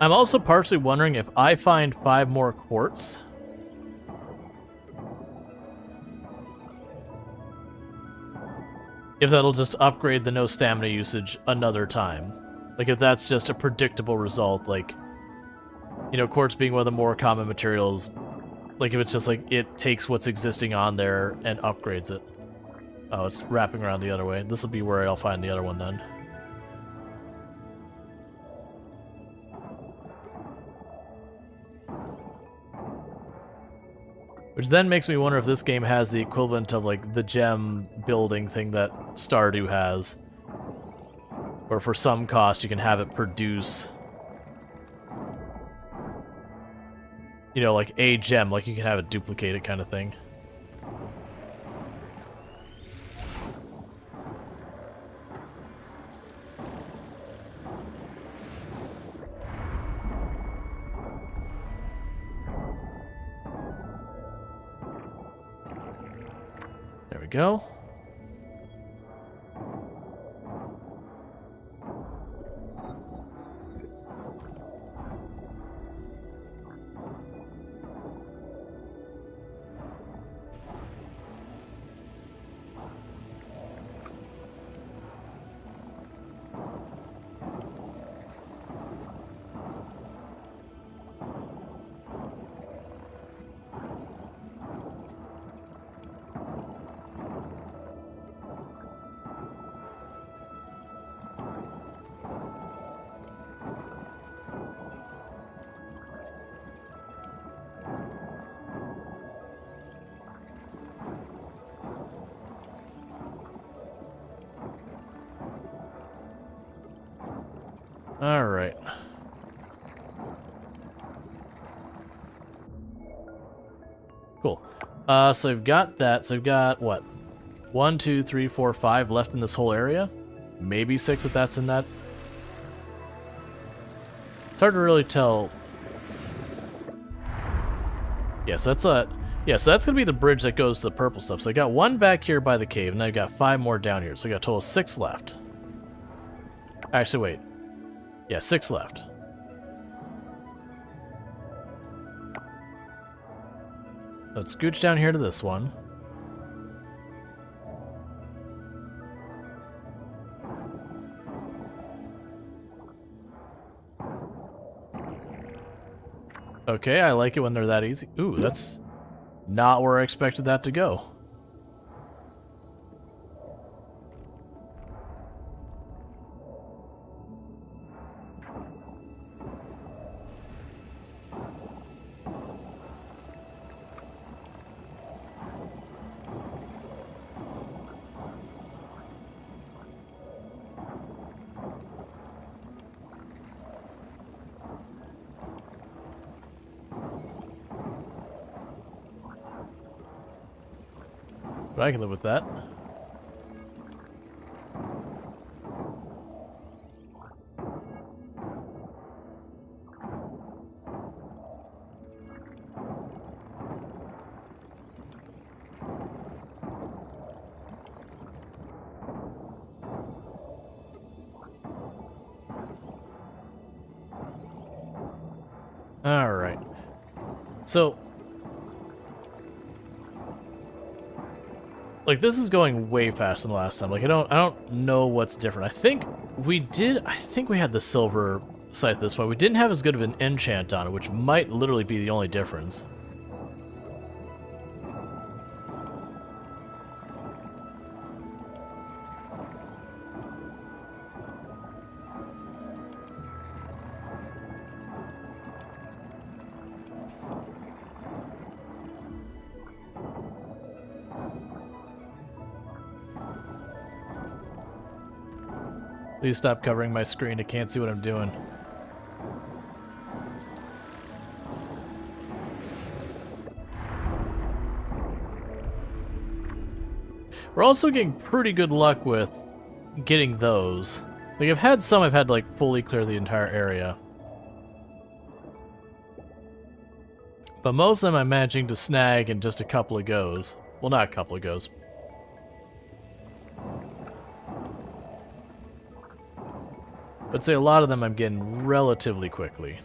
I'm also partially wondering if I find 5 more quartz, if that'll just upgrade the no stamina usage another time. Like, if that's just a predictable result, like, you know, quartz being one of the more common materials, like, if it's just like, it takes what's existing on there and upgrades it. Oh, it's wrapping around the other way. This will be where I'll find the other one then. Which then makes me wonder if this game has the equivalent of, like, the gem building thing that Stardew has. Where for some cost you can have it produce, you know, like a gem, like you can have it duplicated kind of thing. There we go. All right. Cool. So I've got that. So I've got, what? 1, 2, 3, 4, 5 left in this whole area. Maybe 6 if that's in that. It's hard to really tell. Yeah, so that's so that's gonna be the bridge that goes to the purple stuff. So I got 1 back here by the cave, and I've got 5 more down here. So I got a total of 6 left. Actually, wait. Yeah, 6 left. Let's scooch down here to this one. Okay, I like it when they're that easy. Ooh, that's not where I expected that to go. But I can live with that. All right. So, like, this is going way faster than the last time. Like, I don't know what's different. I think we had the silver scythe at this point. We didn't have as good of an enchant on it, which might literally be the only difference. Please stop covering my screen. I can't see what I'm doing. We're also getting pretty good luck with getting those. Like, I've had some I've had to, like, fully clear the entire area. But most of them I'm managing to snag in just a couple of goes. Well, not a couple of goes. But say a lot of them I'm getting relatively quickly.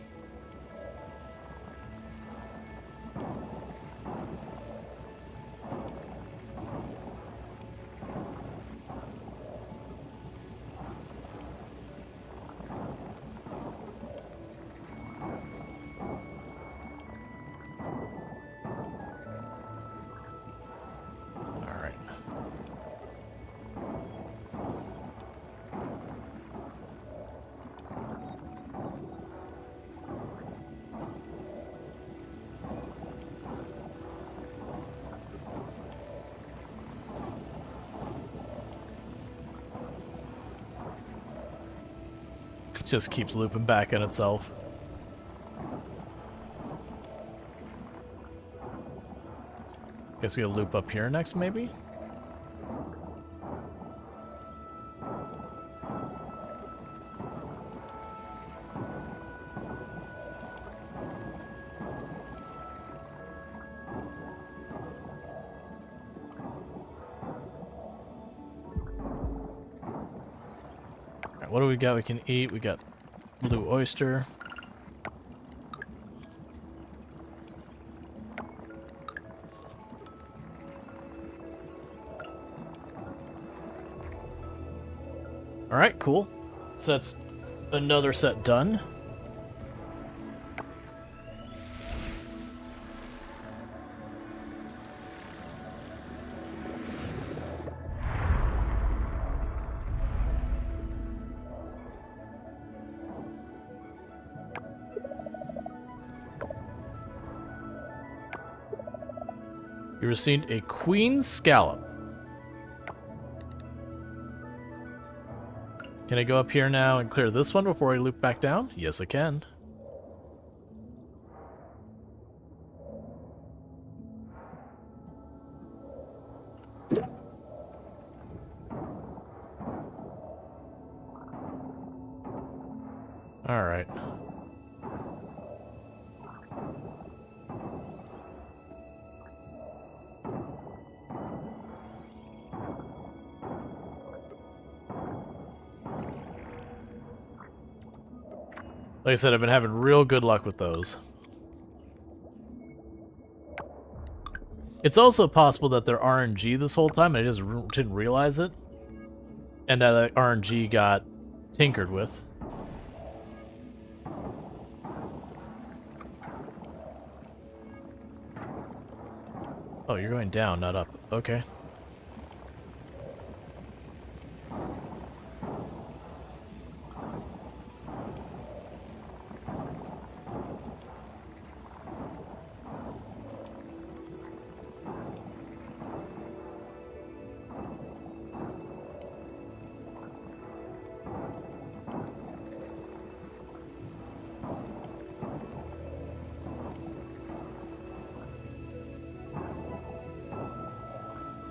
Just keeps looping back on itself. Guess we'll loop up here next, maybe? What do we got we can eat? We got blue oyster. Alright, cool. So that's another set done. You received a queen scallop. Can I go up here now and clear this one before I loop back down? Yes, I can. All right. Like I said, I've been having real good luck with those. It's also possible that they're RNG this whole time, and I just didn't realize it. And that RNG got tinkered with. Oh, you're going down, not up. Okay.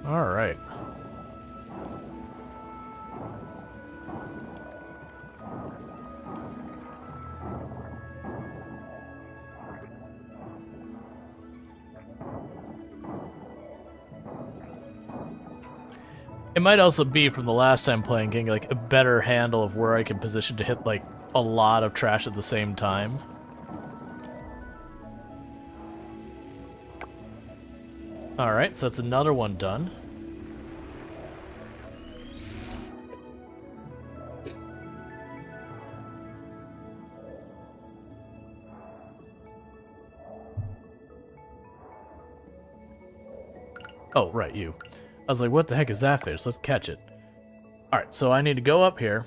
All right. It might also be from the last time playing, getting like a better handle of where I can position to hit like a lot of trash at the same time. Alright, so that's another one done. Oh, right, you. I was like, what the heck is that fish? Let's catch it. Alright, so I need to go up here.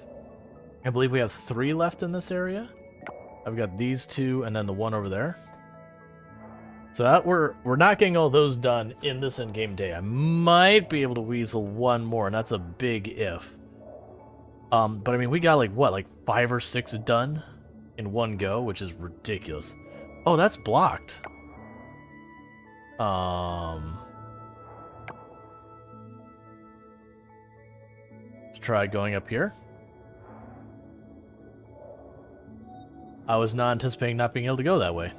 I believe we have 3 left in this area. I've got these 2 and then the one over there. So that we're not getting all those done in this in-game day. I might be able to weasel one more, and that's a big if. But I mean, we got like what, like 5 or 6 done in one go, which is ridiculous. Oh, that's blocked. Let's try going up here. I was not anticipating not being able to go that way.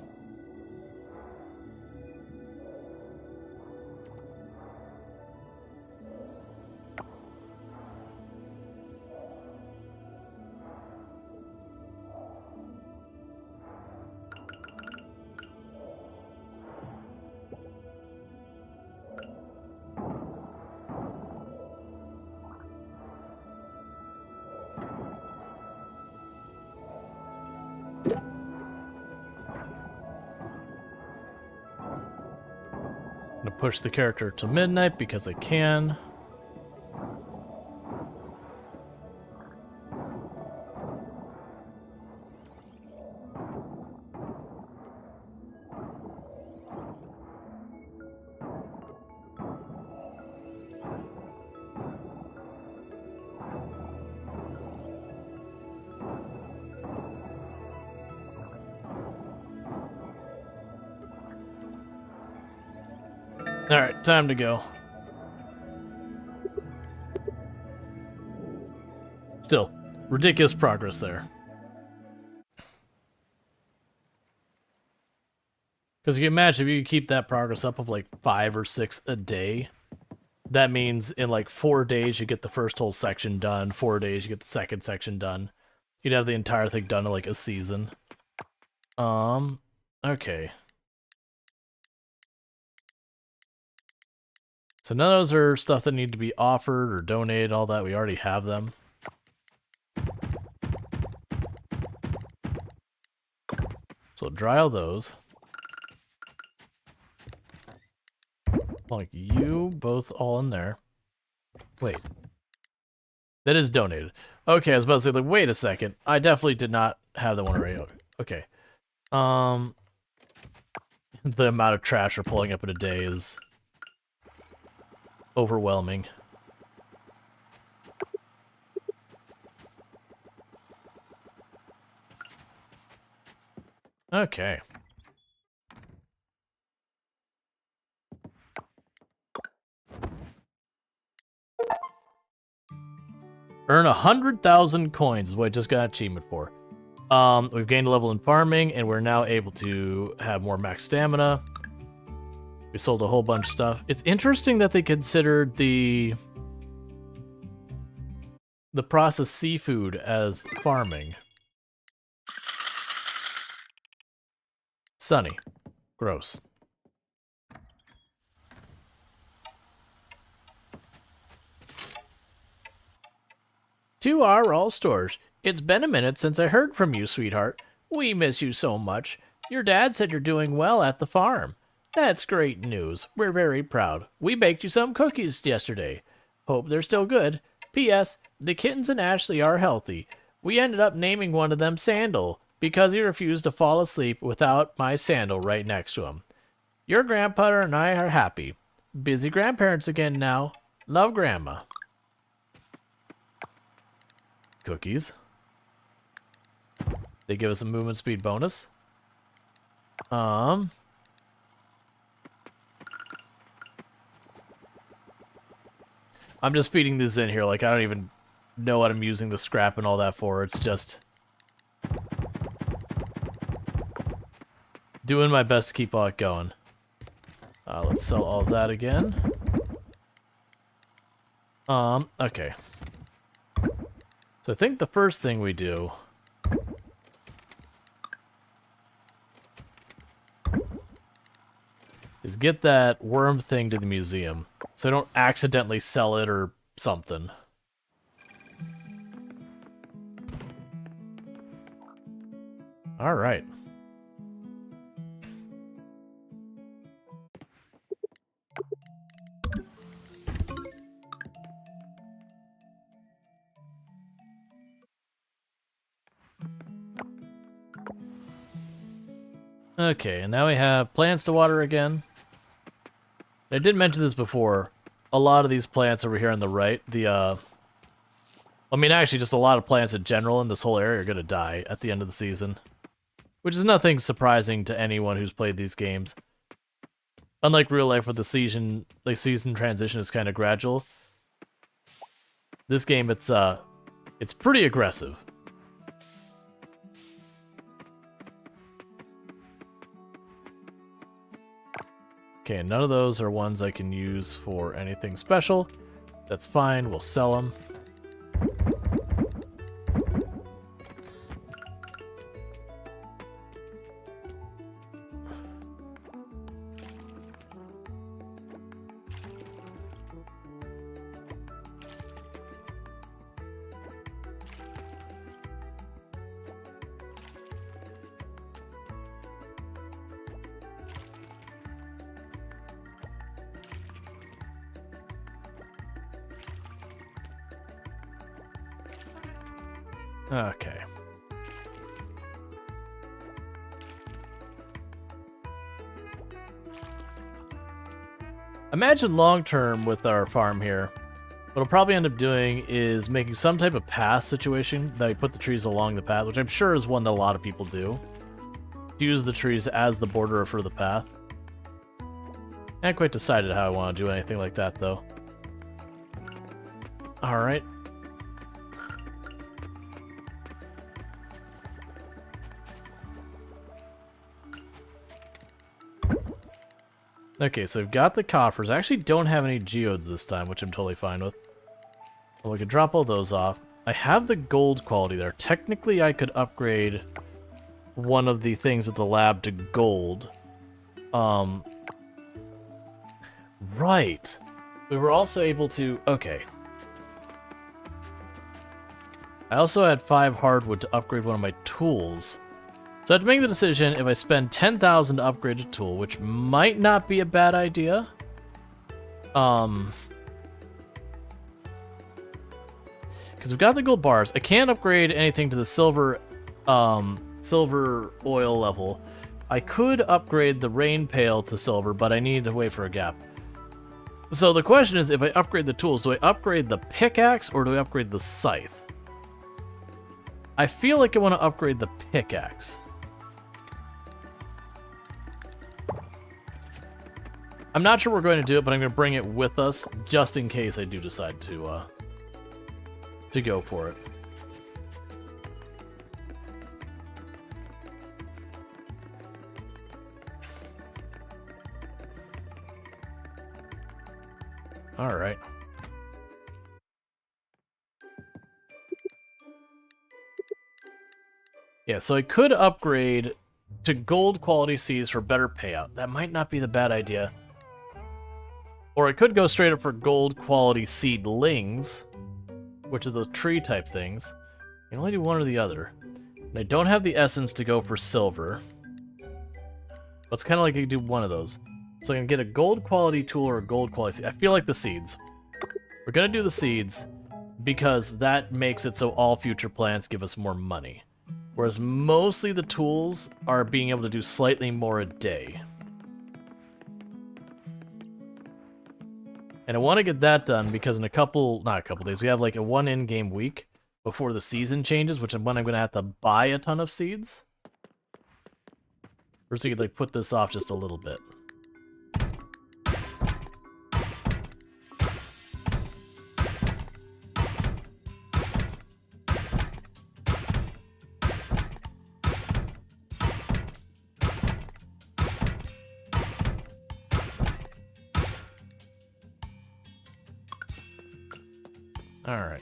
I'm gonna push the character to midnight because I can. Alright, time to go. Still, ridiculous progress there. Because you can imagine if you could keep that progress up of like 5 or 6 a day, that means in like 4 days you get the first whole section done, 4 days you get the second section done. You'd have the entire thing done in like a season. Okay. So none of those are stuff that need to be offered or donated, all that. We already have them. So we'll dry all those. Like you, both all in there. Wait. That is donated. Okay, I was about to say, like, wait a second. I definitely did not have that one already. Okay. The amount of trash we're pulling up in a day is overwhelming. Okay. Earn 100,000 coins is what I just got an achievement for. We've gained a level in farming, and we're now able to have more max stamina. We sold a whole bunch of stuff. It's interesting that they considered the processed seafood as farming. Sunny. Gross. To our Rual Storge, it's been a minute since I heard from you, sweetheart. We miss you so much. Your dad said you're doing well at the farm. That's great news. We're very proud. We baked you some cookies yesterday. Hope they're still good. P.S. The kittens and Ashley are healthy. We ended up naming one of them Sandal because he refused to fall asleep without my sandal right next to him. Your grandpa and I are happy. Busy grandparents again now. Love, Grandma. Cookies. They give us a movement speed bonus. I'm just feeding this in here, like I don't even know what I'm using the scrap and all that for. It's just doing my best to keep all it going. Let's sell all that again. Okay. So I think the first thing we do is get that worm thing to the museum, so I don't accidentally sell it or something. All right. Okay, and now we have plants to water again. I did mention this before. A lot of these plants over here on the right, I mean, actually, just a lot of plants in general in this whole area are going to die at the end of the season. Which is nothing surprising to anyone who's played these games. Unlike real life, where the season transition is kind of gradual. This game, it's pretty aggressive. Okay, none of those are ones I can use for anything special. That's fine, we'll sell them. Okay. Imagine long term with our farm here. What I'll probably end up doing is making some type of path situation that I put the trees along the path, which I'm sure is one that a lot of people do. Use the trees as the border for the path. I haven't quite decided how I want to do anything like that, though. Alright. Okay, so I've got the coffers. I actually don't have any geodes this time, which I'm totally fine with. Well, I could drop all those off. I have the gold quality there. Technically, I could upgrade one of the things at the lab to gold. Right. We were also able to... Okay. I also had 5 hardwood to upgrade one of my tools. So I have to make the decision if I spend 10,000 to upgrade a tool, which might not be a bad idea. Because we've got the gold bars. I can't upgrade anything to the silver oil level. I could upgrade the rain pail to silver, but I need to wait for a gap. So the question is, if I upgrade the tools, do I upgrade the pickaxe or do I upgrade the scythe? I feel like I want to upgrade the pickaxe. I'm not sure we're going to do it, but I'm going to bring it with us just in case I do decide to go for it. All right. Yeah, so I could upgrade to gold quality seeds for better payout. That might not be the bad idea. Or I could go straight up for gold quality seedlings, which are the tree type things. I can only do one or the other. And I don't have the essence to go for silver. But it's kind of like I could do one of those. So I can get a gold quality tool or a gold quality seed. I feel like the seeds. We're going to do the seeds because that makes it so all future plants give us more money. Whereas mostly the tools are being able to do slightly more a day. And I want to get that done because in not a couple days, we have like a 1 in-game week before the season changes, which is when I'm going to have to buy a ton of seeds. First, we could like put this off just a little bit. Alright.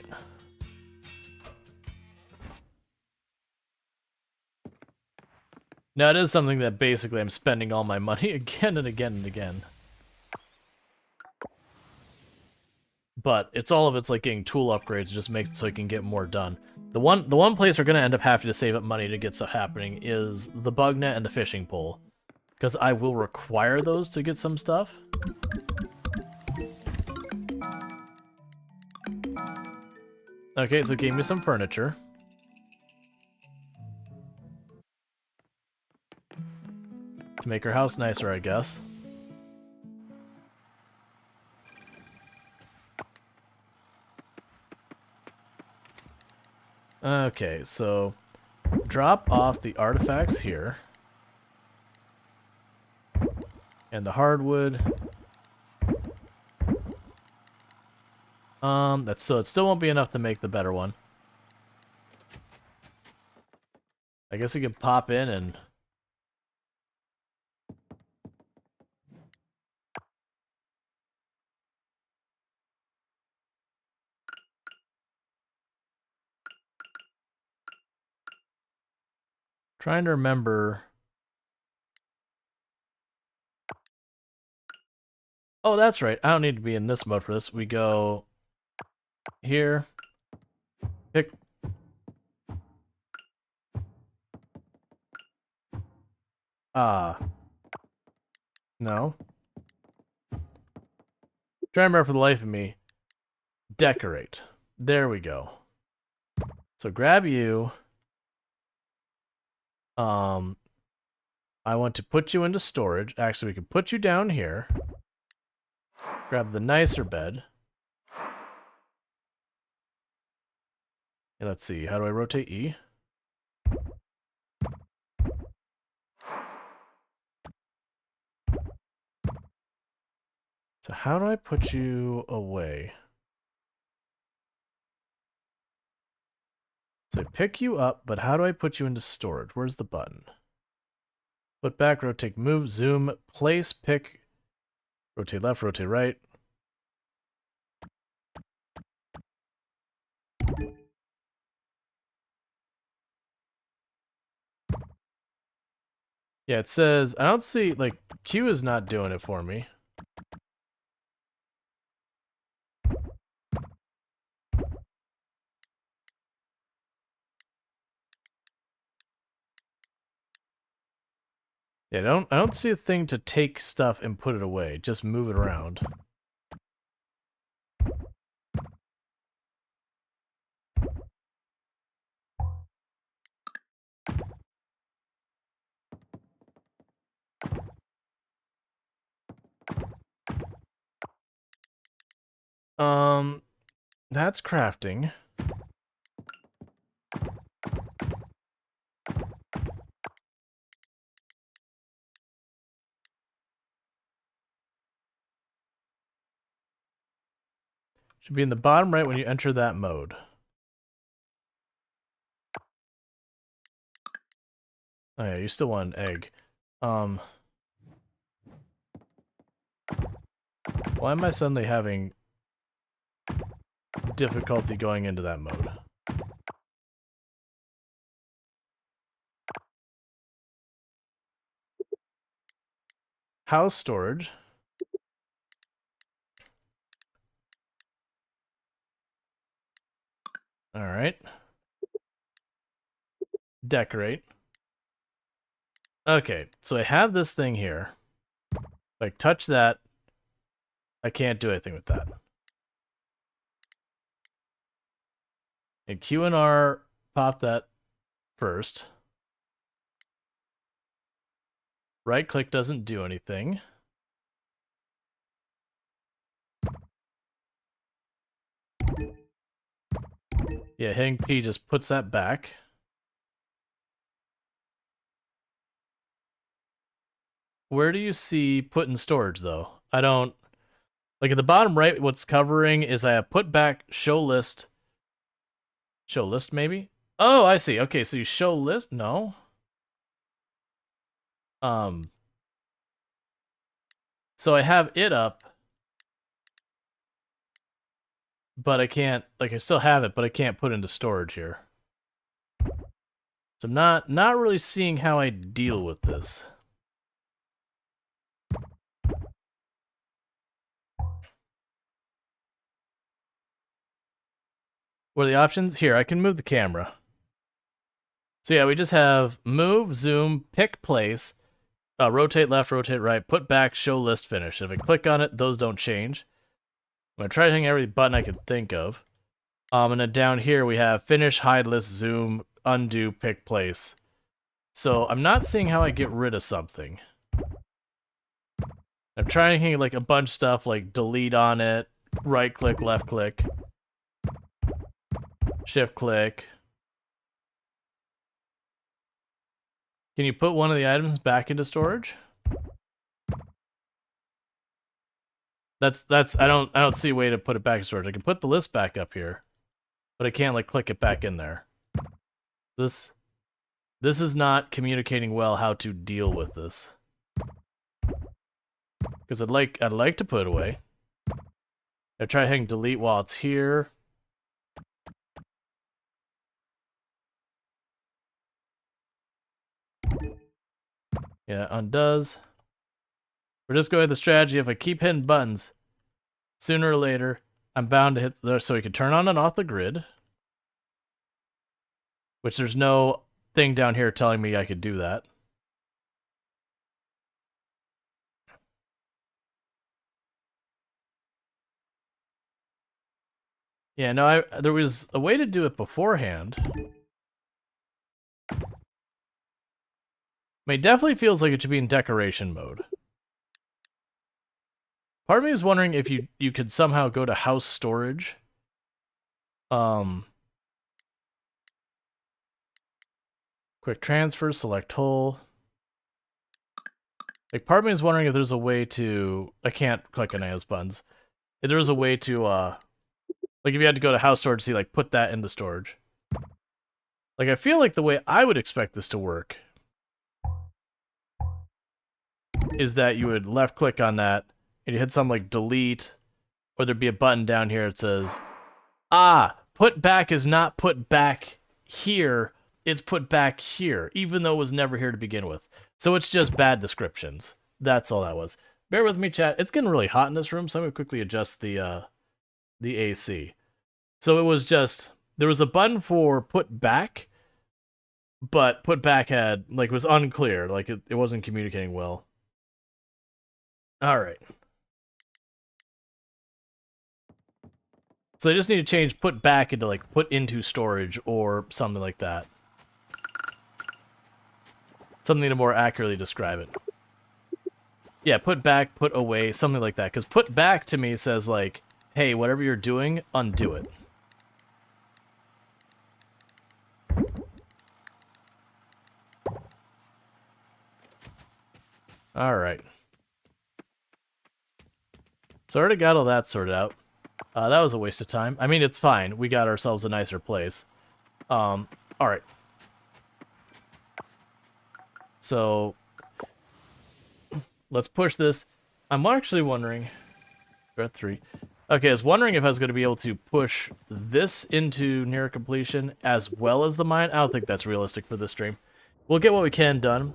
Now, it is something that basically I'm spending all my money again and again and again. But it's all of it's like getting tool upgrades, just makes it so I can get more done. The one place we're going to end up having to save up money to get stuff happening is the bug net and the fishing pole. Because I will require those to get some stuff. Okay, so it gave me some furniture. To make her house nicer, I guess. Okay, so drop off the artifacts here. And the hardwood. So it still won't be enough to make the better one. I guess we could pop in and... Trying to remember... Oh, that's right. I don't need to be in this mode for this. We go... here. Pick... No. Trying to remember for the life of me. Decorate. There we go. So grab you. I want to put you into storage. Actually, we can put you down here. Grab the nicer bed. And let's see, how do I rotate E? So how do I put you away? So I pick you up, but how do I put you into storage? Where's the button? Put back, rotate, move, zoom, place, pick, rotate left, rotate right. Yeah, it says, I don't see, like, Q is not doing it for me. Yeah, I don't see a thing to take stuff and put it away. Just move it around. That's crafting. Should be in the bottom right when you enter that mode. Oh yeah, you still want an egg. Why am I suddenly having difficulty going into that mode? House storage. Alright. Decorate. Okay, so I have this thing here. If I touch that, I can't do anything with that. And Q and R pop that first. Right click doesn't do anything. Yeah, hitting P just puts that back. Where do you see put in storage, though? I don't... Like, at the bottom right, what's covering is I have put back, show list. Show list, maybe? Oh, I see. Okay, so you show list? No. So I have it up. But I can't... Like, I still have it, but I can't put into storage here. So I'm not really seeing how I deal with this. What are the options? Here, I can move the camera. So yeah, we just have move, zoom, pick place, rotate left, rotate right, put back, show list, finish. If I click on it, those don't change. I'm going to try hitting every button I could think of. And then down here we have finish, hide list, zoom, undo, pick place. So I'm not seeing how I get rid of something. I'm trying to like a bunch of stuff like delete on it, right click, left click, shift click. Can you put one of the items back into storage? That's I don't see a way to put it back in storage. I can put the list back up here, but I can't like click it back in there. This is not communicating well how to deal with this. Because I'd like to put it away. I try hitting delete while it's here. Yeah, undoes. We're just going with the strategy, if I keep hitting buttons, sooner or later, I'm bound to hit there, so we can turn on and off the grid. Which there's no thing down here telling me I could do that. Yeah, no, there was a way to do it beforehand. I mean, it definitely feels like it should be in decoration mode. Part of me is wondering if you could somehow go to house storage. Quick transfer, select whole. Like, part of me is wondering if there's a way to... I can't click on any of those buttons. If there's a way to, like, if you had to go to house storage, see, like, put that into storage. Like, I feel like the way I would expect this to work is that you would left-click on that, and you hit something like delete, or there'd be a button down here that says, put back is not put back here, it's put back here, even though it was never here to begin with. So it's just bad descriptions. That's all that was. Bear with me, chat. It's getting really hot in this room, so I'm going to quickly adjust the AC. So it was just, there was a button for put back, but put back had, like, was unclear. Like, it wasn't communicating well. Alright. So they just need to change put back into, like, put into storage or something like that. Something to more accurately describe it. Yeah, put back, put away, something like that. Because put back to me says, like, hey, whatever you're doing, undo it. Alright. So I already got all that sorted out. That was a waste of time. I mean, it's fine. We got ourselves a nicer place. Alright. So, let's push this. I'm actually wondering... We're at 3. Okay, I was wondering if I was going to be able to push this into near completion as well as the mine. I don't think that's realistic for this stream. We'll get what we can done.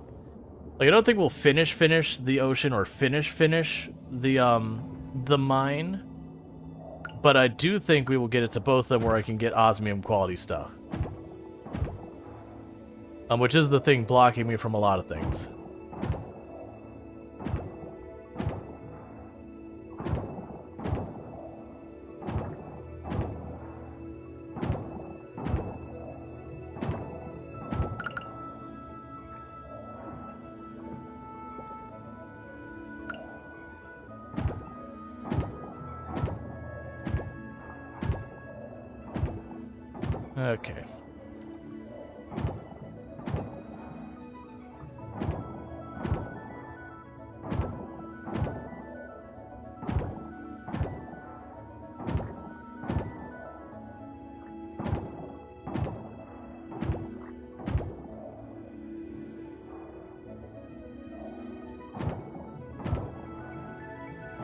Like, I don't think we'll finish the ocean or finish the mine. But I do think we will get it to both of them where I can get osmium quality stuff. Which is the thing blocking me from a lot of things. Okay.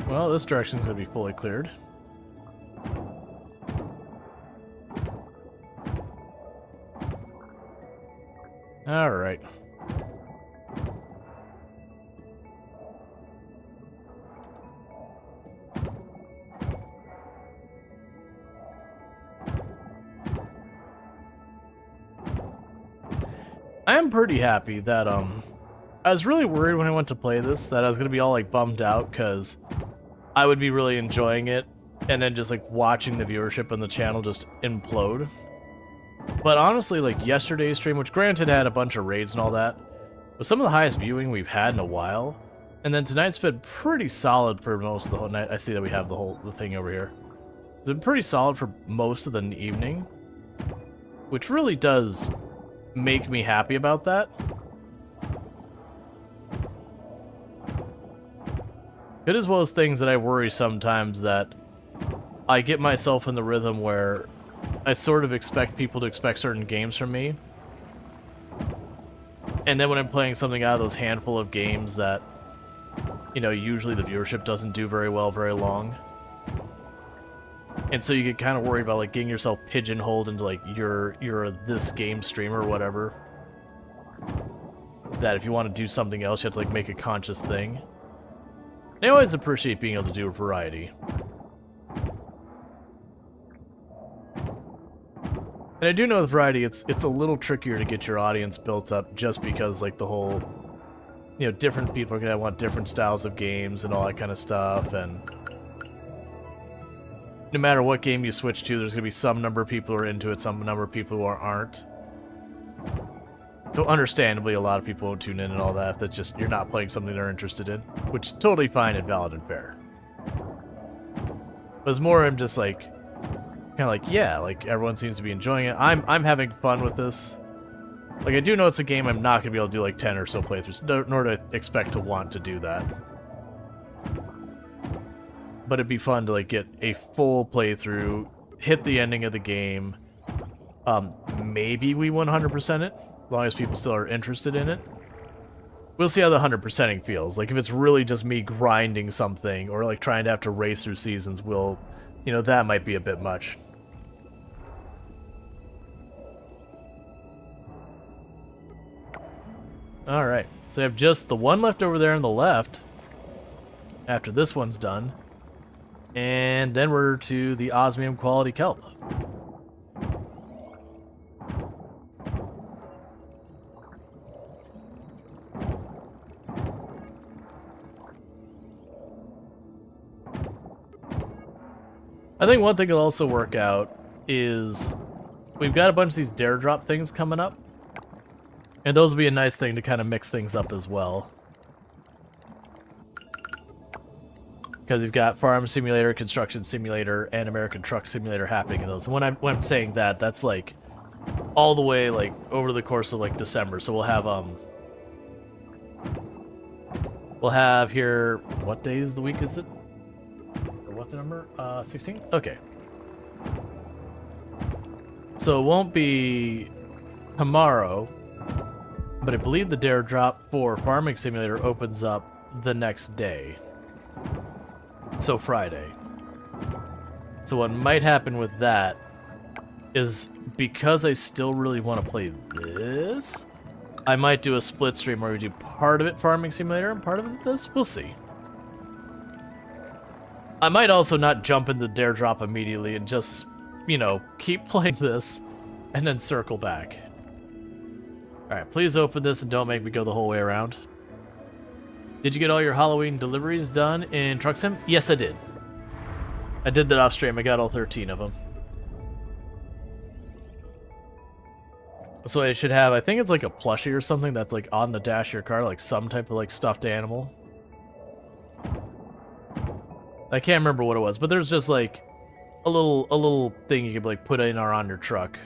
Well, this direction's gonna be fully cleared. All right. I am pretty happy that, I was really worried when I went to play this that I was gonna be all, like, bummed out, because I would be really enjoying it, and then just, like, watching the viewership on the channel just implode. But honestly, like, yesterday's stream, which granted had a bunch of raids and all that, was some of the highest viewing we've had in a while. And then tonight's been pretty solid for most of the whole night. I see that we have the thing over here. It's been pretty solid for most of the evening, which really does make me happy about that. It as well as things that I worry sometimes that I get myself in the rhythm where I sort of expect people to expect certain games from me. And then when I'm playing something out of those handful of games that, you know, usually the viewership doesn't do very well very long. And so you get kind of worried about, like, getting yourself pigeonholed into, like, you're a this game streamer or whatever. That if you want to do something else, you have to, like, make a conscious thing. And I always appreciate being able to do a variety. And I do know with variety, it's a little trickier to get your audience built up just because, like, the whole, you know, different people are going to want different styles of games and all that kind of stuff, and no matter what game you switch to, there's going to be some number of people who are into it, some number of people who aren't. So understandably, a lot of people won't tune in and all that if that's just you're not playing something they're interested in, which is totally fine and valid and fair. But it's more I'm just like, kind of like, yeah, like everyone seems to be enjoying it. I'm having fun with this. Like I do know it's a game I'm not going to be able to do like 10 or so playthroughs, nor do I expect to want to do that. But it'd be fun to like get a full playthrough, hit the ending of the game. Maybe we 100% it. As long as people still are interested in it. We'll see how the 100%ing feels. Like, if it's really just me grinding something, or, like, trying to have to race through seasons, that might be a bit much. Alright, so I have just the one left over there on the left, after this one's done. And then we're to the osmium quality kelp. I think one thing that'll also work out is we've got a bunch of these dare drop things coming up. And those will be a nice thing to kind of mix things up as well. Because you've got Farm Simulator, Construction Simulator, and American Truck Simulator happening in those. And when I'm saying that, that's like all the way like over the course of like December. So we'll have here, what days of the week is it? What's the number? 16? Okay. So it won't be tomorrow, but I believe the dare drop for Farming Simulator opens up the next day. So Friday. So what might happen with that is because I still really want to play this, I might do a split stream where we do part of it Farming Simulator and part of it this. We'll see. I might also not jump into Dare Drop immediately and just, keep playing this and then circle back. Alright, please open this and don't make me go the whole way around. Did you get all your Halloween deliveries done in Truck Sim? Yes, I did. I did that off stream. I got all 13 of them. So I should have, I think it's like a plushie or something that's like on the dash of your car, like some type of like stuffed animal. I can't remember what it was, but there's just like a little thing you could like put in or on your truck.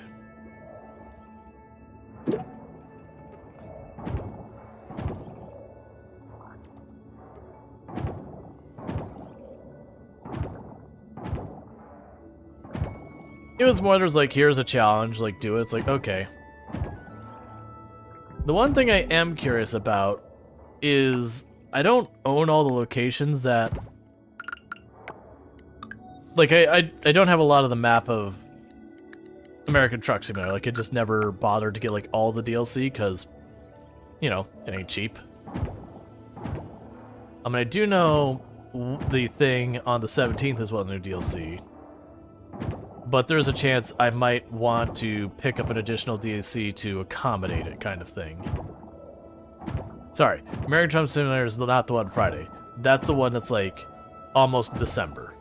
It was more there's like, here's a challenge, like do it. It's like, okay. The one thing I am curious about is I don't own all the locations that like, I don't have a lot of the map of American Truck Simulator. Like, I just never bothered to get, like, all the DLC, because, it ain't cheap. I mean, I do know the thing on the 17th is well, new DLC. But there's a chance I might want to pick up an additional DLC to accommodate it, kind of thing. Sorry, American Truck Simulator is not the one Friday. That's the one that's, like, almost December.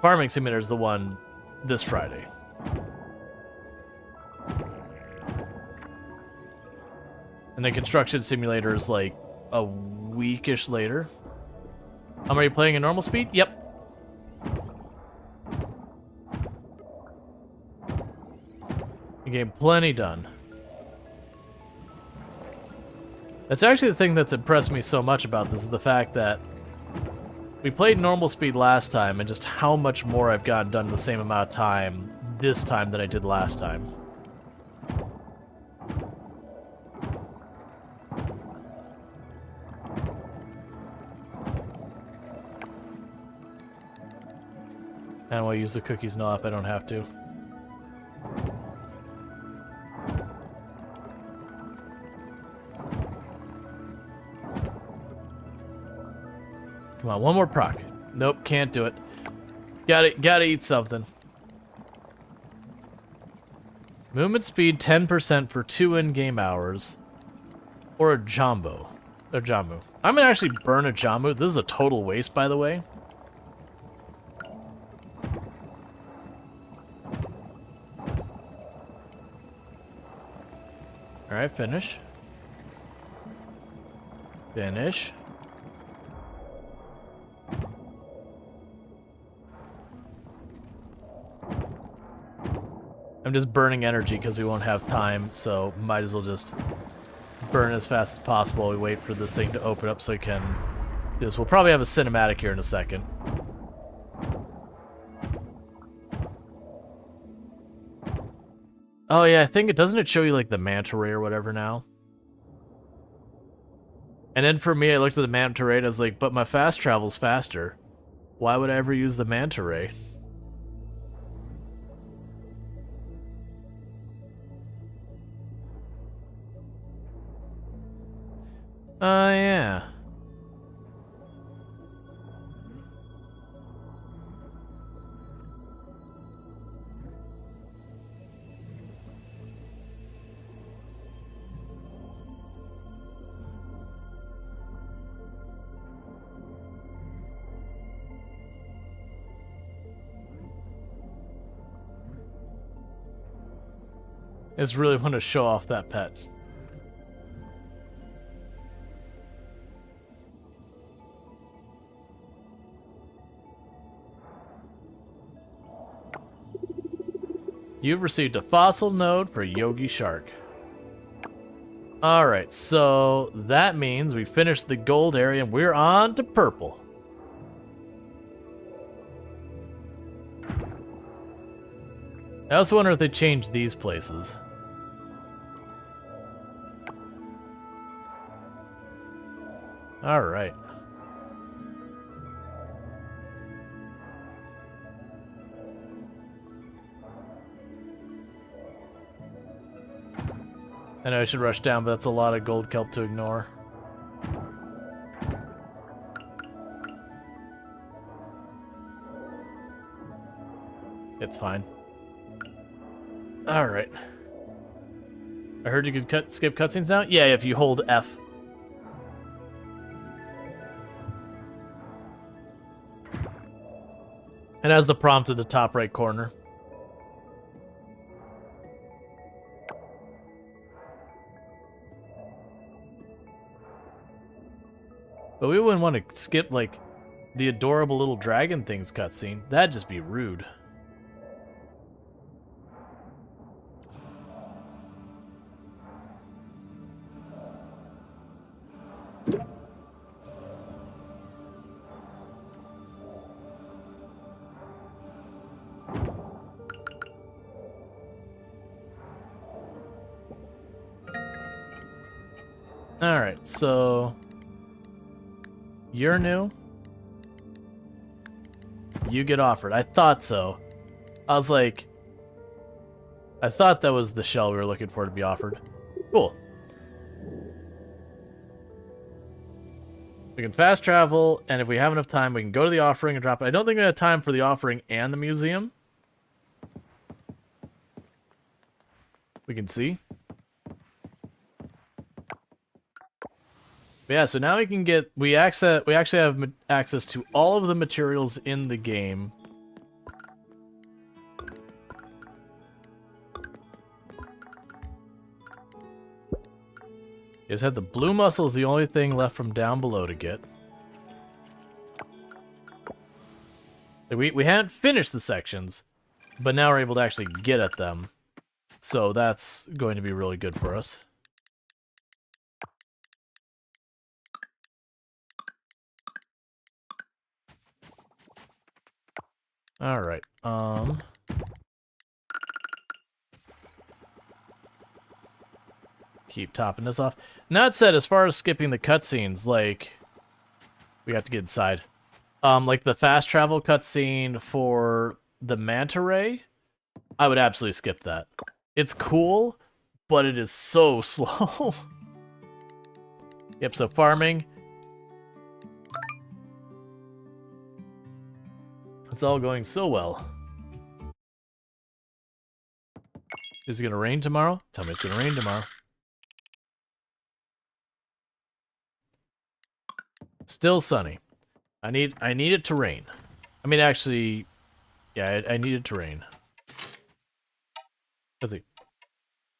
Farming Simulator is the one this Friday. And then Construction Simulator is like a weekish later. Are you playing at normal speed? Yep. The game plenty done. That's actually the thing that's impressed me so much about this is the fact that we played normal speed last time, and just how much more I've gotten done in the same amount of time this time than I did last time. And I'll use the cookies now if I don't have to. Come on, one more proc. Nope, can't do it. Gotta eat something. Movement speed 10% for 2 in-game hours. Or a Jumbo. Or Jammu. I'm gonna actually burn a Jammu. This is a total waste, by the way. Alright, finish. Finish. I'm just burning energy because we won't have time, so might as well just burn as fast as possible while we wait for this thing to open up so we can do this. We'll probably have a cinematic here in a second. Oh yeah, I think doesn't it show you like the manta ray or whatever now? And then for me, I looked at the manta ray and I was like, but my fast travel's faster. Why would I ever use the manta ray? Yeah. I just really want to show off that pet. You've received a fossil node for Yogi Shark. Alright, so that means we finished the gold area and we're on to purple. I also wonder if they changed these places. Alright. I know I should rush down, but that's a lot of gold kelp to ignore. It's fine. Alright. I heard you could skip cutscenes now? Yeah, if you hold F. It has the prompt at the top right corner. But we wouldn't want to skip, like, the adorable little dragon things cutscene. That'd just be rude. Alright, so... You're new? You get offered. I thought so. I was like... I thought that was the shell we were looking for to be offered. Cool. We can fast travel, and if we have enough time, we can go to the offering and drop it. I don't think we have time for the offering and the museum. We can see. But yeah, so now we can get we actually have access to all of the materials in the game. You just had the blue mussel is the only thing left from down below to get. We hadn't finished the sections, but now we're able to actually get at them. So that's going to be really good for us. Alright, keep topping this off. That said, as far as skipping the cutscenes, like... We have to get inside. Like the fast travel cutscene for the manta ray, I would absolutely skip that. It's cool, but it is so slow. Yep, so farming... It's all going so well. Is it gonna rain tomorrow? Tell me it's gonna rain tomorrow. Still sunny. I need it to rain. I mean, actually, yeah, I need it to rain. Let's see.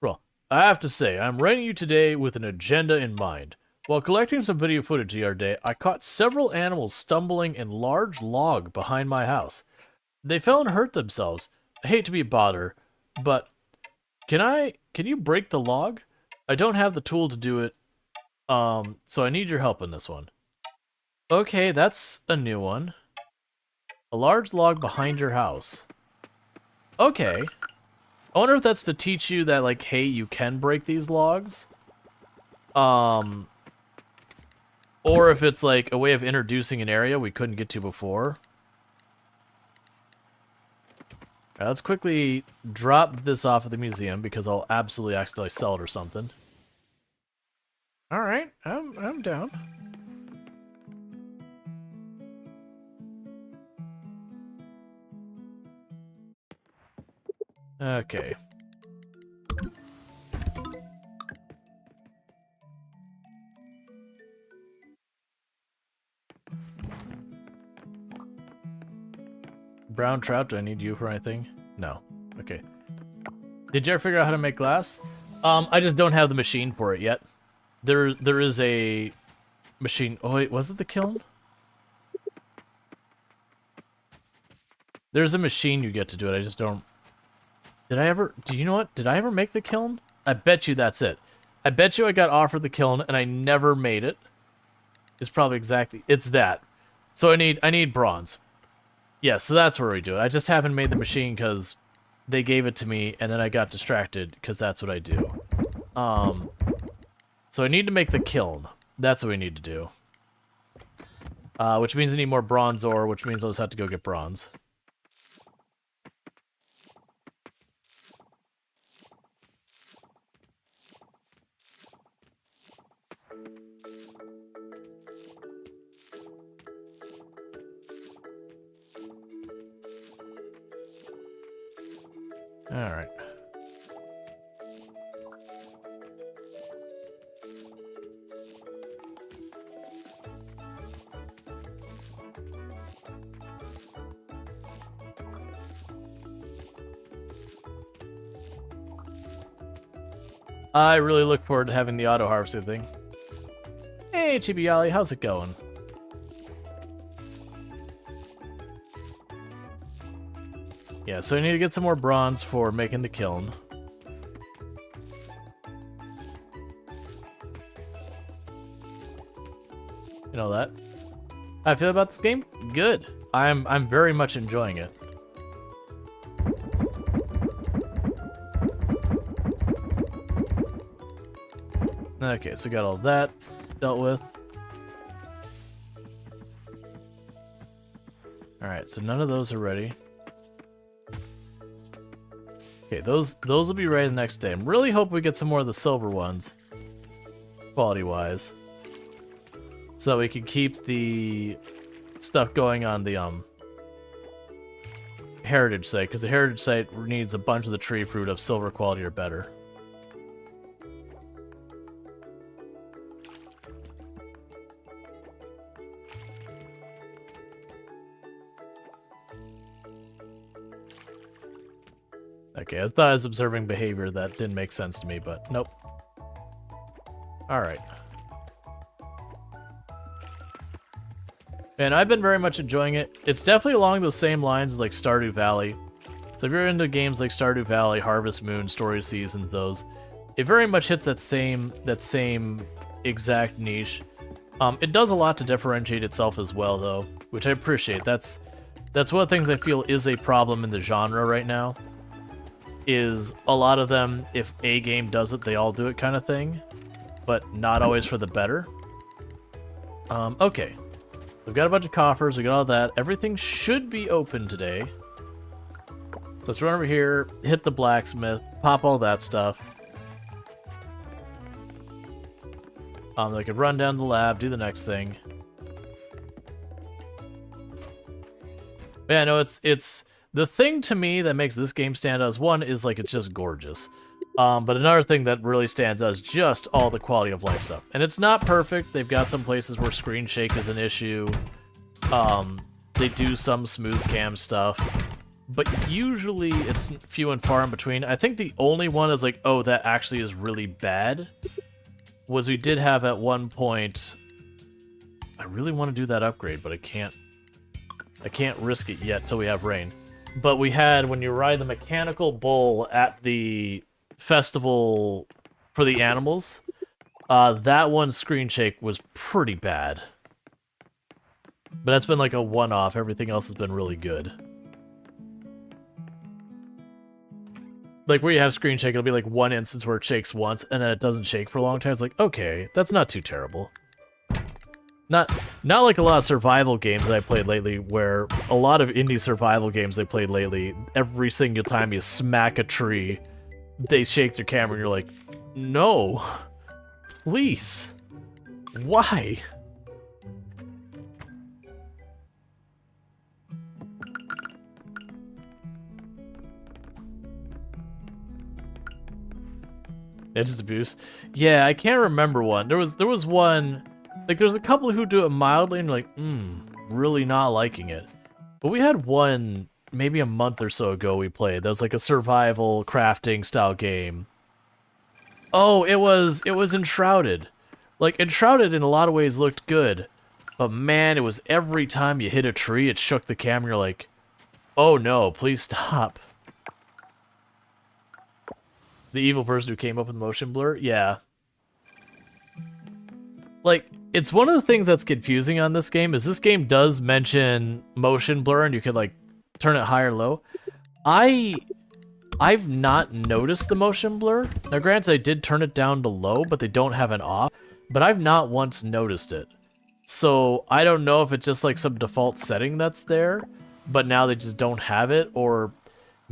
Roll. I have to say, I'm writing you today with an agenda in mind. While collecting some video footage the other day, I caught several animals stumbling in large log behind my house. They fell and hurt themselves. I hate to be a bother, but can you break the log? I don't have the tool to do it, so I need your help in this one. Okay, that's a new one. A large log behind your house. Okay. I wonder if that's to teach you that, like, hey, you can break these logs. Or if it's, like, a way of introducing an area we couldn't get to before. Alright, let's quickly drop this off at the museum, because I'll absolutely accidentally sell it or something. Alright, I'm down. Okay. Brown trout, do I need you for anything? No. Okay. Did you ever figure out how to make glass? I just don't have the machine for it yet. There is a machine. Oh wait, was it the kiln? There's a machine you get to do it. I just don't. Did I ever? Do you know what? Did I ever make the kiln? I bet you that's it. I bet you I got offered the kiln and I never made it. It's probably exactly. It's that. So I need bronze. Yeah, so that's where we do it. I just haven't made the machine because they gave it to me and then I got distracted because that's what I do. So I need to make the kiln. That's what we need to do. Which means I need more bronze ore, which means I'll just have to go get bronze. Alright. I really look forward to having the auto harvesting thing. Hey, Chibiali, how's it going? Yeah, so I need to get some more bronze for making the kiln. You know that? How I feel about this game? Good. I'm very much enjoying it. Okay, so we got all that dealt with. Alright, so none of those are ready. Okay, those will be ready the next day. I'm really hoping we get some more of the silver ones, quality-wise, so we can keep the stuff going on the heritage site, because the heritage site needs a bunch of the tree fruit of silver quality or better. Okay, I thought I was observing behavior that didn't make sense to me, but nope. Alright. And I've been very much enjoying it. It's definitely along those same lines as like Stardew Valley. So if you're into games like Stardew Valley, Harvest Moon, Story Seasons, those, it very much hits that same exact niche. It does a lot to differentiate itself as well, though, which I appreciate. That's one of the things I feel is a problem in the genre right now. Is a lot of them, if a game does it, they all do it kind of thing, but not always for the better. Okay. We've got a bunch of coffers, we got all that. Everything should be open today. So let's run over here, hit the blacksmith, pop all that stuff. I could run down to the lab, do the next thing. But yeah, no, it's the thing to me that makes this game stand out is one is like it's just gorgeous. But another thing that really stands out is just all the quality of life stuff. And it's not perfect. They've got some places where screen shake is an issue. They do some smooth cam stuff. but usually it's few and far in between. I think the only one is like, oh, that actually is really bad, was we did have at one point, I really want to do that upgrade, but I can't risk it yet till we have rain. But we had, when you ride the mechanical bull at the festival for the animals, that one screen shake was pretty bad. But that's been like a one-off. Everything else has been really good. Like where you have screen shake, it'll be like one instance where it shakes once and then it doesn't shake for a long time. It's like, okay, that's not too terrible. Not like a lot of survival games that I played lately, where a lot of indie survival games I played lately, every single time you smack a tree, they shake their camera and you're like, no, please, why? It's just abuse. Yeah, I can't remember one. There was one, like there's a couple who do it mildly and you're like, really not liking it. But we had one maybe a month or so ago we played. That was like a survival crafting style game. Oh, it was Enshrouded. Like Enshrouded in a lot of ways looked good, but man, it was every time you hit a tree, it shook the camera. You're like, oh no, please stop. The evil person who came up with motion blur? Yeah. Like, it's one of the things that's confusing on this game, is this game does mention motion blur and you could, like, turn it high or low. I've not noticed the motion blur. Now, granted, I did turn it down to low, but they don't have it off. But I've not once noticed it. So, I don't know if it's just, like, some default setting that's there, but now they just don't have it, or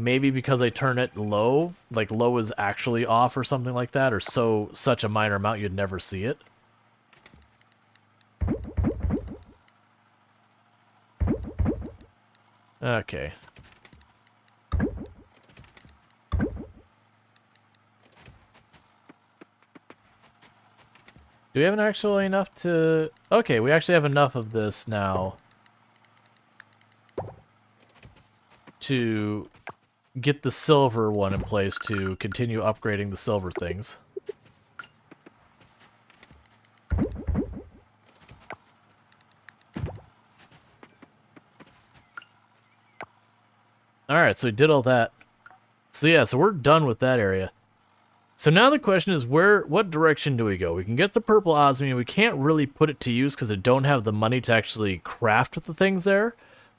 maybe because I turn it low, like low is actually off or something like that, or such a minor amount you'd never see it. Okay. Do we have actually enough to... Okay, we actually have enough of this now to get the silver one in place to continue upgrading the silver things. Alright, so we did all that. So yeah, so we're done with that area. So now the question is, what direction do we go? We can get the purple osmium. We can't really put it to use because I don't have the money to actually craft the things there.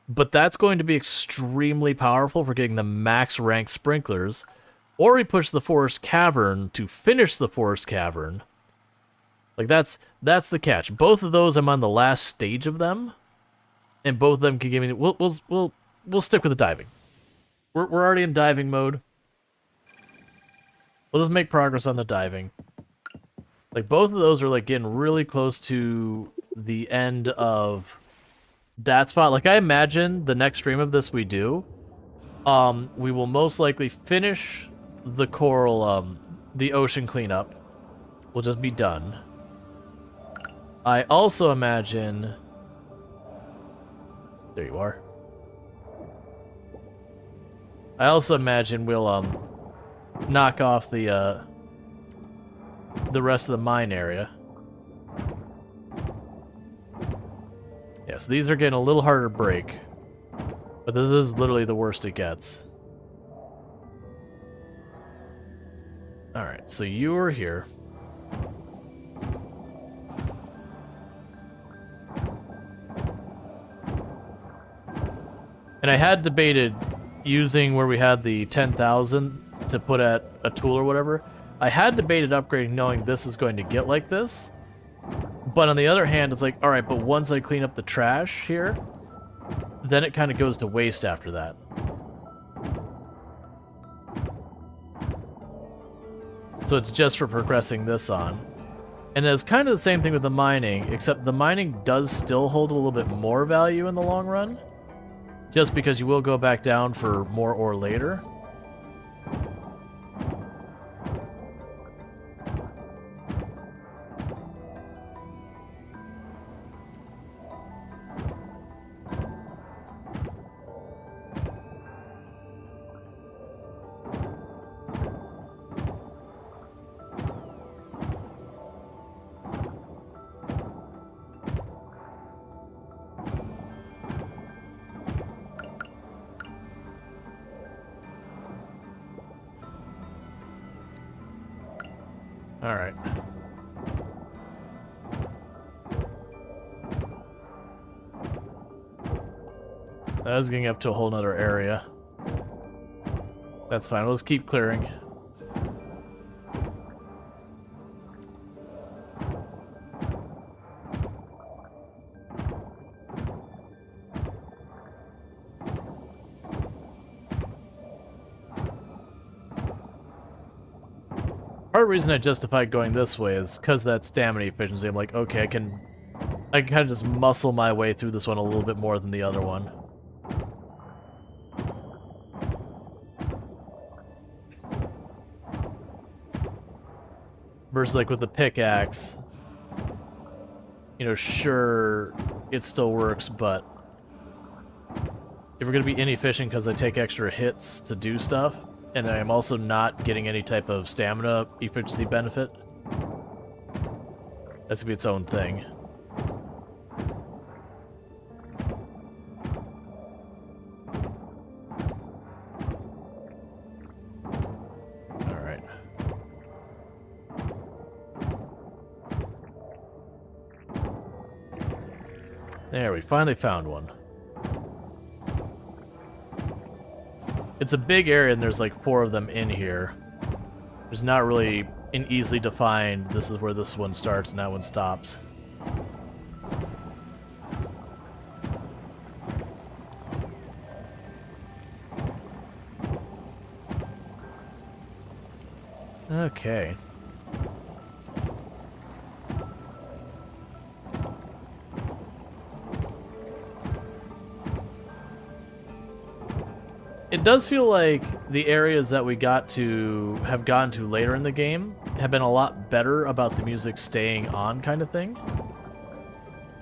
But that's going to be extremely powerful for getting the max rank sprinklers. Or we push the forest cavern to finish the forest cavern. Like that's the catch. Both of those I'm on the last stage of them. And both of them can give me... We'll stick with the diving. We're already in diving mode. We'll just make progress on the diving. Like both of those are like getting really close to the end of that spot. Like I imagine the next stream of this we do, we will most likely finish the coral, the ocean cleanup. We'll just be done. I also imagine... There you are. I also imagine we'll, knock off the rest of the mine area. Yeah, so these are getting a little harder to break. But this is literally the worst it gets. Alright, so you are here. And I had debated using where we had the 10,000 to put at a tool or whatever. I had debated upgrading knowing this is going to get like this. But on the other hand, it's like, alright, but once I clean up the trash here, then it kind of goes to waste after that. So it's just for progressing this on. And it's kind of the same thing with the mining, except the mining does still hold a little bit more value in the long run. Just because you will go back down for more ore later. Alright. That was getting up to a whole nother area. That's fine, we'll just keep clearing. Part of the reason I justified going this way is because that stamina efficiency. I'm like, okay, I can kind of just muscle my way through this one a little bit more than the other one. Versus like with the pickaxe, you know, sure, it still works, but if we're going to be inefficient because I take extra hits to do stuff, and I'm also not getting any type of stamina efficiency benefit, that's going to be its own thing. Alright. There, we finally found one. It's a big area and there's like 4 of them in here. There's not really an easily defined, this is where this one starts and that one stops. Okay. It does feel like the areas that we have gotten to later in the game have been a lot better about the music staying on kind of thing.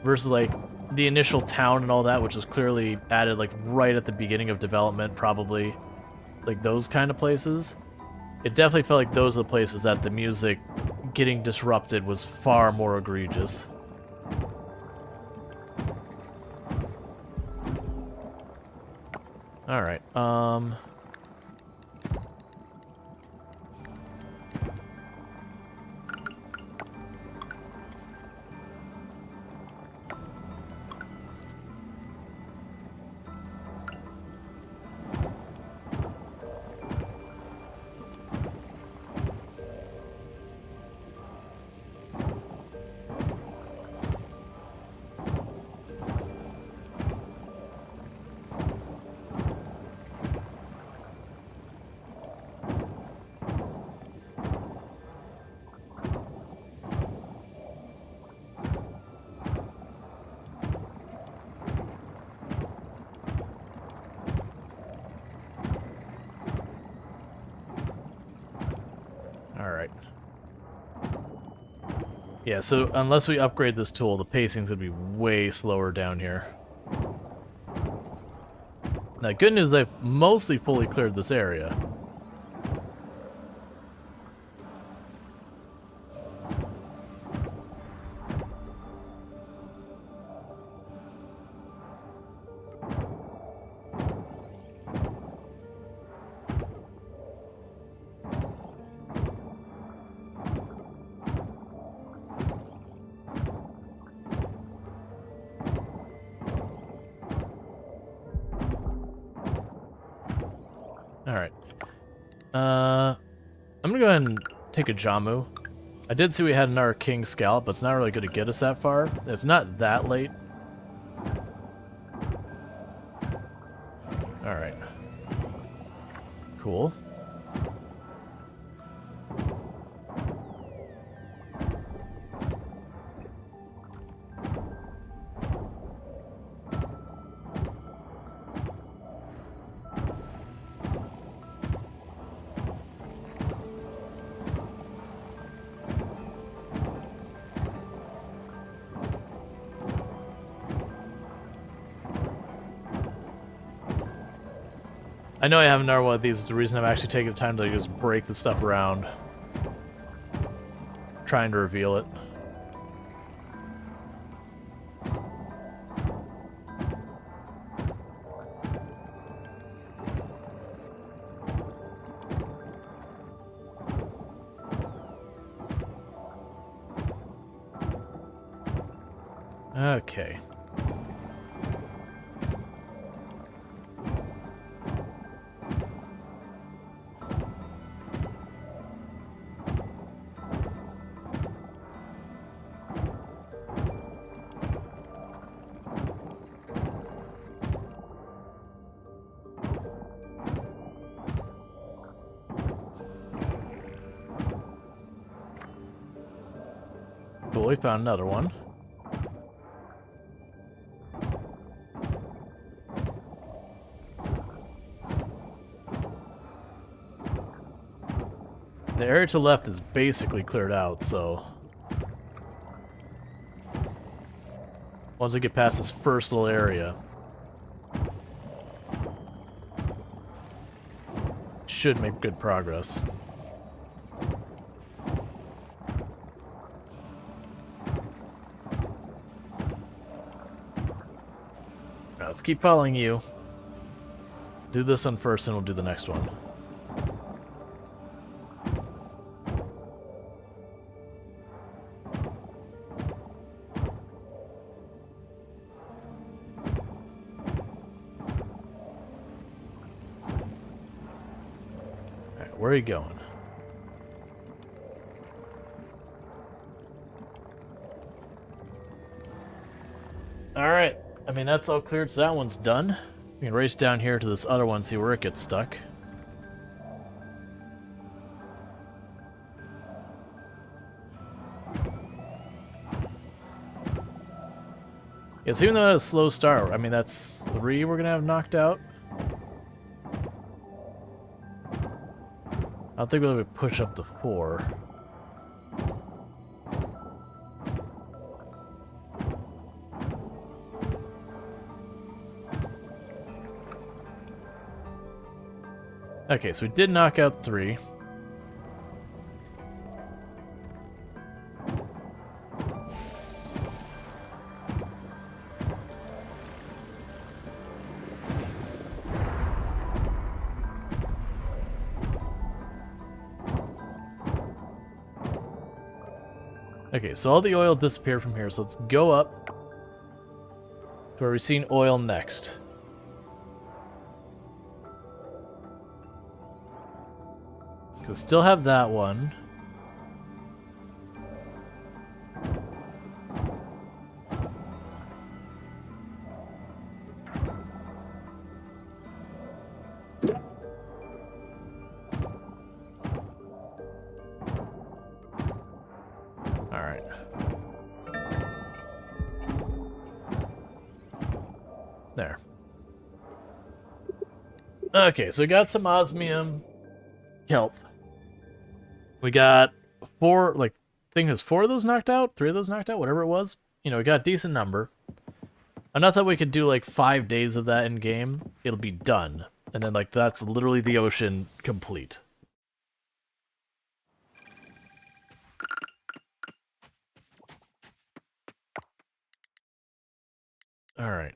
Versus like the initial town and all that, which was clearly added like right at the beginning of development, probably. Like those kind of places. It definitely felt like those are the places that the music getting disrupted was far more egregious. Alright, Alright. Yeah, so unless we upgrade this tool, the pacing's gonna be way slower down here. Now, good news, I've mostly fully cleared this area. Alright. I'm gonna go ahead and take a Jamu. I did see we had another King Scalp, but it's not really gonna get us that far. It's not that late. Alright. Cool. I know I have another one of these. The reason I'm actually taking the time to just break the stuff around. Trying to reveal it. Okay. Cool, we found another one. The area to the left is basically cleared out, so once we get past this first little area, should make good progress. Now, let's keep following you. Do this one first, and we'll do the next one. Alright, where are you going? Alright. I mean, that's all cleared, so that one's done. We can race down here to this other one, see where it gets stuck. Yeah, so even though it had a slow start, I mean, that's 3 we're gonna have knocked out. I don't think we'll be able to push up to 4. Okay, so we did knock out 3. Okay, so all the oil disappeared from here, so let's go up to where we've seen oil next. Because still have that one. Alright. There. Okay, so we got some osmium health. We got 4, like, I think there's 4 of those knocked out, 3 of those knocked out, whatever it was. You know, we got a decent number. Enough that we could do, like, 5 days of that in-game. It'll be done. And then, like, that's literally the ocean complete. Alright.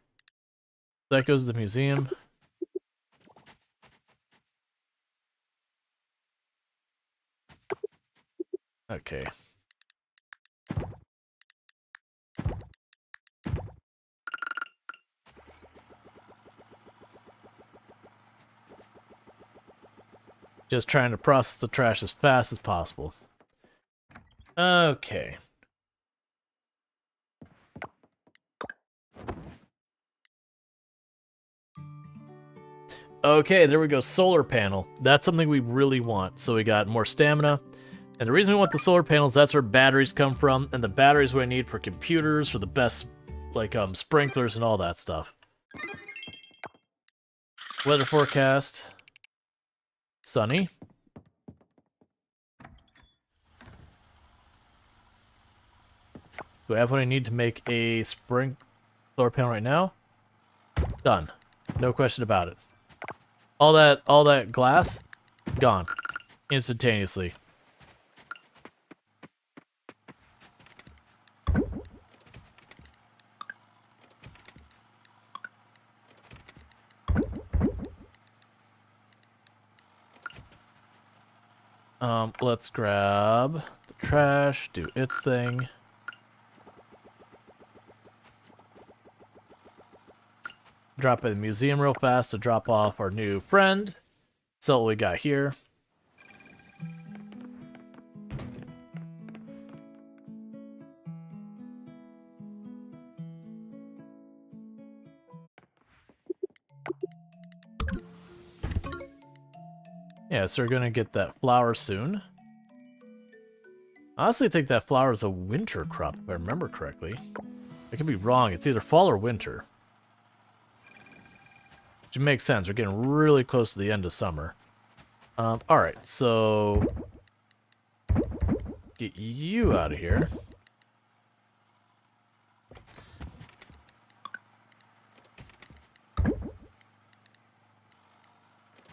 That goes to the museum. Okay. Just trying to process the trash as fast as possible. Okay. Okay, there we go. Solar panel. That's something we really want. So we got more stamina. And the reason we want the solar panels, that's where batteries come from. And the batteries we need for computers, for the best, like, sprinklers and all that stuff. Weather forecast. Sunny. Do I have what I need to make a solar panel right now? Done. No question about it. All that glass, gone. Instantaneously. Let's grab the trash, do its thing. drop by the museum real fast to drop off our new friend. Sell what we got here. Yeah, so we're gonna get that flower soon. I honestly think that flower is a winter crop, if I remember correctly. I could be wrong. It's either fall or winter. Which makes sense. We're getting really close to the end of summer. Alright, so... get you out of here.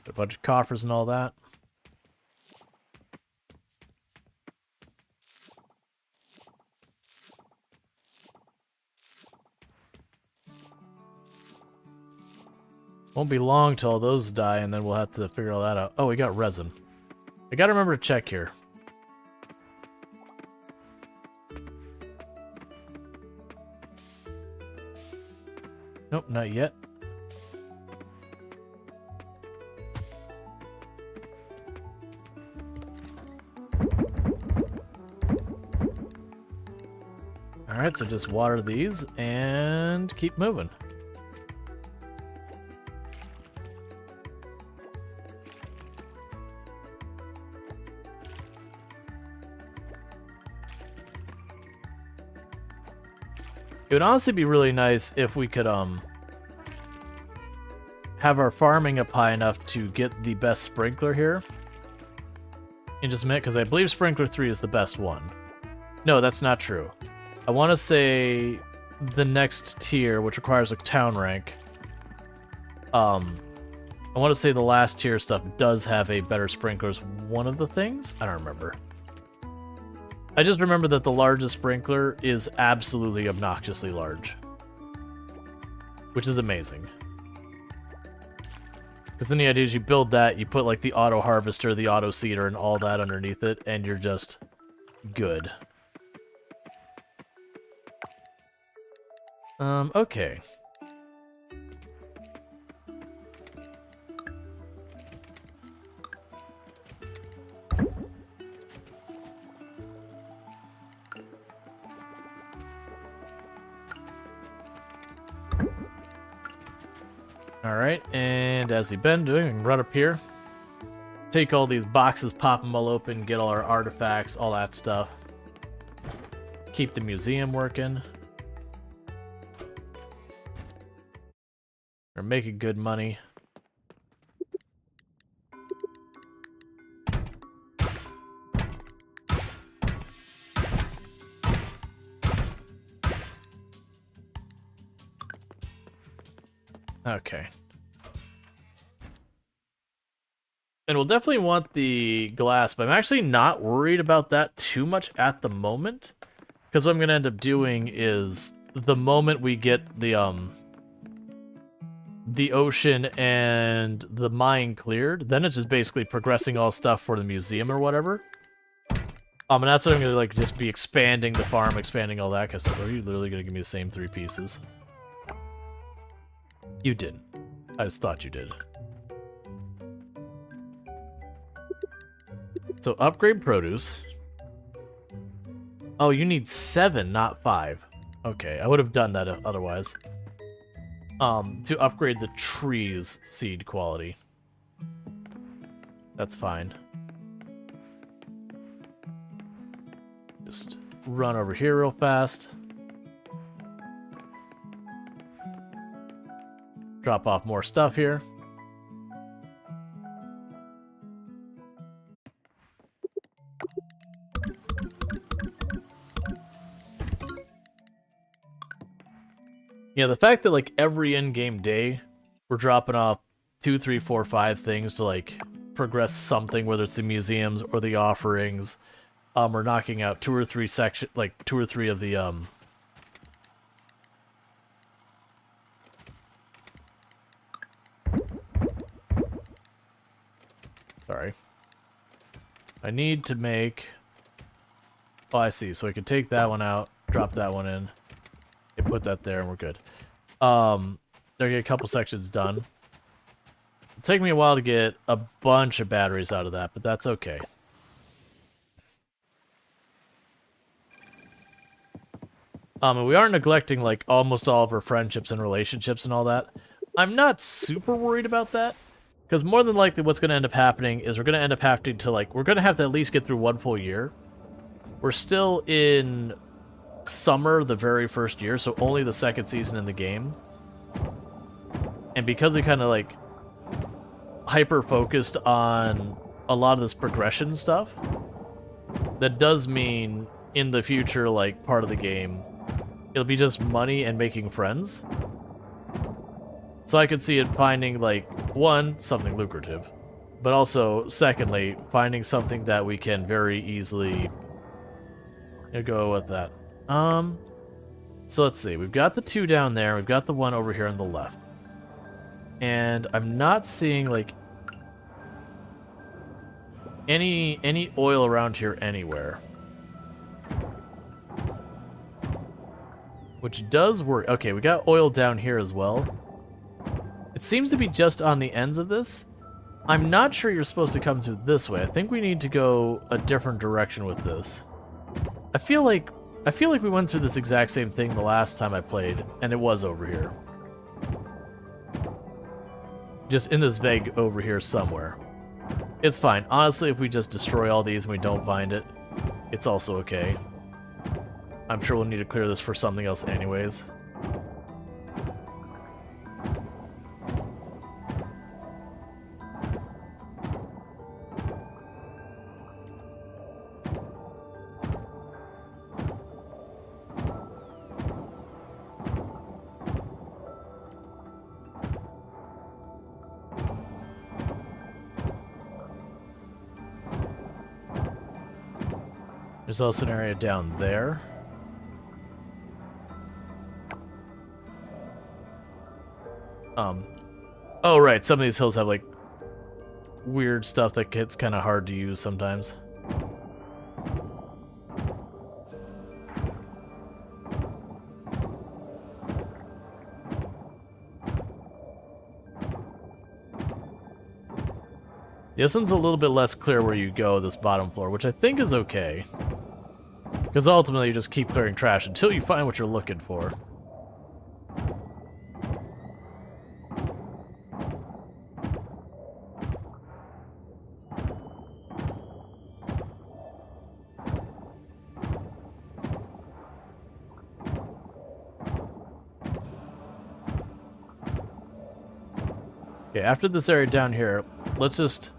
A bunch of coffers and all that. Won't be long till those die, and then we'll have to figure all that out. Oh, we got resin. I gotta remember to check here. Nope, not yet. Alright, so just water these and keep moving. It would honestly be really nice if we could have our farming up high enough to get the best sprinkler here. In just a minute, because I believe sprinkler 3 is the best one. No, that's not true. I want to say the next tier, which requires a town rank. I want to say the last tier stuff does have a better sprinkler as one of the things. I don't remember. I just remember that the largest sprinkler is absolutely obnoxiously large. Which is amazing. Because then the idea is you build that, you put like the auto harvester, the auto seeder, and all that underneath it, and you're just good. Okay. Alright, and as we've been doing, we can run up here. Take all these boxes, pop them all open, get all our artifacts, all that stuff. Keep the museum working. We're making good money. Okay. And we'll definitely want the glass, but I'm actually not worried about that too much at the moment. Because what I'm going to end up doing is, the moment we get the ocean and the mine cleared, then it's just basically progressing all stuff for the museum or whatever. And that's what I'm going to like just be expanding the farm, expanding all that, because are you literally going to give me the same 3 pieces? You didn't. I just thought you did. So upgrade produce. Oh, you need 7, not 5. Okay, I would have done that otherwise. To upgrade the trees seed quality. That's fine. Just run over here real fast. Drop off more stuff here. Yeah, the fact that like every in-game day we're dropping off 2, 3, 4, 5 things to like progress something, whether it's the museums or the offerings. We're knocking out 2 or 3 sections, like 2 or 3 of the Sorry. I need to make... Oh, I see. So I can take that one out, drop that one in, and put that there, and we're good. There, get a couple sections done. It'll take me a while to get a bunch of batteries out of that, but that's okay. And we are neglecting, like, almost all of our friendships and relationships and all that. I'm not super worried about that, because more than likely what's going to end up happening is we're going to end up having to, like, we're going to have to at least get through one full year. We're still in summer the very first year, so only the second season in the game. And because we kind of, like, hyper-focused on a lot of this progression stuff, that does mean in the future, like, part of the game, it'll be just money and making friends. So I could see it finding, like, one, something lucrative, but also, secondly, finding something that we can very easily go with that. So let's see. We've got the 2 down there. We've got the 1 over here on the left. And I'm not seeing, like, any oil around here anywhere. Which does work. Okay, we got oil down here as well. It seems to be just on the ends of this. I'm not sure you're supposed to come through this way. I think we need to go a different direction with this. I feel like we went through this exact same thing the last time I played, and it was over here. Just in this vague over here somewhere. It's fine. Honestly, if we just destroy all these and we don't find it, it's also okay. I'm sure we'll need to clear this for something else anyways. There's also an area down there. Oh right, some of these hills have like weird stuff that gets kind of hard to use sometimes. This one's a little bit less clear where you go, this bottom floor, which I think is okay. Because ultimately you just keep clearing trash until you find what you're looking for. Okay, after this area down here, let's just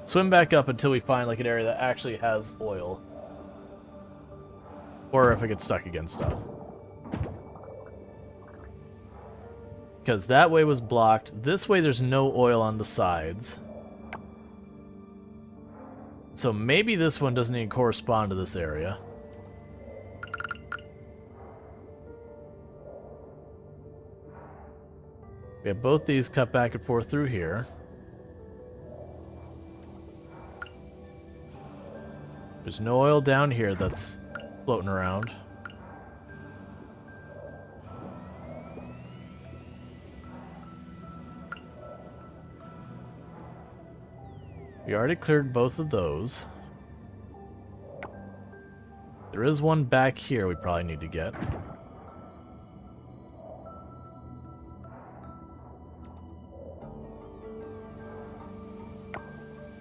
swim back up until we find like an area that actually has oil. Or if I get stuck against stuff. Because that way was blocked. This way there's no oil on the sides. So maybe this one doesn't even correspond to this area. We have both these cut back and forth through here. There's no oil down here that's floating around. We already cleared both of those. There is one back here we probably need to get.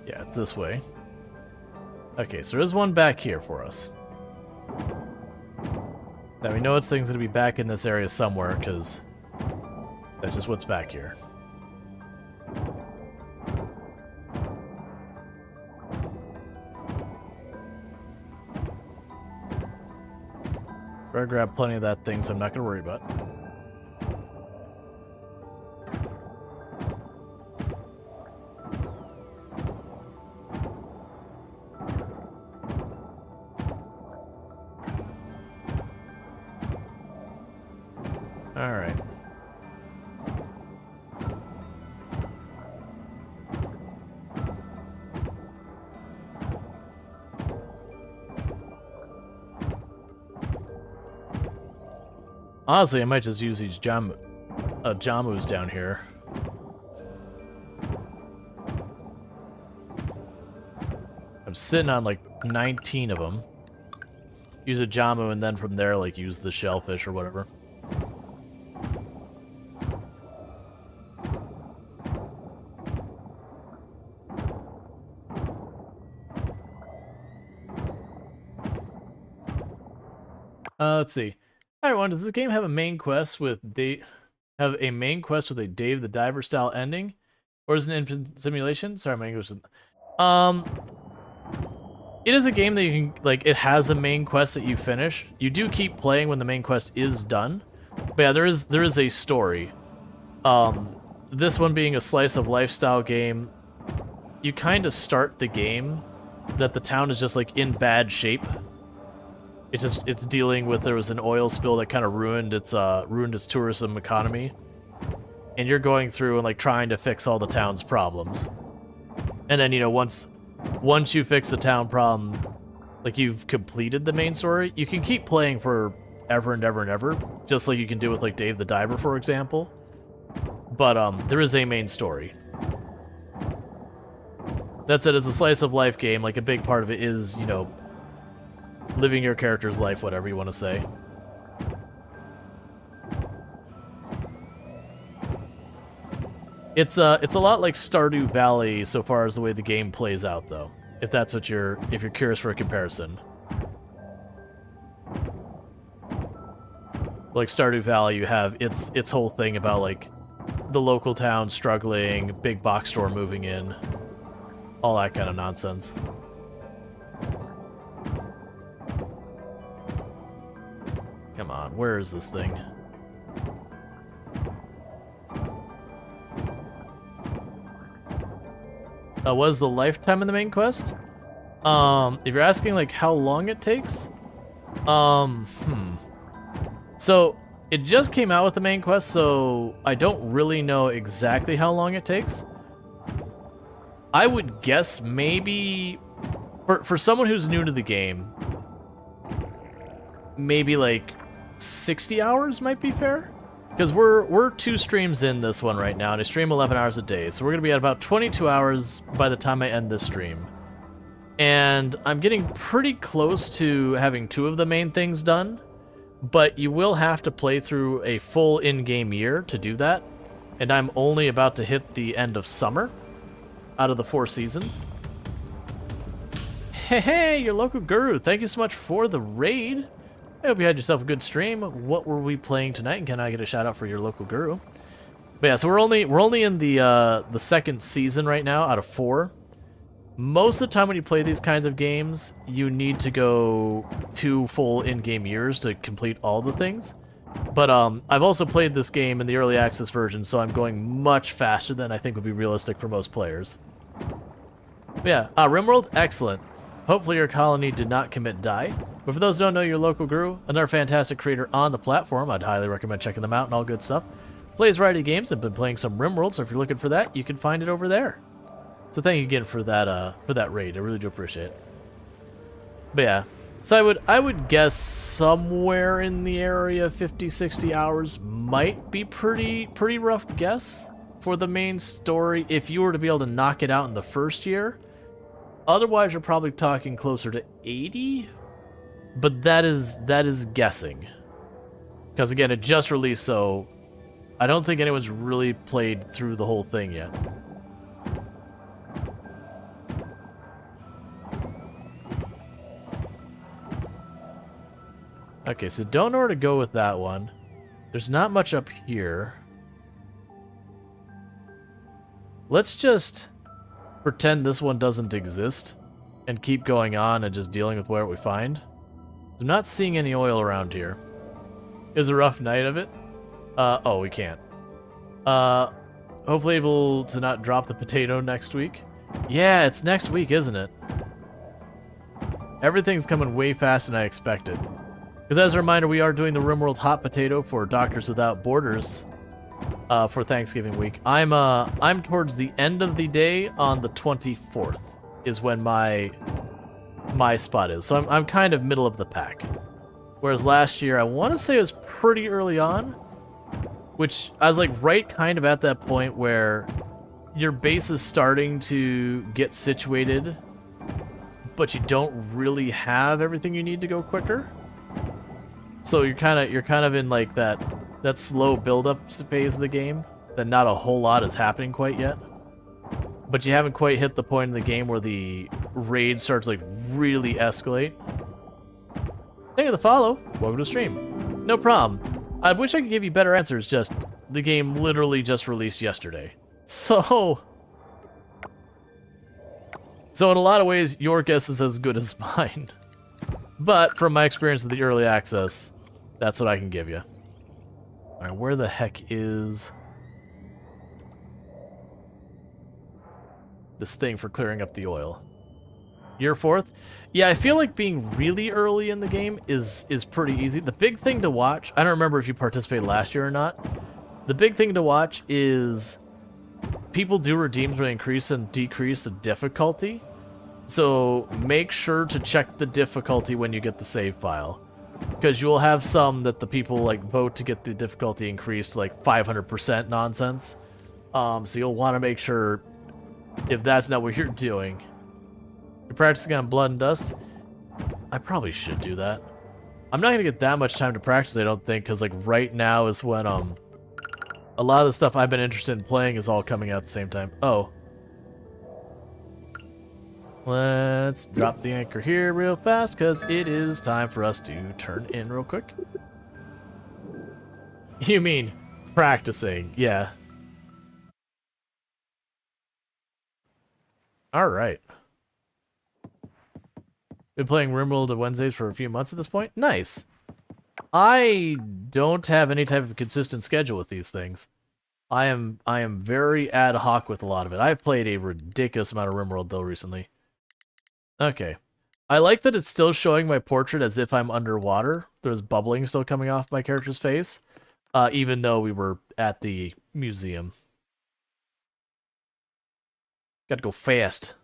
Yeah, it's this way. Okay, so there's one back here for us. Now we know it's things going to be back in this area somewhere, because that's just what's back here. Better grab plenty of that thing, so I'm not going to worry about it. Alright. Honestly, I might just use these gem Jamu's down here. I'm sitting on like 19 of them. Use a Jamu and then from there like use the shellfish or whatever. Let's see. Hi everyone, does this game have a main quest with a Dave the Diver style ending? Or is it an infant simulation? Sorry, my English is... It is a game that you can, like, it has a main quest that you finish. You do keep playing when the main quest is done. But yeah, there is a story. This one being a slice of lifestyle game, you kind of start the game that the town is just, like, in bad shape. It's dealing with, there was an oil spill that kind of ruined its tourism economy. And you're going through and, like, trying to fix all the town's problems. And then, you know, once you fix the town problem, like you've completed the main story, you can keep playing for ever and ever and ever, just like you can do with like Dave the Diver, for example. But there is a main story. That said, it's a slice of life game. Like a big part of it is, you know, living your character's life, whatever you want to say. It's a lot like Stardew Valley so far as the way the game plays out, though. If that's what you're curious for a comparison. Like Stardew Valley, you have its whole thing about like the local town struggling, big box store moving in, all that kind of nonsense. Come on, where is this thing? What is the lifetime in the main quest? If you're asking like how long it takes, so it just came out with the main quest, so I don't really know exactly how long it takes. I would guess maybe for someone who's new to the game, maybe like 60 hours might be fair. Because we're 2 streams in this one right now, and I stream 11 hours a day, so we're going to be at about 22 hours by the time I end this stream. And I'm getting pretty close to having 2 of the main things done, but you will have to play through a full in-game year to do that, and I'm only about to hit the end of summer out of the 4 seasons. Hey, your local guru, thank you so much for the raid. I hope you had yourself a good stream. What were we playing tonight? And can I get a shout out for your local guru? But yeah, so we're only in the 2nd season right now out of 4. Most of the time when you play these kinds of games, you need to go 2 full in-game years to complete all the things. But I've also played this game in the early access version, so I'm going much faster than I think would be realistic for most players. But yeah, RimWorld, excellent. Hopefully your colony did not commit die. But for those who don't know, your local guru, another fantastic creator on the platform, I'd highly recommend checking them out and all good stuff. Plays a variety of games, and been playing some RimWorld, so if you're looking for that, you can find it over there. So thank you again for that raid. I really do appreciate it. But yeah, so I would guess somewhere in the area 50-60 hours might be pretty rough guess for the main story if you were to be able to knock it out in the first year. Otherwise, you're probably talking closer to 80, but that is guessing. Because again, it just released, so I don't think anyone's really played through the whole thing yet. Okay, so don't know where to go with that one. There's not much up here. Let's just pretend this one doesn't exist and keep going on and just dealing with what we find. I'm not seeing any oil around here. It was a rough night of it. Oh, we can't. Hopefully able to not drop the potato next week. Yeah, it's next week, isn't it? Everything's coming way faster than I expected. Because as a reminder, we are doing the RimWorld Hot Potato for Doctors Without Borders for Thanksgiving week. I'm towards the end of the day on the 24th is when my spot is. So I'm kind of middle of the pack. Whereas last year, I want to say it was pretty early on. which I was like right kind of at that point where your base is starting to get situated, but you don't really have everything you need to go quicker. So you're kind of in like that slow build-up phase of the game, that not a whole lot is happening quite yet. But you haven't quite hit the point in the game where the raid starts like really escalate. Thank you for the follow. Welcome to the stream. No problem. I wish I could give you better answers, just the game literally just released yesterday. So in a lot of ways, your guess is as good as mine. But from my experience with the early access, that's what I can give you. Alright, where the heck is this thing for clearing up the oil? Year 4th? Yeah, I feel like being really early in the game is pretty easy. The big thing to watch, I don't remember if you participated last year or not. The big thing to watch is people do redeems when they increase and decrease the difficulty. So make sure to check the difficulty when you get the save file. Because you'll have some that the people like vote to get the difficulty increased to like 500% nonsense. So you'll want to make sure, if that's not what you're doing. You're practicing on blood and dust? I probably should do that. I'm not going to get that much time to practice, I don't think, because like right now is when a lot of the stuff I've been interested in playing is all coming out at the same time. Oh. Let's drop the anchor here real fast, because it is time for us to turn in real quick. You mean practicing, yeah. Alright. Been playing RimWorld on Wednesdays for a few months at this point. Nice. I don't have any type of consistent schedule with these things. I am very ad hoc with a lot of it. I've played a ridiculous amount of RimWorld though recently. Okay. I like that it's still showing my portrait as if I'm underwater. There's bubbling still coming off my character's face, even though we were at the museum. Gotta go fast.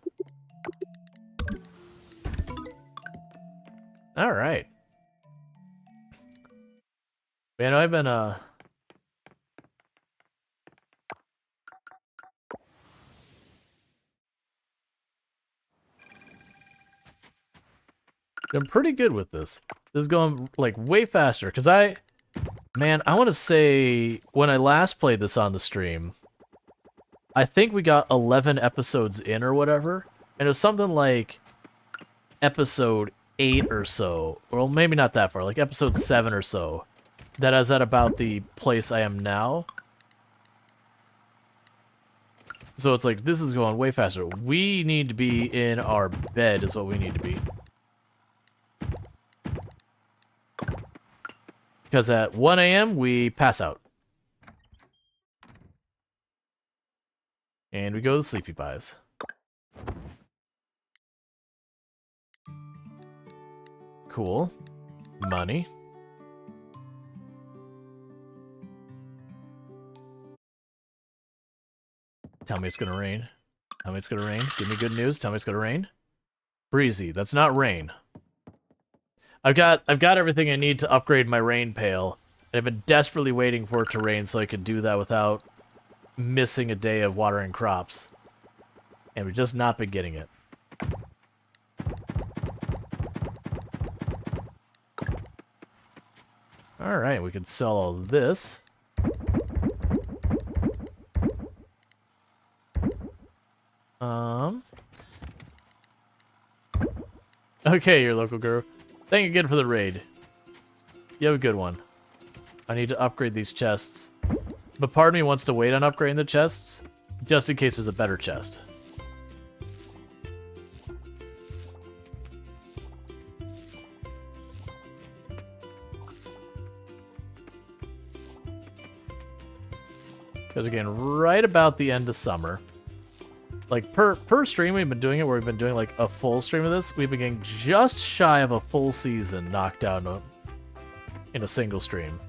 Alright. Man, I've been, I'm pretty good with this. This is going, like, way faster, because man, I want to say, when I last played this on the stream, I think we got 11 episodes in or whatever, and it was something like episode 8 or so, or maybe not that far, like episode 7 or so, that I was at about the place I am now. So it's like, this is going way faster. We need to be in our bed is what we need to be. Because at 1 a.m. we pass out. And we go to the sleepy pies. Cool. Money. Tell me it's gonna rain. Tell me it's gonna rain. Give me good news. Tell me it's gonna rain. Breezy. That's not rain. I've got everything I need to upgrade my rain pail, and I've been desperately waiting for it to rain so I could do that without missing a day of watering crops. And we've just not been getting it. Alright, we can sell all this. Okay, your local guru. Thank you again for the raid. You have a good one. I need to upgrade these chests. But part of me wants to wait on upgrading the chests, just in case there's a better chest. Because again, right about the end of summer, like per stream we've been doing it, where we've been doing like a full stream of this, we've been getting just shy of a full season knocked out in a single stream.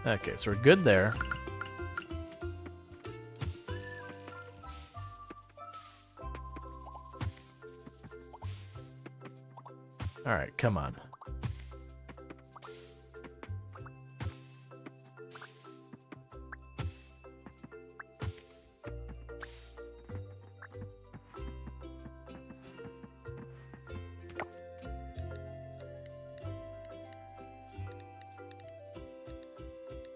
Okay, so we're good there. Alright, come on.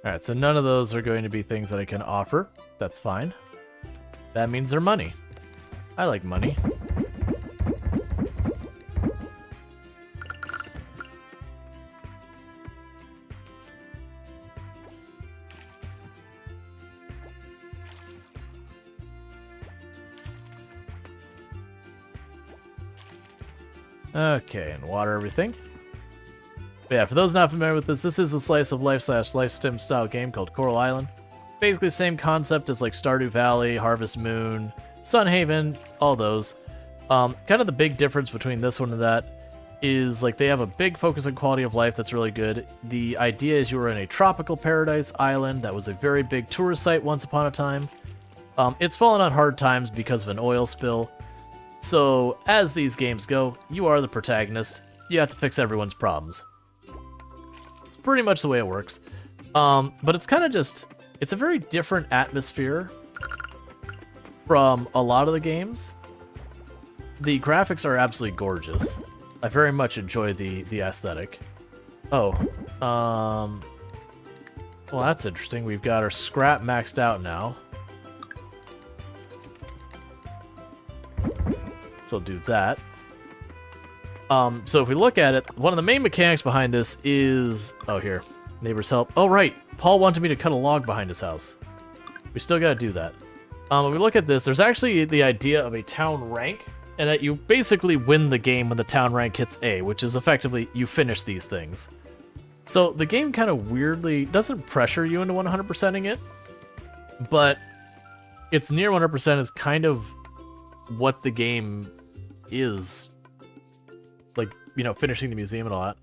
Alright, so none of those are going to be things that I can offer. That's fine. That means they're money. I like money. Okay, and water everything. But yeah, for those not familiar with this, this is a slice of life / life sim style game called Coral Island. Basically the same concept as like Stardew Valley, Harvest Moon, Sunhaven, all those. Kind of the big difference between this one and that is like they have a big focus on quality of life that's really good. The idea is you were in a tropical paradise island that was a very big tourist site once upon a time. It's fallen on hard times because of an oil spill. So, as these games go, you are the protagonist. You have to fix everyone's problems. It's pretty much the way it works. But it's kind of just... It's a very different atmosphere from a lot of the games. The graphics are absolutely gorgeous. I very much enjoy the aesthetic. Oh. Well, that's interesting. We've got our scrap maxed out now. So do that. So if we look at it, one of the main mechanics behind this is... Oh, here. Neighbor's help. Oh, right. Paul wanted me to cut a log behind his house. We still gotta do that. When we look at this, there's actually the idea of a town rank, and that you basically win the game when the town rank hits A, which is effectively you finish these things. So the game kind of weirdly doesn't pressure you into 100%ing it, but it's near 100% is kind of what the game is, like, you know, finishing the museum and all that.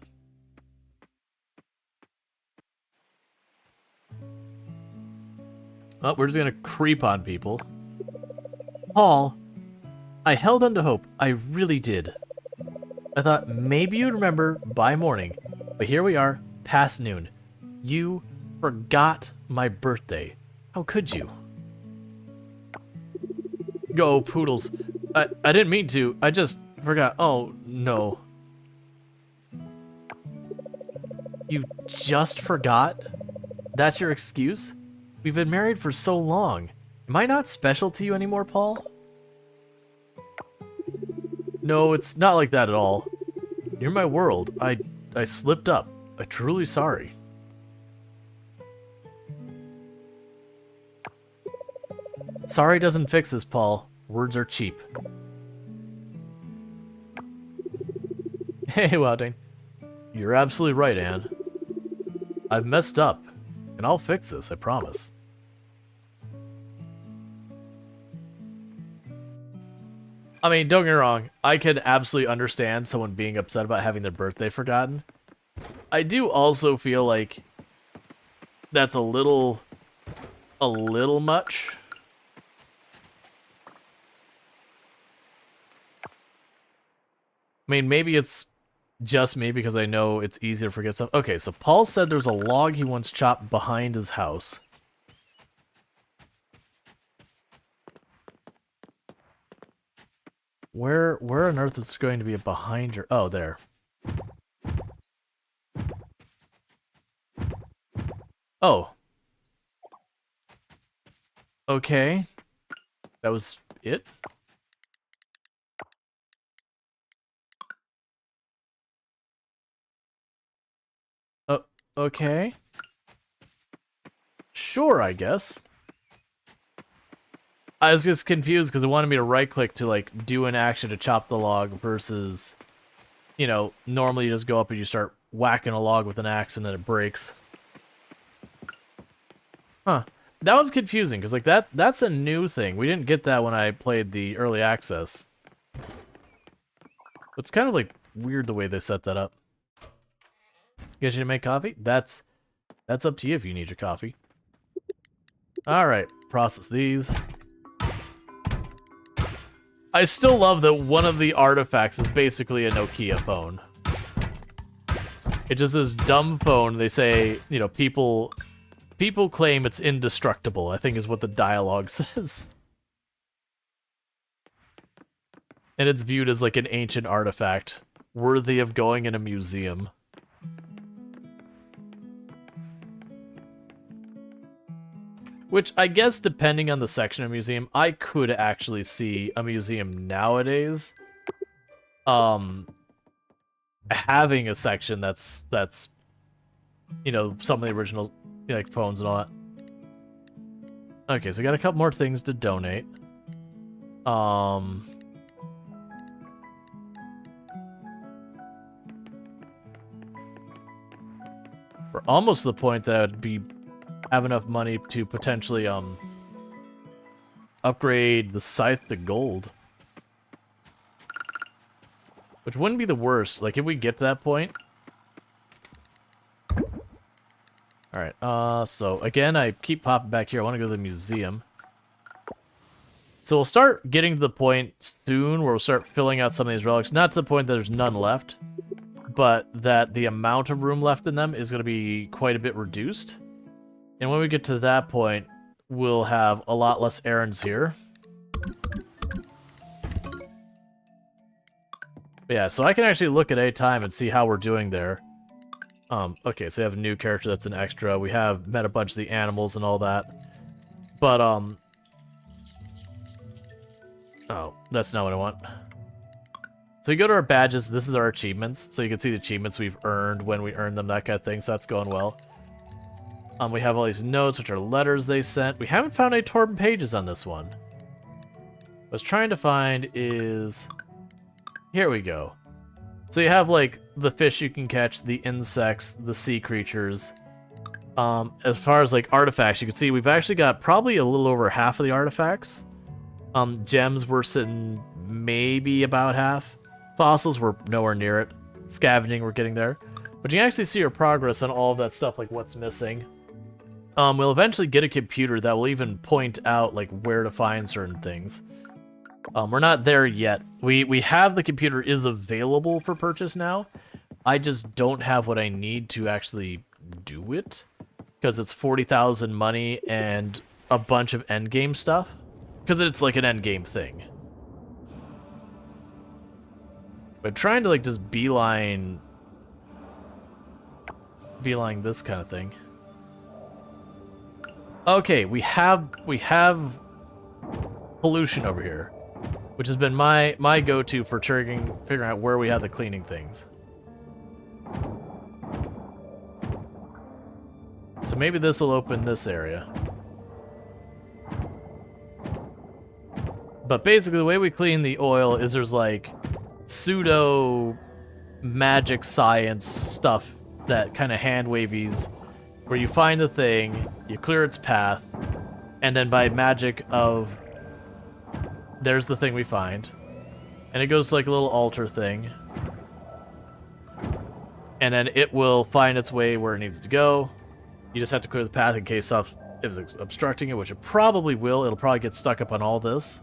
Oh, we're just gonna creep on people. Paul, I held on to hope. I really did. I thought maybe you'd remember by morning, but here we are, past noon. You forgot my birthday. How could you? Go, Poodles. I didn't mean to. I just forgot. Oh, no. You just forgot? That's your excuse? We've been married for so long. Am I not special to you anymore, Paul? No, it's not like that at all. You're my world. I slipped up. I'm truly sorry. Sorry doesn't fix this, Paul. Words are cheap. Hey, Wildane. You're absolutely right, Anne. I've messed up, and I'll fix this, I promise. I mean, don't get me wrong, I can absolutely understand someone being upset about having their birthday forgotten. I do also feel like that's a little much. I mean, maybe it's just me because I know it's easy to forget stuff. Okay, so Paul said there's a log he wants chopped behind his house. Where on earth is going to be a behind your... Oh, there. Oh. Okay. That was it? Okay. Sure, I guess. I was just confused because it wanted me to right-click to, like, do an action to chop the log versus, you know, normally you just go up and you start whacking a log with an axe and then it breaks. Huh. That one's confusing because, like, that's a new thing. We didn't get that when I played the early access. It's kind of, like, weird the way they set that up. Get you to make coffee? That's up to you if you need your coffee. Alright, process these. I still love that one of the artifacts is basically a Nokia phone. It just says dumb phone. They say, you know, people claim it's indestructible, I think is what the dialogue says. And it's viewed as like an ancient artifact, worthy of going in a museum. Which, I guess, depending on the section of museum, I could actually see a museum nowadays having a section that's you know, some of the original, like, phones and all that. Okay, so we got a couple more things to donate. We're almost to the point that I'd have enough money to potentially upgrade the scythe to gold. Which wouldn't be the worst, like if we get to that point. Alright, so again, I keep popping back here. I want to go to the museum. So we'll start getting to the point soon where we'll start filling out some of these relics. Not to the point that there's none left, but that the amount of room left in them is going to be quite a bit reduced. And when we get to that point, we'll have a lot less errands here. But yeah, so I can actually look at a time and see how we're doing there. Okay, so we have a new character that's an extra. We have met a bunch of the animals and all that. But, oh, that's not what I want. So you go to our badges, this is our achievements. So you can see the achievements we've earned, when we earned them, that kind of thing, so that's going well. We have all these notes, which are letters they sent. We haven't found any torn pages on this one. What I was trying to find is... Here we go. So you have, like, the fish you can catch, the insects, the sea creatures. As far as, like, artifacts, you can see we've actually got probably a little over half of the artifacts. Gems we're sitting maybe about half. Fossils were nowhere near it. Scavenging, we're getting there. But you can actually see your progress on all of that stuff, like what's missing. We'll eventually get a computer that will even point out, like, where to find certain things. We're not there yet. We have the computer is available for purchase now. I just don't have what I need to actually do it. Because it's 40,000 money and a bunch of endgame stuff. Because it's like an endgame thing. But trying to, like, just beeline this kind of thing. Okay, we have pollution over here, which has been my go-to for figuring out where we have the cleaning things. So maybe this will open this area. But basically the way we clean the oil is there's like pseudo magic science stuff that kind of hand wavies, where you find the thing, you clear its path, and then by magic of there's the thing we find, and it goes to like a little altar thing, and then it will find its way where it needs to go. You just have to clear the path in case stuff is obstructing it, which it probably will. It'll probably get stuck up on all this.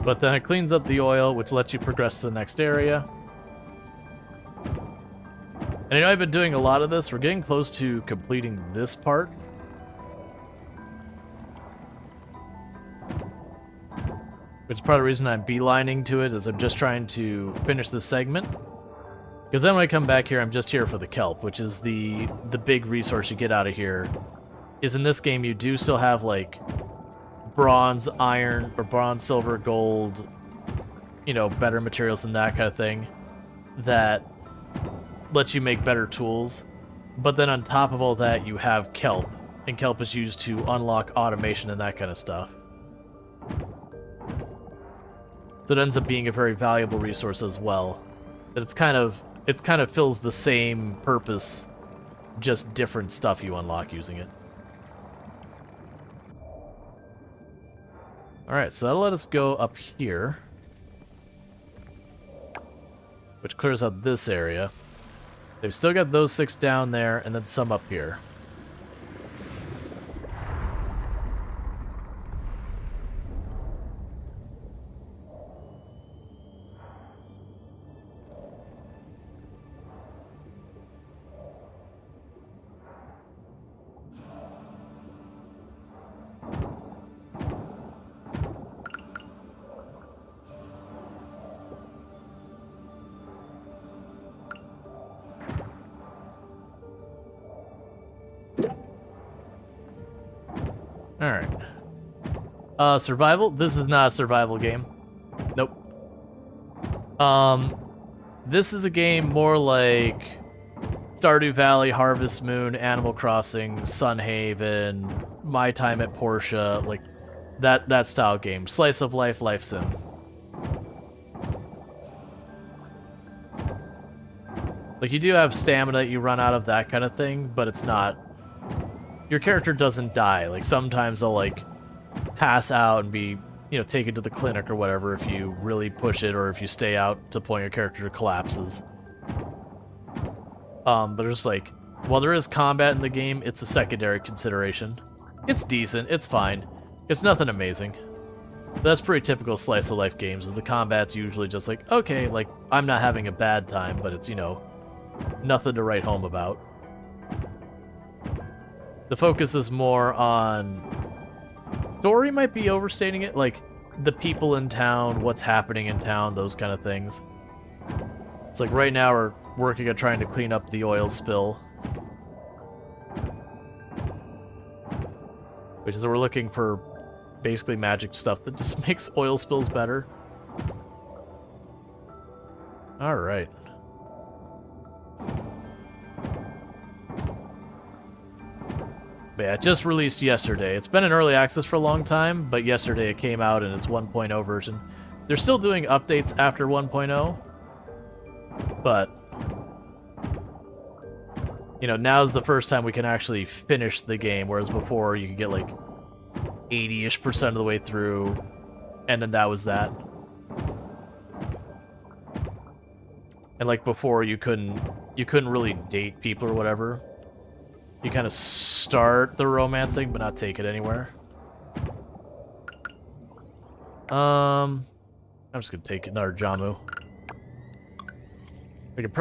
But then it cleans up the oil, which lets you progress to the next area. And I know I've been doing a lot of this. We're getting close to completing this part. Which is part of the reason I'm beelining to it, is I'm just trying to finish this segment. Because then when I come back here, I'm just here for the kelp, which is the big resource you get out of here. Is in this game, you do still have, like, bronze, iron, or bronze, silver, gold, you know, better materials than that kind of thing, that lets you make better tools. But then on top of all that, you have kelp, and kelp is used to unlock automation and that kind of stuff. So it ends up being a very valuable resource as well. That it's kind of fills the same purpose, just different stuff you unlock using it. Alright, so that'll let us go up here, which clears out this area. They've still got those 6 down there, and then some up here. Alright. Survival? This is not a survival game. Nope. This is a game more like Stardew Valley, Harvest Moon, Animal Crossing, Sunhaven, My Time at Portia, like that style game. Slice of life, life sim. Like, you do have stamina that you run out of, that kind of thing, but it's not... Your character doesn't die. Like, sometimes they'll, like, pass out and be, you know, taken to the clinic or whatever if you really push it, or if you stay out to the point your character collapses. But it's just like, while there is combat in the game, it's a secondary consideration. It's decent, it's fine. It's nothing amazing. That's pretty typical slice of life games, is the combat's usually just like, okay, like, I'm not having a bad time, but it's, you know, nothing to write home about. The focus is more on... Story might be overstating it, like, the people in town, what's happening in town, those kind of things. It's like, right now we're working on trying to clean up the oil spill. Which is, we're looking for basically magic stuff that just makes oil spills better. Alright. But yeah, it just released yesterday. It's been in early access for a long time, but yesterday it came out in its 1.0 version. They're still doing updates after 1.0, but, you know, now's the first time we can actually finish the game, whereas before you could get like 80-ish% of the way through, and then that was that. And like before, you couldn't really date people or whatever. You kind of start the romance thing, but not take it anywhere. I'm just gonna take another Jamu.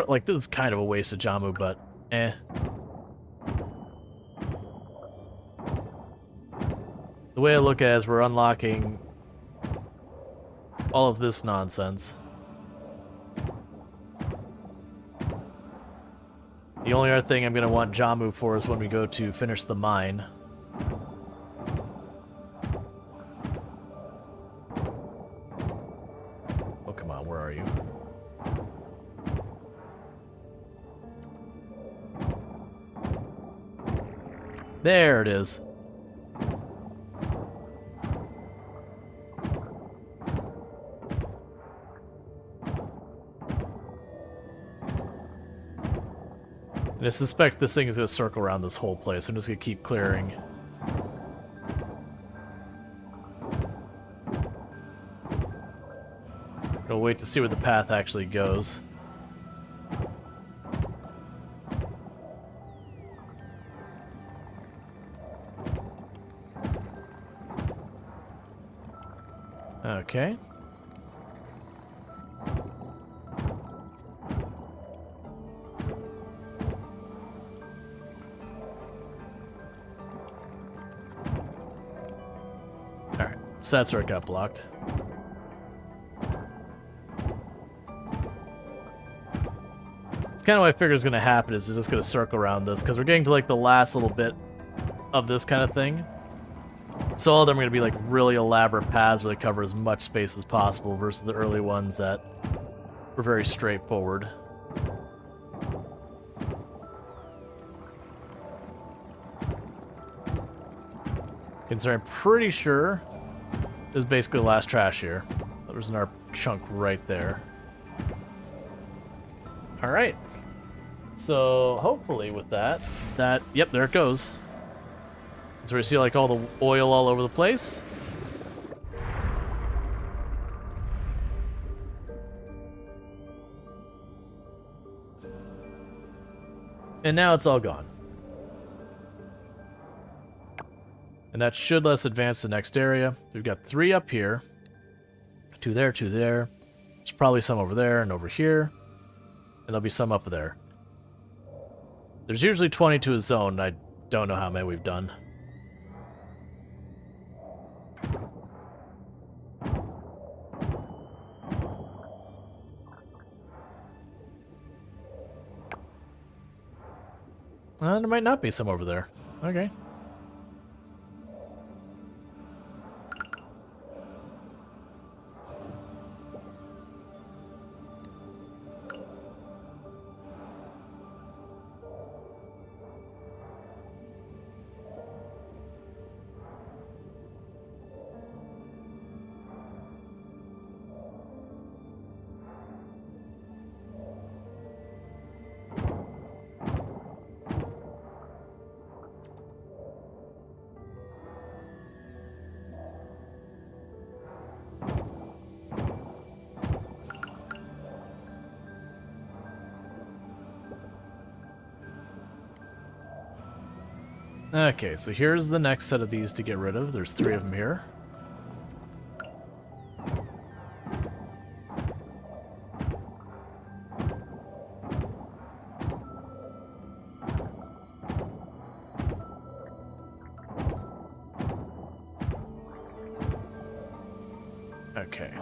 Like, this is kind of a waste of Jamu, but eh. The way I look at it is we're unlocking all of this nonsense. The only other thing I'm going to want Jamu for is when we go to finish the mine. Oh, come on, where are you? There it is. And I suspect this thing is going to circle around this whole place. I'm just going to keep clearing. I'll wait to see where the path actually goes. Okay. Alright, so that's where it got blocked. It's kind of what I figured is going to happen, is it's just going to circle around this, because we're getting to like the last little bit of this kind of thing. So all of them are going to be like really elaborate paths where they cover as much space as possible versus the early ones that were very straightforward. Considering I'm pretty sure this is basically the last trash here. There's another chunk right there. Alright. So hopefully with that, yep, there it goes. So we see like all the oil all over the place. And now it's all gone. And that should let us advance to the next area. We've got 3 up here. 2 there, 2 there. There's probably some over there and over here. And there'll be some up there. There's usually 20 to a zone. I don't know how many we've done. There might not be some over there. Okay. Okay, so here's the next set of these to get rid of. There's 3 of them here. Okay.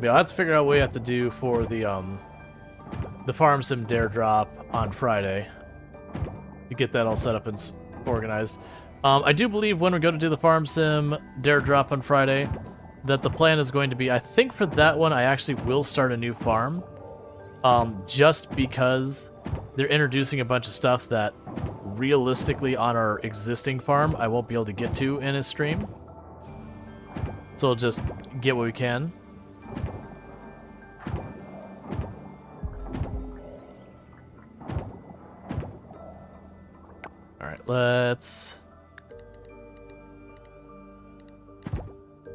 Yeah, I'll have to figure out what we have to do for the farm sim dare drop on Friday to get that all set up and organized. I do believe when we go to do the farm sim dare drop on Friday that the plan is going to be, I think for that one I actually will start a new farm, just because they're introducing a bunch of stuff that realistically on our existing farm I won't be able to get to in a stream. So we'll just get what we can. Let's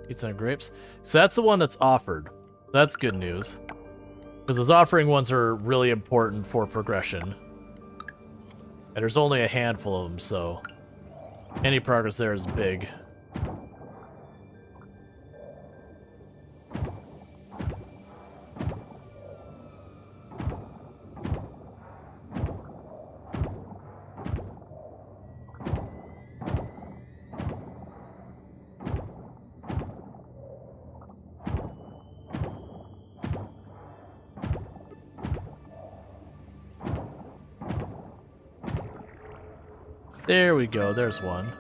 pizza and grapes. So that's the one that's offered. That's good news. Because those offering ones are really important for progression. And there's only a handful of them, so any progress there is big. There we go, there's one.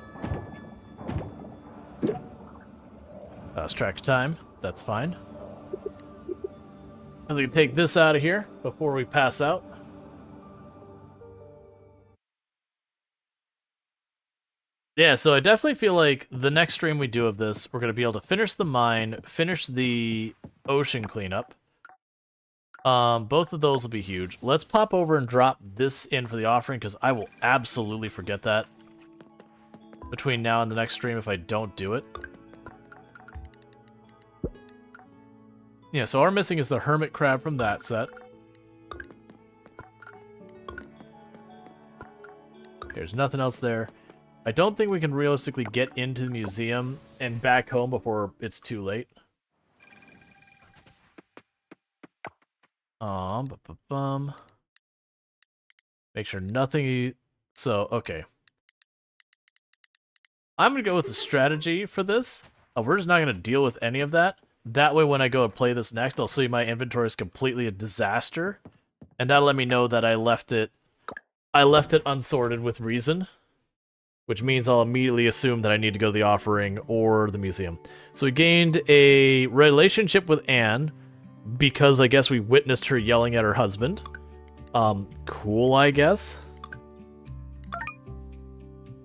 Lost track of time, that's fine. And we can take this out of here before we pass out. Yeah, so I definitely feel like the next stream we do of this, we're going to be able to finish the mine, finish the ocean cleanup. Both of those will be huge. Let's pop over and drop this in for the offering, because I will absolutely forget that between now and the next stream if I don't do it. Yeah, so all we're missing is the hermit crab from that set. There's nothing else there. I don't think we can realistically get into the museum and back home before it's too late. Make sure nothing. So, okay. I'm gonna go with the strategy for this. We're just not gonna deal with any of that. That way, when I go and play this next, I'll see my inventory is completely a disaster, and that'll let me know that I left it unsorted with reason, which means I'll immediately assume that I need to go to the offering or the museum. So we gained a relationship with Anne, because I guess we witnessed her yelling at her husband. Cool, I guess.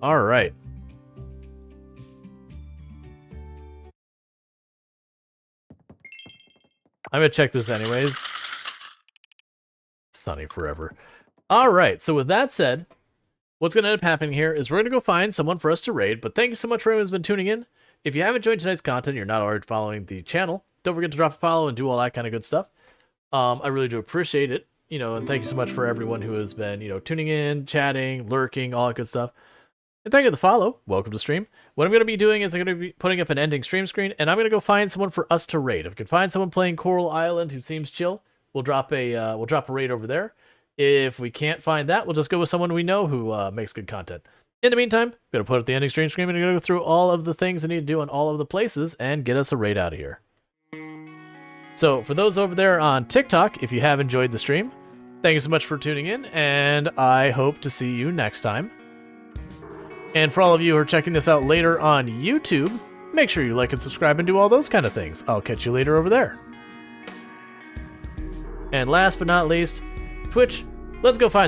Alright. I'm gonna check this anyways. Sunny forever. Alright, so with that said, what's gonna end up happening here is we're gonna go find someone for us to raid, but thank you so much for everyone who's been tuning in. If you have enjoyed tonight's content, you're not already following the channel, don't forget to drop a follow and do all that kind of good stuff. I really do appreciate it, and thank you so much for everyone who has been, tuning in, chatting, lurking, all that good stuff. And thank you for the follow. Welcome to stream. What I'm going to be doing is I'm going to be putting up an ending stream screen, and I'm going to go find someone for us to raid. If we can find someone playing Coral Island who seems chill, we'll drop a raid over there. If we can't find that, we'll just go with someone we know who makes good content. In the meantime, I'm going to put up the ending stream screen and go through all of the things I need to do on all of the places and get us a raid out of here. So for those over there on TikTok, if you have enjoyed the stream, thank you so much for tuning in, and I hope to see you next time. And for all of you who are checking this out later on YouTube, make sure you like and subscribe and do all those kind of things. I'll catch you later over there. And last but not least, Twitch, let's go find some